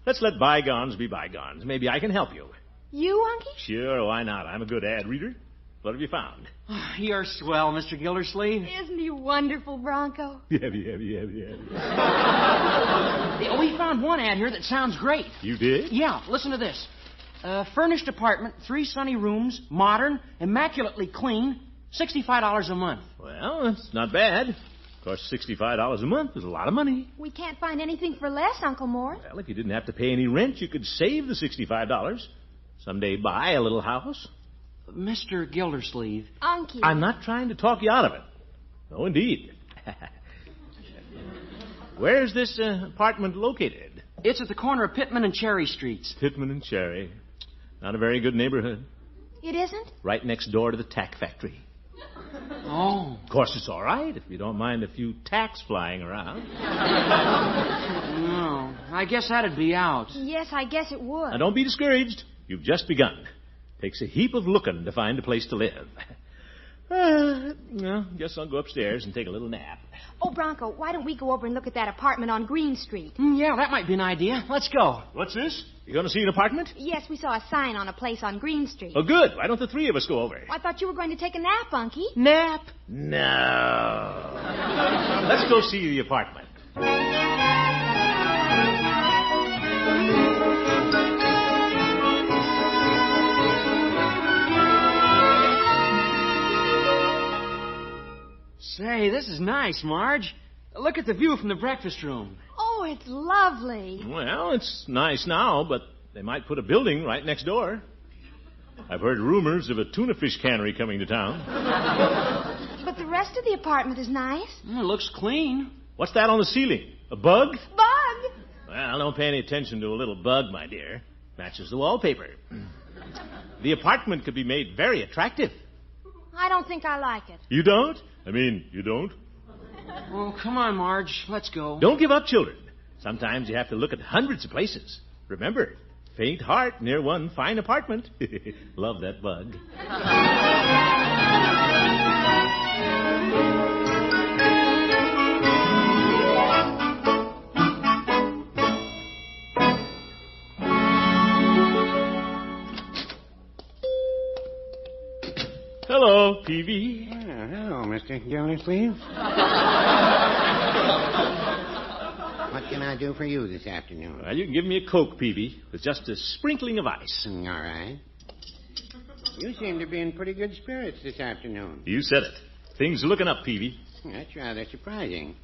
Let's let bygones be bygones. Maybe I can help you. You, Unky? Sure, why not? I'm a good ad reader. What have you found? You're swell, Mr. Gildersleeve. Isn't he wonderful, Bronco? Yeah. We found one ad here that sounds great. You did? Yeah, listen to this. Furnished apartment, 3 sunny rooms, modern, immaculately clean, $65 a month. Well, that's not bad. Of course, $65 a month is a lot of money. We can't find anything for less, Uncle Mort. Well, if you didn't have to pay any rent, you could save the $65. Someday buy a little house. Mr. Gildersleeve. Unky. I'm not trying to talk you out of it. No, indeed. Where's this apartment located? It's at the corner of Pittman and Cherry Streets. Pittman and Cherry. Not a very good neighborhood. It isn't? Right next door to the tack factory. Oh. Of course, it's all right if you don't mind a few tacks flying around. No, I guess that'd be out. Yes, I guess it would. Now, don't be discouraged. You've just begun. Takes a heap of looking to find a place to live. Well, guess I'll go upstairs and take a little nap. Oh, Bronco, why don't we go over and look at that apartment on Green Street? Yeah, that might be an idea. Let's go. What's this? You going to see an apartment? Yes, we saw a sign on a place on Green Street. Oh, good. Why don't the three of us go over? I thought you were going to take a nap, Unky. Nap? No. Let's go see the apartment. Say, this is nice, Marge. Look at the view from the breakfast room. Oh, it's lovely. Well, it's nice now, but they might put a building right next door. I've heard rumors of a tuna fish cannery coming to town. But the rest of the apartment is nice. It looks clean. What's that on the ceiling? A bug? Bug! Well, don't pay any attention to a little bug, my dear. Matches the wallpaper. The apartment could be made very attractive. I don't think I like it. You don't? I mean, you don't? Oh, come on, Marge. Let's go. Don't give up, children. Sometimes you have to look at hundreds of places. Remember, faint heart near one fine apartment. Love that bug. Hello, Peavy. Hello, Mr. Gildersleeve. What can I do for you this afternoon? Well, you can give me a Coke, Peavy, with just a sprinkling of ice. All right. You seem to be in pretty good spirits this afternoon. You said it. Things are looking up, Peavy. That's rather surprising.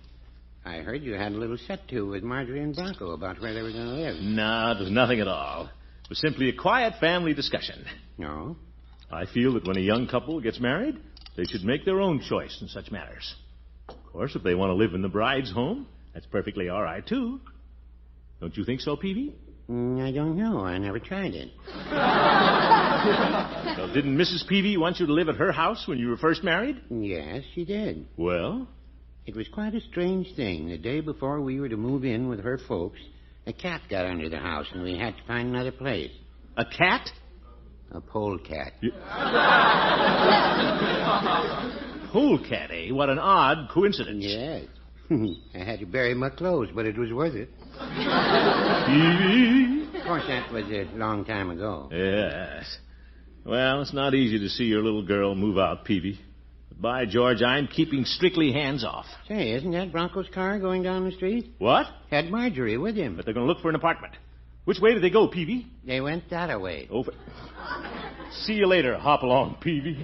I heard you had a little set-to with Marjorie and Bronco about where they were going to live. No, it was nothing at all. It was simply a quiet family discussion. No? I feel that when a young couple gets married, they should make their own choice in such matters. Of course, if they want to live in the bride's home, that's perfectly all right, too. Don't you think so, Peavy? I don't know. I never tried it. Well, didn't Mrs. Peavy want you to live at her house when you were first married? Yes, she did. Well? It was quite a strange thing. The day before we were to move in with her folks, a cat got under the house, and we had to find another place. A cat? A polecat. Polecat, eh? What an odd coincidence. Yes. I had to bury my clothes, but it was worth it. Peavy? Of course, that was a long time ago. Yes. Well, it's not easy to see your little girl move out, Peavy. But by George, I'm keeping strictly hands off. Say, isn't that Bronco's car going down the street? What? Had Marjorie with him. But they're going to look for an apartment. Which way did they go, Peavy? They went that way. Over. See you later, hop along, Peavy.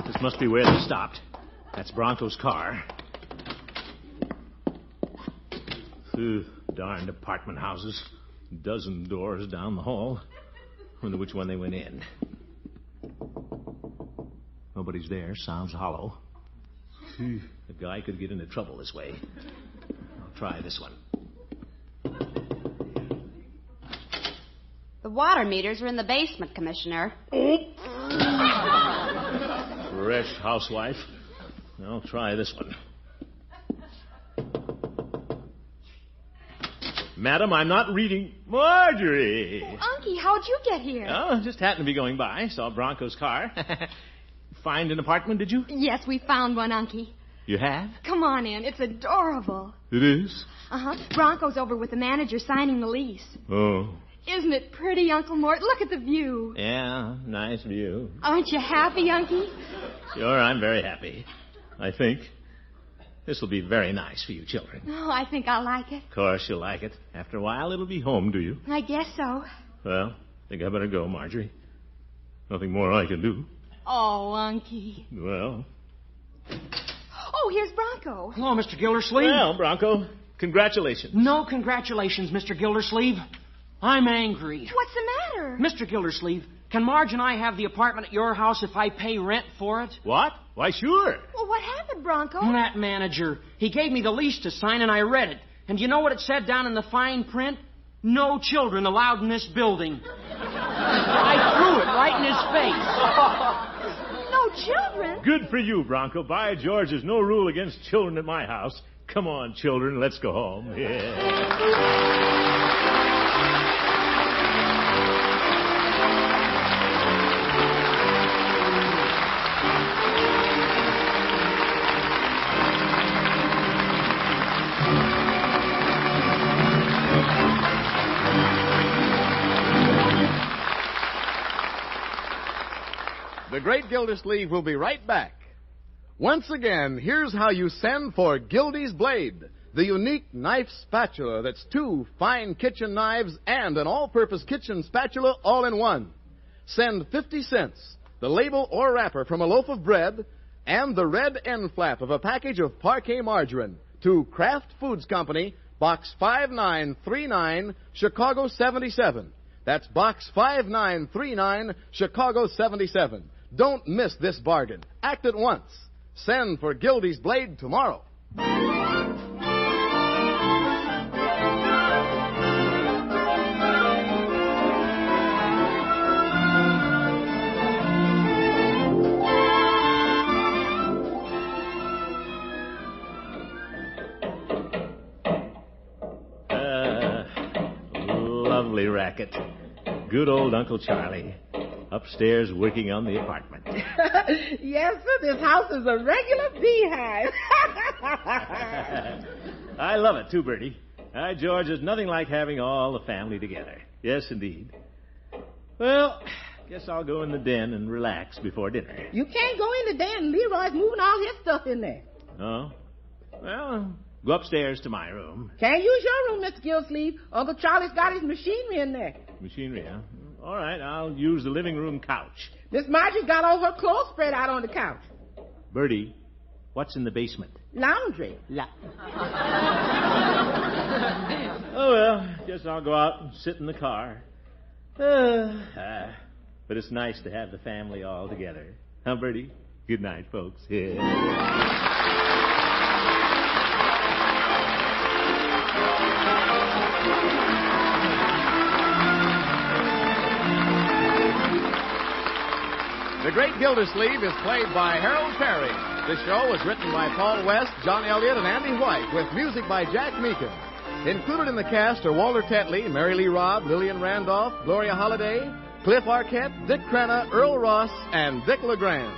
This must be where they stopped. That's Bronco's car. Darned apartment houses. A dozen doors down the hall. Wonder which one they went in. Nobody's there. Sounds hollow. The guy could get into trouble this way. I'll try this one. The water meters are in the basement, Commissioner. Fresh housewife. I'll try this one. Madam, I'm not reading. Marjorie! Unky, how'd you get here? Oh, just happened to be going by. Saw Bronco's car. Find an apartment, did you? Yes, we found one, Unky. You have? Come on in. It's adorable. It is? Uh-huh. Bronco's over with the manager signing the lease. Oh. Isn't it pretty, Uncle Mort? Look at the view. Yeah, nice view. Aren't you happy, Unky? Sure, I'm very happy. I think. This will be very nice for you children. Oh, I think I'll like it. Of course you'll like it. After a while, it'll be home to you. I guess so. Well, think I better go, Marjorie. Nothing more I can do. Oh, Unky. Well. Oh, here's Bronco. Hello, Mr. Gildersleeve. Well, Bronco, congratulations. No congratulations, Mr. Gildersleeve. I'm angry. What's the matter? Mr. Gildersleeve, can Marge and I have the apartment at your house if I pay rent for it? What? Why, sure. Well, what happened, Bronco? That manager. He gave me the lease to sign, and I read it. And you know what it said down in the fine print? No children allowed in this building. I threw it right in his face. No children? Good for you, Bronco. By George, there's no rule against children at my house. Come on, children, let's go home. Yeah. The Great Gildersleeve will be right back. Once again, here's how you send for Gildy's Blade, the unique knife spatula that's 2 fine kitchen knives and an all-purpose kitchen spatula all in one. Send 50 cents the label or wrapper from a loaf of bread, and the red end flap of a package of parquet margarine to Kraft Foods Company, Box 5939, Chicago 77. That's Box 5939, Chicago 77. Don't miss this bargain. Act at once. Send for Gildy's Blade tomorrow. Lovely racket. Good old Uncle Charlie. Upstairs working on the apartment. Yes, sir. This house is a regular beehive. I love it, too, Bertie. George, there's nothing like having all the family together. Yes, indeed. Well, guess I'll go in the den and relax before dinner. You can't go in the den. Leroy's moving all his stuff in there. Oh? Well, go upstairs to my room. Can't use your room, Mr. Gildersleeve. Uncle Charlie's got his machinery in there. Machinery, huh? All right, I'll use the living room couch. Miss Marjorie's got all her clothes spread out on the couch. Bertie, what's in the basement? Laundry. Oh, well, guess I'll go out and sit in the car. But it's nice to have the family all together. Huh, Bertie? Good night, folks. The Great Gildersleeve is played by Harold Perry. The show was written by Paul West, John Elliott, and Andy White, with music by Jack Meakin. Included in the cast are Walter Tetley, Mary Lee Robb, Lillian Randolph, Gloria Holliday, Cliff Arquette, Dick Crenna, Earl Ross, and Dick LeGrand.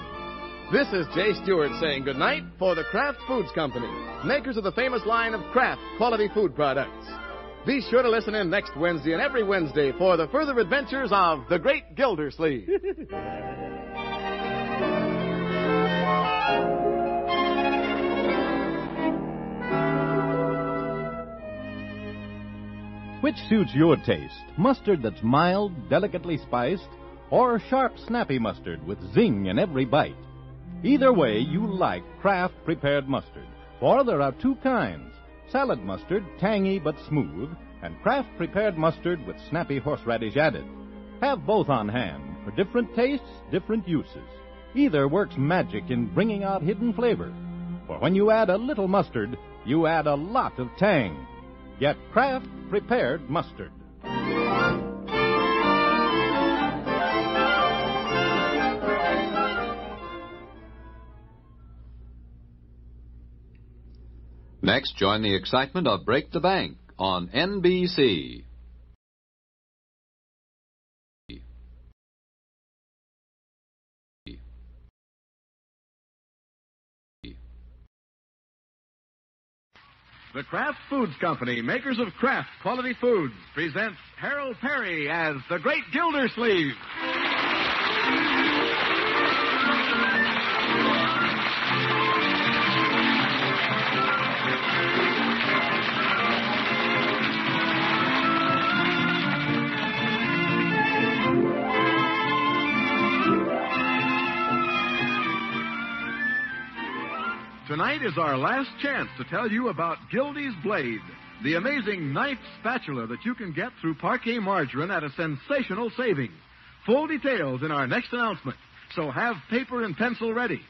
This is Jay Stewart saying goodnight for the Kraft Foods Company, makers of the famous line of Kraft quality food products. Be sure to listen in next Wednesday and every Wednesday for the further adventures of the Great Gildersleeve. Which suits your taste? Mustard that's mild, delicately spiced, or sharp, snappy mustard with zing in every bite? Either way, you like Kraft prepared mustard, for there are two kinds: salad mustard, tangy but smooth, and Kraft prepared mustard with snappy horseradish added. Have both on hand. For different tastes, different uses. Either works magic in bringing out hidden flavor. For when you add a little mustard, you add a lot of tang. Get Kraft prepared mustard. Next, join the excitement of Break the Bank on NBC. The Kraft Foods Company, makers of Kraft quality foods, presents Harold Perry as the Great Gildersleeve. Tonight is our last chance to tell you about Gildy's Blade, the amazing knife spatula that you can get through parquet margarine at a sensational savings. Full details in our next announcement, so have paper and pencil ready.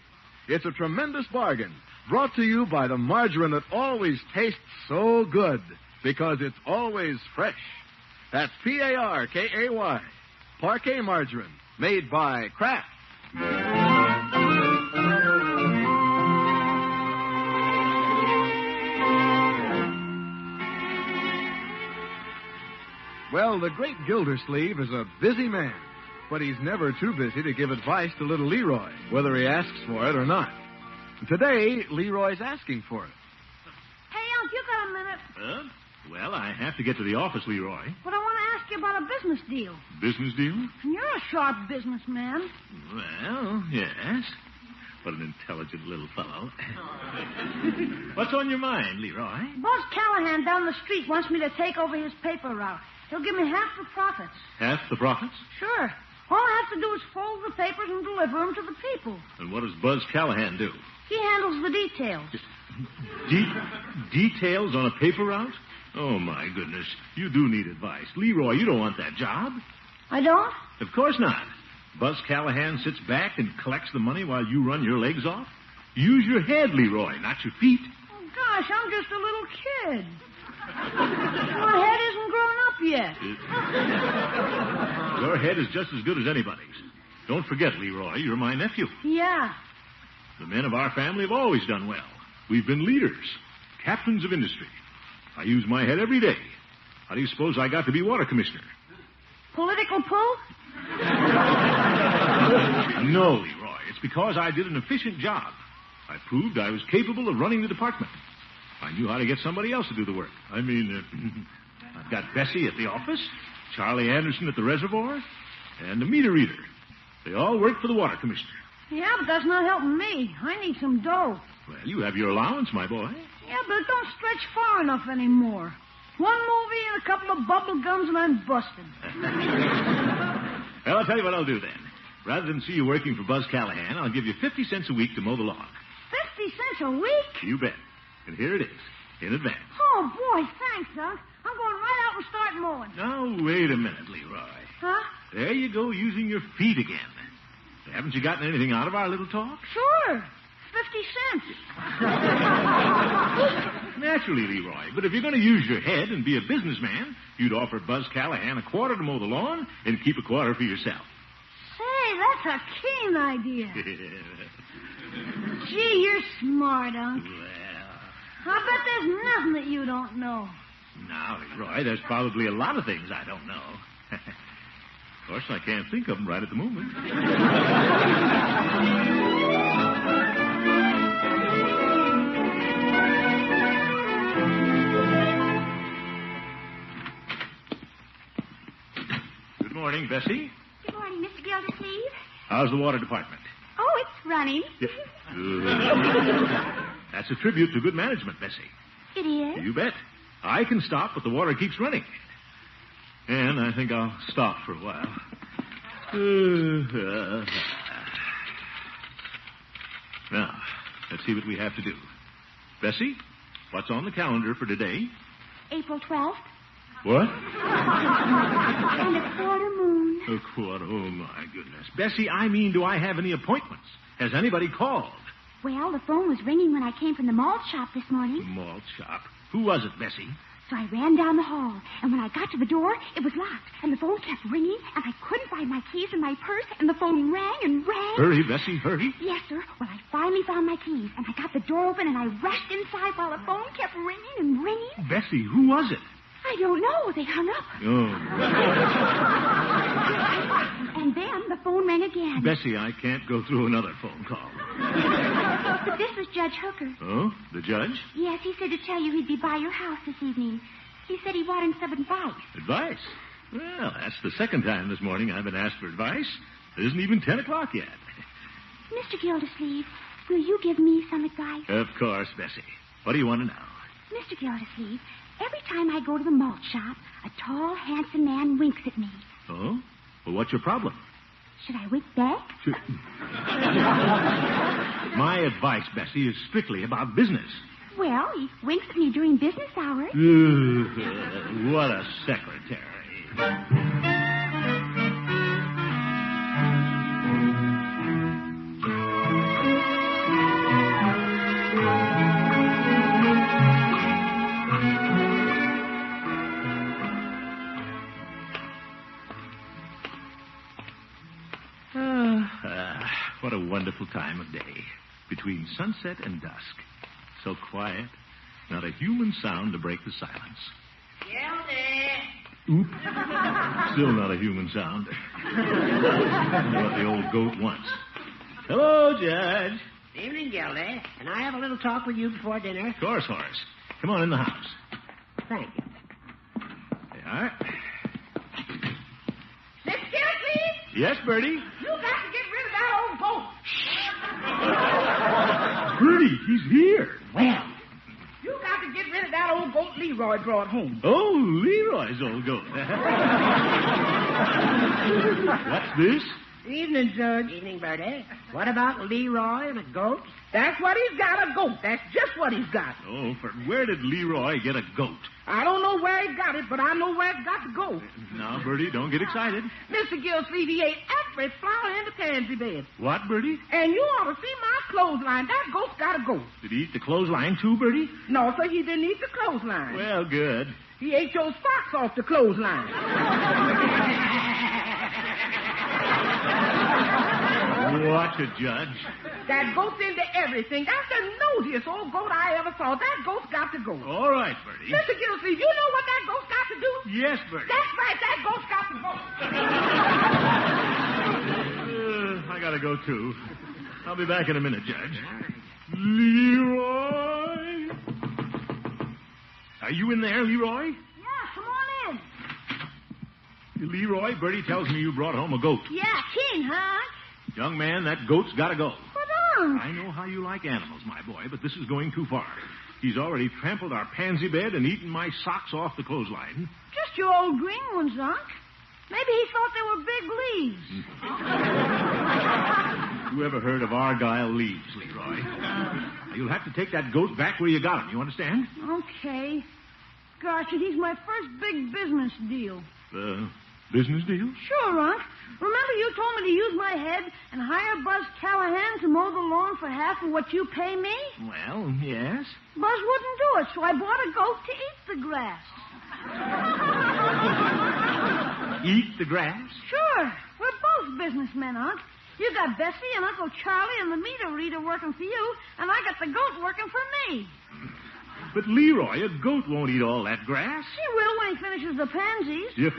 It's a tremendous bargain, brought to you by the margarine that always tastes so good, because it's always fresh. That's P-A-R-K-A-Y, parquet margarine, made by Kraft. Well, the Great Gildersleeve is a busy man, but he's never too busy to give advice to little Leroy, whether he asks for it or not. Today, Leroy's asking for it. Hey, Unc, you got a minute? Well, I have to get to the office, Leroy. But I want to ask you about a business deal. Business deal? You're a sharp businessman. Well, yes. What an intelligent little fellow. What's on your mind, Leroy? Boss Callahan down the street wants me to take over his paper route. He'll give me half the profits. Half the profits? Sure. All I have to do is fold the papers and deliver them to the people. And what does Buzz Callahan do? He handles the details. Details on a paper route? Oh, my goodness. You do need advice. Leroy, you don't want that job. I don't? Of course not. Buzz Callahan sits back and collects the money while you run your legs off. Use your head, Leroy, not your feet. Oh, gosh, I'm just a little kid. My head isn't grown up yet. Your head is just as good as anybody's. Don't forget, Leroy, you're my nephew. Yeah. The men of our family have always done well. We've been leaders, captains of industry. I use my head every day. How do you suppose I got to be water commissioner? Political pull? No, Leroy. It's because I did an efficient job. I proved I was capable of running the department. I knew how to get somebody else to do the work. I've got Bessie at the office, Charlie Anderson at the reservoir, and the meter reader. They all work for the water commissioner. Yeah, but that's not helping me. I need some dough. Well, you have your allowance, my boy. Yeah, but it don't stretch far enough anymore. One movie and a couple of bubble gums and I'm busted. Well, I'll tell you what I'll do then. Rather than see you working for Buzz Callahan, I'll give you 50 cents a week to mow the lawn. 50 cents a week? You bet. And here it is, in advance. Oh, boy, thanks, Doc. I'm going right out and start mowing. Now, wait a minute, Leroy. Huh? There you go, using your feet again. Haven't you gotten anything out of our little talk? Sure. 50 cents. Naturally, Leroy. But if you're going to use your head and be a businessman, you'd offer Buzz Callahan a quarter to mow the lawn and keep a quarter for yourself. Say, that's a keen idea. Gee, you're smart, Unc. Well, I bet there's nothing that you don't know. now, Leroy, there's probably a lot of things I don't know. Of course, I can't think of them right at the moment. Good morning, Bessie. Good morning, Mr. Gildersleeve. How's the water department? Oh, it's running. That's a tribute to good management, Bessie. It is? You bet. I can stop, but the water keeps running. And I think I'll stop for a while. Now, let's see what we have to do. Bessie, what's on the calendar for today? April 12th. What? And a quarter moon. A quarter. Oh, my goodness. Bessie, I mean, do I have any appointments? Has anybody called? Well, the phone was ringing when I came from the malt shop this morning. Malt shop? Who was it, Bessie? So I ran down the hall, and when I got to the door, it was locked, and the phone kept ringing, and I couldn't find my keys in my purse, and the phone rang and rang. Hurry, Bessie, hurry. Yes, sir. Well, I finally found my keys, and I got the door open, and I rushed inside while the phone kept ringing and ringing. Bessie, who was it? I don't know. They hung up. Oh. And then the phone rang again. Bessie, I can't go through another phone call. But this was Judge Hooker. Oh, the judge? Yes, he said to tell you he'd be by your house this evening. He said he wanted some advice. Advice? Well, that's the second time this morning I've been asked for advice. It isn't even 10 o'clock yet. Mr. Gildersleeve, will you give me some advice? Of course, Bessie. What do you want to know? Mr. Gildersleeve, every time I go to the malt shop, a tall, handsome man winks at me. Oh? Well, what's your problem? Should I wink back? My advice, Bessie, is strictly about business. Well, he winks at me during business hours. What a secretary. What a wonderful time of day. Between sunset and dusk. So quiet. Not a human sound to break the silence. Gildy! Oop. Still not a human sound. What the old goat wants. Hello, Judge. Evening, Gildy. Can I have a little talk with you before dinner? Of course, Horace. Come on in the house. Thank you. There you are. Mr. Gildersleeve? Yes, Bertie? You got to get rid of that old goat. Bertie, he's here. Well, you got to get rid of that old goat Leroy brought home. Oh, Leroy's old goat. What's this? Evening, Judge. Evening, Bertie. What about Leroy and a goat? That's what he's got, a goat. That's just what he's got. Oh, where did Leroy get a goat? I don't know where he got it, but I know where he got the goat. Now, Bertie, don't get excited. Mr. Gildersleeve, he ate every flower in the pansy bed. What, Bertie? And you ought to see my clothesline. That goat's got a goat. Did he eat the clothesline too, Bertie? No, sir, he didn't eat the clothesline. Well, good. He ate your socks off the clothesline. Watch it, Judge. That goat's into everything. That's the nosiest old goat I ever saw. That goat's got to go. All right, Bertie. Mr. Gildersleeve, you know what that goat's got to do? Yes, Bertie. That's right. That goat's got to go. I gotta go, too. I'll be back in a minute, Judge. Leroy! Are you in there, Leroy? Yeah, come on in. Leroy, Bertie tells me you brought home a goat. Yeah, keen, huh? Young man, that goat's gotta go. What on? I know how you like animals, my boy, but this is going too far. He's already trampled our pansy bed and eaten my socks off the clothesline. Just your old green ones, Unc. Maybe he thought they were big leaves. You ever heard of Argyle leaves, Leroy? You'll have to take that goat back where you got him, you understand? Okay. Gosh, he's my first big business deal. Business deal? Sure, Unc. Remember you told me to use my head and hire Buzz Callahan to mow the lawn for half of what you pay me? Well, yes. Buzz wouldn't do it, so I bought a goat to eat the grass. Eat the grass? Sure. We're both businessmen, Unc. You got Bessie and Uncle Charlie and the meter reader working for you, and I got the goat working for me. But, Leroy, a goat won't eat all that grass. She will when he finishes the pansies. Yep.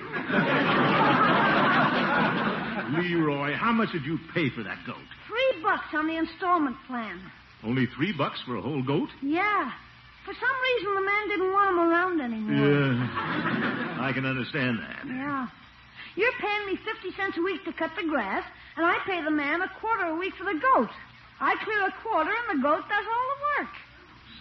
Leroy, how much did you pay for that goat? $3 on the installment plan. Only $3 for a whole goat? Yeah. For some reason, the man didn't want him around anymore. Yeah. I can understand that. Yeah. You're paying me 50 cents a week to cut the grass, and I pay the man $25 a week for the goat. I clear $25, and the goat does all the work.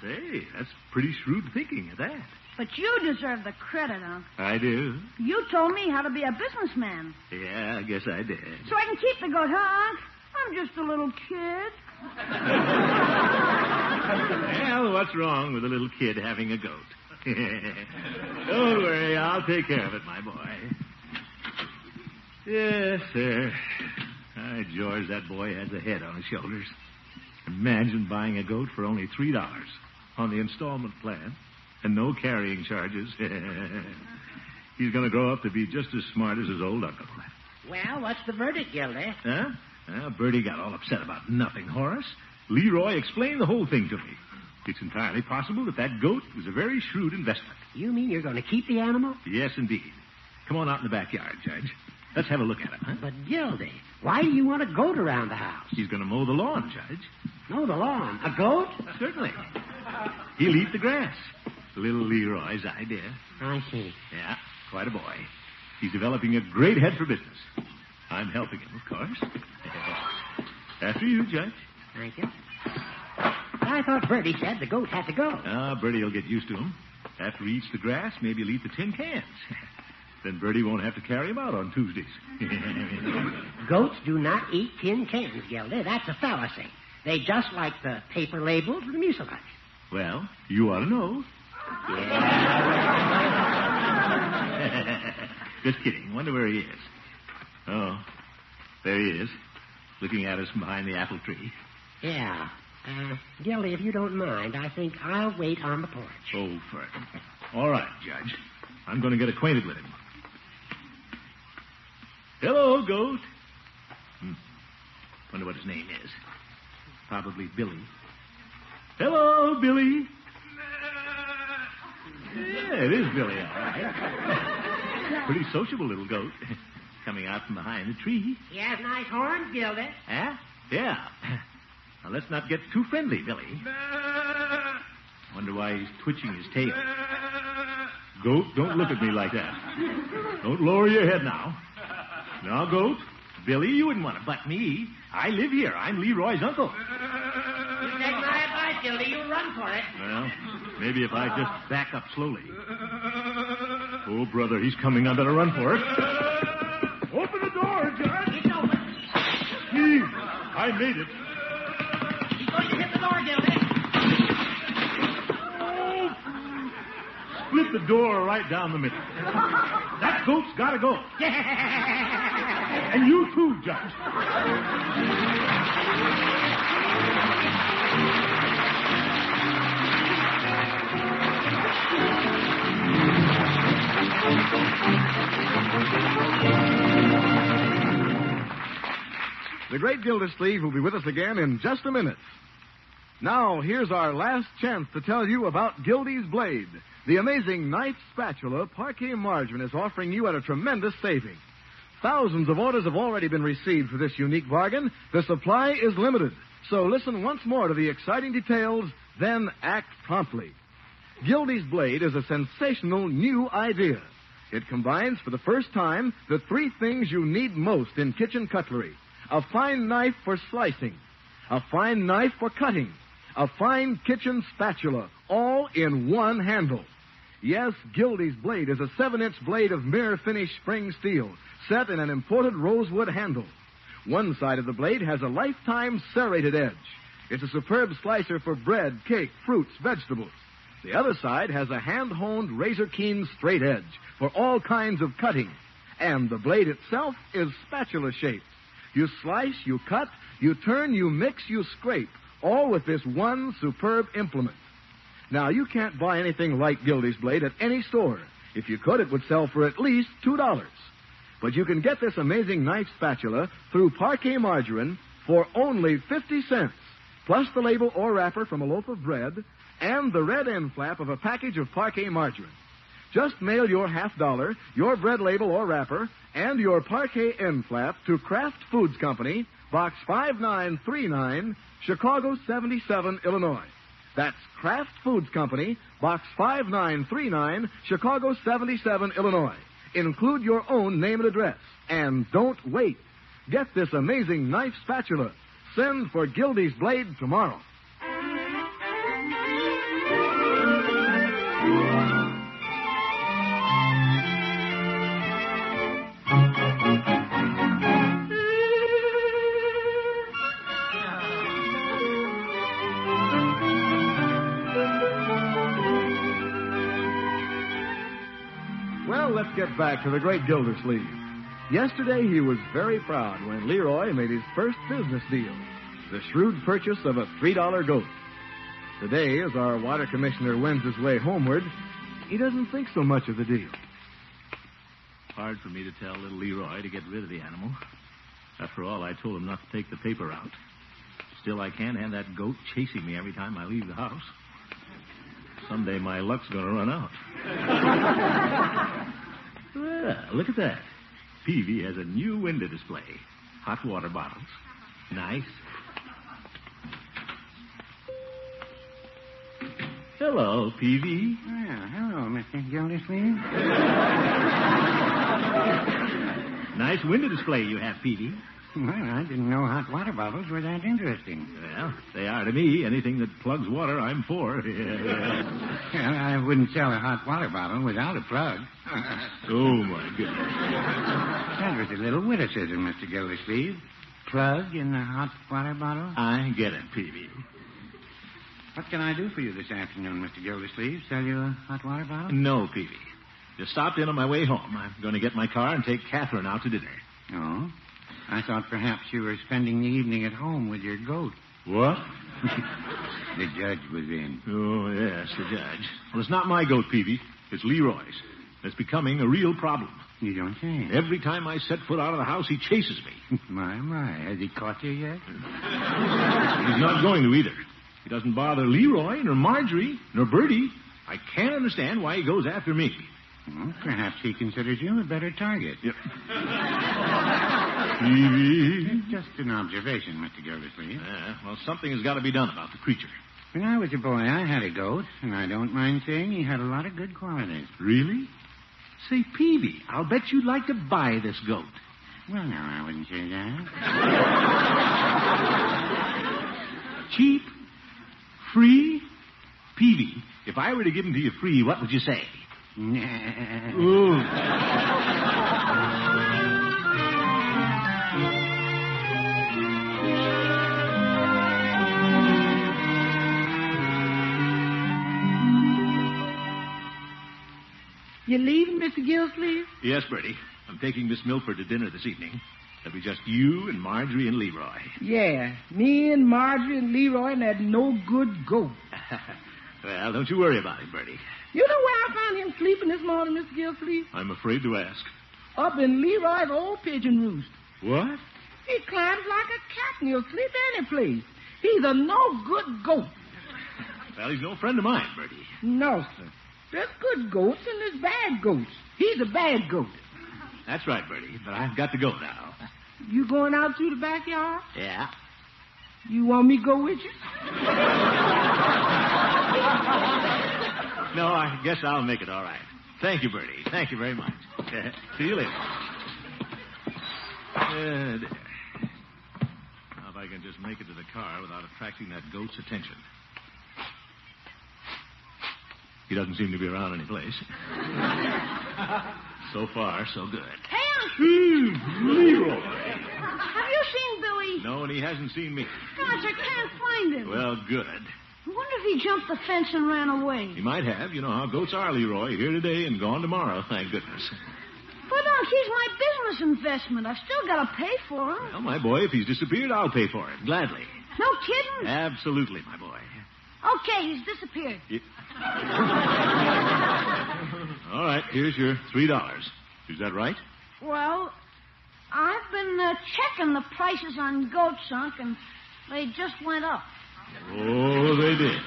Say, that's pretty shrewd thinking at that. But you deserve the credit, Unc. I do? You told me how to be a businessman. Yeah, I guess I did. So I can keep the goat, huh, Unc? I'm just a little kid. Well, what's wrong with a little kid having a goat? Don't worry, I'll take care of it, my boy. Yes, sir. By George, that boy has a head on his shoulders. Imagine buying a goat for only $3 on the installment plan and no carrying charges. He's going to grow up to be just as smart as his old uncle. Well, what's the verdict, Gildy? Huh? Well, Bertie got all upset about nothing, Horace. Leroy explained the whole thing to me. It's entirely possible that goat was a very shrewd investment. You mean you're going to keep the animal? Yes, indeed. Come on out in the backyard, Judge. Let's have a look at him, huh? But, Gildy, why do you want a goat around the house? He's going to mow the lawn, Judge. Mow the lawn? A goat? Certainly. He'll eat the grass. Little Leroy's idea. I see. Yeah, quite a boy. He's developing a great head for business. I'm helping him, of course. After you, Judge. Thank you. I thought Bertie said the goat had to go. Bertie will get used to him. After he eats the grass, maybe he'll eat the tin cans. Then Bertie won't have to carry him out on Tuesdays. Goats do not eat tin cans, Gildy. That's a fallacy. They just like the paper labels and the mucilage. Well, you ought to know. Yeah. Just kidding. Wonder where he is. Oh, there he is, looking at us from behind the apple tree. Yeah. Gildy, if you don't mind, I think I'll wait on the porch. Oh, Fred. All right, Judge. I'm going to get acquainted with him. Hello, goat. Wonder what his name is. Probably Billy. Hello, Billy. Yeah, it is Billy, all right. Pretty sociable little goat. Coming out from behind the tree. He has nice horns, Gildy. Huh? Yeah. Now, let's not get too friendly, Billy. Wonder why he's twitching his tail. Goat, don't look at me like that. Don't lower your head now. Now, Goat, Billy, you wouldn't want to butt me. I live here. I'm Leroy's uncle. You take my advice, Gildy. You run for it. Well, maybe if I just back up slowly. Oh, brother, he's coming. I better run for it. I made it. Before you hit the door, Gildy. Split the door right down the middle. That goat's got to go. And you too, Judge. The great Gildersleeve will be with us again in just a minute. Now, here's our last chance to tell you about Gildy's Blade, the amazing knife spatula Parquet Margarine is offering you at a tremendous saving. Thousands of orders have already been received for this unique bargain. The supply is limited, so listen once more to the exciting details, then act promptly. Gildy's Blade is a sensational new idea. It combines for the first time the three things you need most in kitchen cutlery: a fine knife for slicing, a fine knife for cutting, a fine kitchen spatula, all in one handle. Yes, Gildy's Blade is a 7-inch blade of mirror-finish spring steel set in an imported rosewood handle. One side of the blade has a lifetime serrated edge. It's a superb slicer for bread, cake, fruits, vegetables. The other side has a hand-honed, razor-keen straight edge for all kinds of cutting. And the blade itself is spatula-shaped. You slice, you cut, you turn, you mix, you scrape, all with this one superb implement. Now, you can't buy anything like Gildy's Blade at any store. If you could, it would sell for at least $2. But you can get this amazing knife spatula through Parquet Margarine for only 50 cents, plus the label or wrapper from a loaf of bread and the red end flap of a package of Parquet Margarine. Just mail your $50, your bread label or wrapper, and your Parquet end flap to Kraft Foods Company, Box 5939, Chicago 77, Illinois. That's Kraft Foods Company, Box 5939, Chicago 77, Illinois. Include your own name and address. And don't wait. Get this amazing knife spatula. Send for Gildy's Blade tomorrow. Let's get back to the great Gildersleeve. Yesterday he was very proud when Leroy made his first business deal, the shrewd purchase of a $3 goat. Today, as our water commissioner wends his way homeward, he doesn't think so much of the deal. Hard for me to tell little Leroy to get rid of the animal. After all, I told him not to take the paper out. Still, I can't have that goat chasing me every time I leave the house. Someday my luck's going to run out. Well, look at that. Peavy has a new window display. Hot water bottles. Nice. Hello, Peavy. Well, hello, Mr. Gildersleeve. Nice window display you have, Peavy. Well, I didn't know hot water bottles were that interesting. Well, they are to me. Anything that plugs water, I'm for. Well, I wouldn't sell a hot water bottle without a plug. Oh, my goodness. That was a little witticism, Mr. Gildersleeve. Plug in the hot water bottle? I get it, Peavy. What can I do for you this afternoon, Mr. Gildersleeve? Sell you a hot water bottle? No, Peavy. Just stopped in on my way home. I'm going to get my car and take KATHRYN out to dinner. Oh? I thought perhaps you were spending the evening at home with your goat. What? The judge was in. Oh, yes, the judge. Well, it's not my goat, Peavy. It's Leroy's. It's becoming a real problem. You don't say. Every time I set foot out of the house, he chases me. My. Has he caught you yet? He's not going to either. He doesn't bother Leroy, nor Marjorie, nor Bertie. I can't understand why he goes after me. Well, perhaps he considers you a better target. Yep. Peavy. Just an observation, Mr. Gildersleeve. Well, something has got to be done about the creature. When I was a boy, I had a goat, and I don't mind saying he had a lot of good qualities. Really? Say, Peavy, I'll bet you'd like to buy this goat. Well, no, I wouldn't say that. Cheap? Free? Peavy, if I were to give him to you free, what would you say? Nah. Ooh. You leaving, Mr. Gildersleeve? Yes, Bertie. I'm taking Miss Milford to dinner this evening. There'll be just you and Marjorie and Leroy. Yeah, me and Marjorie and Leroy and that no good goat. Well, don't you worry about him, Bertie. You know where I found him sleeping this morning, Mr. Gildersleeve? I'm afraid to ask. Up in Leroy's old pigeon roost. What? He climbs like a cat and he'll sleep any place. He's a no-good goat. Well, he's no friend of mine, Bertie. No, sir. There's good goats and there's bad goats. He's a bad goat. That's right, Bertie, but I've got to go now. You going out through the backyard? Yeah. You want me to go with you? No, I guess I'll make it all right. Thank you, Bertie. Thank you very much. See you later. There. Now, if I can just make it to the car without attracting that goat's attention. He doesn't seem to be around any place. So far, so good. Hey, Leroy. have you seen Billy? No, and he hasn't seen me. Gosh, I can't find him. Well, good. I wonder if he jumped the fence and ran away. He might have. You know how goats are, Leroy. Here today and gone tomorrow, thank goodness. But he's my business investment. I've still got to pay for him. Well, my boy, if he's disappeared, I'll pay for it, gladly. No kidding? Absolutely, my boy. Okay, he's disappeared. All right, here's your $3. Is that right? Well, I've been checking the prices on goats, Unc, and they just went up. Oh, they did.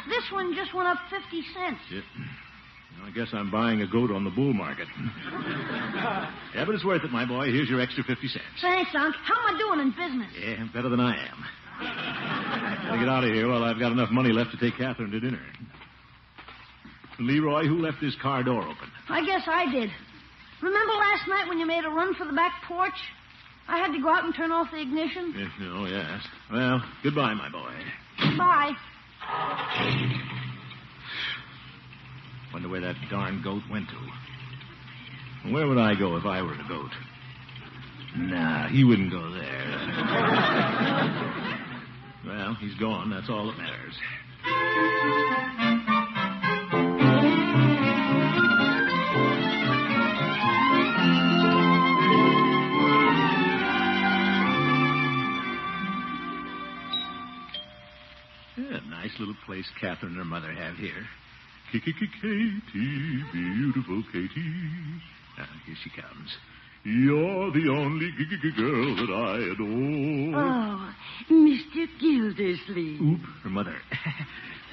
This one just went up 50 cents. Yeah. Well, I guess I'm buying a goat on the bull market. Yeah, but it's worth it, my boy. Here's your extra 50 cents. Thanks, Unc. How am I doing in business? Yeah, better than I am. Gotta get out of here while I've got enough money left to take Kathryn to dinner. Leroy, who left his car door open? I guess I did. Remember last night when you made a run for the back porch? I had to go out and turn off the ignition. Oh, yes. Well, goodbye, my boy. Bye. Wonder where that darn goat went to. Where would I go if I were a goat? Nah, he wouldn't go there. Well, he's gone. That's all that matters. Yeah, nice little place Kathryn and her mother have here. Katie, beautiful Katie. Now, here she comes. You're the only girl that I adore. Oh, Mr. Gildersleeve. Oop, her mother.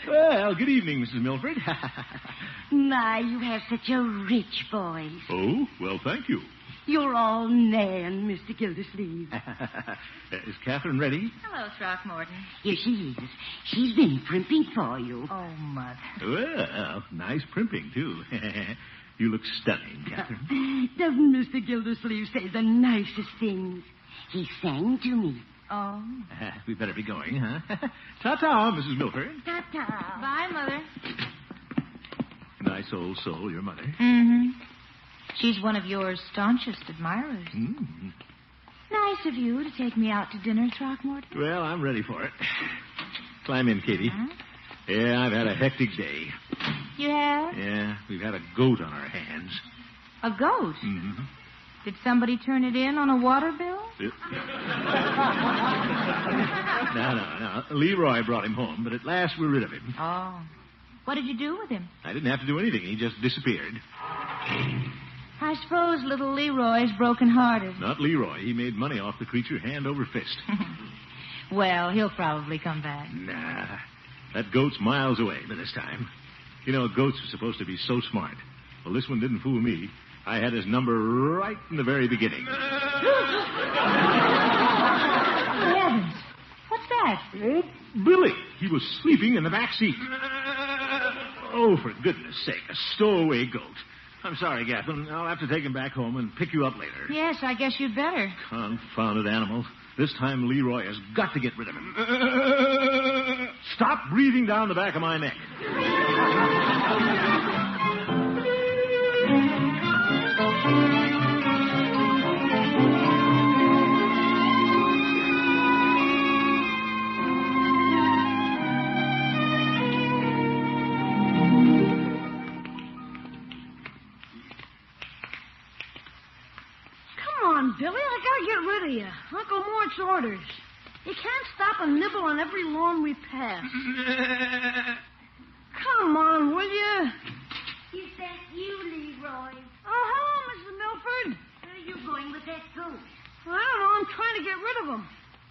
Well, good evening, Mrs. Milford. My, you have such a rich voice. Oh, well, thank you. You're all man, Mr. Gildersleeve. Is Kathryn ready? Hello, Throckmorton. Here she is. She's been primping for you. Oh, Mother. Well, nice primping, too. You look stunning, Kathryn. Doesn't Mr. Gildersleeve say the nicest things? He sang to me. Oh. We better be going, huh? Ta-ta, Mrs. Milford. Ta-ta. Bye, Mother. Nice old soul, your mother. Mm-hmm. She's one of your staunchest admirers. Mm. Nice of you to take me out to dinner, Throckmorton. Well, I'm ready for it. Climb in, Katie. Huh? Yeah, I've had a hectic day. You have? Yeah, we've had a goat on our hands. A goat? Mm-hmm. Did somebody turn it in on a water bill? No. Leroy brought him home, but at last we're rid of him. Oh. What did you do with him? I didn't have to do anything. He just disappeared. I suppose little Leroy's broken-hearted. Not Leroy. He made money off the creature hand over fist. Well, he'll probably come back. Nah. That goat's miles away by this time. You know, goats are supposed to be so smart. Well, this one didn't fool me. I had his number right in the very beginning. Heavens. What's that? Oh, Billy. He was sleeping in the back seat. Oh, for goodness sake, a stowaway goat. I'm sorry, Kathryn. I'll have to take him back home and pick you up later. Yes, I guess you'd better. Confounded animal. This time Leroy has got to get rid of him. Stop breathing down the back of my neck. you. Uncle Mort's orders. You can't stop and nibble on every lawn we pass. Come on, will you? Is that you, Leroy? Oh, hello, Mrs. Milford. Where are you going with that goat? I don't know. I'm trying to get rid of him.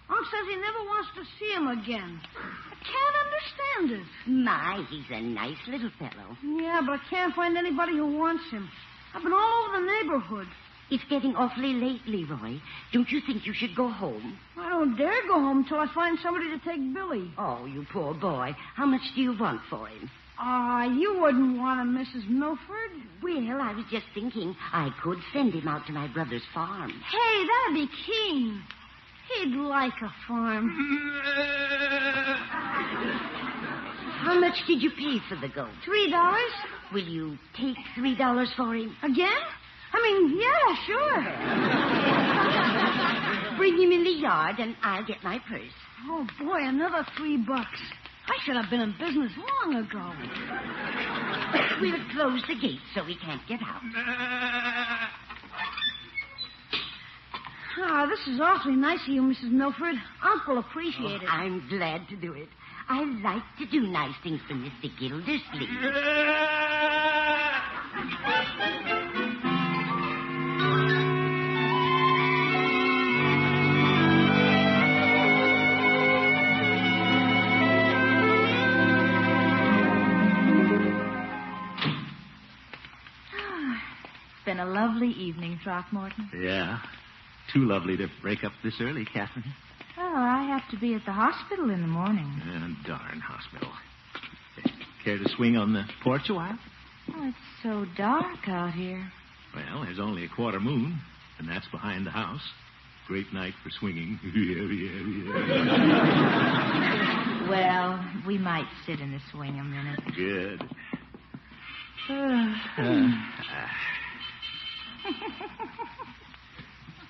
Unc says he never wants to see him again. I can't understand it. My, he's a nice little fellow. Yeah, but I can't find anybody who wants him. I've been all over the neighborhood. It's getting awfully late, Leroy. Don't you think you should go home? I don't dare go home till I find somebody to take Billy. Oh, you poor boy. How much do you want for him? You wouldn't want him, Mrs. Milford. Well, I was just thinking I could send him out to my brother's farm. Hey, that'd be keen. He'd like a farm. How much did you pay for the goat? $3. Will you take $3 for him? Again? Yeah, sure. Bring him in the yard and I'll get my purse. Oh, boy, another $3. I should have been in business long ago. We'll close the gate so he can't get out. This is awfully nice of you, Mrs. Milford. Uncle appreciate it. I'm glad to do it. I like to do nice things for Mr. Gildersleeve. Been a lovely evening, Throckmorton. Yeah. Too lovely to break up this early, Catherine. Oh, I have to be at the hospital in the morning. Darn hospital. Care to swing on the porch a while? Oh, it's so dark out here. Well, there's only a quarter moon, and that's behind the house. Great night for swinging. Well, we might sit in the swing a minute. Good.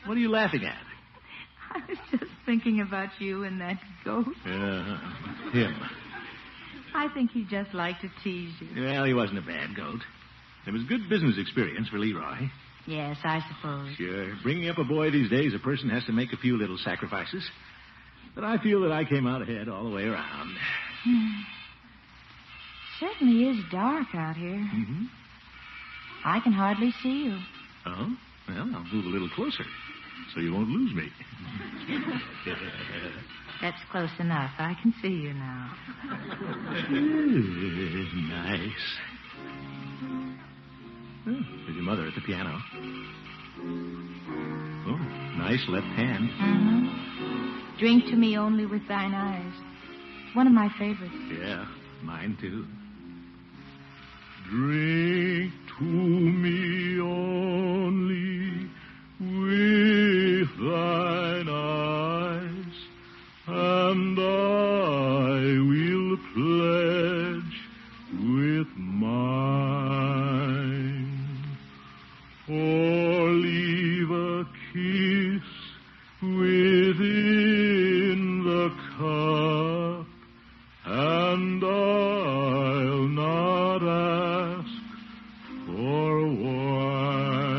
What are you laughing at? I was just thinking about you and that goat. Him. I think he just liked to tease you. Well, he wasn't a bad goat. It was good business experience for Leroy. Yes, I suppose. Sure. Bringing up a boy these days, a person has to make a few little sacrifices. But I feel that I came out ahead all the way around. Certainly is dark out here. Mm-hmm. I can hardly see you. Oh? Well, I'll move a little closer so you won't lose me. That's close enough. I can see you now. Nice. Oh, there's your mother at the piano. Oh, nice left hand. Mm-hmm. Drink to me only with thine eyes. One of my favorites. Yeah, mine too. Drink to me only with thine eyes, and I will pledge with mine, or leave a kiss within the cup, and I'll not ask for wine.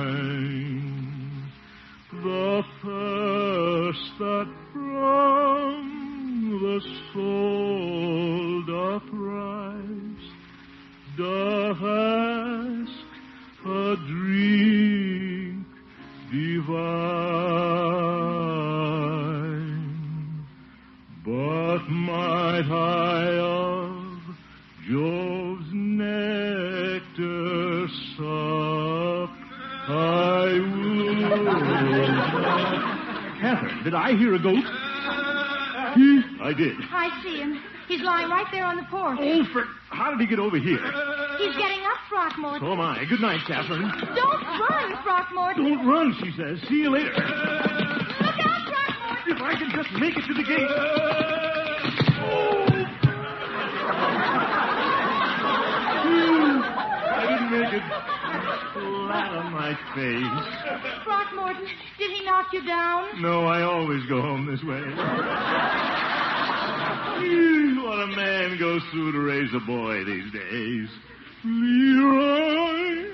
The thirst that from the soul doth rise, doth ask a drink divine. But might I of Jove's nectar sup, I would. Catherine, did I hear a goat? I did. I see him. He's lying right there on the porch. Oh, how did he get over here? He's getting up, Throckmorton. So am I. Good night, Catherine. Don't run, Throckmorton. Don't run, she says. See you later. Look out, Throckmorton. If I can just make it to the gate. I didn't make it. Flat on my face. Throckmorton, did he knock you down? No, I always go home this way. What a man goes through to raise a boy these days. Leroy.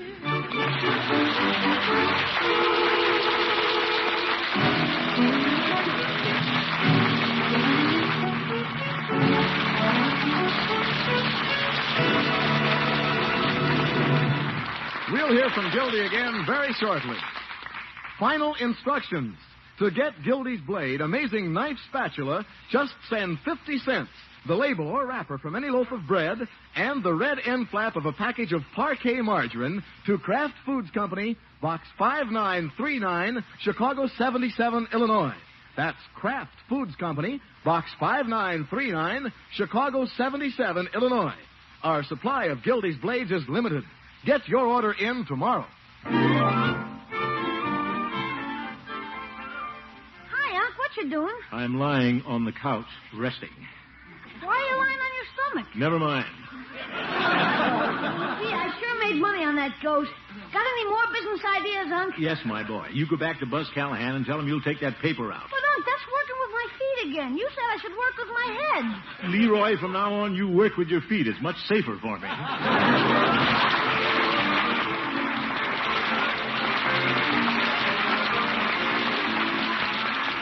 We'll hear from Gildy again very shortly. Final instructions. To get Gildy's Blade Amazing Knife Spatula, just send 50 cents, the label or wrapper from any loaf of bread, and the red end flap of a package of Parquet margarine to Kraft Foods Company, Box 5939, Chicago 77, Illinois. That's Kraft Foods Company, Box 5939, Chicago 77, Illinois. Our supply of Gildy's Blades is limited. Get your order in tomorrow. What you doing? I'm lying on the couch, resting. Why are you lying on your stomach? Never mind. Gee, I sure made money on that ghost. Got any more business ideas, Unc? Yes, my boy. You go back to Buzz Callahan and tell him you'll take that paper out. But, Unc, that's working with my feet again. You said I should work with my head. Leroy, from now on, you work with your feet. It's much safer for me.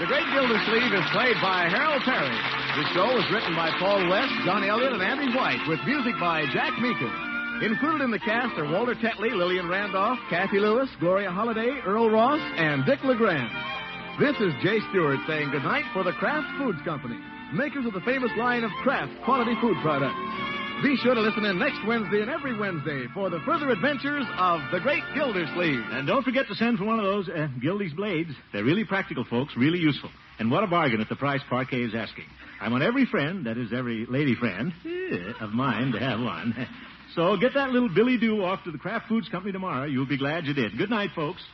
The Great Gildersleeve is played by Harold Perry. The show was written by Paul West, John Elliott, and Andy White, with music by Jack Meakin. Included in the cast are Walter Tetley, Lillian Randolph, Kathy Lewis, Gloria Holliday, Earl Ross, and Dick LeGrand. This is Jay Stewart saying goodnight for the Kraft Foods Company, makers of the famous line of Kraft quality food products. Be sure to listen in next Wednesday and every Wednesday for the further adventures of the Great Gildersleeve. And don't forget to send for one of those Gildy's Blades. They're really practical, folks, really useful. And what a bargain at the price Parquet is asking. I want every friend, that is every lady friend, of mine to have one. So get that little Billy Doo off to the Kraft Foods Company tomorrow. You'll be glad you did. Good night, folks.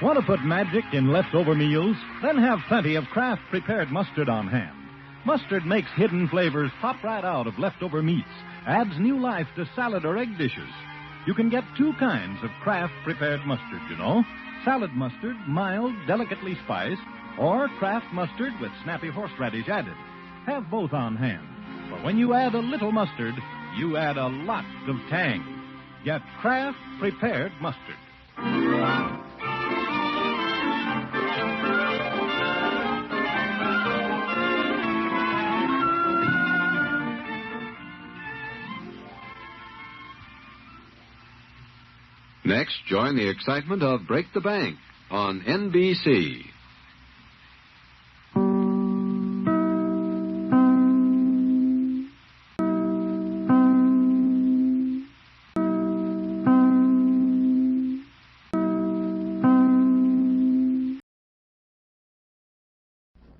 Want to put magic in leftover meals? Then have plenty of Kraft prepared mustard on hand. Mustard makes hidden flavors pop right out of leftover meats, adds new life to salad or egg dishes. You can get two kinds of Kraft prepared mustard, you know. Salad mustard, mild, delicately spiced, or Kraft mustard with snappy horseradish added. Have both on hand. For when you add a little mustard, you add a lot of tang. Get Kraft prepared mustard. Next, join the excitement of Break the Bank on NBC.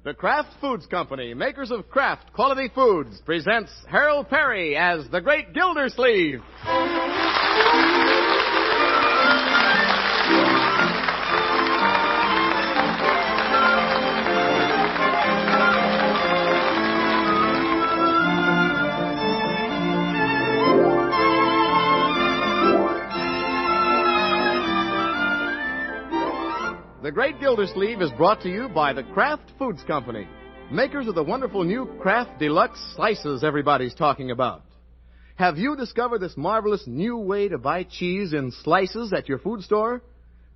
The Kraft Foods Company, makers of Kraft quality foods, presents Harold Perry as the Great Gildersleeve. The Great Gildersleeve is brought to you by the Kraft Foods Company, makers of the wonderful new Kraft Deluxe Slices everybody's talking about. Have you discovered this marvelous new way to buy cheese in slices at your food store?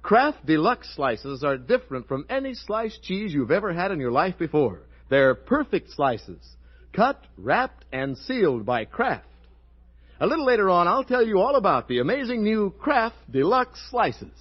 Kraft Deluxe Slices are different from any sliced cheese you've ever had in your life before. They're perfect slices, cut, wrapped, and sealed by Kraft. A little later on, I'll tell you all about the amazing new Kraft Deluxe Slices.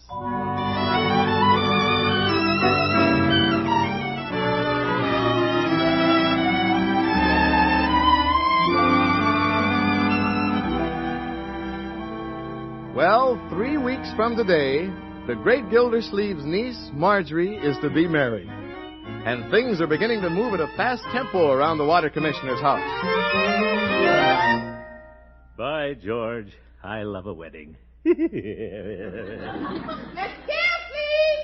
Well, 3 weeks from today, the Great Gildersleeve's niece, Marjorie, is to be married. And things are beginning to move at a fast tempo around the Water Commissioner's house. By George, I love a wedding. Miss Gildersleeve!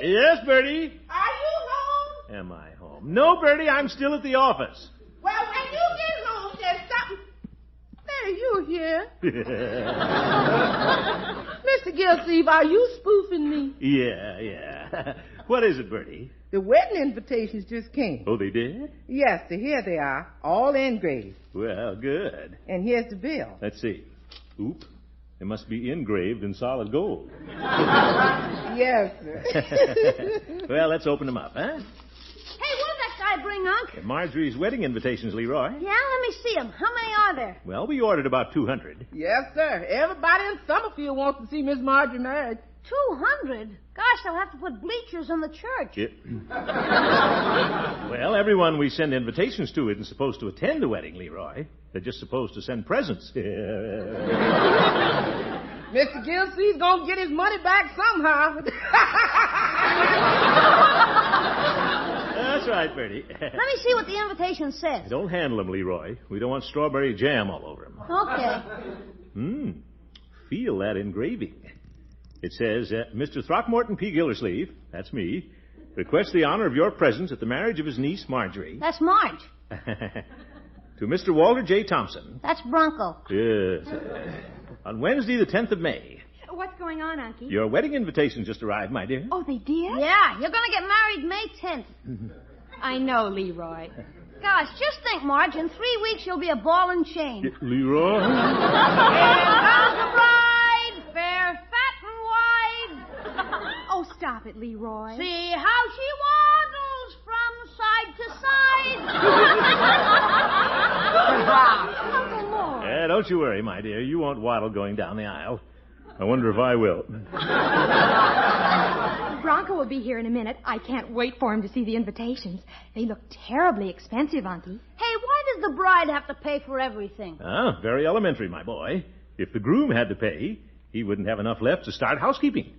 Yes, Bertie? Are you home? Am I home? No, Bertie, I'm still at the office. Well, when you get home, there's something... There, you here. Mr. Gildersleeve, are you spoofing me? Yeah. What is it, Bertie? The wedding invitations just came. Oh, they did? Yes, so here they are, all engraved. Well, good. And here's the bill. Let's see. Oop. They must be engraved in solid gold. Yes, sir. Well, let's open them up, huh? Hey, what did that guy bring, Unc? Marjorie's wedding invitations, Leroy. Yeah, let me see them. How many are there? Well, we ordered about 200. Yes, sir. Everybody in Summerfield wants to see Miss Marjorie married. 200? Gosh, they'll have to put bleachers in the church. Well, everyone we send invitations to isn't supposed to attend the wedding, Leroy. They're just supposed to send presents. Mr. Gildersleeve's gonna get his money back somehow. That's right, Bertie. Let me see what the invitation says. Don't handle them, Leroy. We don't want strawberry jam all over them. Okay. Feel that engraving. It says, Mr. Throckmorton P. Gildersleeve, that's me, requests the honor of your presence at the marriage of his niece, Marjorie. That's Marge. To Mr. Walter J. Thompson. That's Bronco. Yes. On Wednesday, the 10th of May. What's going on, Unky? Your wedding invitation just arrived, my dear. Oh, they did? Yeah, you're going to get married May 10th. I know, Leroy. Gosh, just think, Marge, in 3 weeks you'll be a ball and chain. Leroy? And comes the bride, fair, fat, and wide. Oh, stop it, Leroy. See how she waddles from side to side. Uncle Mort. Don't you worry, my dear. You won't waddle going down the aisle. I wonder if I will. Bronco will be here in a minute. I can't wait for him to see the invitations. They look terribly expensive, Unky. Hey, why does the bride have to pay for everything? Very elementary, my boy. If the groom had to pay, he wouldn't have enough left to start housekeeping.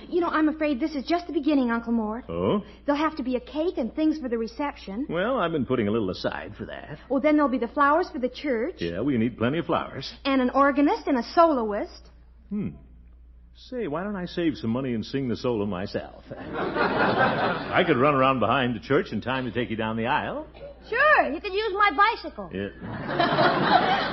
You know, I'm afraid this is just the beginning, Uncle Mort. Oh? There'll have to be a cake and things for the reception. Well, I've been putting a little aside for that. Well, then there'll be the flowers for the church. Yeah, we need plenty of flowers. And an organist and a soloist. Say, why don't I save some money and sing the solo myself? I could run around behind the church in time to take you down the aisle. Sure, you could use my bicycle. Yeah.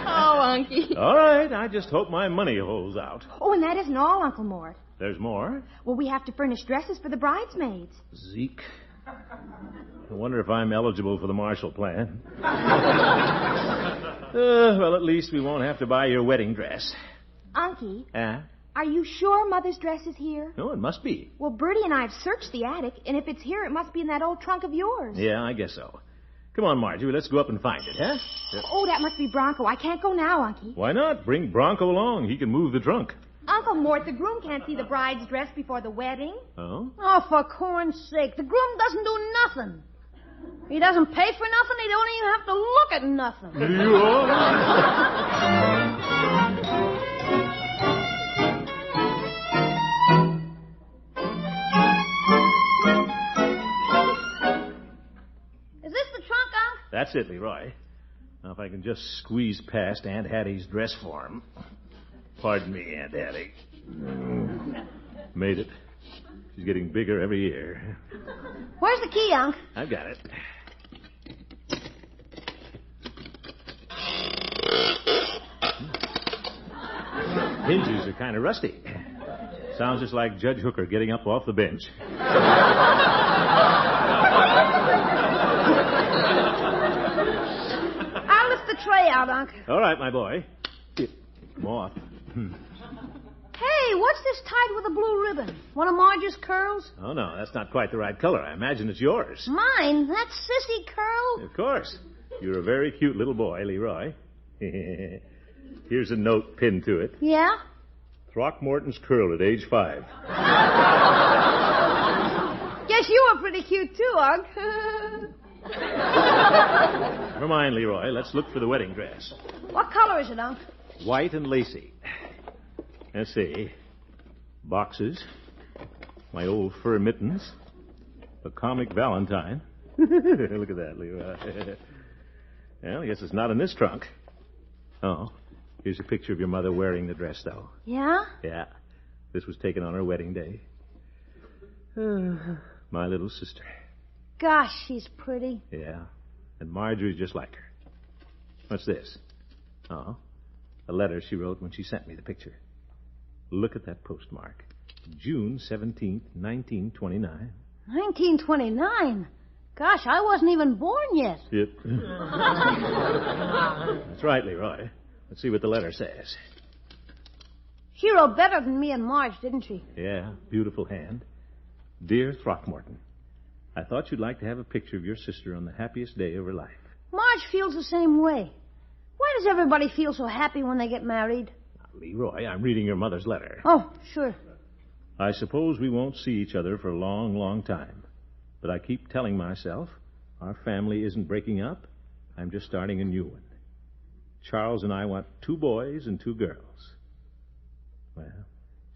Oh, Unky. All right, I just hope my money holds out. Oh, and that isn't all, Uncle Mort. There's more? Well, we have to furnish dresses for the bridesmaids. Zeke. I wonder if I'm eligible for the Marshall Plan. Well, at least we won't have to buy your wedding dress. Unky, Yeah? are you sure Mother's dress is here? No, it must be. Well, Bertie and I have searched the attic, and if it's here, it must be in that old trunk of yours. Yeah, I guess so. Come on, Marjorie, let's go up and find it, huh? Oh, that must be Bronco. I can't go now, Unky. Why not? Bring Bronco along. He can move the trunk. Uncle Mort, the groom can't see the bride's dress before the wedding. Oh? Oh, for corn's sake, the groom doesn't do nothing. He doesn't pay for nothing. He don't even have to look at nothing. Is this the trunk, Unc? That's it, Leroy. Now, if I can just squeeze past Aunt Hattie's dress form. Pardon me, Aunt Hattie. Made it. She's getting bigger every year. Where's the key, Unc? I've got it. Hinges are kind of rusty. Sounds just like Judge Hooker getting up off the bench. I'll lift the tray out, Unc. All right, my boy. Come off. Hey, what's this tied with a blue ribbon? One of Marge's curls? Oh, no, that's not quite the right color. I imagine it's yours. Mine? That sissy curl? Of course. You're a very cute little boy, Leroy. Here's a note pinned to it. Yeah? Throckmorton's curl at age 5. Guess you were pretty cute, too, Unc. Never mind, Leroy. Let's look for the wedding dress. What color is it, Unc? White and lacy. Let's see. Boxes. My old fur mittens. A comic Valentine. Look at that, Leroy. Well, I guess it's not in this trunk. Oh, here's a picture of your mother wearing the dress, though. Yeah? Yeah. This was taken on her wedding day. My little sister. Gosh, she's pretty. Yeah. And Marjorie's just like her. What's this? Oh, a letter she wrote when she sent me the picture. Look at that postmark. June 17th, 1929. 1929? Gosh, I wasn't even born yet. Yep. That's right, Leroy. Let's see what the letter says. She wrote better than me and Marge, didn't she? Yeah, beautiful hand. Dear Throckmorton, I thought you'd like to have a picture of your sister on the happiest day of her life. Marge feels the same way. Why does everybody feel so happy when they get married? Now, Leroy, I'm reading your mother's letter. Oh, sure. I suppose we won't see each other for a long, long time. But I keep telling myself our family isn't breaking up. I'm just starting a new one. Charles and I want 2 boys and 2 girls. Well,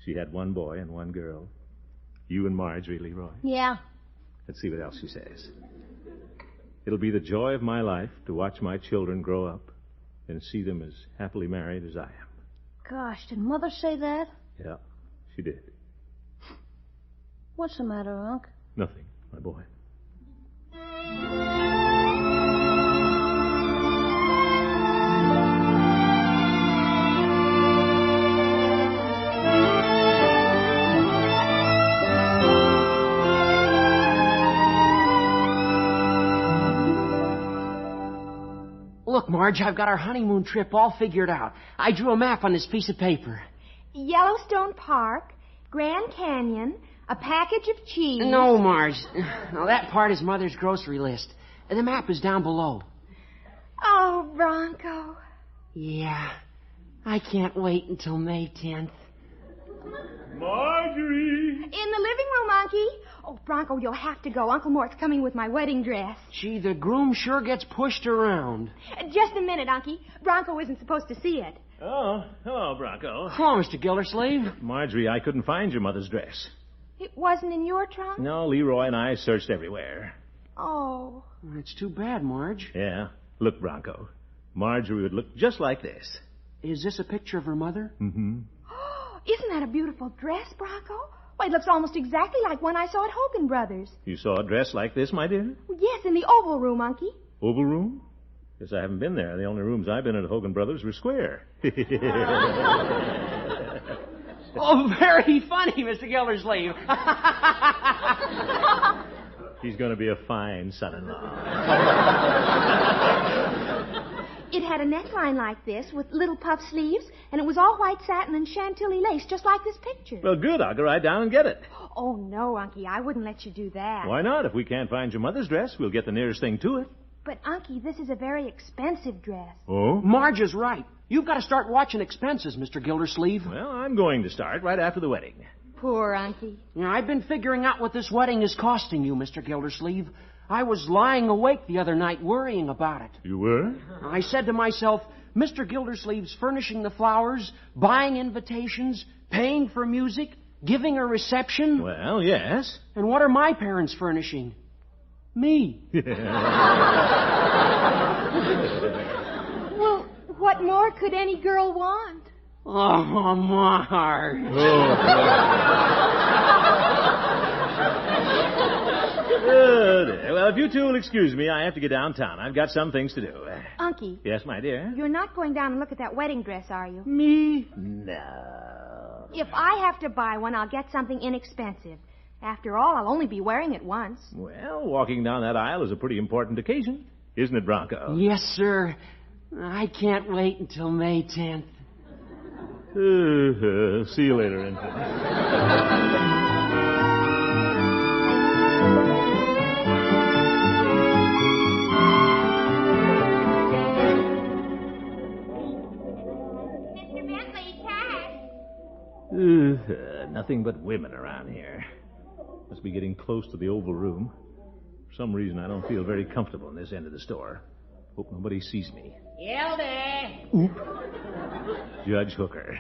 she had 1 boy and 1 girl. You and Marjorie, Leroy. Yeah. Let's see what else she says. It'll be the joy of my life to watch my children grow up and see them as happily married as I am. Gosh, did Mother say that? Yeah, she did. What's the matter, Unc? Nothing, my boy. Look, Marge, I've got our honeymoon trip all figured out. I drew a map on this piece of paper. Yellowstone Park, Grand Canyon, a package of cheese. No, Marge. Now, that part is Mother's grocery list. And the map is down below. Oh, Bronco. Yeah. I can't wait until May 10th. Marjorie! In the living room, Unky. Oh, Bronco, you'll have to go. Uncle Mort's coming with my wedding dress. Gee, the groom sure gets pushed around. Just a minute, Unky. Bronco isn't supposed to see it. Oh, hello, Bronco. Hello, Mr. Gildersleeve. Marjorie, I couldn't find your mother's dress. It wasn't in your trunk? No, Leroy and I searched everywhere. Oh. It's too bad, Marge. Yeah. Look, Bronco. Marjorie would look just like this. Is this a picture of her mother? Mm-hmm. Isn't that a beautiful dress, Bronco? Why, it looks almost exactly like one I saw at Hogan Brothers. You saw a dress like this, my dear? Yes, in the Oval Room, Unky. Oval Room? Guess I haven't been there. The only rooms I've been in at Hogan Brothers were square. Oh, very funny, Mr. Gildersleeve. He's going to be a fine son-in-law. It had a neckline like this with little puff sleeves, and it was all white satin and chantilly lace, just like this picture. Well, good. I'll go right down and get it. Oh, no, Unky, I wouldn't let you do that. Why not? If we can't find your mother's dress, we'll get the nearest thing to it. But, Unky, this is a very expensive dress. Oh? Marge is right. You've got to start watching expenses, Mr. Gildersleeve. Well, I'm going to start right after the wedding. Poor Unky. Yeah, I've been figuring out what this wedding is costing you, Mr. Gildersleeve. I was lying awake the other night worrying about it. You were? I said to myself, Mr. Gildersleeve's furnishing the flowers, buying invitations, paying for music, giving a reception. Well, yes. And what are my parents furnishing? Me. Well, what more could any girl want? Oh, Marge. Well, if you two will excuse me, I have to get downtown. I've got some things to do. Unky. Yes, my dear? You're not going down and look at that wedding dress, are you? Me? No. If I have to buy one, I'll get something inexpensive. After all, I'll only be wearing it once. Well, walking down that aisle is a pretty important occasion, isn't it, Bronco? Yes, sir. I can't wait until May 10th. See you later, infant. Nothing but women around here. Must be getting close to the Oval Room. For some reason, I don't feel very comfortable in this end of the store. Hope nobody sees me. Gildy! Oop. Judge Hooker.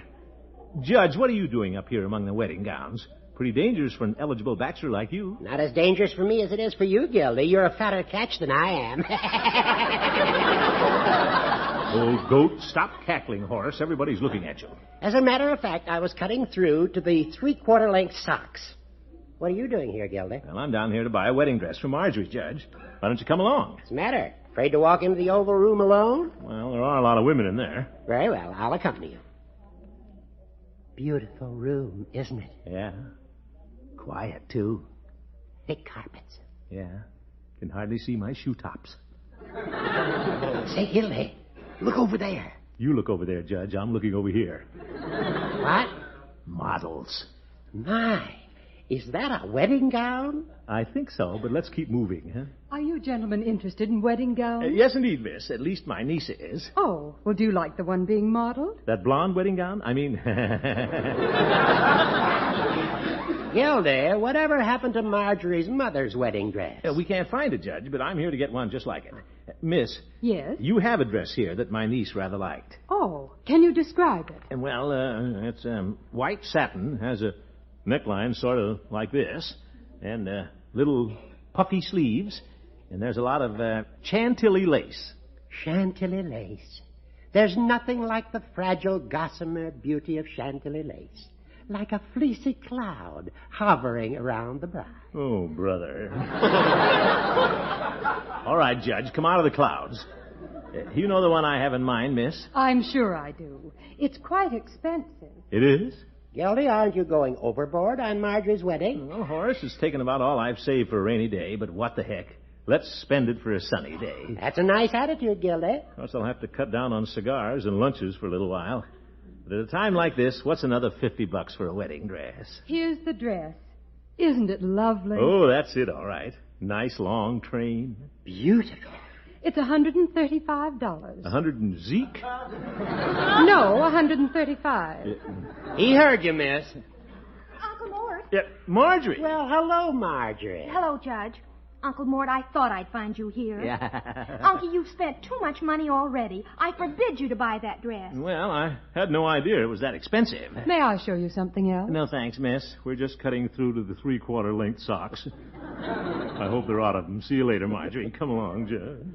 Judge, what are you doing up here among the wedding gowns? Pretty dangerous for an eligible bachelor like you. Not as dangerous for me as it is for you, Gildy. You're a fatter catch than I am. Old goat, stop cackling, Horace. Everybody's looking at you. As a matter of fact, I was cutting through to the 3/4 length socks. What are you doing here, Gildy? Well, I'm down here to buy a wedding dress for Marjorie, Judge. Why don't you come along? What's the matter? Afraid to walk into the Oval Room alone? Well, there are a lot of women in there. Very well, I'll accompany you. beautiful room, isn't it? Yeah. Quiet, too. Thick carpets. Yeah. Can hardly see my shoe tops. Say, Gildy, look over there. You look over there, Judge. I'm looking over here. What? Models. My, is that a wedding gown? I think so, but let's keep moving, huh? Are you gentlemen interested in wedding gowns? Yes, indeed, miss. At least my niece is. Oh, well, do you like the one being modeled? That blonde wedding gown? I mean... Gildy, whatever happened to Marjorie's mother's wedding dress? We can't find it, Judge, but I'm here to get one just like it. Miss. Yes? You have a dress here that my niece rather liked. Oh, can you describe it? Well, it's white satin, has a neckline sort of like this, and little puffy sleeves, and there's a lot of chantilly lace. Chantilly lace. There's nothing like the fragile gossamer beauty of chantilly lace. Like a fleecy cloud hovering around the bride. Oh, brother. All right, Judge, come out of the clouds. You know the one I have in mind, miss? I'm sure I do. It's quite expensive. It is? Gildy, aren't you going overboard on Marjorie's wedding? Well, Horace, it's taken about all I've saved for a rainy day, but what the heck? Let's spend it for a sunny day. That's a nice attitude, Gildy. Of course, I'll have to cut down on cigars and lunches for a little while. But at a time like this, what's another $50 for a wedding dress? Here's the dress. Isn't it lovely? Oh, that's it, all right. Nice long train. Beautiful. It's $135. 100 and Zeke? No, $135. He heard you, miss. Uncle Mort. Yeah, Marjorie. Well, hello, Marjorie. Hello, Judge. Uncle Mort, I thought I'd find you here. Yeah. Uncle, you've spent too much money already. I forbid you to buy that dress. Well, I had no idea it was that expensive. May I show you something else? No, thanks, miss. We're just cutting through to the 3/4 length socks. I hope they're out of them. See you later, Marjorie. Come along, Judge.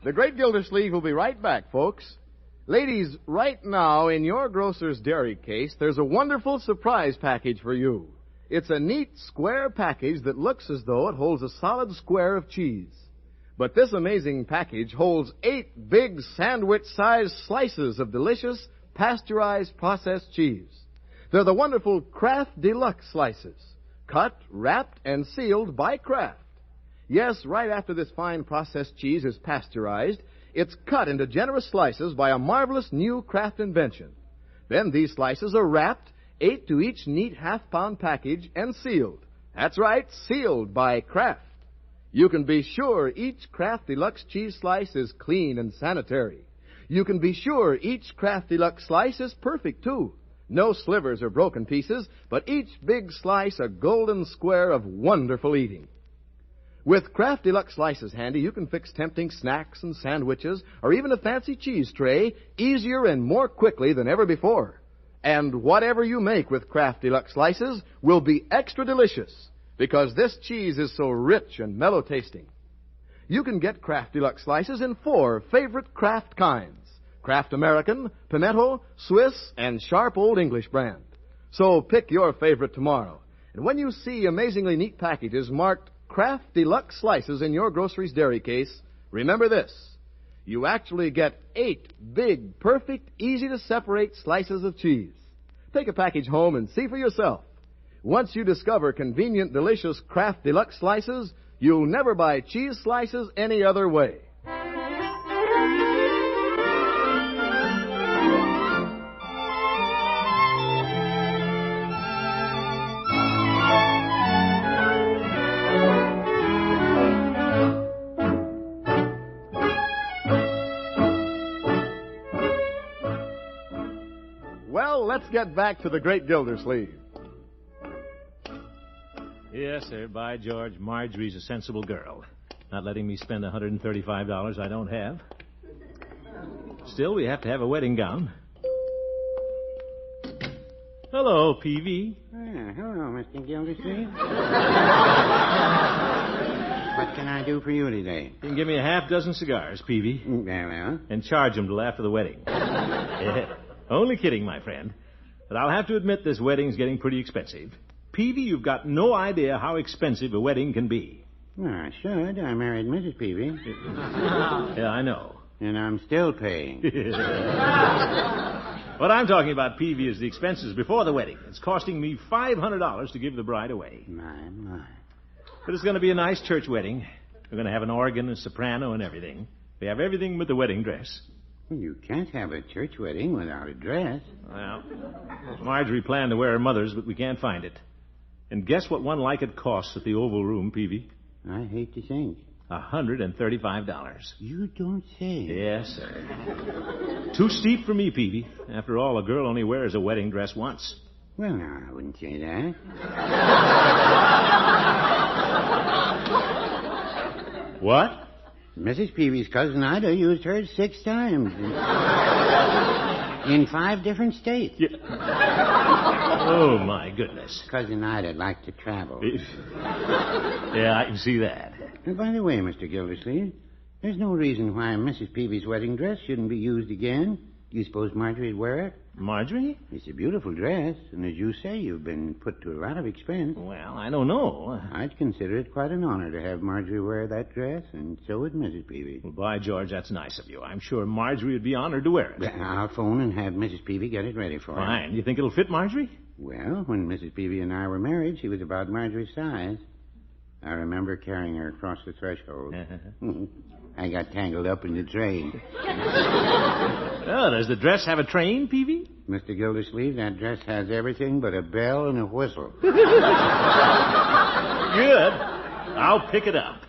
The Great Gildersleeve will be right back, folks. Ladies, right now in your grocer's dairy case, there's a wonderful surprise package for you. It's a neat, square package that looks as though it holds a solid square of cheese. But this amazing package holds 8 big sandwich-sized slices of delicious, pasteurized processed cheese. They're the wonderful Kraft Deluxe slices, cut, wrapped, and sealed by Kraft. Yes, right after this fine processed cheese is pasteurized, it's cut into generous slices by a marvelous new Kraft invention. Then these slices are wrapped, 8 to each neat half-pound package, and sealed. That's right, sealed by Kraft. You can be sure each Kraft Deluxe cheese slice is clean and sanitary. You can be sure each Kraft Deluxe slice is perfect, too. No slivers or broken pieces, but each big slice a golden square of wonderful eating. With Kraft Deluxe slices handy, you can fix tempting snacks and sandwiches, or even a fancy cheese tray, easier and more quickly than ever before. And whatever you make with Kraft Deluxe slices will be extra delicious, because this cheese is so rich and mellow-tasting. You can get Kraft Deluxe slices in 4 favorite Kraft kinds: Kraft American, Pimento, Swiss, and Sharp Old English brand. So pick your favorite tomorrow. And when you see amazingly neat packages marked Kraft Deluxe slices in your grocery's dairy case, remember this: you actually get 8 big, perfect, easy-to-separate slices of cheese. Take a package home and see for yourself. Once you discover convenient, delicious Kraft Deluxe slices, you'll never buy cheese slices any other way. Well, let's get back to the Great Gildersleeve. Yes, sir. By George, Marjorie's a sensible girl. Not letting me spend $135 I don't have. Still, we have to have a wedding gown. Hello, Peavy. Hello, Mr. Gildersleeve. What can I do for you today? You can give me a half dozen cigars, Peavy. Very well. And charge them till after the wedding. Only kidding, my friend. But I'll have to admit this wedding's getting pretty expensive. Peavy, you've got no idea how expensive a wedding can be. Well, I should. I married Mrs. Peavy. Yeah, I know. And I'm still paying. What I'm talking about, Peavy, is the expenses before the wedding. It's costing me $500 to give the bride away. My. But it's going to be a nice church wedding. We're going to have an organ, a soprano, and everything. We have everything but the wedding dress. You can't have a church wedding without a dress. Well, Marjorie planned to wear her mother's, but we can't find it. And guess what one like it costs at the Oval Room, Peavy? I hate to think. $135. You don't say. Yes, sir. Too steep for me, Peavy. After all, a girl only wears a wedding dress once. Well, no, I wouldn't say that. What? Mrs. Peavy's cousin Ida used hers 6 times. In 5 different states. Yeah. Oh, my goodness. Cousin Ida liked to travel. Yeah, I can see that. And by the way, Mr. Gildersleeve, there's no reason why Mrs. Peavy's wedding dress shouldn't be used again. Do you suppose Marjorie'd wear it? Marjorie? It's a beautiful dress, and as you say, you've been put to a lot of expense. Well, I don't know. I'd consider it quite an honor to have Marjorie wear that dress, and so would Mrs. Peavy. Well, by George, that's nice of you. I'm sure Marjorie would be honored to wear it. Well, I'll phone and have Mrs. Peavy get it ready for her. Fine. You think it'll fit Marjorie? Well, when Mrs. Peavy and I were married, she was about Marjorie's size. I remember carrying her across the threshold. I got tangled up in the train. Oh, does the dress have a train, Peavy? Mr. Gildersleeve, that dress has everything but a bell and a whistle. Good. I'll pick it up.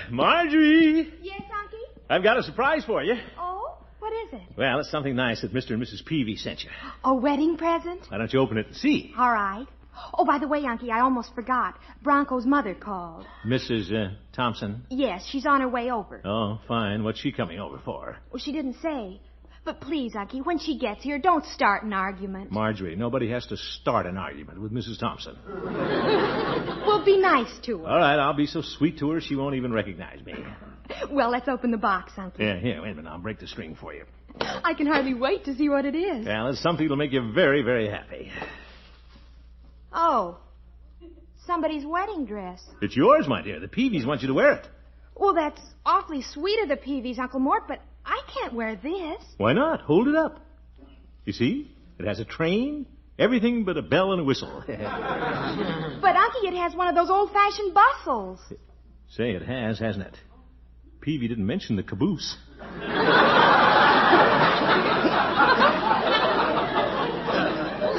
Marjorie! Yes, Unky? I've got a surprise for you. Oh? What is it? Well, it's something nice that Mr. and Mrs. Peavy sent you. A wedding present? Why don't you open it and see? All right. Oh, by the way, Unky, I almost forgot. Bronco's mother called. Mrs. Thompson? Yes, she's on her way over. Oh, fine. What's she coming over for? Well, she didn't say. But please, Unky, when she gets here, don't start an argument. Marjorie, nobody has to start an argument with Mrs. Thompson. Well, be nice to her. All right, I'll be so sweet to her she won't even recognize me. Well, let's open the box, Unky. Yeah, here, wait a minute. I'll break the string for you. I can hardly wait to see what it is. Well, it's something that'll make you very, very happy. Oh, somebody's wedding dress. It's yours, my dear. The Peavies want you to wear it. Well, that's awfully sweet of the Peavies, Uncle Mort, but I can't wear this. Why not? Hold it up. You see? It has a train, everything but a bell and a whistle. But, Unky, it has one of those old-fashioned bustles. Say, it has, hasn't it? Peavy didn't mention the caboose.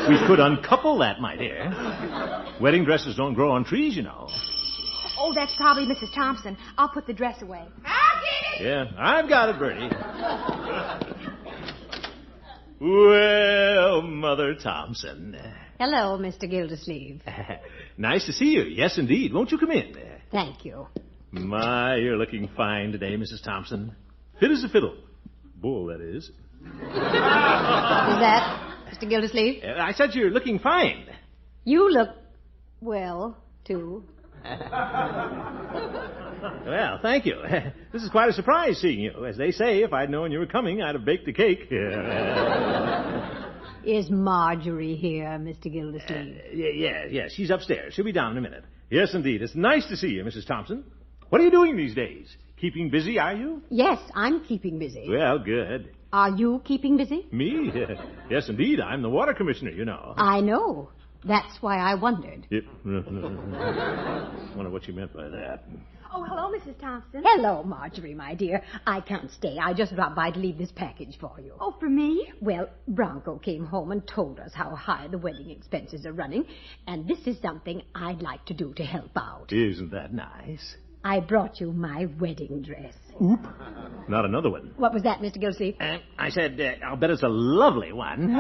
We could uncouple that, my dear. Wedding dresses don't grow on trees, you know. Oh, that's probably Mrs. Thompson. I'll put the dress away. I'll get it. Yeah, I've got it, Bertie. Well, Mother Thompson. Hello, Mr. Gildersleeve. Nice to see you. Yes, indeed. Won't you come in? Thank you. My, you're looking fine today, Mrs. Thompson. Fit as a fiddle. Bull, that is. Is that Mr. Gildersleeve? I said you're looking fine. You look, well, too. Well, thank you. This is quite a surprise seeing you. As they say, if I'd known you were coming, I'd have baked a cake. Is Marjorie here, Mr. Gildersleeve? Yeah, she's upstairs. She'll be down in a minute. Yes, indeed. It's nice to see you, Mrs. Thompson. What are you doing these days? Keeping busy, are you? Yes, I'm keeping busy. Well, good. Are you keeping busy? Me? Yes, indeed. I'm the water commissioner, you know. I know. That's why I wondered. Wonder what you meant by that. Oh, hello, Mrs. Thompson. Hello, Marjorie, my dear. I can't stay. I just dropped by to leave this package for you. Oh, for me? Well, Bronco came home and told us how high the wedding expenses are running, and this is something I'd like to do to help out. Isn't that nice? I brought you my wedding dress. Oop. Not another one. What was that, Mr. Gildersleeve? I said, I'll bet it's a lovely one.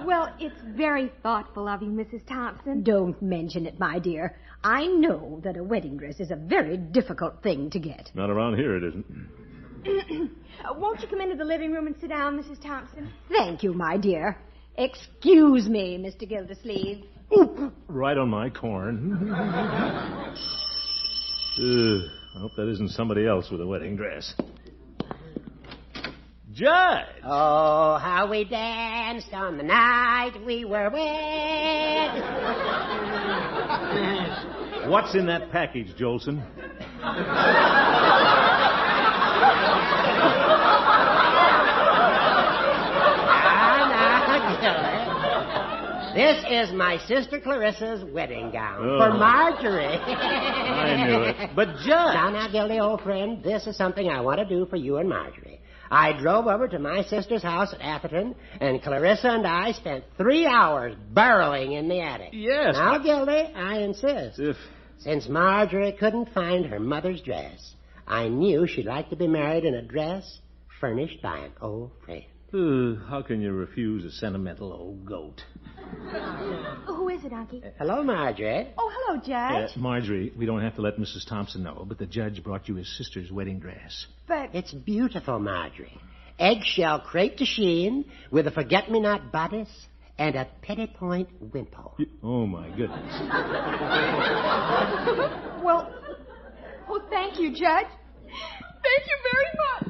Well, it's very thoughtful of you, Mrs. Thompson. Don't mention it, my dear. I know that a wedding dress is a very difficult thing to get. Not around here, it isn't. Won't you come into the living room and sit down, Mrs. Thompson? Thank you, my dear. Excuse me, Mr. Gildersleeve. Oop! Right on my corn. I hope that isn't somebody else with a wedding dress. Judge! Oh, how we danced on the night we were wed. What's in that package, Jolson? This is my sister Clarissa's wedding gown for Marjorie. I knew it. But, Judge... Now, Gildy, old friend, this is something I want to do for you and Marjorie. I drove over to my sister's house at Atherton, and Clarissa and I spent 3 hours burrowing in the attic. Yes. Now, Gildy, I insist. Since Marjorie couldn't find her mother's dress, I knew she'd like to be married in a dress furnished by an old friend. How can you refuse a sentimental old goat? Who is it, Unky? Hello, Marjorie. Oh, hello, Judge. Marjorie, we don't have to let Mrs. Thompson know, but the judge brought you his sister's wedding dress. But... It's beautiful, Marjorie. Eggshell crepe de chine with a forget-me-not bodice and a petit-point wimple. Oh, my goodness. Well, thank you, Judge. Thank you very much.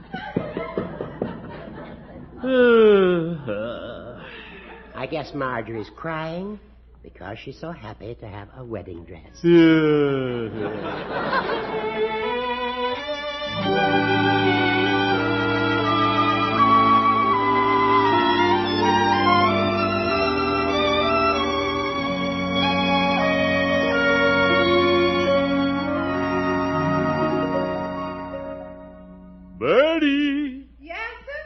I guess Marjorie's crying because she's so happy to have a wedding dress. Bertie! Yes, sir?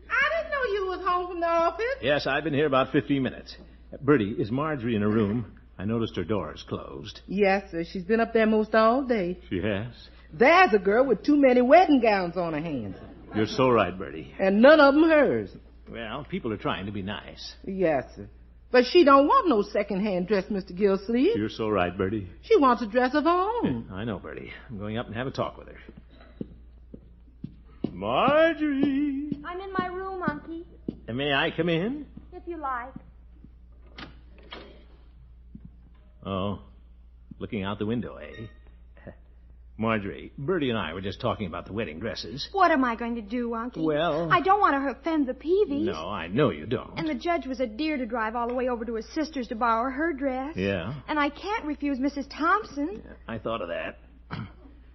I didn't know you was home from the office. Yes, I've been here about 15 minutes. Bertie, is Marjorie in her room? I noticed her door is closed. Yes, sir. She's been up there most all day. She has? There's a girl with too many wedding gowns on her hands. You're so right, Bertie. And none of them hers. Well, people are trying to be nice. Yes, sir. But she don't want no second-hand dress, Mr. Gildersleeve. You're so right, Bertie. She wants a dress of her own. I know, Bertie. I'm going up and have a talk with her. Marjorie! I'm in my room, Unky. May I come in? If you like. Oh, looking out the window, eh? Marjorie, Bertie and I were just talking about the wedding dresses. What am I going to do, Unky? Well... I don't want to offend the Peavies. No, I know you don't. And the judge was a dear to drive all the way over to his sister's to borrow her dress. Yeah? And I can't refuse Mrs. Thompson. Yeah, I thought of that.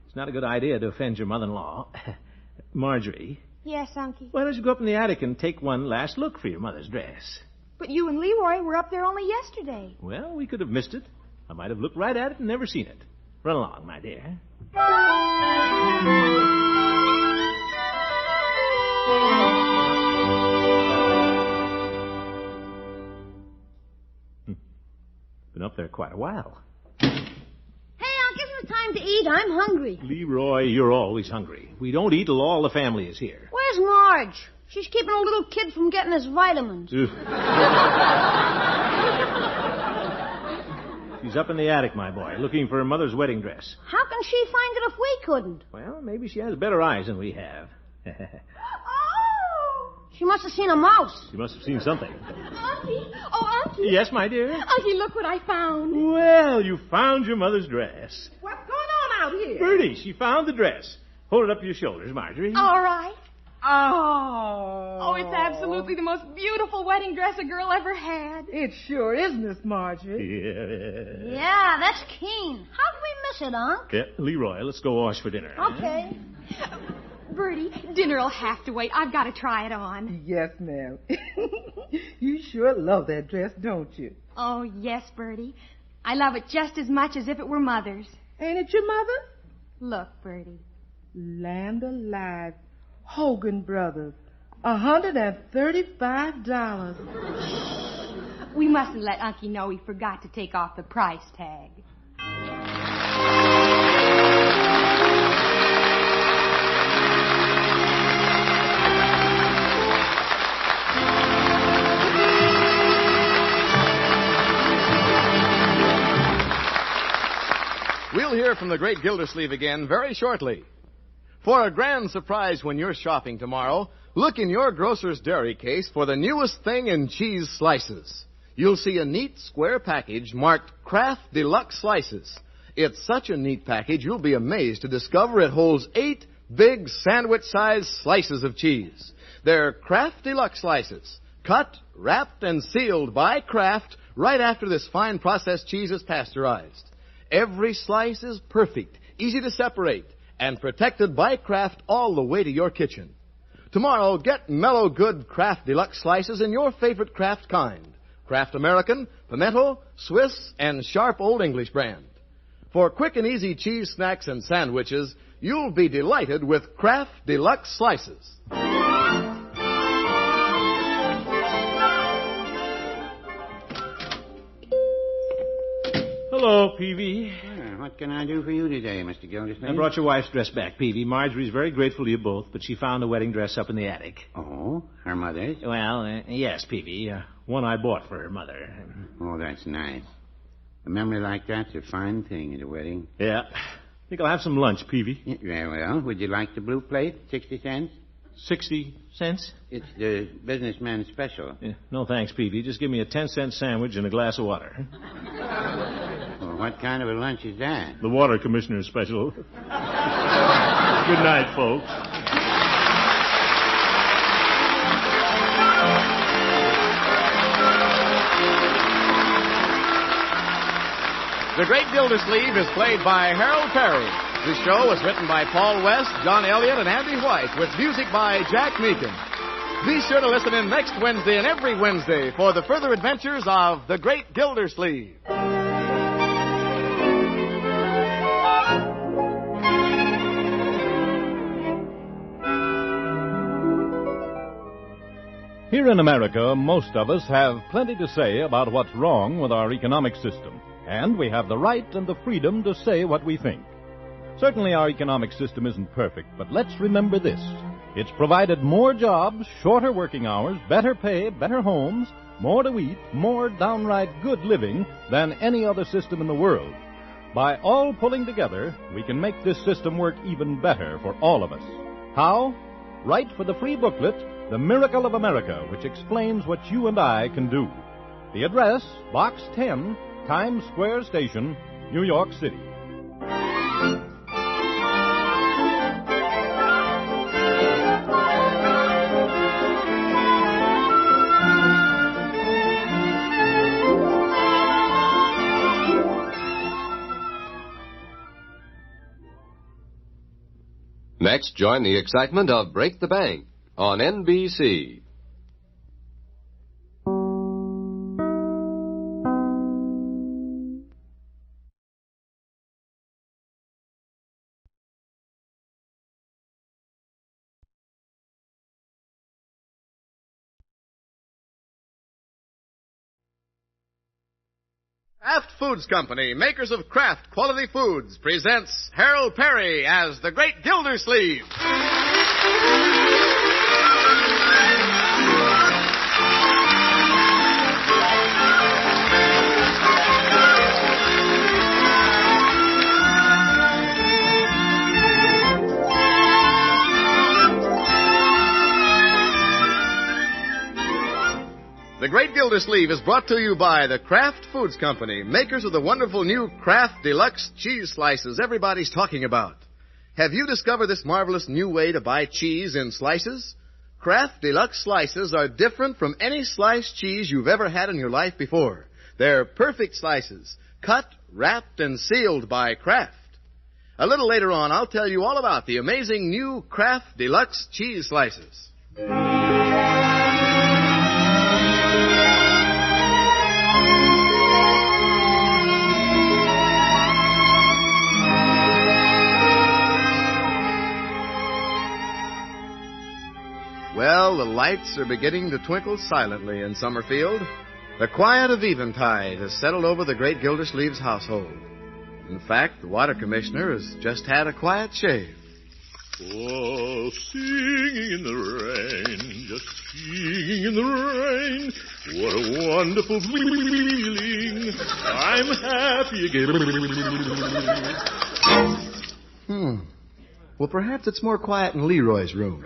It's not a good idea to offend your mother-in-law. Marjorie. Yes, Unky. Why don't you go up in the attic and take one last look for your mother's dress? But you and Leroy were up there only yesterday. Well, we could have missed it. I might have looked right at it and never seen it. Run along, my dear. Been up there quite a while. Time to eat. I'm hungry. Leroy, you're always hungry. We don't eat till all the family is here. Where's Marge? She's keeping a little kid from getting his vitamins. She's up in the attic, my boy, looking for her mother's wedding dress. How can she find it if we couldn't? Well, maybe she has better eyes than we have. She must have seen a mouse. She must have seen something. Auntie! Oh, Auntie! Yes, my dear? Auntie, look what I found. Well, you found your mother's dress. What's going on out here? Bertie, she found the dress. Hold it up to your shoulders, Marjorie. All right. Oh, it's absolutely the most beautiful wedding dress a girl ever had. It sure is, Miss Marjorie. Yeah, that's keen. How did we miss it, Unc? Yeah, Leroy, let's go wash for dinner. Okay. Bertie, dinner'll have to wait. I've got to try it on. Yes, ma'am. You sure love that dress, don't you? Oh, yes, Bertie. I love it just as much as if it were Mother's. Ain't it your mother? Look, Bertie. Land alive. Hogan Brothers. $135. We mustn't let Unky know he forgot to take off the price tag. We'll hear from the great Gildersleeve again very shortly. For a grand surprise when you're shopping tomorrow, Look in your grocer's dairy case for the newest thing in cheese slices. You'll see a neat square package marked Kraft Deluxe Slices. It's such a neat package, you'll be amazed to discover it holds 8 big sandwich-sized slices of cheese. They're Kraft Deluxe Slices, cut, wrapped, and sealed by Kraft right after this fine processed cheese is pasteurized. Every slice is perfect, easy to separate, and protected by Kraft all the way to your kitchen. Tomorrow, get mellow good Kraft Deluxe Slices in your favorite Kraft kind. Kraft American, Pimento, Swiss, and Sharp Old English brand. For quick and easy cheese snacks and sandwiches, you'll be delighted with Kraft Deluxe Slices. Hello, Peavy. What can I do for you today, Mr. Gildersleeve? I brought your wife's dress back, Peavy. Marjorie's very grateful to you both, but she found a wedding dress up in the attic. Oh, her mother's? Well, yes, Peavy. One I bought for her mother. Oh, that's nice. A memory like that's a fine thing at a wedding. Yeah. Think I'll have some lunch, Peavy. Very well. Would you like the blue plate? 60 cents? 60 cents? It's the businessman's special. Yeah, no thanks, Peavy. Just give me a 10-cent sandwich and a glass of water. Well, what kind of a lunch is that? The water commissioner's special. Good night, folks. The Great Gildersleeve is played by Harold Perry. The show was written by Paul West, John Elliott, and Andy White, with music by Jack Meakin. Be sure to listen in next Wednesday and every Wednesday for the further adventures of The Great Gildersleeve. Here in America, most of us have plenty to say about what's wrong with our economic system. And we have the right and the freedom to say what we think. Certainly our economic system isn't perfect, but let's remember this. It's provided more jobs, shorter working hours, better pay, better homes, more to eat, more downright good living than any other system in the world. By all pulling together, we can make this system work even better for all of us. How? Write for the free booklet, The Miracle of America, which explains what you and I can do. The address, Box 10, Times Square Station, New York City. Next, join the excitement of Break the Bank on NBC. Kraft Foods Company, makers of Kraft Quality Foods, presents Harold Perry as the Great Gildersleeve. The Great Gildersleeve is brought to you by the Kraft Foods Company, makers of the wonderful new Kraft Deluxe cheese slices everybody's talking about. Have you discovered this marvelous new way to buy cheese in slices? Kraft Deluxe slices are different from any sliced cheese you've ever had in your life before. They're perfect slices, cut, wrapped, and sealed by Kraft. A little later on, I'll tell you all about the amazing new Kraft Deluxe cheese slices. Well, the lights are beginning to twinkle silently in Summerfield. The quiet of eventide has settled over the Great Gildersleeve's household. In fact, the water commissioner has just had a quiet shave. Oh, singing in the rain, just singing in the rain. What a wonderful feeling. I'm happy again. Well, perhaps it's more quiet in Leroy's room.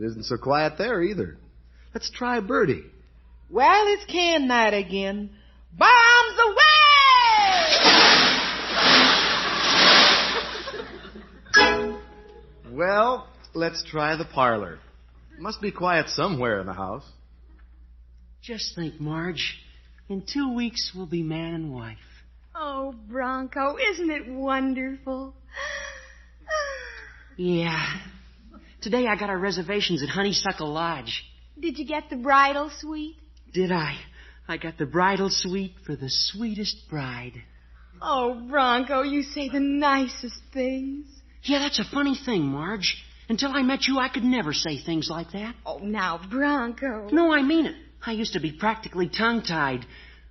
isn't so quiet there either. Let's try Birdie. Well, it's can night again. Bombs away! Well, let's try the parlor. Must be quiet somewhere in the house. Just think, Marge. In 2 weeks, we'll be man and wife. Oh, Bronco, isn't it wonderful? Yeah. Today I got our reservations at Honeysuckle Lodge. Did you get the bridal suite? Did I? I got the bridal suite for the sweetest bride. Oh, Bronco, you say the nicest things. Yeah, that's a funny thing, Marge. Until I met you, I could never say things like that. Oh, now, Bronco. No, I mean it. I used to be practically tongue-tied.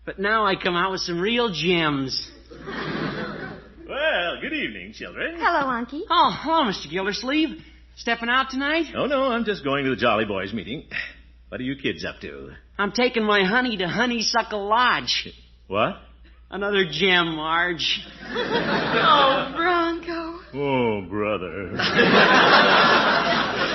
But now I come out with some real gems. Well, good evening, children. Hello, Unky. Oh, hello, Mr. Gildersleeve. Stepping out tonight? Oh, no, I'm just going to the Jolly Boys meeting. What are you kids up to? I'm taking my honey to Honeysuckle Lodge. What? Another gem, Marge. Oh, Bronco. Oh, brother.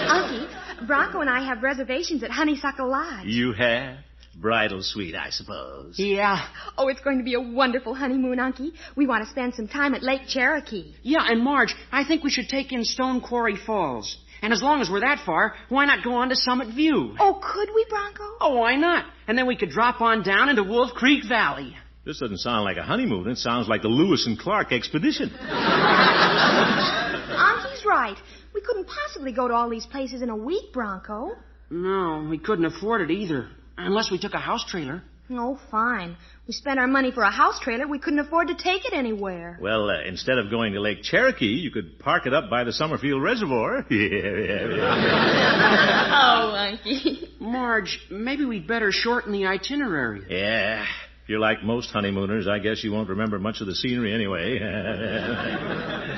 Unky, Bronco and I have reservations at Honeysuckle Lodge. You have? Bridal suite, I suppose. Yeah. Oh, it's going to be a wonderful honeymoon, Unky. We want to spend some time at Lake Cherokee. Yeah, and Marge, I think we should take in Stone Quarry Falls. And as long as we're that far, why not go on to Summit View? Oh, could we, Bronco? Oh, why not? And then we could drop on down into Wolf Creek Valley. This doesn't sound like a honeymoon. It sounds like the Lewis and Clark expedition. Unky's right. We couldn't possibly go to all these places in a week, Bronco. No, we couldn't afford it either. Unless we took a house trailer. Oh, fine. We spent our money for a house trailer. We couldn't afford to take it anywhere. Well, instead of going to Lake Cherokee, you could park it up by the Summerfield Reservoir. Oh, Unky. Marge, maybe we'd better shorten the itinerary. Yeah. If you're like most honeymooners, I guess you won't remember much of the scenery anyway.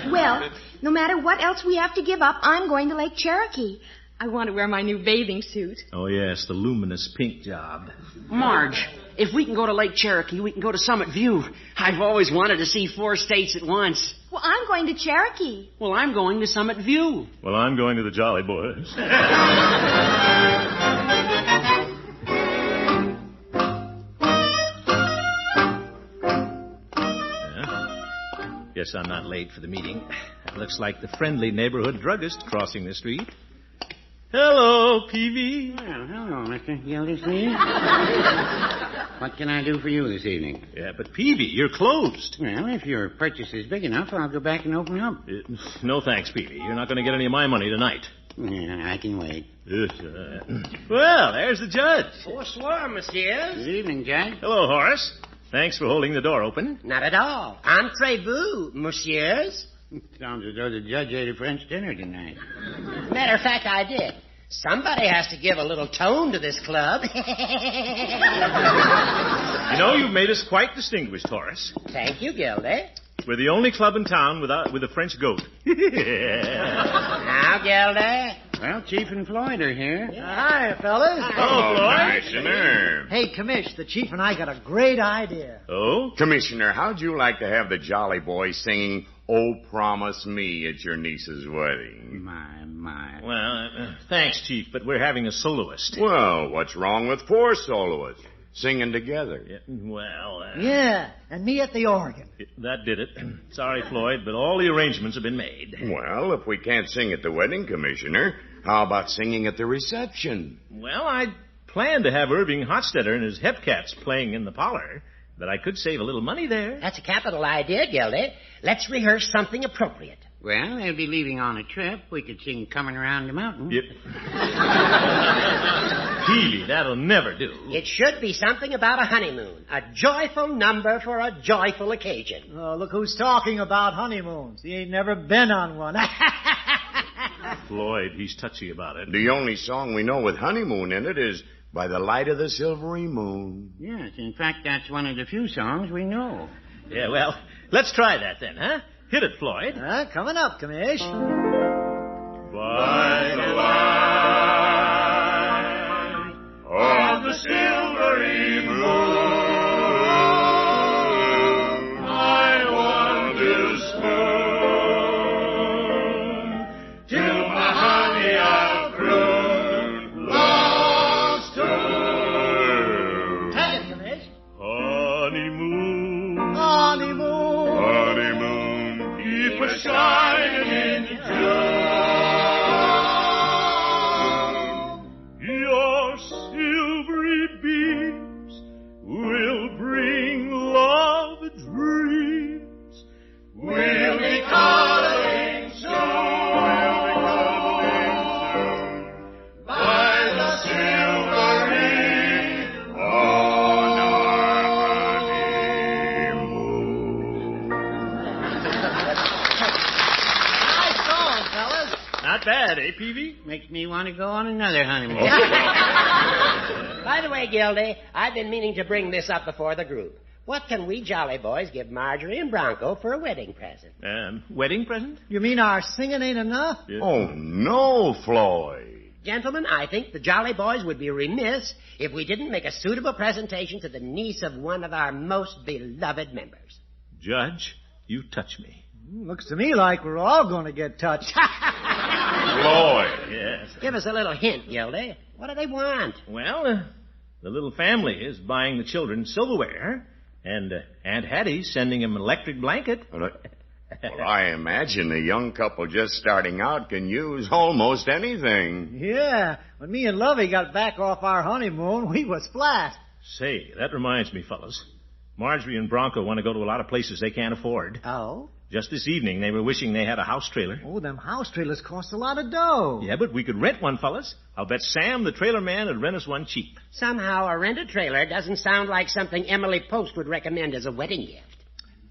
Well, no matter what else we have to give up, I'm going to Lake Cherokee. I want to wear my new bathing suit. Oh, yes, the luminous pink job. Marge, if we can go to Lake Cherokee, we can go to Summit View. I've always wanted to see 4 states at once. Well, I'm going to Cherokee. Well, I'm going to Summit View. Well, I'm going to the Jolly Boys. Guess I'm not late for the meeting. It looks like the friendly neighborhood druggist crossing the street. Hello, Peavy. Well, hello, Mr. Gildersleeve. What can I do for you this evening? Yeah, but Peavy, you're closed. Well, if your purchase is big enough, I'll go back and open up. No thanks, Peavy. You're not going to get any of my money tonight. Yeah, I can wait. Well, there's the judge. Bonsoir, monsieur. Good evening, Judge. Hello, Horace. Thanks for holding the door open. Not at all. Entrez-vous, monsieurs? Sounds as though the judge ate a French dinner tonight. Matter of fact, I did. Somebody has to give a little tone to this club. You know, you've made us quite distinguished, Horace. Thank you, Gildy. We're the only club in town with a French goat. Now, Gildy. Well, Chief and Floyd are here. Hi, fellas. Oh, Floyd. Commissioner. Hey, Commish, the Chief and I got a great idea. Oh? Commissioner, how'd you like to have the Jolly Boys singing Oh, Promise Me at your niece's wedding? My. Well, thanks, Chief, but we're having a soloist. Well, what's wrong with 4 soloists singing together? Yeah, and me at the organ. That did it. Sorry, Floyd, but all the arrangements have been made. Well, if we can't sing at the wedding, Commissioner, how about singing at the reception? Well, I planned to have Irving Hotstetter and his Hepcats playing in the parlor, but I could save a little money there. That's a capital idea, Gildy. Let's rehearse something appropriate. Well, they'll be leaving on a trip. We could sing Coming Around the Mountain. Yep. Peavy, that'll never do. It should be something about a honeymoon. A joyful number for a joyful occasion. Oh, look who's talking about honeymoons. He ain't never been on one. Floyd, he's touchy about it. The only song we know with honeymoon in it is By the Light of the Silvery Moon. Yes, in fact, that's one of the few songs we know. Yeah, well, let's try that then, huh? Hit it, Floyd. Coming up, Commish. By the light of the silvery moon, I want to spoon till my honey I'll prune. Not bad, eh, Peavy? Makes me want to go on another honeymoon. By the way, Gildy, I've been meaning to bring this up before the group. What can we Jolly Boys give Marjorie and Bronco for a wedding present? Wedding present? You mean our singing ain't enough? Yeah. Oh, no, Floyd. Gentlemen, I think the Jolly Boys would be remiss if we didn't make a suitable presentation to the niece of one of our most beloved members. Judge, you touch me. Looks to me like we're all going to get touched. Floyd. Yes. Give us a little hint, Gildy. What do they want? Well, the little family is buying the children silverware, and Aunt Hattie's sending them an electric blanket. Well, I imagine a young couple just starting out can use almost anything. Yeah, when me and Lovey got back off our honeymoon, we was flat. Say, that reminds me, fellas. Marjorie and Bronco want to go to a lot of places they can't afford. Oh? Just this evening, they were wishing they had a house trailer. Oh, them house trailers cost a lot of dough. Yeah, but we could rent one, fellas. I'll bet Sam, the trailer man, would rent us one cheap. Somehow a rented trailer doesn't sound like something Emily Post would recommend as a wedding gift.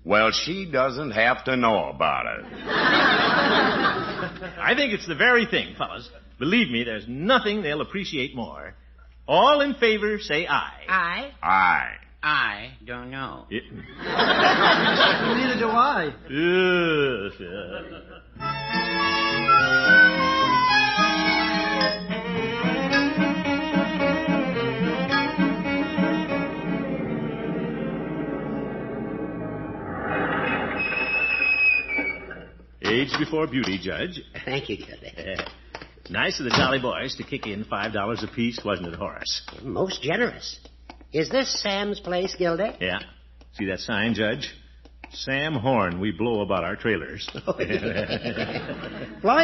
Well, she doesn't have to know about it. I think it's the very thing, fellas. Believe me, there's nothing they'll appreciate more. All in favor, say aye. Aye. Aye. I don't know. Neither do I. Yes. Age before beauty, Judge. Thank you, Gildy. Nice of the Jolly Boys to kick in $5 apiece, wasn't it, Horace? Most generous. Is this Sam's place, Gildy? Yeah. See that sign, Judge? Sam Horn, we blow about our trailers. Floyd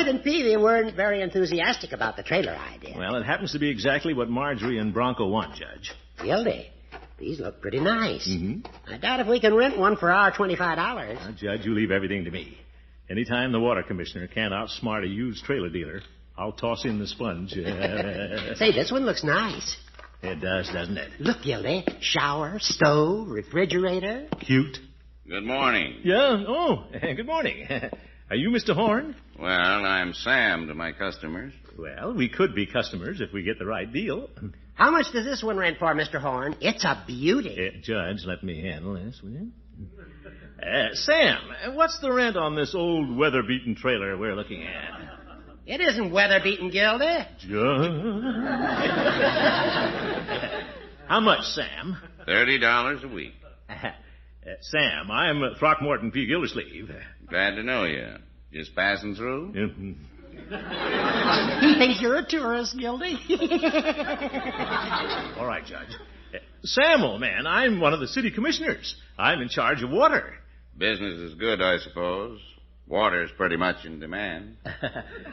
and Peavy weren't very enthusiastic about the trailer idea. Well, it happens to be exactly what Marjorie and Bronco want, Judge. Gildy, these look pretty nice. Mm-hmm. I doubt if we can rent one for our $25. Now, Judge, you leave everything to me. Anytime the water commissioner can't outsmart a used trailer dealer, I'll toss in the sponge. Say, this one looks nice. It does, doesn't it? Look, Gildy. Shower, stove, refrigerator. Cute. Good morning. Yeah? Oh, good morning. Are you Mr. Horn? Well, I'm Sam to my customers. Well, we could be customers if we get the right deal. How much does this one rent for, Mr. Horn? It's a beauty. Judge, let me handle this, will you? Sam, what's the rent on this old weather-beaten trailer we're looking at? It isn't weather-beaten, Gildy. How much, Sam? $30 a week. Sam, I'm Throckmorton P. Gildersleeve. Glad to know you. Just passing through? He thinks you're a tourist, Gildy. All right, Judge. Sam, old man, I'm one of the city commissioners. I'm in charge of water. Business is good, I suppose. Water's pretty much in demand.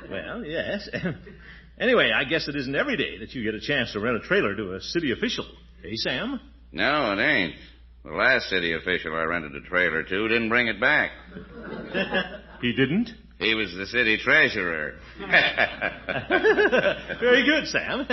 Well, yes. Anyway, I guess it isn't every day that you get a chance to rent a trailer to a city official. Eh, Sam? No, it ain't. The last city official I rented a trailer to didn't bring it back. He didn't? He was the city treasurer. Very good, Sam.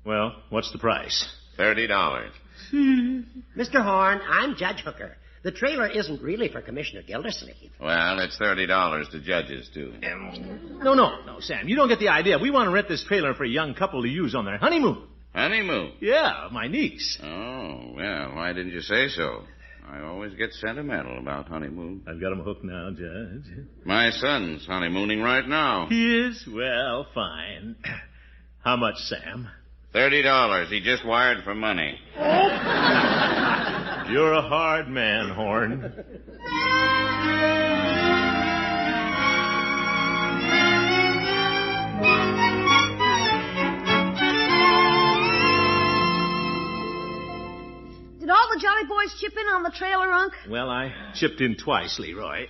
Well, what's the price? $30. Mr. Horn, I'm Judge Hooker. The trailer isn't really for Commissioner Gildersleeve. Well, it's $30 to judges, too. No, Sam. You don't get the idea. We want to rent this trailer for a young couple to use on their honeymoon. Honeymoon? Yeah, my niece. Oh, well, why didn't you say so? I always get sentimental about honeymoon. I've got him hooked now, Judge. My son's honeymooning right now. He is? Well, fine. How much, Sam? $30. He just wired for money. You're a hard man, Horn. Did all the Jolly Boys chip in on the trailer, Unc? Well, I chipped in twice, Leroy.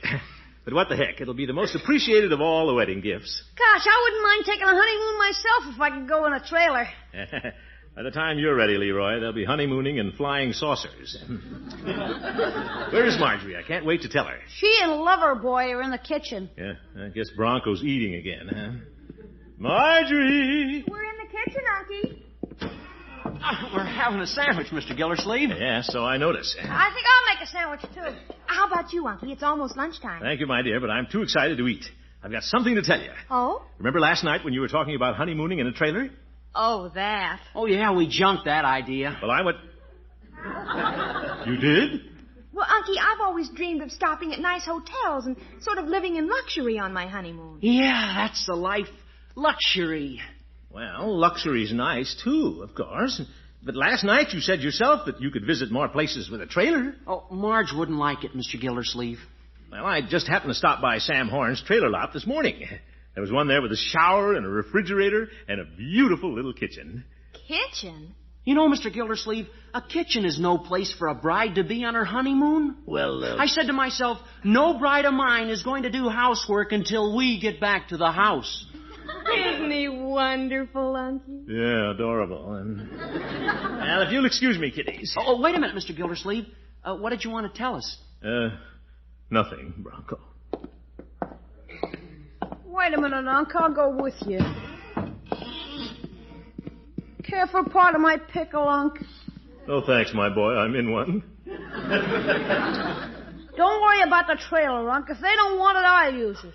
But what the heck, it'll be the most appreciated of all the wedding gifts. Gosh, I wouldn't mind taking a honeymoon myself if I could go in a trailer. By the time you're ready, Leroy, they'll be honeymooning in flying saucers. Where's Marjorie? I can't wait to tell her. She and Loverboy are in the kitchen. Yeah, I guess Bronco's eating again, huh? Marjorie! We're in the kitchen, Unky. We're having a sandwich, Mr. Gildersleeve. Yeah, so I notice. I think I'll make a sandwich, too. How about you, Unky? It's almost lunchtime. Thank you, my dear, but I'm too excited to eat. I've got something to tell you. Oh? Remember last night when you were talking about honeymooning in a trailer? Oh, that. Oh, yeah, we junked that idea. Well, I went... You did? Well, Unky, I've always dreamed of stopping at nice hotels and sort of living in luxury on my honeymoon. Yeah, that's the life. Luxury. Well, luxury's nice, too, of course. But last night you said yourself that you could visit more places with a trailer. Oh, Marge wouldn't like it, Mr. Gildersleeve. Well, I just happened to stop by Sam Horn's trailer lot this morning. There was one there with a shower and a refrigerator and a beautiful little kitchen. Kitchen? You know, Mr. Gildersleeve, a kitchen is no place for a bride to be on her honeymoon. Well, I said to myself, no bride of mine is going to do housework until we get back to the house. Isn't he wonderful, Unky? Yeah, adorable. And... Well, if you'll excuse me, kiddies. Oh, wait a minute, Mr. Gildersleeve. What did you want to tell us? Nothing, Bronco. Wait a minute, Unc. I'll go with you. Care for part of my pickle, Unc? Oh, thanks, my boy. I'm in one. Don't worry about the trailer, Unc. If they don't want it, I'll use it.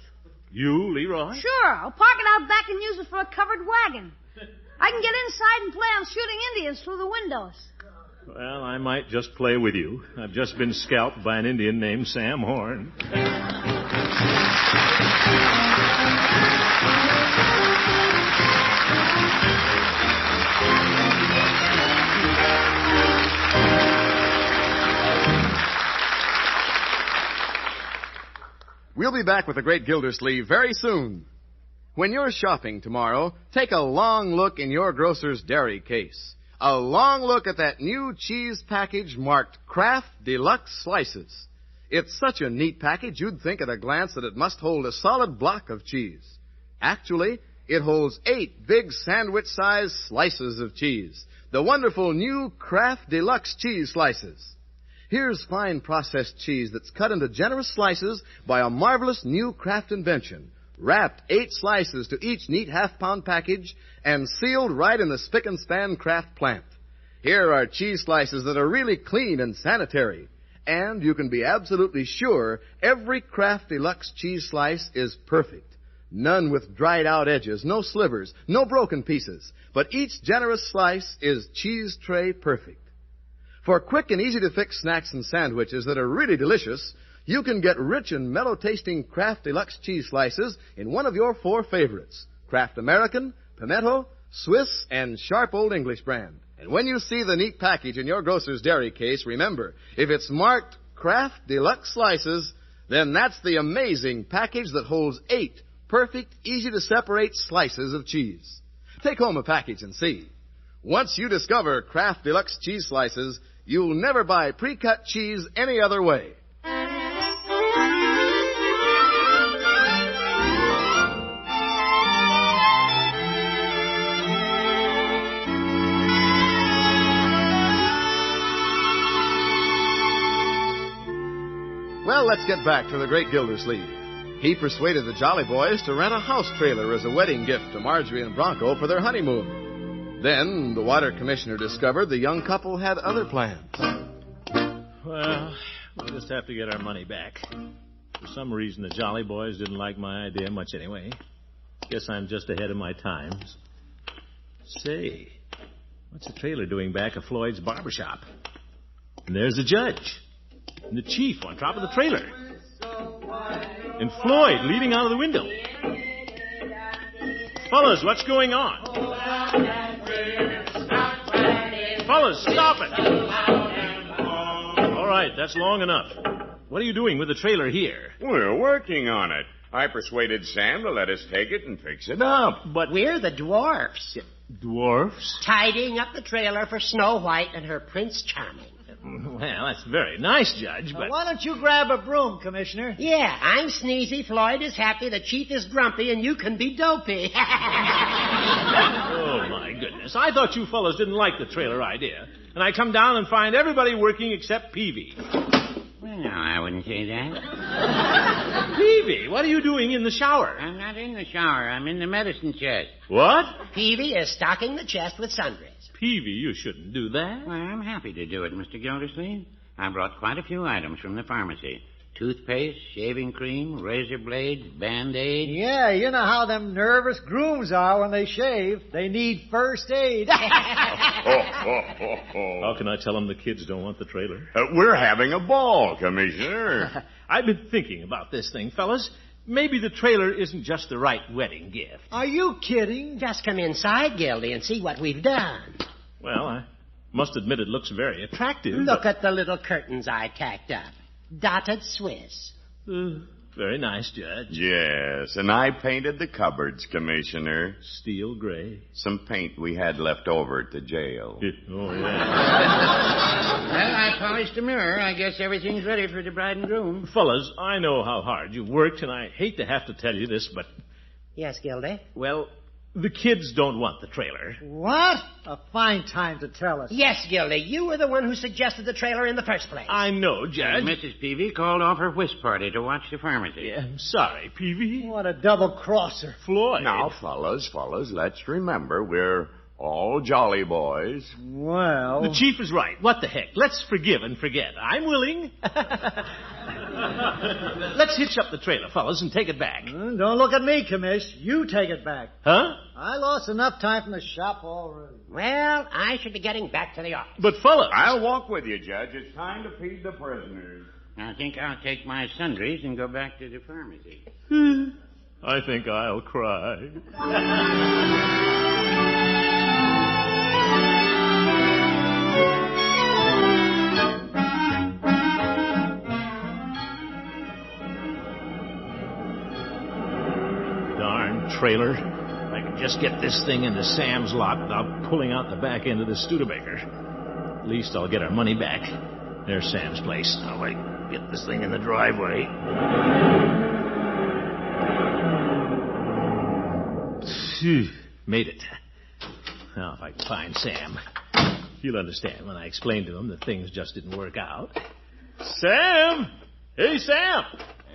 You, Leroy? Sure. I'll park it out back and use it for a covered wagon. I can get inside and play on shooting Indians through the windows. Well, I might just play with you. I've just been scalped by an Indian named Sam Horn. We'll be back with the great Gildersleeve very soon. When you're shopping tomorrow, take a long look in your grocer's dairy case. A long look at that new cheese package marked Kraft Deluxe Slices. It's such a neat package, you'd think at a glance that it must hold a solid block of cheese. Actually, it holds 8 big sandwich-sized slices of cheese. The wonderful new Kraft Deluxe Cheese Slices. Here's fine processed cheese that's cut into generous slices by a marvelous new Kraft invention. Wrapped 8 slices to each neat half-pound package and sealed right in the spick-and-span Kraft plant. Here are cheese slices that are really clean and sanitary. And you can be absolutely sure every Kraft Deluxe cheese slice is perfect. None with dried-out edges, no slivers, no broken pieces. But each generous slice is cheese tray perfect. For quick and easy-to-fix snacks and sandwiches that are really delicious, you can get rich and mellow-tasting Kraft Deluxe cheese slices in one of your 4 favorites: Kraft American, Pimento, Swiss, and Sharp Old English brand. And when you see the neat package in your grocer's dairy case, remember, if it's marked Kraft Deluxe Slices, then that's the amazing package that holds 8 perfect, easy-to-separate slices of cheese. Take home a package and see. Once you discover Kraft Deluxe cheese slices, you'll never buy pre-cut cheese any other way. Well, let's get back to the great Gildersleeve. He persuaded the Jolly Boys to rent a house trailer as a wedding gift to Marjorie and Bronco for their honeymoon. Then the water commissioner discovered the young couple had other plans. Well, we'll just have to get our money back. For some reason, the Jolly Boys didn't like my idea much anyway. Guess I'm just ahead of my times. Say, what's the trailer doing back of Floyd's barbershop? And there's the judge. And the chief on top of the trailer. And Floyd leaning out of the window. Fellas, what's going on? Fellas, stop it! All right, that's long enough. What are you doing with the trailer here? We're working on it. I persuaded Sam to let us take it and fix it up. But we're the dwarfs. Dwarfs? Tidying up the trailer for Snow White and her Prince Charming. Well, that's very nice, Judge, but... Why don't you grab a broom, Commissioner? Yeah, I'm sneezy, Floyd is happy, the chief is grumpy, and you can be dopey. Oh, my goodness. I thought you fellows didn't like the trailer idea. And I come down and find everybody working except Peavy. Well, no, I wouldn't say that. Peavy, what are you doing in the shower? I'm not in the shower. I'm in the medicine chest. What? Peavy is stocking the chest with sundries. Peavy, you shouldn't do that. Well, I'm happy to do it, Mr. Gildersleeve. I brought quite a few items from the pharmacy. Toothpaste, shaving cream, razor blades, Band-Aid. Yeah, you know how them nervous grooms are when they shave. They need first aid. How can I tell them the kids don't want the trailer? We're having a ball, Commissioner. I've been thinking about this thing, fellas. Maybe the trailer isn't just the right wedding gift. Are you kidding? Just come inside, Gildy, and see what we've done. Well, I must admit it looks very attractive. Look at the little curtains I tacked up. Dotted Swiss. Very nice, Judge. Yes, and I painted the cupboards, Commissioner. Steel gray. Some paint we had left over at the jail. Oh, yeah. Well, I polished the mirror. I guess everything's ready for the bride and groom. Fellas, I know how hard you've worked, and I hate to have to tell you this, but... Yes, Gildy? Well, the kids don't want the trailer. What? A fine time to tell us. Yes, Gildy. You were the one who suggested the trailer in the first place. I know, Judge. And Mrs. Peavy called off her whist party to watch the pharmacy. Yeah, I'm sorry, Peavy. What a double-crosser. Floyd. Now, fellas, let's remember we're all jolly boys. Well... The chief is right. What the heck? Let's forgive and forget. I'm willing. Let's hitch up the trailer, fellas, and take it back. Don't look at me, Commish. You take it back. Huh? I lost enough time from the shop already. Well, I should be getting back to the office. But, fellas... I'll walk with you, Judge. It's time to feed the prisoners. I think I'll take my sundries and go back to the pharmacy. I think I'll cry. Darn trailer. If I could just get this thing into Sam's lot without pulling out the back end of the Studebaker. At least I'll get our money back. There's Sam's place. Now I get this thing in the driveway. Phew, made it. Now, if I can find Sam, he'll understand when I explain to him that things just didn't work out. Sam! Hey, Sam!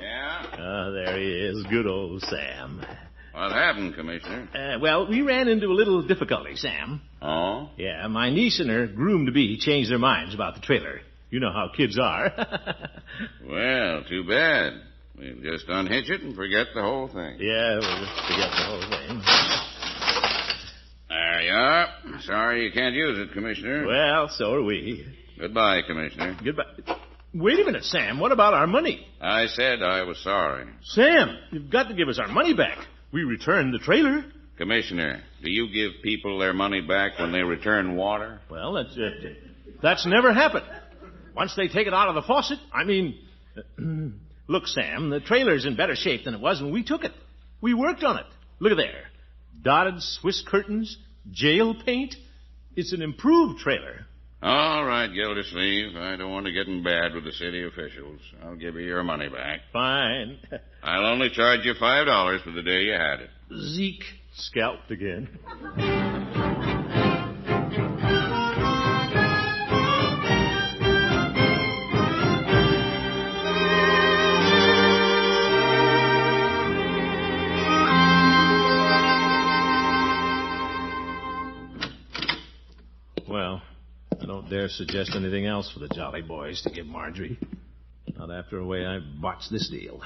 Yeah? There he is. Good old Sam. What happened, Commissioner? Well, we ran into a little difficulty, Sam. Oh? Yeah, my niece and her groom-to-be changed their minds about the trailer. You know how kids are. Well, too bad. We'll just unhitch it and forget the whole thing. Yeah, we'll just forget the whole thing. There you are. Sorry you can't use it, Commissioner. Well, so are we. Goodbye, Commissioner. Goodbye. Wait a minute, Sam. What about our money? I said I was sorry. Sam, you've got to give us our money back. We returned the trailer. Commissioner, do you give people their money back when they return water? Well, that's never happened. Once they take it out of the faucet, I mean... Look, Sam, the trailer's in better shape than it was when we took it. We worked on it. Look at there. Dotted Swiss curtains, jail paint. It's an improved trailer. All right, Gildersleeve. I don't want to get in bad with the city officials. I'll give you your money back. Fine. I'll only charge you $5 for the day you had it. Zeke scalped again. Well, I don't dare suggest anything else for the Jolly Boys to give Marjorie. Not after the way I botched this deal.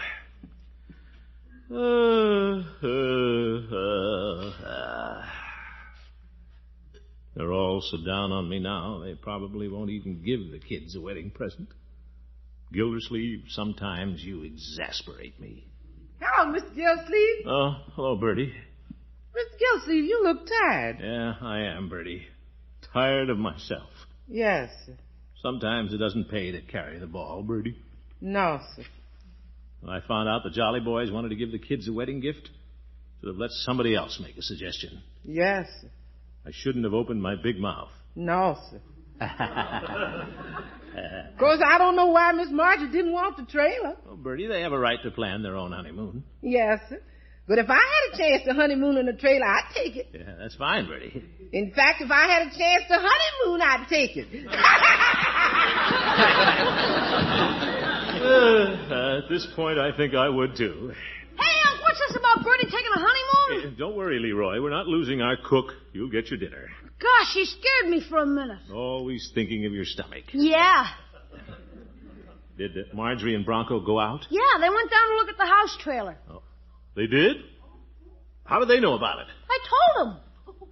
They're all so down on me now, they probably won't even give the kids a wedding present. Gildersleeve, sometimes you exasperate me. Hello, Mr. Gildersleeve. Oh, hello, Bertie. Mr. Gildersleeve, you look tired. Yeah, I am, Bertie. Tired of myself. Yes, sir. Sometimes it doesn't pay to carry the ball, Bertie. No, sir. When I found out the Jolly Boys wanted to give the kids a wedding gift, should have let somebody else make a suggestion. Yes, sir. I shouldn't have opened my big mouth. No, sir. Of course, I don't know why Miss Marjorie didn't want the trailer. Well, Bertie, they have a right to plan their own honeymoon. Yes, sir. But if I had a chance to honeymoon in a trailer, I'd take it. Yeah, that's fine, Bertie. In fact, if I had a chance to honeymoon, I'd take it. At this point, I think I would, too. Hey, what's this about Bertie taking a honeymoon? Hey, don't worry, Leroy. We're not losing our cook. You'll get your dinner. Gosh, she scared me for a minute. Always thinking of your stomach. Yeah. Did Marjorie and Bronco go out? Yeah, they went down to look at the house trailer. Oh, they did? How did they know about it? I told them.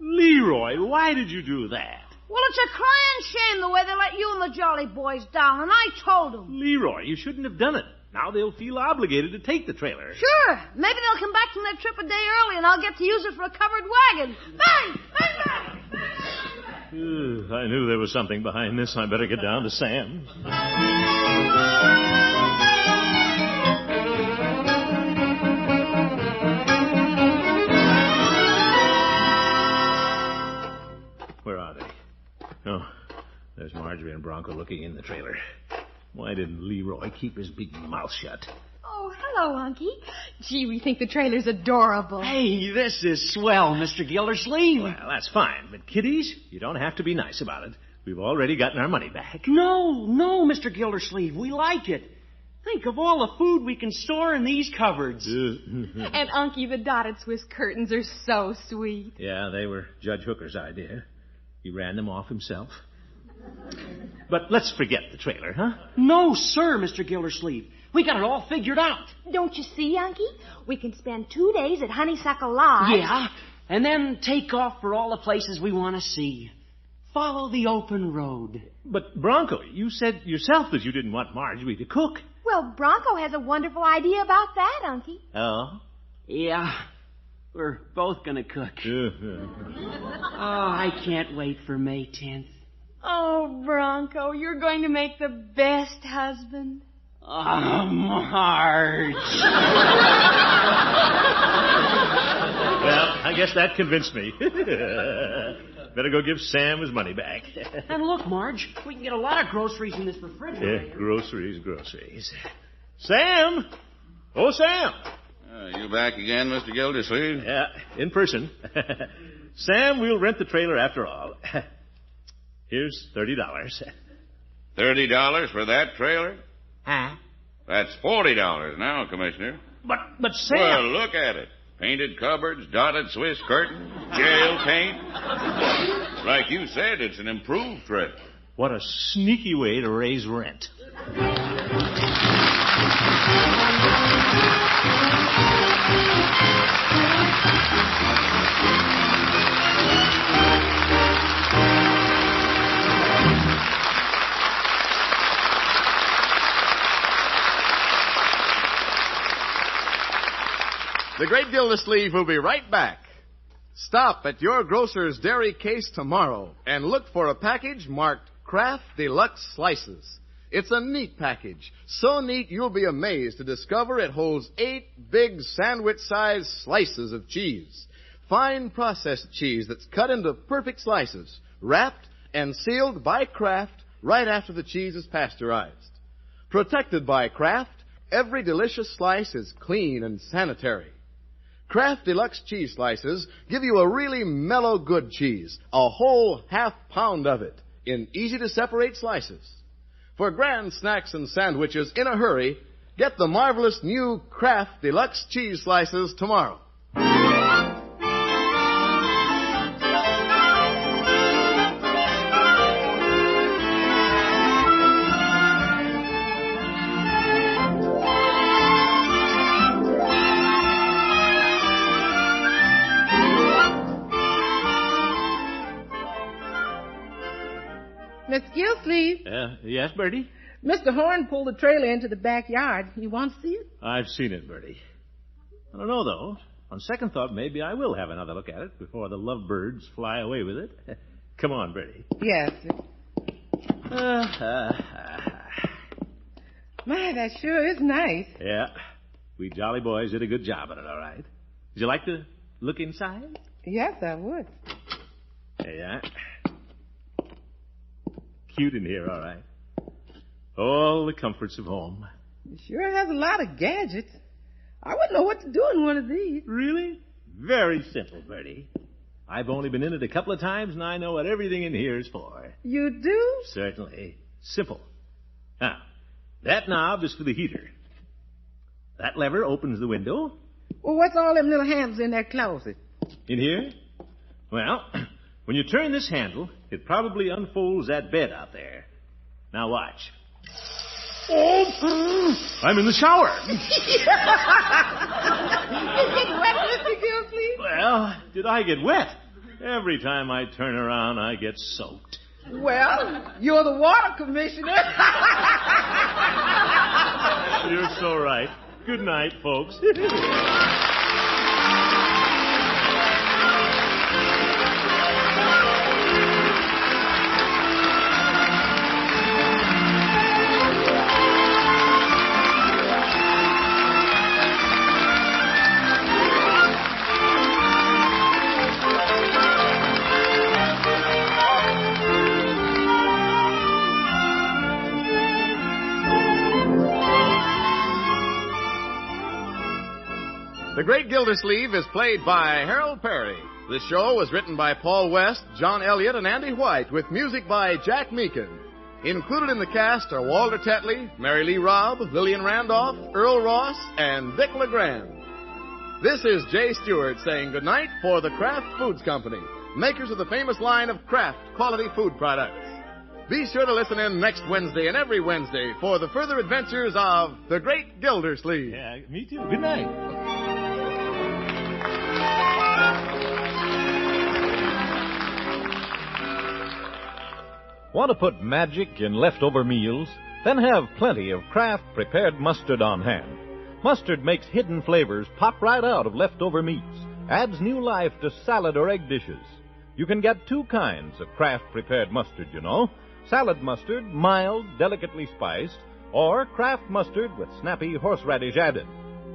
Leroy, why did you do that? Well, it's a crying shame the way they let you and the Jolly Boys down, and I told them. Leroy, you shouldn't have done it. Now they'll feel obligated to take the trailer. Sure. Maybe they'll come back from their trip a day early, and I'll get to use it for a covered wagon. Bang! Bang, bang! I knew there was something behind this. I better get down to Sam. Where are they? Oh, there's Marjorie and Bronco looking in the trailer. Why didn't Leroy keep his big mouth shut? Oh, hello, Unky. Gee, we think the trailer's adorable. Hey, this is swell, Mr. Gildersleeve. Well, that's fine. But, kiddies, you don't have to be nice about it. We've already gotten our money back. No, Mr. Gildersleeve. We like it. Think of all the food we can store in these cupboards. And, Unky, the dotted Swiss curtains are so sweet. Yeah, they were Judge Hooker's idea. He ran them off himself. But let's forget the trailer, huh? No, sir, Mr. Gildersleeve. We got it all figured out. Don't you see, Unky? We can spend 2 days at Honeysuckle Lodge. Yeah, and then take off for all the places we want to see. Follow the open road. But, Bronco, you said yourself that you didn't want Marjorie to cook. Well, Bronco has a wonderful idea about that, Unky. Oh? Yeah, we're both going to cook. Oh, I can't wait for May 10th. Oh, Bronco, you're going to make the best husband. Oh, Marge. Well, I guess that convinced me. Better go give Sam his money back. And look, Marge, we can get a lot of groceries in this refrigerator. Yeah, groceries. Sam! Oh, Sam! You back again, Mr. Gildersleeve? Yeah, in person. Sam, we'll rent the trailer after all. Here's $30. $30 for that trailer? Huh? That's $40 now, Commissioner. But Sam... Well, look at it. Painted cupboards, dotted Swiss curtains, jail paint. Like you said, it's an improved trailer. What a sneaky way to raise rent. The Great Gildersleeve will be right back. Stop at your grocer's dairy case tomorrow and look for a package marked Kraft Deluxe Slices. It's a neat package, so neat you'll be amazed to discover it holds 8 big sandwich-sized slices of cheese. Fine processed cheese that's cut into perfect slices, wrapped and sealed by Kraft right after the cheese is pasteurized. Protected by Kraft, every delicious slice is clean and sanitary. Kraft Deluxe cheese slices give you a really mellow good cheese, a whole half-pound of it, in easy-to-separate slices. For grand snacks and sandwiches in a hurry, get the marvelous new Kraft Deluxe cheese slices tomorrow. Miss Gildersleeve. Yes, Bertie? Mr. Horn pulled the trailer into the backyard. You want to see it? I've seen it, Bertie. I don't know, though. On second thought, maybe I will have another look at it before the lovebirds fly away with it. Come on, Bertie. Yes, My, that sure is nice. Yeah. We Jolly Boys did a good job on it, all right. Would you like to look inside? Yes, I would. Yeah. Cute in here, all right. All the comforts of home. It sure has a lot of gadgets. I wouldn't know what to do in one of these. Really? Very simple, Bertie. I've only been in it a couple of times, and I know what everything in here is for. You do? Certainly. Simple. Now, that knob is for the heater. That lever opens the window. Well, what's all them little handles in that closet? In here? Well, when you turn this handle, it probably unfolds that bed out there. Now watch. I'm in the shower. You get wet, Mr. Gildersleeve? Well, did I get wet? Every time I turn around, I get soaked. Well, you're the water commissioner. You're so right. Good night, folks. The Great Gildersleeve is played by Harold Perry. The show was written by Paul West, John Elliott, and Andy White, with music by Jack Meakin. Included in the cast are Walter Tetley, Mary Lee Robb, Lillian Randolph, Earl Ross, and Vic LeGrand. This is Jay Stewart saying goodnight for the Kraft Foods Company, makers of the famous line of Kraft quality food products. Be sure to listen in next Wednesday and every Wednesday for the further adventures of the Great Gildersleeve. Yeah, me too. Good night. Want to put magic in leftover meals? Then have plenty of Kraft prepared mustard on hand. Mustard makes hidden flavors pop right out of leftover meats, adds new life to salad or egg dishes. You can get two kinds of Kraft prepared mustard, you know. Salad mustard, mild, delicately spiced, or Kraft mustard with snappy horseradish added.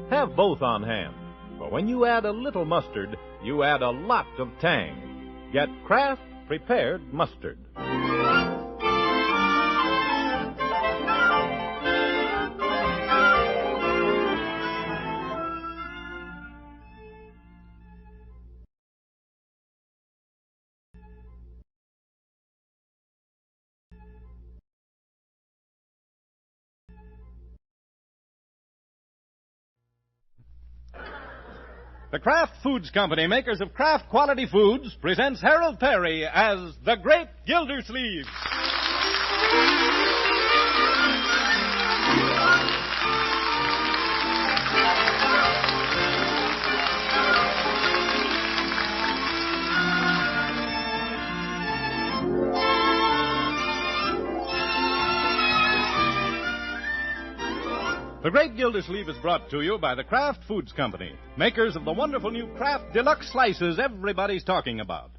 Have both on hand. For when you add a little mustard, you add a lot of tang. Get Kraft prepared mustard. The Kraft Foods Company, makers of Kraft quality foods, presents Harold Perry as the Great Gildersleeve. The Great Gildersleeve is brought to you by the Kraft Foods Company, makers of the wonderful new Kraft Deluxe Slices everybody's talking about.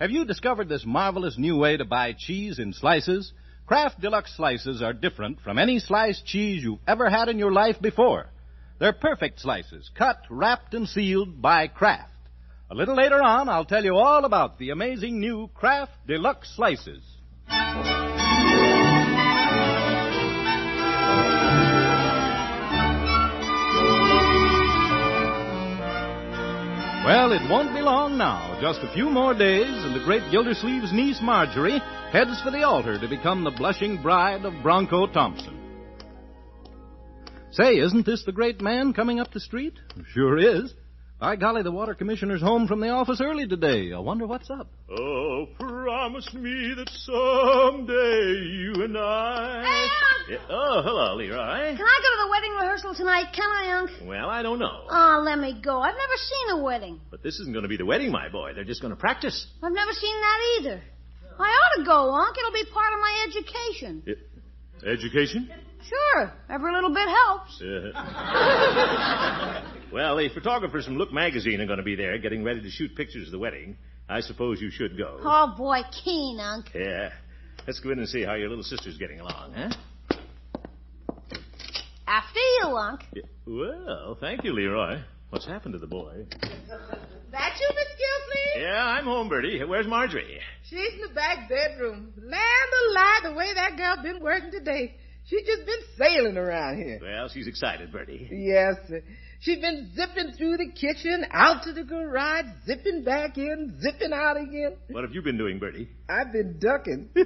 Have you discovered this marvelous new way to buy cheese in slices? Kraft Deluxe Slices are different from any sliced cheese you've ever had in your life before. They're perfect slices, cut, wrapped, and sealed by Kraft. A little later on, I'll tell you all about the amazing new Kraft Deluxe Slices. Well, it won't be long now. Just a few more days, and the great Gildersleeve's niece, Marjorie, heads for the altar to become the blushing bride of Bronco Thompson. Say, isn't this the great man coming up the street? Sure is. By golly, the water commissioner's home from the office early today. I wonder what's up. Oh, promise me that someday you and I... Hey, Unc! Yeah. Oh, hello, Leroy. Can I go to the wedding rehearsal tonight? Can I, Unc? Well, I don't know. Oh, let me go. I've never seen a wedding. But this isn't going to be the wedding, my boy. They're just going to practice. I've never seen that either. I ought to go, Unc. It'll be part of my education. Education? Sure. Every little bit helps. Well, the photographers from Look Magazine are going to be there getting ready to shoot pictures of the wedding. I suppose you should go. Oh, boy, keen, Unc. Yeah. Let's go in and see how your little sister's getting along, huh? After you, Unc. Yeah. Well, thank you, Leroy. What's happened to the boy? That you, Miss Gildersleeve? Yeah, I'm home, Bertie. Where's Marjorie? She's in the back bedroom. Land alive, the way that girl been working today. She's just been sailing around here. Well, she's excited, Bertie. Yes, sir. She's been zipping through the kitchen, out to the garage, zipping back in, zipping out again. What have you been doing, Bertie? I've been ducking. She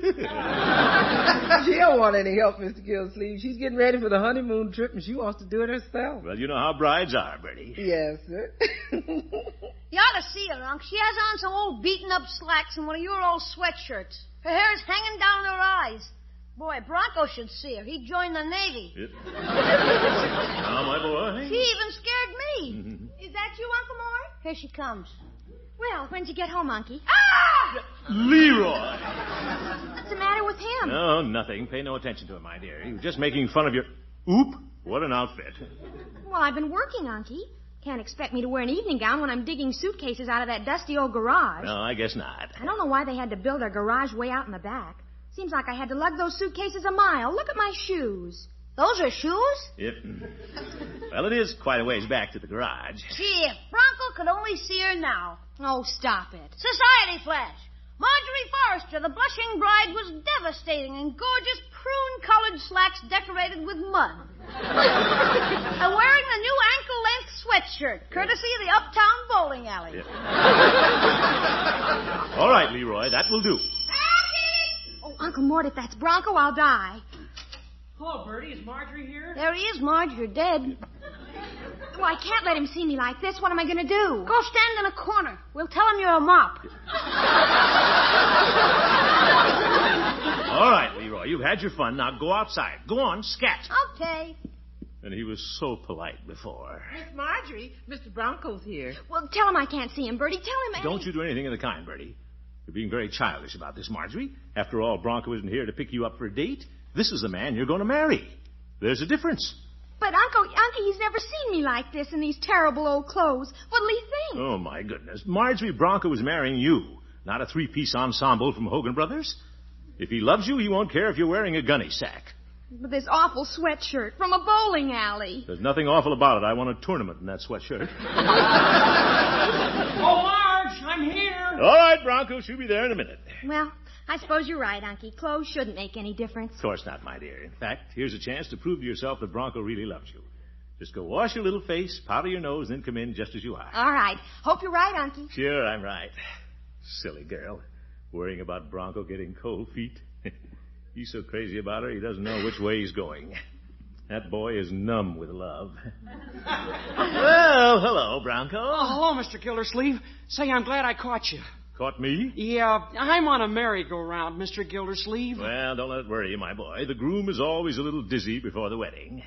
don't want any help, Mr. Gildersleeve. She's getting ready for the honeymoon trip, and she wants to do it herself. Well, you know how brides are, Bertie. Yes, sir. You ought to see her, Unc. She has on some old beaten-up slacks and one of your old sweatshirts. Her hair's hanging down her eyes. Boy, Bronco should see her. He joined the Navy. Now, my boy. She even scared me. Is that you, Uncle Mort? Here she comes. Well, when'd you get home, Unky? Ah! Leroy! What's the matter with him? No, nothing. Pay no attention to him, my dear. He was just making fun of your... Oop! What an outfit. Well, I've been working, Unky. Can't expect me to wear an evening gown when I'm digging suitcases out of that dusty old garage. No, I guess not. I don't know why they had to build their garage way out in the back. Seems like I had to lug those suitcases a mile. Look at my shoes. Those are shoes? Yep. Well, it is quite a ways back to the garage. Gee, if Bronco could only see her now. Oh, stop it. Society flash. Marjorie Forrester, the blushing bride, was devastating in gorgeous prune-colored slacks decorated with mud. And wearing the new ankle-length sweatshirt, courtesy of the Uptown Bowling Alley. Yeah. All right, Leroy, that will do. Oh, Uncle Mort, if that's Bronco, I'll die. Hello, Bertie. Is Marjorie here? There he is, Marge. You're dead. Well, I can't let him see me like this. What am I going to do? Go stand in a corner. We'll tell him you're a mop. All right, Leroy, you've had your fun. Now go outside. Go on, scat. Okay. And he was so polite before. Miss Marjorie, Mr. Bronco's here. Well, tell him I can't see him, Bertie. Tell him... Don't you do anything of the kind, Bertie. You're being very childish about this, Marjorie. After all, Bronco isn't here to pick you up for a date. This is the man you're going to marry. There's a difference. But, Unky, he's never seen me like this in these terrible old clothes. What'll he think? Oh, my goodness. Marjorie, Bronco is marrying you, not a three-piece ensemble from Hogan Brothers. If he loves you, he won't care if you're wearing a gunny sack. With this awful sweatshirt from a bowling alley. There's nothing awful about it. I won a tournament in that sweatshirt. Oh, Marge, I'm here. All right, Bronco, she'll be there in a minute. Well, I suppose you're right, Unky. Clothes shouldn't make any difference. Of course not, my dear. In fact, here's a chance to prove to yourself that Bronco really loves you. Just go wash your little face, powder your nose, then come in just as you are. All right. Hope you're right, Unky. Sure, I'm right. Silly girl. Worrying about Bronco getting cold feet. He's so crazy about her, he doesn't know which way he's going. That boy is numb with love. Well, hello, Bronco. Oh, hello, Mr. Gildersleeve. Say, I'm glad I caught you. Caught me? Yeah, I'm on a merry-go-round, Mr. Gildersleeve. Well, don't let it worry you, my boy. The groom is always a little dizzy before the wedding.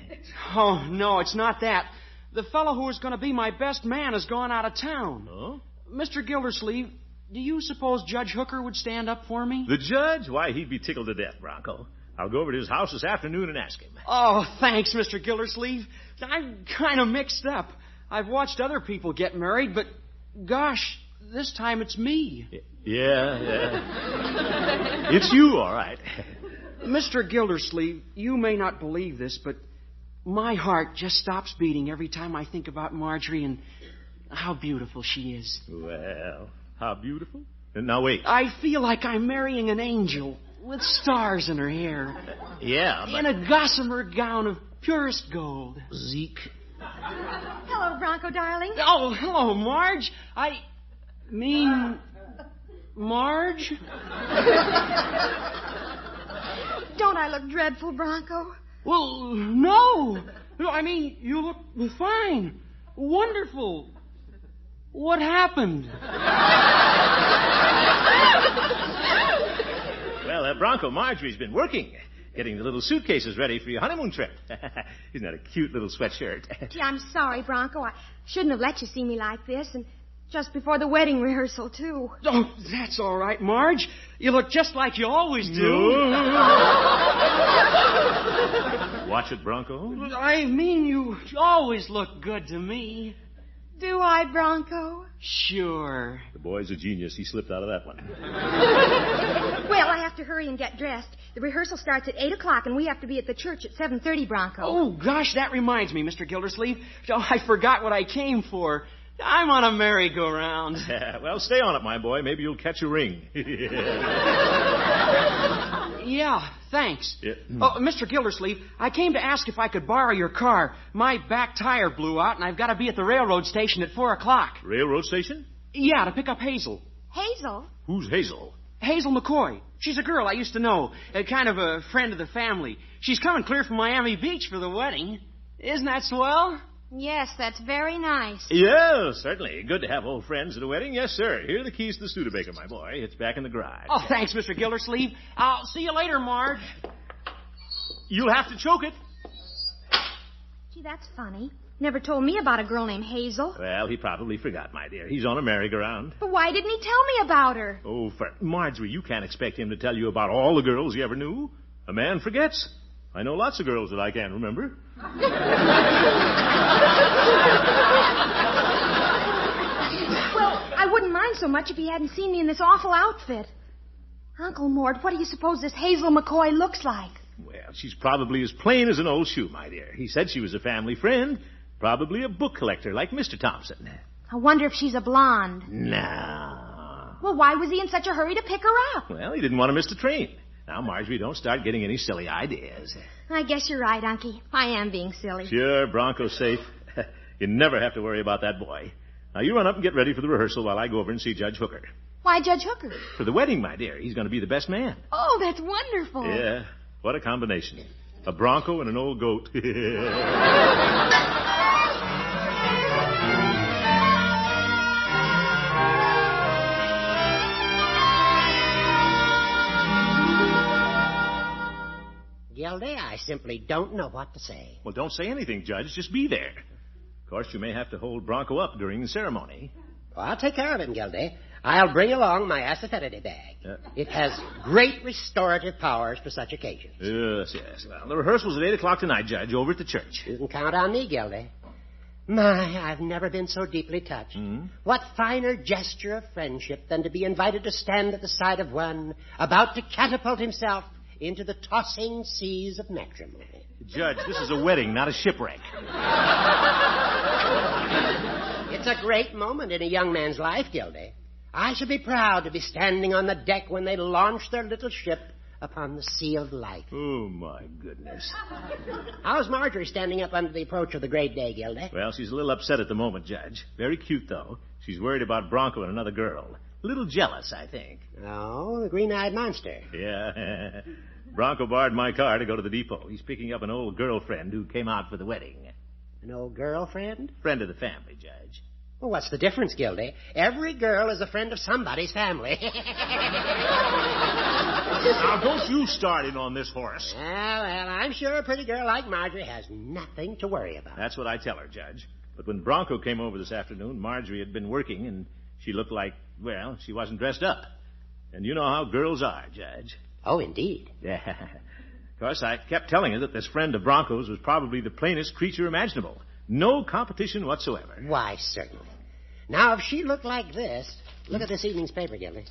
Oh, no, it's not that. The fellow who was going to be my best man has gone out of town. Oh? Mr. Gildersleeve, do you suppose Judge Hooker would stand up for me? The judge? Why, he'd be tickled to death, Bronco. I'll go over to his house this afternoon and ask him. Oh, thanks, Mr. Gildersleeve. I'm kind of mixed up. I've watched other people get married, but gosh, this time it's me. Yeah. It's you, all right. Mr. Gildersleeve, you may not believe this, but my heart just stops beating every time I think about Marjorie and how beautiful she is. Well, how beautiful? Now, wait. I feel like I'm marrying an angel with stars in her hair. Yeah, but... in a gossamer gown of purest gold. Zeke. Hello, Bronco, darling. Oh, hello, Marge. I mean... Marge? Don't I look dreadful, Bronco? Well, no. I mean, you look fine. Wonderful. What happened? Well, Bronco, Marjorie's been working, getting the little suitcases ready for your honeymoon trip. Isn't that a cute little sweatshirt? Gee, I'm sorry, Bronco. I shouldn't have let you see me like this, and just before the wedding rehearsal, too. Oh, that's all right, Marge. You look just like you always do. Watch it, Bronco. I mean, you always look good to me. Do I, Bronco? Sure. The boy's a genius. He slipped out of that one. Well, I have to hurry and get dressed. The rehearsal starts at 8 o'clock, and we have to be at the church at 7:30, Bronco. Oh, gosh, that reminds me, Mr. Gildersleeve. Oh, I forgot what I came for. I'm on a merry-go-round. Well, stay on it, my boy. Maybe you'll catch a ring. Yeah, thanks. Yeah. Oh, Mr. Gildersleeve, I came to ask if I could borrow your car. My back tire blew out, and I've got to be at the railroad station at 4 o'clock. Railroad station? Yeah, to pick up Hazel. Hazel? Who's Hazel? Hazel McCoy. She's a girl I used to know, kind of a friend of the family. She's coming clear from Miami Beach for the wedding. Isn't that swell? Yes, that's very nice. Yes, certainly. Good to have old friends at a wedding. Yes, sir. Here are the keys to the Studebaker, my boy. It's back in the garage. Oh, thanks, Mr. Gildersleeve. I'll see you later, Marge. You'll have to choke it. Gee, that's funny. Never told me about a girl named Hazel. Well, he probably forgot, my dear. He's on a merry-go-round. But why didn't he tell me about her? Oh, Marjorie, you can't expect him to tell you about all the girls he ever knew. A man forgets. I know lots of girls that I can't remember. Well, I wouldn't mind so much if he hadn't seen me in this awful outfit. Uncle Mort, what do you suppose this Hazel McCoy looks like? Well, she's probably as plain as an old shoe, my dear. He said she was a family friend. Probably a book collector like Mr. Thompson. I wonder if she's a blonde. No. Well, why was he in such a hurry to pick her up? Well, he didn't want to miss the train. Now, Marjorie, don't start getting any silly ideas. I guess you're right, Unky. I am being silly. Sure, Bronco's safe. You never have to worry about that boy. Now, you run up and get ready for the rehearsal while I go over and see Judge Hooker. Why Judge Hooker? For the wedding, my dear. He's going to be the best man. Oh, that's wonderful. Yeah, what a combination. A Bronco and an old goat. Gildy, I simply don't know what to say. Well, don't say anything, Judge. Just be there. Of course, you may have to hold Bronco up during the ceremony. Well, I'll take care of him, Gildy. I'll bring along my acidity bag. It has great restorative powers for such occasions. Yes. Well, the rehearsal's at 8 o'clock tonight, Judge, over at the church. You can count on me, Gildy. My, I've never been so deeply touched. What finer gesture of friendship than to be invited to stand at the side of one about to catapult himself into the tossing seas of matrimony. Judge, this is a wedding, not a shipwreck. It's a great moment in a young man's life, Gildy. I shall be proud to be standing on the deck when they launch their little ship upon the sea of life. Oh, my goodness. How's Marjorie standing up under the approach of the great day, Gildy? Well, she's a little upset at the moment, Judge. Very cute, though. She's worried about Bronco and another girl. A little jealous, I think. Oh, the green-eyed monster. Yeah. Bronco borrowed my car to go to the depot. He's picking up an old girlfriend who came out for the wedding. An old girlfriend? Friend of the family, Judge. Well, what's the difference, Gildy? Every girl is a friend of somebody's family. Now, don't you start in on this horse. Well, I'm sure a pretty girl like Marjorie has nothing to worry about. That's what I tell her, Judge. But when Bronco came over this afternoon, Marjorie had been working, and she looked like, well, she wasn't dressed up. And you know how girls are, Judge. Oh, indeed. Yeah. Of course, I kept telling her that this friend of Bronco's was probably the plainest creature imaginable. No competition whatsoever. Why, certainly. Now, if she looked like this, look at this evening's paper, Gildy.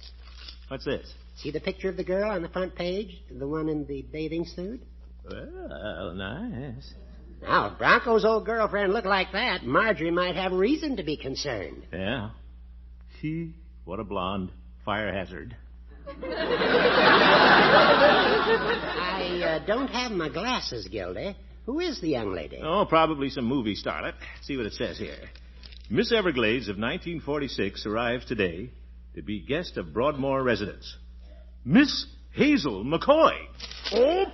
What's this? See the picture of the girl on the front page? The one in the bathing suit? Well, nice. Now, if Bronco's old girlfriend looked like that, Marjorie might have reason to be concerned. Yeah. What a blonde. Fire hazard. I don't have my glasses, Gildy. Who is the young lady? Oh, probably some movie starlet. Let's see what it says here. Miss Everglades of 1946 arrives today to be guest of Broadmoor residence. Miss Hazel McCoy. Oh,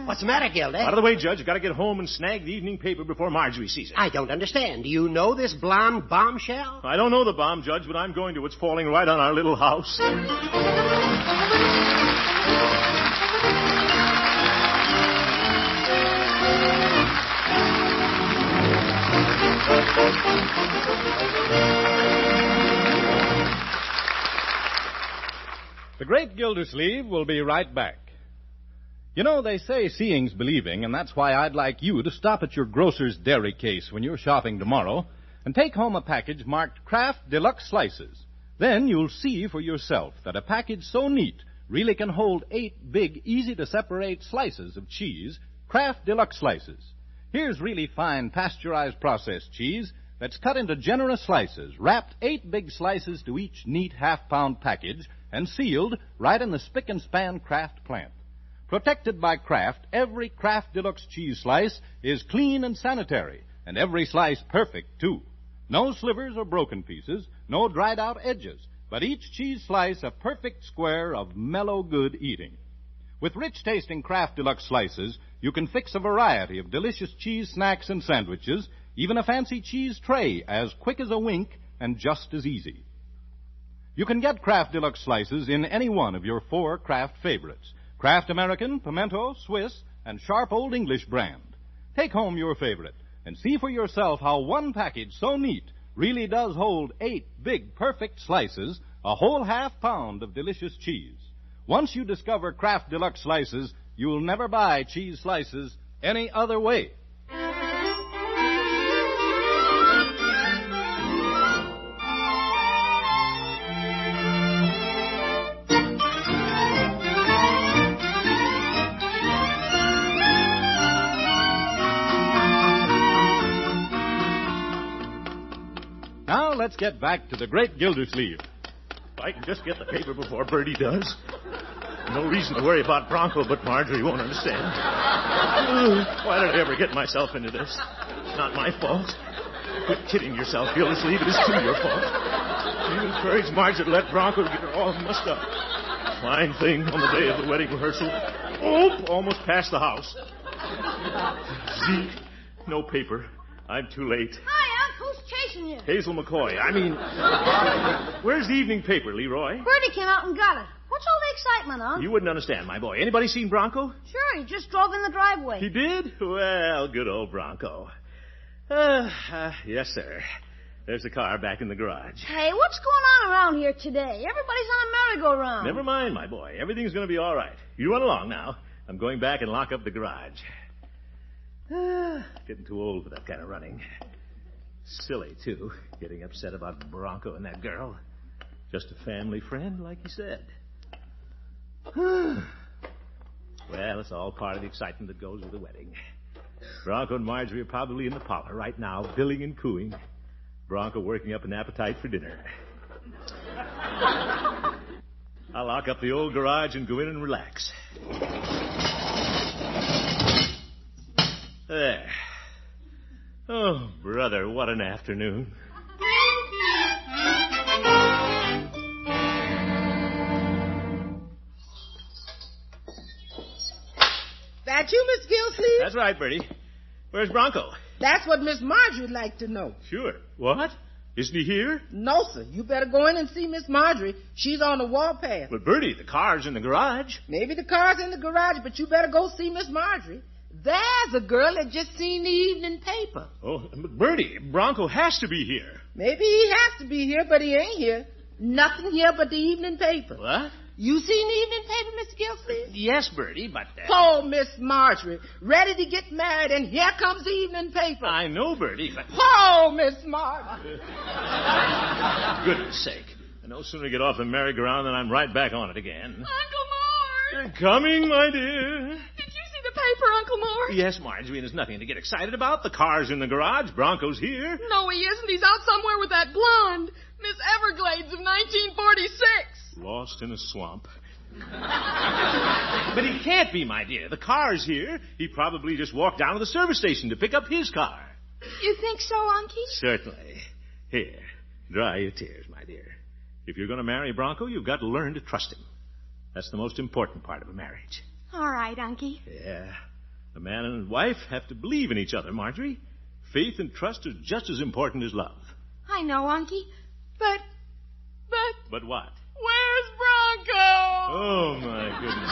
what's the matter, Gildy? Out of the way, Judge. You've got to get home and snag the evening paper before Marjorie sees it. I don't understand. Do you know this blonde bombshell? I don't know the bomb, Judge, but I'm going to. It's falling right on our little house. The great Gildersleeve will be right back. You know, they say seeing's believing, and that's why I'd like you to stop at your grocer's dairy case when you're shopping tomorrow and take home a package marked Kraft Deluxe Slices. Then you'll see for yourself that a package so neat really can hold 8 big, easy-to-separate slices of cheese, Kraft Deluxe Slices. Here's really fine pasteurized processed cheese that's cut into generous slices, wrapped 8 big slices to each neat half-pound package, and sealed right in the spick-and-span Kraft plant. Protected by Kraft, every Kraft Deluxe cheese slice is clean and sanitary, and every slice perfect, too. No slivers or broken pieces, no dried-out edges, but each cheese slice a perfect square of mellow good eating. With rich-tasting Kraft Deluxe slices, you can fix a variety of delicious cheese snacks and sandwiches, even a fancy cheese tray as quick as a wink and just as easy. You can get Kraft Deluxe Slices in any one of your 4 Kraft favorites. Kraft American, Pimento, Swiss, and sharp Old English brand. Take home your favorite and see for yourself how one package so neat really does hold 8 big, perfect slices, a whole half-pound of delicious cheese. Once you discover Kraft Deluxe Slices, you'll never buy cheese slices any other way. Now let's get back to the great Gildersleeve. If I can just get the paper before Bertie does. No reason to worry about Bronco, but Marjorie won't understand. Why did I ever get myself into this? It's not my fault. Quit kidding yourself, Gildersleeve. It is too your fault. You encouraged Marjorie to let Bronco get her all mussed up. Fine thing on the day of the wedding rehearsal. Oh, almost past the house. Zeke, no paper. I'm too late. Hi, Unc. Who's chasing you? Hazel McCoy. Where's the evening paper, Leroy? Bertie came out and got it. What's all the excitement, Unc? You wouldn't understand, my boy. Anybody seen Bronco? Sure, he just drove in the driveway. He did? Well, good old Bronco. Yes, sir. There's the car back in the garage. Hey, what's going on around here today? Everybody's on merry-go-round. Never mind, my boy. Everything's going to be all right. You run along now. I'm going back and lock up the garage. Getting too old for that kind of running. Silly, too, getting upset about Bronco and that girl. Just a family friend, like you said. Well, it's all part of the excitement that goes with the wedding. Bronco and Marjorie are probably in the parlor right now, billing and cooing. Bronco working up an appetite for dinner. I'll lock up the old garage and go in and relax. There. Oh, brother, what an afternoon. That you, Miss Gildersleeve? That's right, Bertie. Where's Bronco? That's what Miss Marjorie'd like to know. Sure. What? Isn't he here? No, sir. You better go in and see Miss Marjorie. She's on the warpath. But, Bertie, the car's in the garage. Maybe the car's in the garage, but you better go see Miss Marjorie. There's a girl that just seen the evening paper. Oh, but Bertie, Bronco has to be here. Maybe he has to be here, but he ain't here. Nothing here but the evening paper. What? You seen the evening paper, Miss Gildersleeve? Yes, Bertie, but... Oh, Miss Marjorie, ready to get married, and here comes the evening paper. I know, Bertie, but... Oh, Miss Marjorie. Goodness sake. I no sooner get off the merry-go-round than I'm right back on it again. Uncle Mort! Coming, my dear. Did you see the paper, Uncle Mort? Yes, Marjorie, and there's nothing to get excited about. The car's in the garage. Bronco's here. No, he isn't. He's out somewhere with that blonde. Miss Everglades of 1946. Lost in a swamp. But he can't be, my dear. The car's here. He probably just walked down to the service station to pick up his car. You think so, Unky? Certainly. Here, dry your tears, my dear. If you're going to marry Bronco, you've got to learn to trust him. That's the most important part of a marriage. All right, Unky. Yeah. A man and his wife have to believe in each other, Marjorie. Faith and trust are just as important as love. I know, Unky. But... But what? Where's Bronco? Oh, my goodness.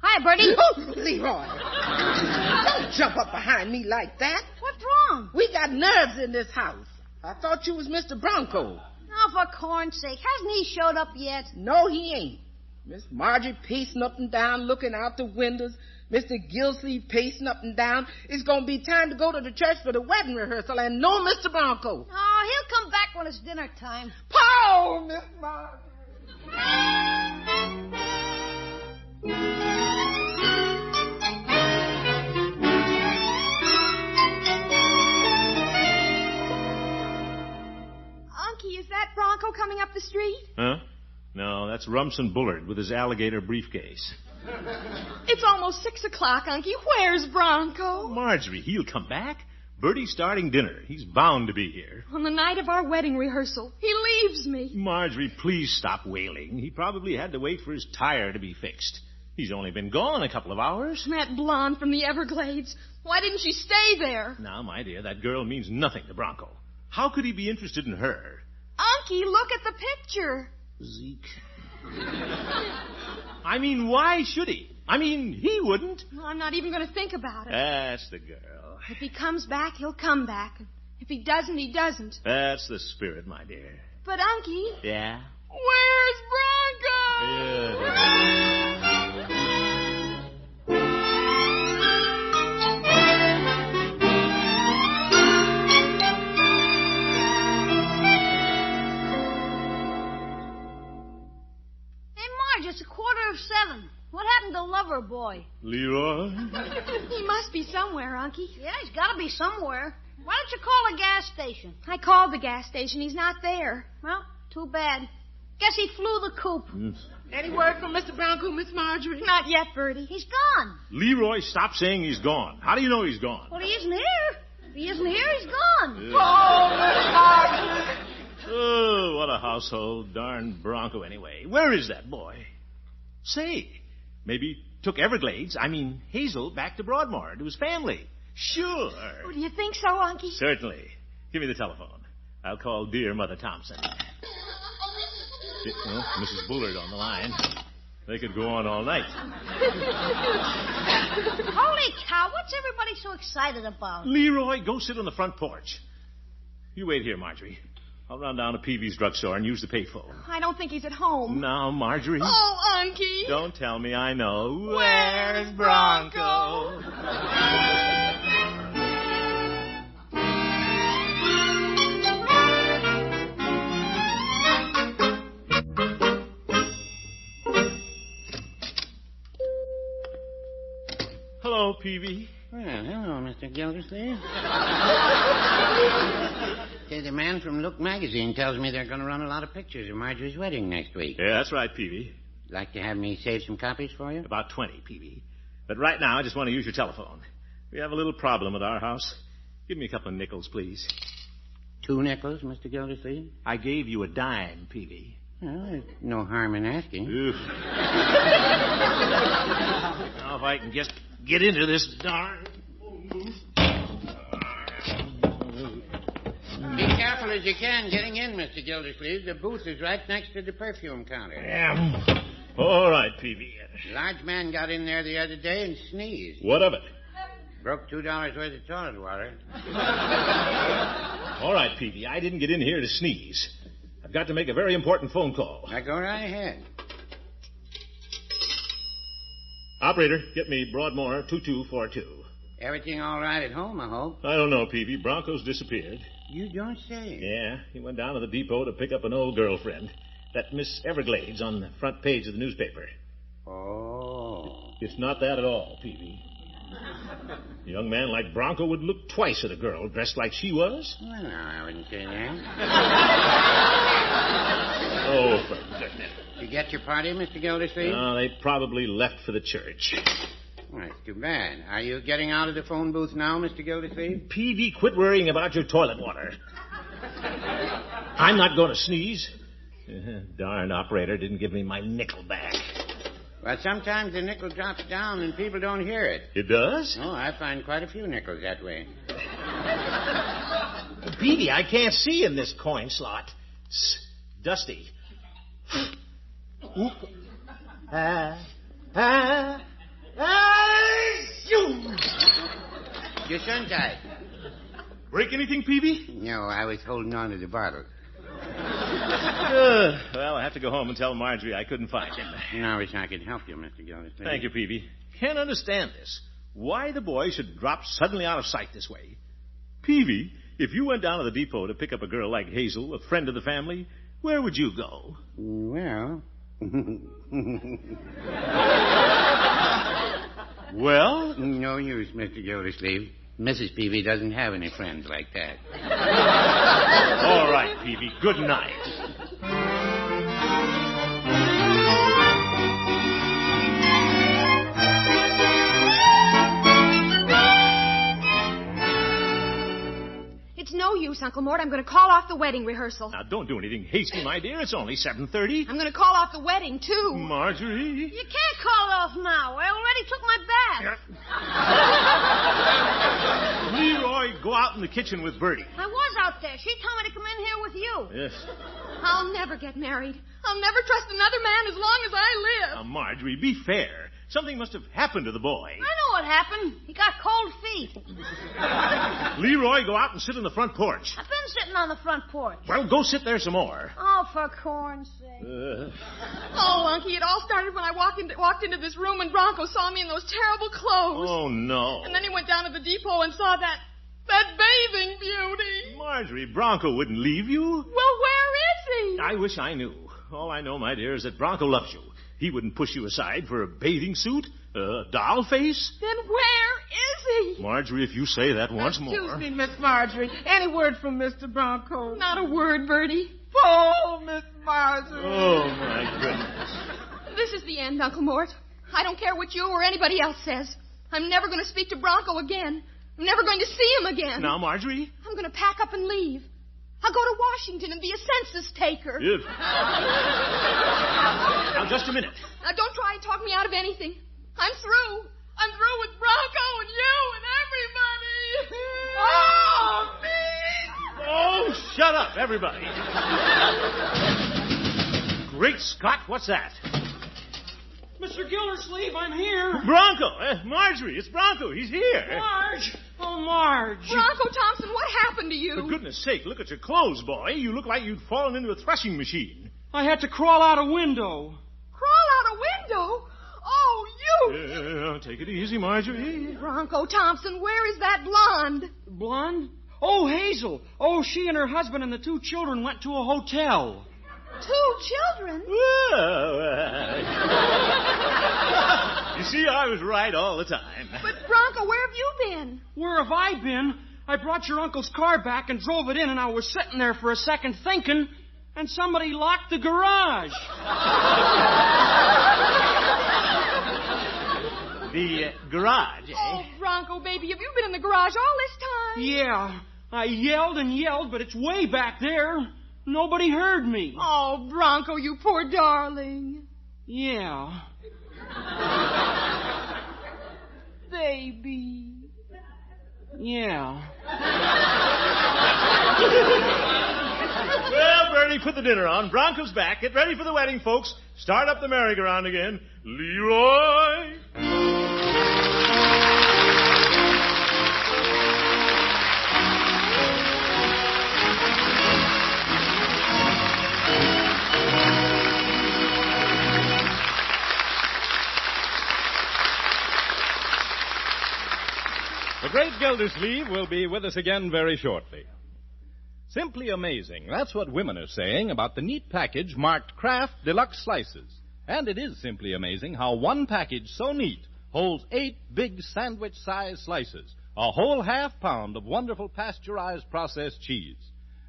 Hi, Bertie. Leroy. Don't jump up behind me like that. What's wrong? We got nerves in this house. I thought you was Mr. Bronco. Oh, for corn's sake. Hasn't he showed up yet? No, he ain't. Miss Marjorie pacing up and down, looking out the windows. Mr. Gildersleeve pacing up and down. It's going to be time to go to the church for the wedding rehearsal, and no Mr. Bronco. Oh, he'll come back when it's dinner time. Pow, Miss Marjorie. Unky, is that Bronco coming up the street? Huh? No, that's Rumson Bullard with his alligator briefcase. It's almost 6 o'clock, Unky. Where's Bronco? Marjorie, he'll come back. Bertie's starting dinner. He's bound to be here. On the night of our wedding rehearsal. He leaves me. Marjorie, please stop wailing. He probably had to wait for his tire to be fixed. He's only been gone a couple of hours. That blonde from the Everglades. Why didn't she stay there? Now, my dear, that girl means nothing to Bronco. How could he be interested in her? Unky, look at the picture. Zeke. I mean, why should he? I mean, he wouldn't. Well, I'm not even going to think about it. That's the girl. If he comes back, he'll come back. If he doesn't, he doesn't. That's the spirit, my dear. But, Unky... Yeah? Where's Bronco? Hey, Marge, it's 7:15. What happened to Lover Boy? Leroy? He must be somewhere, Unky. Yeah, he's got to be somewhere. Why don't you call a gas station? I called the gas station. He's not there. Well, too bad. Guess he flew the coop. Any word from Mr. Bronco, Miss Marjorie? Not yet, Bertie. He's gone. Leroy, stop saying he's gone. How do you know he's gone? Well, he isn't here. If he isn't here, he's gone. Yeah. Oh, Miss Marjorie. Oh, what a household. Darn Bronco, anyway. Where is that boy? Say, maybe took Hazel back to Broadmoor to his family. Sure. Oh, do you think so, Unky? Certainly. Give me the telephone. I'll call dear Mother Thompson. Mrs. Bullard on the line. They could go on all night. Holy cow, what's everybody so excited about? Leroy, go sit on the front porch. You wait here, Marjorie. I'll run down to Peavy's drugstore and use the payphone. I don't think he's at home. Now, Marjorie. Oh, Unky. Don't tell me I know. Where's Bronco? Hello, Peavy. Well, hello, Mr. Gildersleeve. Say, the man from Look magazine tells me they're going to run a lot of pictures of Marjorie's wedding next week. Yeah, that's right, Peavy. Like to have me save some copies for you? About 20, Peavy. But right now, I just want to use your telephone. We have a little problem at our house. Give me a couple of nickels, please. 2 nickels, Mr. Gildersleeve? I gave you a dime, Peavy. Well, there's no harm in asking. Oof. Now, if I can just get into this darn... Be careful as you can getting in, Mr. Gildersleeve. The booth is right next to the perfume counter. Yeah. All right, Peavy. A large man got in there the other day and sneezed. What of it? Broke $2 worth of toilet water. All right, Peavy. I didn't get in here to sneeze. I've got to make a very important phone call. Now, go right ahead. Operator, get me Broadmoor 2242. Everything all right at home, I hope? I don't know, Peavy. Bronco's disappeared. You don't say. Yeah, he went down to the depot to pick up an old girlfriend. That Miss Everglades on the front page of the newspaper. Oh. It's not that at all, Peavy. A young man like Bronco would look twice at a girl dressed like she was. Well, no, I wouldn't say that. Oh, for goodness. You get your party, Mr. Gildersleeve? No, they probably left for the church. Well, that's too bad. Are you getting out of the phone booth now, Mr. Gildersleeve? Peavy, quit worrying about your toilet water. I'm not going to sneeze. Darn operator didn't give me my nickel back. Well, sometimes the nickel drops down and people don't hear it. It does? Oh, I find quite a few nickels that way. Peavy, I can't see in this coin slot. It's dusty. Oop. Your sun tied. Break anything, Peavy? No, I was holding on to the bottle. Well, I have to go home and tell Marjorie I couldn't find him. No, I wish I could help you, Mr. Gildersleeve. Thank you, Peavy. Can't understand this. Why the boy should drop suddenly out of sight this way. Peavy, if you went down to the depot to pick up a girl like Hazel, a friend of the family, where would you go? Well... Well? No use, Mr. Gildersleeve. Mrs. Peavy doesn't have any friends like that. All right, Peavy. Good night. It's no use, Uncle Mort. I'm going to call off the wedding rehearsal. Now, don't do anything hasty, my dear. It's only 7:30. I'm going to call off the wedding, too. Marjorie? You can't call off off now. I already took my bath. Leroy, go out in the kitchen with Bertie. I was out there. She told me to come in here with you. Yes. I'll never get married. I'll never trust another man as long as I live. Now, Marjorie, be fair. Something must have happened to the boy. I know what happened. He got cold feet. Leroy, go out and sit on the front porch. I've been sitting on the front porch. Well, go sit there some more. Oh, for corn's sake. Oh, Unky, it all started when I walked into this room and Bronco saw me in those terrible clothes. Oh, no. And then he went down to the depot and saw that bathing beauty. Marjorie, Bronco wouldn't leave you. Well, where is he? I wish I knew. All I know, my dear, is that Bronco loves you. He wouldn't push you aside for a bathing suit, a doll face. Then where is he? Marjorie, if you say that once more. Excuse me, Miss Marjorie. Any word from Mr. Bronco? Not a word, Bertie. Oh, Miss Marjorie. Oh, my goodness. This is the end, Uncle Mort. I don't care what you or anybody else says. I'm never going to speak to Bronco again. I'm never going to see him again. Now, Marjorie? I'm going to pack up and leave. I'll go to Washington and be a census taker. Now, just a minute. Now, don't try and talk me out of anything. I'm through. I'm through with Bronco and you and everybody. Oh, shut up, everybody. Great Scott, what's that? Mr. Gildersleeve, I'm here. Bronco! Marjorie, it's Bronco. He's here. Marge! Oh, Marge. Bronco Thompson, what happened to you? For goodness sake, look at your clothes, boy. You look like you'd fallen into a threshing machine. I had to crawl out a window. Crawl out a window? Oh, you... Take it easy, Marjorie. Bronco Thompson, where is that blonde? Blonde? Oh, Hazel. Oh, she and her husband and the 2 children went to a hotel. 2 children? You see, I was right all the time. But, Bronco, where have you been? Where have I been? I brought your uncle's car back and drove it in, and I was sitting there for a second thinking, and somebody locked the garage. The garage, eh? Oh, Bronco, baby, have you been in the garage all this time? Yeah. I yelled and yelled, but it's way back there. Nobody heard me. Oh, Bronco, you poor darling. Yeah. Baby. Yeah. Well, Bertie, put the dinner on. Bronco's back. Get ready for the wedding, folks. Start up the merry-go-round again. Leroy! The great Gildersleeve will be with us again very shortly. Simply amazing. That's what women are saying about the neat package marked Kraft Deluxe Slices. And it is simply amazing how one package so neat holds 8 big sandwich-sized slices, a whole half-pound of wonderful pasteurized processed cheese.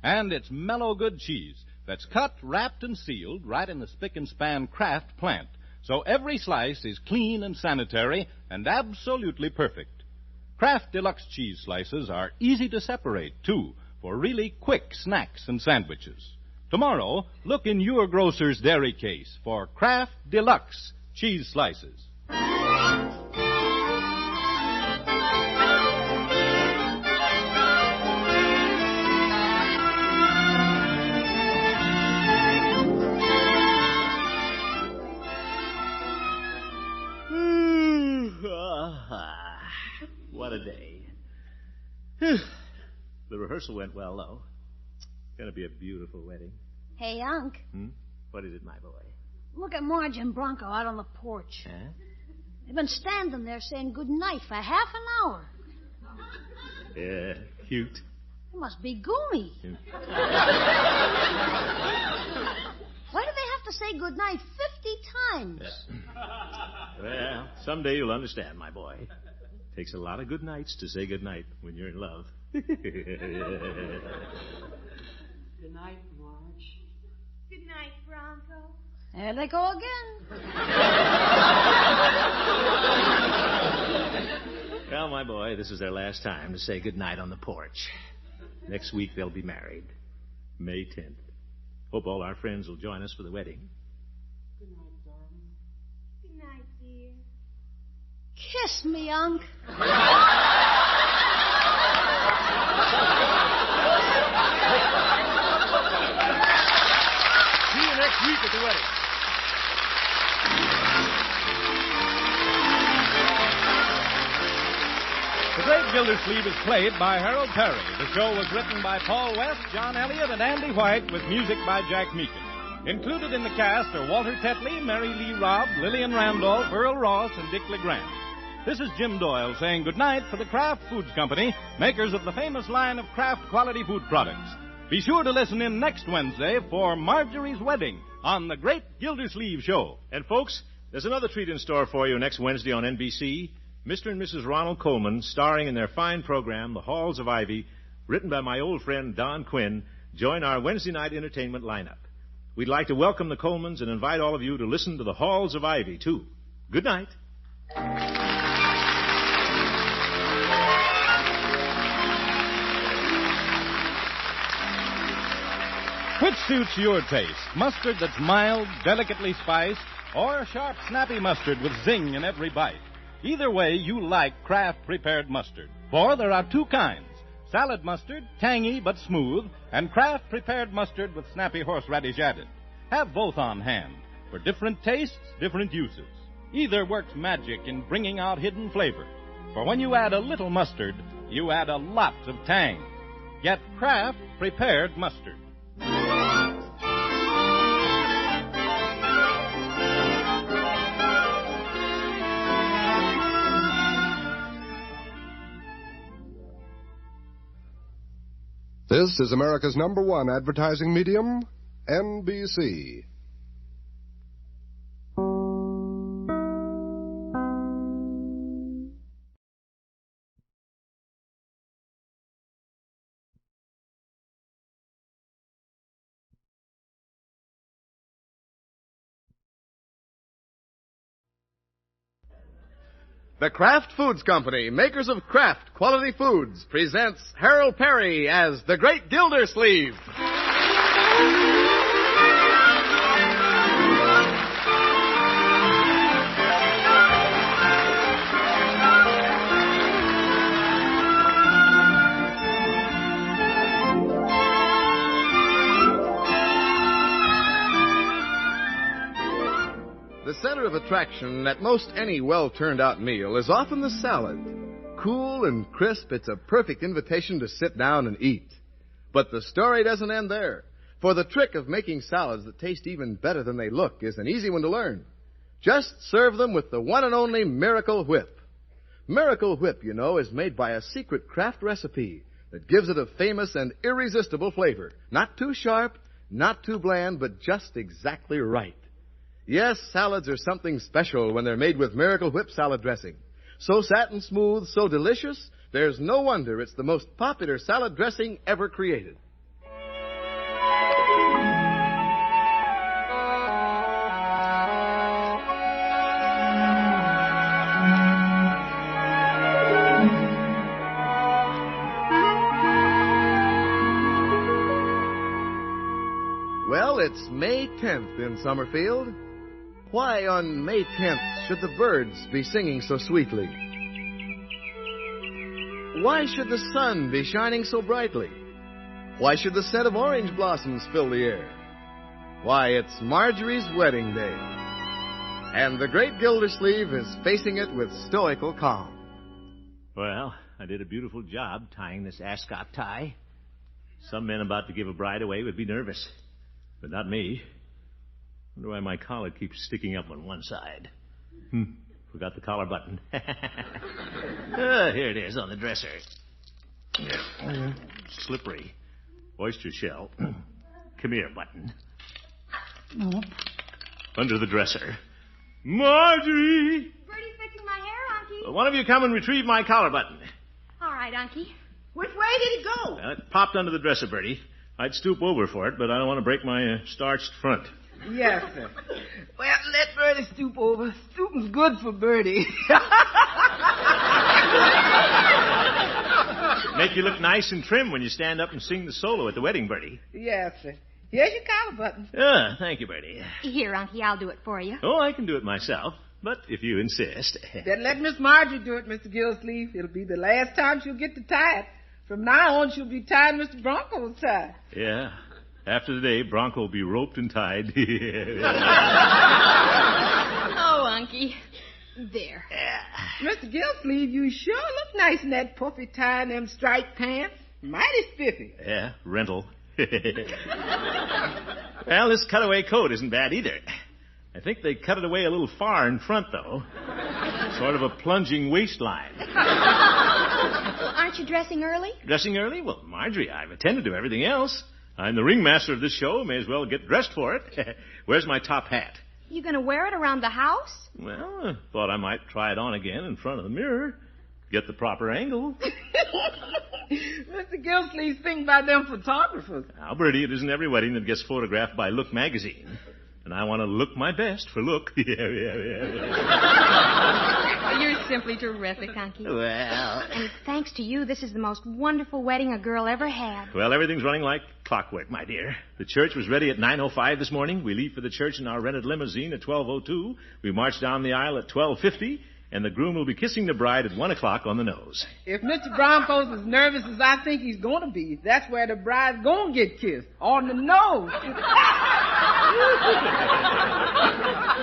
And it's mellow good cheese that's cut, wrapped, and sealed right in the spick-and-span Kraft plant. So every slice is clean and sanitary and absolutely perfect. Kraft Deluxe cheese slices are easy to separate, too, for really quick snacks and sandwiches. Tomorrow, look in your grocer's dairy case for Kraft Deluxe cheese slices. What a day. The rehearsal went well, though. Going to be a beautiful wedding. Hey, Unc. What is it, my boy? Look at Marge and Bronco out on the porch. Huh? They've been standing there saying good night for half an hour. Yeah, cute. They must be goony. Why do they have to say good night 50 times? Well, someday you'll understand, my boy. Takes a lot of good nights to say good night when you're in love. Good night, Marge. Good night, Bronco. There they go again. Well, my boy, this is their last time to say good night on the porch. Next week they'll be married. May 10th. Hope all our friends will join us for the wedding. Good night, darling. Good night, dear. Kiss me, Unc. See you next week at the wedding. The Great Gildersleeve is played by Harold Perry. The show was written by Paul West, John Elliott, and Andy White, with music by Jack Meakin. Included in the cast are Walter Tetley, Mary Lee Robb, Lillian Randolph, Earl Ross, and Dick LeGrand. This is Jim Doyle saying goodnight for the Kraft Foods Company, makers of the famous line of Kraft quality food products. Be sure to listen in next Wednesday for Marjorie's Wedding on the Great Gildersleeve Show. And folks, there's another treat in store for you next Wednesday on NBC. Mr. and Mrs. Ronald Coleman, starring in their fine program, The Halls of Ivy, written by my old friend Don Quinn, join our Wednesday night entertainment lineup. We'd like to welcome the Colemans and invite all of you to listen to The Halls of Ivy, too. Good night. Which suits your taste? Mustard that's mild, delicately spiced, or sharp, snappy mustard with zing in every bite? Either way, you like Kraft prepared mustard. For there are two kinds: salad mustard, tangy but smooth, and Kraft prepared mustard with snappy horseradish added. Have both on hand. For different tastes, different uses. Either works magic in bringing out hidden flavor. For when you add a little mustard, you add a lot of tang. Get Kraft prepared mustard. This is America's #1 advertising medium, NBC. The Kraft Foods Company, makers of Kraft quality foods, presents Harold Perry as the Great Gildersleeve. The center of attraction at most any well-turned-out meal is often the salad. Cool and crisp, it's a perfect invitation to sit down and eat. But the story doesn't end there. For the trick of making salads that taste even better than they look is an easy one to learn. Just serve them with the one and only Miracle Whip. Miracle Whip, you know, is made by a secret Kraft recipe that gives it a famous and irresistible flavor. Not too sharp, not too bland, but just exactly right. Yes, salads are something special when they're made with Miracle Whip salad dressing. So satin smooth, so delicious, there's no wonder it's the most popular salad dressing ever created. Well, it's May 10th in Summerfield. Why on May 10th should the birds be singing so sweetly? Why should the sun be shining so brightly? Why should the scent of orange blossoms fill the air? Why, it's Marjorie's wedding day. And the Great Gildersleeve is facing it with stoical calm. Well, I did a beautiful job tying this ascot tie. Some men about to give a bride away would be nervous, but not me. Wonder why my collar keeps sticking up on one side. Forgot the collar button. Here it is on the dresser. Slippery. Oyster shell. Come here, button. Under the dresser. Marjorie! Bertie's fixing my hair, Unky. One of you come and retrieve my collar button. All right, Unky. Which way did it go? It popped under the dresser, Bertie. I'd stoop over for it, but I don't want to break my starched front. Yes, sir. Well, let Bertie stoop over. Stooping's good for Bertie. Make you look nice and trim when you stand up and sing the solo at the wedding, Bertie. Yes, sir. Here's your collar button. Thank you, Bertie. Here, Unky, I'll do it for you. Oh, I can do it myself. but if you insist. Then let Miss Marjorie do it, Mr. Gildersleeve. It'll be the last time she'll get to tie it. From now on, she'll be tying Mr. Bronco's tie. Yeah. After today, Bronco will be roped and tied. Oh, Unky. There. Mr. Gildersleeve, you sure look nice in that puffy tie and them striped pants. Mighty spiffy. Yeah, rental. Well, this cutaway coat isn't bad either. I think they cut it away a little far in front, though. Sort of a plunging waistline. Aren't you dressing early? Dressing early? Well, Marjorie, I've attended to everything else. I'm the ringmaster of this show. May as well get dressed for it. Where's my top hat? You gonna wear it around the house? Well, I thought I might try it on again in front of the mirror. Get the proper angle. Mr. Gildersleeve's thinking about them photographers. Now, Bertie, it isn't every wedding that gets photographed by Look magazine. And I want to look my best for Look. You're simply terrific, Unky. Well. And thanks to you, this is the most wonderful wedding a girl ever had. Well, everything's running like clockwork, my dear. The church was ready at 9:05 this morning. We leave for the church in our rented limousine at 12:02. We march down the aisle at 12:50. And the groom will be kissing the bride at 1 o'clock on the nose. If Mr. Bronco's as nervous as I think he's going to be, that's where the bride's going to get kissed. On the nose.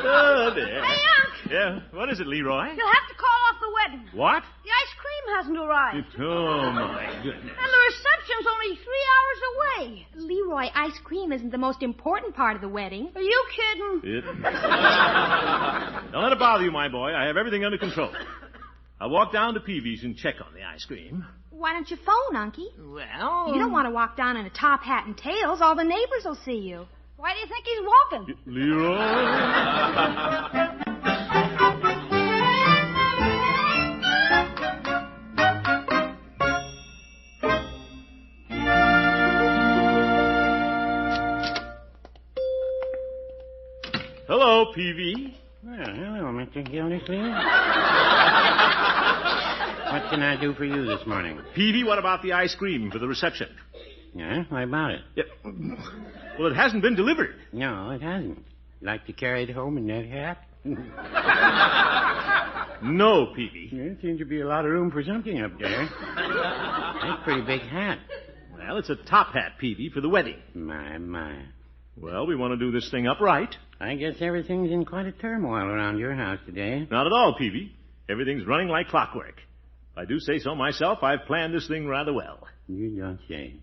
Oh, dear. Hey, Unc! Yeah, what is it, Leroy? You'll have to call off the wedding. What? The ice cream hasn't arrived. Oh, my goodness. And the reception's only 3 hours away. Leroy, ice cream isn't the most important part of the wedding. Are you kidding? Don't let it bother you, my boy. I have everything under control. I'll walk down to Peavy's and check on the ice cream. Why don't you phone, Unky? Well... You don't want to walk down in a top hat and tails. All the neighbors will see you. Why do you think he's walking? Leroy? Hello, Peavy. Well, hello, Mr. Gildersleeve. What can I do for you this morning? Peavy, what about the ice cream for the reception? Yeah, what about it? Yeah. Well, it hasn't been delivered. No, it hasn't. Like to carry it home in that hat? No, Peavy. There seems to be a lot of room for something up there. That's a pretty big hat. Well, it's a top hat, Peavy, for the wedding. My. Well, we want to do this thing up right. I guess everything's in quite a turmoil around your house today. Not at all, Peavy. Everything's running like clockwork. If I do say so myself, I've planned this thing rather well. You don't say.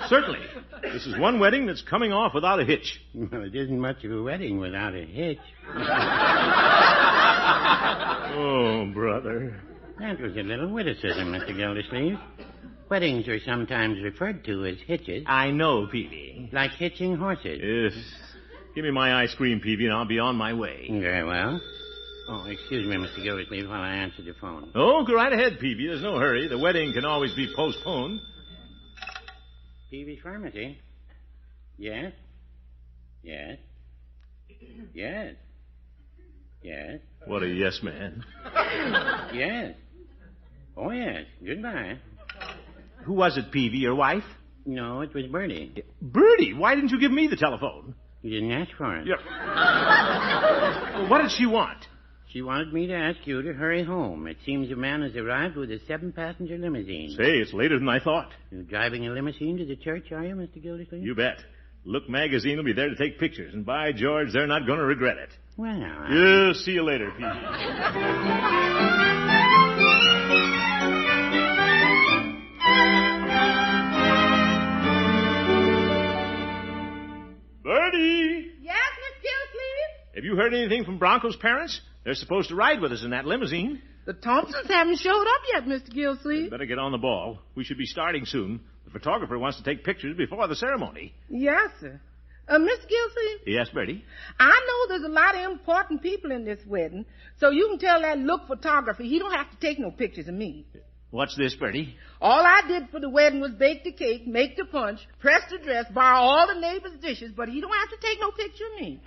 Certainly. This is one wedding that's coming off without a hitch. Well, it isn't much of a wedding without a hitch. Oh, brother. That was a little witticism, Mr. Gildersleeve. Weddings are sometimes referred to as hitches. I know, Peavy. Like hitching horses. Yes. Give me my ice cream, Peavy, and I'll be on my way. Very well. Oh, excuse me, Mr. Gildersleeve, while I answer the phone. Oh, go right ahead, Peavy. There's no hurry. The wedding can always be postponed. Peavy's Pharmacy? Yes? Yes? Yes? Yes? What a yes man. Yes. Oh, yes. Goodbye. Who was it, Peavy, your wife? No, it was Bertie. Bertie? Why didn't you give me the telephone? You didn't ask for it. Yeah. Well, what did she want? She wanted me to ask you to hurry home. It seems a man has arrived with a 7-passenger limousine. Say, it's later than I thought. You're driving a limousine to the church, are you, Mr. Gildersleeve? You bet. Look magazine will be there to take pictures, and by George, they're not going to regret it. Well, Yeah, see you later, Peavy. Bertie! Yes, Miss Gildersleeve? Have you heard anything from Bronco's parents? They're supposed to ride with us in that limousine. The Thompsons haven't showed up yet, Mr. Gildersleeve. Better get on the ball. We should be starting soon. The photographer wants to take pictures before the ceremony. Yes, sir. Miss Gildersleeve? Yes, Bertie? I know there's a lot of important people in this wedding, so you can tell that look photographer he don't have to take no pictures of me. What's this, Bertie? All I did for the wedding was bake the cake, make the punch, press the dress, borrow all the neighbors' dishes, but he don't have to take no picture of me.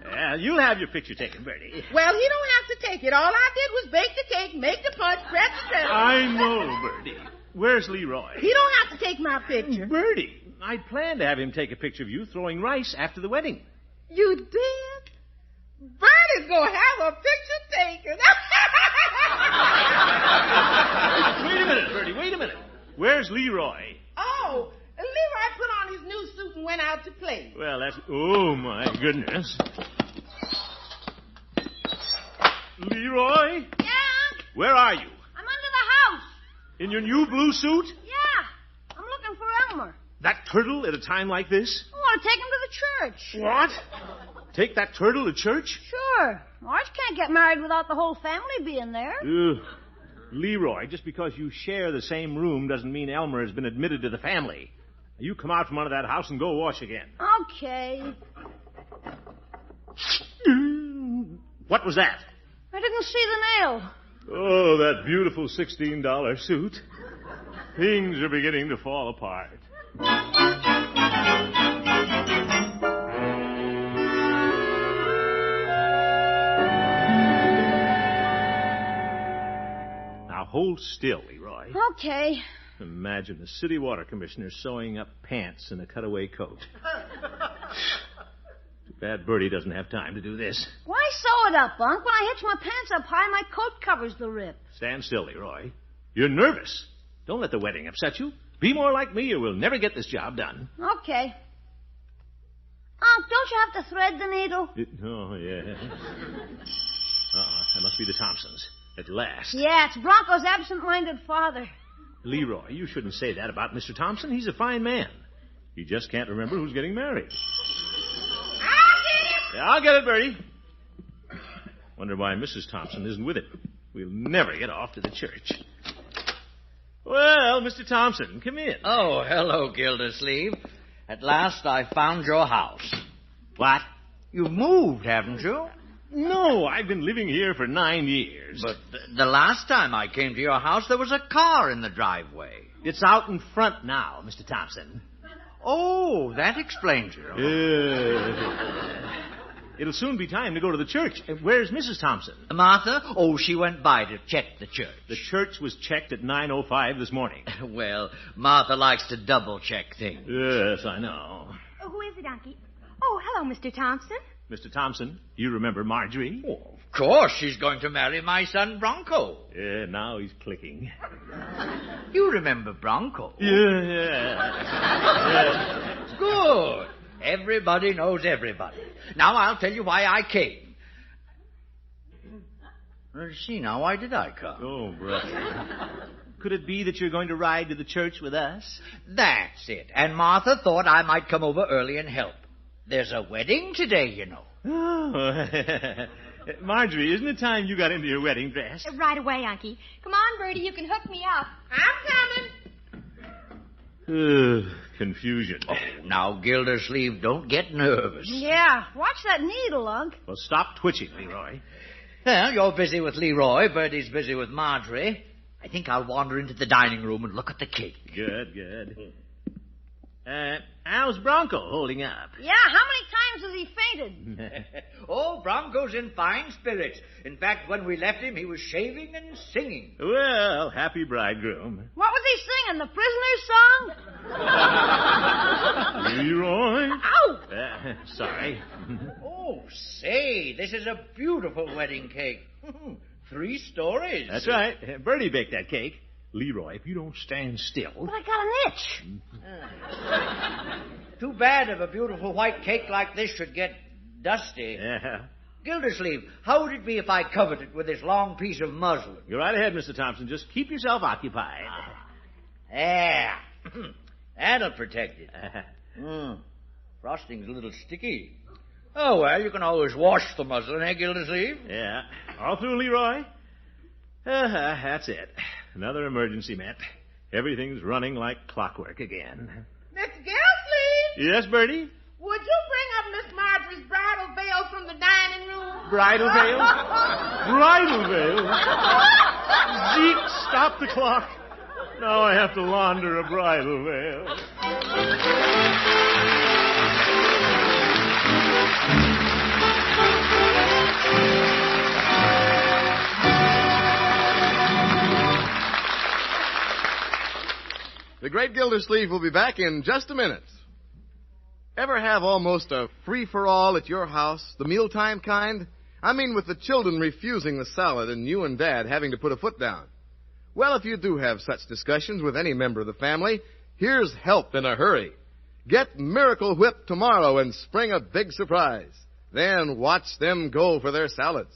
Yeah, you'll have your picture taken, Bertie. Well, he don't have to take it. All I did was bake the cake, make the punch, press the dress. I know, Bertie. Where's Leroy? He don't have to take my picture. Bertie, I'd planned to have him take a picture of you throwing rice after the wedding. You did? Bertie's gonna have a picture taken. Wait a minute, Bertie, wait a minute. Where's Leroy? Oh, Leroy put on his new suit and went out to play. Well, that's... Oh, my goodness. Leroy? Yeah? Where are you? I'm under the house. In your new blue suit? Yeah. I'm looking for Elmer. That turtle at a time like this? I want to take him to the church. What? Take that turtle to church? Sure. Marge can't get married without the whole family being there. Ugh. Leroy, just because you share the same room doesn't mean Elmer has been admitted to the family. You come out from under that house and go wash again. Okay. What was that? I didn't see the nail. Oh, that beautiful $16 suit. Things are beginning to fall apart. Now hold still, Leroy. Okay. Imagine the city water commissioner sewing up pants in a cutaway coat. Too bad Bertie doesn't have time to do this. Why sew it up, Unc? When I hitch my pants up high, my coat covers the rip. Stand still, Leroy. You're nervous. Don't let the wedding upset you. Be more like me or we'll never get this job done. Okay. Unc, don't you have to thread the needle? Oh, yeah. That must be the Thompsons. At last. Yeah, it's Bronco's absent-minded father. Leroy, you shouldn't say that about Mr. Thompson. He's a fine man. He just can't remember who's getting married. I'll get it, Bertie. Wonder why Mrs. Thompson isn't with him. We'll never get off to the church. Well, Mr. Thompson, come in. Oh, hello, Gildersleeve. At last I found your house. What? You've moved, haven't you? No, I've been living here for 9 years. But the last time I came to your house, there was a car in the driveway. It's out in front now, Mr. Thompson. Oh, that explains it. It'll soon be time to go to the church. Where's Mrs. Thompson? Martha? Oh, she went by to check the church. The church was checked at 9:05 this morning. Well, Martha likes to double-check things. Yes, I know. Who is it, Unky? Oh, hello, Mr. Thompson. Mr. Thompson, you remember Marjorie? Oh, of course, she's going to marry my son, Bronco. Yeah, now he's clicking. You remember Bronco? Yeah. Good. Everybody knows everybody. Now I'll tell you why I came. Let's see now, why did I come? Oh, brother. Could it be that you're going to ride to the church with us? That's it. And Martha thought I might come over early and help. There's a wedding today, you know. Oh. Marjorie, isn't it time you got into your wedding dress? Right away, Unky. Come on, Bertie, you can hook me up. I'm coming. Confusion. Oh, now, Gildersleeve, don't get nervous. Yeah, watch that needle, Unc. Well, stop twitching, Leroy. Well, you're busy with Leroy, Bertie's busy with Marjorie. I think I'll wander into the dining room and look at the cake. Good. How's Bronco holding up? Yeah, how many times has he fainted? Oh, Bronco's in fine spirits. In fact, when we left him, he was shaving and singing. Well, happy bridegroom. What was he singing, the prisoner's song? Leroy? Ow! Sorry. Oh, say, this is a beautiful wedding cake. 3 stories. That's right. Bertie baked that cake. Leroy, if you don't stand still... But I got an itch. Too bad if a beautiful white cake like this should get dusty. Yeah. Gildersleeve, how would it be if I covered it with this long piece of muslin? Go right ahead, Mr. Thompson. Just keep yourself occupied. Yeah. That'll protect it. Frosting's a little sticky. Oh, well, you can always wash the muslin, eh, Gildersleeve? Yeah. All through, Leroy? That's it. Another emergency met. Everything's running like clockwork again. Miss Gildersleeve? Yes, Bertie? Would you bring up Miss Marjorie's bridal veil from the dining room? Bridal veil? Bridal veil? Zeke, stop the clock. Now I have to launder a bridal veil. The great Gildersleeve will be back in just a minute. Ever have almost a free-for-all at your house, the mealtime kind? I mean, with the children refusing the salad and you and Dad having to put a foot down. Well, if you do have such discussions with any member of the family, here's help in a hurry. Get Miracle Whip tomorrow and spring a big surprise. Then watch them go for their salads.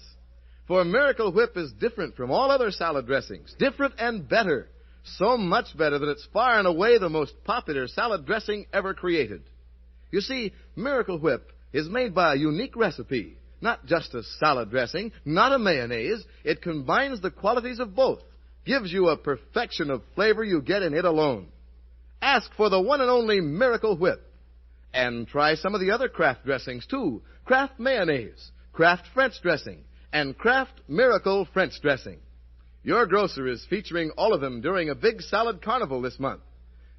For Miracle Whip is different from all other salad dressings. Different and better. So much better that it's far and away the most popular salad dressing ever created. You see, Miracle Whip is made by a unique recipe. Not just a salad dressing, not a mayonnaise. It combines the qualities of both. Gives you a perfection of flavor you get in it alone. Ask for the one and only Miracle Whip. And try some of the other Kraft dressings, too. Kraft Mayonnaise, Kraft French Dressing, and Kraft Miracle French Dressing. Your grocer is featuring all of them during a big salad carnival this month.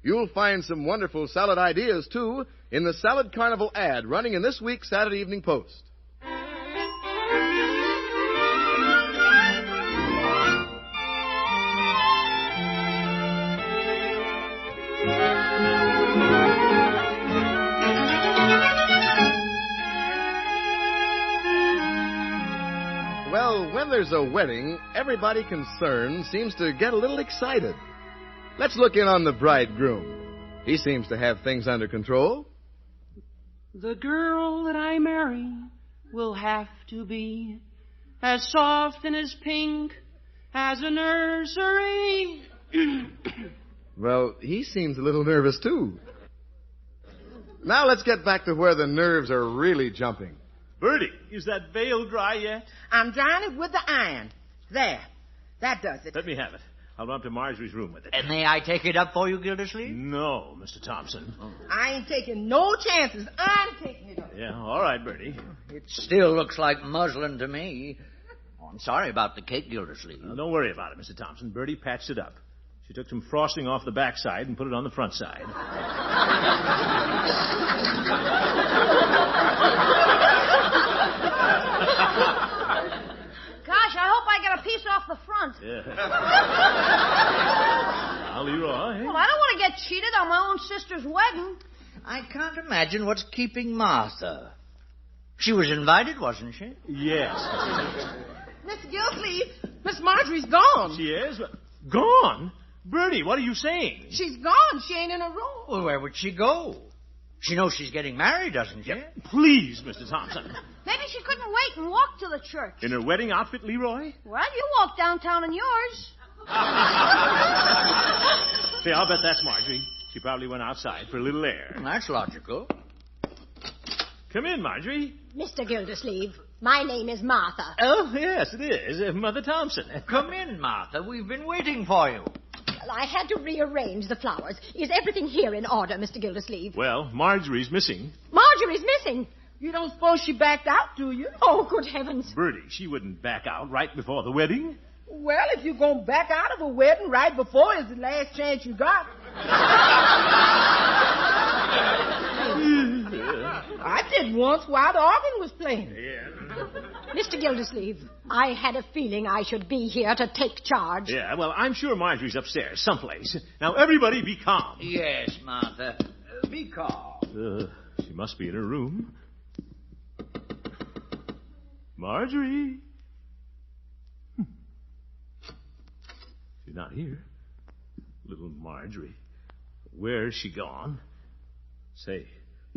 You'll find some wonderful salad ideas, too, in the Salad Carnival ad running in this week's Saturday Evening Post. Well, when there's a wedding, everybody concerned seems to get a little excited. Let's look in on the bridegroom. He seems to have things under control. The girl that I marry will have to be as soft and as pink as a nursery. Well, he seems a little nervous, too. Now let's get back to where the nerves are really jumping. Bertie, is that veil dry yet? I'm drying it with the iron. There. That does it. Let me have it. I'll run up to Marjorie's room with it. And may I take it up for you, Gildersleeve? No, Mr. Thompson. Oh. I ain't taking no chances. I'm taking it up. Yeah, all right, Bertie. It still looks like muslin to me. Oh, I'm sorry about the cake, Gildersleeve. Now, don't worry about it, Mr. Thompson. Bertie patched it up. She took some frosting off the back side and put it on the front side. Gosh, I hope I get a piece off the front. Yeah. Now, Leroy. Well, I don't want to get cheated on my own sister's wedding. I can't imagine what's keeping Martha. She was invited, wasn't she? Yes. Miss Gildersleeve, Miss Marjorie's gone. She is? Gone? Bertie, what are you saying? She's gone. She ain't in her room. Well, where would she go? She knows she's getting married, doesn't she? Yeah, please, Mr. Thompson. Maybe she couldn't wait and walk to the church. In her wedding outfit, Leroy? Well, you walk downtown in yours. Say, I'll bet that's Marjorie. She probably went outside for a little air. That's logical. Come in, Marjorie. Mr. Gildersleeve, my name is Martha. Oh, yes, it is. Mother Thompson. Come in, Martha. We've been waiting for you. Well, I had to rearrange the flowers. Is everything here in order, Mr. Gildersleeve? Well, Marjorie's missing. Marjorie's missing. You don't suppose she backed out, do you? Oh, good heavens. Bertie, she wouldn't back out right before the wedding. Well, if you're going to back out of a wedding right before it's the last chance you got. I did once while the organ was playing. Yeah. Mr. Gildersleeve, I had a feeling I should be here to take charge. Yeah, well, I'm sure Marjorie's upstairs someplace. Now, everybody be calm. Yes, Martha. Be calm. She must be in her room. Marjorie. She's not here. Little Marjorie. Where's she gone? Say,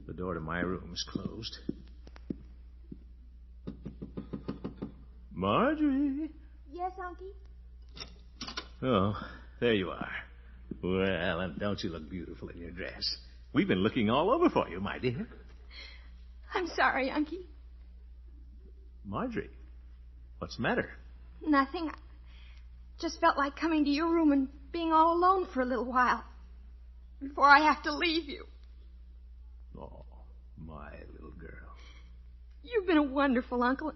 the door to my room is closed. Marjorie? Yes, Unky? Oh, there you are. Well, and don't you look beautiful in your dress? We've been looking all over for you, my dear. I'm sorry, Unky. Marjorie, what's the matter? Nothing. I just felt like coming to your room and being all alone for a little while before I have to leave you. Oh, my little girl. You've been a wonderful uncle.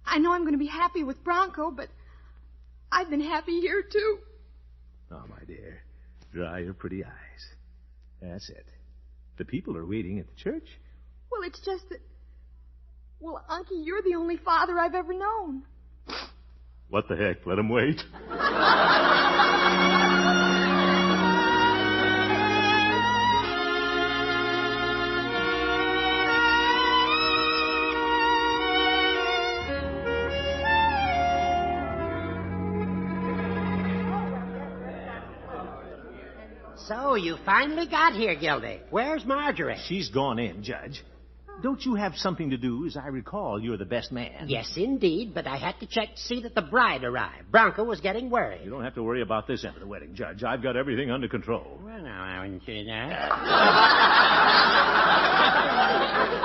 I know I'm going to be happy with Bronco, but I've been happy here, too. Oh, my dear, dry your pretty eyes. That's it. The people are waiting at the church. Well, it's just that... Well, Unky, you're the only father I've ever known. What the heck? Let him wait. So you finally got here, Gildy. Where's Marjorie? She's gone in, Judge. Don't you have something to do? As I recall, you're the best man. Yes, indeed, but I had to check to see that the bride arrived. Bronco was getting worried. You don't have to worry about this end of the wedding, Judge. I've got everything under control. Well, now, I wouldn't say that.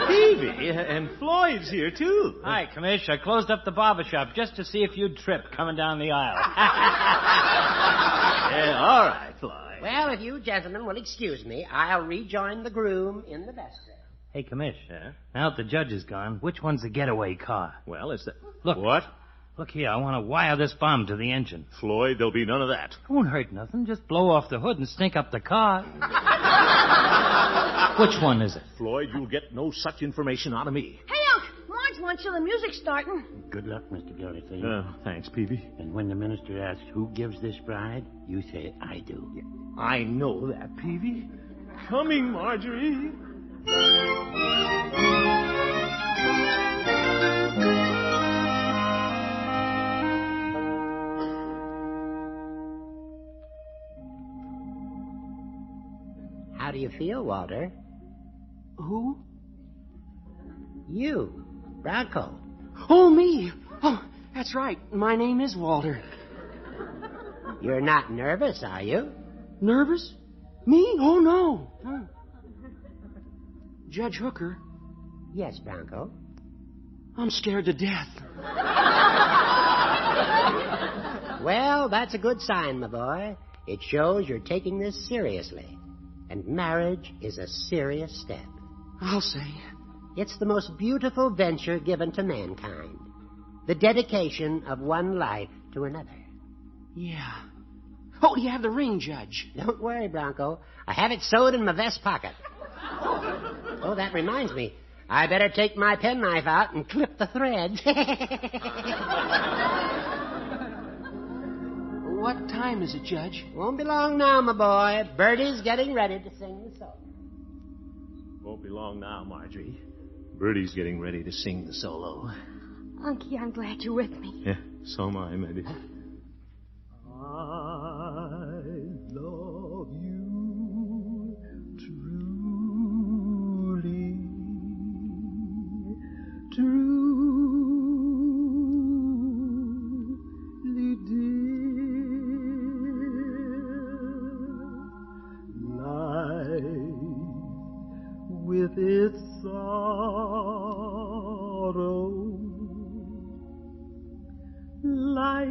Peavy, and Floyd's here, too. Hi, Commish. I closed up the barber shop just to see if you'd trip coming down the aisle. Yeah, all right, Floyd. Well, if you gentlemen will excuse me, I'll rejoin the groom in the vestry. Hey, Commish. Now that the judge is gone, which one's the getaway car? Well, it's the... Look. What? Look here, I want to wire this bomb to the engine. Floyd, there'll be none of that. It won't hurt nothing. Just blow off the hood and stink up the car. Which one is it? Floyd, you'll get no such information out of me. Hey, Unc, Marge wants you the music starting. Good luck, Mr. Gildersleeve. Thanks, Peavy. And when the minister asks who gives this bride, you say, I do. I know that, Peavy. Coming, Marjorie. How do you feel, Walter? Who? You, Bronco. Oh, me. Oh, that's right. My name is Walter. You're not nervous, are you? Nervous? Me? Oh, no. Judge Hooker. Yes, Bronco. I'm scared to death. Well, that's a good sign, my boy. It shows you're taking this seriously. And marriage is a serious step. I'll say. It's the most beautiful venture given to mankind. The dedication of one life to another. Yeah. Oh, you have the ring, Judge. Don't worry, Bronco. I have it sewed in my vest pocket. Oh, that reminds me. I better take my penknife out and clip the threads. What time is it, Judge? Won't be long now, my boy. Bertie's getting ready to sing the solo. Won't be long now, Marjorie. Bertie's getting ready to sing the solo. Unky, I'm glad you're with me. Yeah, so am I, maybe. I love you truly, truly, dear. Life with its sorrow, life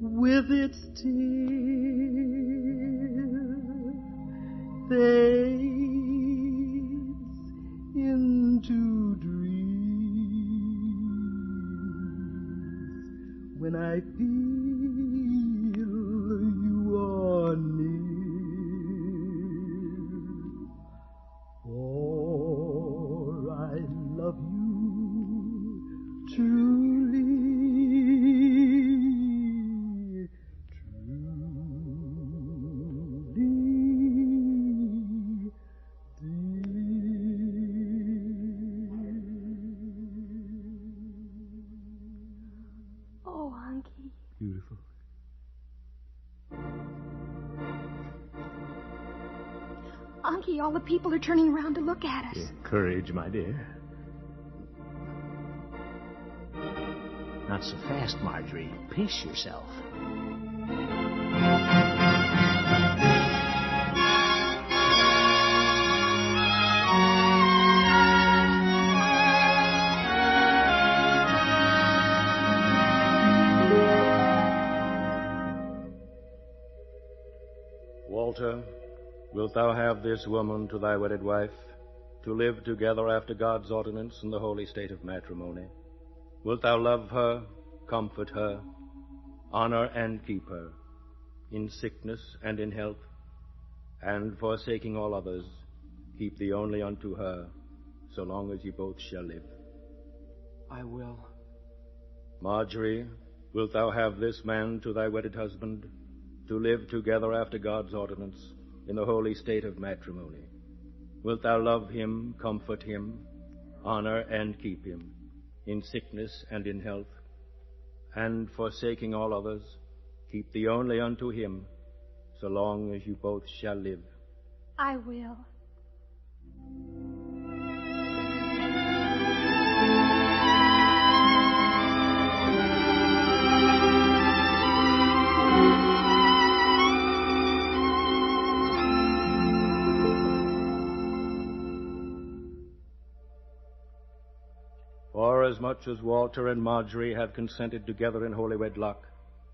with its tears, fades into dreams when I feel you are near. For I love you truly. Oh, Unky. Beautiful. Unky, all the people are turning around to look at us. Yeah, courage, my dear. Not so fast, Marjorie. Pace yourself. Walter, wilt thou have this woman to thy wedded wife, to live together after God's ordinance in the holy state of matrimony? Wilt thou love her, comfort her, honor and keep her, in sickness and in health, and forsaking all others, keep thee only unto her, so long as ye both shall live? I will. Marjorie, wilt thou have this man to thy wedded husband, to live together after God's ordinance in the holy state of matrimony? Wilt thou love him, comfort him, honor and keep him, in sickness and in health, and forsaking all others, keep thee only unto him, so long as you both shall live. I will. Forasmuch as Walter and Marjorie have consented together in holy wedlock,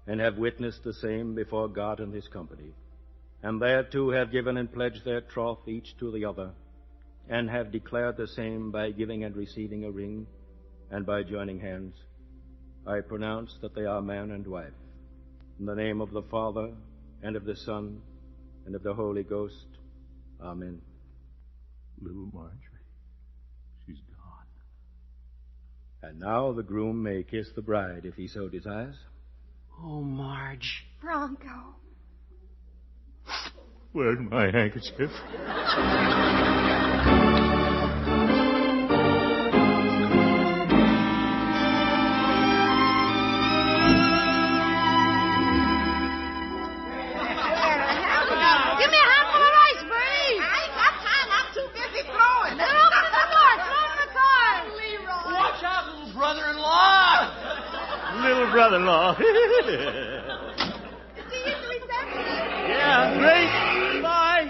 and have witnessed the same before God and his company, and thereto have given and pledged their troth each to the other, and have declared the same by giving and receiving a ring, and by joining hands, I pronounce that they are man and wife. In the name of the Father, and of the Son, and of the Holy Ghost. Amen. Little Marjorie, she's gone. And now the groom may kiss the bride if he so desires. Oh, Marge. Bronco. Where's my handkerchief? Give me a handful of rice, Bertie. I ain't got time. I'm too busy throwing. They're opening the door. Throw in the car. Leroy. Watch out, little brother-in-law. Little brother-in-law. See you at the reception. Yeah, great. Bye.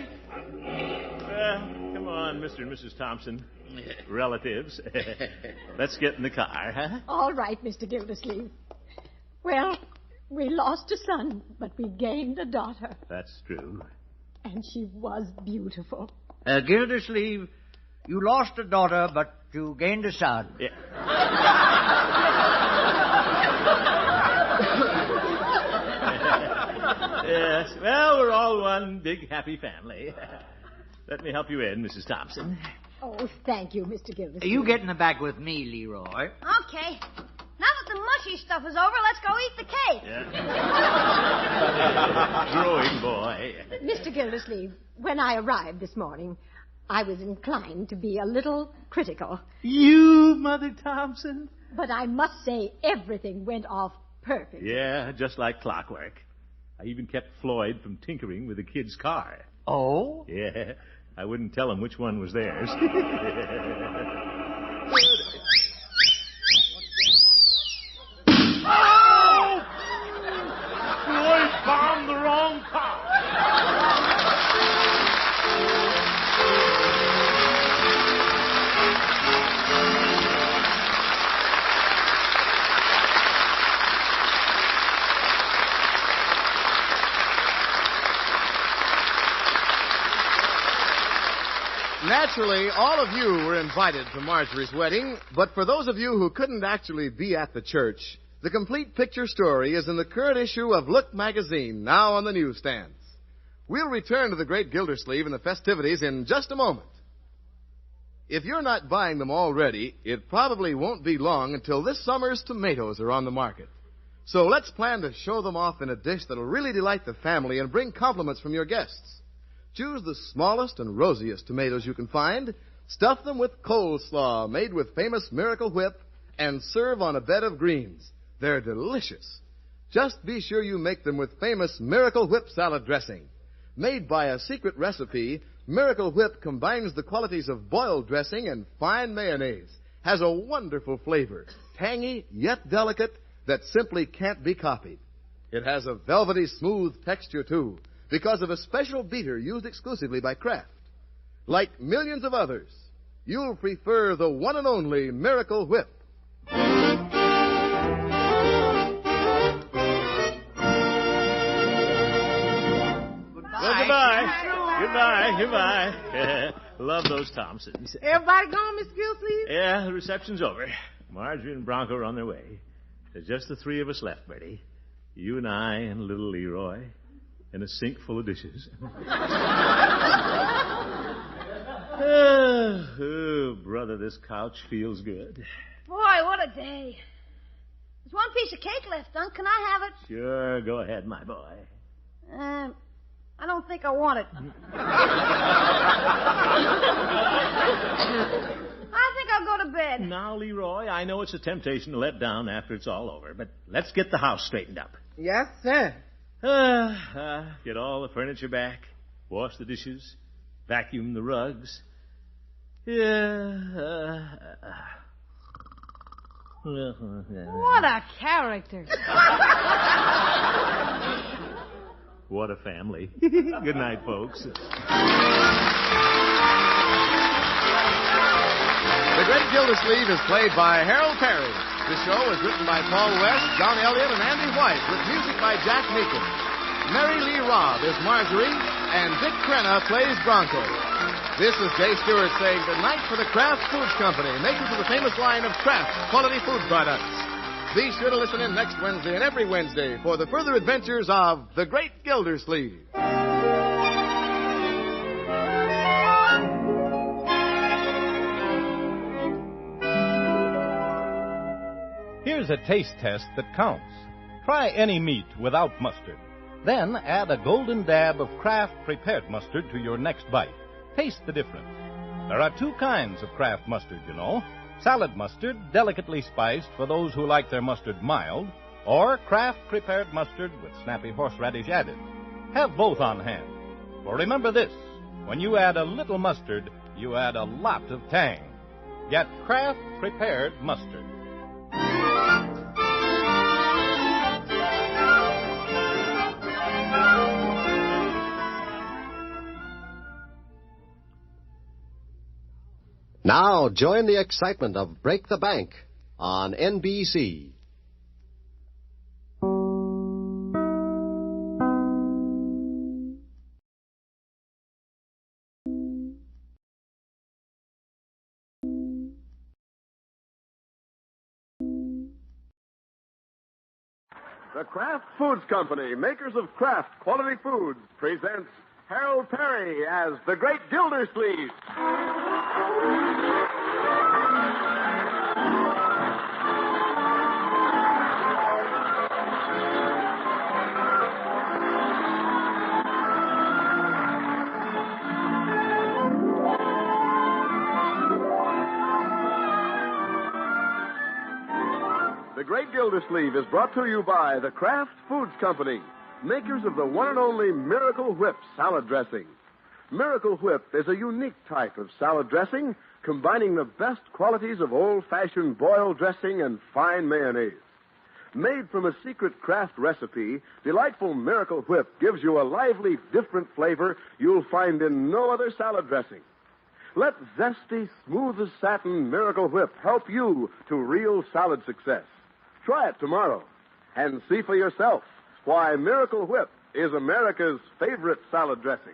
Come on, Mr. and Mrs. Thompson. Relatives. Let's get in the car, huh? All right, Mr. Gildersleeve. Well, we lost a son, but we gained a daughter. That's true. And she was beautiful. Gildersleeve, you lost a daughter, but you gained a son. Yeah. Yes, well, we're all one big happy family. Let me help you in, Mrs. Thompson. Oh, thank you, Mr. Gildersleeve. You get in the back with me, Leroy. Okay. Now that the mushy stuff is over, let's go eat the cake. Yeah. Growing boy. Mr. Gildersleeve, when I arrived this morning, I was inclined to be a little critical. You, Mother Thompson? But I must say everything went off perfect. Yeah, just like clockwork. I even kept Floyd from tinkering with the kid's car. Oh? Yeah, I wouldn't tell him which one was theirs. Oh! Floyd bombed the wrong car. Naturally, all of you were invited to Marjorie's wedding, but for those of you who couldn't actually be at the church, the complete picture story is in the current issue of Look magazine, now on the newsstands. We'll return to the great Gildersleeve and the festivities in just a moment. If you're not buying them already, it probably won't be long until this summer's tomatoes are on the market. So let's plan to show them off in a dish that'll really delight the family and bring compliments from your guests. Choose the smallest and rosiest tomatoes you can find, stuff them with coleslaw made with famous Miracle Whip, and serve on a bed of greens. They're delicious. Just be sure you make them with famous Miracle Whip salad dressing. Made by a secret recipe, Miracle Whip combines the qualities of boiled dressing and fine mayonnaise. Has a wonderful flavor, tangy yet delicate, that simply can't be copied. It has a velvety smooth texture, too, because of a special beater used exclusively by Kraft. Like millions of others, you'll prefer the one and only Miracle Whip. Well, goodbye. Love those Thompsons. Everybody gone, Miss Gildersleeve? Yeah, the reception's over. Marjorie and Bronco are on their way. There's just the three of us left, Bertie. You and I and little Leroy. And a sink full of dishes. Oh, brother, this couch feels good. Boy, what a day. There's one piece of cake left, Unc. Can I have it? Sure, go ahead, my boy. I don't think I want it. I think I'll go to bed. Now, Leroy, I know it's a temptation to let down after it's all over, but let's get the house straightened up. Yes, sir. Get all the furniture back, wash the dishes, vacuum the rugs. What a character. What a family. Good night, folks. The Great Gildersleeve is played by Harold Perry. The show is written by Paul West, John Elliott, and Andy White, with music by Jack Meakin. Mary Lee Robb is Marjorie, and Dick Crenna plays Bronco. This is Jay Stewart saying goodnight for the Kraft Foods Company, makers of the famous line of Kraft quality food products. Be sure to listen in next Wednesday and every Wednesday for the further adventures of the Great Gildersleeve. Here's a taste test that counts. Try any meat without mustard. Then add a golden dab of Kraft prepared mustard to your next bite. Taste the difference. There are two kinds of Kraft mustard, you know. Salad mustard, delicately spiced for those who like their mustard mild, or Kraft prepared mustard with snappy horseradish added. Have both on hand. For remember this, when you add a little mustard, you add a lot of tang. Get Kraft prepared mustard. Now join the excitement of Break the Bank on NBC. The Kraft Foods Company, makers of Kraft quality foods, presents Harold Perry as the Great Gildersleeve. The Great Gildersleeve is brought to you by the Kraft Foods Company, makers of the one and only Miracle Whip salad dressing. Miracle Whip is a unique type of salad dressing combining the best qualities of old-fashioned boiled dressing and fine mayonnaise. Made from a secret Kraft recipe, delightful Miracle Whip gives you a lively, different flavor you'll find in no other salad dressing. Let zesty, smooth as satin Miracle Whip help you to real salad success. Try it tomorrow and see for yourself why Miracle Whip is America's favorite salad dressing.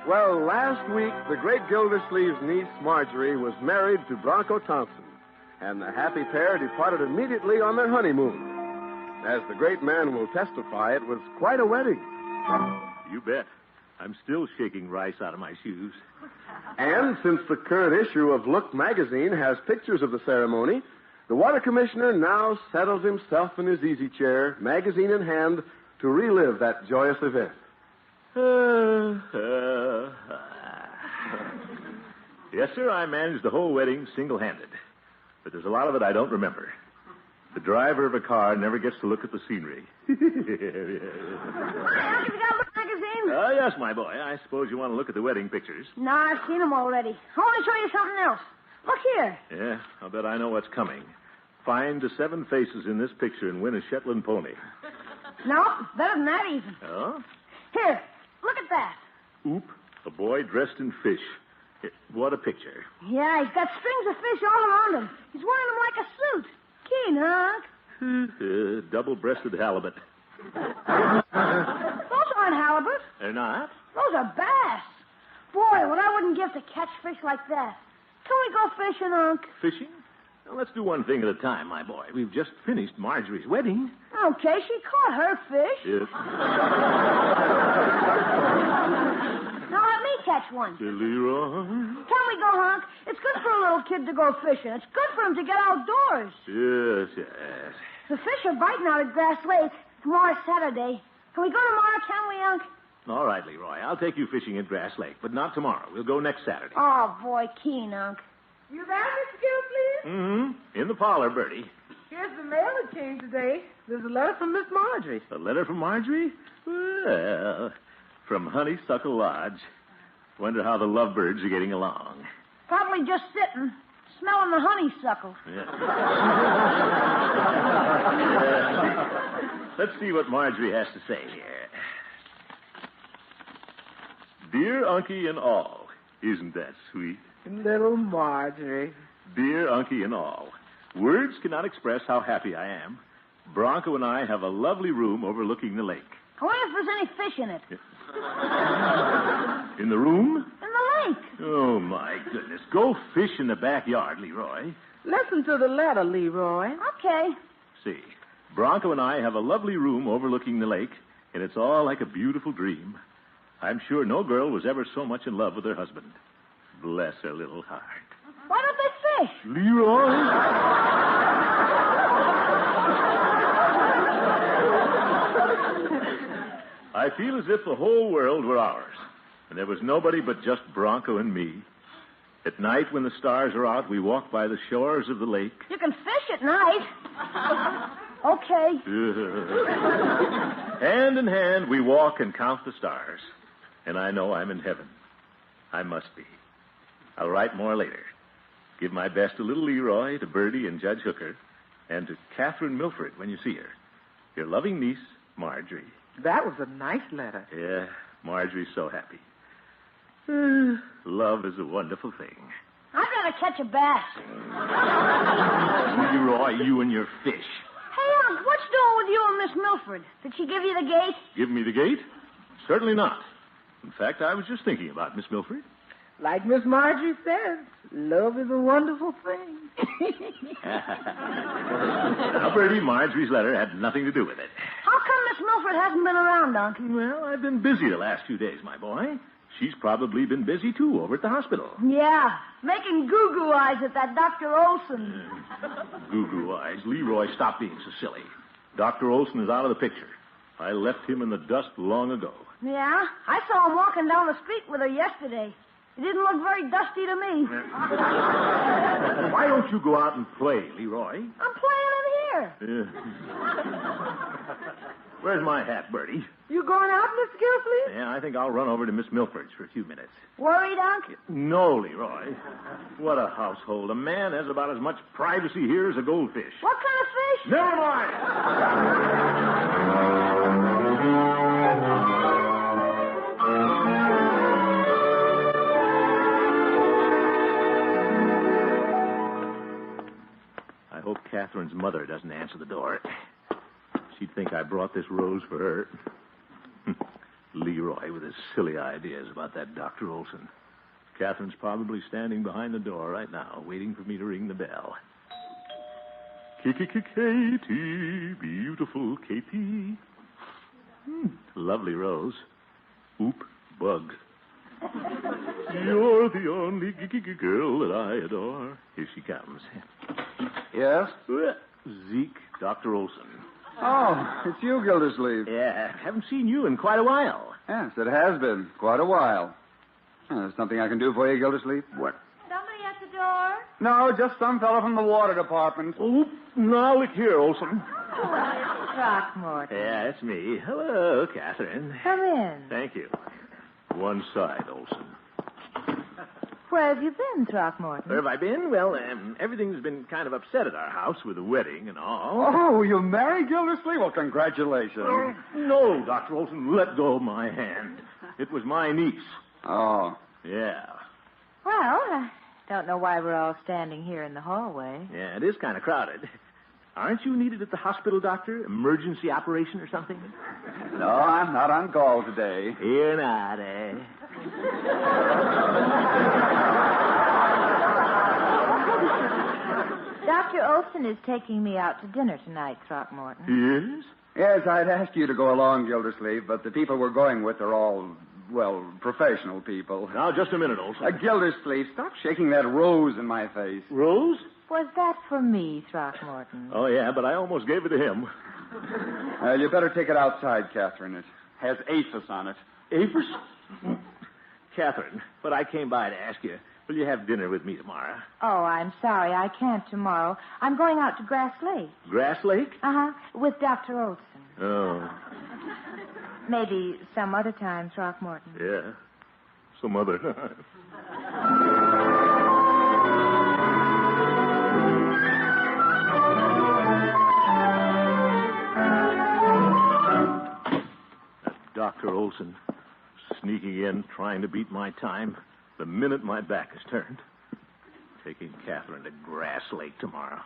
Well, last week, the Great Gildersleeve's niece, Marjorie, was married to Bronco Thompson, and the happy pair departed immediately on their honeymoon. As the great man will testify, it was quite a wedding. You bet. I'm still shaking rice out of my shoes. And since the current issue of Look magazine has pictures of the ceremony, the water commissioner now settles himself in his easy chair, magazine in hand, to relive that joyous event. Yes, sir, I managed the whole wedding single-handed. But there's a lot of it I don't remember. The driver of a car never gets to look at the scenery. Have you got Look magazine? Oh, yes, my boy. I suppose you want to look at the wedding pictures. No, I've seen them already. I want to show you something else. Look here. Yeah, I'll bet I know what's coming. Find the 7 faces in this picture and win a Shetland pony. No, better than that even. Oh? Here, look at that. Oop, a boy dressed in fish. What a picture. Yeah, he's got strings of fish all around him. He's wearing them like a suit. Keen, huh? Double-breasted halibut. Those aren't halibut. They're not? Those are bass. Boy, what I wouldn't give to catch fish like that. Can we go fishing, Unc? Fishing? Well, let's do one thing at a time, my boy. We've just finished Marjorie's wedding. Okay, she caught her fish. Yes. Now let me catch one. Leroy. Can we go, Honk? It's good for a little kid to go fishing. It's good for him to get outdoors. Yes. The fish are biting out at Grass Lake. Tomorrow's Saturday. Can we go tomorrow, can we, Unc? All right, Leroy. I'll take you fishing at Grass Lake, but not tomorrow. We'll go next Saturday. Oh, boy, keen, Unc. You there, Mr. Gildersleeve? Mm-hmm. In the parlor, Bertie. Here's the mail that came today. There's a letter from Miss Marjorie. A letter from Marjorie? Well, from Honeysuckle Lodge. Wonder how the lovebirds are getting along. Probably just sitting, smelling the honeysuckle. Let's see what Marjorie has to say here. Dear Unky and all, isn't that sweet? Little Marjorie. Dear Unky and all, words cannot express how happy I am. Bronco and I have a lovely room overlooking the lake. I wonder if there's any fish in it. In the room? In the lake. Oh, my goodness. Go fish in the backyard, Leroy. Listen to the letter, Leroy. Okay. See, Bronco and I have a lovely room overlooking the lake, and it's all like a beautiful dream. I'm sure no girl was ever so much in love with her husband. Bless her little heart. Why don't they fish? Leroy! I feel as if the whole world were ours, and there was nobody but just Bronco and me. At night, when the stars are out, we walk by the shores of the lake. You can fish at night. Okay. Hand in hand, we walk and count the stars. And I know I'm in heaven. I must be. I'll write more later. Give my best to little Leroy, to Bertie and Judge Hooker, and to KATHRYN Milford when you see her. Your loving niece, Marjorie. That was a nice letter. Yeah, Marjorie's so happy. Love is a wonderful thing. I'd rather catch a bass. Leroy, you and your fish. Hey, Unc, what's doing with you and Miss Milford? Did she give you the gate? Give me the gate? Certainly not. In fact, I was just thinking about Miss Milford. Like Miss Marjorie says, love is a wonderful thing. Now, Bertie, Marjorie's letter had nothing to do with it. How come Miss Milford hasn't been around, Unc? Well, I've been busy the last few days, my boy. She's probably been busy, too, over at the hospital. Yeah, making goo-goo eyes at that Dr. Olson. Goo-goo eyes. Leroy, stop being so silly. Dr. Olson is out of the picture. I left him in the dust long ago. Yeah? I saw him walking down the street with her yesterday. He didn't look very dusty to me. Why don't you go out and play, Leroy? I'm playing in here. Where's my hat, Bertie? You going out, Miss Gildersleeve? Yeah, I think I'll run over to Miss Milford's for a few minutes. Worried, Unc? No, Leroy. What a household. A man has about as much privacy here as a goldfish. What kind of fish? Never mind. I hope KATHRYN's mother doesn't answer the door. She'd think I brought this rose for her. Leroy with his silly ideas about that Dr. Olson. KATHRYN's probably standing behind the door right now, waiting for me to ring the bell. Katie, beautiful Katie. Lovely rose. Oop, bug. You're the only girl that I adore. Here she comes. Yes? Zeke, Dr. Olson. Oh, it's you, Gildersleeve. Yeah, haven't seen you in quite a while. Yes, it has been. Quite a while. There's something I can do for you, Gildersleeve? What? Somebody at the door? No, just some fellow from the water department. Oh, now look here, Olson. Throckmorton. Yeah, it's me. Hello, KATHRYN. Come in. Thank you. One side, Olson. Where have you been, Throckmorton? Where have I been? Well, everything's been kind of upset at our house with the wedding and all. Oh, you married, Gildersleeve? Well, congratulations. No, Dr. Olson, let go of my hand. It was my niece. Oh. Yeah. Well, I don't know why we're all standing here in the hallway. Yeah, it is kind of crowded. Aren't you needed at the hospital, Doctor? Emergency operation or something? No, I'm not on call today. You're not, eh? Dr. Olson is taking me out to dinner tonight, Throckmorton. Yes? Yes, I'd asked you to go along, Gildersleeve, but the people we're going with are all, well, professional people. Now, just a minute, Olson. Gildersleeve, stop shaking that rose in my face. Rose? Was that for me, Throckmorton? Oh, yeah, but I almost gave it to him. You better take it outside, KATHRYN. It has aphis on it. Apers? Kathryn, but I came by to ask you, will you have dinner with me tomorrow? Oh, I'm sorry. I can't tomorrow. I'm going out to Grass Lake. Grass Lake? Uh-huh. With Dr. Olson. Oh. Maybe some other time, Throckmorton. Yeah. Some other time. Dr. Olson, sneaking in, trying to beat my time the minute my back is turned. Taking Kathryn to Grass Lake tomorrow.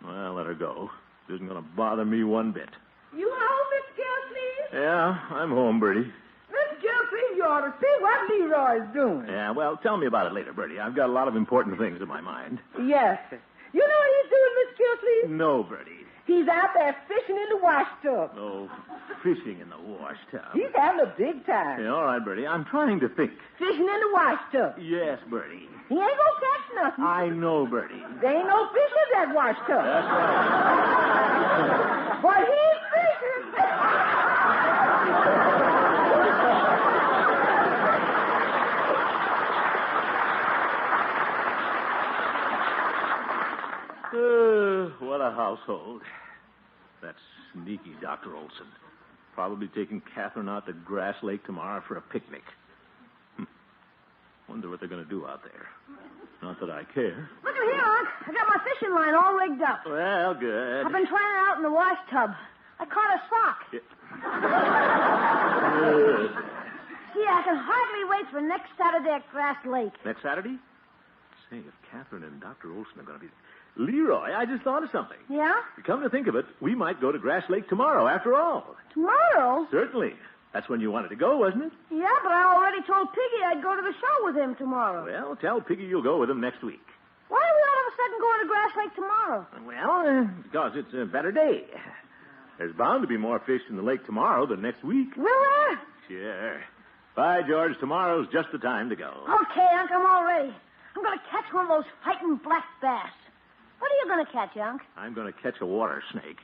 Well, let her go. It isn't going to bother me one bit. You home, Miss Gildersleeve? Yeah, I'm home, Bertie. Miss Gildersleeve, you ought to see what Leroy's doing. Yeah, well, tell me about it later, Bertie. I've got a lot of important things in my mind. Yes, sir. You know what he's doing, Miss Gildersleeve? No, Bertie. He's out there fishing in the wash tub. Oh, fishing in the wash tub. He's having a big time. Yeah, all right, Bertie. I'm trying to think. Fishing in the wash tub. Yes, Bertie. He ain't gonna catch nothing. I know, Bertie. There ain't no fish in that wash tub. That's right. But he's fishing. What a household. That sneaky Dr. Olson. Probably taking Kathryn out to Grass Lake tomorrow for a picnic. Wonder what they're going to do out there. Not that I care. Look at here, Unc. I got my fishing line all rigged up. Well, good. I've been trying it out in the wash tub. I caught a sock. See, I can hardly wait for next Saturday at Grass Lake. Next Saturday? Say, if Kathryn and Dr. Olson are going to be... Leroy, I just thought of something. Yeah? Come to think of it, we might go to Grass Lake tomorrow, after all. Tomorrow? Certainly. That's when you wanted to go, wasn't it? Yeah, but I already told Piggy I'd go to the show with him tomorrow. Well, tell Piggy you'll go with him next week. Why are we all of a sudden going to Grass Lake tomorrow? Well, because it's a better day. There's bound to be more fish in the lake tomorrow than next week. Will there? Sure. By George, tomorrow's just the time to go. Okay, Unc, I'm all ready. I'm going to catch one of those fighting black bass. What are you going to catch, Unc? I'm going to catch a water snake.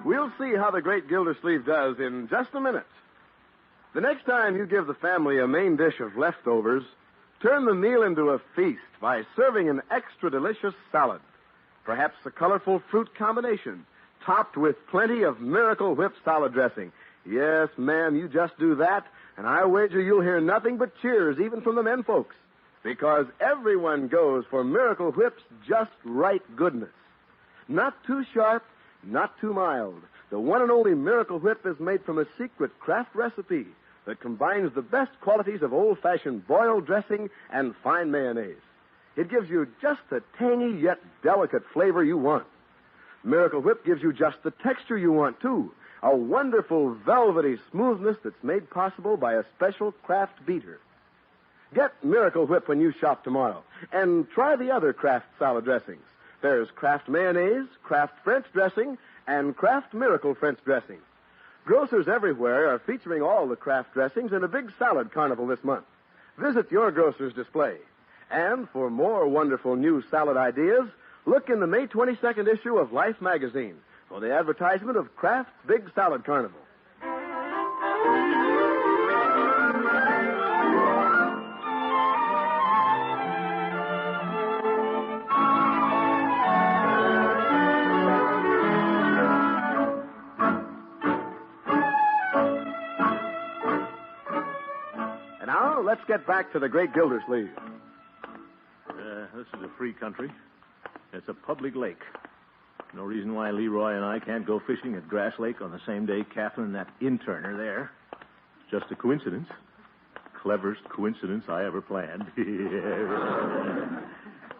We'll see how the great Gildersleeve does in just a minute. The next time you give the family a main dish of leftovers, turn the meal into a feast by serving an extra delicious salad. Perhaps a colorful fruit combination, topped with plenty of Miracle Whip salad dressing. Yes, ma'am, you just do that, and I wager you'll hear nothing but cheers, even from the men folks, because everyone goes for Miracle Whip's just right goodness. Not too sharp, not too mild. The one and only Miracle Whip is made from a secret craft recipe that combines the best qualities of old-fashioned boiled dressing and fine mayonnaise. It gives you just the tangy yet delicate flavor you want. Miracle Whip gives you just the texture you want, too. A wonderful velvety smoothness that's made possible by a special craft beater. Get Miracle Whip when you shop tomorrow. And try the other Kraft salad dressings. There's Kraft mayonnaise, Kraft French dressing, and Kraft Miracle French dressing. Grocers everywhere are featuring all the Kraft dressings in a big salad carnival this month. Visit your grocer's display. And for more wonderful new salad ideas, look in the May 22nd issue of Life magazine for the advertisement of Kraft's Big Salad Carnival. Let's get back to the great Gildersleeve. This is a free country. It's a public lake. No reason why Leroy and I can't go fishing at Grass Lake on the same day Kathryn and that intern are there. Just a coincidence. Cleverest coincidence I ever planned.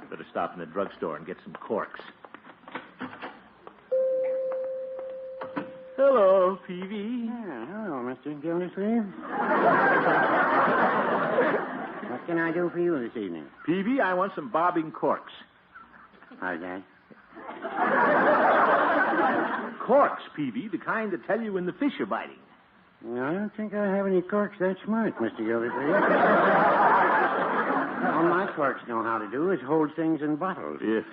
Better stop in the drugstore and get some corks. Hello, Peavy. Hello, Mr. Gildersleeve. What can I do for you this evening? Peavy, I want some bobbing corks. How's that? corks, Peavy, the kind that tell you when the fish are biting. I don't think I have any corks that smart, Mr. Gildersleeve. All my corks know how to do is hold things in bottles. Yes.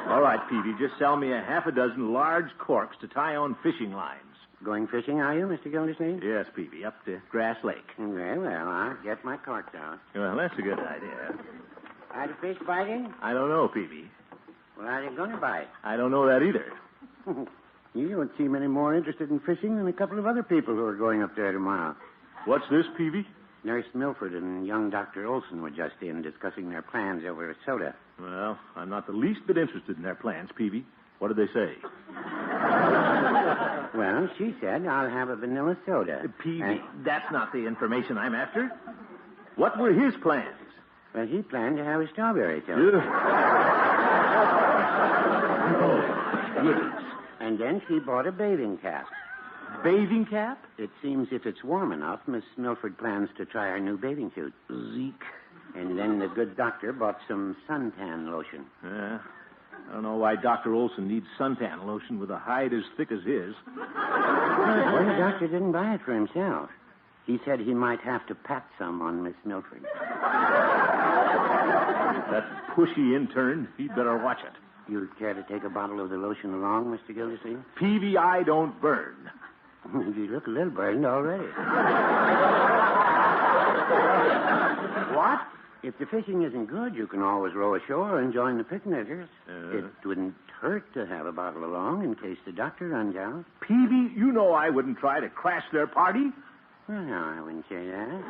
All right, Peavy, just sell me a half a dozen large corks to tie on fishing lines. Going fishing, are you, Mr. Gildersleeve? Yes, Peavy, up to Grass Lake. Very well, I'll get my corks out. Well, that's a good idea. Are the fish biting? I don't know, Peavy. Well, are they going to bite? I don't know that either. You don't seem any more interested in fishing than a couple of other people who are going up there tomorrow. What's this, Peavy? Nurse Milford and young Dr. Olson were just in discussing their plans over a soda. Well, I'm not the least bit interested in their plans, Peavy. What did they say? Well, she said, I'll have a vanilla soda. Peavy, that's not the information I'm after. What were his plans? Well, he planned to have a strawberry soda. Goodness. And then she bought a bathing cap. Bathing cap? It seems if it's warm enough, Miss Milford plans to try her new bathing suit. Zeke. And then the good doctor bought some suntan lotion. I don't know why Dr. Olson needs suntan lotion with a hide as thick as his. Well, the doctor didn't buy it for himself. He said he might have to pat some on Miss Milford. That pushy intern, he'd better watch it. You'd care to take a bottle of the lotion along, Mr. Gildersleeve? Peavy, I don't burn. You look a little burned already. What? If the fishing isn't good, you can always row ashore and join the picnickers. It wouldn't hurt to have a bottle along in case the doctor runs out. Peavy, you know I wouldn't try to crash their party. Well, no, I wouldn't say that.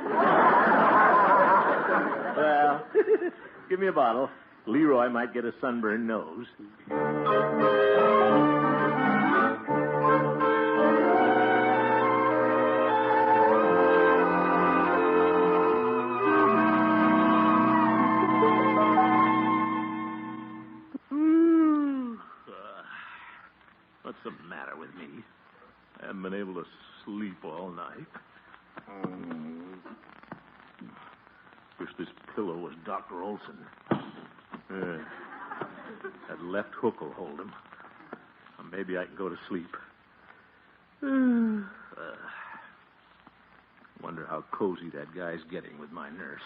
Well, give me a bottle. Leroy might get a sunburned nose. What's the matter with me? I haven't been able to sleep all night. Wish this pillow was Dr. Olson. That left hook will hold him. Maybe I can go to sleep. Wonder how cozy that guy's getting with my nurse.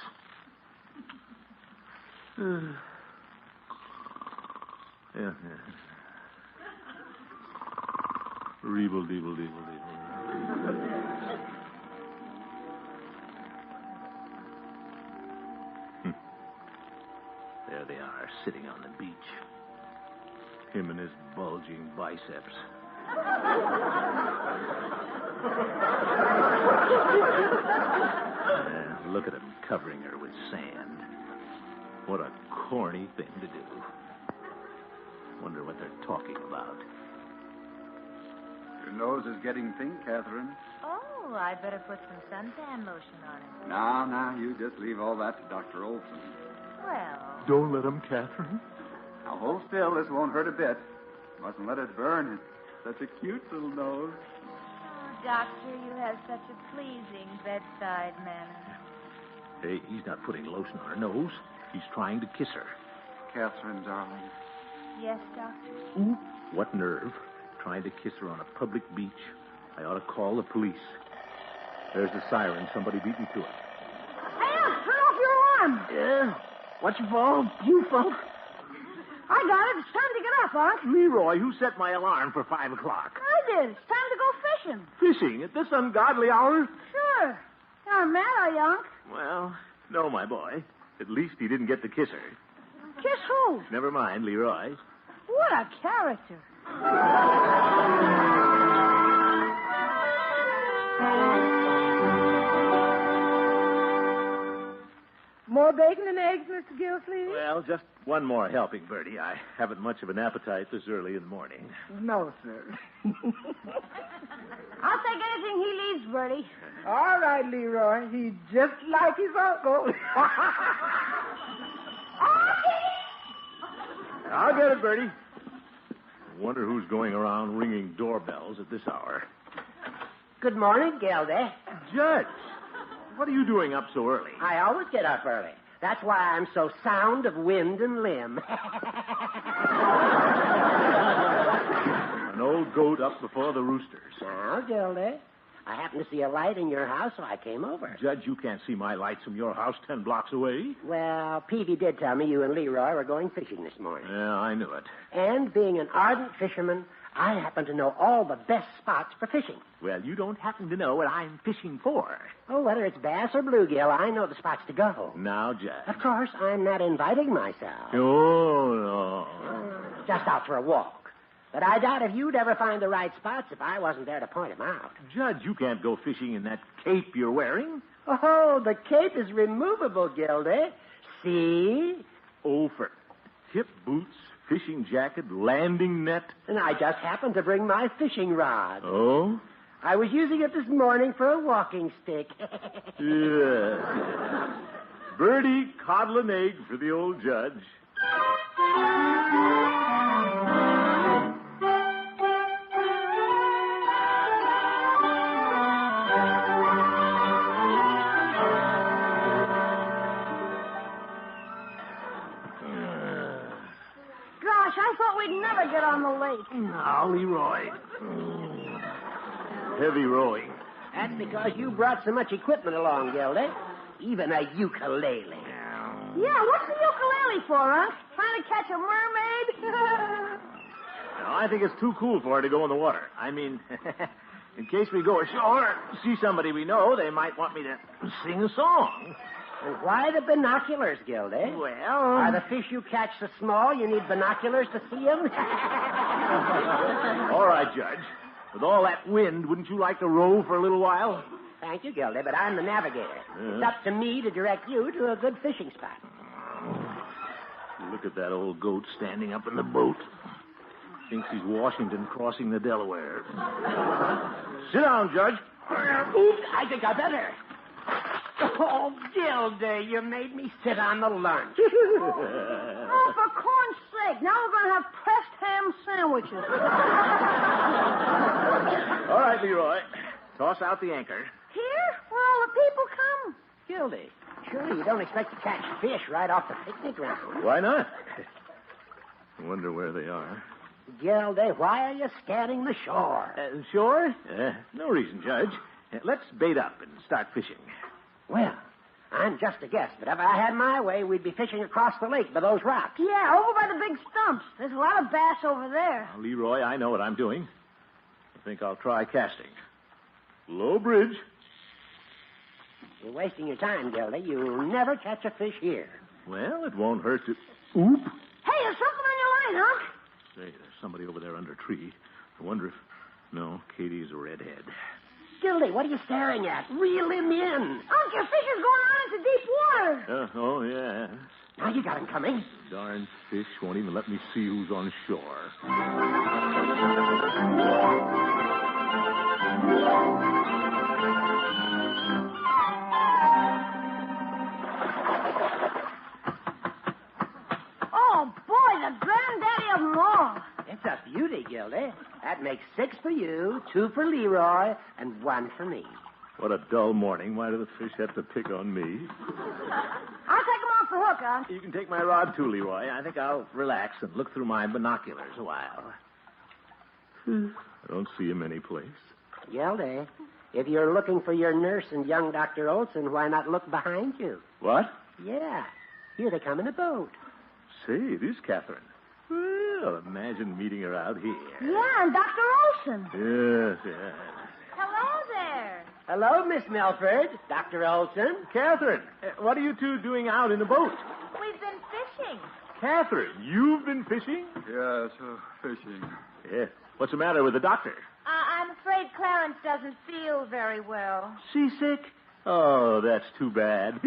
Yeah. Reeble, deeble, deeble, deeble. There they are, sitting on the beach. Him and his bulging biceps. Look at him covering her with sand. What a corny thing to do. Wonder what they're talking about. Your nose is getting pink, Kathryn. Oh, I'd better put some suntan lotion on it. Now, you just leave all that to Dr. Olson. Well... Don't let him, Kathryn. Now, hold still. This won't hurt a bit. Mustn't let it burn. It's such a cute little nose. Oh, Doctor, you have such a pleasing bedside manner. Hey, he's not putting lotion on her nose. He's trying to kiss her. Kathryn, darling. Yes, Doctor? What nerve. Trying to kiss her on a public beach. I ought to call the police. There's the siren. Somebody beat me to it. Hey, turn off your alarm. Yeah? What's your fault? You fault? I got it. It's time to get up, Unc. Leroy, who set my alarm for 5 o'clock? I did. It's time to go fishing. Fishing at this ungodly hour? Sure. You're not mad, are you, Unc? Well, no, my boy. At least he didn't get to kiss her. Kiss who? Never mind, Leroy. What a character. More bacon and eggs, Mr. Gildersleeve? Well, just one more helping, Bertie. I haven't much of an appetite this early in the morning. No, sir. I'll take anything he leaves, Bertie. All right, Leroy. He's just like his uncle. I'll get it, Bertie. Wonder who's going around ringing doorbells at this hour. Good morning, Gildy. Judge, what are you doing up so early? I always get up early. That's why I'm so sound of wind and limb. An old goat up before the roosters. Now, Gildy, I happened to see a light in your house, so I came over. Judge, you can't see my lights from your house 10 blocks away. Well, Peavy did tell me you and Leroy were going fishing this morning. Yeah, I knew it. And being an ardent fisherman, I happen to know all the best spots for fishing. Well, you don't happen to know what I'm fishing for. Oh, whether it's bass or bluegill, I know the spots to go. Now, Judge. Of course, I'm not inviting myself. Oh, no. Just out for a walk. But I doubt if you'd ever find the right spots if I wasn't there to point them out. Judge, you can't go fishing in that cape you're wearing. Oh, the cape is removable, Gildy. See? Oh, for tip boots, fishing jacket, landing net. And I just happened to bring my fishing rod. Oh? I was using it this morning for a walking stick. Yeah. Birdie, coddle and egg for the old judge. I thought we'd never get on the lake. Now, Leroy. Heavy rowing. That's because you brought so much equipment along, Gildy. Even a ukulele. Yeah, what's the ukulele for, huh? Trying to catch a mermaid? No, I think it's too cool for her to go in the water. I mean, in case we go ashore, see somebody we know, they might want me to sing a song. And why the binoculars, Gildy? Well... Are the fish you catch so small you need binoculars to see them? All right, Judge. With all that wind, wouldn't you like to row for a little while? Thank you, Gildy, but I'm the navigator. It's up to me to direct you to a good fishing spot. Look at that old goat standing up in the boat. Thinks he's Washington crossing the Delaware. Sit down, Judge. Oops, I think I better. Oh, Gildy, you made me sit on the lunch. Oh, for corn's sake. Now we're going to have pressed ham sandwiches. All right, Leroy. Toss out the anchor. Here? Where all the people come? Gildy, surely you don't expect to catch fish right off the picnic ground. Why not? I wonder where they are. Gildy, why are you scanning the shore? Shore? No reason, Judge. Let's bait up and start fishing. Well, I'm just a guess, but if I had my way, we'd be fishing across the lake by those rocks. Yeah, over by the big stumps. There's a lot of bass over there. Now, Leroy, I know what I'm doing. I think I'll try casting. Low bridge. You're wasting your time, Gildy. You'll never catch a fish here. Well, it won't hurt to... Oop. Hey, there's something on your line, huh? Say, there's somebody over there under a tree. I wonder if... No, Katie's a redhead. Gildy, what are you staring at? Reel him in. Unc, your fish is going on into deep water. Oh, yeah. Now you got him coming. Darn fish won't even let me see who's on shore. Oh, boy, the granddaddy of them all. It's a beauty, Gildy. That makes 6 for you, 2 for Leroy, and 1 for me. What a dull morning. Why do the fish have to pick on me? I'll take them off the hook, Unc. You can take my rod, too, Leroy. I think I'll relax and look through my binoculars a while. I don't see him any place. Gildy, if you're looking for your nurse and young Dr. Olson, why not look behind you? What? Yeah. Here they come in a boat. Say, it is KATHRYN. Well, imagine meeting her out here. Yeah, and Dr. Olson. Yes, yes. Hello there. Hello, Miss Melford. Dr. Olson. KATHRYN, what are you two doing out in the boat? We've been fishing. KATHRYN, you've been fishing? Yes, fishing. Yeah. What's the matter with the doctor? I'm afraid Clarence doesn't feel very well. Seasick? Oh, that's too bad.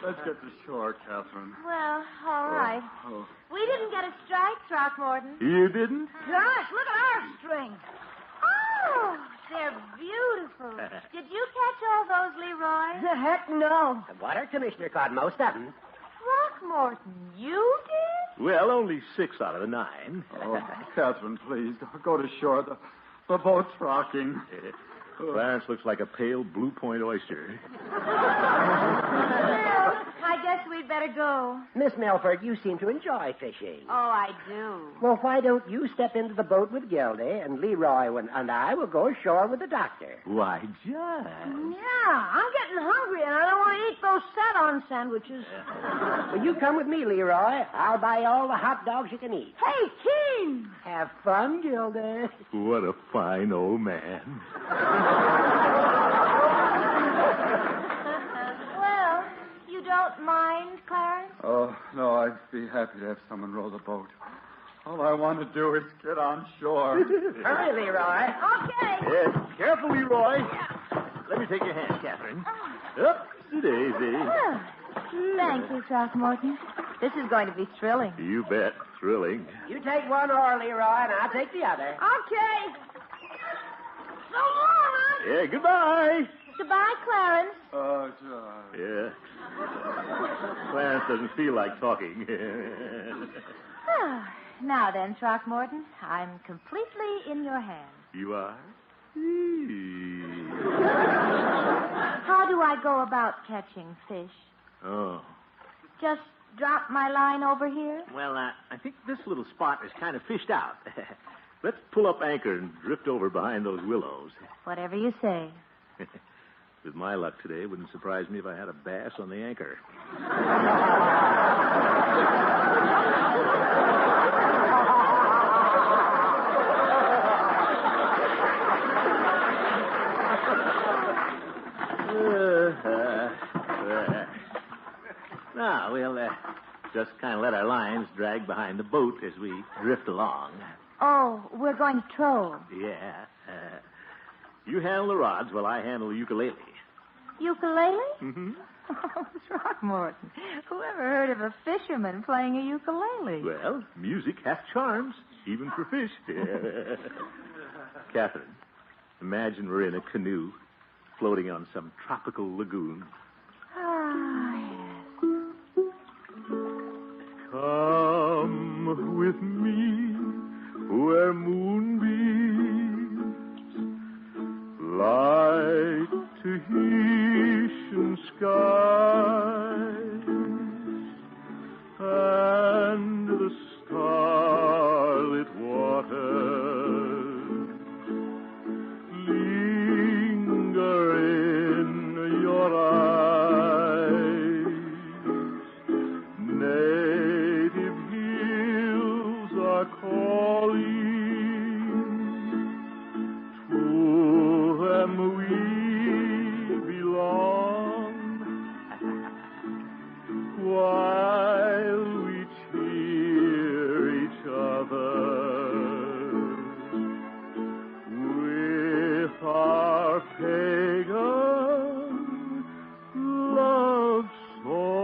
Let's get to shore, KATHRYN. Well, all right. Oh. We didn't get a strike, Throckmorton. You didn't? Gosh, look at our string. Oh, they're beautiful. Did you catch all those, Leroy? The heck no. The water commissioner caught most of them. Throckmorton, you did? Well, only 6 out of the 9. Oh, KATHRYN, please, go to shore. The boat's rocking. Clarence looks like a pale Blue Point oyster. Well, I guess we we'd better go. Miss Milford, you seem to enjoy fishing. Oh, I do. Well, why don't you step into the boat with Gildy, and Leroy and I will go ashore with the doctor? Why, Judge. Yeah, I'm getting hungry, and I don't want to eat those sat-on sandwiches. Well, you come with me, Leroy. I'll buy you all the hot dogs you can eat. Hey, King! Have fun, Gildy. What a fine old man. Well, you don't mind, Clarence? Oh, no, I'd be happy to have someone row the boat. All I want to do is get on shore. Hurry, Leroy. Okay. Yes, careful, Leroy. Let me take your hand, Catherine. Up, daisy. Oh, thank you, Throckmorton. This is going to be thrilling. You bet. Thrilling. You take one oar, Leroy, and I'll take the other. Okay. So long. Yeah, goodbye. Goodbye, Clarence. Oh, John. Yeah. Clarence doesn't feel like talking. Now then, Throckmorton, I'm completely in your hands. You are? How do I go about catching fish? Oh. Just drop my line over here? Well, I think this little spot is kind of fished out. Let's pull up anchor and drift over behind those willows. Whatever you say. With my luck today, it wouldn't surprise me if I had a bass on the anchor. Now, we'll just kind of let our lines drag behind the boat as we drift along. Oh, we're going to troll. Yeah. You handle the rods while I handle the ukulele. Ukulele? Mm-hmm. Oh, Throckmorton, whoever heard of a fisherman playing a ukulele? Well, music hath charms, even for fish. Catherine, imagine we're in a canoe floating on some tropical lagoon. Ah, yes. Come with me where moonbeams light to Tahitian skies and the starlit waters linger in your eyes. Native hills are calling, to them we belong, while we cheer each other with our pagan love songs.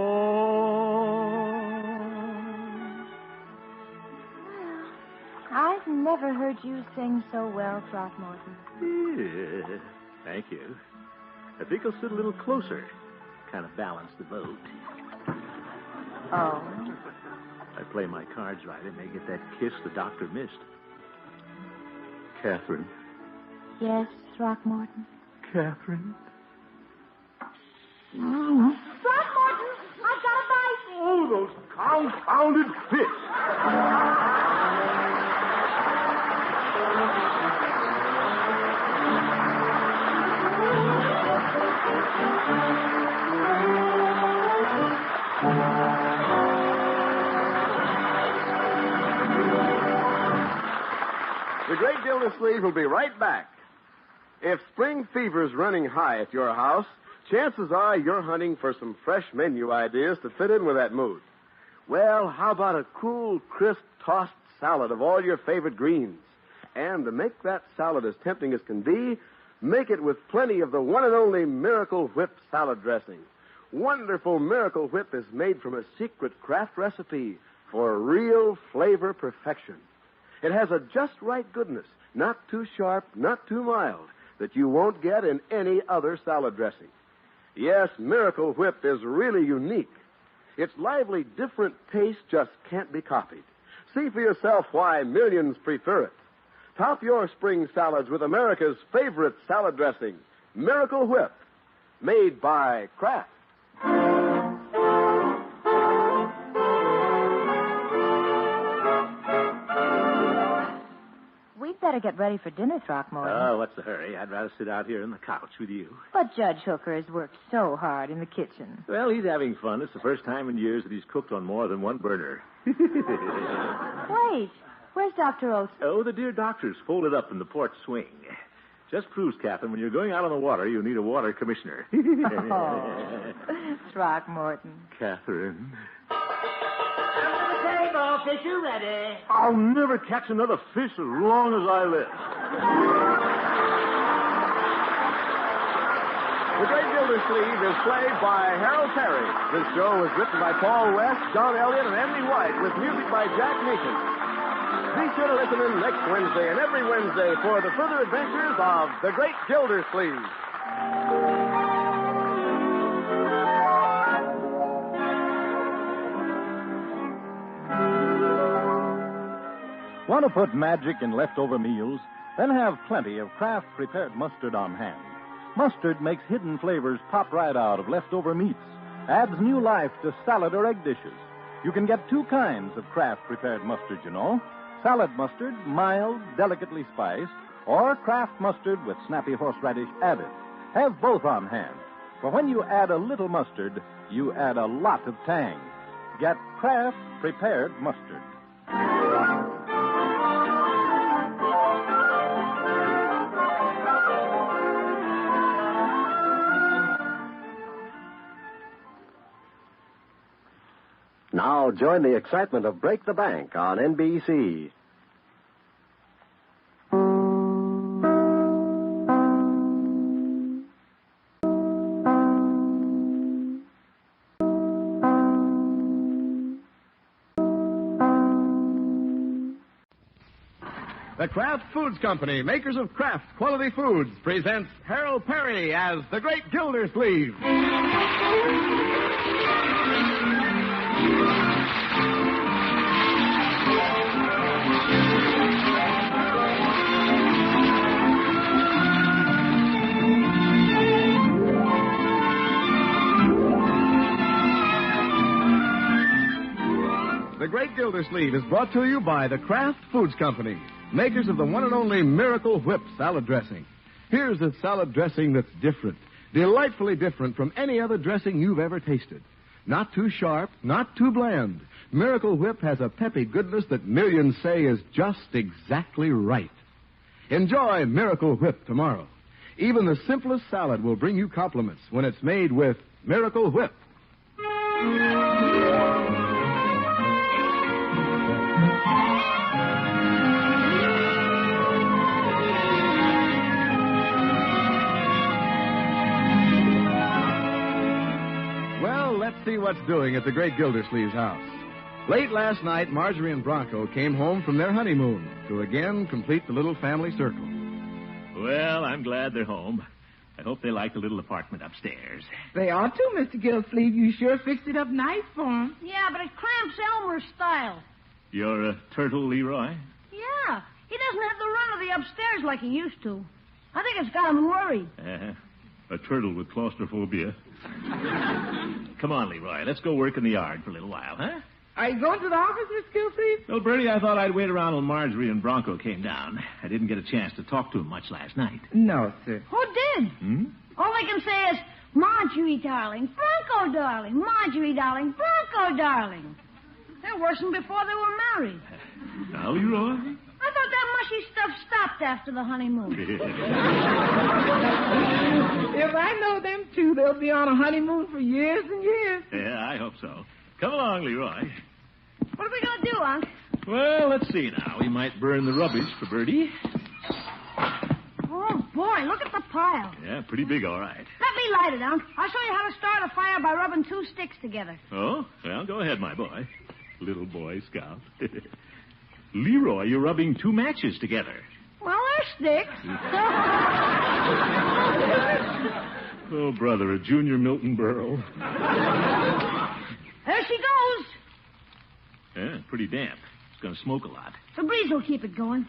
I've never heard you sing so well, Throckmorton. Yeah, thank you. I think I'll sit a little closer, kind of balance the boat. Oh. If I play my cards right, I may get that kiss the doctor missed. Catherine. Yes, Throckmorton. Catherine. Throckmorton, I've got a bite. Oh, those confounded fish. The Great Gildersleeve will be right back. If spring fever's running high at your house, chances are you're hunting for some fresh menu ideas to fit in with that mood. Well, how about a cool, crisp, tossed salad of all your favorite greens? And to make that salad as tempting as can be, make it with plenty of the one and only Miracle Whip salad dressing. Wonderful Miracle Whip is made from a secret craft recipe for real flavor perfection. It has a just right goodness, not too sharp, not too mild, that you won't get in any other salad dressing. Yes, Miracle Whip is really unique. Its lively, different taste just can't be copied. See for yourself why millions prefer it. Top your spring salads with America's favorite salad dressing, Miracle Whip, made by Kraft. better get ready for dinner, Throckmorton. Oh, what's the hurry? I'd rather sit out here on the couch with you. But Judge Hooker has worked so hard in the kitchen. Well, he's having fun. It's the first time in years that he's cooked on more than one burner. Wait, where's Dr. Olson? Oh, the dear doctor's folded up in the porch swing. Just proves, Catherine, when you're going out on the water, you need a water commissioner. Oh, Throckmorton. Catherine. Table, fish are ready. I'll never catch another fish as long as I live. The Great Gildersleeve is played by Harold Perry. This show was written by Paul West, John Elliott, and Andy White, with music by Jack Meakin. Be sure to listen in next Wednesday and every Wednesday for the further adventures of The Great Gildersleeve. Want to put magic in leftover meals? Then have plenty of Kraft prepared mustard on hand. Mustard makes hidden flavors pop right out of leftover meats, adds new life to salad or egg dishes. You can get two kinds of Kraft prepared mustard, you know. Salad mustard, mild, delicately spiced, or Kraft mustard with snappy horseradish added. Have both on hand. For when you add a little mustard, you add a lot of tang. Get Kraft prepared mustard. Now join the excitement of Break the Bank on NBC. The Kraft Foods Company, makers of Kraft Quality Foods, presents Harold Perry as the Great Gildersleeve. The Great Gildersleeve is brought to you by the Kraft Foods Company, makers of the one and only Miracle Whip salad dressing. Here's a salad dressing that's different, delightfully different from any other dressing you've ever tasted. Not too sharp, not too bland. Miracle Whip has a peppy goodness that millions say is just exactly right. Enjoy Miracle Whip tomorrow. Even the simplest salad will bring you compliments when it's made with Miracle Whip. Let's see what's doing at the Great Gildersleeve's house. Late last night, Marjorie and Bronco came home from their honeymoon to again complete the little family circle. Well, I'm glad they're home. I hope they like the little apartment upstairs. They are too, Mr. Gildersleeve. You sure fixed it up nice for them. Yeah, but it cramps Elmer's style. You're a turtle, Leroy? Yeah, he doesn't have the run of the upstairs like he used to. I think it's got him worried. A turtle with claustrophobia. Come on, Leroy. Let's go work in the yard for a little while, huh? Are you going to the office, Mr. Gildersleeve? Well, Bertie, I thought I'd wait around till Marjorie and Bronco came down. I didn't get a chance to talk to them much last night. No, sir. Who did? All they can say is, Marjorie, darling, Bronco, darling, Marjorie, darling, Bronco, darling. They're worse than before they were married. Now, Leroy? I thought that mushy stuff stopped after the honeymoon. If I know them two, they'll be on a honeymoon for years and years. Yeah, I hope so. Come along, Leroy. What are we going to do, Unc? Well, let's see now. We might burn the rubbish for Bertie. Oh, boy, look at the pile. Yeah, pretty big, all right. Let me light it, Unc. I'll show you how to start a fire by rubbing two sticks together. Oh? Well, go ahead, my boy. Little boy scout. Leroy, you're rubbing two matches together. Well, they're sticks. Oh, brother, a junior Milton Berle. There she goes. Yeah, pretty damp. It's going to smoke a lot. The breeze will keep it going.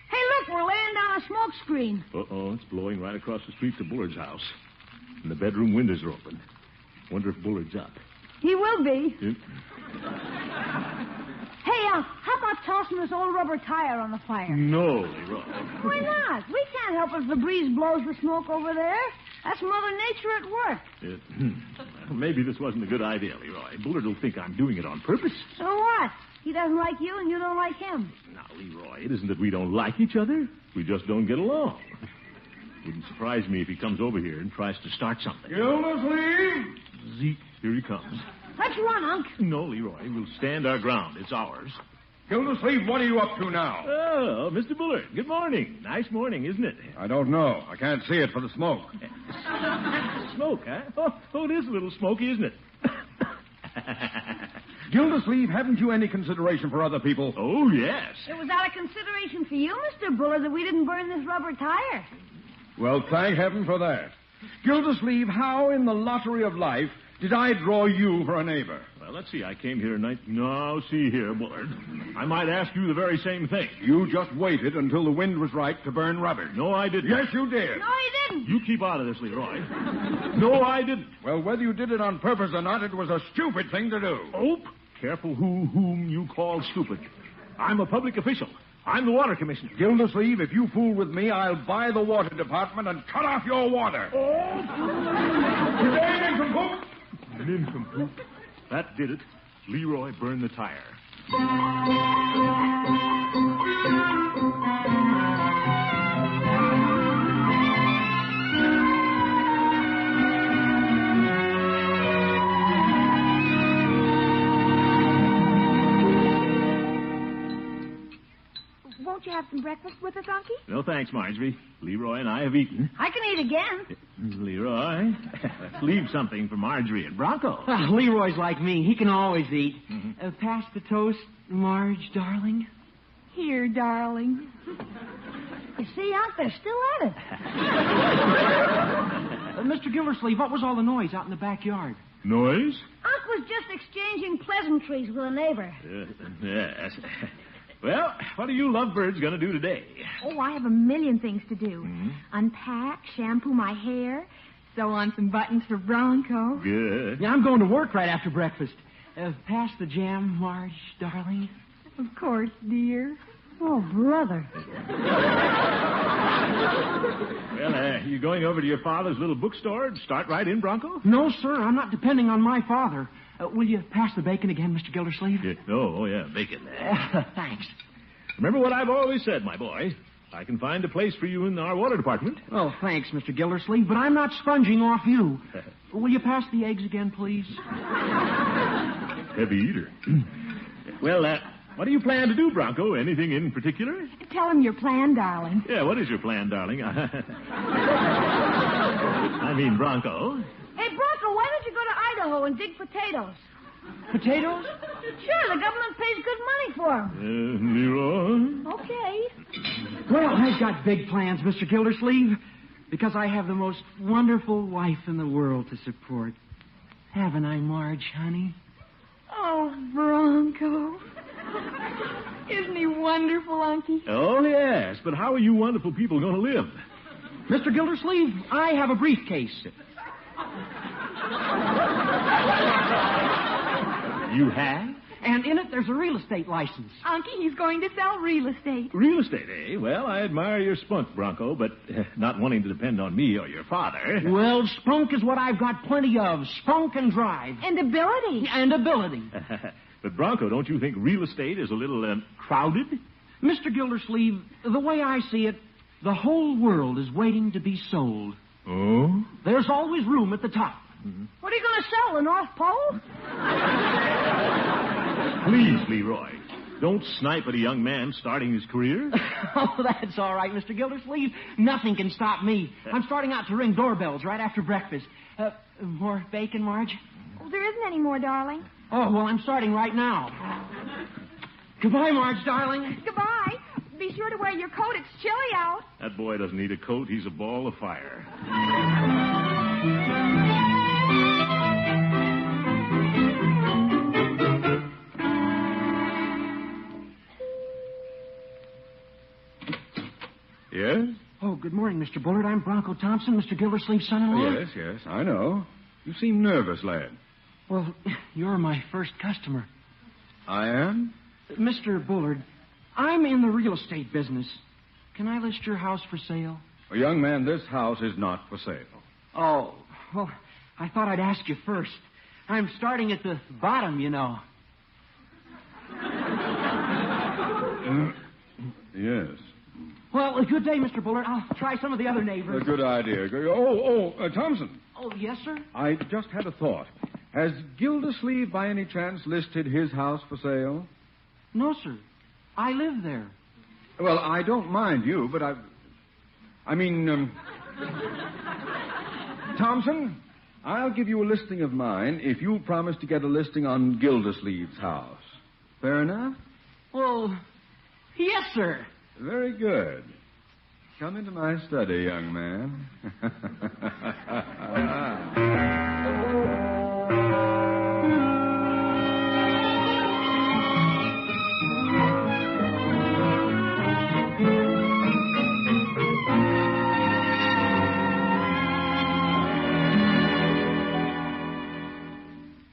Hey, look, we're laying down a smoke screen. Uh-oh, it's blowing right across the street to Bullard's house. And the bedroom windows are open. Wonder if Bullard's up. He will be. Yep. Hey, how about about tossing this old rubber tire on the fire? No, Leroy. Why not? We can't help if the breeze blows the smoke over there. That's Mother Nature at work. Well, maybe this wasn't a good idea, Leroy. Bullard will think I'm doing it on purpose. So what? He doesn't like you and you don't like him. Now, Leroy, it isn't that we don't like each other. We just don't get along. Wouldn't surprise me if he comes over here and tries to start something. Gildersleeve! Zeke, here he comes. Let's run, Unc. No, Leroy, we'll stand our ground. It's ours. Gildersleeve, what are you up to now? Oh, Mr. Bullard, good morning. Nice morning, isn't it? I don't know. I can't see it for the smoke. Smoke, huh? Oh, it is a little smoky, isn't it? Gildersleeve, haven't you any consideration for other people? Oh, yes. It was out of consideration for you, Mr. Bullard, that we didn't burn this rubber tire. Well, thank heaven for that. Gildersleeve, how in the lottery of life did I draw you for a neighbor? Well, let's see. I came here tonight. No, see here, Bullard. I might ask you the very same thing. You just waited until the wind was right to burn rubber. No, I didn't. Yes, you did. No, he didn't. You keep out of this, Leroy. No, I didn't. Well, whether you did it on purpose or not, it was a stupid thing to do. Oh, careful whom you call stupid. I'm a public official. I'm the water commissioner. Gildersleeve, if you fool with me, I'll buy the water department and cut off your water. Oh! Today, nincompoop! Nincompoop. That did it. Leroy burned the tire. Won't you have some breakfast with us, Unky? No, thanks, Marjorie. Leroy and I have eaten. I can eat again. Leroy, let's leave something for Marjorie and Bronco. Leroy's like me. He can always eat. Pass the toast, Marge, darling. Here, darling. You see, Unc, they're still at it. Mr. Gildersleeve, what was all the noise out in the backyard? Noise? Unc was just exchanging pleasantries with a neighbor. Yes. Well, what are you lovebirds going to do today? Oh, I have a million things to do. Unpack, shampoo my hair, sew on some buttons for Bronco. Good. Yeah, I'm going to work right after breakfast. Pass the jam, Marge, darling. Of course, dear. Oh, brother. Well, you going over to your father's little bookstore and start right in, Bronco? No, sir. I'm not depending on my father. Will you pass the bacon again, Mr. Gildersleeve? Yeah. Oh, yeah, bacon. Thanks. Remember what I've always said, my boy. I can find a place for you in our water department. Oh, thanks, Mr. Gildersleeve, but I'm not sponging off you. Will you pass the eggs again, please? Heavy eater. Well, what do you plan to do, Bronco? Anything in particular? Tell him your plan, darling. Yeah, what is your plan, darling? I mean, Bronco. Hey, Bronco, why don't you go to Idaho and dig potatoes? Potatoes? Sure, the government pays good money for them. Leroy? Okay. Well, I've got big plans, Mr. Gildersleeve, because I have the most wonderful wife in the world to support. Haven't I, Marge, honey? Oh, Bronco. Isn't he wonderful, Unky? Oh, yes, but how are you wonderful people going to live? Mr. Gildersleeve, I have a briefcase. You have? And in it, there's a real estate license. Unky, he's going to sell real estate. Real estate, eh? Well, I admire your spunk, Bronco, but not wanting to depend on me or your father. Well, spunk is what I've got plenty of. Spunk and drive. And ability. And ability. But, Bronco, don't you think real estate is a little crowded? Mr. Gildersleeve, the way I see it, the whole world is waiting to be sold. Oh? There's always room at the top. What are you going to sell, the North Pole? Please, Leroy, don't snipe at a young man starting his career. Oh, that's all right, Mr. Gildersleeve. Nothing can stop me. I'm starting out to ring doorbells right after breakfast. More bacon, Marge? Oh, there isn't any more, darling. Oh, well, I'm starting right now. Goodbye, Marge, darling. Goodbye. Be sure to wear your coat. It's chilly out. That boy doesn't need a coat. He's a ball of fire. Yes? Oh, good morning, Mr. Bullard. I'm Bronco Thompson, Mr. Gildersleeve's son-in-law. Yes, I know. You seem nervous, lad. Well, you're my first customer. I am? Mr. Bullard, I'm in the real estate business. Can I list your house for sale? Well, young man, this house is not for sale. Oh, well, I thought I'd ask you first. I'm starting at the bottom, you know. Yes. Well, a good day, Mr. Bullard. I'll try some of the other A neighbors. good idea. Thompson. Oh, yes, sir? I just had a thought. Has Gildersleeve by any chance listed his house for sale? No, sir. I live there. Well, I don't mind you, but Thompson, I'll give you a listing of mine if you promise to get a listing on Gildersleeve's house. Fair enough? Well, yes, sir. Very good. Come into my study, young man.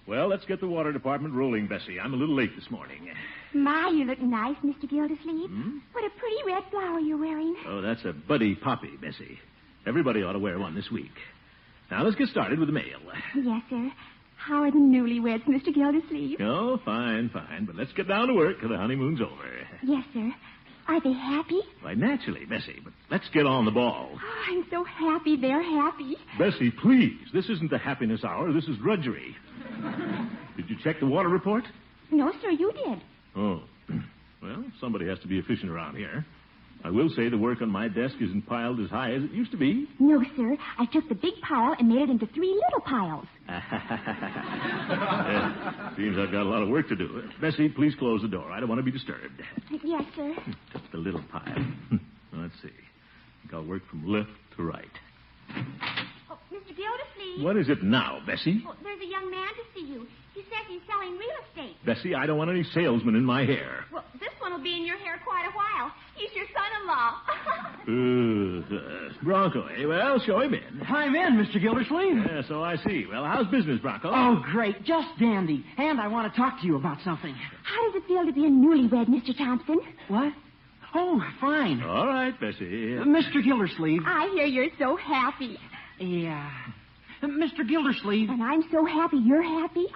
Well, let's get the water department rolling, Bessie. I'm a little late this morning. My, you look nice, Mr. Gildersleeve. What a pretty red flower you're wearing. Oh, that's a buddy poppy, Bessie. Everybody ought to wear one this week. Now, let's get started with the mail. Yes, sir. How are the newlyweds, Mr. Gildersleeve? Oh, fine. But let's get down to work till the honeymoon's over. Yes, sir. Are they happy? Why, naturally, Bessie, but let's get on the ball. Oh, I'm so happy they're happy. Bessie, please. This isn't the happiness hour. This is drudgery. Did you check the water report? No, sir, you did. Oh. Well, somebody has to be efficient around here. I will say the work on my desk isn't piled as high as it used to be. No, sir. I took the big pile and made it into 3 little piles. Seems I've got a lot of work to do. Bessie, please close the door. I don't want to be disturbed. Yes, sir. Just a little pile. Let's see. I think I'll work from left to right. Oh, Mr. Gildersleeve. What is it now, Bessie? Oh, there's a young man to see you. He says he's selling real estate. Bessie, I don't want any salesman in my hair. Well, this one will be in your hair quite a while. He's your son-in-law. Bronco, eh? Well, show him in. I'm in, Mr. Gildersleeve. Yeah, so I see. Well, how's business, Bronco? Oh, great. Just dandy. And I want to talk to you about something. How does it feel to be a newlywed, Mr. Thompson? What? Oh, fine. All right, Bessie. Mr. Gildersleeve. I hear you're so happy. Yeah. Mr. Gildersleeve. And I'm so happy you're happy.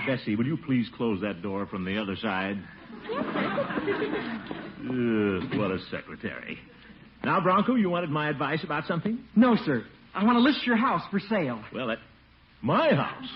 Bessie, will you please close that door from the other side? Yes, sir. What a secretary. Now, Bronco, you wanted my advice about something? No, sir. I want to list your house for sale. Well, at my house?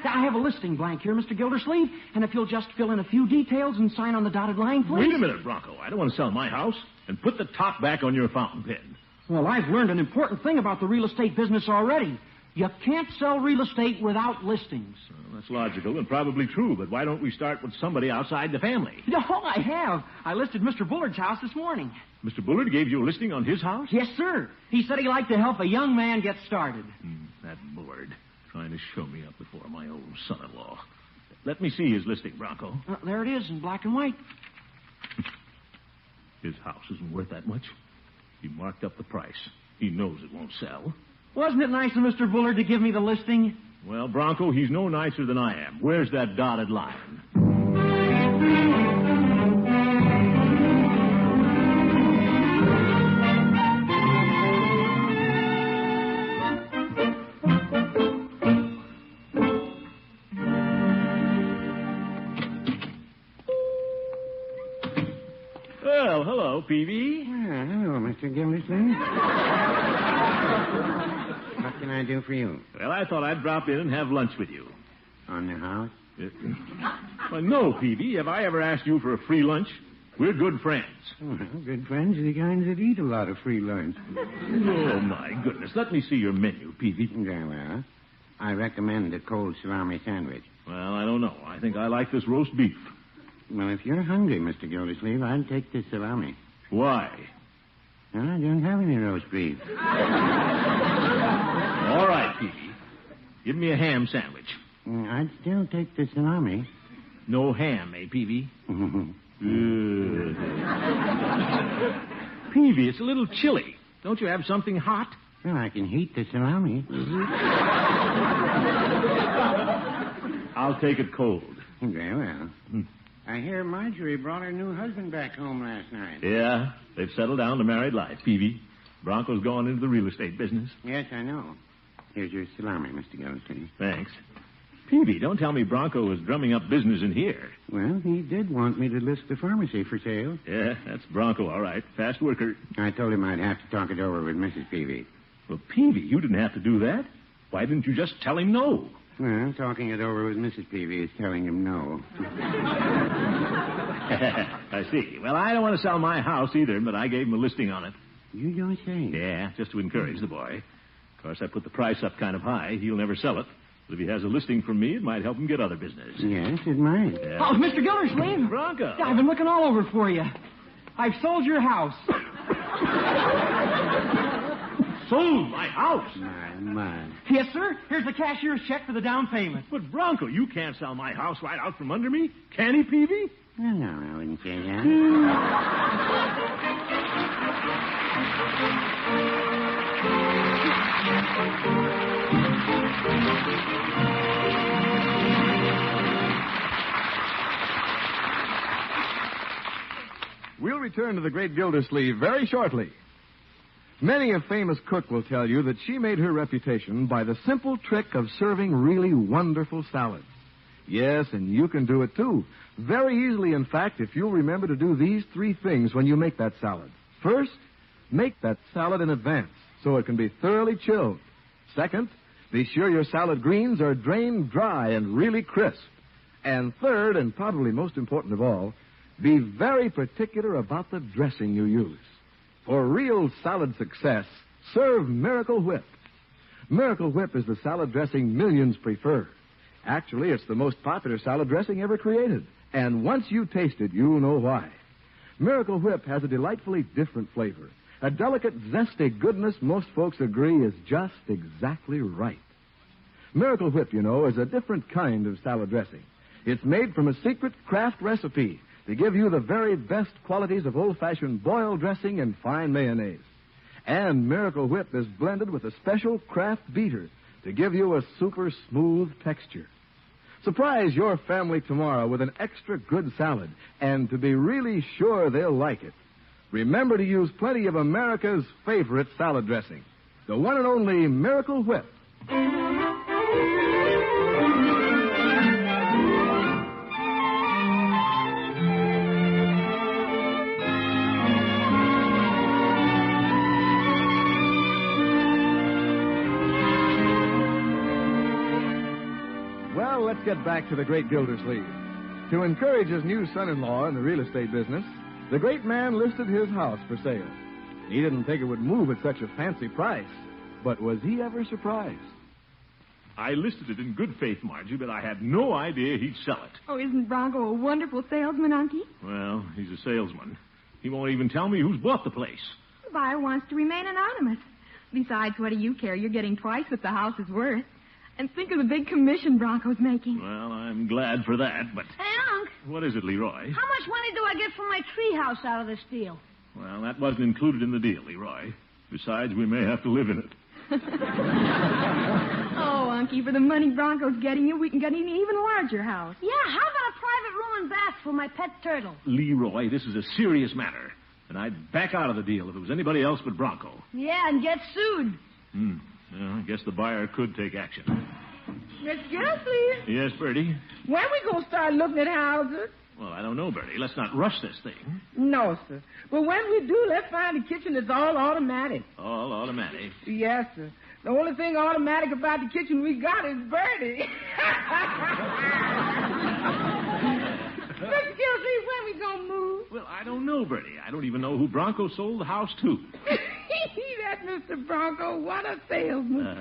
I have a listing blank here, Mr. Gildersleeve, and if you'll just fill in a few details and sign on the dotted line, please. Wait a minute, Bronco. I don't want to sell my house. And put the top back on your fountain pen. Well, I've learned an important thing about the real estate business already. You can't sell real estate without listings. Well, that's logical and probably true, but why don't we start with somebody outside the family? No, I have. I listed Mr. Bullard's house this morning. Mr. Bullard gave you a listing on his house? Yes, sir. He said he'd like to help a young man get started. That Bullard, trying to show me up before my old son-in-law. Let me see his listing, Bronco. There it is in black and white. His house isn't worth that much. He marked up the price. He knows it won't sell. Wasn't it nice of Mr. Bullard to give me the listing? Well, Bronco, he's no nicer than I am. Where's that dotted line? Well, hello, Peavy. Hello, Mr. Gildersleeve. What can I do for you? Well, I thought I'd drop in and have lunch with you. On the house? Well, no, Peavy. Have I ever asked you for a free lunch? We're good friends. Well, good friends are the kinds that eat a lot of free lunch. Oh, my goodness. Let me see your menu, Peavy. Very well. I recommend a cold salami sandwich. Well, I don't know. I think I like this roast beef. Well, if you're hungry, Mr. Gildersleeve, I'll take this salami. Why? Well, I don't have any roast beef. All right, Peavy. Give me a ham sandwich. I'd still take the salami. No ham, eh, Peavy? Peavy, it's a little chilly. Don't you have something hot? Well, I can heat the salami. I'll take it cold. Very well. I hear Marjorie brought her new husband back home last night. Yeah, they've settled down to married life, Peavy. Bronco's going into the real estate business. Yes, I know. Here's your salami, Mr. Gildersleeve. Thanks. Peavy, don't tell me Bronco was drumming up business in here. Well, he did want me to list the pharmacy for sale. Yeah, that's Bronco, all right. Fast worker. I told him I'd have to talk it over with Mrs. Peavy. Well, Peavy, you didn't have to do that. Why didn't you just tell him no? Well, talking it over with Mrs. Peavy is telling him no. I see. Well, I don't want to sell my house either, but I gave him a listing on it. You don't say? Yeah, just to encourage the boy. Of course, I put the price up kind of high. He'll never sell it. But if he has a listing from me, it might help him get other business. Yes, it might. Yeah. Oh, Mr. Gildersleeve. Bronco. I've been looking all over for you. I've sold your house. Sold my house? My. Yes, sir. Here's the cashier's check for the down payment. But, Bronco, you can't sell my house right out from under me. Can he, Peavy? Well, no, I wouldn't say that. We'll return to the great Gildersleeve very shortly. Many a famous cook will tell you that she made her reputation by the simple trick of serving really wonderful salads. Yes, and you can do it too. Very easily, in fact, if you'll remember to do these 3 things when you make that salad. First, make that salad in advance so it can be thoroughly chilled. Second, be sure your salad greens are drained dry and really crisp. And third, and probably most important of all, be very particular about the dressing you use. For real salad success, serve Miracle Whip. Miracle Whip is the salad dressing millions prefer. Actually, it's the most popular salad dressing ever created. And once you taste it, you'll know why. Miracle Whip has a delightfully different flavor. A delicate, zesty goodness most folks agree is just exactly right. Miracle Whip, you know, is a different kind of salad dressing. It's made from a secret craft recipe to give you the very best qualities of old-fashioned boiled dressing and fine mayonnaise. And Miracle Whip is blended with a special craft beater to give you a super smooth texture. Surprise your family tomorrow with an extra good salad, and to be really sure they'll like it, remember to use plenty of America's favorite salad dressing, the one and only Miracle Whip. Let's get back to the great Gildersleeve. To encourage his new son-in-law in the real estate business, the great man listed his house for sale. He didn't think it would move at such a fancy price, but was he ever surprised? I listed it in good faith, Margie, but I had no idea he'd sell it. Oh, isn't Bronco a wonderful salesman, Unky? Well, he's a salesman. He won't even tell me who's bought the place. The buyer wants to remain anonymous. Besides, what do you care? You're getting twice what the house is worth. And think of the big commission Bronco's making. Well, I'm glad for that, but... Hey, Unc. What is it, Leroy? How much money do I get from my treehouse out of this deal? Well, that wasn't included in the deal, Leroy. Besides, we may have to live in it. Oh, Unky, for the money Bronco's getting you, we can get an even larger house. Yeah, how about a private room and bath for my pet turtle? Leroy, this is a serious matter. And I'd back out of the deal if it was anybody else but Bronco. Yeah, and get sued. Well, I guess the buyer could take action. Miss Gildersleeve, Yes, Bertie? when we gonna start looking at houses? Well, I don't know, Bertie. Let's not rush this thing. No, sir. But when we do, let's find a kitchen that's all automatic. All automatic. Yes, sir. The only thing automatic about the kitchen we got is Bertie. Miss Gildersleeve, when we gonna move? Well, I don't know, Bertie. I don't even know who Bronco sold the house to. That Mr. Bronco, what a salesman.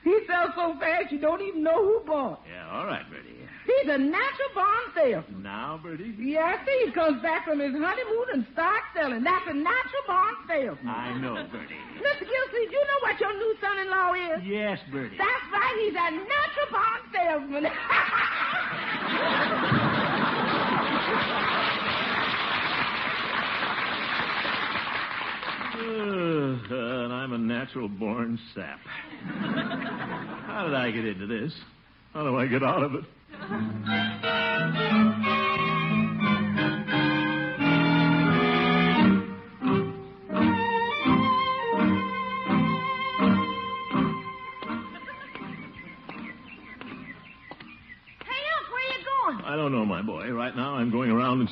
He sells so fast you don't even know who bought. Yeah, all right, Bertie. He's a natural born salesman. Now, Bertie? Yes, he comes back from his honeymoon and starts selling. That's a natural born salesman. I know, Bertie. Mr. Gildersleeve, you know what your new son-in-law is? Yes, Bertie. That's right. He's a natural born salesman. And I'm a natural-born sap. How did I get into this? How do I get out of it?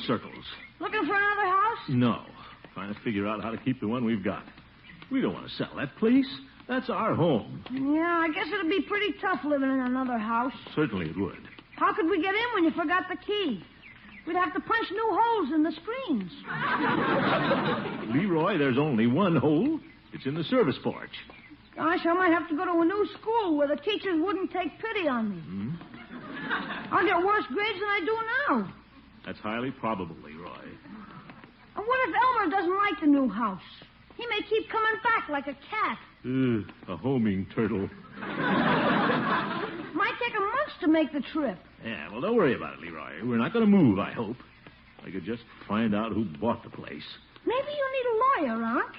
circles. Looking for another house? No. Trying to figure out how to keep the one we've got. We don't want to sell that place. That's our home. Yeah, I guess it'd be pretty tough living in another house. Certainly it would. How could we get in when you forgot the key? We'd have to punch new holes in the screens. Leroy, there's only one hole. It's in the service porch. Gosh, I might have to go to a new school where the teachers wouldn't take pity on me. I'll get worse grades than I do now. That's highly probable, Leroy. And what if Elmer doesn't like the new house? He may keep coming back like a cat. A homing turtle. Might take a month to make the trip. Yeah, well, don't worry about it, Leroy. We're not going to move, I hope. I could just find out who bought the place. Maybe you need a lawyer, Unc.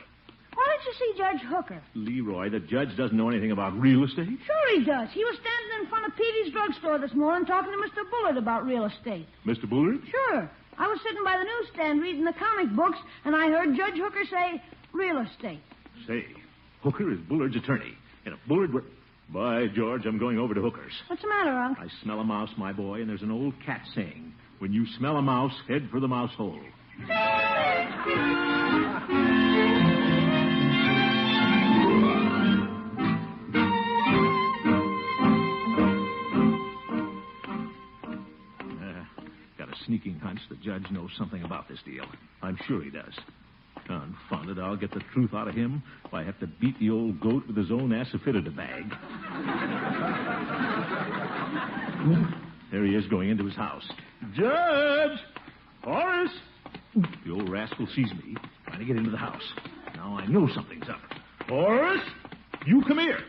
Why don't you see Judge Hooker? Leroy, the judge doesn't know anything about real estate? Sure he does. He was standing in front of Peavy's drugstore this morning talking to Mr. Bullard about real estate. Mr. Bullard? Sure. I was sitting by the newsstand reading the comic books, and I heard Judge Hooker say, real estate. Say, Hooker is Bullard's attorney. And if Bullard were... By George, I'm going over to Hooker's. What's the matter, Unc? I smell a mouse, my boy, and there's an old cat saying, when you smell a mouse, head for the mouse hole. Got a sneaking hunch the judge knows something about this deal. I'm sure he does. Confound it, I'll get the truth out of him if I have to beat the old goat with his own asafoetida bag. There he is going into his house. Judge! Horace! The old rascal sees me trying to get into the house. Now I know something's up. Horace! You come here.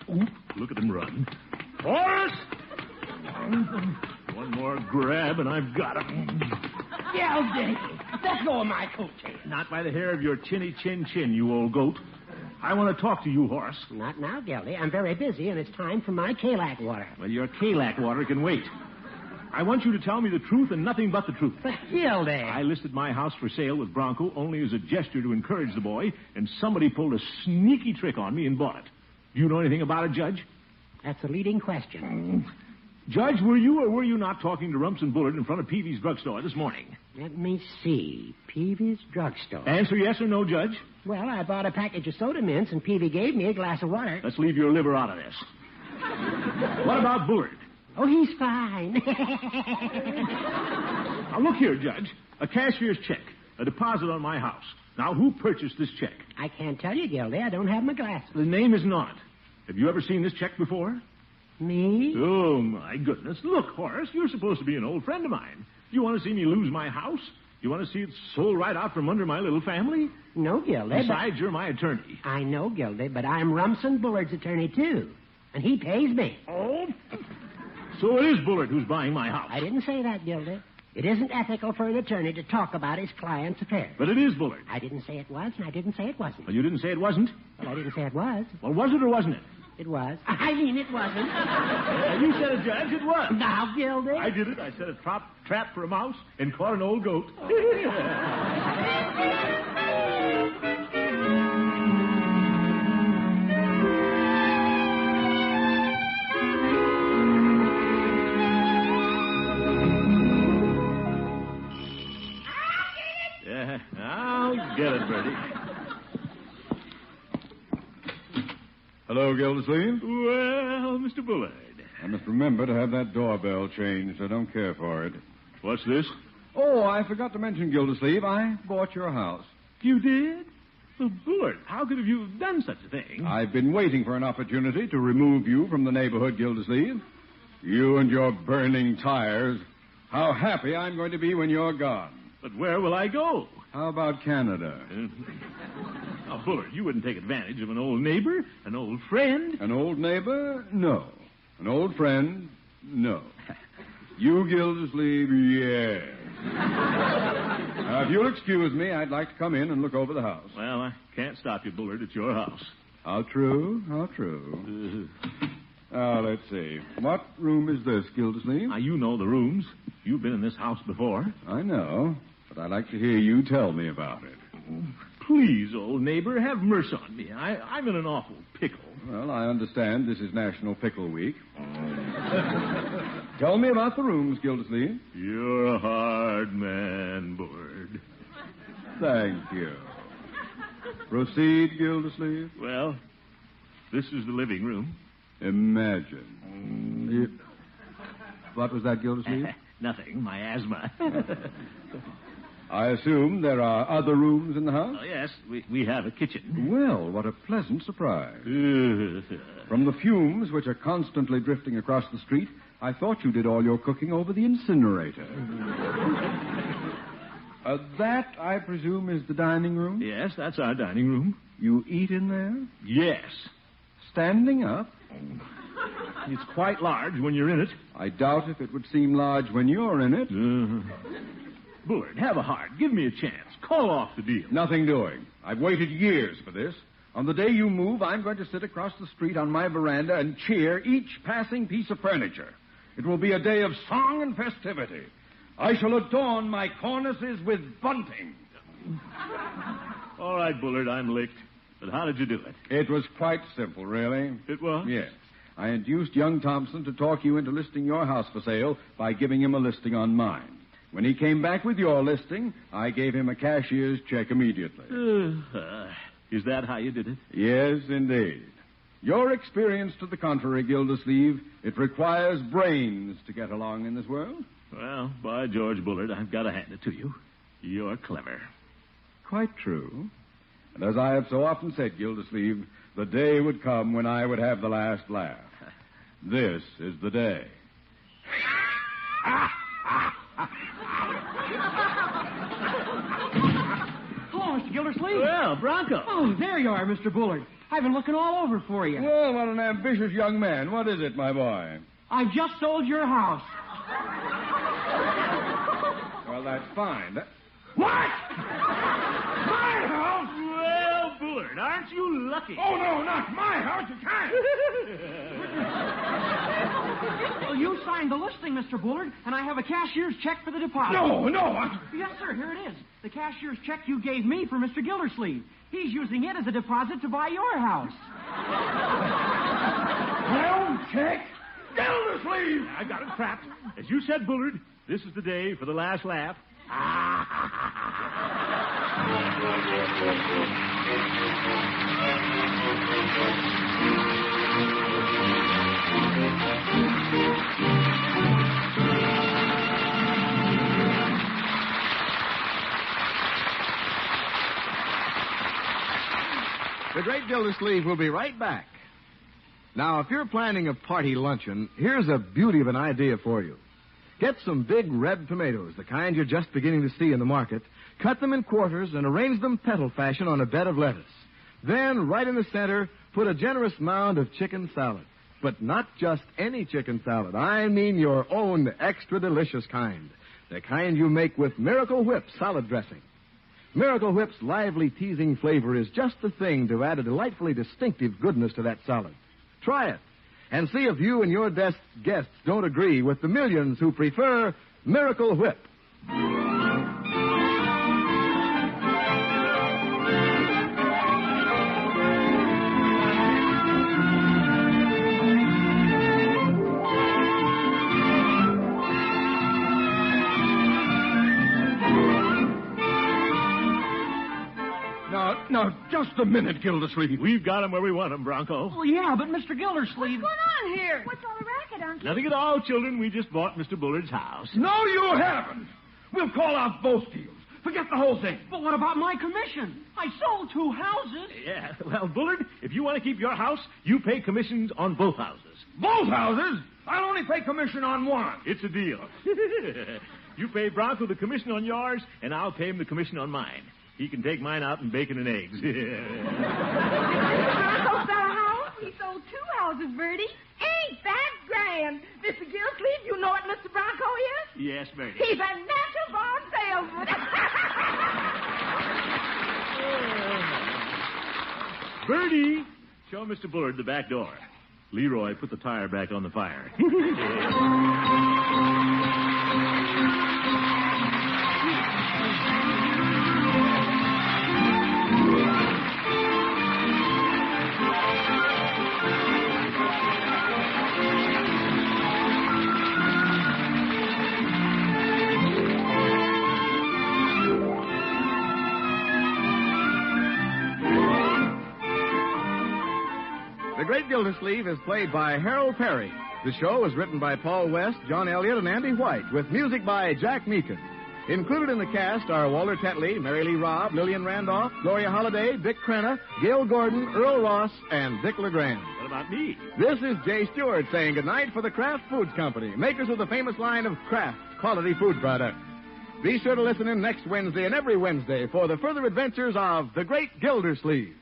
Oop, look at him run. Horace! One more grab and I've got him. Gildy, let go of my coat tail. Not by the hair of your chinny chin, you old goat. I want to talk to you, Horace. Not now, Gildy. I'm very busy, and it's time for my Kalak water. Well, your Kalak water can wait. I want you to tell me the truth and nothing but the truth. But, Gildy... I listed my house for sale with Bronco only as a gesture to encourage the boy, and somebody pulled a sneaky trick on me and bought it. Do you know anything about it, Judge? That's a leading question. Judge, were you or were you not talking to Rumps and Bullard in front of Peavy's drugstore this morning? Let me see. Peavy's drugstore. Answer yes or no, Judge. Well, I bought a package of soda mints, and Peavy gave me a glass of water. Let's leave your liver out of this. What about Bullard? Oh, he's fine. Now, look here, Judge. A cashier's check. A deposit on my house. Now, who purchased this check? I can't tell you, Gildy. I don't have my glasses. The name isn't on it. Have you ever seen this check before? Me? Oh, my goodness. Look, Horace, you're supposed to be an old friend of mine. You want to see me lose my house? You want to see it sold right out from under my little family? No, Gildy. Besides, you're my attorney. I know, Gildy, but I'm Rumson Bullard's attorney, too. And he pays me. Oh? So it is Bullard who's buying my house. I didn't say that, Gildy. It isn't ethical for an attorney to talk about his client's affairs. But it is Bullard. I didn't say it was, and I didn't say it wasn't. Well, you didn't say it wasn't? Well, I didn't say it was. Well, was it or wasn't it? It was. I mean, it wasn't. You said it, Judge. It was. Now, Gildy. I did it. I set a trap for a mouse and caught an old goat. Yeah, I'll get it, Bertie. Hello, Gildersleeve. Well, Mr. Bullard. I must remember to have that doorbell changed. I don't care for it. What's this? Oh, I forgot to mention, Gildersleeve, I bought your house. You did? Well, Bullard, how could have you done such a thing? I've been waiting for an opportunity to remove you from the neighborhood, Gildersleeve. You and your burning tires. How happy I'm going to be when you're gone. But where will I go? How about Canada? Now, Bullard, you wouldn't take advantage of an old neighbor, an old friend. An old neighbor? No. An old friend? No. You, Gildersleeve? Yes. Now, if you'll excuse me, I'd like to come in and look over the house. Well, I can't stop you, Bullard. It's your house. How true? How true? Now, let's see. What room is this, Gildersleeve? Now, you know the rooms. You've been in this house before. I know, but I'd like to hear you tell me about it. Please, old neighbor, have mercy on me. I'm in an awful pickle. Well, I understand this is National Pickle Week. Tell me about the rooms, Gildersleeve. You're a hard man, Bullard. Thank you. Proceed, Gildersleeve. Well, this is the living room. Imagine. What was that, Gildersleeve? Nothing, my asthma. I assume there are other rooms in the house? Oh, yes, we have a kitchen. Well, what a pleasant surprise. From the fumes which are constantly drifting across the street, I thought you did all your cooking over the incinerator. That, I presume, is the dining room? Yes, that's our dining room. You eat in there? Yes. Standing up? It's quite large when you're in it. I doubt if it would seem large when you're in it. Bullard, have a heart. Give me a chance. Call off the deal. Nothing doing. I've waited years for this. On the day you move, I'm going to sit across the street on my veranda and cheer each passing piece of furniture. It will be a day of song and festivity. I shall adorn my cornices with bunting. All right, Bullard, I'm licked. But how did you do it? It was quite simple, really. It was? Yes. I induced young Thompson to talk you into listing your house for sale by giving him a listing on mine. When he came back with your listing, I gave him a cashier's check immediately. Is that how you did it? Yes, indeed. Your experience to the contrary, Gildersleeve, it requires brains to get along in this world. Well, by George, Bullard, I've got to hand it to you. You're clever. Quite true. And as I have so often said, Gildersleeve, the day would come when I would have the last laugh. This is the day. Hello, Mr. Gildersleeve. Well, Bronco. Oh, there you are, Mr. Bullard. I've been looking all over for you. Well, what an ambitious young man. What is it, my boy? I've just sold your house. Well, that's fine. What? My house? Well, Bullard, aren't you lucky? Oh, no, not my house. You can't. Well, you signed the listing, Mr. Bullard, and I have a cashier's check for the deposit. No. Yes, sir, here it is. The cashier's check you gave me for Mr. Gildersleeve. He's using it as a deposit to buy your house. My own check? Gildersleeve! I got it trapped. As you said, Bullard, this is the day for the last laugh. The great Gildersleeve will be right back. Now, if you're planning a party luncheon, here's a beauty of an idea for you. Get some big red tomatoes, the kind you're just beginning to see in the market. Cut them in quarters and arrange them petal fashion on a bed of lettuce. Then, right in the center, put a generous mound of chicken salad. But not just any chicken salad. I mean your own extra delicious kind. The kind you make with Miracle Whip salad dressing. Miracle Whip's lively, teasing flavor is just the thing to add a delightfully distinctive goodness to that salad. Try it, and see if you and your guests don't agree with the millions who prefer Miracle Whip. Now, just a minute, Gildersleeve. We've got him where we want him, Bronco. Well, yeah, but Mr. Gildersleeve... What's going on here? What's all the racket, Uncle? Nothing at all, children. We just bought Mr. Bullard's house. No, you haven't. We'll call off both deals. Forget the whole thing. But what about my commission? I sold 2 houses. Yeah, well, Bullard, if you want to keep your house, you pay commissions on both houses. Both houses? I'll only pay commission on one. It's a deal. You pay Bronco the commission on yours, and I'll pay him the commission on mine. He can take mine out in bacon and eggs. Bronco sold a house. He sold 2 houses, Bertie. Ain't that grand? Mr. Gildersleeve, you know what Mr. Bronco is? Yes, Bertie. He's a natural born salesman. Bertie, show Mr. Bullard the back door. Leroy, put the tire back on the fire. Great Gildersleeve is played by Harold Perry. The show was written by Paul West, John Elliott, and Andy White, with music by Jack Meakin. Included in the cast are Walter Tetley, Mary Lee Robb, Lillian Randolph, Gloria Holliday, Dick Crenna, Gail Gordon, Earl Ross, and Dick LeGrand. What about me? This is Jay Stewart saying goodnight for the Kraft Foods Company, makers of the famous line of Kraft quality food products. Be sure to listen in next Wednesday and every Wednesday for the further adventures of the Great Gildersleeve.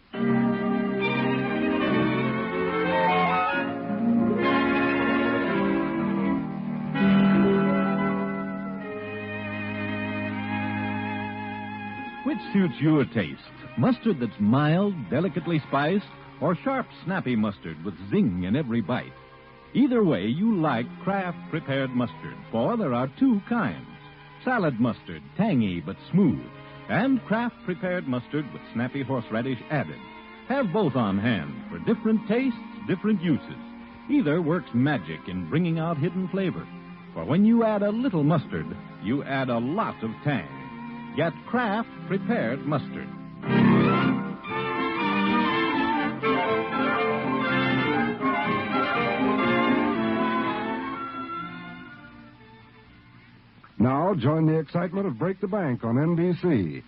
Which suits your taste? Mustard that's mild, delicately spiced, or sharp, snappy mustard with zing in every bite? Either way, you like Kraft prepared mustard, for there are two kinds. Salad mustard, tangy but smooth, and Kraft prepared mustard with snappy horseradish added. Have both on hand for different tastes, different uses. Either works magic in bringing out hidden flavor. For when you add a little mustard, you add a lot of tang. Get Kraft prepared mustard. Now join the excitement of Break the Bank on NBC.